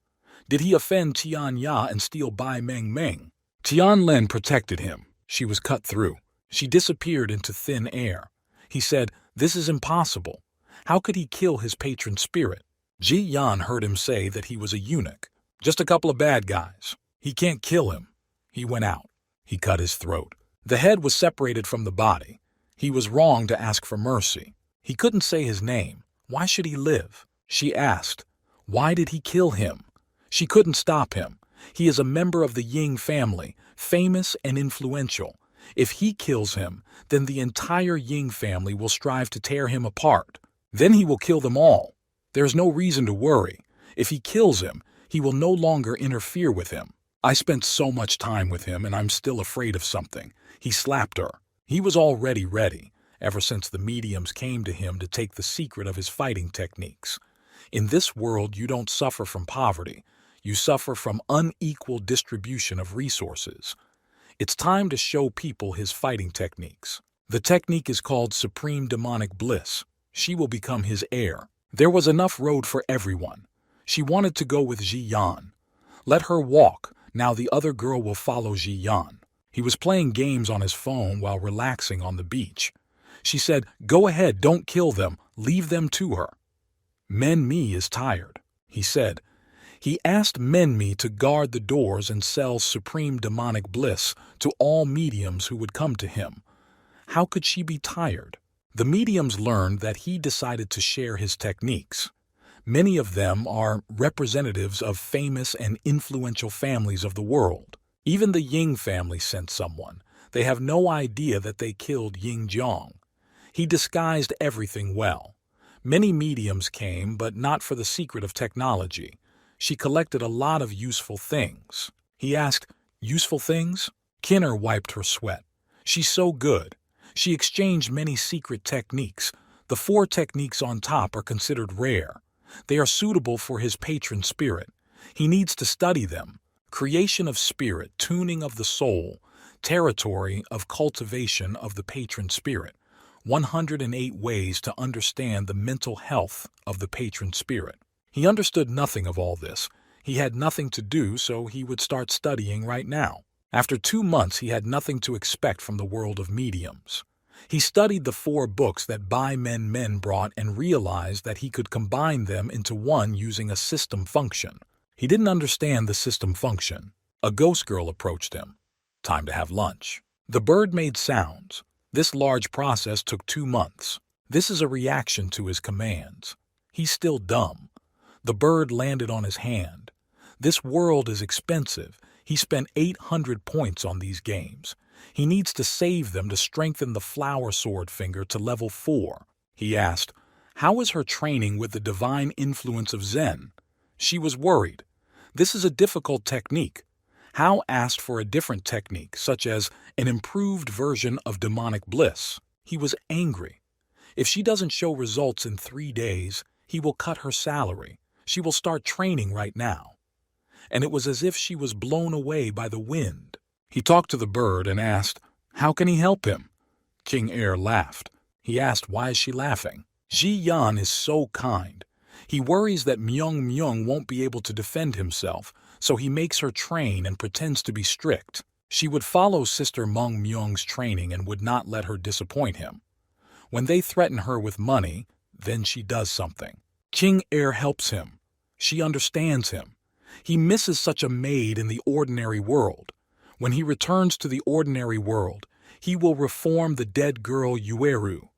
Did he offend Tian Ya and steal Bai Meng Meng?" Tianlen protected him. She was cut through. She disappeared into thin air. He said, "This is impossible. How could he kill his patron spirit?" Ji Yan heard him say that he was a eunuch. Just a couple of bad guys. He can't kill him. He went out. He cut his throat. The head was separated from the body. He was wrong to ask for mercy. He couldn't say his name. Why should he live? She asked, "Why did he kill him?" She couldn't stop him. He is a member of the Ying family, famous and influential. If he kills him, then the entire Ying family will strive to tear him apart. Then he will kill them all. There's no reason to worry. If he kills him, he will no longer interfere with him. I spent so much time with him, and I'm still afraid of something. He slapped her. He was already ready, ever since the mediums came to him to take the secret of his fighting techniques. In this world, you don't suffer from poverty. You suffer from unequal distribution of resources. It's time to show people his fighting techniques. The technique is called Supreme Demonic Bliss. She will become his heir. There was enough road for everyone. She wanted to go with Ji Yan. Let her walk. Now the other girl will follow Ji Yan. He was playing games on his phone while relaxing on the beach. She said, "Go ahead, don't kill them, leave them to her." "Men-me is tired," he said. He asked Men-me to guard the doors and sell supreme demonic bliss to all mediums who would come to him. How could she be tired? The mediums learned that he decided to share his techniques. Many of them are representatives of famous and influential families of the world. Even the Ying family sent someone. They have no idea that they killed Ying Jiang. He disguised everything well. Many mediums came, but not for the secret of technology. She collected a lot of useful things. He asked, "Useful things?" Kinner wiped her sweat. "She's so good. She exchanged many secret techniques. The 4 techniques on top are considered rare. They are suitable for his patron spirit. He needs to study them. Creation of spirit, tuning of the soul, territory of cultivation of the patron spirit. 108 ways to understand the mental health of the patron spirit." He understood nothing of all this. He had nothing to do, so he would start studying right now. After 2 months, he had nothing to expect from the world of mediums. He studied the 4 books that Bai Men brought and realized that he could combine them into one using a system function. He didn't understand the system function. A ghost girl approached him. Time to have lunch. The bird made sounds. This large process took 2 months. This is a reaction to his commands. He's still dumb. The bird landed on his hand. This world is expensive. He spent 800 points on these games. He needs to save them to strengthen the flower sword finger to level 4. He asked, "How is her training with the divine influence of Zen?" She was worried. This is a difficult technique. Hao asked for a different technique, such as an improved version of demonic bliss. He was angry. If she doesn't show results in 3 days, he will cut her salary. She will start training right now. And it was as if she was blown away by the wind. He talked to the bird and asked, "How can he help him?" King Air laughed. He asked, "Why is she laughing?" "Ji Yan is so kind. He worries that Myung won't be able to defend himself, so he makes her train and pretends to be strict. She would follow Sister Myung's training and would not let her disappoint him. When they threaten her with money, then she does something. King Air helps him. She understands him. He misses such a maid in the ordinary world. When he returns to the ordinary world, he will reform the dead girl Yueru.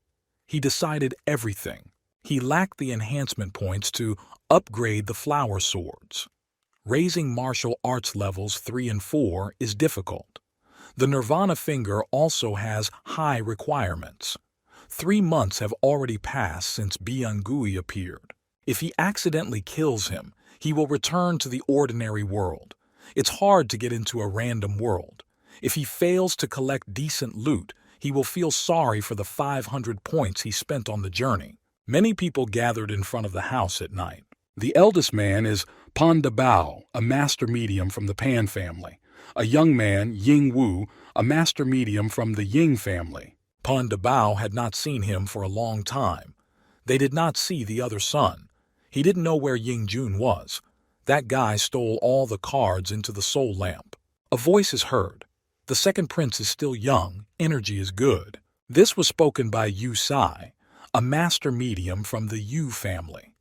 He decided everything. He lacked the enhancement points to upgrade the flower swords. Raising martial arts levels 3 and 4 is difficult. The Nirvana finger also has high requirements. 3 months have already passed since Biangui appeared. If he accidentally kills him, he will return to the ordinary world. It's hard to get into a random world. If he fails to collect decent loot, he will feel sorry for the 500 points he spent on the journey. Many people gathered in front of the house at night. The eldest man is Pan Dabao, a master medium from the Pan family. A young man, Ying Wu, a master medium from the Ying family. Pan Dabao had not seen him for a long time. They did not see the other son. He didn't know where Ying Jun was. That guy stole all the cards into the soul lamp. A voice is heard. The second prince is still young, energy is good. This was spoken by Yu Sai, a master medium from the Yu family.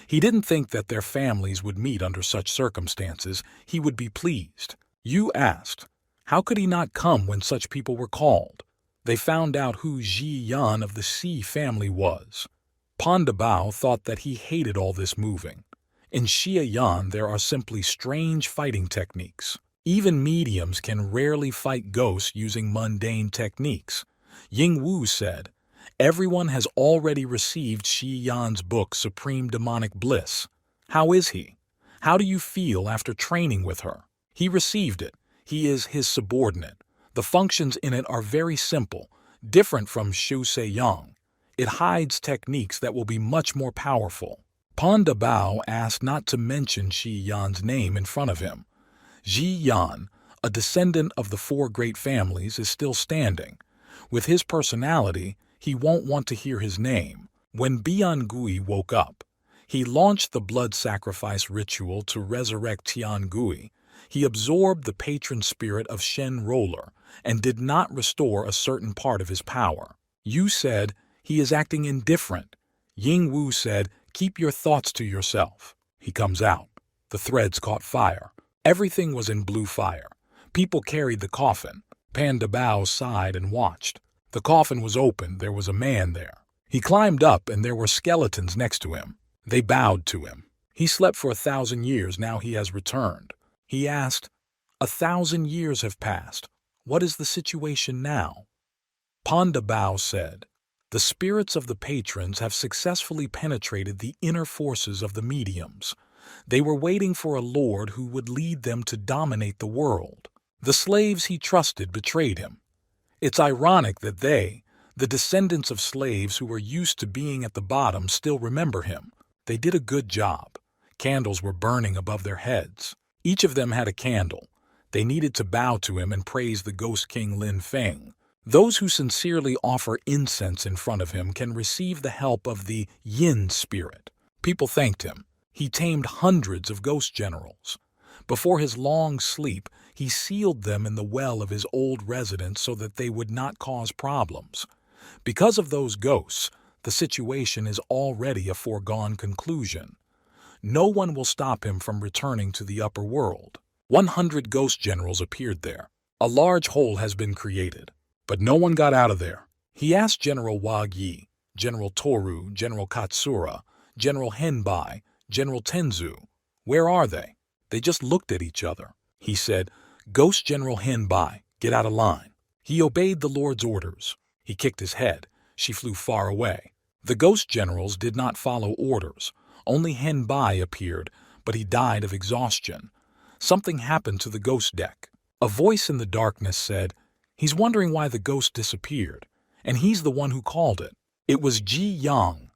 He didn't think that their families would meet under such circumstances. He would be pleased. Yu asked, how could he not come when such people were called? They found out who Ji Yan of the Sea family was. Pan Dabao thought that he hated all this moving. In Xia Yan there are simply strange fighting techniques. Even mediums can rarely fight ghosts using mundane techniques. Ying Wu said, everyone has already received Xi Yan's book Supreme Demonic Bliss. How is he? How do you feel after training with her? He received it. He is his subordinate. The functions in it are very simple, different from Shu Se Yang. It hides techniques that will be much more powerful. Pan Dabao asked not to mention Xi Yan's name in front of him. Ji Yan, a descendant of the 4 great families, is still standing. With his personality, he won't want to hear his name. When Biangui woke up, he launched the blood sacrifice ritual to resurrect Tiangui. He absorbed the patron spirit of Shen Roller and did not restore a certain part of his power. Yu said, "He is acting indifferent." Ying Wu said, "Keep your thoughts to yourself." He comes out. The threads caught fire. Everything was in blue fire. People carried the coffin. Panda Bao sighed and watched. The coffin was open. There was a man there. He climbed up and there were skeletons next to him. They bowed to him. He slept for 1,000 years. Now he has returned. He asked, 1,000 years have passed. What is the situation now? Panda Bao said, the spirits of the patrons have successfully penetrated the inner forces of the mediums. They were waiting for a lord who would lead them to dominate the world. The slaves he trusted betrayed him. It's ironic that they, the descendants of slaves who were used to being at the bottom, still remember him. They did a good job. Candles were burning above their heads. Each of them had a candle. They needed to bow to him and praise the Ghost King Lin Feng. Those who sincerely offer incense in front of him can receive the help of the Yin spirit. People thanked him. He tamed hundreds of ghost generals. Before his long sleep, he sealed them in the well of his old residence so that they would not cause problems. Because of those ghosts, the situation is already a foregone conclusion. No one will stop him from returning to the upper world. 100 ghost generals appeared there. A large hole has been created, but no one got out of there. He asked General Wag Yi, General Toru, General Katsura, General Henbai, General Tenzu, where are they? They just looked at each other. He said, Ghost General Henbai, get out of line. He obeyed the Lord's orders. He kicked his head. She flew far away. The ghost generals did not follow orders. Only Henbai appeared, but he died of exhaustion. Something happened to the ghost deck. A voice in the darkness said, he's wondering why the ghost disappeared, and he's the one who called it. It was Ji Yang.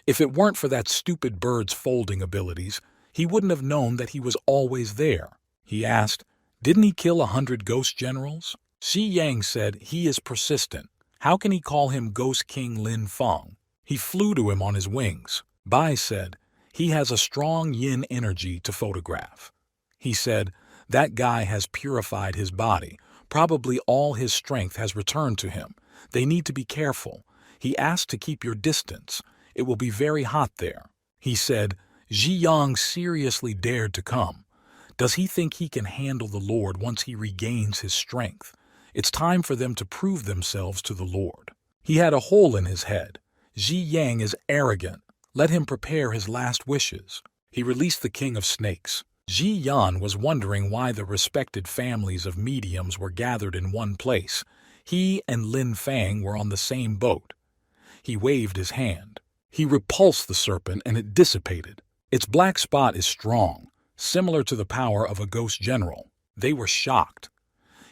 If it weren't for that stupid bird's folding abilities, he wouldn't have known that he was always there. He asked, didn't he kill 100 ghost generals? Xi Yang said, he is persistent. How can he call him Ghost King Lin Feng? He flew to him on his wings. Bai said, he has a strong yin energy to photograph. He said, that guy has purified his body. Probably all his strength has returned to him. They need to be careful. He asked to keep your distance. It will be very hot there. He said, Ji Yang seriously dared to come. Does he think he can handle the Lord once he regains his strength? It's time for them to prove themselves to the Lord. He had a hole in his head. Ji Yang is arrogant. Let him prepare his last wishes. He released the King of Snakes. Ji Yan was wondering why the respected families of mediums were gathered in one place. He and Lin Feng were on the same boat. He waved his hand. He repulsed the serpent and it dissipated. Its black spot is strong, similar to the power of a ghost general. They were shocked.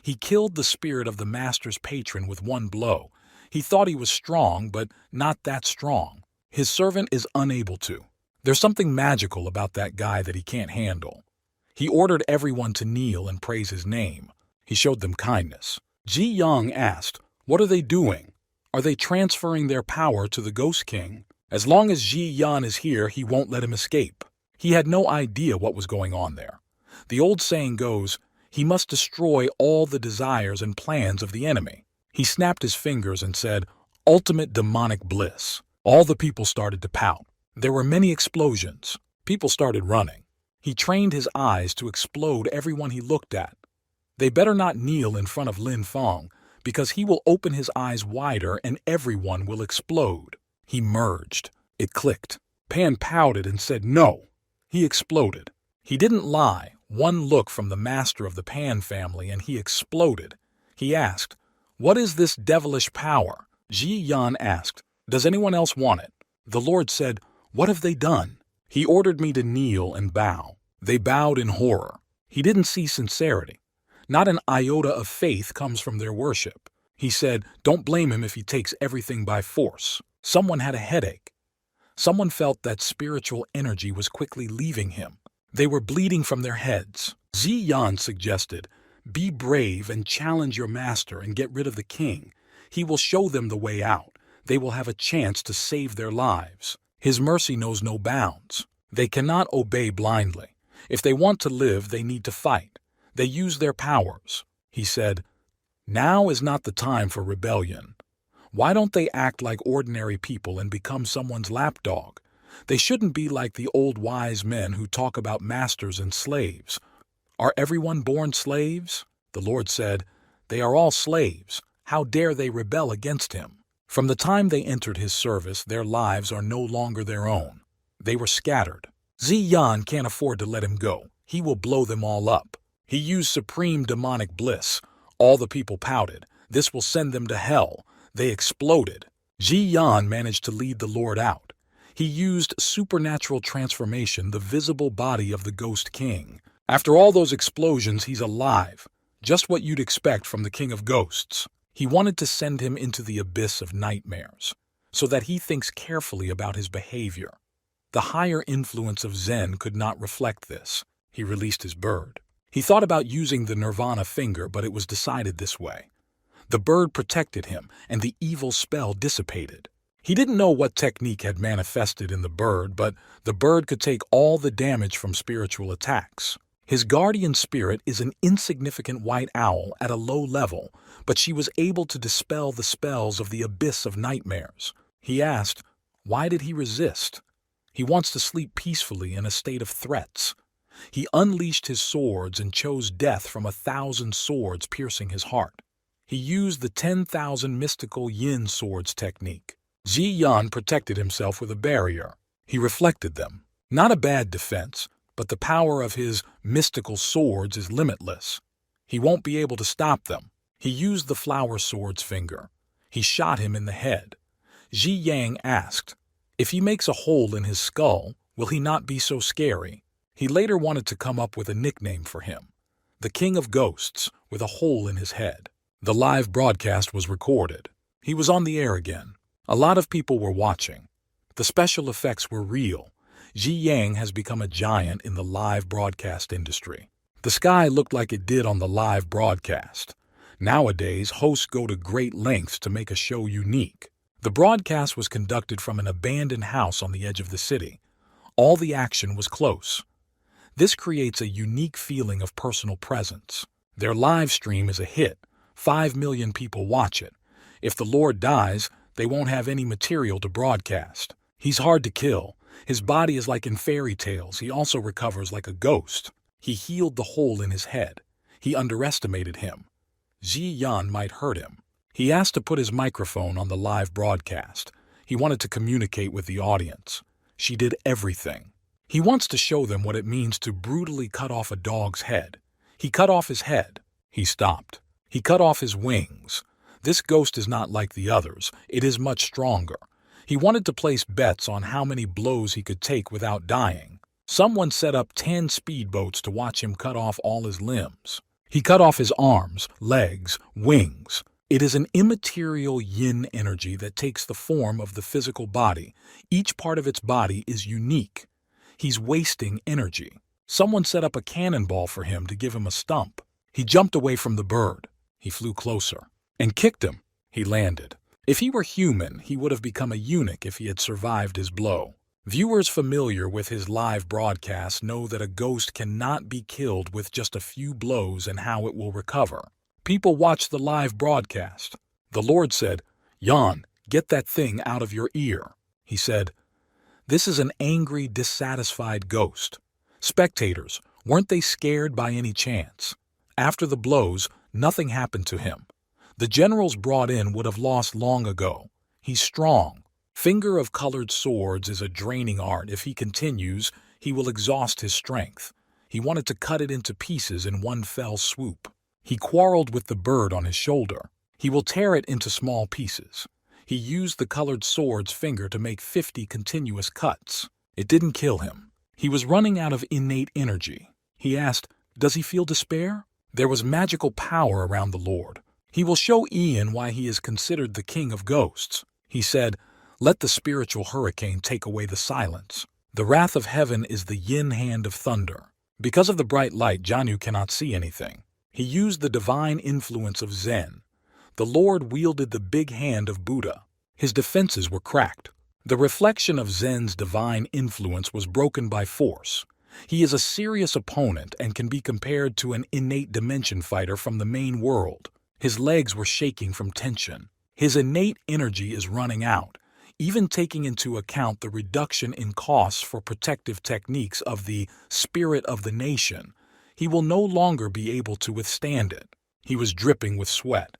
He killed the spirit of the master's patron with one blow. He thought he was strong, but not that strong. His servant is unable to. There's something magical about that guy that he can't handle. He ordered everyone to kneel and praise his name. He showed them kindness. Ji Yang asked, what are they doing? Are they transferring their power to the Ghost King? As long as Ji Yan is here, he won't let him escape. He had no idea what was going on there. The old saying goes, he must destroy all the desires and plans of the enemy. He snapped his fingers and said, ultimate demonic bliss. All the people started to pout. There were many explosions. People started running. He trained his eyes to explode everyone he looked at. They better not kneel in front of Lin Feng, because he will open his eyes wider and everyone will explode. He merged. It clicked. Pan pouted and said no. He exploded. He didn't lie. One look from the master of the Pan family and he exploded. He asked, what is this devilish power? Ji Yan asked, does anyone else want it? The Lord said, what have they done? He ordered me to kneel and bow. They bowed in horror. He didn't see sincerity. Not an iota of faith comes from their worship. He said, don't blame him if he takes everything by force. Someone had a headache. Someone felt that spiritual energy was quickly leaving him. They were bleeding from their heads. Ji Yan suggested, be brave and challenge your master and get rid of the king. He will show them the way out. They will have a chance to save their lives. His mercy knows no bounds. They cannot obey blindly. If they want to live, they need to fight. They used their powers. He said, "Now is not the time for rebellion. Why don't they act like ordinary people and become someone's lapdog? They shouldn't be like the old wise men who talk about masters and slaves. Are everyone born slaves?" The Lord said, "They are all slaves. How dare they rebel against him?" From the time they entered his service, their lives are no longer their own. They were scattered. Ziyan can't afford to let him go. He will blow them all up. He used supreme demonic bliss. All the people pouted. This will send them to hell. They exploded. Ziyan managed to lead the Lord out. He used supernatural transformation, the visible body of the Ghost King. After all those explosions, he's alive. Just what you'd expect from the King of Ghosts. He wanted to send him into the abyss of nightmares, so that he thinks carefully about his behavior. The higher influence of Zen could not reflect this. He released his bird. He thought about using the Nirvana finger, but it was decided this way. The bird protected him, and the evil spell dissipated. He didn't know what technique had manifested in the bird, but the bird could take all the damage from spiritual attacks. His guardian spirit is an insignificant white owl at a low level, but she was able to dispel the spells of the abyss of nightmares. He asked, why did he resist? He wants to sleep peacefully in a state of threats. He unleashed his swords and chose death from 1,000 swords piercing his heart. He used the 10,000 mystical yin swords technique. Ziyan protected himself with a barrier. He reflected them. Not a bad defense, but the power of his mystical swords is limitless. He won't be able to stop them. He used the flower sword's finger. He shot him in the head. Ji Yang asked, if he makes a hole in his skull, will he not be so scary? He later wanted to come up with a nickname for him. The King of Ghosts, with a hole in his head. The live broadcast was recorded. He was on the air again. A lot of people were watching. The special effects were real. Ji Yang has become a giant in the live broadcast industry. The sky looked like it did on the live broadcast. Nowadays, hosts go to great lengths to make a show unique. The broadcast was conducted from an abandoned house on the edge of the city. All the action was close. This creates a unique feeling of personal presence. Their live stream is a hit. 5 million people watch it. If the Lord dies, they won't have any material to broadcast. He's hard to kill. His body is like in fairy tales. He also recovers like a ghost. He healed the hole in his head. He underestimated him. Ji Yan might hurt him. He asked to put his microphone on the live broadcast. He wanted to communicate with the audience. She did everything. He wants to show them what it means to brutally cut off a dog's head. He cut off his head. He stopped. He cut off his wings. This ghost is not like the others. It is much stronger. He wanted to place bets on how many blows he could take without dying. Someone set up 10 speedboats to watch him cut off all his limbs. He cut off his arms, legs, wings. It is an immaterial yin energy that takes the form of the physical body. Each part of its body is unique. He's wasting energy. Someone set up a cannonball for him to give him a stump. He jumped away from the bird. He flew closer and kicked him. He landed. If he were human, he would have become a eunuch if he had survived his blow. Viewers familiar with his live broadcast know that a ghost cannot be killed with just a few blows and how it will recover. People watch the live broadcast. The Lord said, "Yan, get that thing out of your ear." He said, "This is an angry, dissatisfied ghost." Spectators, weren't they scared by any chance? After the blows, nothing happened to him. The generals brought in would have lost long ago. He's strong. Finger of colored swords is a draining art. If he continues, he will exhaust his strength. He wanted to cut it into pieces in one fell swoop. He quarreled with the bird on his shoulder. He will tear it into small pieces. He used the colored sword's finger to make 50 continuous cuts. It didn't kill him. He was running out of innate energy. He asked, does he feel despair? There was magical power around the Lord. He will show Ian why he is considered the King of Ghosts. He said, let the spiritual hurricane take away the silence. The wrath of heaven is the yin hand of thunder. Because of the bright light, Janyu cannot see anything. He used the divine influence of Zen. The Lord wielded the big hand of Buddha. His defenses were cracked. The reflection of Zen's divine influence was broken by force. He is a serious opponent and can be compared to an innate dimension fighter from the main world. His legs were shaking from tension. His innate energy is running out, even taking into account the reduction in costs for protective techniques of the spirit of the nation. He will no longer be able to withstand it. He was dripping with sweat.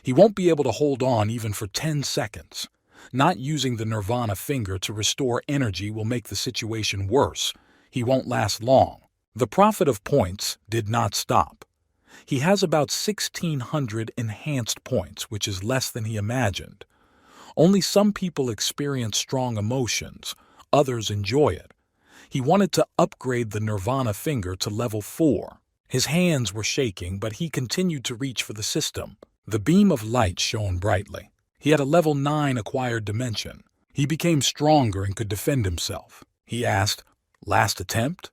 He won't be able to hold on even for 10 seconds. Not using the Nirvana finger to restore energy will make the situation worse. He won't last long. The Prophet of Points did not stop. He has about 1,600 enhanced points, which is less than he imagined. Only some people experience strong emotions, others enjoy it. He wanted to upgrade the Nirvana finger to level 4. His hands were shaking, but he continued to reach for the system. The beam of light shone brightly. He had a level 9 acquired dimension. He became stronger and could defend himself. He asked, "Last attempt?"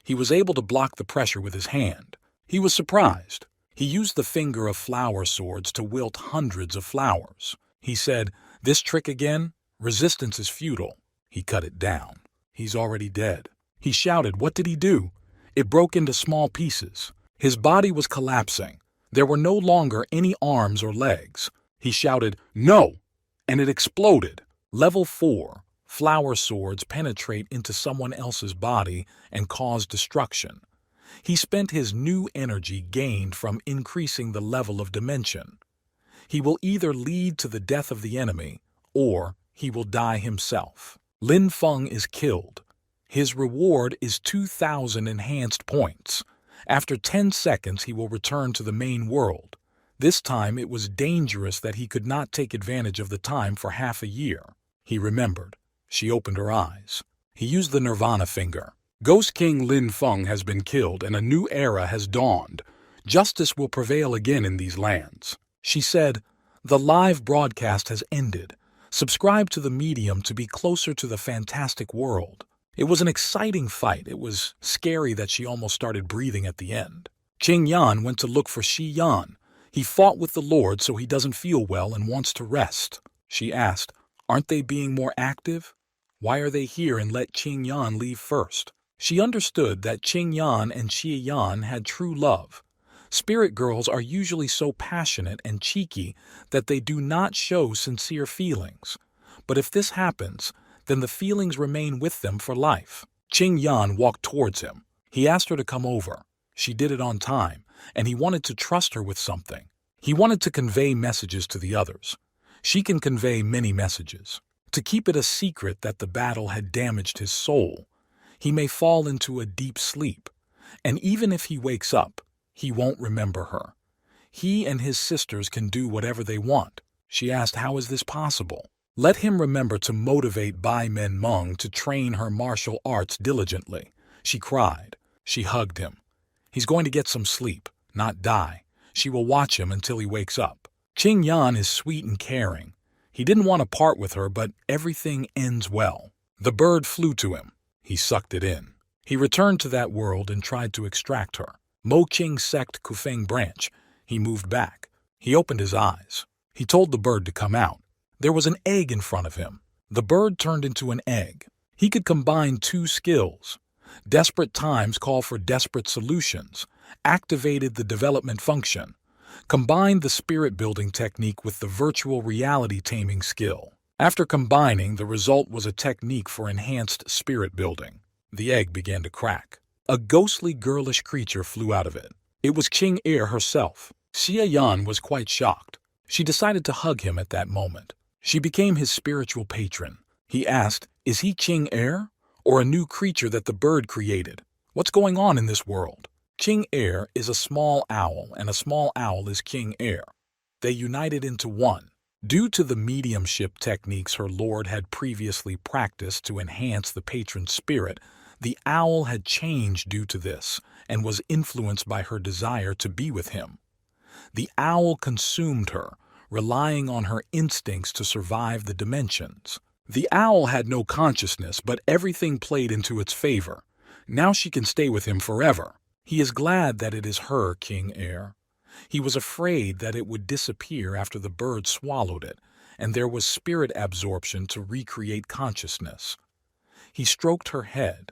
He was able to block the pressure with his hand. He was surprised. He used the finger of flower swords to wilt hundreds of flowers. He said, "This trick again? Resistance is futile." He cut it down. "He's already dead." He shouted, "What did he do?" It broke into small pieces. His body was collapsing. There were no longer any arms or legs. He shouted, "No!" and it exploded. Level 4. Flower swords penetrate into someone else's body and cause destruction. He spent his new energy gained from increasing the level of dimension. He will either lead to the death of the enemy, or he will die himself. Lin Feng is killed. His reward is 2,000 enhanced points. After 10 seconds, he will return to the main world. This time it was dangerous that he could not take advantage of the time for half a year. He remembered. She opened her eyes. He used the Nirvana finger. Ghost King Lin Feng has been killed and a new era has dawned. Justice will prevail again in these lands. She said, "The live broadcast has ended. Subscribe to the medium to be closer to the fantastic world." It was an exciting fight. It was scary that she almost started breathing at the end. Qing Yan went to look for Shi Yan. He fought with the Lord, so he doesn't feel well and wants to rest. She asked, "Aren't they being more active? Why are they here and let Qing Yan leave first?" She understood that Qing Yan and Shi Yan had true love. Spirit girls are usually so passionate and cheeky that they do not show sincere feelings. But if this happens, then the feelings remain with them for life. Qing Yan walked towards him. He asked her to come over. She did it on time, and he wanted to trust her with something. He wanted to convey messages to the others. She can convey many messages. To keep it a secret that the battle had damaged his soul. He may fall into a deep sleep, and even if he wakes up, he won't remember her. He and his sisters can do whatever they want. She asked, "How is this possible?" Let him remember to motivate Bai Men Meng to train her martial arts diligently. She cried. She hugged him. He's going to get some sleep, not die. She will watch him until he wakes up. Qing Yan is sweet and caring. He didn't want to part with her, but everything ends well. The bird flew to him. He sucked it in. He returned to that world and tried to extract her. Mo Qing sect Kufeng branch. He moved back. He opened his eyes. He told the bird to come out. There was an egg in front of him. The bird turned into an egg. He could combine two skills. Desperate times call for desperate solutions. Activated the development function. Combined the spirit building technique with the virtual reality taming skill. After combining, the result was a technique for enhanced spirit building. The egg began to crack. A ghostly girlish creature flew out of it. It was Qing Er herself. Xia Yan was quite shocked. She decided to hug him at that moment. She became his spiritual patron. He asked, "Is he Qing Er, or a new creature that the bird created? What's going on in this world?" Qing Er is a small owl, and a small owl is Qing Er. They united into one. Due to the mediumship techniques her lord had previously practiced to enhance the patron's spirit, the owl had changed due to this and was influenced by her desire to be with him. The owl consumed her, relying on her instincts to survive the dimensions. The owl had no consciousness, but everything played into its favor. Now she can stay with him forever. He is glad that it is her Qing Er. He was afraid that it would disappear after the bird swallowed it, and there was spirit absorption to recreate consciousness. He stroked her head.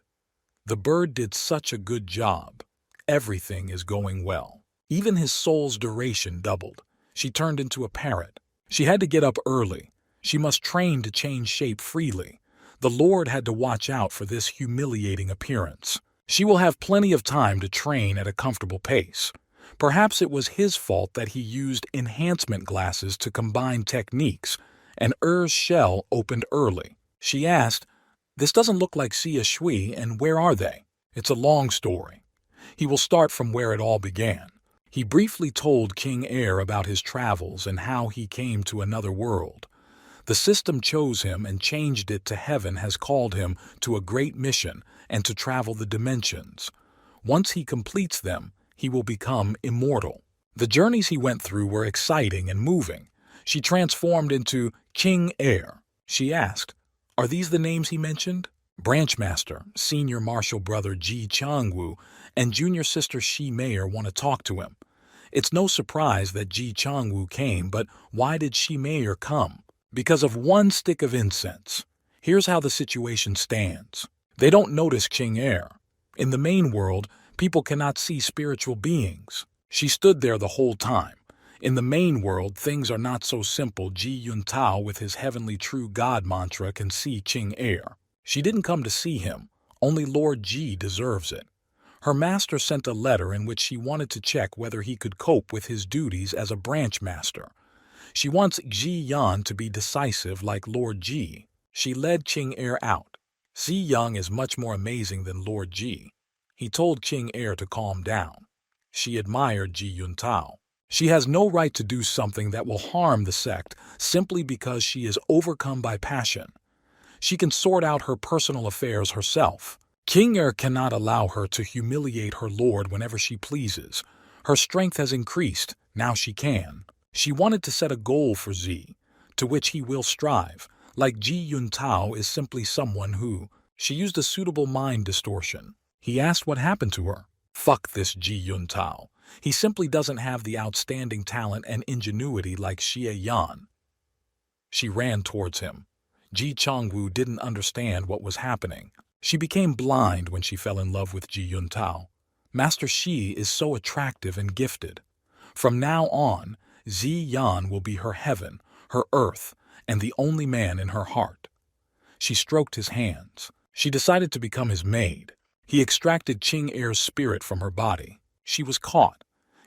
The bird did such a good job. Everything is going well. Even his soul's duration doubled. She turned into a parrot. She had to get up early. She must train to change shape freely. The Lord had to watch out for this humiliating appearance. She will have plenty of time to train at a comfortable pace. Perhaps it was his fault that he used enhancement glasses to combine techniques, and Er's shell opened early. She asked, "This doesn't look like Xia Shui, and where are they?" It's a long story. He will start from where it all began. He briefly told King Er about his travels and how he came to another world. The system chose him and changed it to heaven has called him to a great mission and to travel the dimensions. Once he completes them, he will become immortal. The journeys he went through were exciting and moving. She transformed into King Er. She asked, "Are these the names he mentioned?" Branchmaster, Senior Marshal Brother Ji Changwu, and Junior Sister Shi Meier want to talk to him. It's no surprise that Ji Changwu came, but why did Shi Meier come? Because of one stick of incense. Here's how the situation stands. They don't notice King Er. In the main world, people cannot see spiritual beings. She stood there the whole time. In the main world, things are not so simple. Ji Yuntao with his heavenly true God mantra can see King Er. She didn't come to see him. Only Lord Ji deserves it. Her master sent a letter in which she wanted to check whether he could cope with his duties as a branch master. She wants Ji Yan to be decisive like Lord Ji. She led King Er out. Xi Yang is much more amazing than Lord Ji. He told King Er to calm down. She admired Ji Yuntao. She has no right to do something that will harm the sect simply because she is overcome by passion. She can sort out her personal affairs herself. King Er cannot allow her to humiliate her lord whenever she pleases. Her strength has increased, now she can. She wanted to set a goal for Xi, to which he will strive. Like Ji Yuntao is simply someone who, she used a suitable mind distortion. He asked what happened to her. Fuck this Ji Yuntao. He simply doesn't have the outstanding talent and ingenuity like Xie Yan. She ran towards him. Ji Changwu didn't understand what was happening. She became blind when she fell in love with Ji Yuntao. Master Shi is so attractive and gifted. From now on, Xi Yan will be her heaven, her earth, and the only man in her heart. She stroked his hands. She decided to become his maid. He extracted King Er's spirit from her body. She was caught.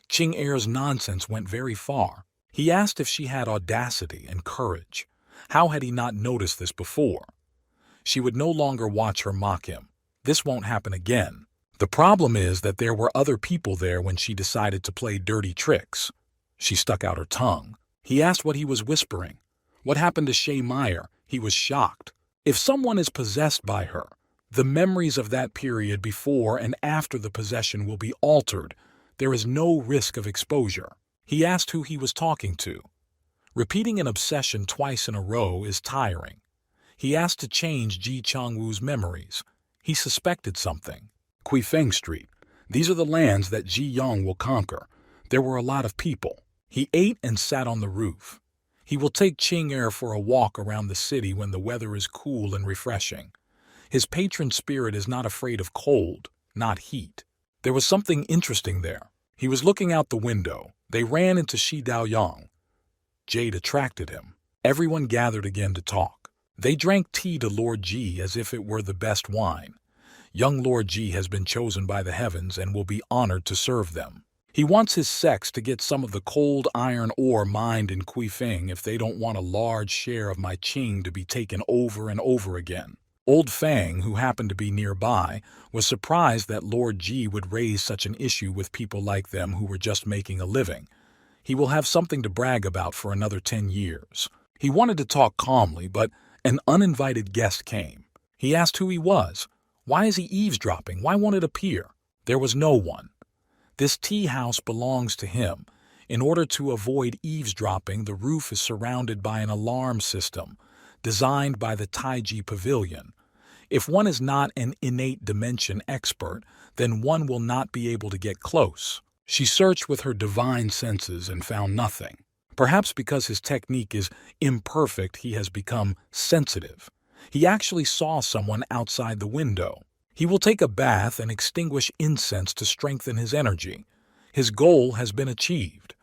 King Er's nonsense went very far. He asked if she had audacity and courage. How had he not noticed this before? She would no longer watch her mock him. This won't happen again. The problem is that there were other people there when she decided to play dirty tricks. She stuck out her tongue. He asked what he was whispering. What happened to Shay Meyer? He was shocked. If someone is possessed by her, the memories of that period before and after the possession will be altered. There is no risk of exposure. He asked who he was talking to. Repeating an obsession twice in a row is tiring. He asked to change Ji Changwu's memories. He suspected something. Kuifeng Street. These are the lands that Ji Yang will conquer. There were a lot of people. He ate and sat on the roof. He will take King Er for a walk around the city when the weather is cool and refreshing. His patron spirit is not afraid of cold, not heat. There was something interesting there. He was looking out the window. They ran into Shi Daoyang. Jade attracted him. Everyone gathered again to talk. They drank tea to Lord Ji as if it were the best wine. Young Lord Ji has been chosen by the heavens and will be honored to serve them. He wants his sex to get some of the cold iron ore mined in Kuifeng if they don't want a large share of my Qing to be taken over and over again. Old Fang, who happened to be nearby, was surprised that Lord Ji would raise such an issue with people like them who were just making a living. He will have something to brag about for another 10 years. He wanted to talk calmly, but an uninvited guest came. He asked who he was. Why is he eavesdropping? Why won't it appear? There was no one. This tea house belongs to him. In order to avoid eavesdropping, the roof is surrounded by an alarm system, designed by the Taiji Pavilion. If one is not an innate dimension expert, then one will not be able to get close. She searched with her divine senses and found nothing. Perhaps because his technique is imperfect, he has become sensitive. He actually saw someone outside the window. He will take a bath and extinguish incense to strengthen his energy. His goal has been achieved.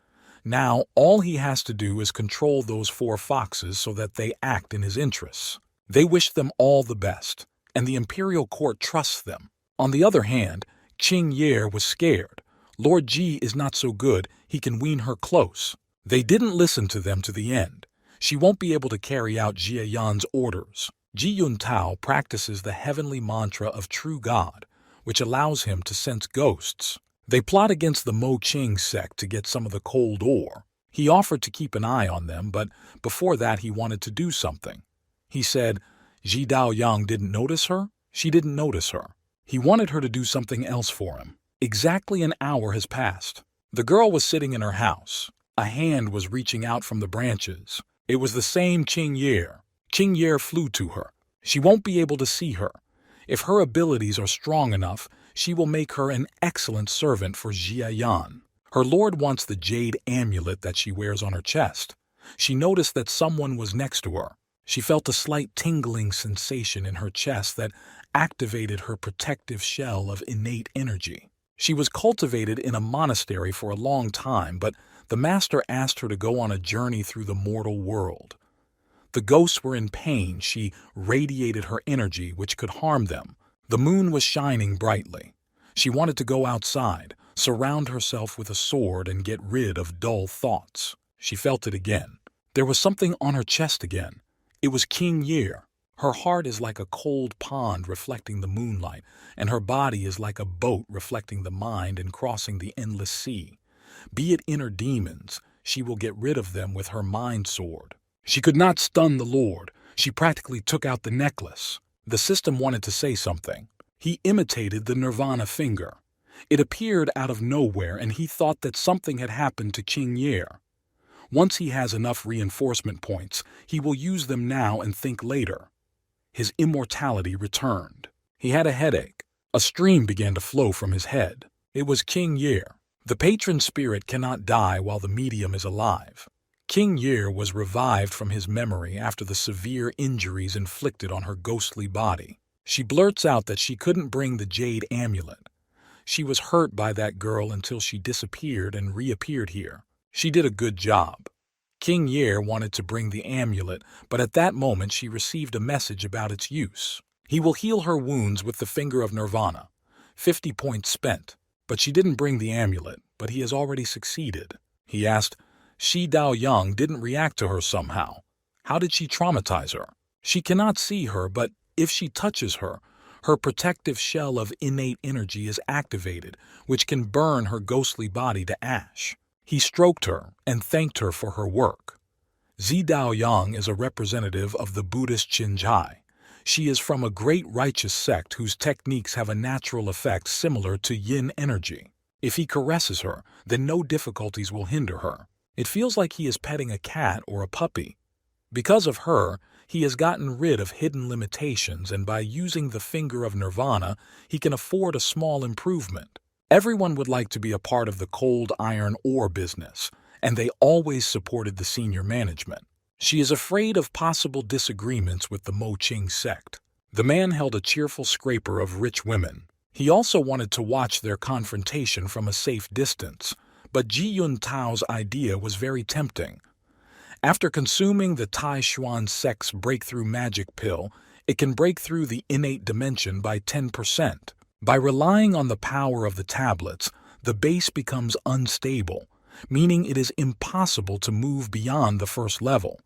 Now, all he has to do is control those 4 foxes so that they act in his interests. They wish them all the best, and the imperial court trusts them. On the other hand, Qing Ye was scared. Lord Ji is not so good, he can wean her close. They didn't listen to them to the end. She won't be able to carry out Jie Yan's orders. Ji Yuntao practices the heavenly mantra of true God, which allows him to sense ghosts. They plot against the Mo Qing sect to get some of the cold ore. He offered to keep an eye on them, but before that he wanted to do something. He said, Ji Daoyang didn't notice her? She didn't notice her. He wanted her to do something else for him. Exactly an hour has passed. The girl was sitting in her house. A hand was reaching out from the branches. It was the same Qing Ye. Qing Ye flew to her. She won't be able to see her. If her abilities are strong enough, she will make her an excellent servant for Jie Yan. Her lord wants the jade amulet that she wears on her chest. She noticed that someone was next to her. She felt a slight tingling sensation in her chest that activated her protective shell of innate energy. She was cultivated in a monastery for a long time, but the master asked her to go on a journey through the mortal world. The ghosts were in pain. She radiated her energy, which could harm them. The moon was shining brightly. She wanted to go outside, surround herself with a sword, and get rid of dull thoughts. She felt it again. There was something on her chest again. It was Qing Ye. Her heart is like a cold pond reflecting the moonlight, and her body is like a boat reflecting the mind and crossing the endless sea. Be it inner demons, she will get rid of them with her mind sword. She could not stun the Lord. She practically took out the necklace. The system wanted to say something. He imitated the Nirvana finger. It appeared out of nowhere, and he thought that something had happened to Qing Ye. Once he has enough reinforcement points, he will use them now and think later. His immortality returned. He had a headache. A stream began to flow from his head. It was Qing Ye. The patron spirit cannot die while the medium is alive. Qing Ye was revived from his memory after the severe injuries inflicted on her ghostly body. She blurts out that she couldn't bring the jade amulet. She was hurt by that girl until she disappeared and reappeared here. She did a good job. Qing Ye wanted to bring the amulet, but at that moment she received a message about its use. He will heal her wounds with the finger of Nirvana. 50 points spent. But she didn't bring the amulet, but he has already succeeded. He asked, Shi Daoyang didn't react to her somehow. How did she traumatize her? She cannot see her, but if she touches her, her protective shell of innate energy is activated, which can burn her ghostly body to ash. He stroked her and thanked her for her work. Zi Daoyang is a representative of the Buddhist Qinzhai. She is from a great righteous sect whose techniques have a natural effect similar to yin energy. If he caresses her, then no difficulties will hinder her. It feels like he is petting a cat or a puppy. Because of her, he has gotten rid of hidden limitations, and by using the finger of Nirvana, he can afford a small improvement. Everyone would like to be a part of the cold iron ore business, and they always supported the senior management. She is afraid of possible disagreements with the Mo Qing sect. The man held a cheerful scraper of rich women. He also wanted to watch their confrontation from a safe distance, but Ji Yuntao's idea was very tempting. After consuming the Tai Xuan sect's breakthrough magic pill, it can break through the innate dimension by 10%. By relying on the power of the tablets, the base becomes unstable, meaning it is impossible to move beyond the first level.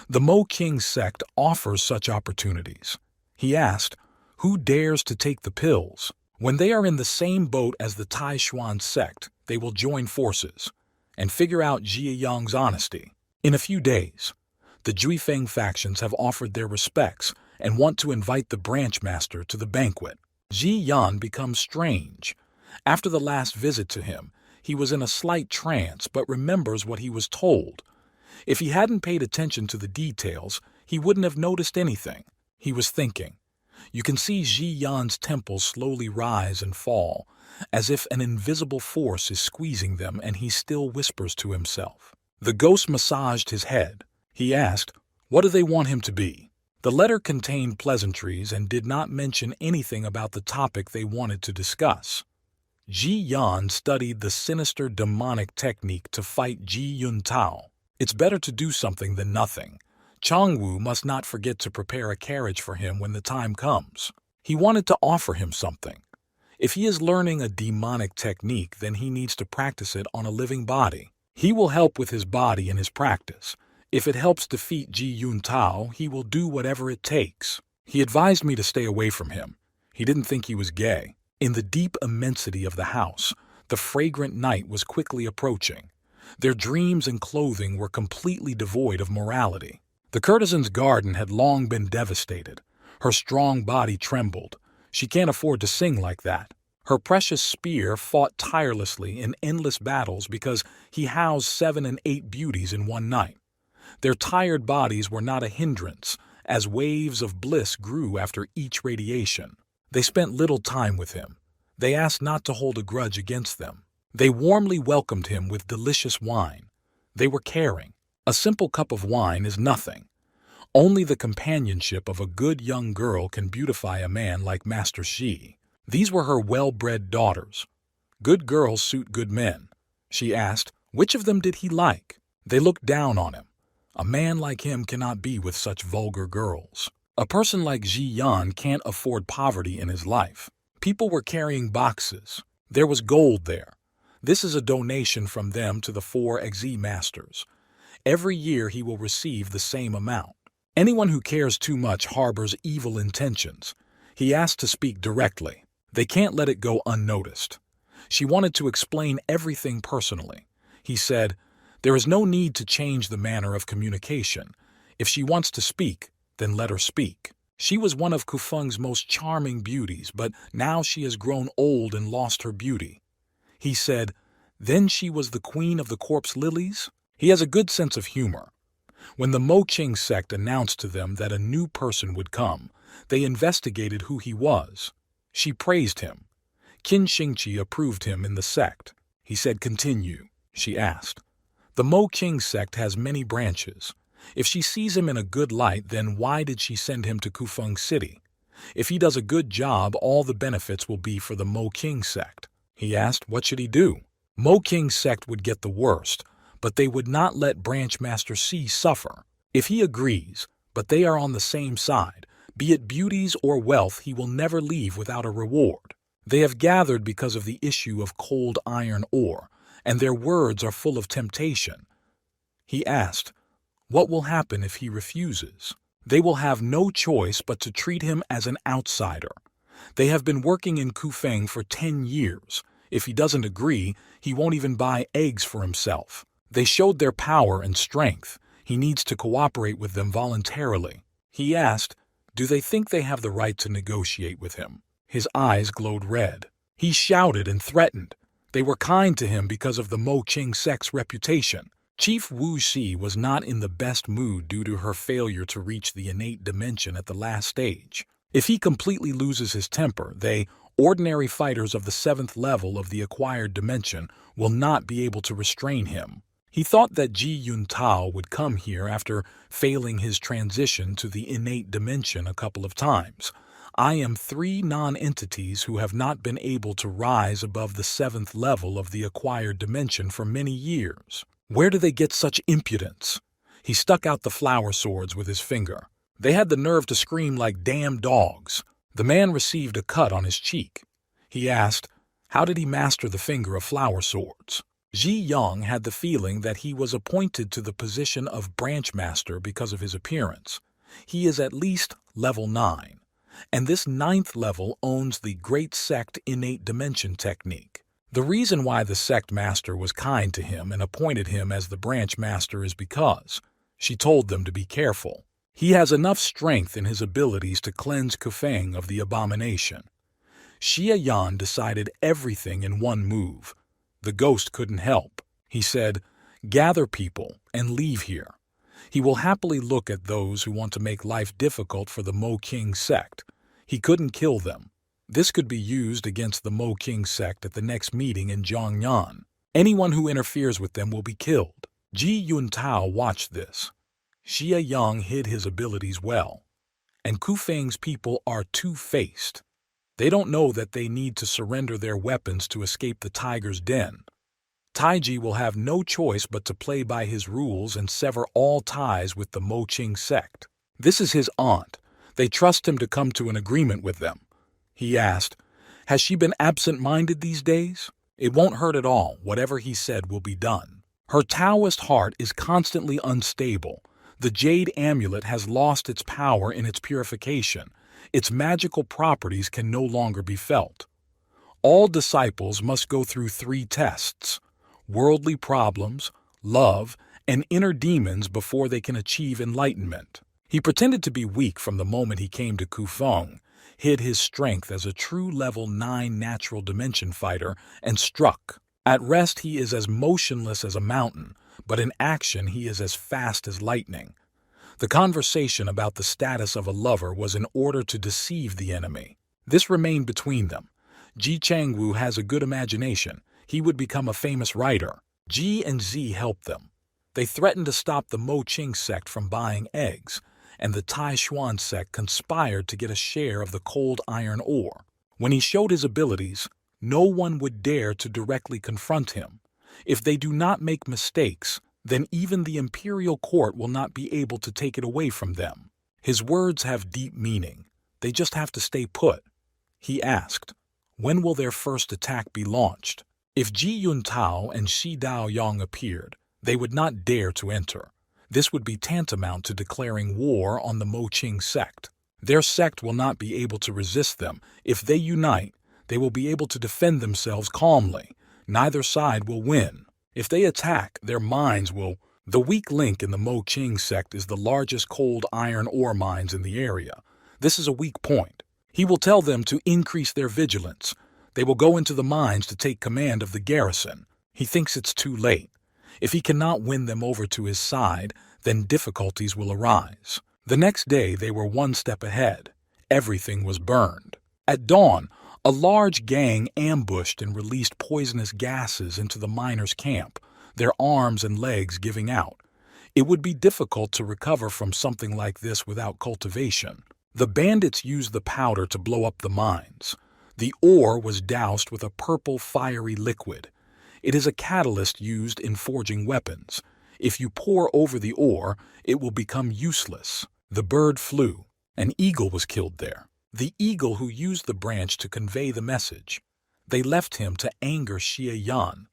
The Mo Qing sect offers such opportunities. He asked, who dares to take the pills? When they are in the same boat as the Tai Xuan sect, they will join forces and figure out Jie Yang's honesty. In a few days, the Juifeng factions have offered their respects and want to invite the branch master to the banquet. Ji Yan becomes strange. After the last visit to him, he was in a slight trance but remembers what he was told. If he hadn't paid attention to the details, he wouldn't have noticed anything. He was thinking. You can see Ji Yan's temples slowly rise and fall, as if an invisible force is squeezing them, and he still whispers to himself. The ghost massaged his head. He asked, what do they want him to be? The letter contained pleasantries and did not mention anything about the topic they wanted to discuss. Ji Yan studied the sinister demonic technique to fight Ji Yun Tao. It's better to do something than nothing. Changwu must not forget to prepare a carriage for him when the time comes. He wanted to offer him something. If he is learning a demonic technique, then he needs to practice it on a living body. He will help with his body in his practice. If it helps defeat Ji Yun Tao, he will do whatever it takes. He advised me to stay away from him. He didn't think he was gay. In the deep immensity of the house, the fragrant night was quickly approaching. Their dreams and clothing were completely devoid of morality. The courtesan's garden had long been devastated. Her strong body trembled. She can't afford to sing like that. Her precious spear fought tirelessly in endless battles because he housed 7 and 8 beauties in one night. Their tired bodies were not a hindrance, as waves of bliss grew after each radiation. They spent little time with him. They asked not to hold a grudge against them. They warmly welcomed him with delicious wine. They were caring. A simple cup of wine is nothing. Only the companionship of a good young girl can beautify a man like Master Shi. These were her well-bred daughters. Good girls suit good men. She asked, which of them did he like? They looked down on him. A man like him cannot be with such vulgar girls. A person like Ji Yan can't afford poverty in his life. People were carrying boxes. There was gold there. This is a donation from them to the 4 Exi masters. Every year he will receive the same amount. Anyone who cares too much harbors evil intentions. He asked to speak directly. They can't let it go unnoticed. She wanted to explain everything personally. He said, there is no need to change the manner of communication. If she wants to speak, then let her speak. She was one of Kufeng's most charming beauties, but now she has grown old and lost her beauty. He said, then she was the queen of the corpse lilies? He has a good sense of humor. When the Mo Qing sect announced to them that a new person would come, they investigated who he was. She praised him. Qin Xingqi approved him in the sect. He said, continue. She asked. The Mo Qing sect has many branches. If she sees him in a good light, then why did she send him to Kufeng City? If he does a good job, all the benefits will be for the Mo Qing sect. He asked, what should he do? Mo Qing sect would get the worst, but they would not let Branch Master C suffer. If he agrees, but they are on the same side, be it beauties or wealth, he will never leave without a reward. They have gathered because of the issue of cold iron ore, and their words are full of temptation. He asked, what will happen if he refuses? They will have no choice but to treat him as an outsider. They have been working in Kufeng for 10 years. If he doesn't agree, he won't even buy eggs for himself. They showed their power and strength. He needs to cooperate with them voluntarily. He asked, do they think they have the right to negotiate with him? His eyes glowed red. He shouted and threatened. They were kind to him because of the Mo Qing sect's reputation. Chief Wu Xi was not in the best mood due to her failure to reach the innate dimension at the last stage. If he completely loses his temper, they, ordinary fighters of the 7th level of the acquired dimension, will not be able to restrain him. He thought that Ji Yun Tao would come here after failing his transition to the innate dimension a couple of times. I am 3 non-entities who have not been able to rise above the 7th level of the acquired dimension for many years. Where do they get such impudence? He stuck out the flower swords with his finger. They had the nerve to scream like damn dogs. The man received a cut on his cheek. He asked, how did he master the finger of flower swords? Ji Yang had the feeling that he was appointed to the position of branch master because of his appearance. He is at least level 9, and this 9th level owns the Great Sect Innate Dimension technique. The reason why the sect master was kind to him and appointed him as the branch master is because she told them to be careful. He has enough strength in his abilities to cleanse Kufeng of the abomination. Xia Yan decided everything in one move. The ghost couldn't help. He said, gather people and leave here. He will happily look at those who want to make life difficult for the Mo Qing sect. He couldn't kill them. This could be used against the Mo Qing sect at the next meeting in Zhongnan. Anyone who interferes with them will be killed. Ji Yun Tao watched this. Xia Yang hid his abilities well. and Kufang's people are two-faced. They don't know that they need to surrender their weapons to escape the tiger's den. Taiji will have no choice but to play by his rules and sever all ties with the Mo Qing sect. This is his aunt. They trust him to come to an agreement with them. He asked, "Has she been absent-minded these days?" "It won't hurt at all. Whatever he said will be done." Her Taoist heart is constantly unstable. The jade amulet has lost its power in its purification. Its magical properties can no longer be felt. All disciples must go through 3 tests: worldly problems, love, and inner demons before they can achieve enlightenment. He pretended to be weak from the moment he came to Kufeng, hid his strength as a true level 9 natural dimension fighter, and struck. At rest he is as motionless as a mountain, but in action he is as fast as lightning. The conversation about the status of a lover was in order to deceive the enemy. This remained between them. Ji Changwu has a good imagination. He would become a famous writer. Ji and Zi helped them. They threatened to stop the Mo Qing sect from buying eggs, and the Tai Xuan sect conspired to get a share of the cold iron ore. When he showed his abilities, no one would dare to directly confront him. If they do not make mistakes, then even the imperial court will not be able to take it away from them. His words have deep meaning. They just have to stay put. He asked, "When will their first attack be launched?" If Ji Yuntao and Shi Daoyong appeared, they would not dare to enter. This would be tantamount to declaring war on the Mo Qing sect. Their sect will not be able to resist them. If they unite, they will be able to defend themselves calmly. Neither side will win. If they attack, their minds will... The weak link in the Mo Qing sect is the largest cold iron ore mines in the area. This is a weak point. He will tell them to increase their vigilance. They will go into the mines to take command of the garrison. He thinks it's too late. If he cannot win them over to his side, then difficulties will arise. The next day they were one step ahead. Everything was burned. At dawn, a large gang ambushed and released poisonous gases into the miners' camp, their arms and legs giving out. It would be difficult to recover from something like this without cultivation. The bandits used the powder to blow up the mines. The ore was doused with a purple fiery liquid. It is a catalyst used in forging weapons. If you pour over the ore, it will become useless. The bird flew. An eagle was killed there. The eagle who used the branch to convey the message. They left him to anger Xie Yan.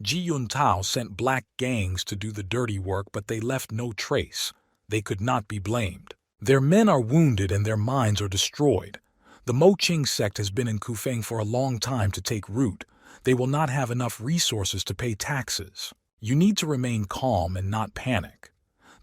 Ji Yuntao sent black gangs to do the dirty work, but they left no trace. They could not be blamed. Their men are wounded and their minds are destroyed. The Mo Qing sect has been in Kufeng for a long time to take root. They will not have enough resources to pay taxes. You need to remain calm and not panic.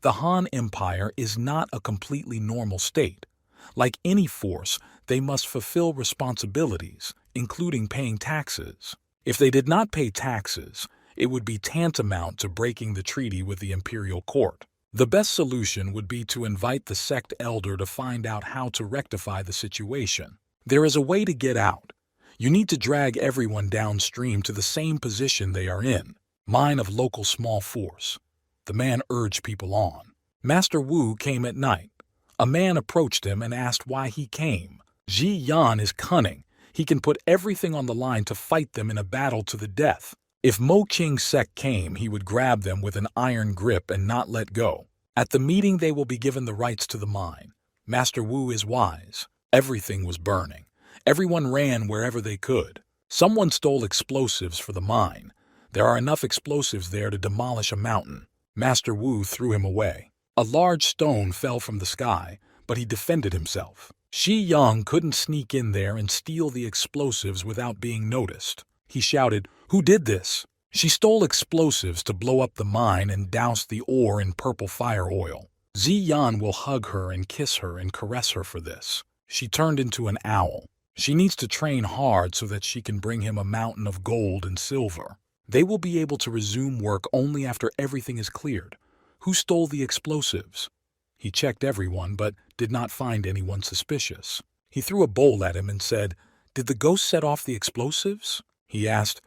The Han Empire is not a completely normal state. Like any force, they must fulfill responsibilities, including paying taxes. If they did not pay taxes, it would be tantamount to breaking the treaty with the imperial court. The best solution would be to invite the sect elder to find out how to rectify the situation. There is a way to get out. You need to drag everyone downstream to the same position they are in, mine of local small force. The man urged people on. Master Wu came at night. A man approached him and asked why he came. Ji Yan is cunning. He can put everything on the line to fight them in a battle to the death. If Mo Qing sect came, he would grab them with an iron grip and not let go. At the meeting they will be given the rights to the mine. Master Wu is wise. Everything was burning. Everyone ran wherever they could. Someone stole explosives for the mine. There are enough explosives there to demolish a mountain. Master Wu threw him away. A large stone fell from the sky, but he defended himself. Shi Yang couldn't sneak in there and steal the explosives without being noticed. He shouted, "Who did this?" She stole explosives to blow up the mine and doused the ore in purple fire oil. Zi Yan will hug her and kiss her and caress her for this. She turned into an owl. She needs to train hard so that she can bring him a mountain of gold and silver. They will be able to resume work only after everything is cleared. Who stole the explosives? He checked everyone, but did not find anyone suspicious. He threw a bowl at him and said, "Did the ghost set off the explosives?" He asked,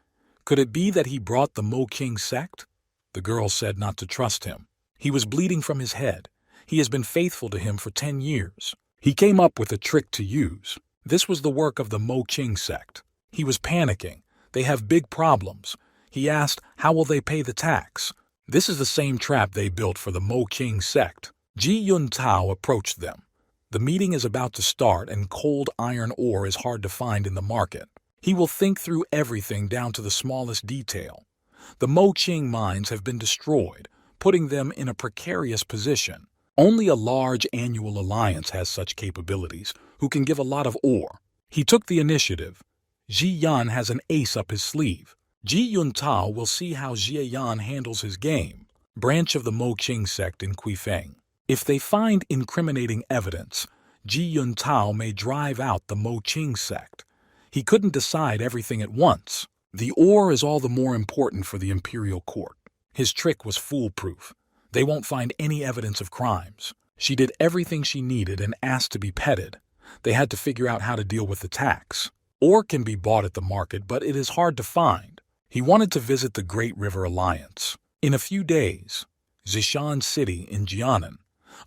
"Could it be that he brought the Mo Qing sect?" The girl said not to trust him. He was bleeding from his head. He has been faithful to him for 10 years. He came up with a trick to use. This was the work of the Mo-Ching sect. He was panicking. They have big problems. He asked, how will they pay the tax? This is the same trap they built for the Mo-Ching sect. Ji Yun Tao approached them. The meeting is about to start and cold iron ore is hard to find in the market. He will think through everything down to the smallest detail. The Mo-Ching mines have been destroyed, putting them in a precarious position. Only a large annual alliance has such capabilities, who can give a lot of ore. He took the initiative. Ji Yan has an ace up his sleeve. Ji Yun Tao will see how Jie Yan handles his game, branch of the Mo-Ching sect in Quifeng. If they find incriminating evidence, Ji Yun Tao may drive out the Mo-Ching sect. He couldn't decide everything at once. The ore is all the more important for the imperial court. His trick was foolproof. They won't find any evidence of crimes. She did everything she needed and asked to be petted. They had to figure out how to deal with the tax. Ore can be bought at the market, but it is hard to find. He wanted to visit the Great River Alliance. In a few days, Zishan City in Jianan,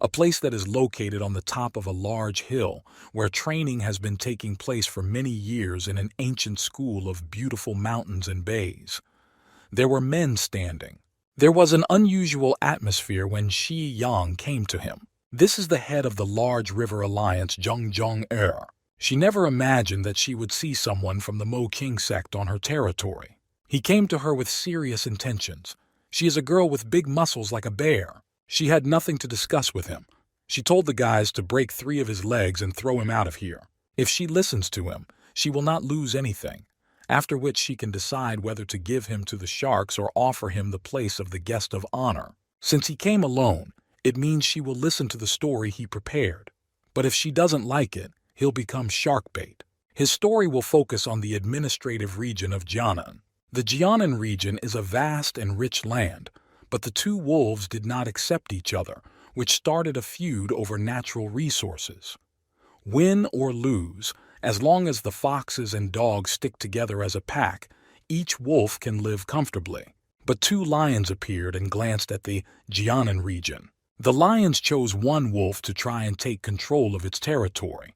a place that is located on the top of a large hill where training has been taking place for many years in an ancient school of beautiful mountains and bays. There were men standing. There was an unusual atmosphere when Shi Yang came to him. This is the head of the large river alliance, Zhong. She never imagined that she would see someone from the Mo-Ching sect on her territory. He came to her with serious intentions. She is a girl with big muscles like a bear. She had nothing to discuss with him. She told the guys to break 3 of his legs and throw him out of here. If she listens to him, she will not lose anything, after which she can decide whether to give him to the sharks or offer him the place of the guest of honor. Since he came alone, it means she will listen to the story he prepared. But if she doesn't like it, he'll become shark bait. His story will focus on the administrative region of Jianan. The Jianan region is a vast and rich land, but the 2 wolves did not accept each other, which started a feud over natural resources. Win or lose, as long as the foxes and dogs stick together as a pack, each wolf can live comfortably. But 2 lions appeared and glanced at the Jianan region. The lions chose one wolf to try and take control of its territory.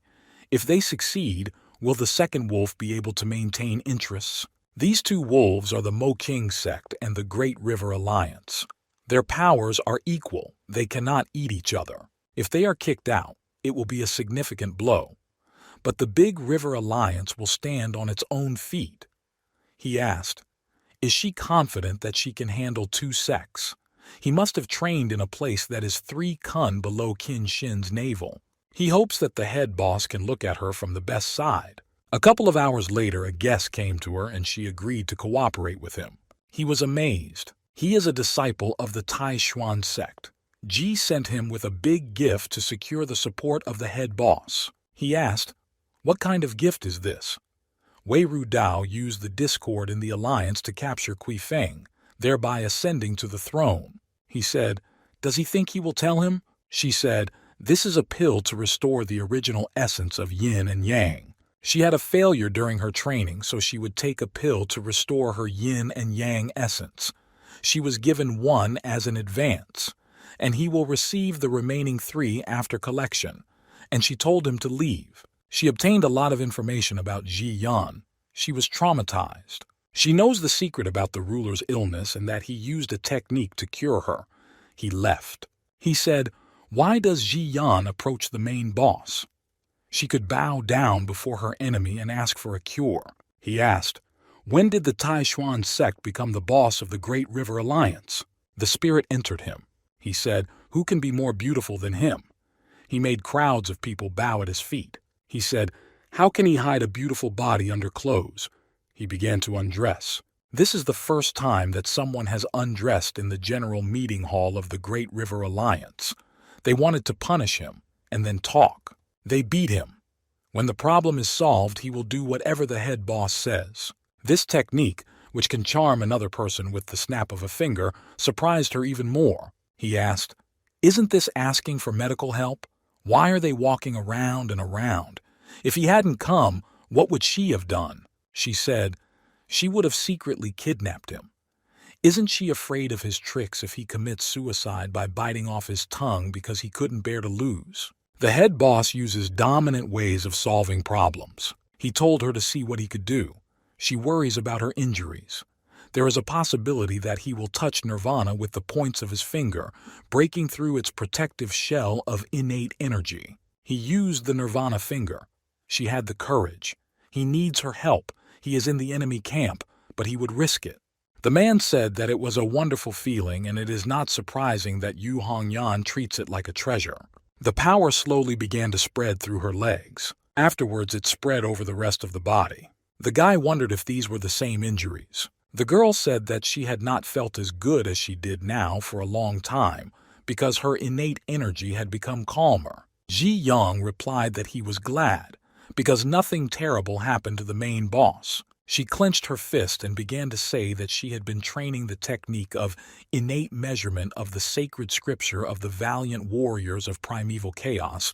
If they succeed, will the second wolf be able to maintain interests? These 2 wolves are the Mo-Ching sect and the Great River Alliance. Their powers are equal. They cannot eat each other. If they are kicked out, it will be a significant blow. But the Big River Alliance will stand on its own feet. He asked, is she confident that she can handle 2 sects? He must have trained in a place that is 3 kun below Qin Shin's navel. He hopes that the head boss can look at her from the best side. A couple of hours later, a guest came to her and she agreed to cooperate with him. He was amazed. He is a disciple of the Taishuan sect. Ji sent him with a big gift to secure the support of the head boss. He asked, what kind of gift is this? Wei Rudao used the discord in the alliance to capture Quifeng, thereby ascending to the throne. He said, does he think he will tell him? She said, this is a pill to restore the original essence of yin and yang. She had a failure during her training, so she would take a pill to restore her yin and yang essence. She was given 1 as an advance, and he will receive the remaining 3 after collection, and she told him to leave. She obtained a lot of information about Ji Yan. She was traumatized. She knows the secret about the ruler's illness and that he used a technique to cure her. He left. He said, why does Ji Yan approach the main boss? She could bow down before her enemy and ask for a cure. He asked, when did the Taishuan sect become the boss of the Great River Alliance? The spirit entered him. He said, who can be more beautiful than him? He made crowds of people bow at his feet. He said, how can he hide a beautiful body under clothes? He began to undress. This is the first time that someone has undressed in the general meeting hall of the Great River Alliance. They wanted to punish him and then talk. They beat him. When the problem is solved, he will do whatever the head boss says. This technique, which can charm another person with the snap of a finger, surprised her even more. He asked, isn't this asking for medical help? Why are they walking around and around? If he hadn't come, what would she have done? She said, she would have secretly kidnapped him. Isn't she afraid of his tricks if he commits suicide by biting off his tongue because he couldn't bear to lose? The head boss uses dominant ways of solving problems. He told her to see what he could do. She worries about her injuries. There is a possibility that he will touch Nirvana with the points of his finger, breaking through its protective shell of innate energy. He used the Nirvana finger. She had the courage. He needs her help. He is in the enemy camp, but he would risk it. The man said that it was a wonderful feeling, and it is not surprising that Yu Hongyan treats it like a treasure. The power slowly began to spread through her legs. Afterwards, it spread over the rest of the body. The guy wondered if these were the same injuries. The girl said that she had not felt as good as she did now for a long time because her innate energy had become calmer. Ji Yang replied that he was glad because nothing terrible happened to the main boss. She clenched her fist and began to say that she had been training the technique of innate measurement of the sacred scripture of the valiant warriors of primeval chaos,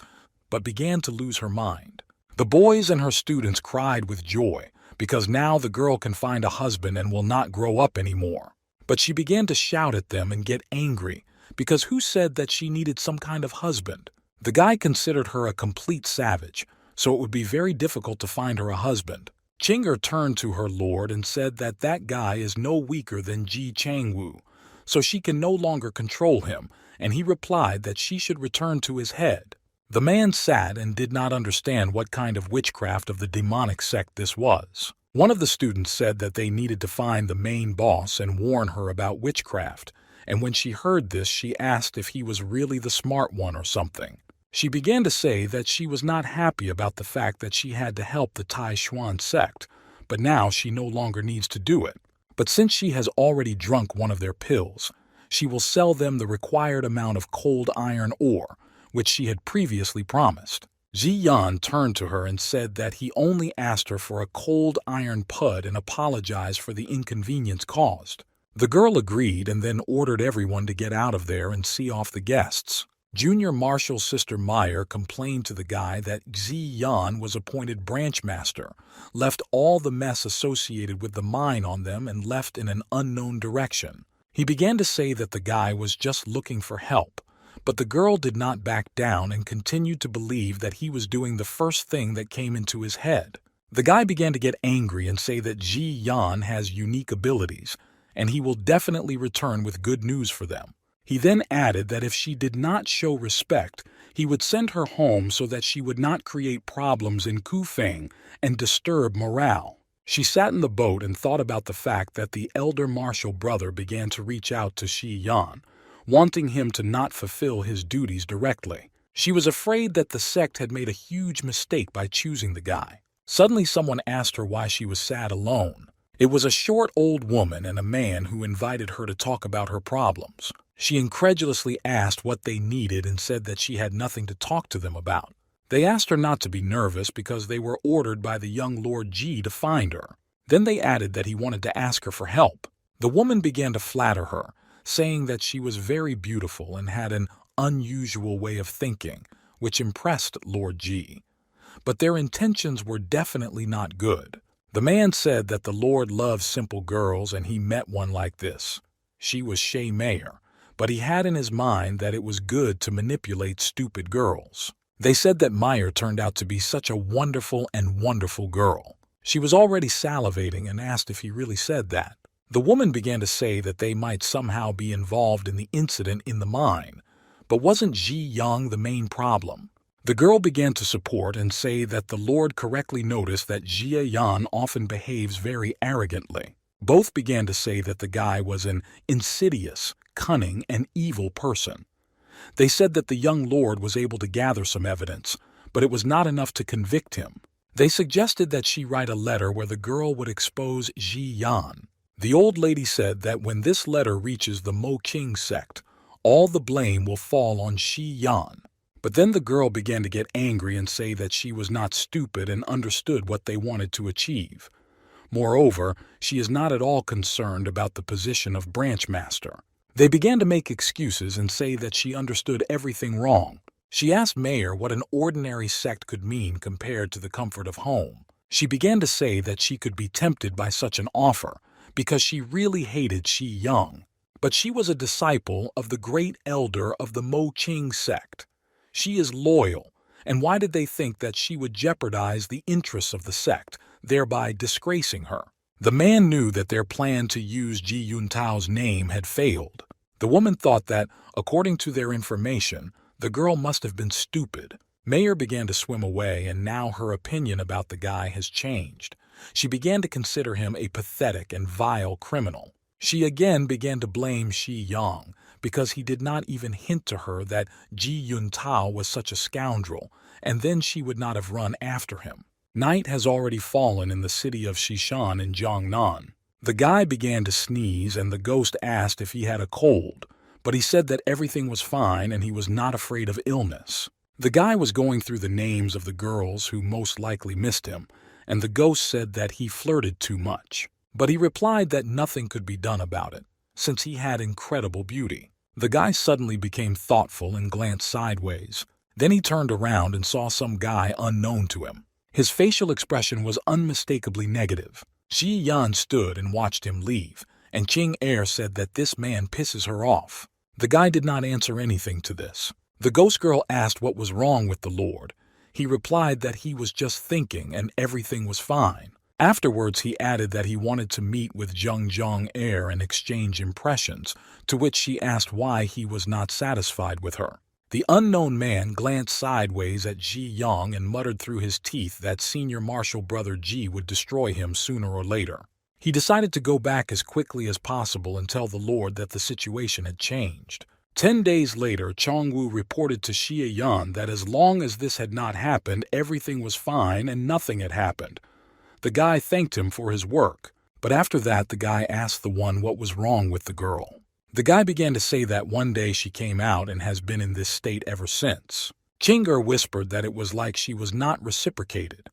but began to lose her mind. The boys and her students cried with joy because now the girl can find a husband and will not grow up anymore. But she began to shout at them and get angry because who said that she needed some kind of husband? The guy considered her a complete savage, so it would be very difficult to find her a husband. Chinger turned to her lord and said that that guy is no weaker than Ji Changwu, so she can no longer control him, and he replied that she should return to his head. The man sat and did not understand what kind of witchcraft of the demonic sect this was. One of the students said that they needed to find the main boss and warn her about witchcraft, and when she heard this she asked if he was really the smart one or something. She began to say that she was not happy about the fact that she had to help the Tai Xuan sect, but now she no longer needs to do it. But since she has already drunk one of their pills, she will sell them the required amount of cold iron ore, which she had previously promised. Ji Yan turned to her and said that he only asked her for a cold iron pud and apologized for the inconvenience caused. The girl agreed and then ordered everyone to get out of there and see off the guests. Junior Marshal Sister Meyer complained to the guy that Xi Yan was appointed branch master, left all the mess associated with the mine on them and left in an unknown direction. He began to say that the guy was just looking for help, but the girl did not back down and continued to believe that he was doing the first thing that came into his head. The guy began to get angry and say that Ji Yan has unique abilities, and he will definitely return with good news for them. He then added that if she did not show respect, he would send her home so that she would not create problems in Kufeng and disturb morale. She sat in the boat and thought about the fact that the elder marshal brother began to reach out to Shi Yan, wanting him to not fulfill his duties directly. She was afraid that the sect had made a huge mistake by choosing the guy. Suddenly someone asked her why she was sad alone. It was a short old woman and a man who invited her to talk about her problems. She incredulously asked what they needed and said that she had nothing to talk to them about. They asked her not to be nervous because they were ordered by the young Lord Ji to find her. Then they added that he wanted to ask her for help. The woman began to flatter her, saying that she was very beautiful and had an unusual way of thinking, which impressed Lord Ji. But their intentions were definitely not good. The man said that the Lord loves simple girls and he met one like this. She was Shay Mayer, but he had in his mind that it was good to manipulate stupid girls. They said that Meyer turned out to be such a wonderful girl. She was already salivating and asked if he really said that. The woman began to say that they might somehow be involved in the incident in the mine, but wasn't Ji Yang the main problem? The girl began to support and say that the Lord correctly noticed that Jia Yan often behaves very arrogantly. Both began to say that the guy was an insidious, cunning, and evil person. They said that the young lord was able to gather some evidence, but it was not enough to convict him. They suggested that she write a letter where the girl would expose Ji Yan. The old lady said that when this letter reaches the Mo King sect, all the blame will fall on Shi Yan. But then the girl began to get angry and say that she was not stupid and understood what they wanted to achieve. Moreover, she is not at all concerned about the position of branch master. They began to make excuses and say that she understood everything wrong. She asked Mayer what an ordinary sect could mean compared to the comfort of home. She began to say that she could be tempted by such an offer because she really hated Shi Yang. But she was a disciple of the great elder of the Mo Qing sect. She is loyal, And why did they think that she would jeopardize the interests of the sect, thereby disgracing her? The man knew that their plan to use Ji Yuntao's name had failed. The woman thought that, according to their information, the girl must have been stupid. Mayer began to swim away, and now her opinion about the guy has changed. She began to consider him a pathetic and vile criminal. She again began to blame Shi Yang, because he did not even hint to her that Ji Yuntao was such a scoundrel, and then she would not have run after him. Night has already fallen in the city of Shishan in Jiangnan. The guy began to sneeze, and the ghost asked if he had a cold, but he said that everything was fine and he was not afraid of illness. The guy was going through the names of the girls who most likely missed him, and the ghost said that he flirted too much. But he replied that nothing could be done about it, since he had incredible beauty. The guy suddenly became thoughtful and glanced sideways. Then he turned around and saw some guy unknown to him. His facial expression was unmistakably negative. Shi Yan stood and watched him leave, and Qing Er said that this man pisses her off. The guy did not answer anything to this. The ghost girl asked what was wrong with the Lord. He replied that he was just thinking and everything was fine. Afterwards, he added that he wanted to meet with Zheng Er and exchange impressions, to which she asked why he was not satisfied with her. The unknown man glanced sideways at Ji Yang and muttered through his teeth that Senior Marshal Brother Ji would destroy him sooner or later. He decided to go back as quickly as possible and tell the Lord that the situation had changed. 10 days later, Chongwu reported to Xie Yan that as long as this had not happened, everything was fine and nothing had happened. The guy thanked him for his work, but after that the guy asked the one what was wrong with the girl. The guy began to say that one day she came out and has been in this state ever since. Chinger whispered that it was like she was not reciprocated.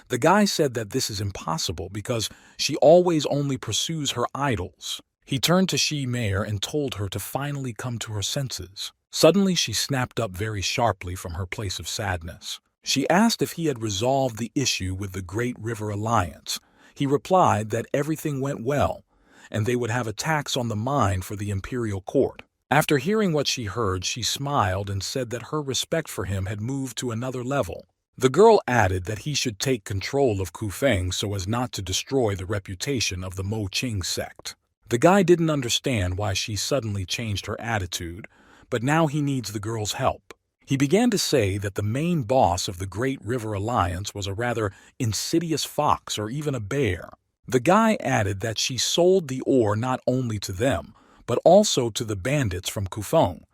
The guy said that this is impossible because she always only pursues her idols. He turned to Shi Mayer and told her to finally come to her senses. Suddenly she snapped up very sharply from her place of sadness. She asked if he had resolved the issue with the Great River Alliance. He replied that everything went well, and they would have a tax on the mine for the imperial court. After hearing what she heard, she smiled and said that her respect for him had moved to another level. The girl added that he should take control of Kufeng so as not to destroy the reputation of the Mo Qing sect. The guy didn't understand why she suddenly changed her attitude, but now he needs the girl's help. He began to say that the main boss of the Great River Alliance was a rather insidious fox or even a bear. The guy added that she sold the ore not only to them, but also to the bandits from Kufeng.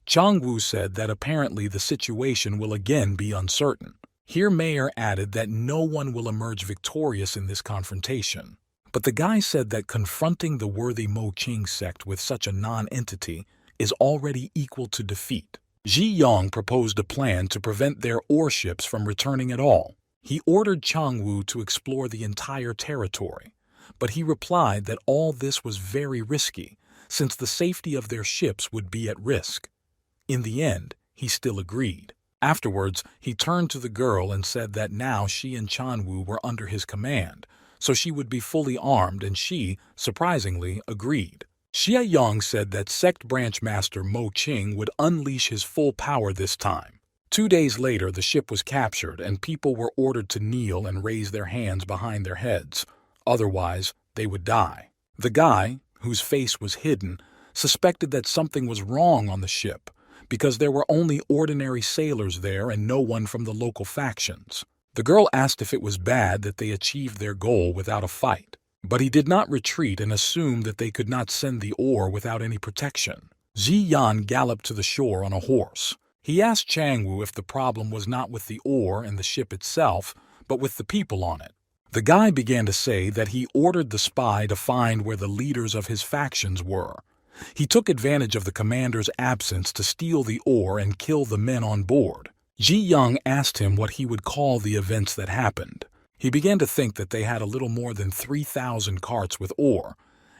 Chongwu said that apparently the situation will again be uncertain. Here Mayer added that no one will emerge victorious in this confrontation. But the guy said that confronting the worthy Mo Qing sect with such a non-entity is already equal to defeat. Ji Yang proposed a plan to prevent their ore ships from returning at all. He ordered Chongwu to explore the entire territory, but he replied that all this was very risky, since the safety of their ships would be at risk. In the end, he still agreed. Afterwards, he turned to the girl and said that now she and Chongwu were under his command, so she would be fully armed, and she, surprisingly, agreed. Xia Yang said that sect branch master Mo Qing would unleash his full power this time. 2 days later, the ship was captured, and people were ordered to kneel and raise their hands behind their heads. Otherwise, they would die. The guy, whose face was hidden, suspected that something was wrong on the ship, because there were only ordinary sailors there and no one from the local factions. The girl asked if it was bad that they achieved their goal without a fight, but he did not retreat and assumed that they could not send the ore without any protection. Ji Yan galloped to the shore on a horse. He asked Changwu if the problem was not with the ore and the ship itself, but with the people on it. The guy began to say that he ordered the spy to find where the leaders of his factions were. He took advantage of the commander's absence to steal the ore and kill the men on board. Ji Yang asked him what he would call the events that happened. He began to think that they had a little more than 3,000 carts with ore,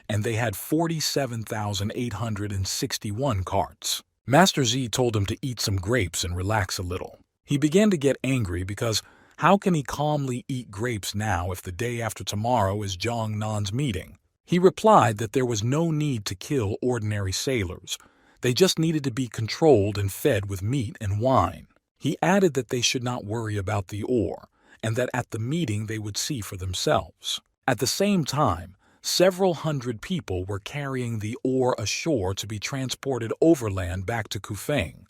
and they had 47,861 carts. Master Z told him to eat some grapes and relax a little. He began to get angry because how can he calmly eat grapes now if the day after tomorrow is Zhang Nan's meeting? He replied that there was no need to kill ordinary sailors. They just needed to be controlled and fed with meat and wine. He added that they should not worry about the ore, and that at the meeting they would see for themselves. At the same time, several hundred people were carrying the ore ashore to be transported overland back to Kufeng.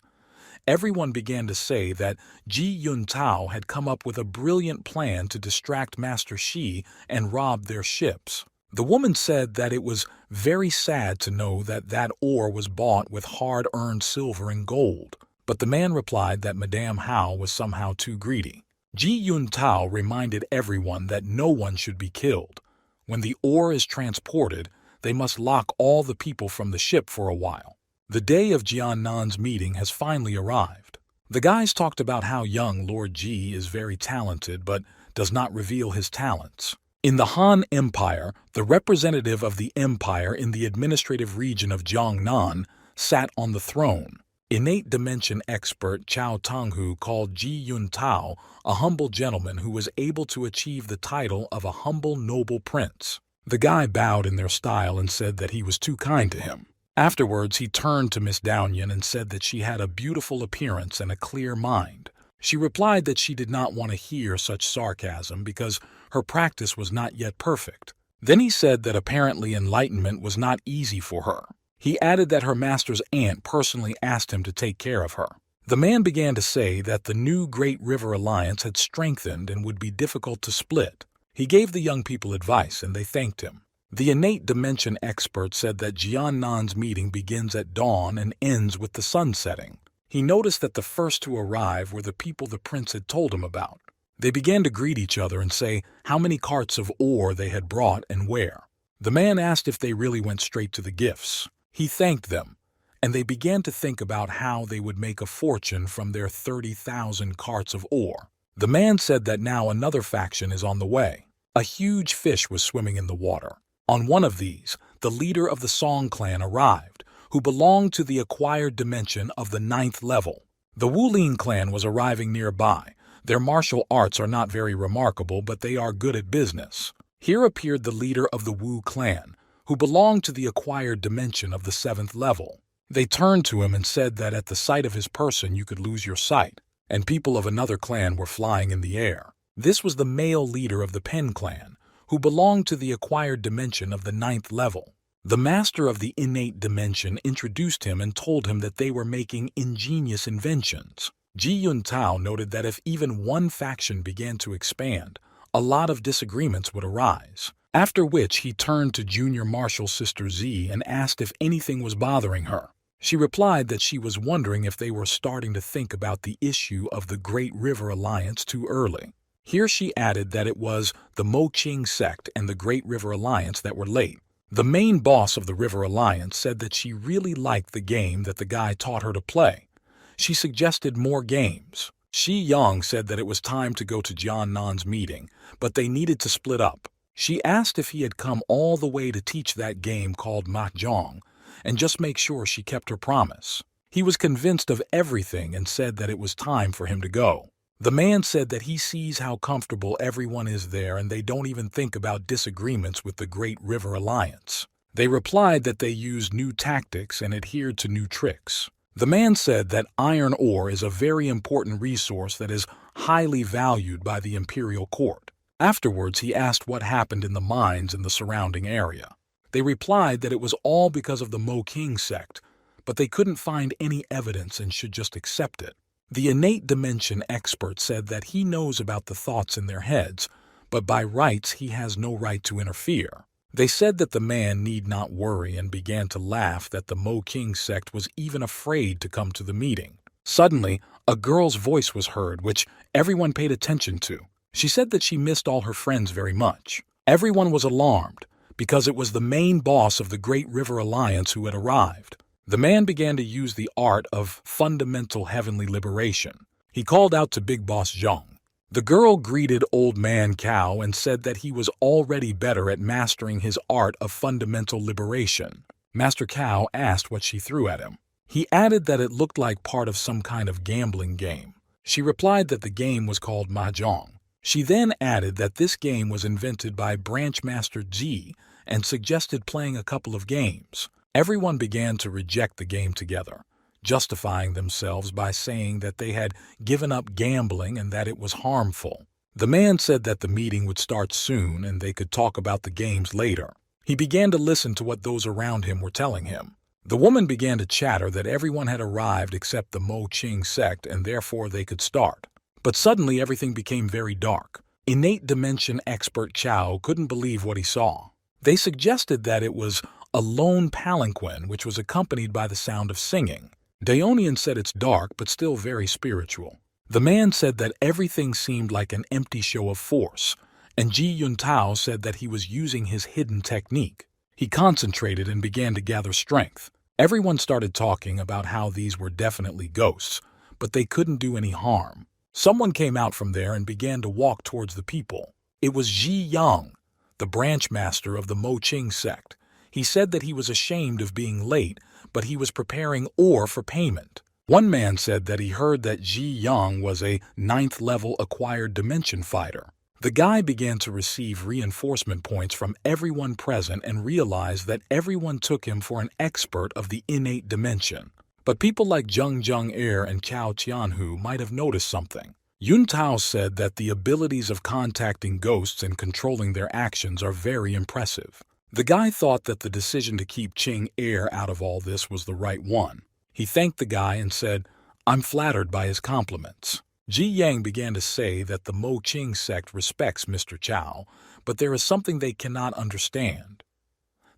Everyone began to say that Ji Yun Tao had come up with a brilliant plan to distract Master Shi and rob their ships. The woman said that it was very sad to know that that ore was bought with hard-earned silver and gold, but the man replied that Madame Hao was somehow too greedy. Ji Yun Tao reminded everyone that no one should be killed. When the ore is transported, they must lock all the people from the ship for a while. The day of Jiannan's meeting has finally arrived. The guys talked about how young Lord Ji is very talented but does not reveal his talents. In the Han Empire, the representative of the empire in the administrative region of Jiangnan sat on the throne. Innate dimension expert Chao Tonghu called Ji Yun Tao a humble gentleman who was able to achieve the title of a humble noble prince. The guy bowed in their style and said that he was too kind to him. Afterwards, he turned to Miss Downyan and said that she had a beautiful appearance and a clear mind. She replied that she did not want to hear such sarcasm because her practice was not yet perfect. Then he said that apparently enlightenment was not easy for her. He added that her master's aunt personally asked him to take care of her. The man began to say that the new Great River Alliance had strengthened and would be difficult to split. He gave the young people advice and they thanked him. The innate dimension expert said that Jiannan's meeting begins at dawn and ends with the sun setting. He noticed that the first to arrive were the people the prince had told him about. They began to greet each other and say how many carts of ore they had brought and where. The man asked if they really went straight to the gifts. He thanked them, and they began to think about how they would make a fortune from their 30,000 carts of ore. The man said that now another faction is on the way. A huge fish was swimming in the water. On one of these, the leader of the Song clan arrived, who belonged to the acquired dimension of the 9th level. The Wulin clan was arriving nearby. Their martial arts are not very remarkable, but they are good at business. Here appeared the leader of the Wu clan, who belonged to the acquired dimension of the 7th level. They turned to him and said that at the sight of his person you could lose your sight, and people of another clan were flying in the air. This was the male leader of the Pen clan, who belonged to the acquired dimension of the 9th level. The master of the innate dimension introduced him and told him that they were making ingenious inventions. Ji Yun Tao noted that if even one faction began to expand, a lot of disagreements would arise. After which he turned to Junior Marshal Sister Z and asked if anything was bothering her. She replied that she was wondering if they were starting to think about the issue of the Great River Alliance too early. Here she added that it was the Moqing sect and the Great River Alliance that were late. The main boss of the River Alliance said that she really liked the game that the guy taught her to play. She suggested more games. Shi Yang said that it was time to go to Jiannan's meeting, but they needed to split up. She asked if he had come all the way to teach that game called mahjong, and just make sure she kept her promise. He was convinced of everything and said that it was time for him to go. The man said that he sees how comfortable everyone is there and they don't even think about disagreements with the Great River Alliance. They replied that they used new tactics and adhered to new tricks. The man said that iron ore is a very important resource that is highly valued by the imperial court. Afterwards, he asked what happened in the mines in the surrounding area. They replied that it was all because of the Moqing sect, but they couldn't find any evidence and should just accept it. The innate dimension expert said that he knows about the thoughts in their heads, but by rights he has no right to interfere. They said that the man need not worry and began to laugh that the Moqing sect was even afraid to come to the meeting. Suddenly, a girl's voice was heard, which everyone paid attention to. She said that she missed all her friends very much. Everyone was alarmed, because it was the main boss of the Great River Alliance who had arrived. The man began to use the art of fundamental heavenly liberation. He called out to Big Boss Zhang. The girl greeted Old Man Cao and said that he was already better at mastering his art of fundamental liberation. Master Cao asked what she threw at him. He added that it looked like part of some kind of gambling game. She replied that the game was called mahjong. She then added that this game was invented by Branch Master Ji and suggested playing a couple of games. Everyone began to reject the game together. justifying themselves by saying that they had given up gambling and that it was harmful. The man said that the meeting would start soon and they could talk about the games later. He began to listen to what those around him were telling him. The woman began to chatter that everyone had arrived except the Mo Ching sect and therefore they could start. But suddenly everything became very dark. Innate dimension expert Chow couldn't believe what he saw. They suggested that it was a lone palanquin which was accompanied by the sound of singing. Daonian said it's dark but still very spiritual. The man said that everything seemed like an empty show of force, and Ji Yuntao said that he was using his hidden technique. He concentrated and began to gather strength. Everyone started talking about how these were definitely ghosts, but they couldn't do any harm. Someone came out from there and began to walk towards the people. It was Ji Yang, the branch master of the Mo Ching sect. He said that he was ashamed of being late, but he was preparing ore for payment. One man said that he heard that Ji Yang was a 9th-level acquired dimension fighter. The guy began to receive reinforcement points from everyone present and realized that everyone took him for an expert of the innate dimension. But people like Zheng Zheng and Cao Tianhu might have noticed something. Yun Tao said that the abilities of contacting ghosts and controlling their actions are very impressive. The guy thought that the decision to keep Qing out of all this was the right one. He thanked the guy and said, "I'm flattered by his compliments." Ji Yang began to say that the Mo Ching sect respects Mr. Chow, but there is something they cannot understand.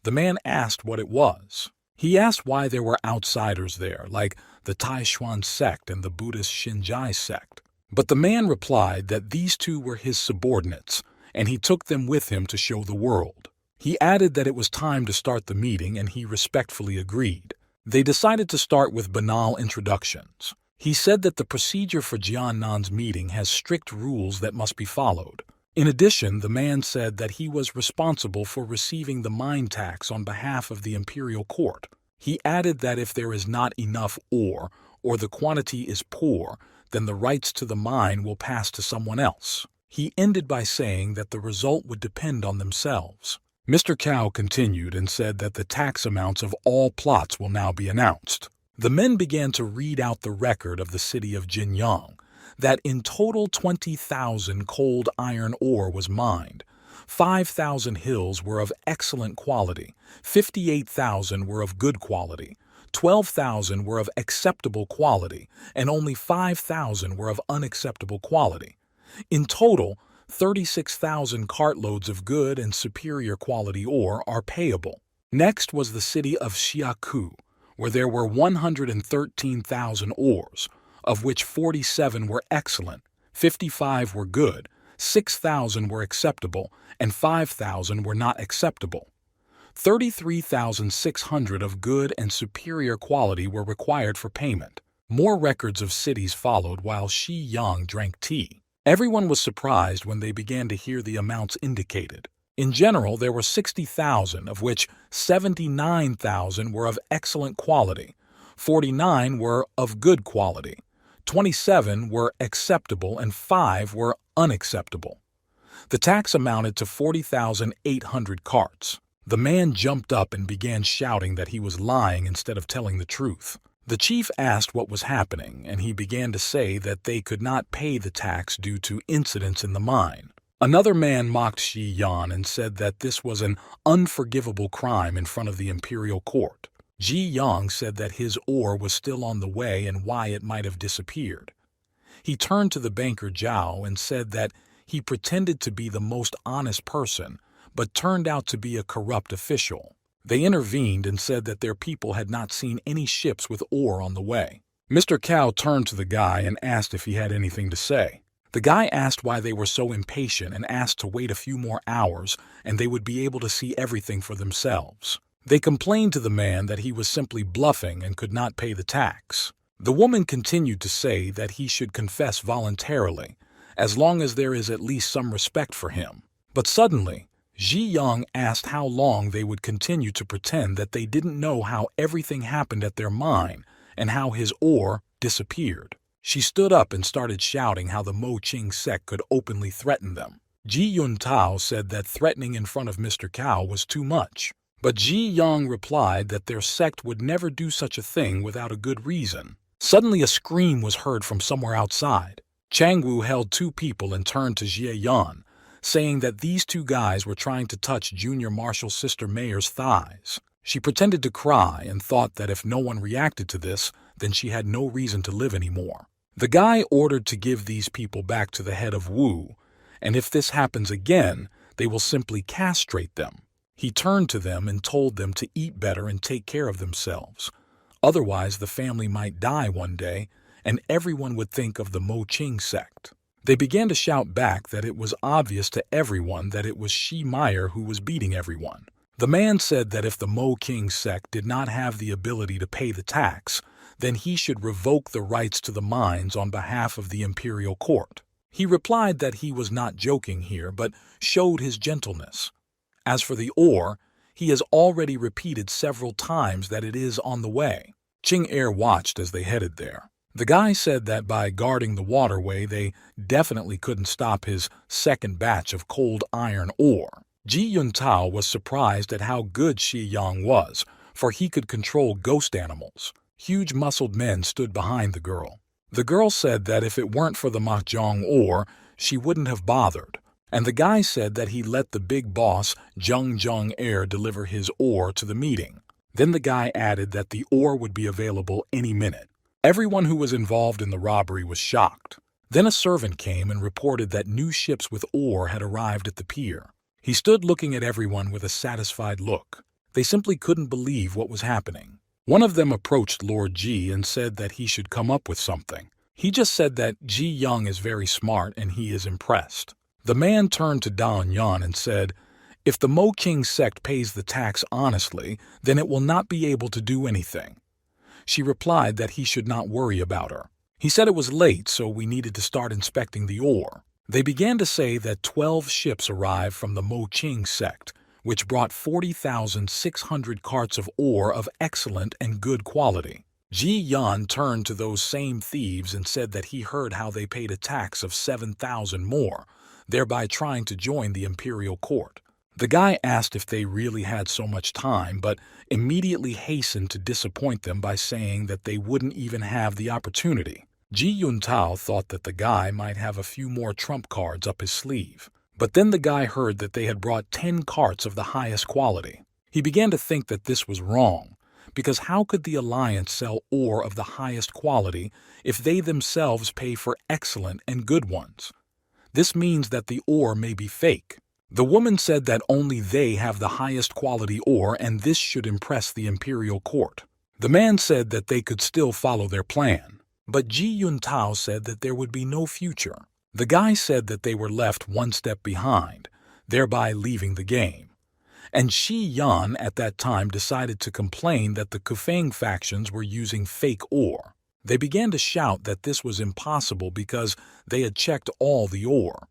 The man asked what it was. He asked why there were outsiders there, like the Taishuan sect and the Buddhist Xinjai sect. But the man replied that these two were his subordinates, and he took them with him to show the world. He added that it was time to start the meeting, and he respectfully agreed. They decided to start with banal introductions. He said that the procedure for Jiannan's meeting has strict rules that must be followed. In addition, the man said that he was responsible for receiving the mine tax on behalf of the imperial court. He added that if there is not enough ore, or the quantity is poor, then the rights to the mine will pass to someone else. He ended by saying that the result would depend on themselves. Mr. Cao continued and said that the tax amounts of all plots will now be announced. The men began to read out the record of the city of Jinyang, that in total 20,000 cold iron ore was mined, 5,000 hills were of excellent quality, 58,000 were of good quality, 12,000 were of acceptable quality, and only 5,000 were of unacceptable quality. In total, 36,000 cartloads of good and superior quality ore are payable. Next was the city of Xiaku, where there were 113,000 ores, of which 47 were excellent, 55 were good, 6,000 were acceptable, and 5,000 were not acceptable. 33,600 of good and superior quality were required for payment. More records of cities followed while Shi Yang drank tea. Everyone was surprised when they began to hear the amounts indicated. In general, there were 60,000, of which 79,000 were of excellent quality, 49 were of good quality, 27 were acceptable, and 5 were unacceptable. The tax amounted to 40,800 carts. The man jumped up and began shouting that he was lying instead of telling the truth. The chief asked what was happening, and he began to say that they could not pay the tax due to incidents in the mine. Another man mocked Shi Yan and said that this was an unforgivable crime in front of the imperial court. Ji Yang said that his ore was still on the way and why it might have disappeared. He turned to the banker Zhao and said that he pretended to be the most honest person, but turned out to be a corrupt official. They intervened and said that their people had not seen any ships with ore on the way. Mr. Cao turned to the guy and asked if he had anything to say. The guy asked why they were so impatient and asked to wait a few more hours and they would be able to see everything for themselves. They complained to the man that he was simply bluffing and could not pay the tax. The woman continued to say that he should confess voluntarily, as long as there is at least some respect for him. But suddenly, Ji Yang asked how long they would continue to pretend that they didn't know how everything happened at their mine and how his ore disappeared. She stood up and started shouting how the Mo Ching sect could openly threaten them. Ji Yuntao said that threatening in front of Mr. Cao was too much. But Ji Yang replied that their sect would never do such a thing without a good reason. Suddenly a scream was heard from somewhere outside. Chang Wu held two people and turned to Jie Yan, saying that these two guys were trying to touch Junior Marshal's sister Mayor's thighs. She pretended to cry and thought that if no one reacted to this, then she had no reason to live anymore. The guy ordered to give these people back to the head of Wu, and if this happens again, they will simply castrate them. He turned to them and told them to eat better and take care of themselves. Otherwise, the family might die one day, and everyone would think of the Mo Qing sect. They began to shout back that it was obvious to everyone that it was Shi Meyer who was beating everyone. The man said that if the Mo Qing sect did not have the ability to pay the tax, then he should revoke the rights to the mines on behalf of the imperial court. He replied that he was not joking here, but showed his gentleness. As for the ore, he has already repeated several times that it is on the way. Qing Er watched as they headed there. The guy said that by guarding the waterway, they definitely couldn't stop his second batch of cold iron ore. Ji Yuntao was surprised at how good Shi Yang was, for he could control ghost animals. Huge muscled men stood behind the girl. The girl said that if it weren't for the mahjong ore, she wouldn't have bothered. And the guy said that he let the big boss, Zheng Er, deliver his ore to the meeting. Then the guy added that the ore would be available any minute. Everyone who was involved in the robbery was shocked. Then a servant came and reported that new ships with ore had arrived at the pier. He stood looking at everyone with a satisfied look. They simply couldn't believe what was happening. One of them approached Lord Ji and said that he should come up with something. He just said that Ji Yang is very smart and he is impressed. The man turned to Dan Yan and said, "If the Mo Qing sect pays the tax honestly, then it will not be able to do anything." She replied that he should not worry about her. He said it was late, so we needed to start inspecting the ore. They began to say that 12 ships arrived from the Mo Qing sect, which brought 40,600 carts of ore of excellent and good quality. Ji Yan turned to those same thieves and said that he heard how they paid a tax of 7,000 more, thereby trying to join the imperial court. The guy asked if they really had so much time, but immediately hastened to disappoint them by saying that they wouldn't even have the opportunity. Ji Yuntao thought that the guy might have a few more trump cards up his sleeve. But then the guy heard that they had brought 10 carts of the highest quality. He began to think that this was wrong, because how could the Alliance sell ore of the highest quality if they themselves pay for excellent and good ones? This means that the ore may be fake. The woman said that only they have the highest quality ore and this should impress the imperial court. The man said that they could still follow their plan, but Ji Yuntao said that there would be no future. The guy said that they were left one step behind, thereby leaving the game. And Shi Yan at that time decided to complain that the Kufeng factions were using fake ore. They began to shout that this was impossible because they had checked all the ore.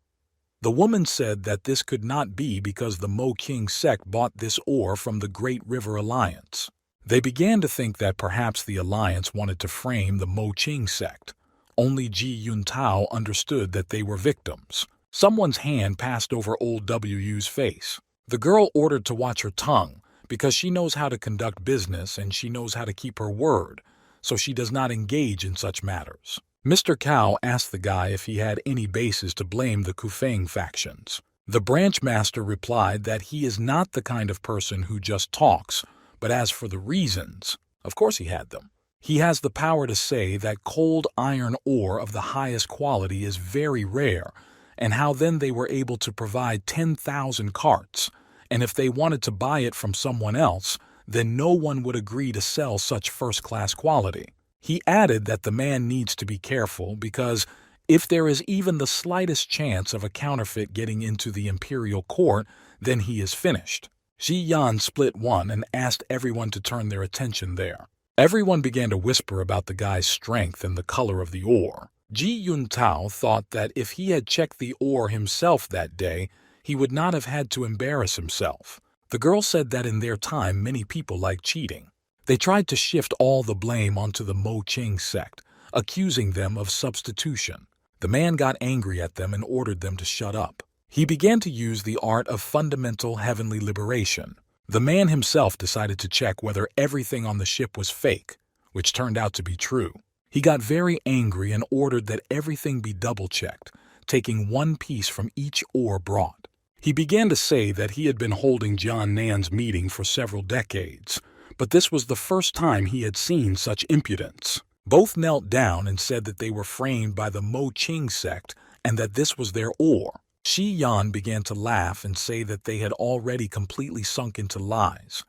The woman said that this could not be because the Mo Qing sect bought this ore from the Great River Alliance. They began to think that perhaps the Alliance wanted to frame the Mo Qing sect. Only Ji Yuntao understood that they were victims. Someone's hand passed over old Wu's face. The girl ordered to watch her tongue because she knows how to conduct business and she knows how to keep her word, so she does not engage in such matters. Mr. Cao asked the guy if he had any basis to blame the Kufeng factions. The branch master replied that he is not the kind of person who just talks, but as for the reasons, of course he had them. He has the power to say that cold iron ore of the highest quality is very rare, and how then they were able to provide 10,000 carts, and if they wanted to buy it from someone else, then no one would agree to sell such first-class quality. He added that the man needs to be careful because if there is even the slightest chance of a counterfeit getting into the imperial court, then he is finished. Ji Yan split one and asked everyone to turn their attention there. Everyone began to whisper about the guy's strength and the color of the ore. Ji Yuntao thought that if he had checked the ore himself that day, he would not have had to embarrass himself. The girl said that in their time many people like cheating. They tried to shift all the blame onto the Mo Qing sect, accusing them of substitution. The man got angry at them and ordered them to shut up. He began to use the art of fundamental heavenly liberation. The man himself decided to check whether everything on the ship was fake, which turned out to be true. He got very angry and ordered that everything be double-checked, taking one piece from each ore brought. He began to say that he had been holding John Nan's meeting for several decades, but this was the first time he had seen such impudence. Both knelt down and said that they were framed by the Mo Ching sect and that this was their ore. Shi Yan began to laugh and say that they had already completely sunk into lies.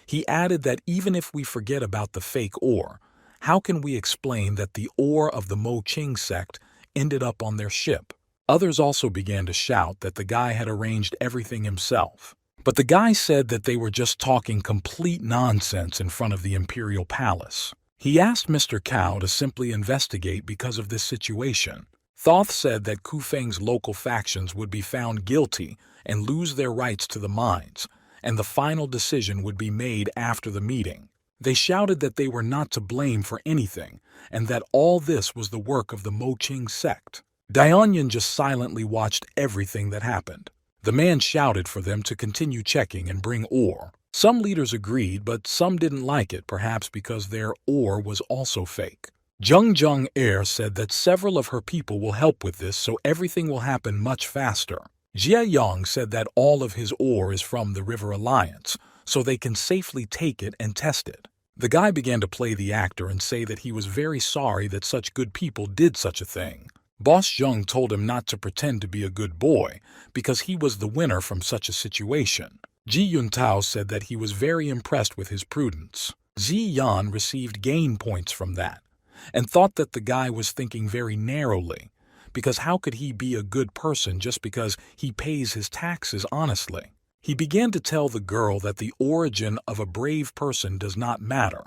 He added that even if we forget about the fake ore, how can we explain that the ore of the Mo Ching sect ended up on their ship? Others also began to shout that the guy had arranged everything himself. But the guy said that they were just talking complete nonsense in front of the imperial palace. He asked Mr. Cao to simply investigate because of this situation. Thoth said that Kufeng's local factions would be found guilty and lose their rights to the mines, and the final decision would be made after the meeting. They shouted that they were not to blame for anything, and that all this was the work of the Mo Ching sect. Dionysian just silently watched everything that happened. The man shouted for them to continue checking and bring ore. Some leaders agreed, but some didn't like it, perhaps because their ore was also fake. Jung Air said that several of her people will help with this, so everything will happen much faster. Jia Yang said that all of his ore is from the River Alliance, so they can safely take it and test it. The guy began to play the actor and say that he was very sorry that such good people did such a thing. Boss Zheng told him not to pretend to be a good boy because he was the winner from such a situation. Ji Yuntao said that he was very impressed with his prudence. Zi Yan received gain points from that and thought that the guy was thinking very narrowly, because how could he be a good person just because he pays his taxes honestly? He began to tell the girl that the origin of a brave person does not matter.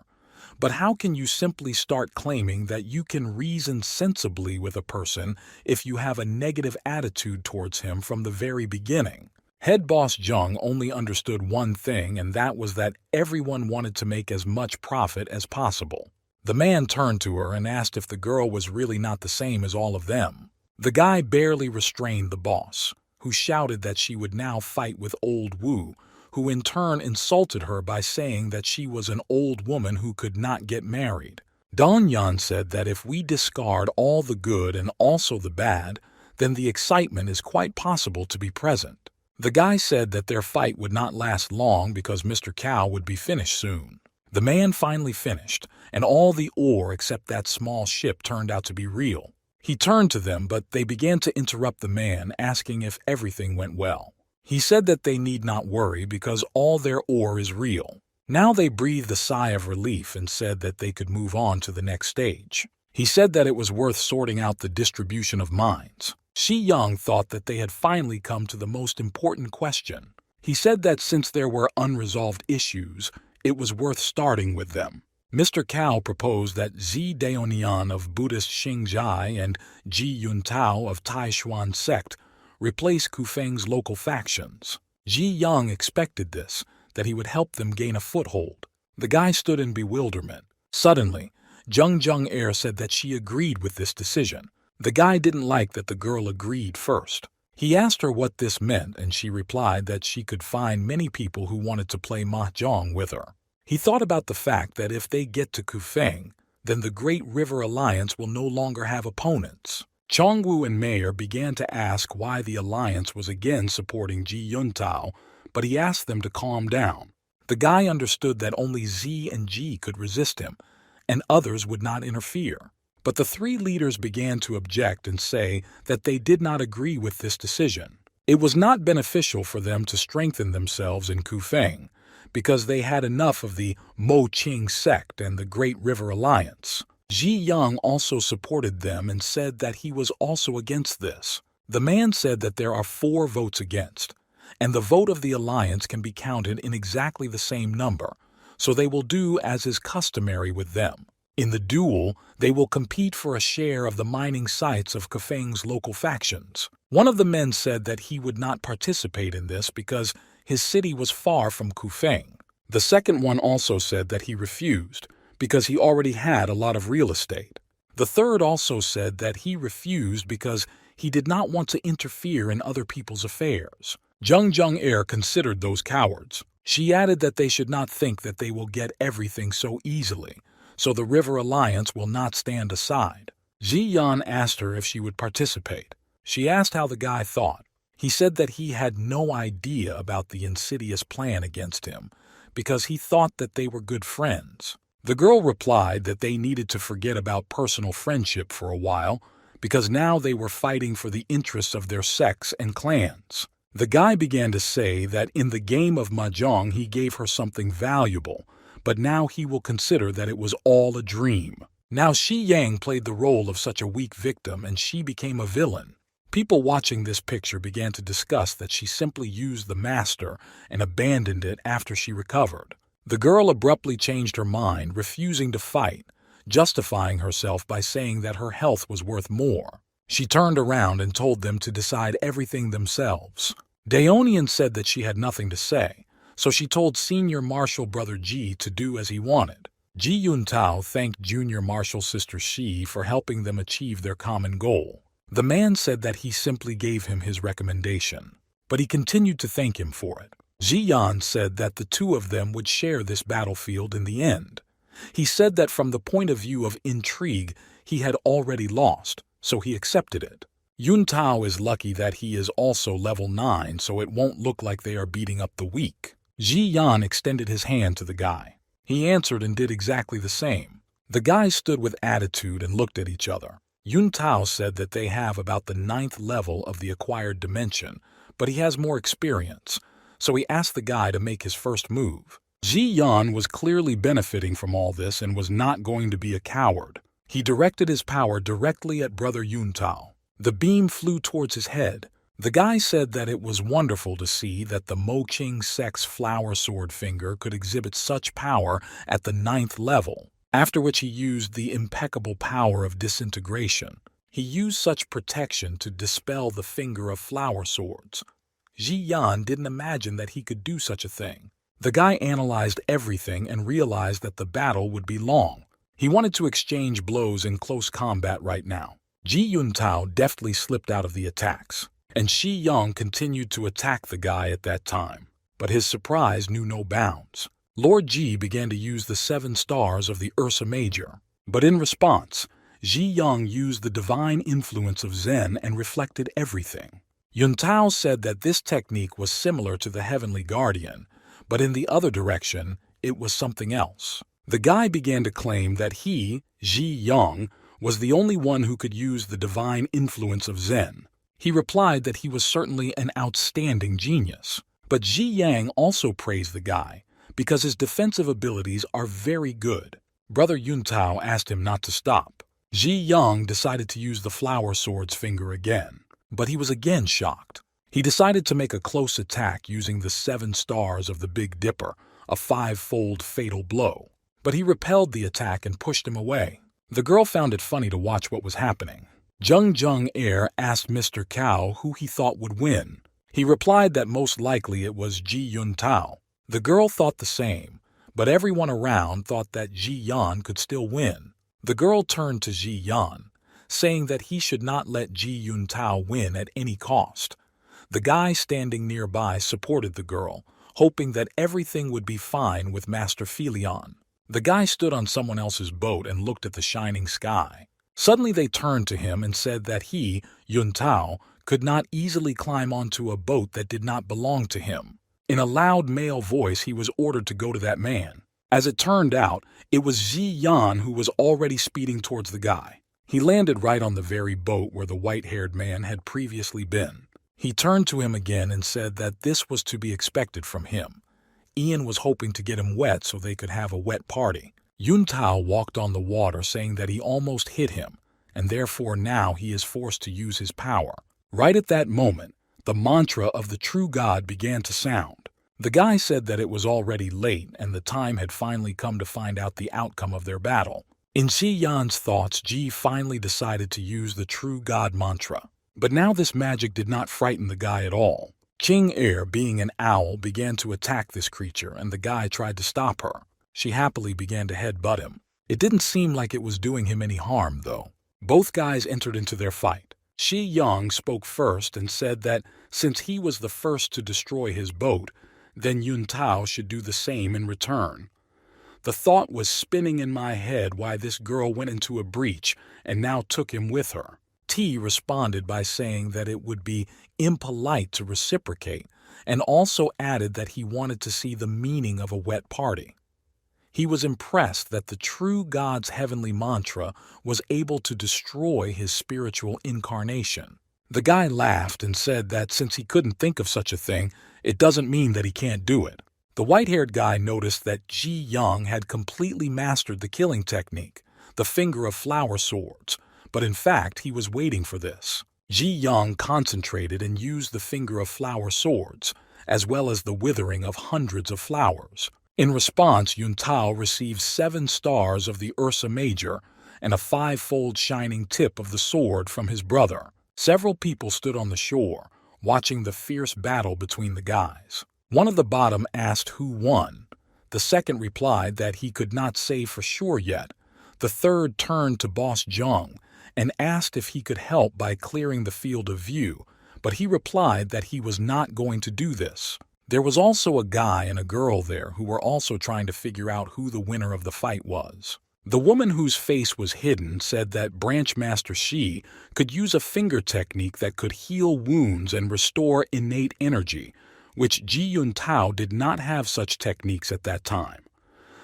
But how can you simply start claiming that you can reason sensibly with a person if you have a negative attitude towards him from the very beginning? Head boss Zheng only understood one thing, and that was that everyone wanted to make as much profit as possible. The man turned to her and asked if the girl was really not the same as all of them. The guy barely restrained the boss, who shouted that she would now fight with old Wu, who in turn insulted her by saying that she was an old woman who could not get married. Don Yan said that if we discard all the good and also the bad, then the excitement is quite possible to be present. The guy said that their fight would not last long because Mr. Cao would be finished soon. The man finally finished, and all the ore except that small ship turned out to be real. He turned to them, but they began to interrupt the man, asking if everything went well. He said that they need not worry because all their ore is real. Now they breathed a sigh of relief and said that they could move on to the next stage. He said that it was worth sorting out the distribution of mines. Shi Yang thought that they had finally come to the most important question. He said that since there were unresolved issues, it was worth starting with them. Mr. Cao proposed that Zi Daonian of Buddhist Xingjai and Ji Yuntao of Taishuan sect replace Kufeng's local factions. Ji Yang expected this, that he would help them gain a foothold. The guy stood in bewilderment. Suddenly, Jung Air said that she agreed with this decision. The guy didn't like that the girl agreed first. He asked her what this meant, and she replied that she could find many people who wanted to play mahjong with her. He thought about the fact that if they get to Kufeng, then the Great River Alliance will no longer have opponents. Chongwu and Mayer began to ask why the alliance was again supporting Ji Yuntao, but he asked them to calm down. The guy understood that only Z and Ji could resist him, and others would not interfere. But the three leaders began to object and say that they did not agree with this decision. It was not beneficial for them to strengthen themselves in Kufeng, because they had enough of the Mo Ching sect and the Great River Alliance. Ji Yang also supported them and said that he was also against this. The man said that there are 4 votes against, and the vote of the alliance can be counted in exactly the same number, so they will do as is customary with them. In the duel, they will compete for a share of the mining sites of Kufeng's local factions. One of the men said that he would not participate in this because his city was far from Kufeng. The second one also said that he refused because he already had a lot of real estate. The third also said that he refused because he did not want to interfere in other people's affairs. Jung Air considered those cowards. She added that they should not think that they will get everything so easily, so the River Alliance will not stand aside. Ji Yan asked her if she would participate. She asked how the guy thought. He said that he had no idea about the insidious plan against him, because he thought that they were good friends. The girl replied that they needed to forget about personal friendship for a while, because now they were fighting for the interests of their sects and clans. The guy began to say that in the game of mahjong he gave her something valuable, but now he will consider that it was all a dream. Now Xi Yang played the role of such a weak victim and she became a villain. People watching this picture began to discuss that she simply used the master and abandoned it after she recovered. The girl abruptly changed her mind, refusing to fight, justifying herself by saying that her health was worth more. She turned around and told them to decide everything themselves. Daonian said that she had nothing to say, so she told Senior Marshal Brother Ji to do as he wanted. Ji Yuntao thanked Junior Marshal Sister Shi for helping them achieve their common goal. The man said that he simply gave him his recommendation, but he continued to thank him for it. Ji Yan said that the two of them would share this battlefield in the end. He said that from the point of view of intrigue, he had already lost, so he accepted it. Yuntao is lucky that he is also level 9, so it won't look like they are beating up the weak. Ji Yan extended his hand to the guy. He answered and did exactly the same. The guys stood with attitude and looked at each other. Yuntao said that they have about the 9th level of the acquired dimension, but he has more experience, so he asked the guy to make his first move. Ji Yan was clearly benefiting from all this and was not going to be a coward. He directed his power directly at Brother Yuntao. The beam flew towards his head. The guy said that it was wonderful to see that the Moqing Sect's flower sword finger could exhibit such power at the 9th level, after which he used the impeccable power of disintegration. He used such protection to dispel the finger of flower swords. Ji Yan didn't imagine that he could do such a thing. The guy analyzed everything and realized that the battle would be long. He wanted to exchange blows in close combat right now. Ji Yuntao deftly slipped out of the attacks, and Shi Yang continued to attack the guy at that time. But his surprise knew no bounds. Lord Ji began to use the 7 stars of the Ursa Major, but in response, Ji Yang used the divine influence of Zen and reflected everything. Yuntao said that this technique was similar to the Heavenly Guardian, but in the other direction, it was something else. The guy began to claim that he, Ji Yang, was the only one who could use the divine influence of Zen. He replied that he was certainly an outstanding genius, but Ji Yang also praised the guy because his defensive abilities are very good. Brother Yuntao asked him not to stop. Ji Yang decided to use the flower sword's finger again, but he was again shocked. He decided to make a close attack using the 7 stars of the Big Dipper, a 5-fold fatal blow. But he repelled the attack and pushed him away. The girl found it funny to watch what was happening. Jung Air asked Mr. Cao who he thought would win. He replied that most likely it was Ji Yuntao. The girl thought the same, but everyone around thought that Ji Yan could still win. The girl turned to Ji Yan, saying that he should not let Ji Yuntao win at any cost. The guy standing nearby supported the girl, hoping that everything would be fine with Master Felion. The guy stood on someone else's boat and looked at the shining sky. Suddenly they turned to him and said that he, Yuntao, could not easily climb onto a boat that did not belong to him. In a loud male voice, he was ordered to go to that man. As it turned out, it was Ji Yan who was already speeding towards the guy. He landed right on the very boat where the white-haired man had previously been. He turned to him again and said that this was to be expected from him. Ian was hoping to get him wet so they could have a wet party. Yuntao walked on the water saying that he almost hit him, and therefore now he is forced to use his power. Right at that moment, the mantra of the true God began to sound. The guy said that it was already late and the time had finally come to find out the outcome of their battle. In Xi Yan's thoughts, Ji finally decided to use the true God mantra. But now this magic did not frighten the guy at all. King Air, being an owl, began to attack this creature and the guy tried to stop her. She happily began to headbutt him. It didn't seem like it was doing him any harm, though. Both guys entered into their fight. Shi Yang spoke first and said that since he was the first to destroy his boat, then Yun Tao should do the same in return. The thought was spinning in my head why this girl went into a breach and now took him with her. T responded by saying that it would be impolite to reciprocate, and also added that he wanted to see the meaning of a wet party. He was impressed that the true God's heavenly mantra was able to destroy his spiritual incarnation. The guy laughed and said that since he couldn't think of such a thing, it doesn't mean that he can't do it. The white-haired guy noticed that Ji Young had completely mastered the killing technique, the finger of flower swords, but in fact he was waiting for this. Ji Young concentrated and used the finger of flower swords, as well as the withering of hundreds of flowers. In response, Yun Tao received 7 stars of the Ursa Major and a 5-fold shining tip of the sword from his brother. Several people stood on the shore, watching the fierce battle between the guys. One of the bottom asked who won. The second replied that he could not say for sure yet. The third turned to Boss Jung and asked if he could help by clearing the field of view, but he replied that he was not going to do this. There was also a guy and a girl there who were also trying to figure out who the winner of the fight was. The woman whose face was hidden said that Branch Master Shi could use a finger technique that could heal wounds and restore innate energy, which Ji Yun Tao did not have such techniques at that time.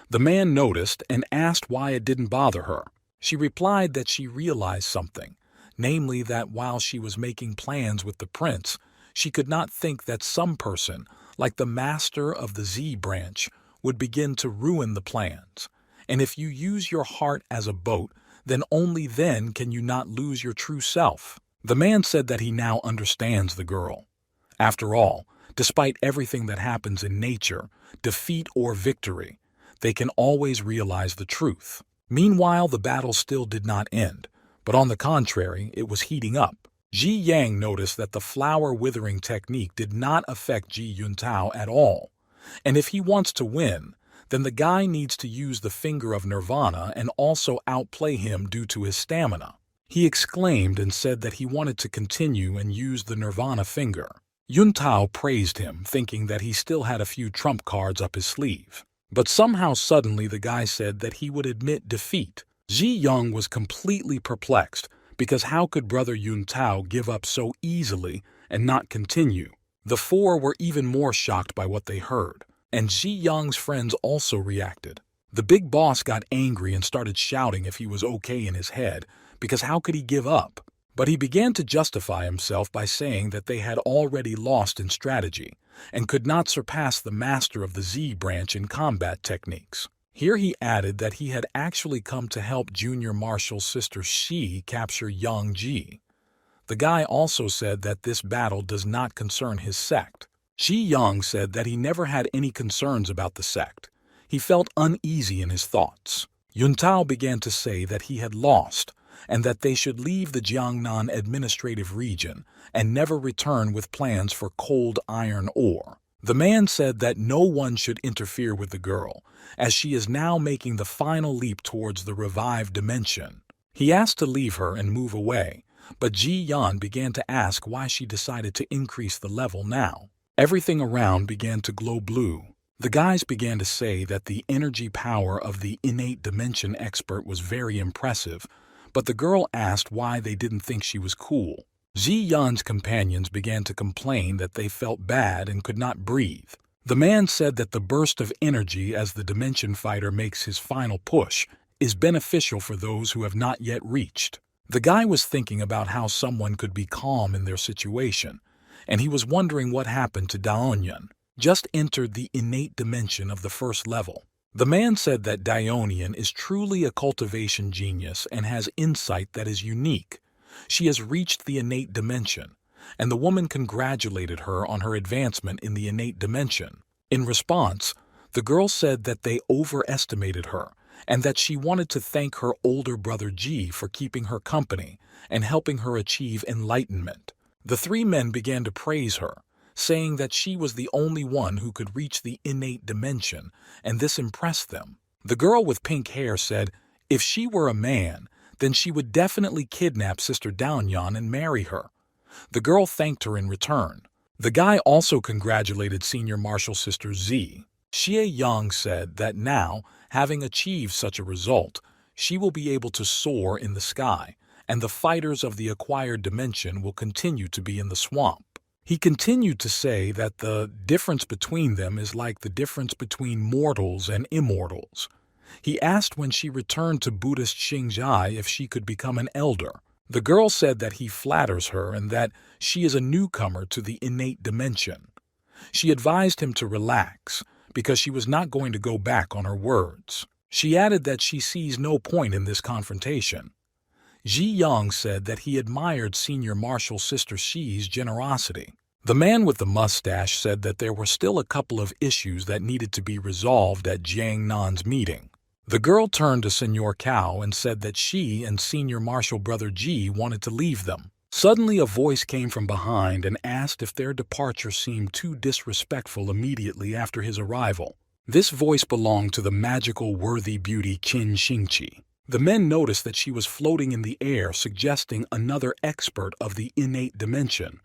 The man noticed and asked why it didn't bother her. She replied that she realized something, namely that while she was making plans with the prince, she could not think that some person, like the master of the Z branch, would begin to ruin the plans. And if you use your heart as a boat, then only then can you not lose your true self. The man said that he now understands the girl. After all, despite everything that happens in nature, defeat or victory, they can always realize the truth. Meanwhile, the battle still did not end, but on the contrary, it was heating up. Ji Yang noticed that the flower withering technique did not affect Ji Yun Tao at all, and if he wants to win, then the guy needs to use the finger of nirvana and also outplay him due to his stamina. He exclaimed and said that he wanted to continue and use the nirvana finger. Yun Tao praised him, thinking that he still had a few trump cards up his sleeve. But somehow suddenly the guy said that he would admit defeat. Ji Young was completely perplexed, because how could brother Yun Tao give up so easily and not continue? The 4 were even more shocked by what they heard, and Ji Young's friends also reacted. The big boss got angry and started shouting if he was okay in his head, because how could he give up? But he began to justify himself by saying that they had already lost in strategy and could not surpass the master of the Z branch in combat techniques. Here he added that he had actually come to help Junior Marshall's sister Shi capture Yang Ji. The guy also said that this battle does not concern his sect. Shi Yang said that he never had any concerns about the sect. He felt uneasy in his thoughts. Yun Tao began to say that he had lost, and that they should leave the Jiangnan administrative region and never return with plans for cold iron ore. The man said that no one should interfere with the girl, as she is now making the final leap towards the revived dimension. He asked to leave her and move away, but Ji Yan began to ask why she decided to increase the level now. Everything around began to glow blue. The guys began to say that the energy power of the innate dimension expert was very impressive, but the girl asked why they didn't think she was cool. Ji Yan's companions began to complain that they felt bad and could not breathe. The man said that the burst of energy as the dimension fighter makes his final push is beneficial for those who have not yet reached. The guy was thinking about how someone could be calm in their situation, and he was wondering what happened to Daonian. Just entered the innate dimension of the first level. The man said that Daonian is truly a cultivation genius and has insight that is unique. She has reached the innate dimension, and the woman congratulated her on her advancement in the innate dimension. In response, the girl said that they overestimated her and that she wanted to thank her older brother Ji for keeping her company and helping her achieve enlightenment. The 3 men began to praise her, saying that she was the only one who could reach the innate dimension, and this impressed them. The girl with pink hair said if she were a man, then she would definitely kidnap Sister Daonyan and marry her. The girl thanked her in return, The guy also congratulated Senior Marshal Sister Z. Xie Yang said that now, having achieved such a result, she will be able to soar in the sky, and the fighters of the acquired dimension will continue to be in the swamp. He continued to say that the difference between them is like the difference between mortals and immortals. He asked when she returned to Buddhist Xingzhai if she could become an elder. The girl said that he flatters her and that she is a newcomer to the innate dimension. She advised him to relax, because she was not going to go back on her words. She added that she sees no point in this confrontation. Ji Yang said that he admired Senior Marshal Sister Xi's generosity. The man with the mustache said that there were still a couple of issues that needed to be resolved at Jiang Nan's meeting. The girl turned to Senor Cao and said that she and Senior Marshal Brother Ji wanted to leave them. Suddenly a voice came from behind and asked if their departure seemed too disrespectful immediately after his arrival. This voice belonged to the magical worthy beauty Qin Xingqi. The men noticed that she was floating in the air, suggesting another expert of the innate dimension.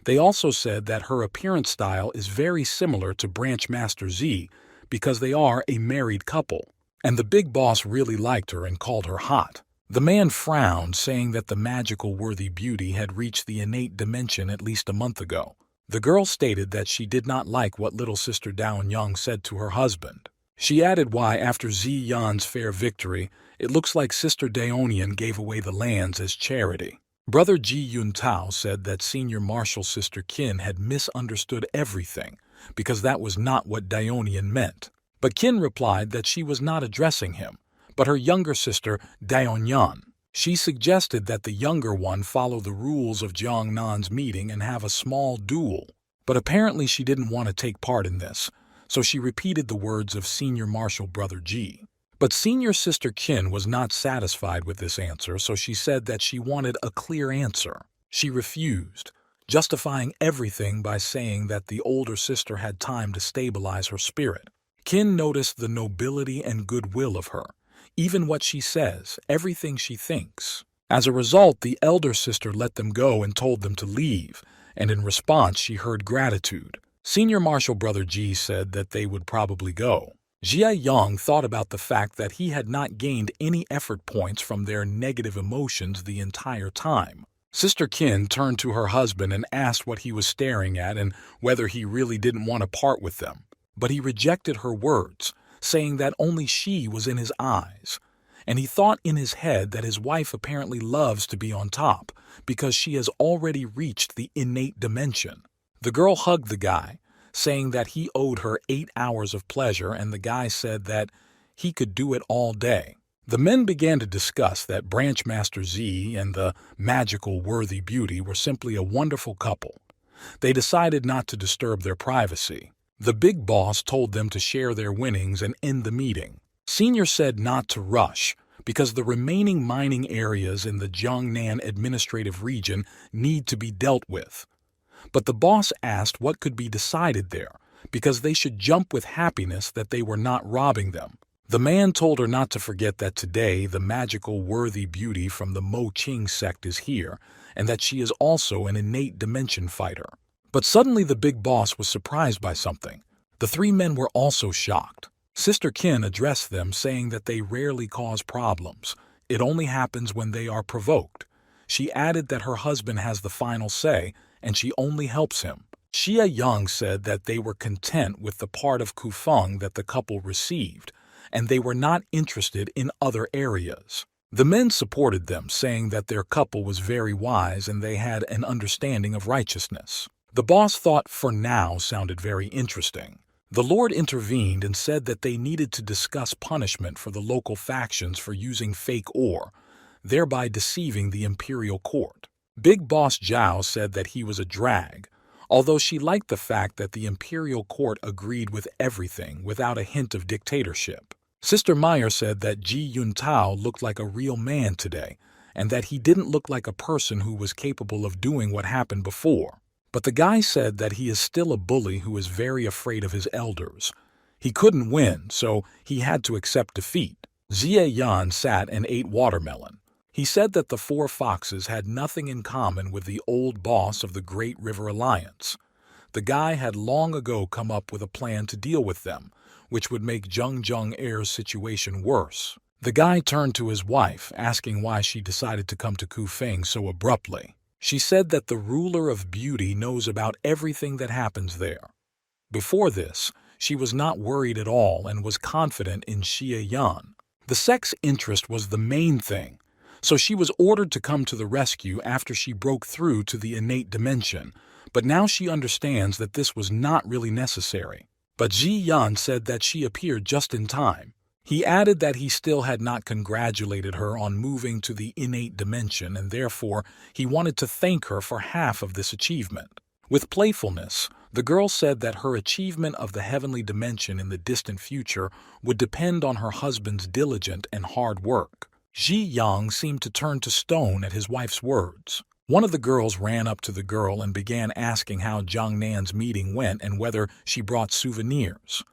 They also said that her appearance style is very similar to Branch Master Z because they are a married couple, and the big boss really liked her and called her hot. The man frowned, saying that the magical worthy beauty had reached the innate dimension at least a month ago. The girl stated that she did not like what little sister Daonyang said to her husband. She added why after Zi Yan's fair victory, it looks like Sister Daonian gave away the lands as charity. Brother Ji Yuntao said that Senior Marshal Sister Qin had misunderstood everything, because that was not what Daonian meant. But Qin replied that she was not addressing him, but her younger sister Daonyan. She suggested that the younger one follow the rules of Jiang Nan's meeting and have a small duel. But apparently she didn't want to take part in this, so she repeated the words of Senior Marshal Brother Ji. But Senior Sister Qin was not satisfied with this answer, so she said that she wanted a clear answer. She refused, justifying everything by saying that the older sister had time to stabilize her spirit. Qin noticed the nobility and goodwill of her, even what she says, everything she thinks. As a result, the elder sister let them go and told them to leave, and in response she heard gratitude. Senior Marshal Brother Ji said that they would probably go. Jia Yang thought about the fact that he had not gained any effort points from their negative emotions the entire time. Sister Qin turned to her husband and asked what he was staring at and whether he really didn't want to part with them. But he rejected her words, saying that only she was in his eyes. And he thought in his head that his wife apparently loves to be on top because she has already reached the innate dimension. The girl hugged the guy, saying that he owed her 8 hours of pleasure, and the guy said that he could do it all day. The men began to discuss that Branch Master Z and the magical worthy beauty were simply a wonderful couple. They decided not to disturb their privacy. The big boss told them to share their winnings and end the meeting. Senior said not to rush, because the remaining mining areas in the Jiangnan administrative region need to be dealt with. But the boss asked what could be decided there, because they should jump with happiness that they were not robbing them. The man told her not to forget that today the magical worthy beauty from the Mo Qing sect is here, and that she is also an innate dimension fighter. But suddenly the big boss was surprised by something. The 3 men were also shocked. Sister Qin addressed them, saying that they rarely cause problems. It only happens when they are provoked. She added that her husband has the final say, and she only helps him. Xia Yang said that they were content with the part of Kufeng that the couple received, and they were not interested in other areas. The men supported them, saying that their couple was very wise and they had an understanding of righteousness. The boss thought "for now" sounded very interesting. The Lord intervened and said that they needed to discuss punishment for the local factions for using fake ore, thereby deceiving the imperial court. Big Boss Zhao said that he was a drag, although she liked the fact that the imperial court agreed with everything without a hint of dictatorship. Sister Meyer said that Ji Yuntao looked like a real man today, and that he didn't look like a person who was capable of doing what happened before. But the guy said that he is still a bully who is very afraid of his elders. He couldn't win, so he had to accept defeat. Xie Yan sat and ate watermelon. He said that the 4 foxes had nothing in common with the old boss of the Great River Alliance. The guy had long ago come up with a plan to deal with them, which would make Jung Jung Air's situation worse. The guy turned to his wife, asking why she decided to come to Kufeng so abruptly. She said that the ruler of beauty knows about everything that happens there. Before this, she was not worried at all and was confident in Xie Yan. The sex interest was the main thing, so she was ordered to come to the rescue after she broke through to the innate dimension, but now she understands that this was not really necessary. But Ji Yan said that she appeared just in time. He added that he still had not congratulated her on moving to the innate dimension, and therefore he wanted to thank her for half of this achievement. With playfulness, the girl said that her achievement of the heavenly dimension in the distant future would depend on her husband's diligent and hard work. Ji Yang seemed to turn to stone at his wife's words. One of the girls ran up to the girl and began asking how Jiang Nan's meeting went and whether she brought souvenirs.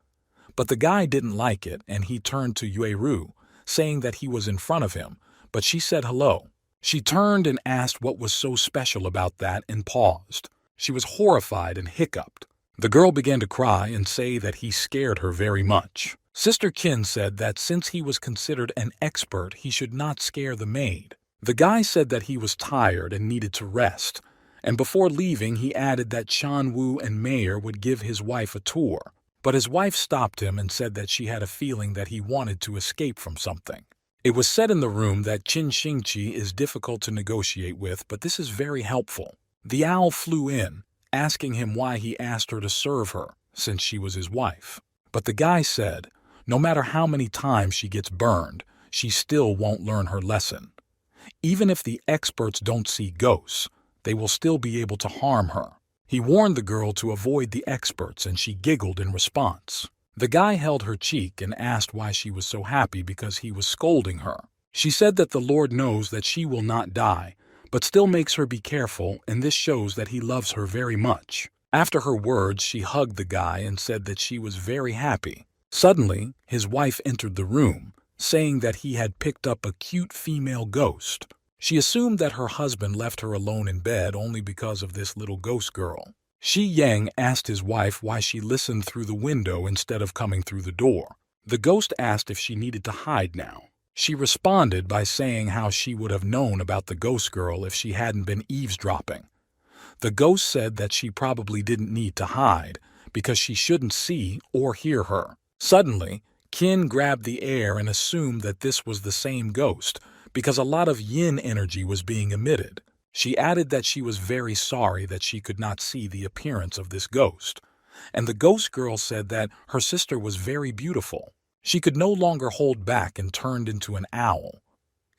But the guy didn't like it, and he turned to Yue Ru, saying that he was in front of him, but she said hello. She turned and asked what was so special about that and paused. She was horrified and hiccuped. The girl began to cry and say that he scared her very much. Sister Qin said that since he was considered an expert, he should not scare the maid. The guy said that he was tired and needed to rest, and before leaving he added that Chan Wu and Mayer would give his wife a tour. But his wife stopped him and said that she had a feeling that he wanted to escape from something. It was said in the room that Qin Xingqi is difficult to negotiate with, but this is very helpful. The owl flew in, asking him why he asked her to serve her, since she was his wife. But the guy said, no matter how many times she gets burned, she still won't learn her lesson. Even if the experts don't see ghosts, they will still be able to harm her. He warned the girl to avoid the experts, and she giggled in response. The guy held her cheek and asked why she was so happy because he was scolding her. She said that the Lord knows that she will not die, but still makes her be careful, and this shows that he loves her very much. After her words, she hugged the guy and said that she was very happy. Suddenly, his wife entered the room, saying that he had picked up a cute female ghost. She assumed that her husband left her alone in bed only because of this little ghost girl. Shi Yang asked his wife why she listened through the window instead of coming through the door. The ghost asked if she needed to hide now. She responded by saying how she would have known about the ghost girl if she hadn't been eavesdropping. The ghost said that she probably didn't need to hide because she shouldn't see or hear her. Suddenly, Qin grabbed the air and assumed that this was the same ghost because a lot of yin energy was being emitted. She added that she was very sorry that she could not see the appearance of this ghost, and the ghost girl said that her sister was very beautiful. She could no longer hold back and turned into an owl.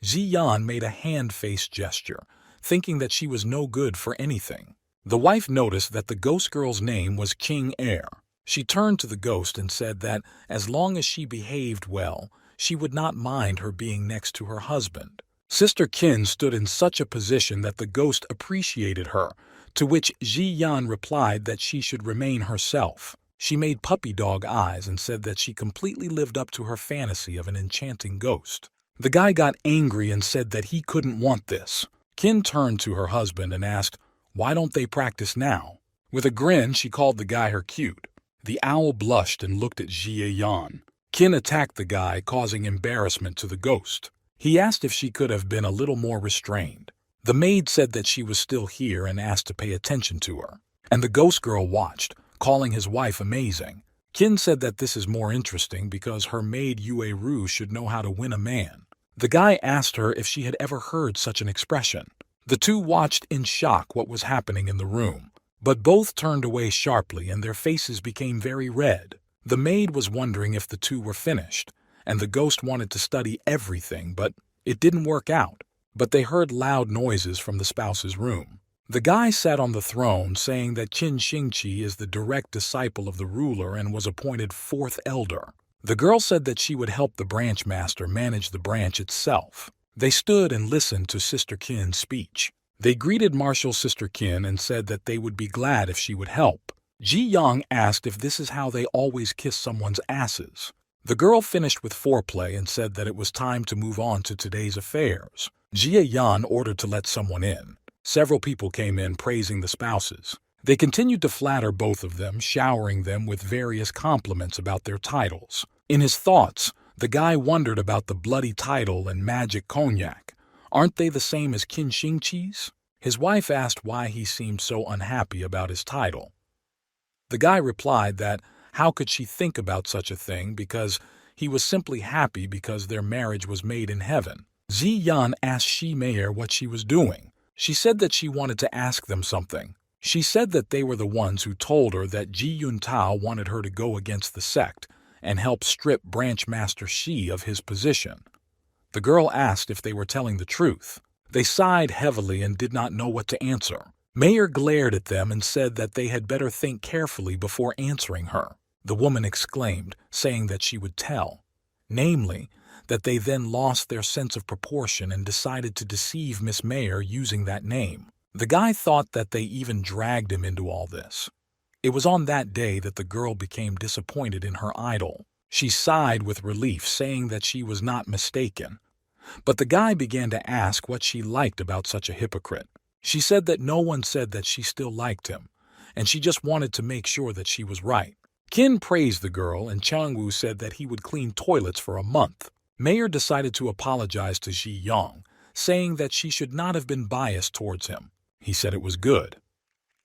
Ziyan made a hand-face gesture, thinking that she was no good for anything. The wife noticed that the ghost girl's name was King Air. She turned to the ghost and said that as long as she behaved well, she would not mind her being next to her husband. Sister Qin stood in such a position that the ghost appreciated her, to which Ji Yan replied that she should remain herself. She made puppy dog eyes and said that she completely lived up to her fantasy of an enchanting ghost. The guy got angry and said that he couldn't want this. Qin turned to her husband and asked, "Why don't they practice now?" With a grin, she called the guy her cute. The owl blushed and looked at Jie Yan. Qin attacked the guy, causing embarrassment to the ghost. He asked if she could have been a little more restrained. The maid said that she was still here and asked to pay attention to her. And the ghost girl watched, calling his wife amazing. Qin said that this is more interesting because her maid Yue Ru should know how to win a man. The guy asked her if she had ever heard such an expression. The two watched in shock what was happening in the room, but both turned away sharply and their faces became very red. The maid was wondering if the two were finished, and the ghost wanted to study everything, but it didn't work out. But they heard loud noises from the spouse's room. The guy sat on the throne saying that Qin Xingqi is the direct disciple of the ruler and was appointed fourth elder. The girl said that she would help the branch master manage the branch itself. They stood and listened to Sister Qin's speech. They greeted Martial Sister Qin and said that they would be glad if she would help. Ji Yang asked if this is how they always kiss someone's asses. The girl finished with foreplay and said that it was time to move on to today's affairs. Jie Yan ordered to let someone in. Several people came in praising the spouses. They continued to flatter both of them, showering them with various compliments about their titles. In his thoughts, the guy wondered about the bloody title and magic cognac. Aren't they the same as Qinxingqi's? His wife asked why he seemed so unhappy about his title. The guy replied that how could she think about such a thing because he was simply happy because their marriage was made in heaven. Ziyan asked Shi Meier what she was doing. She said that she wanted to ask them something. She said that they were the ones who told her that Ji Yuntao wanted her to go against the sect and help strip Branch Master Shi of his position. The girl asked if they were telling the truth. They sighed heavily and did not know what to answer. Meier glared at them and said that they had better think carefully before answering her. The woman exclaimed, saying that she would tell. Namely, that they then lost their sense of proportion and decided to deceive Miss Meier using that name. The guy thought that they even dragged him into all this. It was on that day that the girl became disappointed in her idol. She sighed with relief, saying that she was not mistaken. But the guy began to ask what she liked about such a hypocrite. She said that no one said that she still liked him, and she just wanted to make sure that she was right. Qin praised the girl, and Changwu said that he would clean toilets for a month. Meier decided to apologize to Ji Yang, saying that she should not have been biased towards him. He said it was good.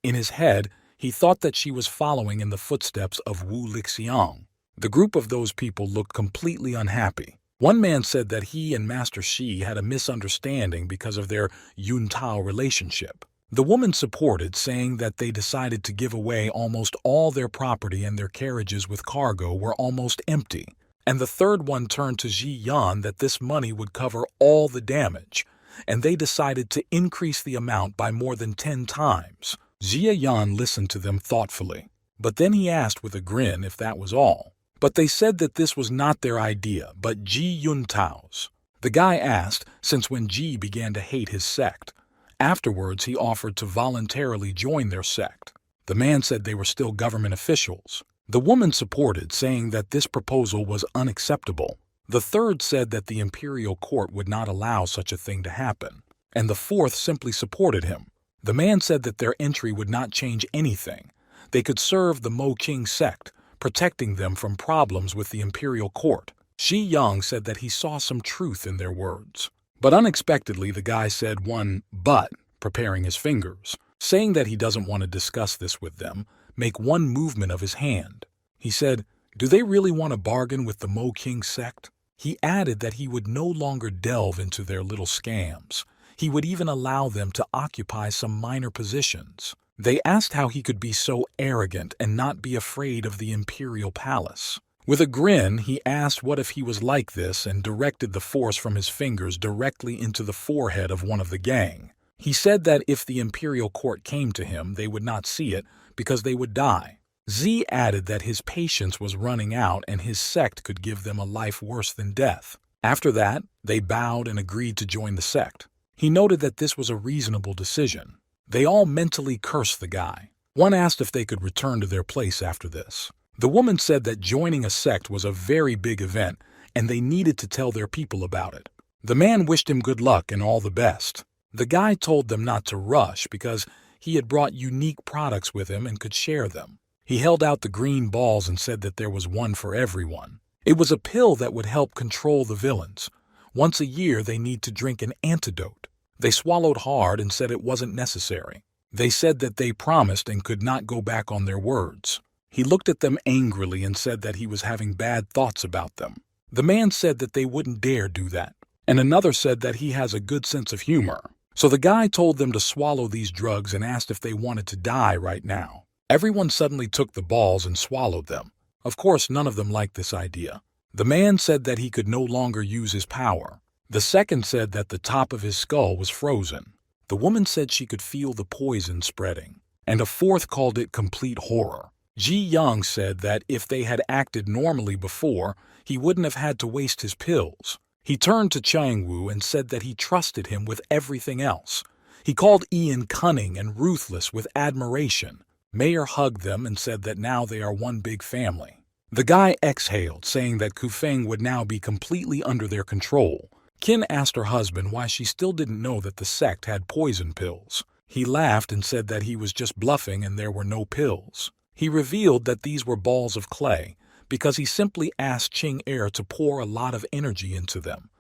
In his head, he thought that she was following in the footsteps of Wu Lixiang. The group of those people looked completely unhappy. One man said that he and Master Shi had a misunderstanding because of their Yuntao relationship. The woman supported, saying that they decided to give away almost all their property and their carriages with cargo were almost empty. And the third one turned to Ji Yan that this money would cover all the damage, and they decided to increase the amount by more than 10 times. Jia Yan listened to them thoughtfully, but then he asked with a grin if that was all. But they said that this was not their idea, but Ji Yuntao's. The guy asked, since when Ji began to hate his sect. Afterwards, he offered to voluntarily join their sect. The man said they were still government officials. The woman supported, saying that this proposal was unacceptable. The third said that the imperial court would not allow such a thing to happen, and the fourth simply supported him. The man said that their entry would not change anything. They could serve the Mo King sect, protecting them from problems with the imperial court. Shi Yang said that he saw some truth in their words. But unexpectedly, the guy said one but, preparing his fingers, saying that he doesn't want to discuss this with them, make one movement of his hand. He said, "Do they really want to bargain with the Mo King sect?" He added that he would no longer delve into their little scams. He would even allow them to occupy some minor positions. They asked how he could be so arrogant and not be afraid of the imperial palace. With a grin, he asked what if he was like this and directed the force from his fingers directly into the forehead of one of the gang. He said that if the imperial court came to him, they would not see it because they would die. Z added that his patience was running out and his sect could give them a life worse than death. After that, they bowed and agreed to join the sect. He noted that this was a reasonable decision. They all mentally cursed the guy. One asked if they could return to their place after this. The woman said that joining a sect was a very big event and they needed to tell their people about it. The man wished him good luck and all the best. The guy told them not to rush because he had brought unique products with him and could share them. He held out the green balls and said that there was one for everyone. It was a pill that would help control the villains. Once a year they need to drink an antidote. They swallowed hard and said it wasn't necessary. They said that they promised and could not go back on their words. He looked at them angrily and said that he was having bad thoughts about them. The man said that they wouldn't dare do that. And another said that he has a good sense of humor. So the guy told them to swallow these drugs and asked if they wanted to die right now. Everyone suddenly took the balls and swallowed them. Of course, none of them liked this idea. The man said that he could no longer use his power. The second said that the top of his skull was frozen. The woman said she could feel the poison spreading. And a fourth called it complete horror. Ji Yang said that if they had acted normally before, he wouldn't have had to waste his pills. He turned to Chang Wu and said that he trusted him with everything else. He called Ian cunning and ruthless with admiration. Meier hugged them and said that now they are one big family. The guy exhaled, saying that Kufeng would now be completely under their control. Qin asked her husband why she still didn't know that the sect had poison pills. He laughed and said that he was just bluffing and there were no pills. He revealed that these were balls of clay because he simply asked Ching Er to pour a lot of energy into them.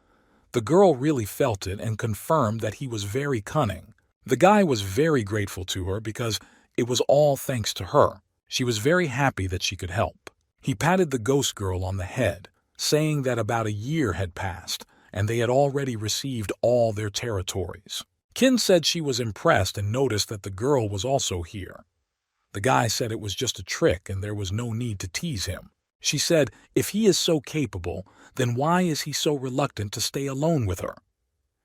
The girl really felt it and confirmed that he was very cunning. The guy was very grateful to her because it was all thanks to her. She was very happy that she could help. He patted the ghost girl on the head, saying that about a year had passed and they had already received all their territories. Qin said she was impressed and noticed that the girl was also here. The guy said it was just a trick and there was no need to tease him. She said, if he is so capable, then why is he so reluctant to stay alone with her?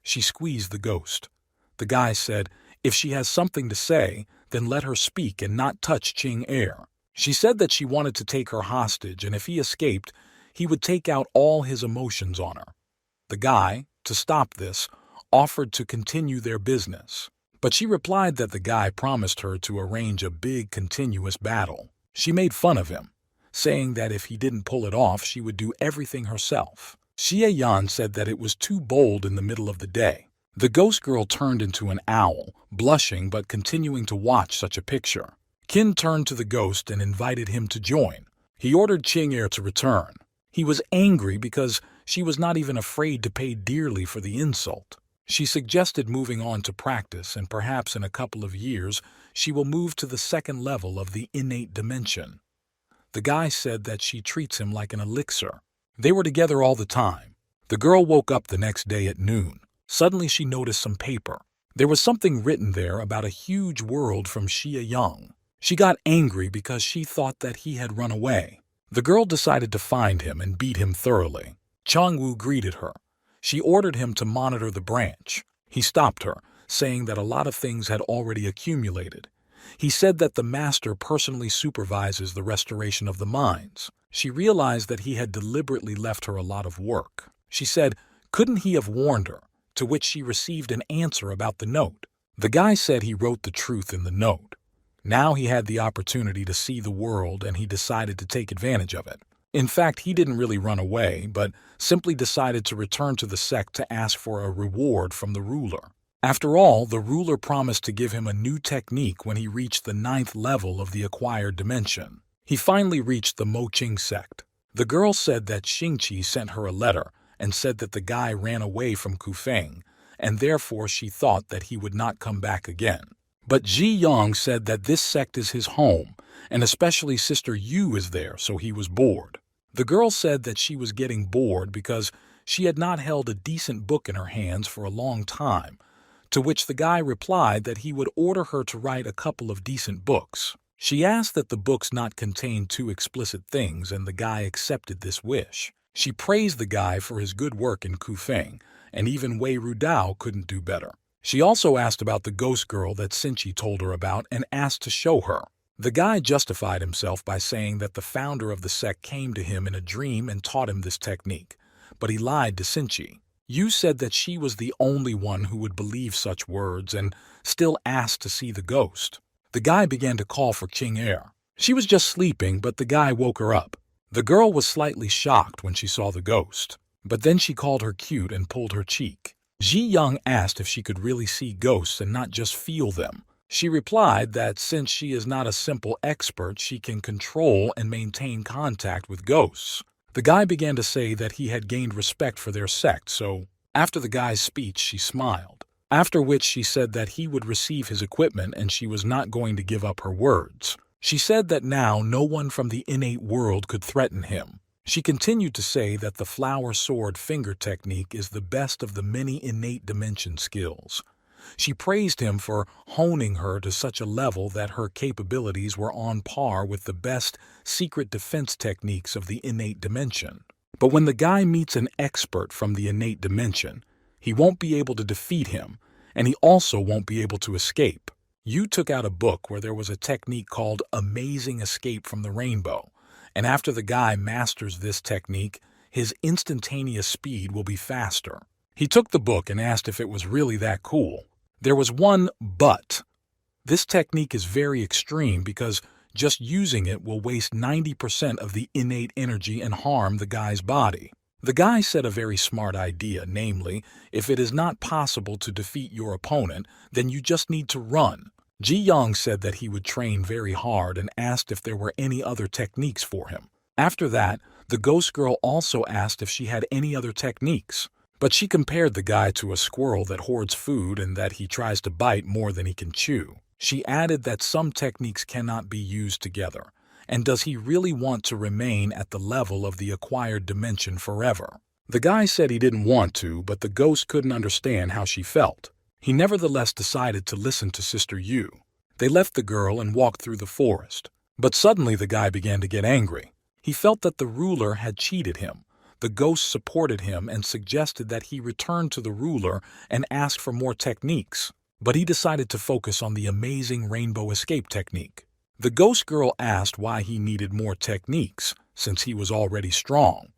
She squeezed the ghost. The guy said, if she has something to say, then let her speak and not touch Ching Er. She said that she wanted to take her hostage and if he escaped, he would take out all his emotions on her. The guy, to stop this, offered to continue their business. But she replied that the guy promised her to arrange a big continuous battle. She made fun of him, saying that if he didn't pull it off, she would do everything herself. Xie Yan said that it was too bold in the middle of the day. The ghost girl turned into an owl, blushing but continuing to watch such a picture. Qin turned to the ghost and invited him to join. He ordered Ching Er to return. He was angry because she was not even afraid to pay dearly for the insult. She suggested moving on to practice and perhaps in a couple of years she will move to the second level of the innate dimension. The guy said that she treats him like an elixir. They were together all the time. The girl woke up the next day at noon. Suddenly she noticed some paper. There was something written there about a huge world from Xie Yang. She got angry because she thought that he had run away. The girl decided to find him and beat him thoroughly. Changwu greeted her. She ordered him to monitor the branch. He stopped her, saying that a lot of things had already accumulated. He said that the master personally supervises the restoration of the mines. She realized that he had deliberately left her a lot of work. She said, couldn't he have warned her? To which she received an answer about the note. The guy said he wrote the truth in the note. Now he had the opportunity to see the world and he decided to take advantage of it. In fact, he didn't really run away, but simply decided to return to the sect to ask for a reward from the ruler. After all, the ruler promised to give him a new technique when he reached the 9th level of the acquired dimension. He finally reached the Moqing sect. The girl said that Xingqi sent her a letter and said that the guy ran away from Kufeng, and therefore she thought that he would not come back again. But Ji Yang said that this sect is his home, and especially Sister Yu is there, so he was bored. The girl said that she was getting bored because she had not held a decent book in her hands for a long time, to which the guy replied that he would order her to write a couple of decent books. She asked that the books not contain too explicit things, and the guy accepted this wish. She praised the guy for his good work in Kufeng, and even Wei Rudao couldn't do better. She also asked about the ghost girl that Xingqi told her about and asked to show her. The guy justified himself by saying that the founder of the sect came to him in a dream and taught him this technique, but he lied to Xingqi. Yu said that she was the only one who would believe such words and still asked to see the ghost. The guy began to call for Ching Er. She was just sleeping, but the guy woke her up. The girl was slightly shocked when she saw the ghost, but then she called her cute and pulled her cheek. Ji Yang asked if she could really see ghosts and not just feel them. She replied that since she is not a simple expert, she can control and maintain contact with ghosts. The guy began to say that he had gained respect for their sect, so after the guy's speech, she smiled. After which she said that he would receive his equipment and she was not going to give up her words. She said that now no one from the innate world could threaten him. She continued to say that the flower sword finger technique is the best of the many innate dimension skills. She praised him for honing her to such a level that her capabilities were on par with the best secret defense techniques of the innate dimension. But when the guy meets an expert from the innate dimension, he won't be able to defeat him, and he also won't be able to escape. Yu took out a book where there was a technique called Amazing Escape from the Rainbow, and after the guy masters this technique, his instantaneous speed will be faster. He took the book and asked if it was really that cool. There was one but. This technique is very extreme because just using it will waste 90% of the innate energy and harm the guy's body. The guy said a very smart idea, namely, if it is not possible to defeat your opponent, then you just need to run. Ji Young said that he would train very hard and asked if there were any other techniques for him. After that, the ghost girl also asked if she had any other techniques. But she compared the guy to a squirrel that hoards food and that he tries to bite more than he can chew. She added that some techniques cannot be used together. And does he really want to remain at the level of the acquired dimension forever? The guy said he didn't want to, but the ghost couldn't understand how she felt. He nevertheless decided to listen to Sister Yu. They left the girl and walked through the forest. But suddenly the guy began to get angry. He felt that the ruler had cheated him. The ghost supported him and suggested that he return to the ruler and ask for more techniques. But he decided to focus on the amazing rainbow escape technique. The ghost girl asked why he needed more techniques, since he was already strong.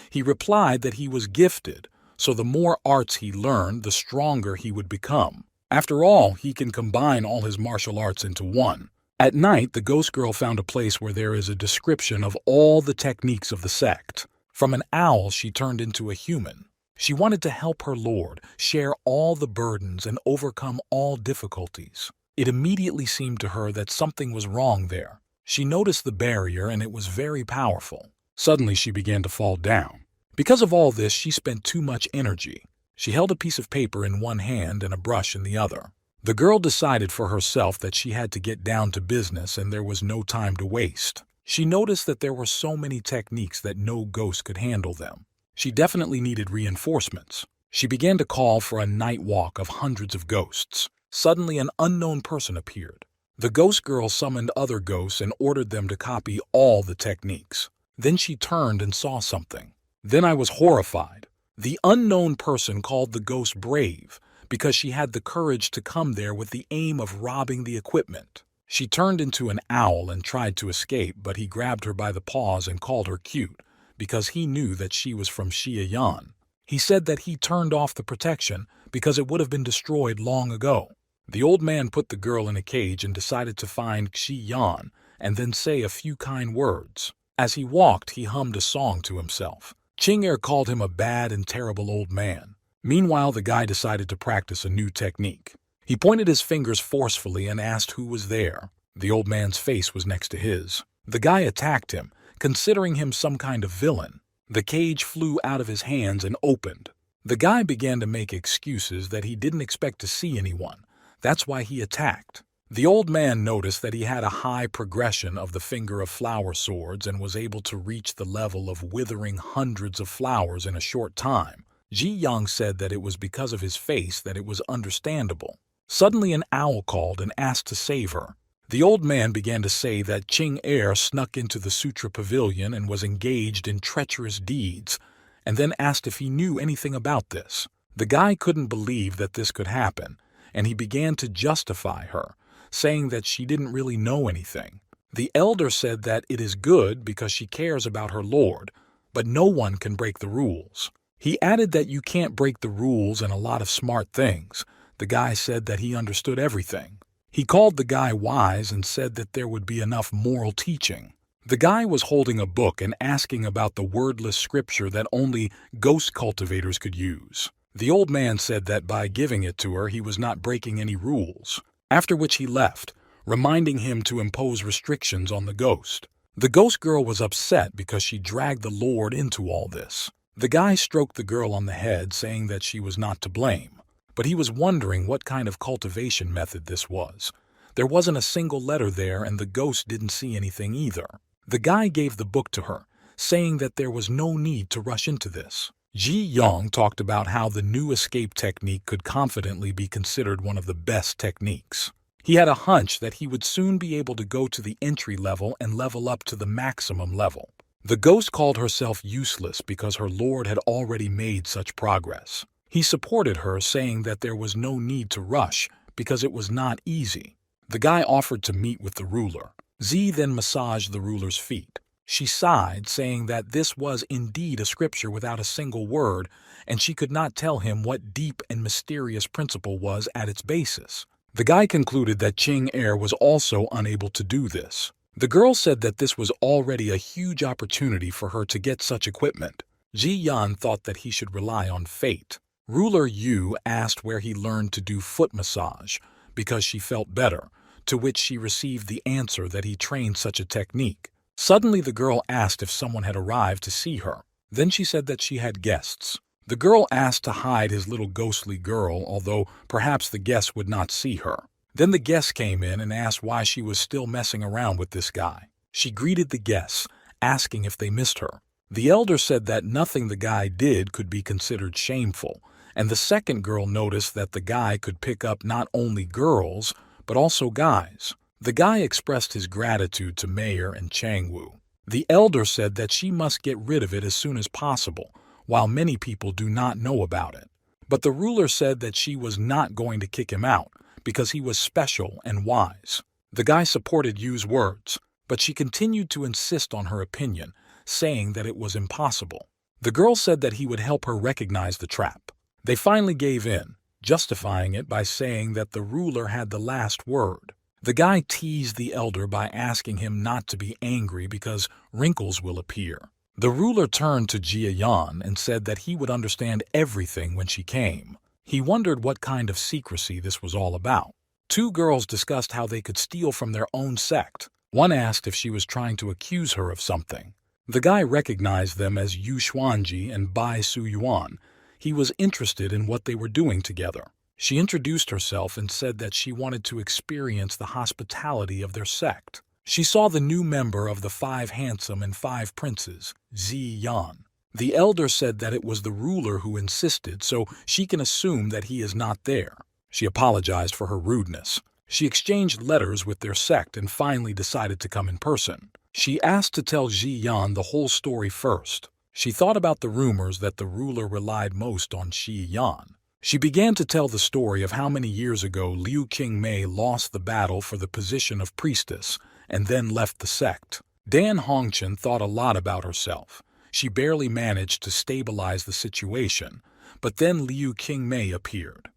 He replied that he was gifted, so the more arts he learned, the stronger he would become. After all, he can combine all his martial arts into one. At night, the ghost girl found a place where there is a description of all the techniques of the sect. From an owl, she turned into a human. She wanted to help her lord, share all the burdens, and overcome all difficulties. It immediately seemed to her that something was wrong there. She noticed the barrier, and it was very powerful. Suddenly, she began to fall down. Because of all this, she spent too much energy. She held a piece of paper in one hand and a brush in the other. The girl decided for herself that she had to get down to business and there was no time to waste. She noticed that there were so many techniques that no ghost could handle them. She definitely needed reinforcements. She began to call for a night walk of hundreds of ghosts. Suddenly, an unknown person appeared. The ghost girl summoned other ghosts and ordered them to copy all the techniques. Then she turned and saw something. Then I was horrified. The unknown person called the ghost brave because she had the courage to come there with the aim of robbing the equipment. She turned into an owl and tried to escape, but he grabbed her by the paws and called her cute because he knew that she was from Xia Yan. He said that he turned off the protection because it would have been destroyed long ago. The old man put the girl in a cage and decided to find Xi Yan and then say a few kind words. As he walked, he hummed a song to himself. Ching-er called him a bad and terrible old man. Meanwhile, the guy decided to practice a new technique. He pointed his fingers forcefully and asked who was there. The old man's face was next to his. The guy attacked him, considering him some kind of villain. The cage flew out of his hands and opened. The guy began to make excuses that he didn't expect to see anyone. That's why he attacked. The old man noticed that he had a high progression of the finger of flower swords and was able to reach the level of withering hundreds of flowers in a short time. Ji Yang said that it was because of his face that it was understandable. Suddenly an owl called and asked to save her. The old man began to say that Ching-er snuck into the Sutra Pavilion and was engaged in treacherous deeds, and then asked if he knew anything about this. The guy couldn't believe that this could happen, and he began to justify her, saying that she didn't really know anything. The elder said that it is good because she cares about her lord, but no one can break the rules. He added that you can't break the rules and a lot of smart things. The guy said that he understood everything. He called the guy wise and said that there would be enough moral teaching. The guy was holding a book and asking about the wordless scripture that only ghost cultivators could use. The old man said that by giving it to her, he was not breaking any rules. After which he left, reminding him to impose restrictions on the ghost. The ghost girl was upset because she dragged the Lord into all this. The guy stroked the girl on the head, saying that she was not to blame. But he was wondering what kind of cultivation method this was. There wasn't a single letter there, and the ghost didn't see anything either. The guy gave the book to her, saying that there was no need to rush into this. Ji Yang talked about how the new escape technique could confidently be considered one of the best techniques. He had a hunch that he would soon be able to go to the entry level and level up to the maximum level. The ghost called herself useless because her lord had already made such progress. He supported her, saying that there was no need to rush because it was not easy. The guy offered to meet with the ruler. Z then massaged the ruler's feet. She sighed, saying that this was indeed a scripture without a single word, and she could not tell him what deep and mysterious principle was at its basis. The guy concluded that Ching-er was also unable to do this. The girl said that this was already a huge opportunity for her to get such equipment. Ji Yan thought that he should rely on fate. Ruler Yu asked where he learned to do foot massage because she felt better, to which she received the answer that he trained such a technique. Suddenly the girl asked if someone had arrived to see her. Then she said that she had guests. The girl asked to hide his little ghostly girl, although perhaps the guests would not see her. Then the guests came in and asked why she was still messing around with this guy. She greeted the guests, asking if they missed her. The elder said that nothing the guy did could be considered shameful, and the second girl noticed that the guy could pick up not only girls, but also guys. The guy expressed his gratitude to Mayor and Changwu. The elder said that she must get rid of it as soon as possible, while many people do not know about it. But the ruler said that she was not going to kick him out because he was special and wise. The guy supported Yu's words, but she continued to insist on her opinion, saying that it was impossible. The girl said that he would help her recognize the trap. They finally gave in, justifying it by saying that the ruler had the last word. The guy teased the elder by asking him not to be angry because wrinkles will appear. The ruler turned to Jia Yan and said that he would understand everything when she came. He wondered what kind of secrecy this was all about. Two girls discussed how they could steal from their own sect. One asked if she was trying to accuse her of something. The guy recognized them as Yu Xuanji and Bai Su Yuan. He was interested in what they were doing together. She introduced herself and said that she wanted to experience the hospitality of their sect. She saw the new member of the 5 handsome and 5 princes, Zi Yan. The elder said that it was the ruler who insisted, so she can assume that he is not there. She apologized for her rudeness. She exchanged letters with their sect and finally decided to come in person. She asked to tell Ji Yan the whole story first. She thought about the rumors that the ruler relied most on Shi Yan. She began to tell the story of how many years ago Liu Qingmei lost the battle for the position of priestess and then left the sect. Dan Hongchen thought a lot about herself. She barely managed to stabilize the situation, but then Liu Qingmei appeared.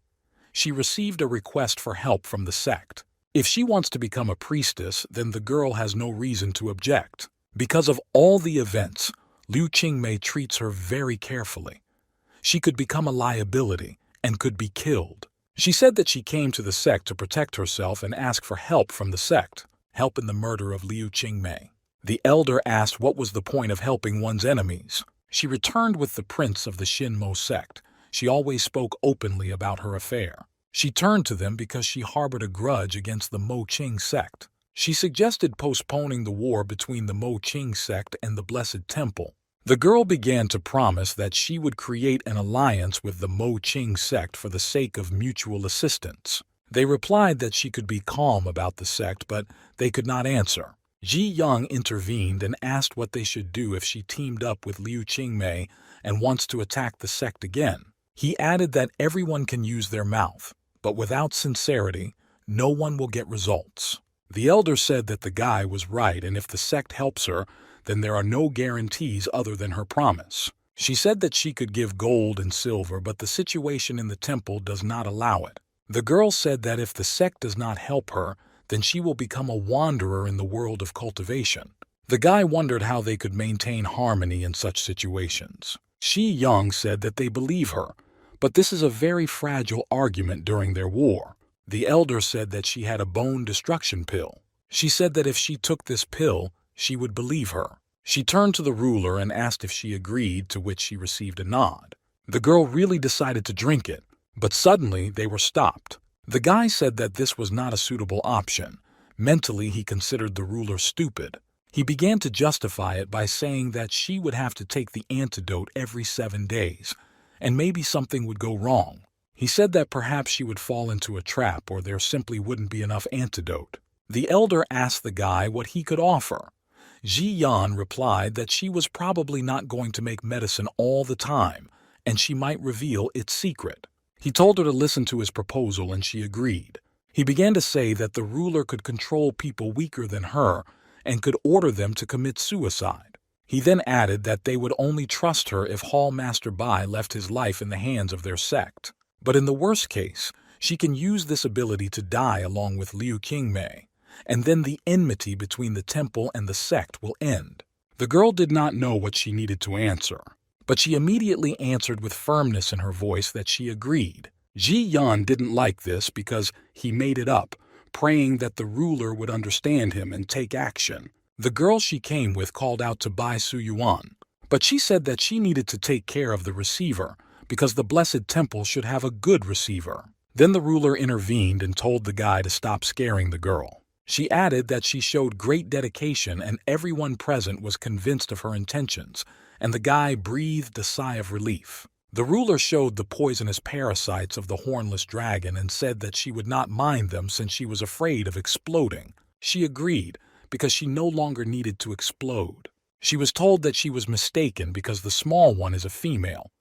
She received a request for help from the sect. If she wants to become a priestess, then the girl has no reason to object. Because of all the events, Liu Qingmei treats her very carefully. She could become a liability and could be killed. She said that she came to the sect to protect herself and ask for help from the sect, help in the murder of Liu Qingmei. The elder asked what was the point of helping one's enemies. She returned with the prince of the Shinmo sect. She always spoke openly about her affair. She turned to them because she harbored a grudge against the Mo Qing sect. She suggested postponing the war between the Mo Qing sect and the Blessed Temple. The girl began to promise that she would create an alliance with the Mo Qing sect for the sake of mutual assistance. They replied that she could be calm about the sect, but they could not answer. Ji Yang intervened and asked what they should do if she teamed up with Liu Qingmei and wants to attack the sect again. He added that everyone can use their mouth, but without sincerity, no one will get results. The elder said that the guy was right, and if the sect helps her, then there are no guarantees other than her promise. She said that she could give gold and silver, but the situation in the temple does not allow it. The girl said that if the sect does not help her, then she will become a wanderer in the world of cultivation. The guy wondered how they could maintain harmony in such situations. Shi Yang said that they believe her, but this is a very fragile argument during their war. The elder said that she had a bone destruction pill. She said that if she took this pill, she would believe her. She turned to the ruler and asked if she agreed, to which she received a nod. The girl really decided to drink it, but suddenly they were stopped. The guy said that this was not a suitable option. Mentally, he considered the ruler stupid. He began to justify it by saying that she would have to take the antidote every 7 days, and maybe something would go wrong. He said that perhaps she would fall into a trap or there simply wouldn't be enough antidote. The elder asked the guy what he could offer. Ji Yan replied that she was probably not going to make medicine all the time, and she might reveal its secret. He told her to listen to his proposal, and she agreed. He began to say that the ruler could control people weaker than her and could order them to commit suicide. He then added that they would only trust her if Hall Master Bai left his life in the hands of their sect. But in the worst case, she can use this ability to die along with Liu Qingmei, and then the enmity between the temple and the sect will end. The girl did not know what she needed to answer, but she immediately answered with firmness in her voice that she agreed. Ji Yan didn't like this because he made it up, praying that the ruler would understand him and take action. The girl she came with called out to Bai Suyuan, but she said that she needed to take care of the receiver because the Blessed Temple should have a good receiver. Then the ruler intervened and told the guy to stop scaring the girl. She added that she showed great dedication and everyone present was convinced of her intentions, and the guy breathed a sigh of relief. The ruler showed the poisonous parasites of the hornless dragon and said that she would not mind them since she was afraid of exploding. She agreed because she no longer needed to explode. She was told that she was mistaken because the small one is a female,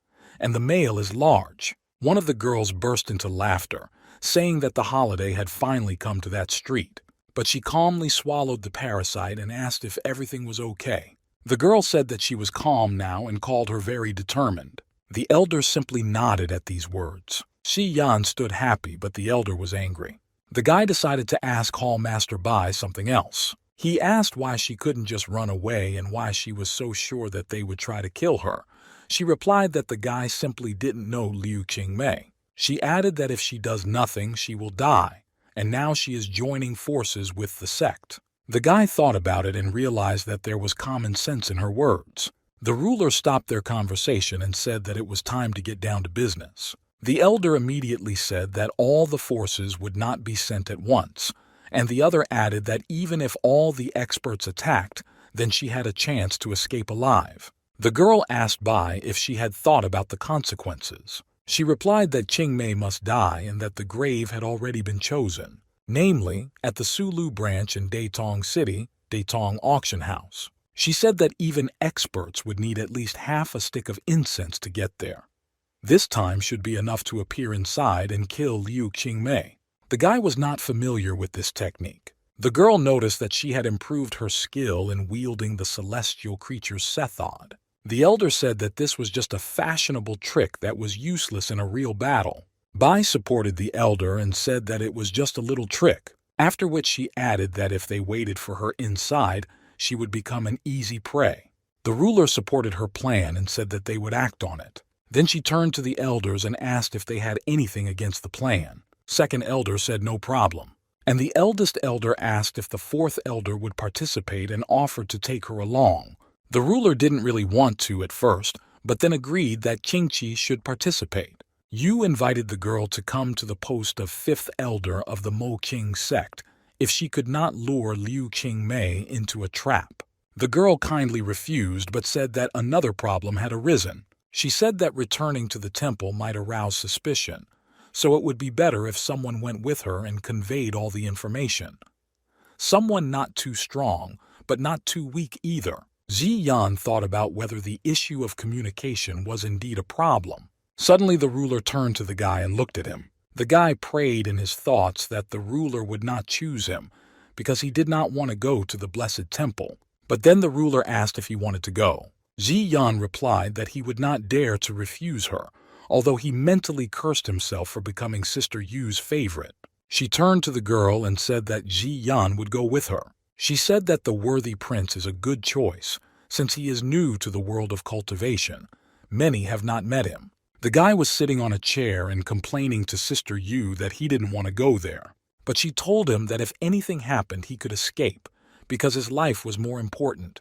and the male is large. One of the girls burst into laughter, saying that the holiday had finally come to that street, but she calmly swallowed the parasite and asked if everything was okay. The girl said that she was calm now and called her very determined. The elder simply nodded at these words. Shi Yan stood happy, but the elder was angry. The guy decided to ask Hall Master Bai something else. He asked why she couldn't just run away and why she was so sure that they would try to kill her. She replied that the guy simply didn't know Liu Qingmei. She added that if she does nothing, she will die, and now she is joining forces with the sect. The guy thought about it and realized that there was common sense in her words. The ruler stopped their conversation and said that it was time to get down to business. The elder immediately said that all the forces would not be sent at once, and the other added that even if all the experts attacked, then she had a chance to escape alive. The girl asked Bai if she had thought about the consequences. She replied that Qingmei must die and that the grave had already been chosen, namely at the Sulu branch in Datong City, Datong Auction House. She said that even experts would need at least half a stick of incense to get there. This time should be enough to appear inside and kill Liu Qingmei. The guy was not familiar with this technique. The girl noticed that she had improved her skill in wielding the celestial creature Sethod. The elder said that this was just a fashionable trick that was useless in a real battle. Bai supported the elder and said that it was just a little trick, after which she added that if they waited for her inside, she would become an easy prey. The ruler supported her plan and said that they would act on it. Then she turned to the elders and asked if they had anything against the plan. Second elder said no problem, and the eldest elder asked if the fourth elder would participate and offered to take her along. The ruler didn't really want to at first, but then agreed that Qingqi should participate. Yu invited the girl to come to the post of fifth elder of the Mo Qing sect if she could not lure Liu Qingmei into a trap. The girl kindly refused but said that another problem had arisen. She said that returning to the temple might arouse suspicion, so it would be better if someone went with her and conveyed all the information. Someone not too strong, but not too weak either. Ji Yan thought about whether the issue of communication was indeed a problem. Suddenly the ruler turned to the guy and looked at him. The guy prayed in his thoughts that the ruler would not choose him because he did not want to go to the Blessed Temple. But then the ruler asked if he wanted to go. Ji Yan replied that he would not dare to refuse her, although he mentally cursed himself for becoming Sister Yu's favorite. She turned to the girl and said that Ji Yan would go with her. She said that the worthy prince is a good choice, since he is new to the world of cultivation. Many have not met him. The guy was sitting on a chair and complaining to Sister Yu that he didn't want to go there. But she told him that if anything happened, he could escape, because his life was more important.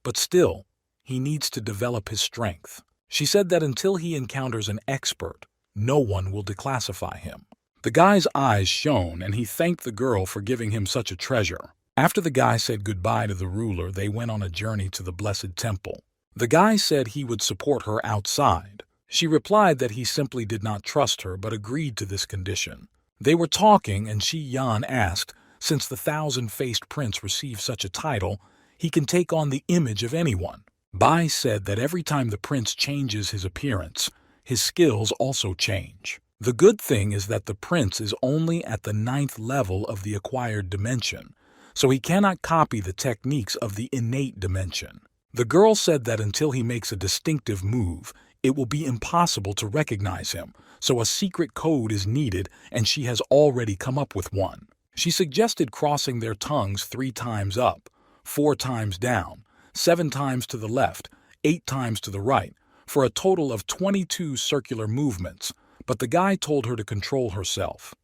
But still, he needs to develop his strength. She said that until he encounters an expert, no one will declassify him. The guy's eyes shone, and he thanked the girl for giving him such a treasure. After the guy said goodbye to the ruler, they went on a journey to the Blessed Temple. The guy said he would support her outside. She replied that he simply did not trust her but agreed to this condition. They were talking, and Shi Yan asked, since the thousand-faced prince received such a title, he can take on the image of anyone. Bai said that every time the prince changes his appearance, his skills also change. The good thing is that the prince is only at the 9th level of the acquired dimension, so he cannot copy the techniques of the innate dimension. The girl said that until he makes a distinctive move, it will be impossible to recognize him, so a secret code is needed, and she has already come up with one. She suggested crossing their tongues 3 times up, 4 times down, 7 times to the left, 8 times to the right, for a total of 22 circular movements, but the guy told her to control herself.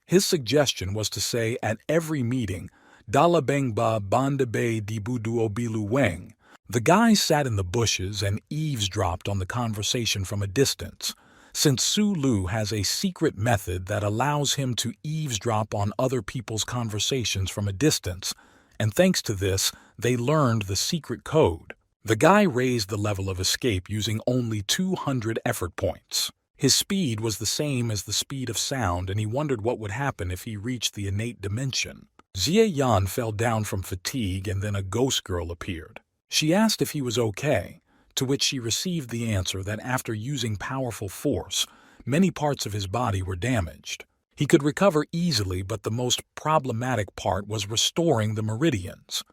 His suggestion was to say at every meeting, Dala bang ba banda bay di budu obilu weng. The guy sat in the bushes and eavesdropped on the conversation from a distance, since Su Lu has a secret method that allows him to eavesdrop on other people's conversations from a distance, and thanks to this, they learned the secret code. The guy raised the level of escape using only 200 effort points. His speed was the same as the speed of sound, and he wondered what would happen if he reached the innate dimension. Xie Yan fell down from fatigue, and then a ghost girl appeared. She asked if he was okay, to which she received the answer that after using powerful force, many parts of his body were damaged. He could recover easily, but the most problematic part was restoring the meridians.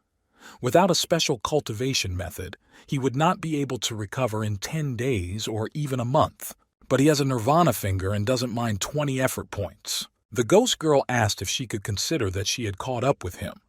Without a special cultivation method, he would not be able to recover in 10 days or even a month. But he has a nirvana finger and doesn't mind 20 effort points. The ghost girl asked if she could consider that she had caught up with him.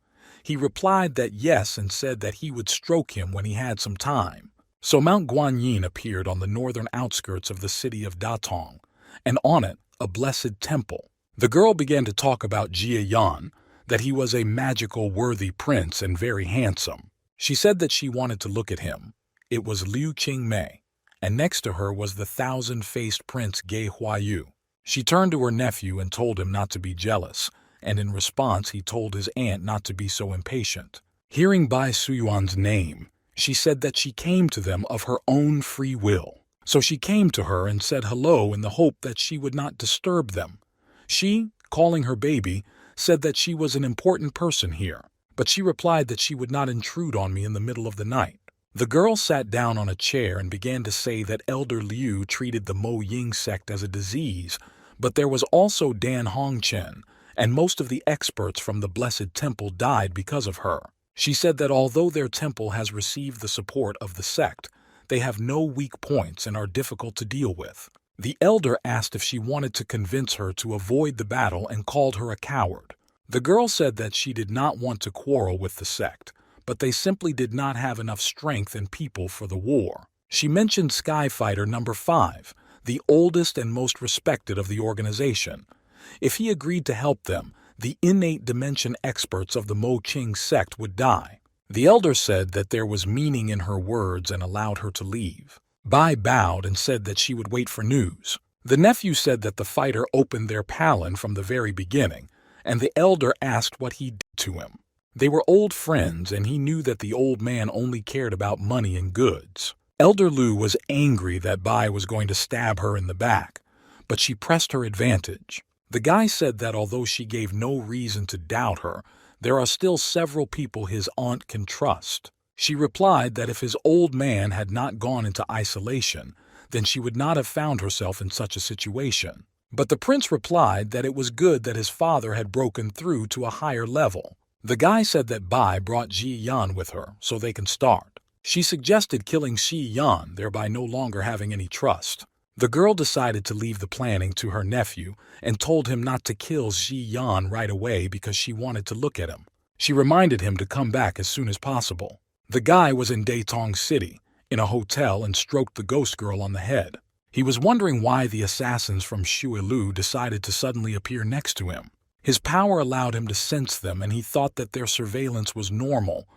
He replied that yes and said that he would stroke him when he had some time. So Mount Guanyin appeared on the northern outskirts of the city of Datong, and on it, a blessed temple. The girl began to talk about Jie Yan, that he was a magical, worthy prince and very handsome. She said that she wanted to look at him. It was Liu Qingmei, and next to her was the thousand-faced prince Ge Huayu. She turned to her nephew and told him not to be jealous, and in response he told his aunt not to be so impatient. Hearing Bai Suyuan's name, she said that she came to them of her own free will. So she came to her and said hello in the hope that she would not disturb them. She, calling her baby, said that she was an important person here, but she replied that she would not intrude on me in the middle of the night. The girl sat down on a chair and began to say that Elder Liu treated the Mo Ying sect as a disease, but there was also Dan Hongchen, and most of the experts from the Blessed Temple died because of her. She said that although their temple has received the support of the sect, they have no weak points and are difficult to deal with. The elder asked if she wanted to convince her to avoid the battle and called her a coward. The girl said that she did not want to quarrel with the sect, but they simply did not have enough strength and people for the war. She mentioned Skyfighter number 5, the oldest and most respected of the organization. If he agreed to help them, the innate dimension experts of the Mo Qing sect would die. The elder said that there was meaning in her words and allowed her to leave. Bai bowed and said that she would wait for news. The nephew said that the fighter opened their palin from the very beginning, and the elder asked what he did to him. They were old friends, and he knew that the old man only cared about money and goods. Elder Lu was angry that Bai was going to stab her in the back, but she pressed her advantage. The guy said that although she gave no reason to doubt her, there are still several people his aunt can trust. She replied that if his old man had not gone into isolation, then she would not have found herself in such a situation. But the prince replied that it was good that his father had broken through to a higher level. The guy said that Bai brought Ji Yan with her so they can start. She suggested killing Xi Yan, thereby no longer having any trust. The girl decided to leave the planning to her nephew and told him not to kill Xi Yan right away because she wanted to look at him. She reminded him to come back as soon as possible. The guy was in Datong City, in a hotel, and stroked the ghost girl on the head. He was wondering why the assassins from Shuilu decided to suddenly appear next to him. His power allowed him to sense them, and he thought that their surveillance was normal,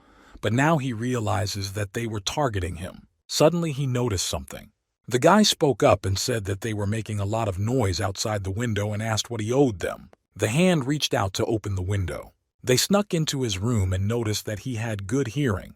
but now he realizes that they were targeting him. Suddenly he noticed something. The guy spoke up and said that they were making a lot of noise outside the window and asked what he owed them. The hand reached out to open the window. They snuck into his room and noticed that he had good hearing.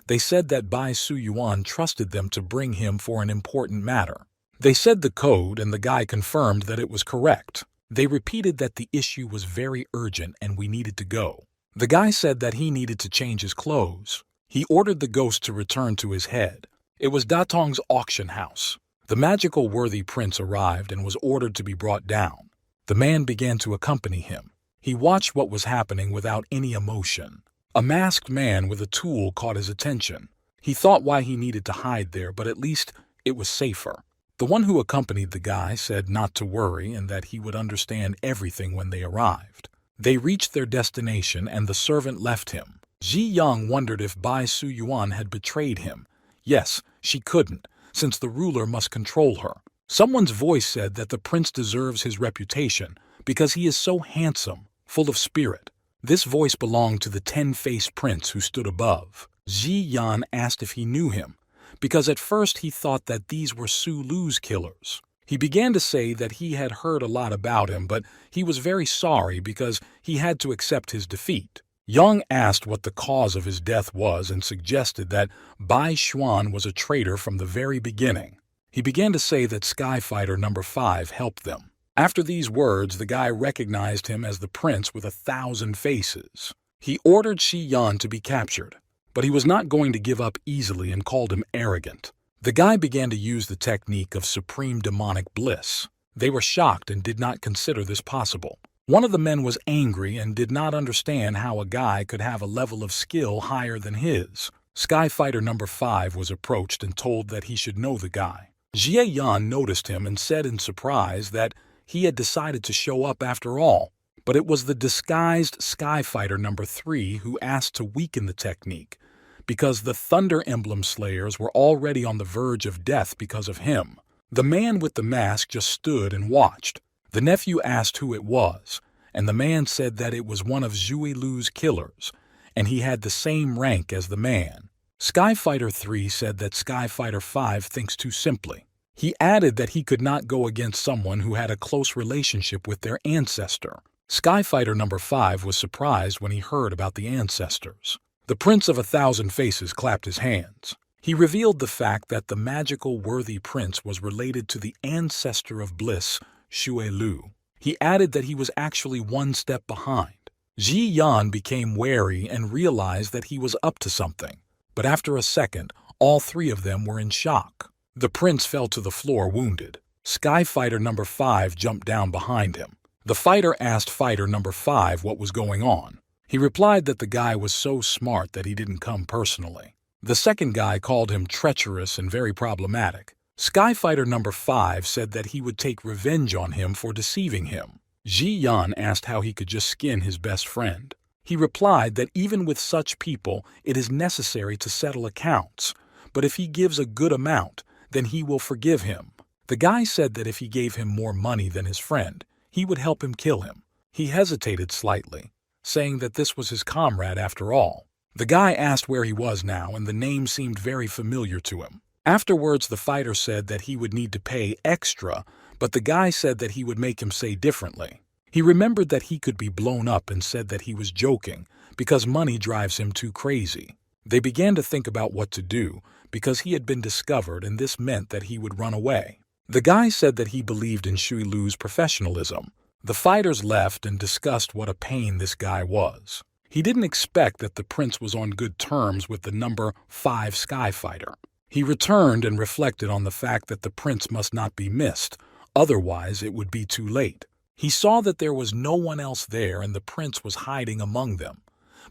They said that Bai Suyuan trusted them to bring him for an important matter. They said the code, and the guy confirmed that it was correct. They repeated that the issue was very urgent and we needed to go. The guy said that he needed to change his clothes. He ordered the ghost to return to his head. It was Datong's auction house. The magical worthy prince arrived and was ordered to be brought down. The man began to accompany him. He watched what was happening without any emotion. A masked man with a tool caught his attention. He thought why he needed to hide there, but at least it was safer. The one who accompanied the guy said not to worry and that he would understand everything when they arrived. They reached their destination and the servant left him. Ji Yang wondered if Bai Suyuan had betrayed him. Yes, she couldn't, since the ruler must control her. Someone's voice said that the prince deserves his reputation because he is so handsome, full of spirit. This voice belonged to the 10-faced prince who stood above. Ji Yan asked if he knew him, because at first he thought that these were Su Lu's killers. He began to say that he had heard a lot about him, but he was very sorry because he had to accept his defeat. Yang asked what the cause of his death was and suggested that Bai Xuan was a traitor from the very beginning. He began to say that Skyfighter number 5 helped them. After these words, the guy recognized him as the prince with 1,000 faces. He ordered Shi Yan to be captured, but he was not going to give up easily and called him arrogant. The guy began to use the technique of supreme demonic bliss. They were shocked and did not consider this possible. One of the men was angry and did not understand how a guy could have a level of skill higher than his. Skyfighter number 5 was approached and told that he should know the guy. Jie Yan noticed him and said in surprise that he had decided to show up after all, but it was the disguised Skyfighter number 3 who asked to weaken the technique, because the Thunder Emblem Slayers were already on the verge of death because of him. The man with the mask just stood and watched. The nephew asked who it was, and the man said that it was one of Zhui Lu's killers, and he had the same rank as the man. Skyfighter 3 said that Skyfighter 5 thinks too simply. He added that he could not go against someone who had a close relationship with their ancestor. Skyfighter number 5 was surprised when he heard about the ancestors. The Prince of 1,000 Faces clapped his hands. He revealed the fact that the magical worthy prince was related to the ancestor of bliss, Xue Lu. He added that he was actually one step behind. Ji Yan became wary and realized that he was up to something. But after a second, all 3 of them were in shock. The prince fell to the floor wounded. Skyfighter number 5 jumped down behind him. The fighter asked fighter number 5 what was going on. He replied that the guy was so smart that he didn't come personally. The second guy called him treacherous and very problematic. Skyfighter number 5 said that he would take revenge on him for deceiving him. Ji Yan asked how he could just skin his best friend. He replied that even with such people, it is necessary to settle accounts, but if he gives a good amount, then he will forgive him. The guy said that if he gave him more money than his friend, he would help him kill him. He hesitated slightly, saying that this was his comrade after all. The guy asked where he was now, and the name seemed very familiar to him. Afterwards, the fighter said that he would need to pay extra, but the guy said that he would make him say differently. He remembered that he could be blown up and said that he was joking because money drives him too crazy. They began to think about what to do because he had been discovered, and this meant that he would run away. The guy said that he believed in Xue Lu's professionalism. The fighters left and discussed what a pain this guy was. He didn't expect that the prince was on good terms with the number 5 Skyfighter. He returned and reflected on the fact that the prince must not be missed, otherwise it would be too late. He saw that there was no one else there and the prince was hiding among them,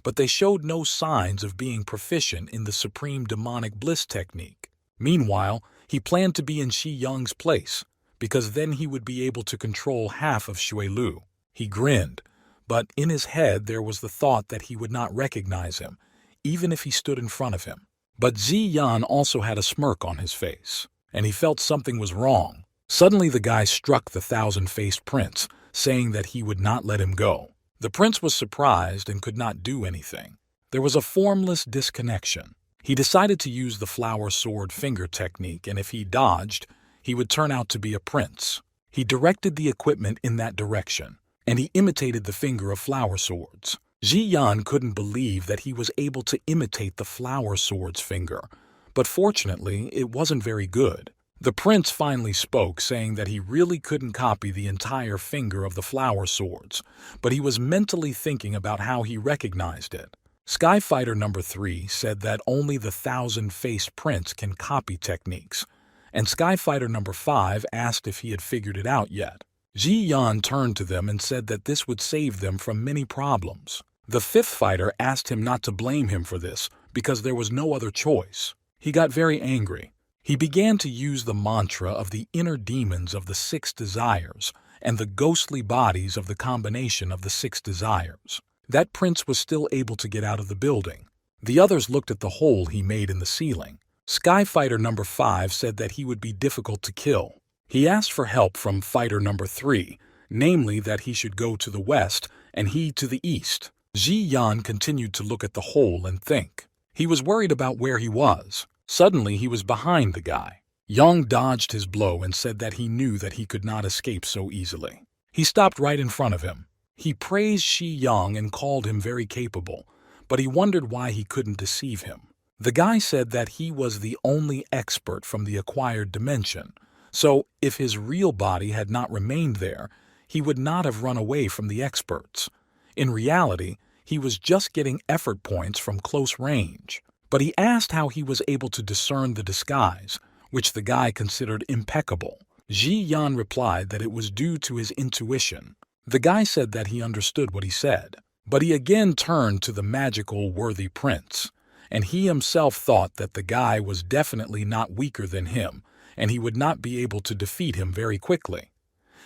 but they showed no signs of being proficient in the supreme demonic bliss technique. Meanwhile, he planned to be in Shi Yang's place, because then he would be able to control half of Xue Lu. He grinned, but in his head there was the thought that he would not recognize him, even if he stood in front of him. But Ji Yan also had a smirk on his face, and he felt something was wrong. Suddenly the guy struck the 1,000-faced prince, saying that he would not let him go. The prince was surprised and could not do anything. There was a formless disconnection. He decided to use the flower sword finger technique, and if he dodged, he would turn out to be a prince. He directed the equipment in that direction, and he imitated the finger of flower swords. Ji Yan couldn't believe that he was able to imitate the flower sword's finger, but fortunately it wasn't very good. The prince finally spoke, saying that he really couldn't copy the entire finger of the flower swords, but he was mentally thinking about how he recognized it. Skyfighter number 3 said that only the 1,000-faced prince can copy techniques, and Skyfighter number 5 asked if he had figured it out yet. Ji Yan turned to them and said that this would save them from many problems. The 5th fighter asked him not to blame him for this because there was no other choice. He got very angry. He began to use the mantra of the inner demons of the 6 desires and the ghostly bodies of the combination of the 6 desires. That prince was still able to get out of the building. The others looked at the hole he made in the ceiling. Skyfighter number 5 said that he would be difficult to kill. He asked for help from fighter number 3, namely that he should go to the west and he to the east. Ji Yan continued to look at the hole and think. He was worried about where he was. Suddenly he was behind the guy. Yang dodged his blow and said that he knew that he could not escape so easily. He stopped right in front of him. He praised Shi Yang and called him very capable, but he wondered why he couldn't deceive him. The guy said that he was the only expert from the acquired dimension, so if his real body had not remained there, he would not have run away from the experts. In reality, he was just getting effort points from close range. But he asked how he was able to discern the disguise, which the guy considered impeccable. Ji Yan replied that it was due to his intuition. The guy said that he understood what he said, but he again turned to the magical worthy prince, and he himself thought that the guy was definitely not weaker than him, and he would not be able to defeat him very quickly.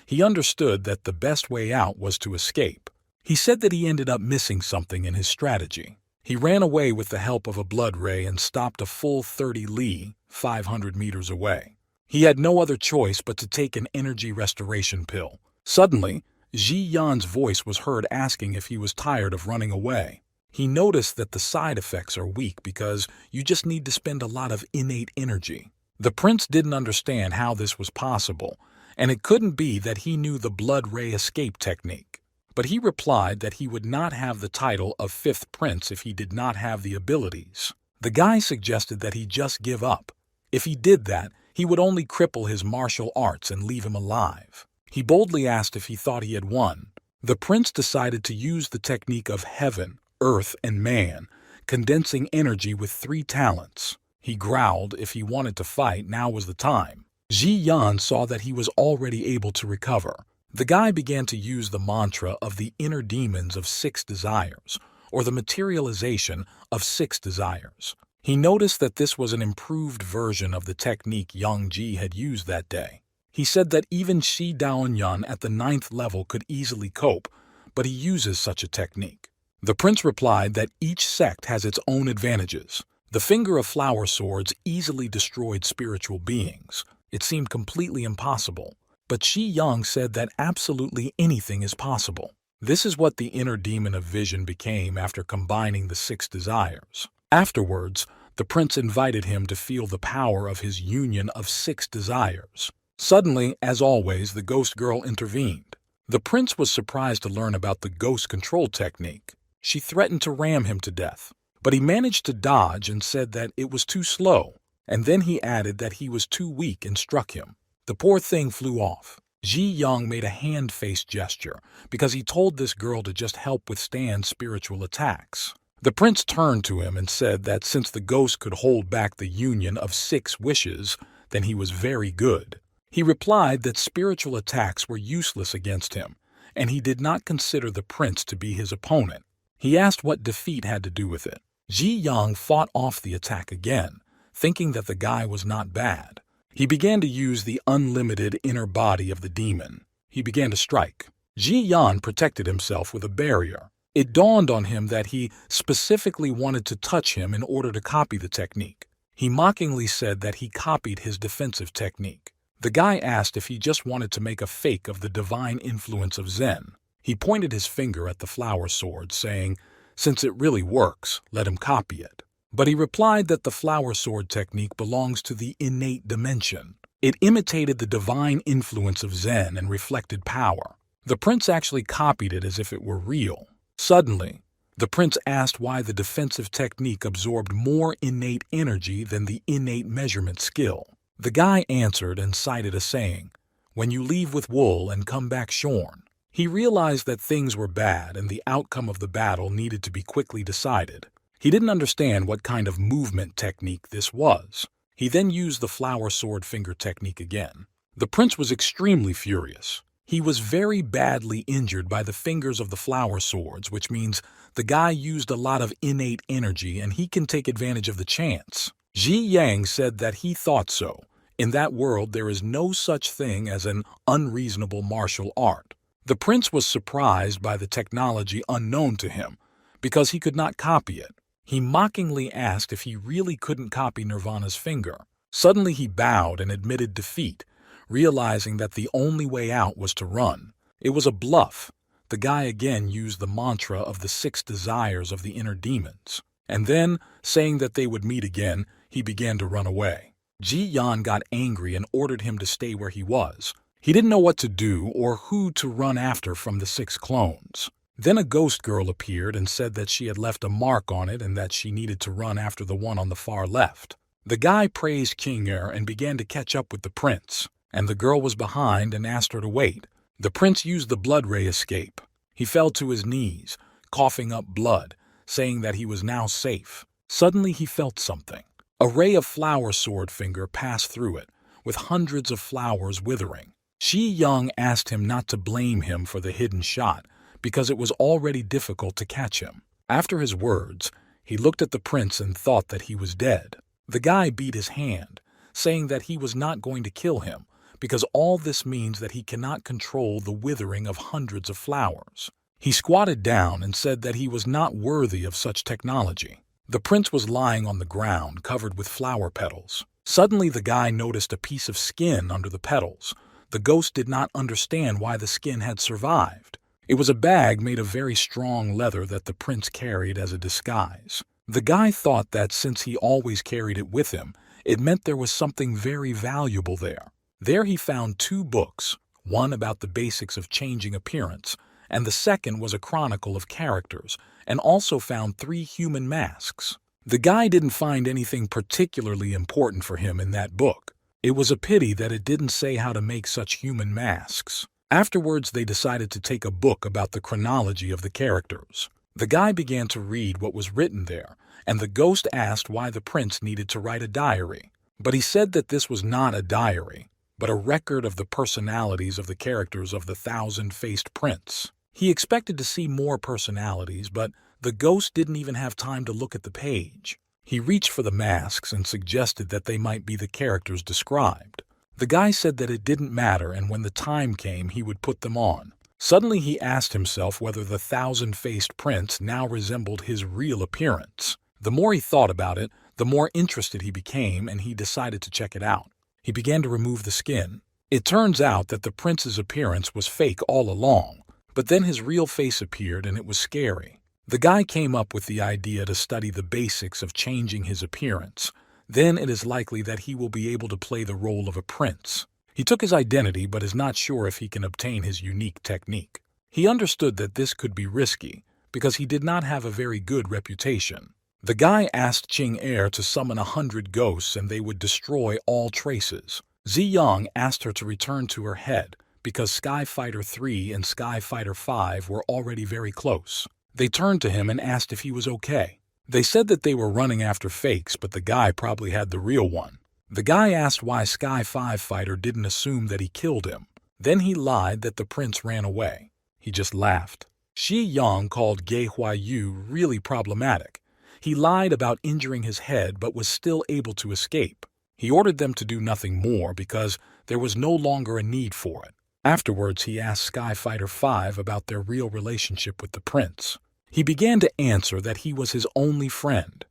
He understood that the best way out was to escape. He said that he ended up missing something in his strategy. He ran away with the help of a blood ray and stopped a full 30 li, 500 meters away. He had no other choice but to take an energy restoration pill. Suddenly, Ji Yan's voice was heard asking if he was tired of running away. He noticed that the side effects are weak because you just need to spend a lot of innate energy. The prince didn't understand how this was possible, and it couldn't be that he knew the blood ray escape technique. But he replied that he would not have the title of 5th prince if he did not have the abilities. The guy suggested that he just give up. If he did that, he would only cripple his martial arts and leave him alive. He boldly asked if he thought he had won. The prince decided to use the technique of heaven, earth, and man, condensing energy with 3 talents. He growled if he wanted to fight, now was the time. Ji Yan saw that he was already able to recover. The guy began to use the mantra of the inner demons of 6 desires, or the materialization of 6 desires. He noticed that this was an improved version of the technique Yang Ji had used that day. He said that even Shi Daoyan at the 9th level could easily cope, but he uses such a technique. The prince replied that each sect has its own advantages. The finger of flower swords easily destroyed spiritual beings. It seemed completely impossible. But Shi Yang said that absolutely anything is possible. This is what the inner demon of vision became after combining the 6 desires. Afterwards, the prince invited him to feel the power of his union of 6 desires. Suddenly, as always, the ghost girl intervened. The prince was surprised to learn about the ghost control technique. She threatened to ram him to death, but he managed to dodge and said that it was too slow, and then he added that he was too weak and struck him. The poor thing flew off. Ji Yang made a hand-face gesture because he told this girl to just help withstand spiritual attacks. The prince turned to him and said that since the ghost could hold back the union of 6 wishes, then he was very good. He replied that spiritual attacks were useless against him, and he did not consider the prince to be his opponent. He asked what defeat had to do with it. Ji Yang fought off the attack again, thinking that the guy was not bad. He began to use the unlimited inner body of the demon. He began to strike. Ji Yan protected himself with a barrier. It dawned on him that he specifically wanted to touch him in order to copy the technique. He mockingly said that he copied his defensive technique. The guy asked if he just wanted to make a fake of the divine influence of Zen. He pointed his finger at the flower sword, saying, "Since it really works, let him copy it." But he replied that the flower sword technique belongs to the innate dimension. It imitated the divine influence of Zen and reflected power. The prince actually copied it as if it were real. Suddenly, the prince asked why the defensive technique absorbed more innate energy than the innate measurement skill. The guy answered and cited a saying, "When you leave with wool and come back shorn." He realized that things were bad and the outcome of the battle needed to be quickly decided. He didn't understand what kind of movement technique this was. He then used the flower sword finger technique again. The prince was extremely furious. He was very badly injured by the fingers of the flower swords, which means the guy used a lot of innate energy and he can take advantage of the chance. Ji Yang said that he thought so. In that world, there is no such thing as an unreasonable martial art. The prince was surprised by the technology unknown to him because he could not copy it. He mockingly asked if he really couldn't copy Nirvana's finger. Suddenly he bowed and admitted defeat, realizing that the only way out was to run. It was a bluff. The guy again used the mantra of the 6 desires of the inner demons. And then, saying that they would meet again, he began to run away. Ji Yan got angry and ordered him to stay where he was. He didn't know what to do or who to run after from the 6 clones. Then a ghost girl appeared and said that she had left a mark on it and that she needed to run after the one on the far left. The guy praised King Er and began to catch up with the prince, and the girl was behind and asked her to wait. The prince used the blood ray escape. He fell to his knees, coughing up blood, saying that he was now safe. Suddenly he felt something. A ray of flower sword finger passed through it, with hundreds of flowers withering. Shi Yang asked him not to blame him for the hidden shot, because it was already difficult to catch him. After his words, he looked at the prince and thought that he was dead. The guy beat his hand, saying that he was not going to kill him, because all this means that he cannot control the withering of hundreds of flowers. He squatted down and said that he was not worthy of such technology. The prince was lying on the ground, covered with flower petals. Suddenly the guy noticed a piece of skin under the petals. The ghost did not understand why the skin had survived. It was a bag made of very strong leather that the prince carried as a disguise. The guy thought that since he always carried it with him, it meant there was something very valuable there. There he found 2 books, one about the basics of changing appearance, and the second was a chronicle of characters, and also found 3 human masks. The guy didn't find anything particularly important for him in that book. It was a pity that it didn't say how to make such human masks. Afterwards, they decided to take a book about the chronology of the characters. The guy began to read what was written there, and the ghost asked why the prince needed to write a diary. But he said that this was not a diary, but a record of the personalities of the characters of the 1,000-faced prince. He expected to see more personalities, but the ghost didn't even have time to look at the page. He reached for the masks and suggested that they might be the characters described. The guy said that it didn't matter, and when the time came, he would put them on. Suddenly he asked himself whether the 1,000-faced prince now resembled his real appearance. The more he thought about it, the more interested he became, and he decided to check it out. He began to remove the skin. It turns out that the prince's appearance was fake all along, but then his real face appeared and it was scary. The guy came up with the idea to study the basics of changing his appearance. Then it is likely that he will be able to play the role of a prince. He took his identity but is not sure if he can obtain his unique technique. He understood that this could be risky because he did not have a very good reputation. The guy asked Ching Er to summon 100 ghosts and they would destroy all traces. Ziyang asked her to return to her head because Sky Fighter 3 and Sky Fighter 5 were already very close. They turned to him and asked if he was okay. They said that they were running after fakes, but the guy probably had the real one. The guy asked why Sky 5 Fighter didn't assume that he killed him. Then he lied that the prince ran away. He just laughed. Shi Yang called Ge Huayu really problematic. He lied about injuring his head but was still able to escape. He ordered them to do nothing more because there was no longer a need for it. Afterwards, he asked Sky Fighter 5 about their real relationship with the prince. He began to answer that he was his only friend.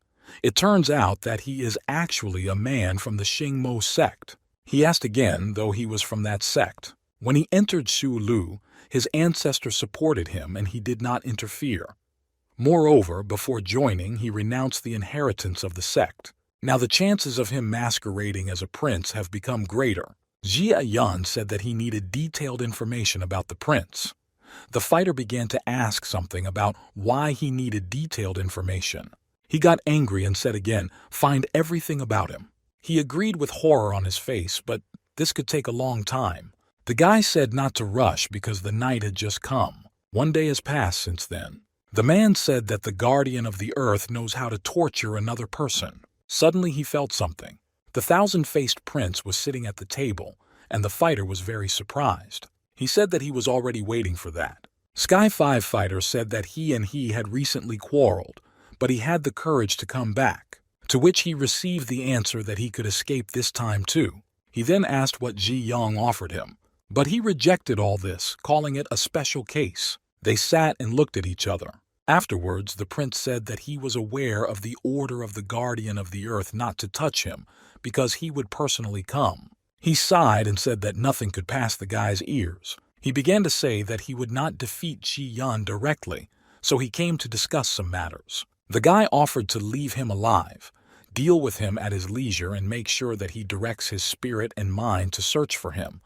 It turns out that he is actually a man from the Xingmo sect. He asked again, though he was from that sect. When he entered Shu Lu, his ancestor supported him and he did not interfere. Moreover, before joining, he renounced the inheritance of the sect. Now the chances of him masquerading as a prince have become greater. Jia Yan said that he needed detailed information about the prince. The fighter began to ask something about why he needed detailed information. He got angry and said again, "Find everything about him." He agreed with horror on his face, but this could take a long time. The guy said not to rush because the night had just come. 1 day has passed since then. The man said that the guardian of the earth knows how to torture another person. Suddenly he felt something. The 1,000-faced prince was sitting at the table, and the fighter was very surprised. He said that he was already waiting for that. Sky 5 Fighter said that he had recently quarreled, but he had the courage to come back, to which he received the answer that he could escape this time too. He then asked what Ji Yang offered him, but he rejected all this, calling it a special case. They sat and looked at each other. Afterwards, the prince said that he was aware of the order of the guardian of the earth not to touch him because he would personally come. He sighed and said that nothing could pass the guy's ears. He began to say that he would not defeat Ji Yan directly, so he came to discuss some matters. The guy offered to leave him alive, deal with him at his leisure, and make sure that he directs his spirit and mind to search for him,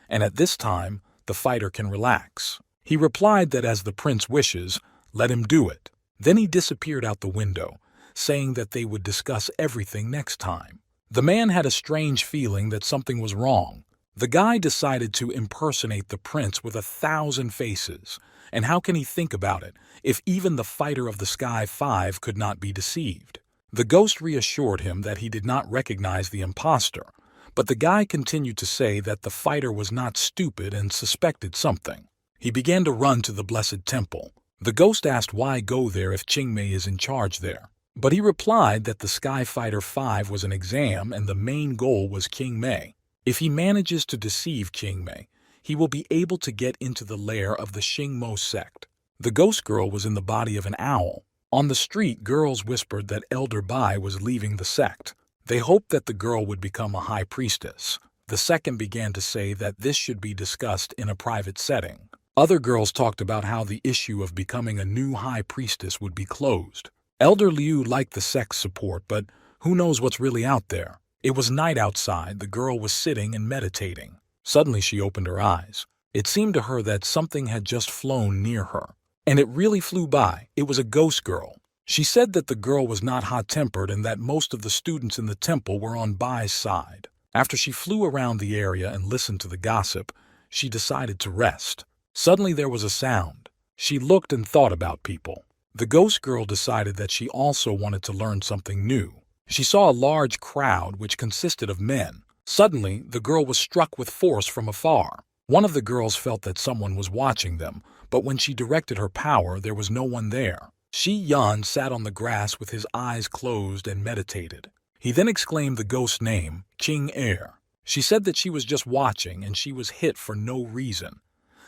and at this time, the fighter can relax. He replied that as the prince wishes, let him do it. Then he disappeared out the window, saying that they would discuss everything next time. The man had a strange feeling that something was wrong. The guy decided to impersonate the prince with 1,000 faces, and how can he think about it if even the fighter of the Sky 5 could not be deceived? The ghost reassured him that he did not recognize the imposter, but the guy continued to say that the fighter was not stupid and suspected something. He began to run to the Blessed Temple. The ghost asked why go there if Qingmei is in charge there. But he replied that the Sky Fighter 5 was an exam and the main goal was Qingmei. If he manages to deceive Qingmei, he will be able to get into the lair of the Xingmo sect. The ghost girl was in the body of an owl. On the street, girls whispered that Elder Bai was leaving the sect. They hoped that the girl would become a high priestess. The second began to say that this should be discussed in a private setting. Other girls talked about how the issue of becoming a new high priestess would be closed. Elder Liu liked the sect's support, but who knows what's really out there? It was night outside. The girl was sitting and meditating. Suddenly she opened her eyes. It seemed to her that something had just flown near her. And it really flew by. It was a ghost girl. She said that the girl was not hot-tempered and that most of the students in the temple were on Bai's side. After she flew around the area and listened to the gossip, she decided to rest. Suddenly there was a sound. She looked and thought about people. The ghost girl decided that she also wanted to learn something new. She saw a large crowd which consisted of men. Suddenly, the girl was struck with force from afar. One of the girls felt that someone was watching them, but when she directed her power, there was no one there. Shi Yan sat on the grass with his eyes closed and meditated. He then exclaimed the ghost's name, King Air. She said that she was just watching and she was hit for no reason.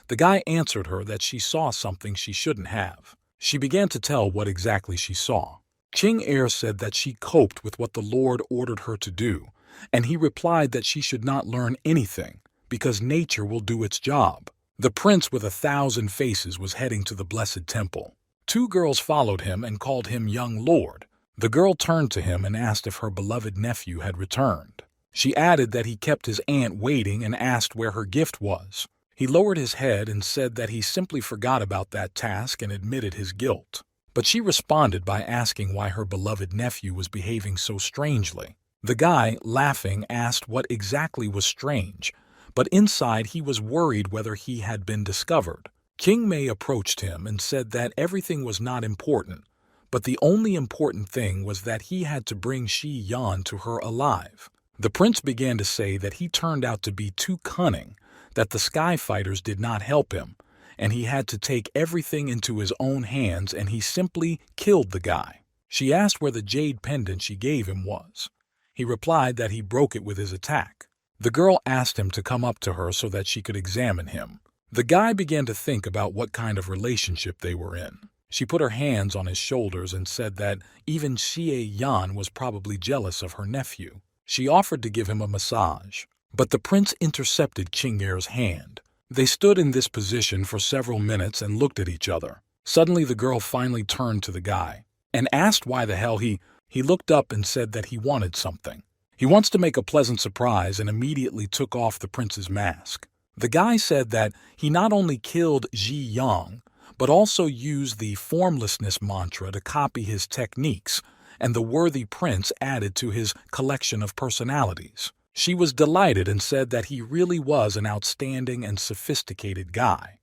The guy answered her that she saw something she shouldn't have. She began to tell what exactly she saw. King Air said that she coped with what the Lord ordered her to do, and he replied that she should not learn anything, because nature will do its job. The prince with 1,000 faces was heading to the Blessed Temple. 2 girls followed him and called him young lord. The girl turned to him and asked if her beloved nephew had returned. She added that he kept his aunt waiting and asked where her gift was. He lowered his head and said that he simply forgot about that task and admitted his guilt. But she responded by asking why her beloved nephew was behaving so strangely. The guy, laughing, asked what exactly was strange, but inside he was worried whether he had been discovered. Qingmei approached him and said that everything was not important, but the only important thing was that he had to bring Shi Yan to her alive. The prince began to say that he turned out to be too cunning, that the Sky Fighters did not help him, and he had to take everything into his own hands, and he simply killed the guy. She asked where the jade pendant she gave him was. He replied that he broke it with his attack. The girl asked him to come up to her so that she could examine him. The guy began to think about what kind of relationship they were in. She put her hands on his shoulders and said that even Xie Yan was probably jealous of her nephew. She offered to give him a massage, but the prince intercepted Qing'er's hand. They stood in this position for several minutes and looked at each other. Suddenly the girl finally turned to the guy and asked why the hell he looked up and said that he wanted something. He wants to make a pleasant surprise and immediately took off the prince's mask. The guy said that he not only killed Ji Yang, but also used the formlessness mantra to copy his techniques, and the worthy prince added to his collection of personalities. She was delighted and said that he really was an outstanding and sophisticated guy.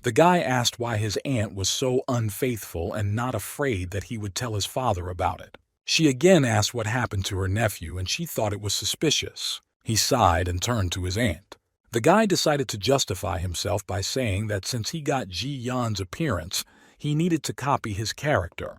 The guy asked why his aunt was so unfaithful and not afraid that he would tell his father about it. She again asked what happened to her nephew, and she thought it was suspicious. He sighed and turned to his aunt. The guy decided to justify himself by saying that since he got Ji Yan's appearance, he needed to copy his character.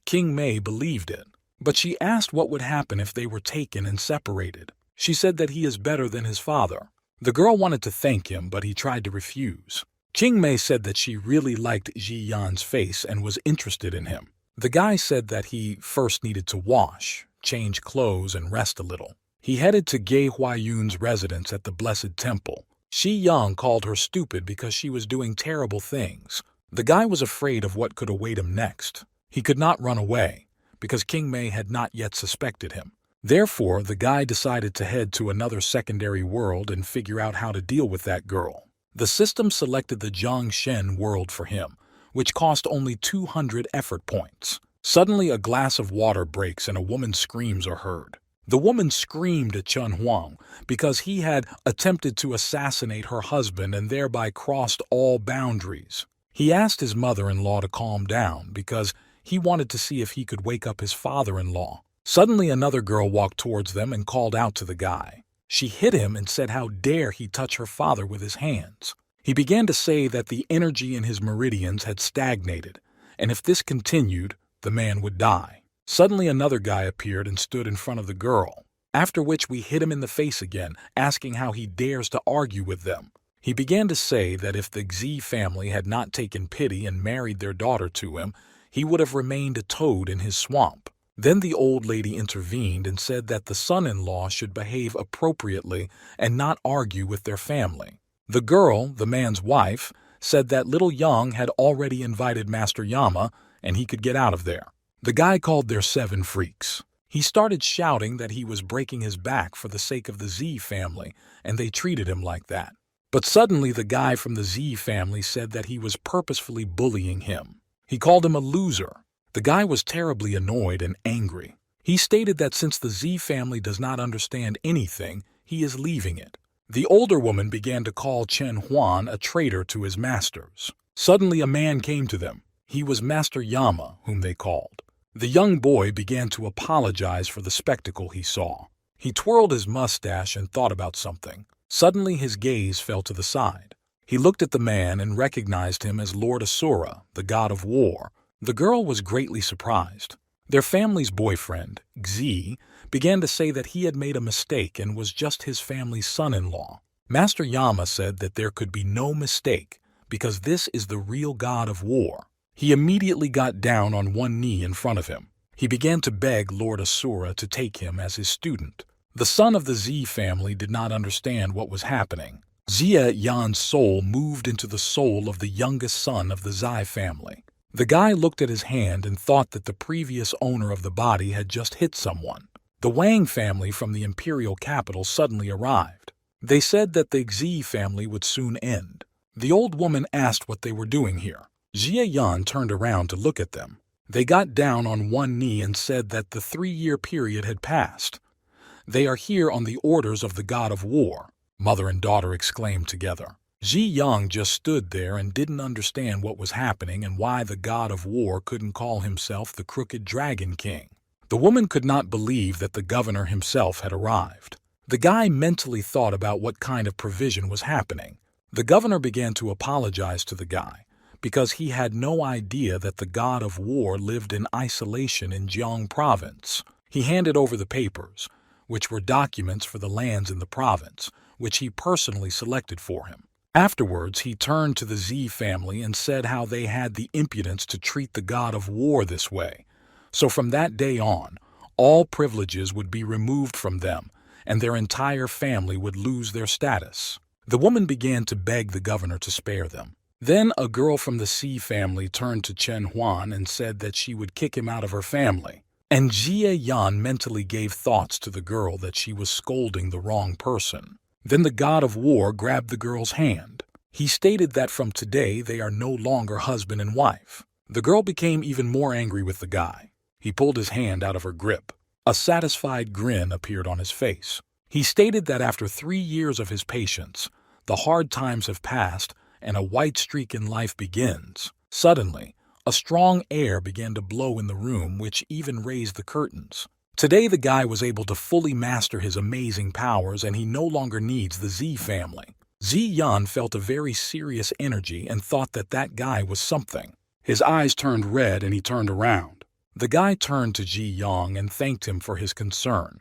Qingmei believed it, but she asked what would happen if they were taken and separated. She said that he is better than his father. The girl wanted to thank him, but he tried to refuse. Qingmei said that she really liked Ji Yan's face and was interested in him. The guy said that he first needed to wash, change clothes, and rest a little. He headed to Gei Huayun's residence at the Blessed Temple. Shi Yang called her stupid because she was doing terrible things. The guy was afraid of what could await him next. He could not run away, because Qingmei had not yet suspected him. Therefore, the guy decided to head to another secondary world and figure out how to deal with that girl. The system selected the Zhongshen world for him, which cost only 200 effort points. Suddenly, a glass of water breaks and a woman's screams are heard. The woman screamed at Chen Huang because he had attempted to assassinate her husband and thereby crossed all boundaries. He asked his mother-in-law to calm down because he wanted to see if he could wake up his father-in-law. Suddenly, another girl walked towards them and called out to the guy. She hit him and said how dare he touch her father with his hands. He began to say that the energy in his meridians had stagnated, and if this continued, the man would die. Suddenly another guy appeared and stood in front of the girl, after which we hit him in the face again, asking how he dares to argue with them. He began to say that if the Xi family had not taken pity and married their daughter to him, he would have remained a toad in his swamp. Then the old lady intervened and said that the son-in-law should behave appropriately and not argue with their family. The girl, the man's wife, said that little Yang had already invited Master Yama and he could get out of there. The guy called their 7 freaks. He started shouting that he was breaking his back for the sake of the Z family, and they treated him like that. But suddenly the guy from the Z family said that he was purposefully bullying him. He called him a loser. The guy was terribly annoyed and angry. He stated that since the Z family does not understand anything, he is leaving it. The older woman began to call Chen Huan a traitor to his masters. Suddenly a man came to them. He was Master Yama, whom they called. The young boy began to apologize for the spectacle he saw. He twirled his mustache and thought about something. Suddenly his gaze fell to the side. He looked at the man and recognized him as Lord Asura, the god of war. The girl was greatly surprised. Their family's boyfriend, Xi, began to say that he had made a mistake and was just his family's son-in-law. Master Yama said that there could be no mistake because this is the real god of war. He immediately got down on one knee in front of him. He began to beg Lord Asura to take him as his student. The son of the Z family did not understand what was happening. Xie Yan's soul moved into the soul of the youngest son of the Zai family. The guy looked at his hand and thought that the previous owner of the body had just hit someone. The Wang family from the imperial capital suddenly arrived. They said that the Xi family would soon end. The old woman asked what they were doing here. Xie Yan turned around to look at them. They got down on one knee and said that the 3-year period had passed. They are here on the orders of the god of war, mother and daughter exclaimed together. Ji Yang just stood there and didn't understand what was happening and why the god of war couldn't call himself the Crooked Dragon King. The woman could not believe that the governor himself had arrived. The guy mentally thought about what kind of provision was happening. The governor began to apologize to the guy because he had no idea that the god of war lived in isolation in Jiang province. He handed over the papers, which were documents for the lands in the province, which he personally selected for him. Afterwards, he turned to the Z family and said how they had the impudence to treat the god of war this way. So from that day on, all privileges would be removed from them, and their entire family would lose their status. The woman began to beg the governor to spare them. Then a girl from the C family turned to Chen Huan and said that she would kick him out of her family. And Jie Yan mentally gave thoughts to the girl that she was scolding the wrong person. Then the god of war grabbed the girl's hand. He stated that from today they are no longer husband and wife. The girl became even more angry with the guy. He pulled his hand out of her grip. A satisfied grin appeared on his face. He stated that after 3 years of his patience, the hard times have passed and a white streak in life begins. Suddenly, a strong air began to blow in the room, which even raised the curtains. Today the guy was able to fully master his amazing powers and he no longer needs the Z family. Zi Yan felt a very serious energy and thought that that guy was something. His eyes turned red and he turned around. The guy turned to Ji Yang and thanked him for his concern.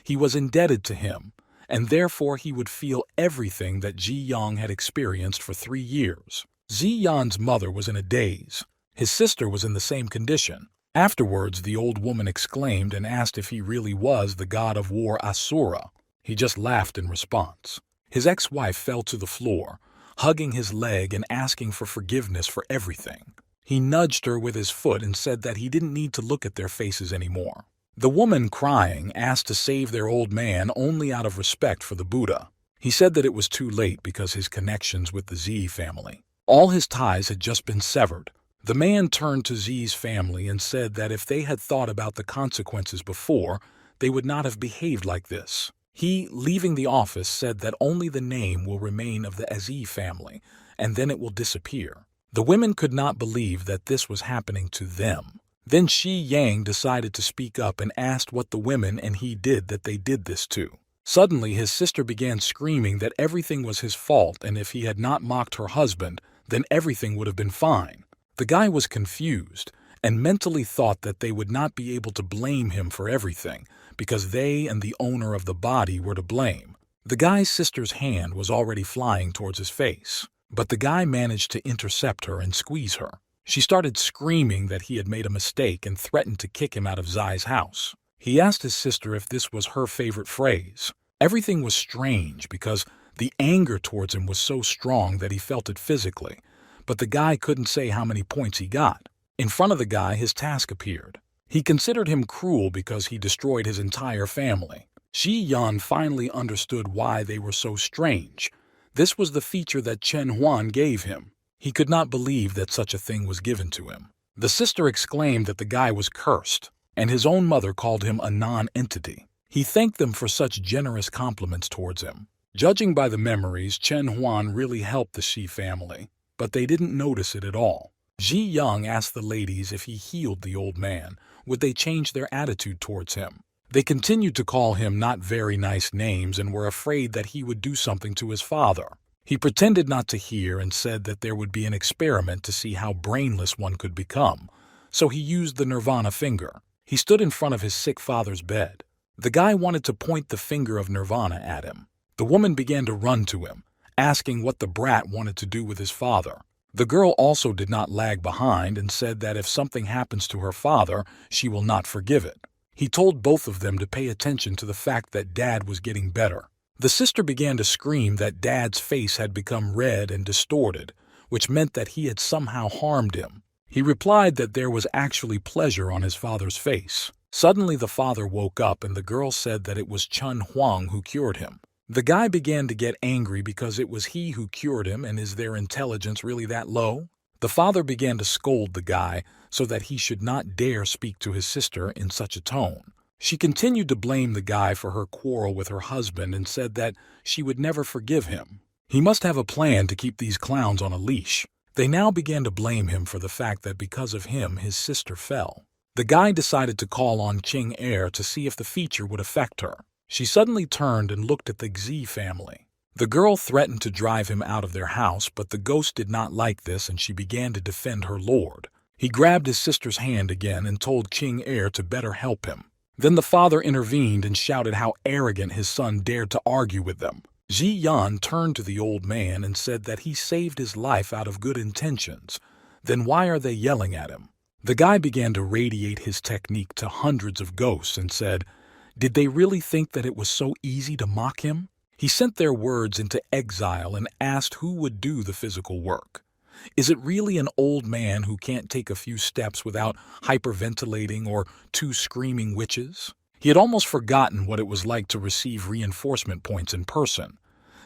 He was indebted to him, and therefore he would feel everything that Ji Yang had experienced for 3 years. Ziyan's mother was in a daze. His sister was in the same condition. Afterwards, the old woman exclaimed and asked if he really was the god of war Asura. He just laughed in response. His ex-wife fell to the floor, hugging his leg and asking for forgiveness for everything. He nudged her with his foot and said that he didn't need to look at their faces anymore. The woman, crying, asked to save their old man only out of respect for the Buddha. He said that it was too late because his connections with the Z family. All his ties had just been severed. The man turned to Z's family and said that if they had thought about the consequences before, they would not have behaved like this. He, leaving the office, said that only the name will remain of the Z family, and then it will disappear. The women could not believe that this was happening to them. Then Shi Yang decided to speak up and asked what the women and he did that they did this to. Suddenly, his sister began screaming that everything was his fault, and if he had not mocked her husband, then everything would have been fine. The guy was confused and mentally thought that they would not be able to blame him for everything because they and the owner of the body were to blame. The guy's sister's hand was already flying towards his face, but the guy managed to intercept her and squeeze her. She started screaming that he had made a mistake and threatened to kick him out of Zai's house. He asked his sister if this was her favorite phrase. Everything was strange because the anger towards him was so strong that he felt it physically, but the guy couldn't say how many points he got. In front of the guy, his task appeared. He considered him cruel because he destroyed his entire family. Shi Yan finally understood why they were so strange. This was the feature that Chen Huan gave him. He could not believe that such a thing was given to him. The sister exclaimed that the guy was cursed, and his own mother called him a non-entity. He thanked them for such generous compliments towards him. Judging by the memories, Chen Huan really helped the Shi family, but they didn't notice it at all. Ji Yang asked the ladies if he healed the old man, would they change their attitude towards him. They continued to call him not very nice names and were afraid that he would do something to his father. He pretended not to hear and said that there would be an experiment to see how brainless one could become, so he used the Nirvana finger. He stood in front of his sick father's bed. The guy wanted to point the finger of Nirvana at him. The woman began to run to him, asking what the brat wanted to do with his father. The girl also did not lag behind and said that if something happens to her father, she will not forgive it. He told both of them to pay attention to the fact that Dad was getting better. The sister began to scream that Dad's face had become red and distorted, which meant that he had somehow harmed him. He replied that there was actually pleasure on his father's face. Suddenly the father woke up and the girl said that it was Chen Huang who cured him. The guy began to get angry because it was he who cured him, and is their intelligence really that low? The father began to scold the guy so that he should not dare speak to his sister in such a tone. She continued to blame the guy for her quarrel with her husband and said that she would never forgive him. He must have a plan to keep these clowns on a leash. They now began to blame him for the fact that because of him his sister fell. The guy decided to call on Qing Er to see if the feature would affect her. She suddenly turned and looked at the Xi family. The girl threatened to drive him out of their house, but the ghost did not like this and she began to defend her lord. He grabbed his sister's hand again and told Qing Er to better help him. Then the father intervened and shouted how arrogant his son dared to argue with them. Ji Yan turned to the old man and said that he saved his life out of good intentions. Then why are they yelling at him? The guy began to radiate his technique to hundreds of ghosts and said, did they really think that it was so easy to mock him? He sent their words into exile and asked who would do the physical work. Is it really an old man who can't take a few steps without hyperventilating or two screaming witches? He had almost forgotten what it was like to receive reinforcement points in person.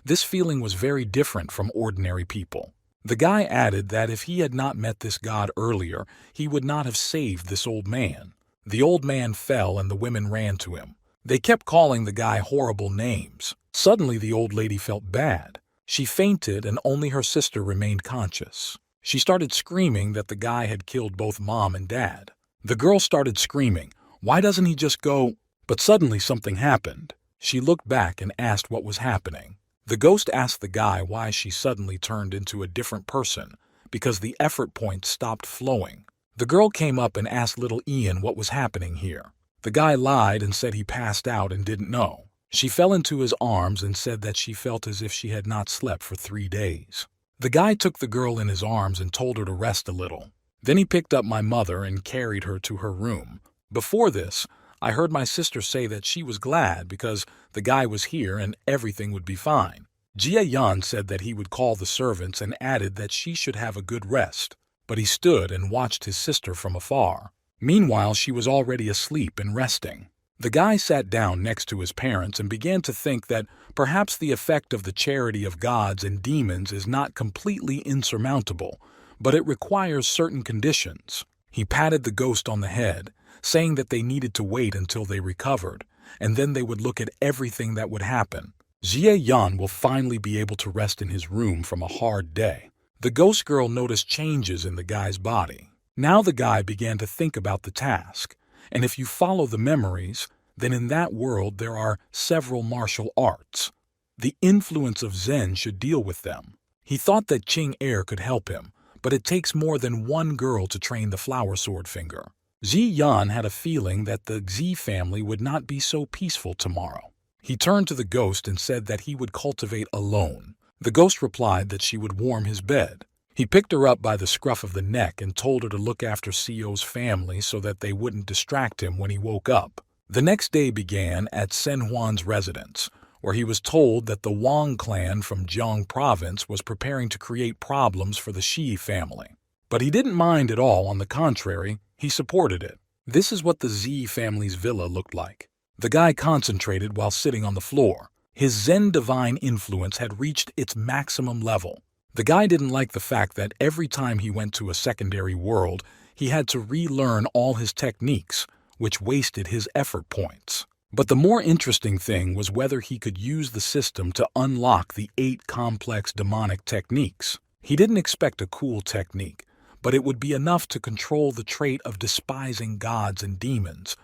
This feeling was very different from ordinary people. The guy added that if he had not met this god earlier, he would not have saved this old man. The old man fell and the women ran to him. They kept calling the guy horrible names. Suddenly the old lady felt bad. She fainted and only her sister remained conscious. She started screaming that the guy had killed both mom and dad. The girl started screaming, why doesn't he just go? But suddenly something happened. She looked back and asked what was happening. The ghost asked the guy why she suddenly turned into a different person, because the effort points stopped flowing. The girl came up and asked little Ian what was happening here. The guy lied and said he passed out and didn't know. She fell into his arms and said that she felt as if she had not slept for 3 days. The guy took the girl in his arms and told her to rest a little. Then he picked up my mother and carried her to her room. Before this, I heard my sister say that she was glad because the guy was here and everything would be fine. Jia Yan said that he would call the servants and added that she should have a good rest, but he stood and watched his sister from afar. Meanwhile, she was already asleep and resting. The guy sat down next to his parents and began to think that perhaps the effect of the charity of gods and demons is not completely insurmountable, but it requires certain conditions. He patted the ghost on the head, saying that they needed to wait until they recovered, and then they would look at everything that would happen. Jie Yan will finally be able to rest in his room from a hard day. The ghost girl noticed changes in the guy's body. Now the guy began to think about the task, and if you follow the memories, then in that world there are several martial arts. The influence of Zen should deal with them. He thought that Qing Air could help him, but it takes more than one girl to train the flower sword finger. Ji Yan had a feeling that the Xi family would not be so peaceful tomorrow. He turned to the ghost and said that he would cultivate alone. The ghost replied that she would warm his bed. He picked her up by the scruff of the neck and told her to look after Sio's family so that they wouldn't distract him when he woke up. The next day began at Sen Huan's residence, where he was told that the Wang clan from Jiang province was preparing to create problems for the Shi family. But he didn't mind at all, on the contrary, he supported it. This is what the Xi family's villa looked like. The guy concentrated while sitting on the floor. His Zen divine influence had reached its maximum level. The guy didn't like the fact that every time he went to a secondary world, he had to relearn all his techniques, which wasted his effort points. But the more interesting thing was whether he could use the system to unlock the 8 complex demonic techniques. He didn't expect a cool technique, but it would be enough to control the trait of despising gods and demons.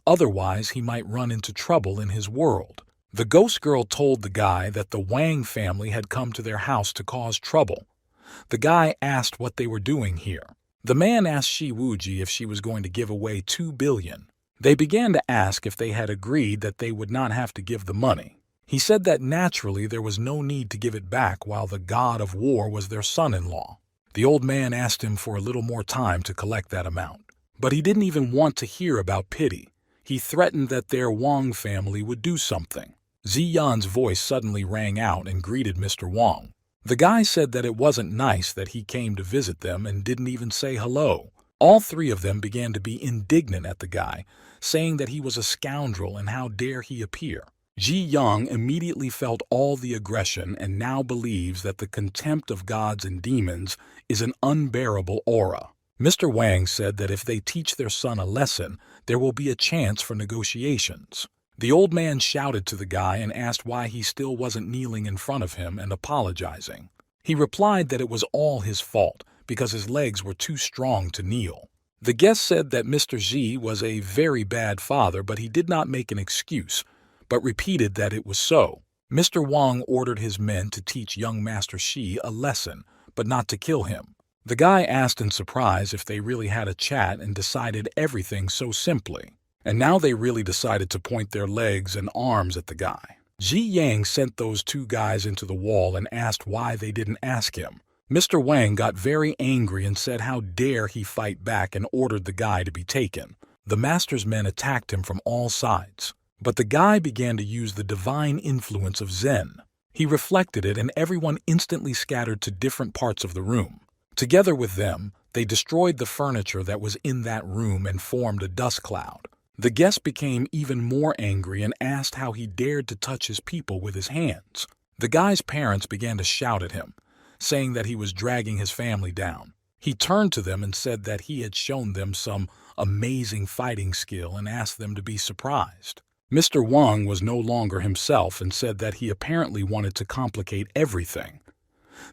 Otherwise, he might run into trouble in his world. The ghost girl told the guy that the Wang family had come to their house to cause trouble. The guy asked what they were doing here. The man asked Shi Wuji if she was going to give away 2 billion. They began to ask if they had agreed that they would not have to give the money. He said that naturally there was no need to give it back while the god of war was their son-in-law. The old man asked him for a little more time to collect that amount. But he didn't even want to hear about pity. He threatened that their Wang family would do something. Ziyan's voice suddenly rang out and greeted Mr. Wang. The guy said that it wasn't nice that he came to visit them and didn't even say hello. All 3 of them began to be indignant at the guy, saying that he was a scoundrel and how dare he appear. Ji Yang immediately felt all the aggression and now believes that the contempt of gods and demons is an unbearable aura. Mr. Wang said that if they teach their son a lesson, there will be a chance for negotiations. The old man shouted to the guy and asked why he still wasn't kneeling in front of him and apologizing. He replied that it was all his fault because his legs were too strong to kneel. The guest said that Mr. Xi was a very bad father, but he did not make an excuse, but repeated that it was so. Mr. Wang ordered his men to teach young Master Shi a lesson, but not to kill him. The guy asked in surprise if they really had a chat and decided everything so simply. And now they really decided to point their legs and arms at the guy. Ji Yang sent those 2 guys into the wall and asked why they didn't ask him. Mr. Wang got very angry and said how dare he fight back and ordered the guy to be taken. The master's men attacked him from all sides. But the guy began to use the divine influence of Zen. He reflected it and everyone instantly scattered to different parts of the room. Together with them, they destroyed the furniture that was in that room and formed a dust cloud. The guest became even more angry and asked how he dared to touch his people with his hands. The guy's parents began to shout at him, saying that he was dragging his family down. He turned to them and said that he had shown them some amazing fighting skill and asked them to be surprised. Mr. Wang was no longer himself and said that he apparently wanted to complicate everything.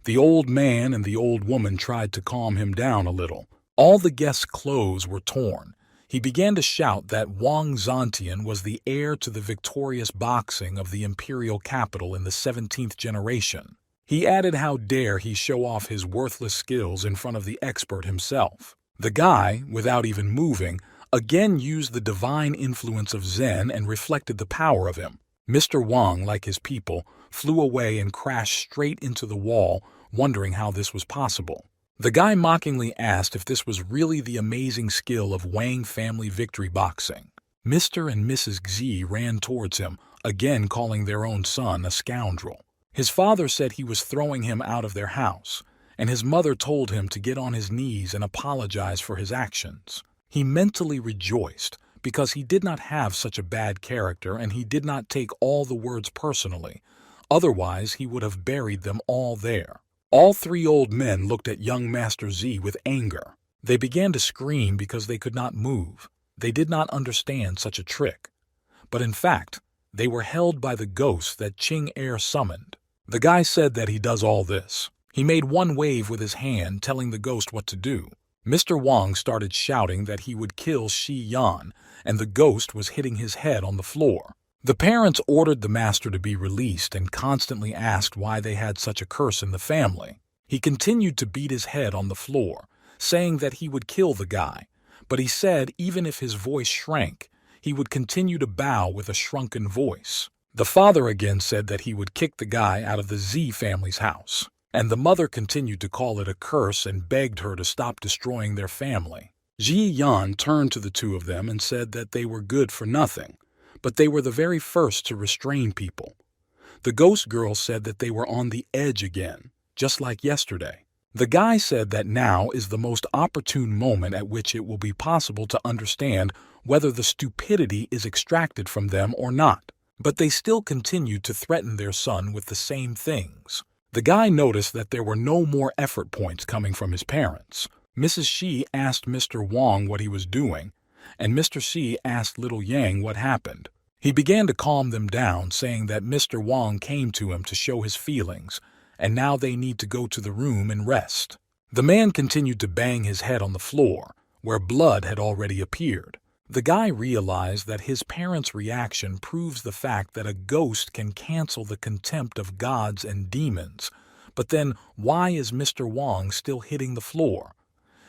The old man and the old woman tried to calm him down a little. All the guests' clothes were torn. He began to shout that Wang Zantian was the heir to the victorious boxing of the imperial capital in the 17th generation. He added how dare he show off his worthless skills in front of the expert himself. The guy, without even moving, again used the divine influence of Zen and reflected the power of him. Mr. Wang, like his people, flew away and crashed straight into the wall wondering how this was possible. The guy mockingly asked if this was really the amazing skill of Wang family victory boxing. Mr. and Mrs. Xi ran towards him, again calling their own son a scoundrel. His father said he was throwing him out of their house, and his mother told him to get on his knees and apologize for his actions. He mentally rejoiced because he did not have such a bad character and he did not take all the words personally. Otherwise, he would have buried them all there. All three old men looked at young Master Z with anger. They began to scream because they could not move. They did not understand such a trick. But in fact, they were held by the ghost that Qing Er summoned. The guy said that he does all this. He made one wave with his hand, telling the ghost what to do. Mr. Wang started shouting that he would kill Shi Yan, and the ghost was hitting his head on the floor. The parents ordered the master to be released and constantly asked why they had such a curse in the family. He continued to beat his head on the floor, saying that he would kill the guy, but he said even if his voice shrank, he would continue to bow with a shrunken voice. The father again said that he would kick the guy out of the Z family's house, and the mother continued to call it a curse and begged her to stop destroying their family. Ji Yan turned to the two of them and said that they were good for nothing, but they were the very first to restrain people. The ghost girl said that they were on the edge again, just like yesterday. The guy said that now is the most opportune moment at which it will be possible to understand whether the stupidity is extracted from them or not. But they still continued to threaten their son with the same things. The guy noticed that there were no more effort points coming from his parents. Mrs. Shi asked Mr. Wang what he was doing, and Mr. Shi asked little Yang what happened. He began to calm them down, saying that Mr. Wang came to him to show his feelings, and now they need to go to the room and rest. The man continued to bang his head on the floor, where blood had already appeared. The guy realized that his parents' reaction proves the fact that a ghost can cancel the contempt of gods and demons. But then, why is Mr. Wang still hitting the floor?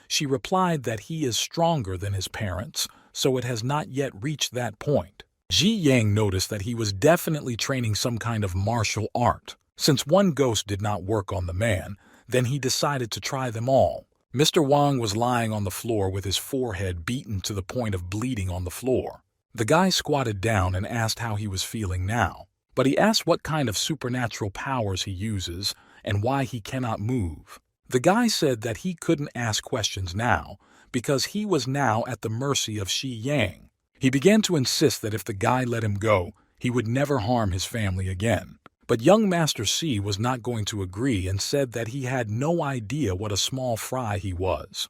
She replied that he is stronger than his parents, so it has not yet reached that point. Ji Yang noticed that he was definitely training some kind of martial art. Since one ghost did not work on the man, then he decided to try them all. Mr. Wang was lying on the floor with his forehead beaten to the point of bleeding on the floor. The guy squatted down and asked how he was feeling now, but he asked what kind of supernatural powers he uses and why he cannot move. The guy said that he couldn't ask questions now because he was now at the mercy of Shi Yang. He began to insist that if the guy let him go, he would never harm his family again. But young Master C was not going to agree and said that he had no idea what a small fry he was.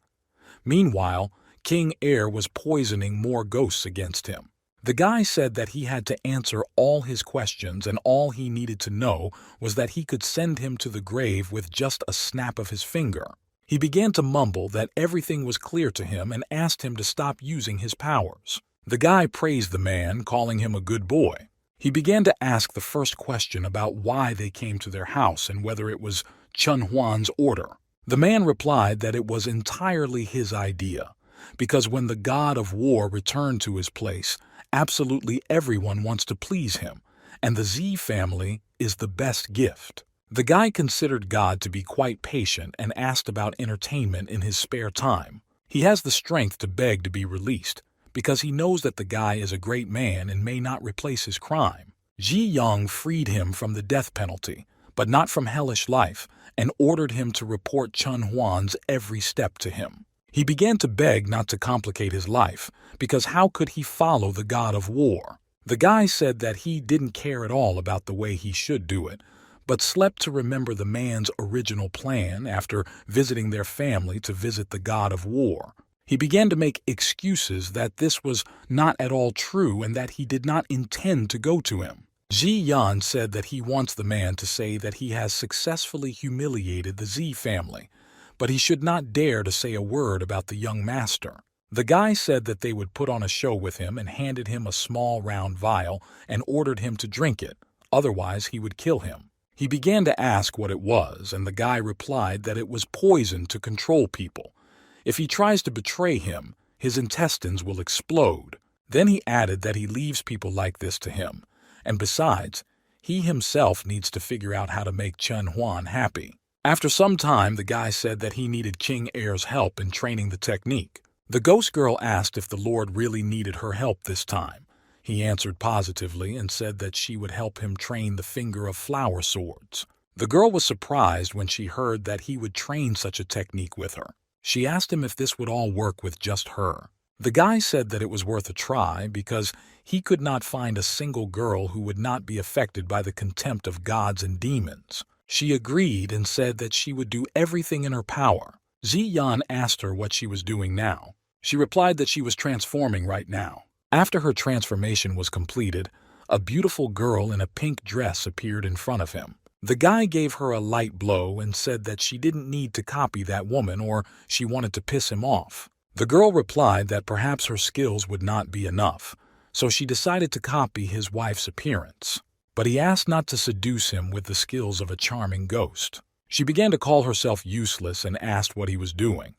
Meanwhile, King Air was poisoning more ghosts against him. The guy said that he had to answer all his questions and all he needed to know was that he could send him to the grave with just a snap of his finger. He began to mumble that everything was clear to him and asked him to stop using his powers. The guy praised the man, calling him a good boy. He began to ask the first question about why they came to their house and whether it was Chun Huan's order. The man replied that it was entirely his idea, because when the god of war returned to his place, absolutely everyone wants to please him, and the Z family is the best gift. The guy considered God to be quite patient and asked about entertainment in his spare time. He has the strength to beg to be released, because he knows that the guy is a great man and may not replace his crime. Ji Yang freed him from the death penalty, but not from hellish life, and ordered him to report Chun Huan's every step to him. He began to beg not to complicate his life, because how could he follow the god of war? The guy said that he didn't care at all about the way he should do it, but slept to remember the man's original plan after visiting their family to visit the god of war. He began to make excuses that this was not at all true and that he did not intend to go to him. Ji Yan said that he wants the man to say that he has successfully humiliated the Z family, but he should not dare to say a word about the young master. The guy said that they would put on a show with him and handed him a small round vial and ordered him to drink it, otherwise he would kill him. He began to ask what it was, and the guy replied that it was poison to control people. If he tries to betray him, his intestines will explode. Then he added that he leaves people like this to him, and besides, he himself needs to figure out how to make Chun Huan happy. After some time, the guy said that he needed King Air's help in training the technique. The ghost girl asked if the Lord really needed her help this time. He answered positively and said that she would help him train the finger of flower swords. The girl was surprised when she heard that he would train such a technique with her. She asked him if this would all work with just her. The guy said that it was worth a try because he could not find a single girl who would not be affected by the contempt of gods and demons. She agreed and said that she would do everything in her power. Ziyan asked her what she was doing now. She replied that she was transforming right now. After her transformation was completed, a beautiful girl in a pink dress appeared in front of him. The guy gave her a light blow and said that she didn't need to copy that woman or she wanted to piss him off. The girl replied that perhaps her skills would not be enough, so she decided to copy his wife's appearance. But he asked not to seduce him with the skills of a charming ghost. She began to call herself useless and asked what he was doing.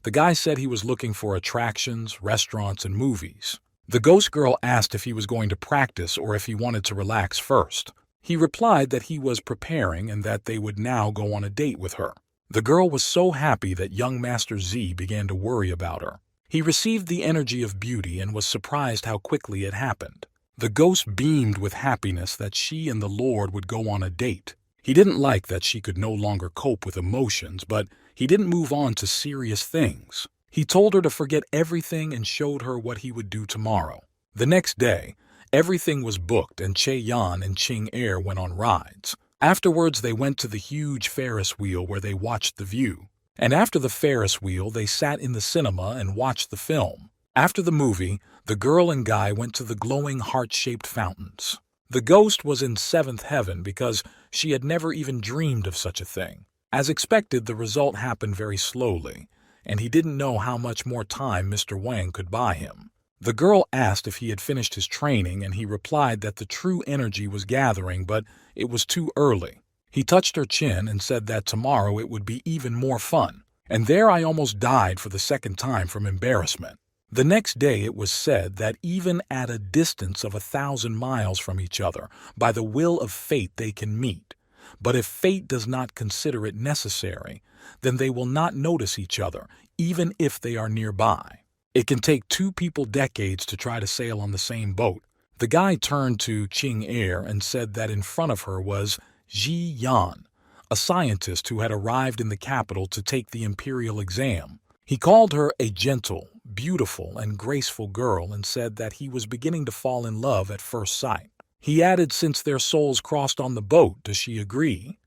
The guy said he was looking for attractions, restaurants, and movies. The ghost girl asked if he was going to practice or if he wanted to relax first. He replied that he was preparing and that they would now go on a date with her. The girl was so happy that young Master Z began to worry about her. He received the energy of beauty and was surprised how quickly it happened. The ghost beamed with happiness that she and the Lord would go on a date. He didn't like that she could no longer cope with emotions, but he didn't move on to serious things. He told her to forget everything and showed her what he would do tomorrow. The next day, everything was booked and Che Yan and Ching Air went on rides. Afterwards, they went to the huge Ferris wheel where they watched the view. And after the Ferris wheel, they sat in the cinema and watched the film. After the movie, the girl and guy went to the glowing heart-shaped fountains. The ghost was in seventh heaven because she had never even dreamed of such a thing. As expected, the result happened very slowly, and he didn't know how much more time Mr. Wang could buy him. The girl asked if he had finished his training, and he replied that the true energy was gathering, but it was too early. He touched her chin and said that tomorrow it would be even more fun. And there I almost died for the second time from embarrassment. The next day it was said that even at a distance of 1,000 miles from each other, by the will of fate they can meet. But if fate does not consider it necessary, then they will not notice each other, even if they are nearby. It can take two people decades to try to sail on the same boat. The guy turned to Ching Air and said that in front of her was Ji Yan, a scientist who had arrived in the capital to take the imperial exam. He called her a gentle, beautiful, and graceful girl and said that he was beginning to fall in love at first sight. He added, since their souls crossed on the boat, does she agree?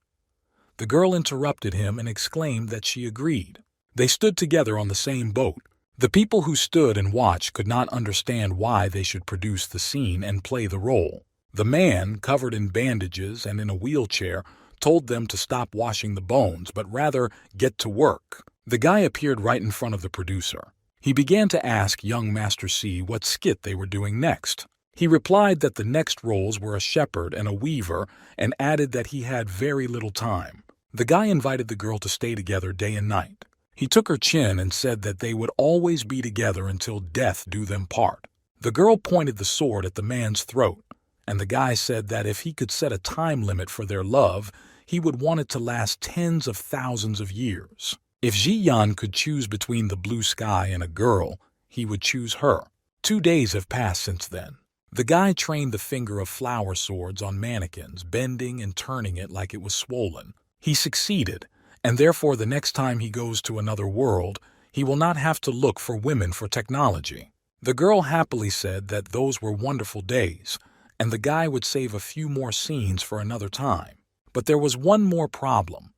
The girl interrupted him and exclaimed that she agreed. They stood together on the same boat. The people who stood and watched could not understand why they should produce the scene and play the role. The man, covered in bandages and in a wheelchair, told them to stop washing the bones, but rather get to work. The guy appeared right in front of the producer. He began to ask young Master C what skit they were doing next. He replied that the next roles were a shepherd and a weaver, and added that he had very little time. The guy invited the girl to stay together day and night. He took her chin and said that they would always be together until death do them part. The girl pointed the sword at the man's throat, and the guy said that if he could set a time limit for their love, he would want it to last tens of thousands of years. If Jiyan could choose between the blue sky and a girl, he would choose her. 2 days have passed since then. The guy trained the finger of flower swords on mannequins, bending and turning it like it was swollen. He succeeded, and therefore the next time he goes to another world, he will not have to look for women for technology. The girl happily said that those were wonderful days, and the guy would save a few more scenes for another time. But there was one more problem.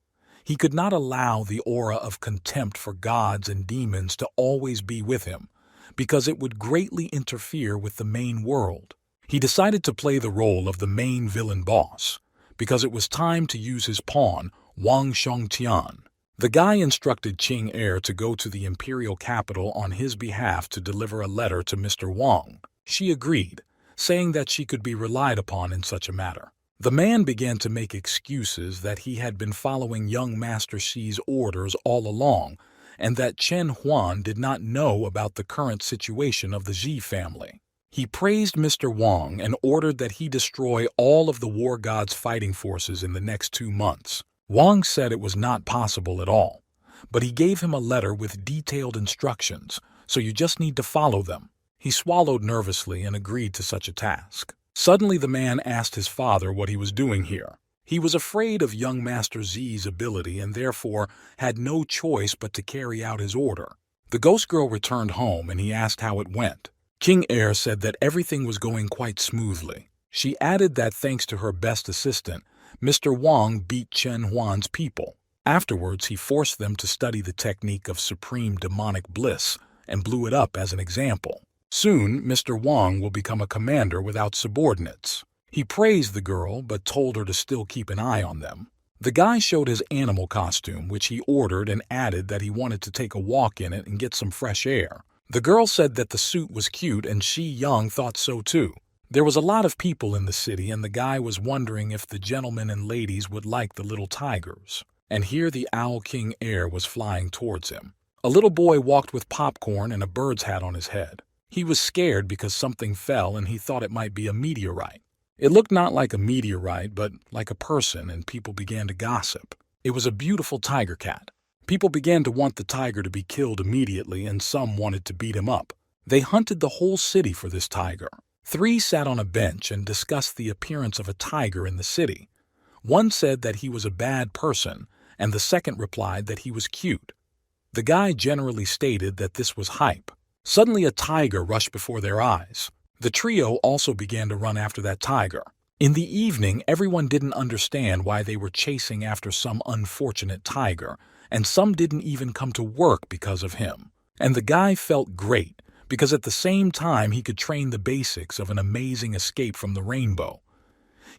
He could not allow the aura of contempt for gods and demons to always be with him, because it would greatly interfere with the main world. He decided to play the role of the main villain boss, because it was time to use his pawn, Wang Shongtian. The guy instructed Ching Air to go to the imperial capital on his behalf to deliver a letter to Mr. Wang. She agreed, saying that she could be relied upon in such a matter. The man began to make excuses that he had been following young Master Xi's orders all along, and that Chen Huan did not know about the current situation of the Xi family. He praised Mr. Wang and ordered that he destroy all of the war god's fighting forces in the next 2 months. Wang said it was not possible at all, but he gave him a letter with detailed instructions, so you just need to follow them. He swallowed nervously and agreed to such a task. Suddenly the man asked his father what he was doing here. He was afraid of young Master Z's ability and therefore had no choice but to carry out his order. The ghost girl returned home and he asked how it went. King Air said that everything was going quite smoothly. She added that thanks to her best assistant, Mr. Wang beat Chen Huan's people. Afterwards, he forced them to study the technique of supreme demonic bliss and blew it up as an example. Soon, Mr. Wang will become a commander without subordinates. He praised the girl, but told her to still keep an eye on them. The guy showed his animal costume, which he ordered, and added that he wanted to take a walk in it and get some fresh air. The girl said that the suit was cute, and Shi Yang thought so too. There was a lot of people in the city, and the guy was wondering if the gentlemen and ladies would like the little tigers. And here the Owl King Air was flying towards him. A little boy walked with popcorn and a bird's hat on his head. He was scared because something fell and he thought it might be a meteorite. It looked not like a meteorite, but like a person, and people began to gossip. It was a beautiful tiger cat. People began to want the tiger to be killed immediately, and some wanted to beat him up. They hunted the whole city for this tiger. 3 sat on a bench and discussed the appearance of a tiger in the city. One said that he was a bad person, and the second replied that he was cute. The guy generally stated that this was hype. Suddenly a tiger rushed before their eyes. The trio also began to run after that tiger. In the evening, everyone didn't understand why they were chasing after some unfortunate tiger, and some didn't even come to work because of him. And the guy felt great, because at the same time he could train the basics of an amazing escape from the rainbow.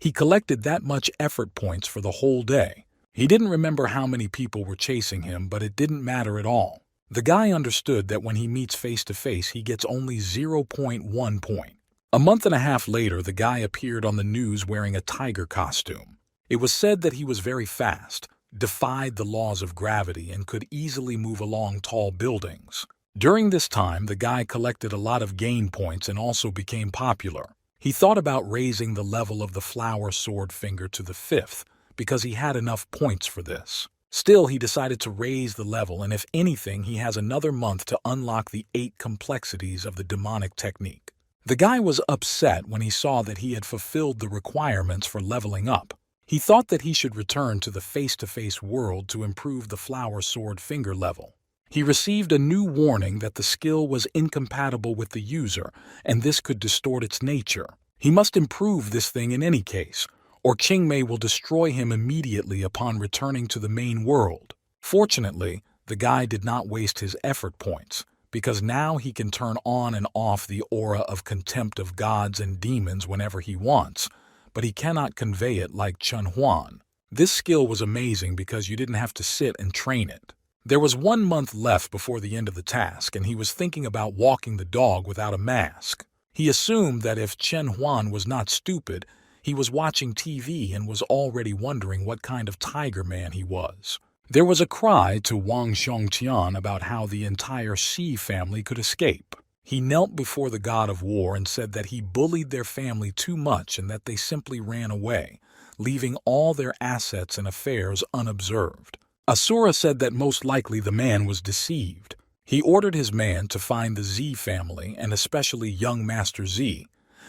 He collected that much effort points for the whole day. He didn't remember how many people were chasing him, but it didn't matter at all. The guy understood that when he meets face to face, he gets only 0.1 point. A month and a half later, the guy appeared on the news wearing a tiger costume. It was said that he was very fast, defied the laws of gravity, and could easily move along tall buildings. During this time, the guy collected a lot of gain points and also became popular. He thought about raising the level of the flower sword finger to the 5th, because he had enough points for this. Still, he decided to raise the level, and if anything, he has another month to unlock the 8 complexities of the demonic technique. The guy was upset when he saw that he had fulfilled the requirements for leveling up. He thought that he should return to the face-to-face world to improve the flower sword finger level. He received a new warning that the skill was incompatible with the user, and this could distort its nature. He must improve this thing in any case, or Qingmei will destroy him immediately upon returning to the main world. Fortunately, the guy did not waste his effort points, because now he can turn on and off the aura of contempt of gods and demons whenever he wants, but he cannot convey it like Chen Huan. This skill was amazing because you didn't have to sit and train it. There was 1 month left before the end of the task, and he was thinking about walking the dog without a mask. He assumed that if Chen Huan was not stupid, he was watching TV and was already wondering what kind of tiger man he was. There was a cry to Wang Xiongqian about how the entire Xi family could escape. He knelt before the god of war and said that he bullied their family too much and that they simply ran away, leaving all their assets and affairs unobserved. Asura said that most likely the man was deceived. He ordered his man to find the Z family and especially young Master Z,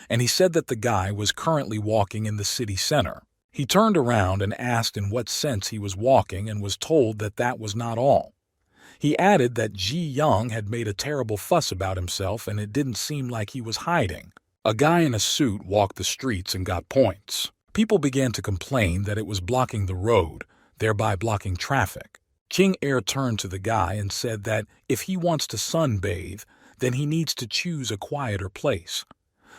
and he said that the guy was currently walking in the city center. He turned around and asked in what sense he was walking and was told that that was not all. He added that Ji Yang had made a terrible fuss about himself and it didn't seem like he was hiding. A guy in a suit walked the streets and got points. People began to complain that it was blocking the road, thereby blocking traffic. King Air turned to the guy and said that if he wants to sunbathe, then he needs to choose a quieter place.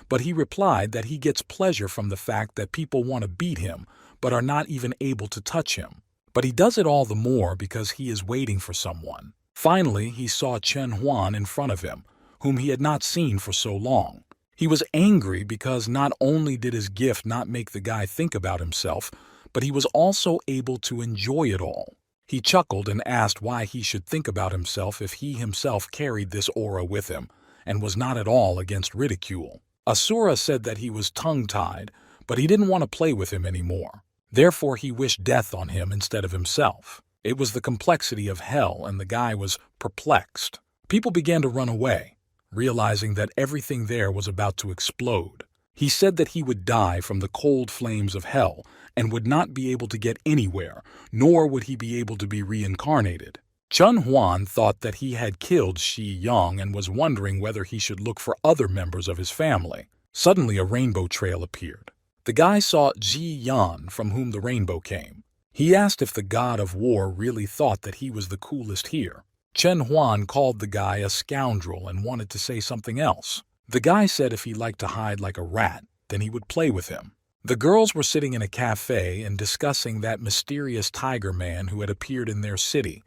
But he replied that he gets pleasure from the fact that people want to beat him, but are not even able to touch him. But he does it all the more because he is waiting for someone. Finally, he saw Chen Huan in front of him, whom he had not seen for so long. He was angry because not only did his gift not make the guy think about himself, but he was also able to enjoy it all. He chuckled and asked why he should think about himself if he himself carried this aura with him, and was not at all against ridicule. Asura said that he was tongue-tied, but he didn't want to play with him anymore. Therefore, he wished death on him instead of himself. It was the complexity of hell, and the guy was perplexed. People began to run away, realizing that everything there was about to explode. He said that he would die from the cold flames of hell and would not be able to get anywhere, nor would he be able to be reincarnated. Chun Huan thought that he had killed Shi Yang and was wondering whether he should look for other members of his family. Suddenly, a rainbow trail appeared. The guy saw Ji Yan, from whom the rainbow came. He asked if the god of war really thought that he was the coolest here. Chen Huan called the guy a scoundrel and wanted to say something else. The guy said if he liked to hide like a rat, then he would play with him. The girls were sitting in a cafe and discussing that mysterious tiger man who had appeared in their city.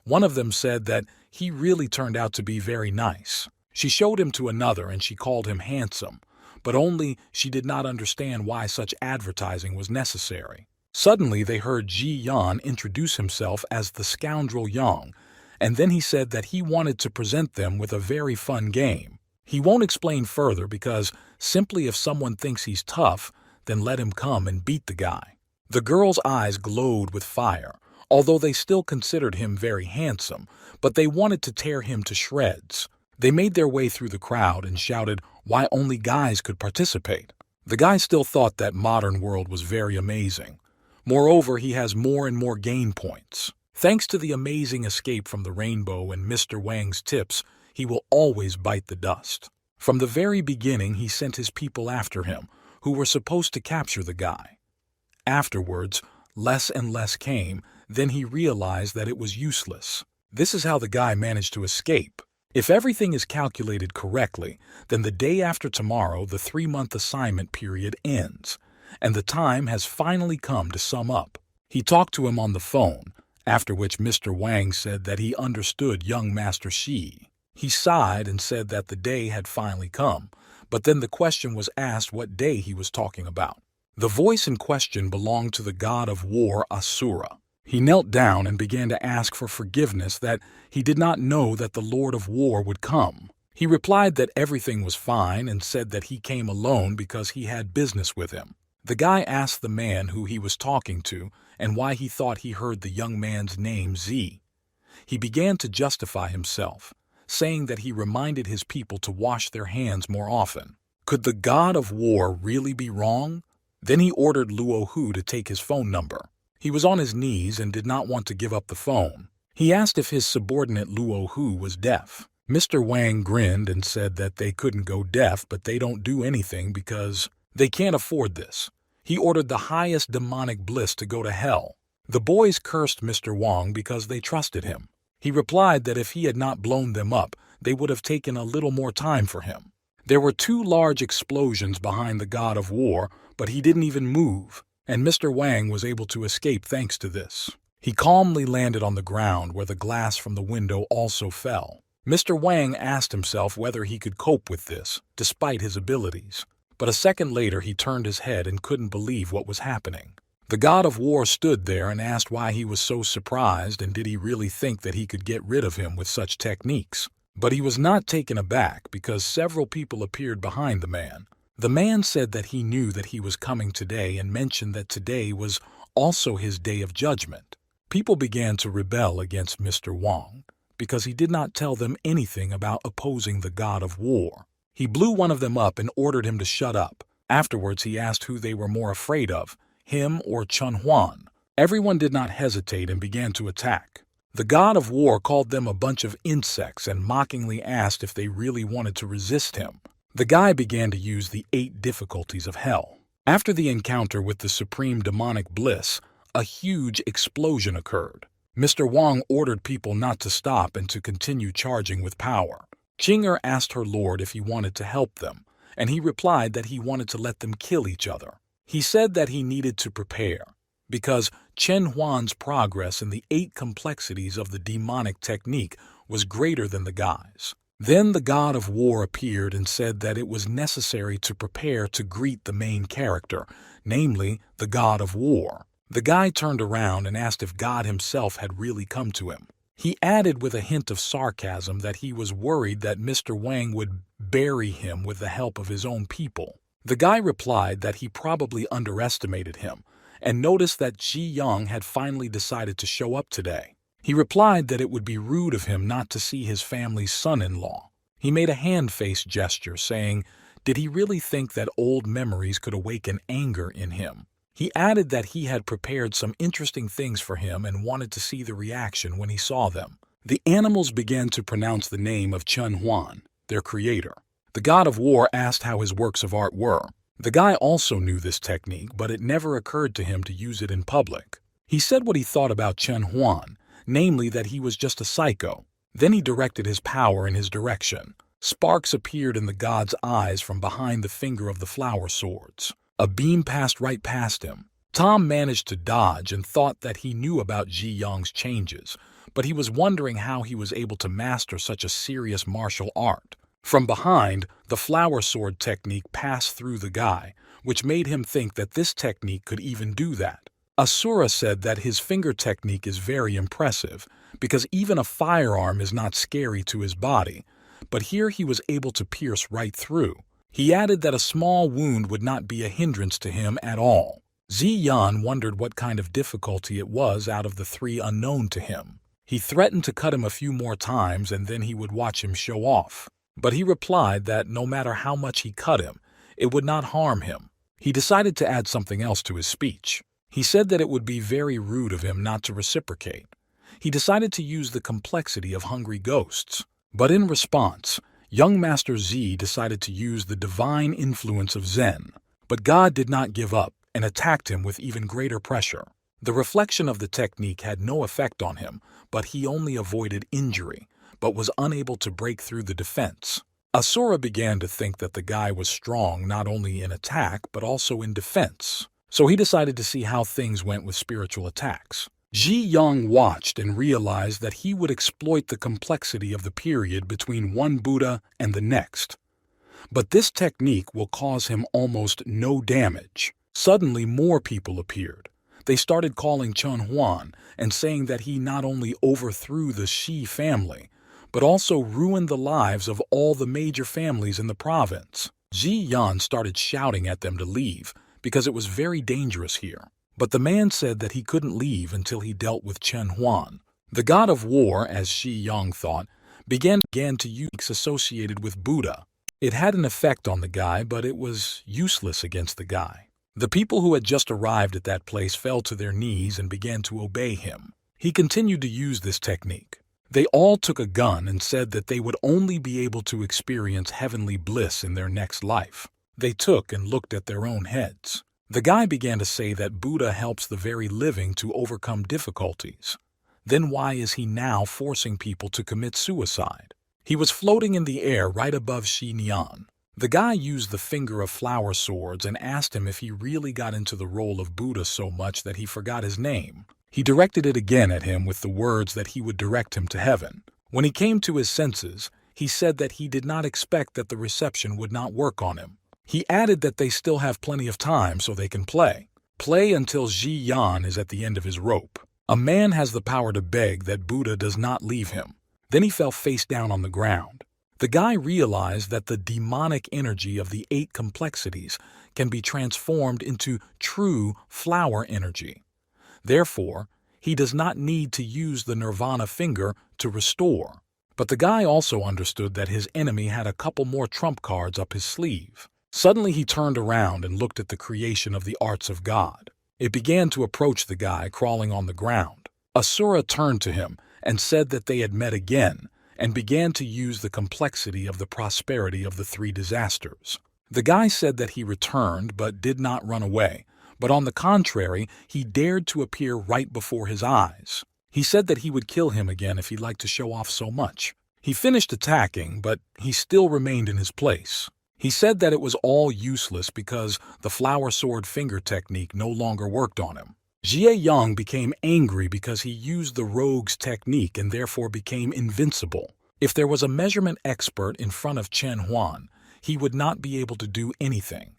One of them said that he really turned out to be very nice. She showed him to another and she called him handsome, but only she did not understand why such advertising was necessary. Suddenly they heard Ji Yan introduce himself as the scoundrel Yang, and then he said that he wanted to present them with a very fun game. He won't explain further because simply if someone thinks he's tough, then let him come and beat the guy. The girls' eyes glowed with fire, although they still considered him very handsome, but they wanted to tear him to shreds. They made their way through the crowd and shouted why only guys could participate. The guy still thought that modern world was very amazing. Moreover, he has more and more gain points. Thanks to the amazing escape from the rainbow and Mr. Wang's tips, he will always bite the dust. From the very beginning, he sent his people after him, who were supposed to capture the guy. Afterwards, less and less came, then he realized that it was useless. This is how the guy managed to escape. If everything is calculated correctly, then the day after tomorrow the 3-month assignment period ends, and the time has finally come to sum up. He talked to him on the phone, after which Mr. Wang said that he understood young Master Shi. He sighed and said that the day had finally come, but then the question was asked what day he was talking about. The voice in question belonged to the god of war Asura. He knelt down and began to ask for forgiveness that he did not know that the Lord of War would come. He replied that everything was fine and said that he came alone because he had business with him. The guy asked the man who he was talking to and why he thought he heard the young man's name Z. He began to justify himself, saying that he reminded his people to wash their hands more often. Could the god of war really be wrong? Then he ordered Luo Hu to take his phone number. He was on his knees and did not want to give up the phone. He asked if his subordinate Luo Hu was deaf. Mr. Wang grinned and said that they couldn't go deaf, but they don't do anything because they can't afford this. He ordered the highest demonic bliss to go to hell. The boys cursed Mr. Wang because they trusted him. He replied that if he had not blown them up, they would have taken a little more time for him. There were 2 large explosions behind the god of war, but he didn't even move, and Mr. Wang was able to escape thanks to this. He calmly landed on the ground where the glass from the window also fell. Mr. Wang asked himself whether he could cope with this, despite his abilities. But a second later he turned his head and couldn't believe what was happening. The god of war stood there and asked why he was so surprised and did he really think that he could get rid of him with such techniques. But he was not taken aback because several people appeared behind the man. The man said that he knew that he was coming today and mentioned that today was also his day of judgment. People began to rebel against Mr. Wang because he did not tell them anything about opposing the god of war. He blew one of them up and ordered him to shut up. Afterwards he asked who they were more afraid of, him or Chun Huan. Everyone did not hesitate and began to attack. The god of war called them a bunch of insects and mockingly asked if they really wanted to resist him. The guy began to use the 8 difficulties of hell. After the encounter with the supreme demonic bliss, a huge explosion occurred. Mr. Wang ordered people not to stop and to continue charging with power. Chinger asked her lord if he wanted to help them, and he replied that he wanted to let them kill each other. He said that he needed to prepare, because Chen Huan's progress in the 8 complexities of the demonic technique was greater than the guy's. Then the god of war appeared and said that it was necessary to prepare to greet the main character, namely the god of war. The guy turned around and asked if God himself had really come to him. He added with a hint of sarcasm that he was worried that Mr. Wang would bury him with the help of his own people. The guy replied that he probably underestimated him, and noticed that Ji Young had finally decided to show up today. He replied that it would be rude of him not to see his family's son-in-law. He made a hand-face gesture, saying, did he really think that old memories could awaken anger in him? He added that he had prepared some interesting things for him and wanted to see the reaction when he saw them. The animals began to pronounce the name of Chun Huan, their creator. The god of war asked how his works of art were. The guy also knew this technique, but it never occurred to him to use it in public. He said what he thought about Chun Huan, namely that he was just a psycho. Then he directed his power in his direction. Sparks appeared in the god's eyes from behind the finger of the flower swords. A beam passed right past him. Tom managed to dodge and thought that he knew about Ji Young's changes, but he was wondering how he was able to master such a serious martial art. From behind, the flower sword technique passed through the guy, which made him think that this technique could even do that. Asura said that his finger technique is very impressive, because even a firearm is not scary to his body, but here he was able to pierce right through. He added that a small wound would not be a hindrance to him at all. Ji Yan wondered what kind of difficulty it was out of the three unknown to him. He threatened to cut him a few more times and then he would watch him show off. But he replied that no matter how much he cut him, it would not harm him. He decided to add something else to his speech. He said that it would be very rude of him not to reciprocate. He decided to use the complexity of hungry ghosts. But in response, young Master Z decided to use the divine influence of Zen. But God did not give up and attacked him with even greater pressure. The reflection of the technique had no effect on him, but he only avoided injury, but was unable to break through the defense. Asura began to think that the guy was strong not only in attack but also in defense, so he decided to see how things went with spiritual attacks. Ji Young watched and realized that he would exploit the complexity of the period between one Buddha and the next. But this technique will cause him almost no damage. Suddenly more people appeared. They started calling Chun Huan and saying that he not only overthrew the Shi family, but also ruined the lives of all the major families in the province. Ji Yan started shouting at them to leave because it was very dangerous here. But the man said that he couldn't leave until he dealt with Chun Huan. The god of war, as Shi Yang thought, began to use associated with Buddha. It had an effect on the guy, but it was useless against the guy. The people who had just arrived at that place fell to their knees and began to obey him. He continued to use this technique. They all took a gun and said that they would only be able to experience heavenly bliss in their next life. They took and looked at their own heads. The guy began to say that Buddha helps the very living to overcome difficulties. Then why is he now forcing people to commit suicide? He was floating in the air right above Shi Nian. The guy used the finger of flower swords and asked him if he really got into the role of Buddha so much that he forgot his name. He directed it again at him with the words that he would direct him to heaven. When he came to his senses, he said that he did not expect that the reception would not work on him. He added that they still have plenty of time so they can play. Play until Ji Yan is at the end of his rope. A man has the power to beg that Buddha does not leave him. Then he fell face down on the ground. The guy realized that the demonic energy of the 8 complexities can be transformed into true flower energy. Therefore, he does not need to use the nirvana finger to restore. But the guy also understood that his enemy had a couple more trump cards up his sleeve. Suddenly he turned around and looked at the creation of the arts of God. It began to approach the guy crawling on the ground. Asura turned to him and said that they had met again and began to use the complexity of the prosperity of the 3 disasters. The guy said that he returned but did not run away, but on the contrary, he dared to appear right before his eyes. He said that he would kill him again if he liked to show off so much. He finished attacking, but he still remained in his place. He said that it was all useless because the flower sword finger technique no longer worked on him. Jie Yang became angry because he used the rogue's technique and therefore became invincible. If there was a measurement expert in front of Chen Huan, he would not be able to do anything.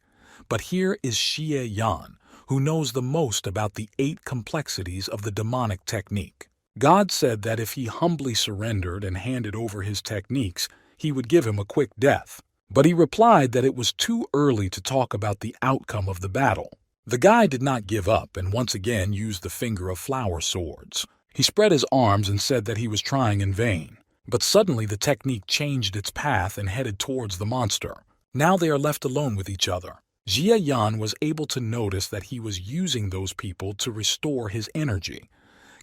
But here is Xie Yan, who knows the most about the 8 complexities of the demonic technique. God said that if he humbly surrendered and handed over his techniques, he would give him a quick death. But he replied that it was too early to talk about the outcome of the battle. The guy did not give up and once again used the finger of flower swords. He spread his arms and said that he was trying in vain. But suddenly the technique changed its path and headed towards the monster. Now they are left alone with each other. Jia Yan was able to notice that he was using those people to restore his energy.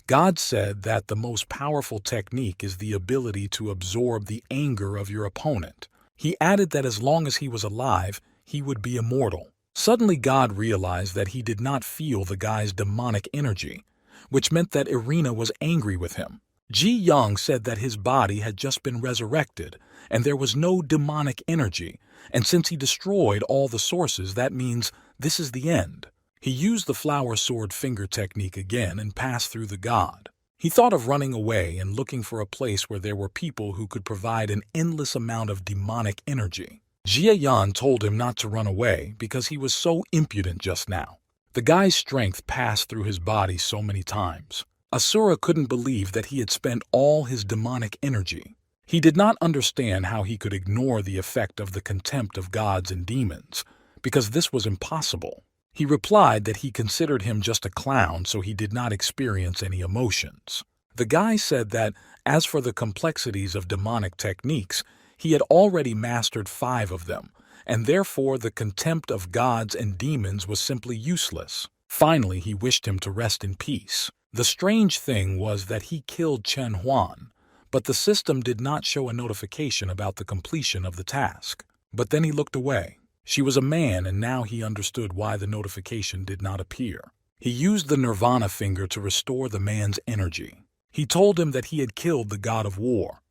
God said that the most powerful technique is the ability to absorb the anger of your opponent. He added that as long as he was alive, he would be immortal. Suddenly God realized that he did not feel the guy's demonic energy, which meant that Irina was angry with him. Ji Yang said that his body had just been resurrected, and there was no demonic energy, and since he destroyed all the sources, that means this is the end. He used the flower sword finger technique again and passed through the god. He thought of running away and looking for a place where there were people who could provide an endless amount of demonic energy. Jia Yan told him not to run away because he was so impudent just now. The guy's strength passed through his body so many times. Asura couldn't believe that he had spent all his demonic energy. He did not understand how he could ignore the effect of the contempt of gods and demons, because this was impossible. He replied that he considered him just a clown, so he did not experience any emotions. The guy said that, as for the complexities of demonic techniques, he had already mastered 5 of them, and therefore the contempt of gods and demons was simply useless. Finally, he wished him to rest in peace. The strange thing was that he killed Chen Huan, but the system did not show a notification about the completion of the task. But then he looked away. She was a man, and now he understood why the notification did not appear. He used the Nirvana finger to restore the man's energy. He told him that he had killed the god of war.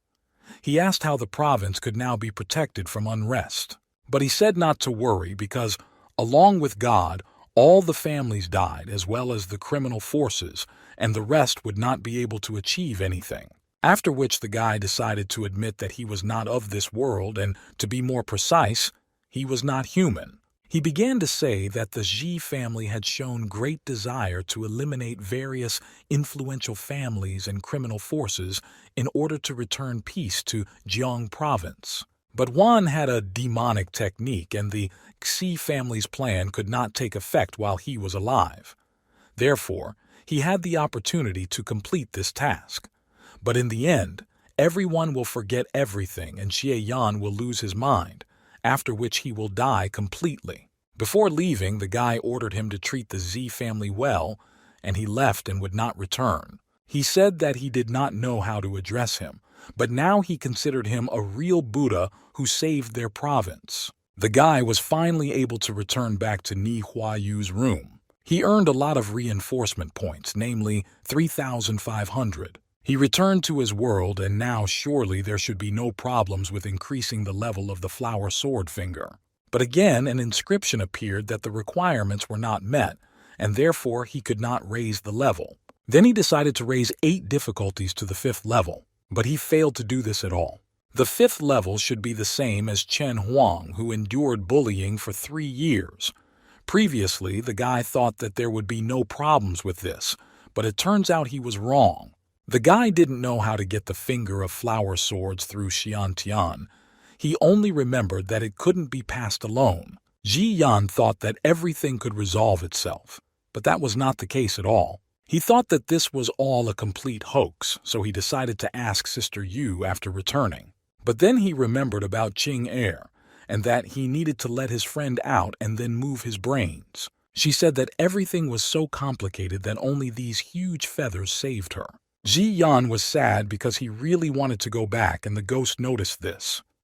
He asked how the province could now be protected from unrest. But he said not to worry because, along with God, all the families died as well as the criminal forces, and the rest would not be able to achieve anything. After which the guy decided to admit that he was not of this world and, to be more precise, he was not human. He began to say that the Ji family had shown great desire to eliminate various influential families and criminal forces in order to return peace to Jiang province. But Wan had a demonic technique, and the Xi family's plan could not take effect while he was alive. Therefore, he had the opportunity to complete this task. But in the end, everyone will forget everything and Xie Yan will lose his mind, after which he will die completely. Before leaving, the guy ordered him to treat the Z family well, and he left and would not return. He said that he did not know how to address him, but now he considered him a real Buddha who saved their province. The guy was finally able to return back to Ni Huayu's room. He earned a lot of reinforcement points, namely 3,500. He returned to his world, and now surely there should be no problems with increasing the level of the flower sword finger. But again, an inscription appeared that the requirements were not met, and therefore he could not raise the level. Then he decided to raise 8 difficulties to the 5th level, but he failed to do this at all. The 5th level should be the same as Chen Huang, who endured bullying for 3 years. Previously, the guy thought that there would be no problems with this, but it turns out he was wrong. The guy didn't know how to get the finger of flower swords through Xiantian. He only remembered that it couldn't be passed alone. Ji Yan thought that everything could resolve itself, but that was not the case at all. He thought that this was all a complete hoax, so he decided to ask Sister Yu after returning. But then he remembered about Qing Er, and that he needed to let his friend out and then move his brains. She said that everything was so complicated that only these huge feathers saved her. Ji Yan was sad because he really wanted to go back, and the ghost noticed this.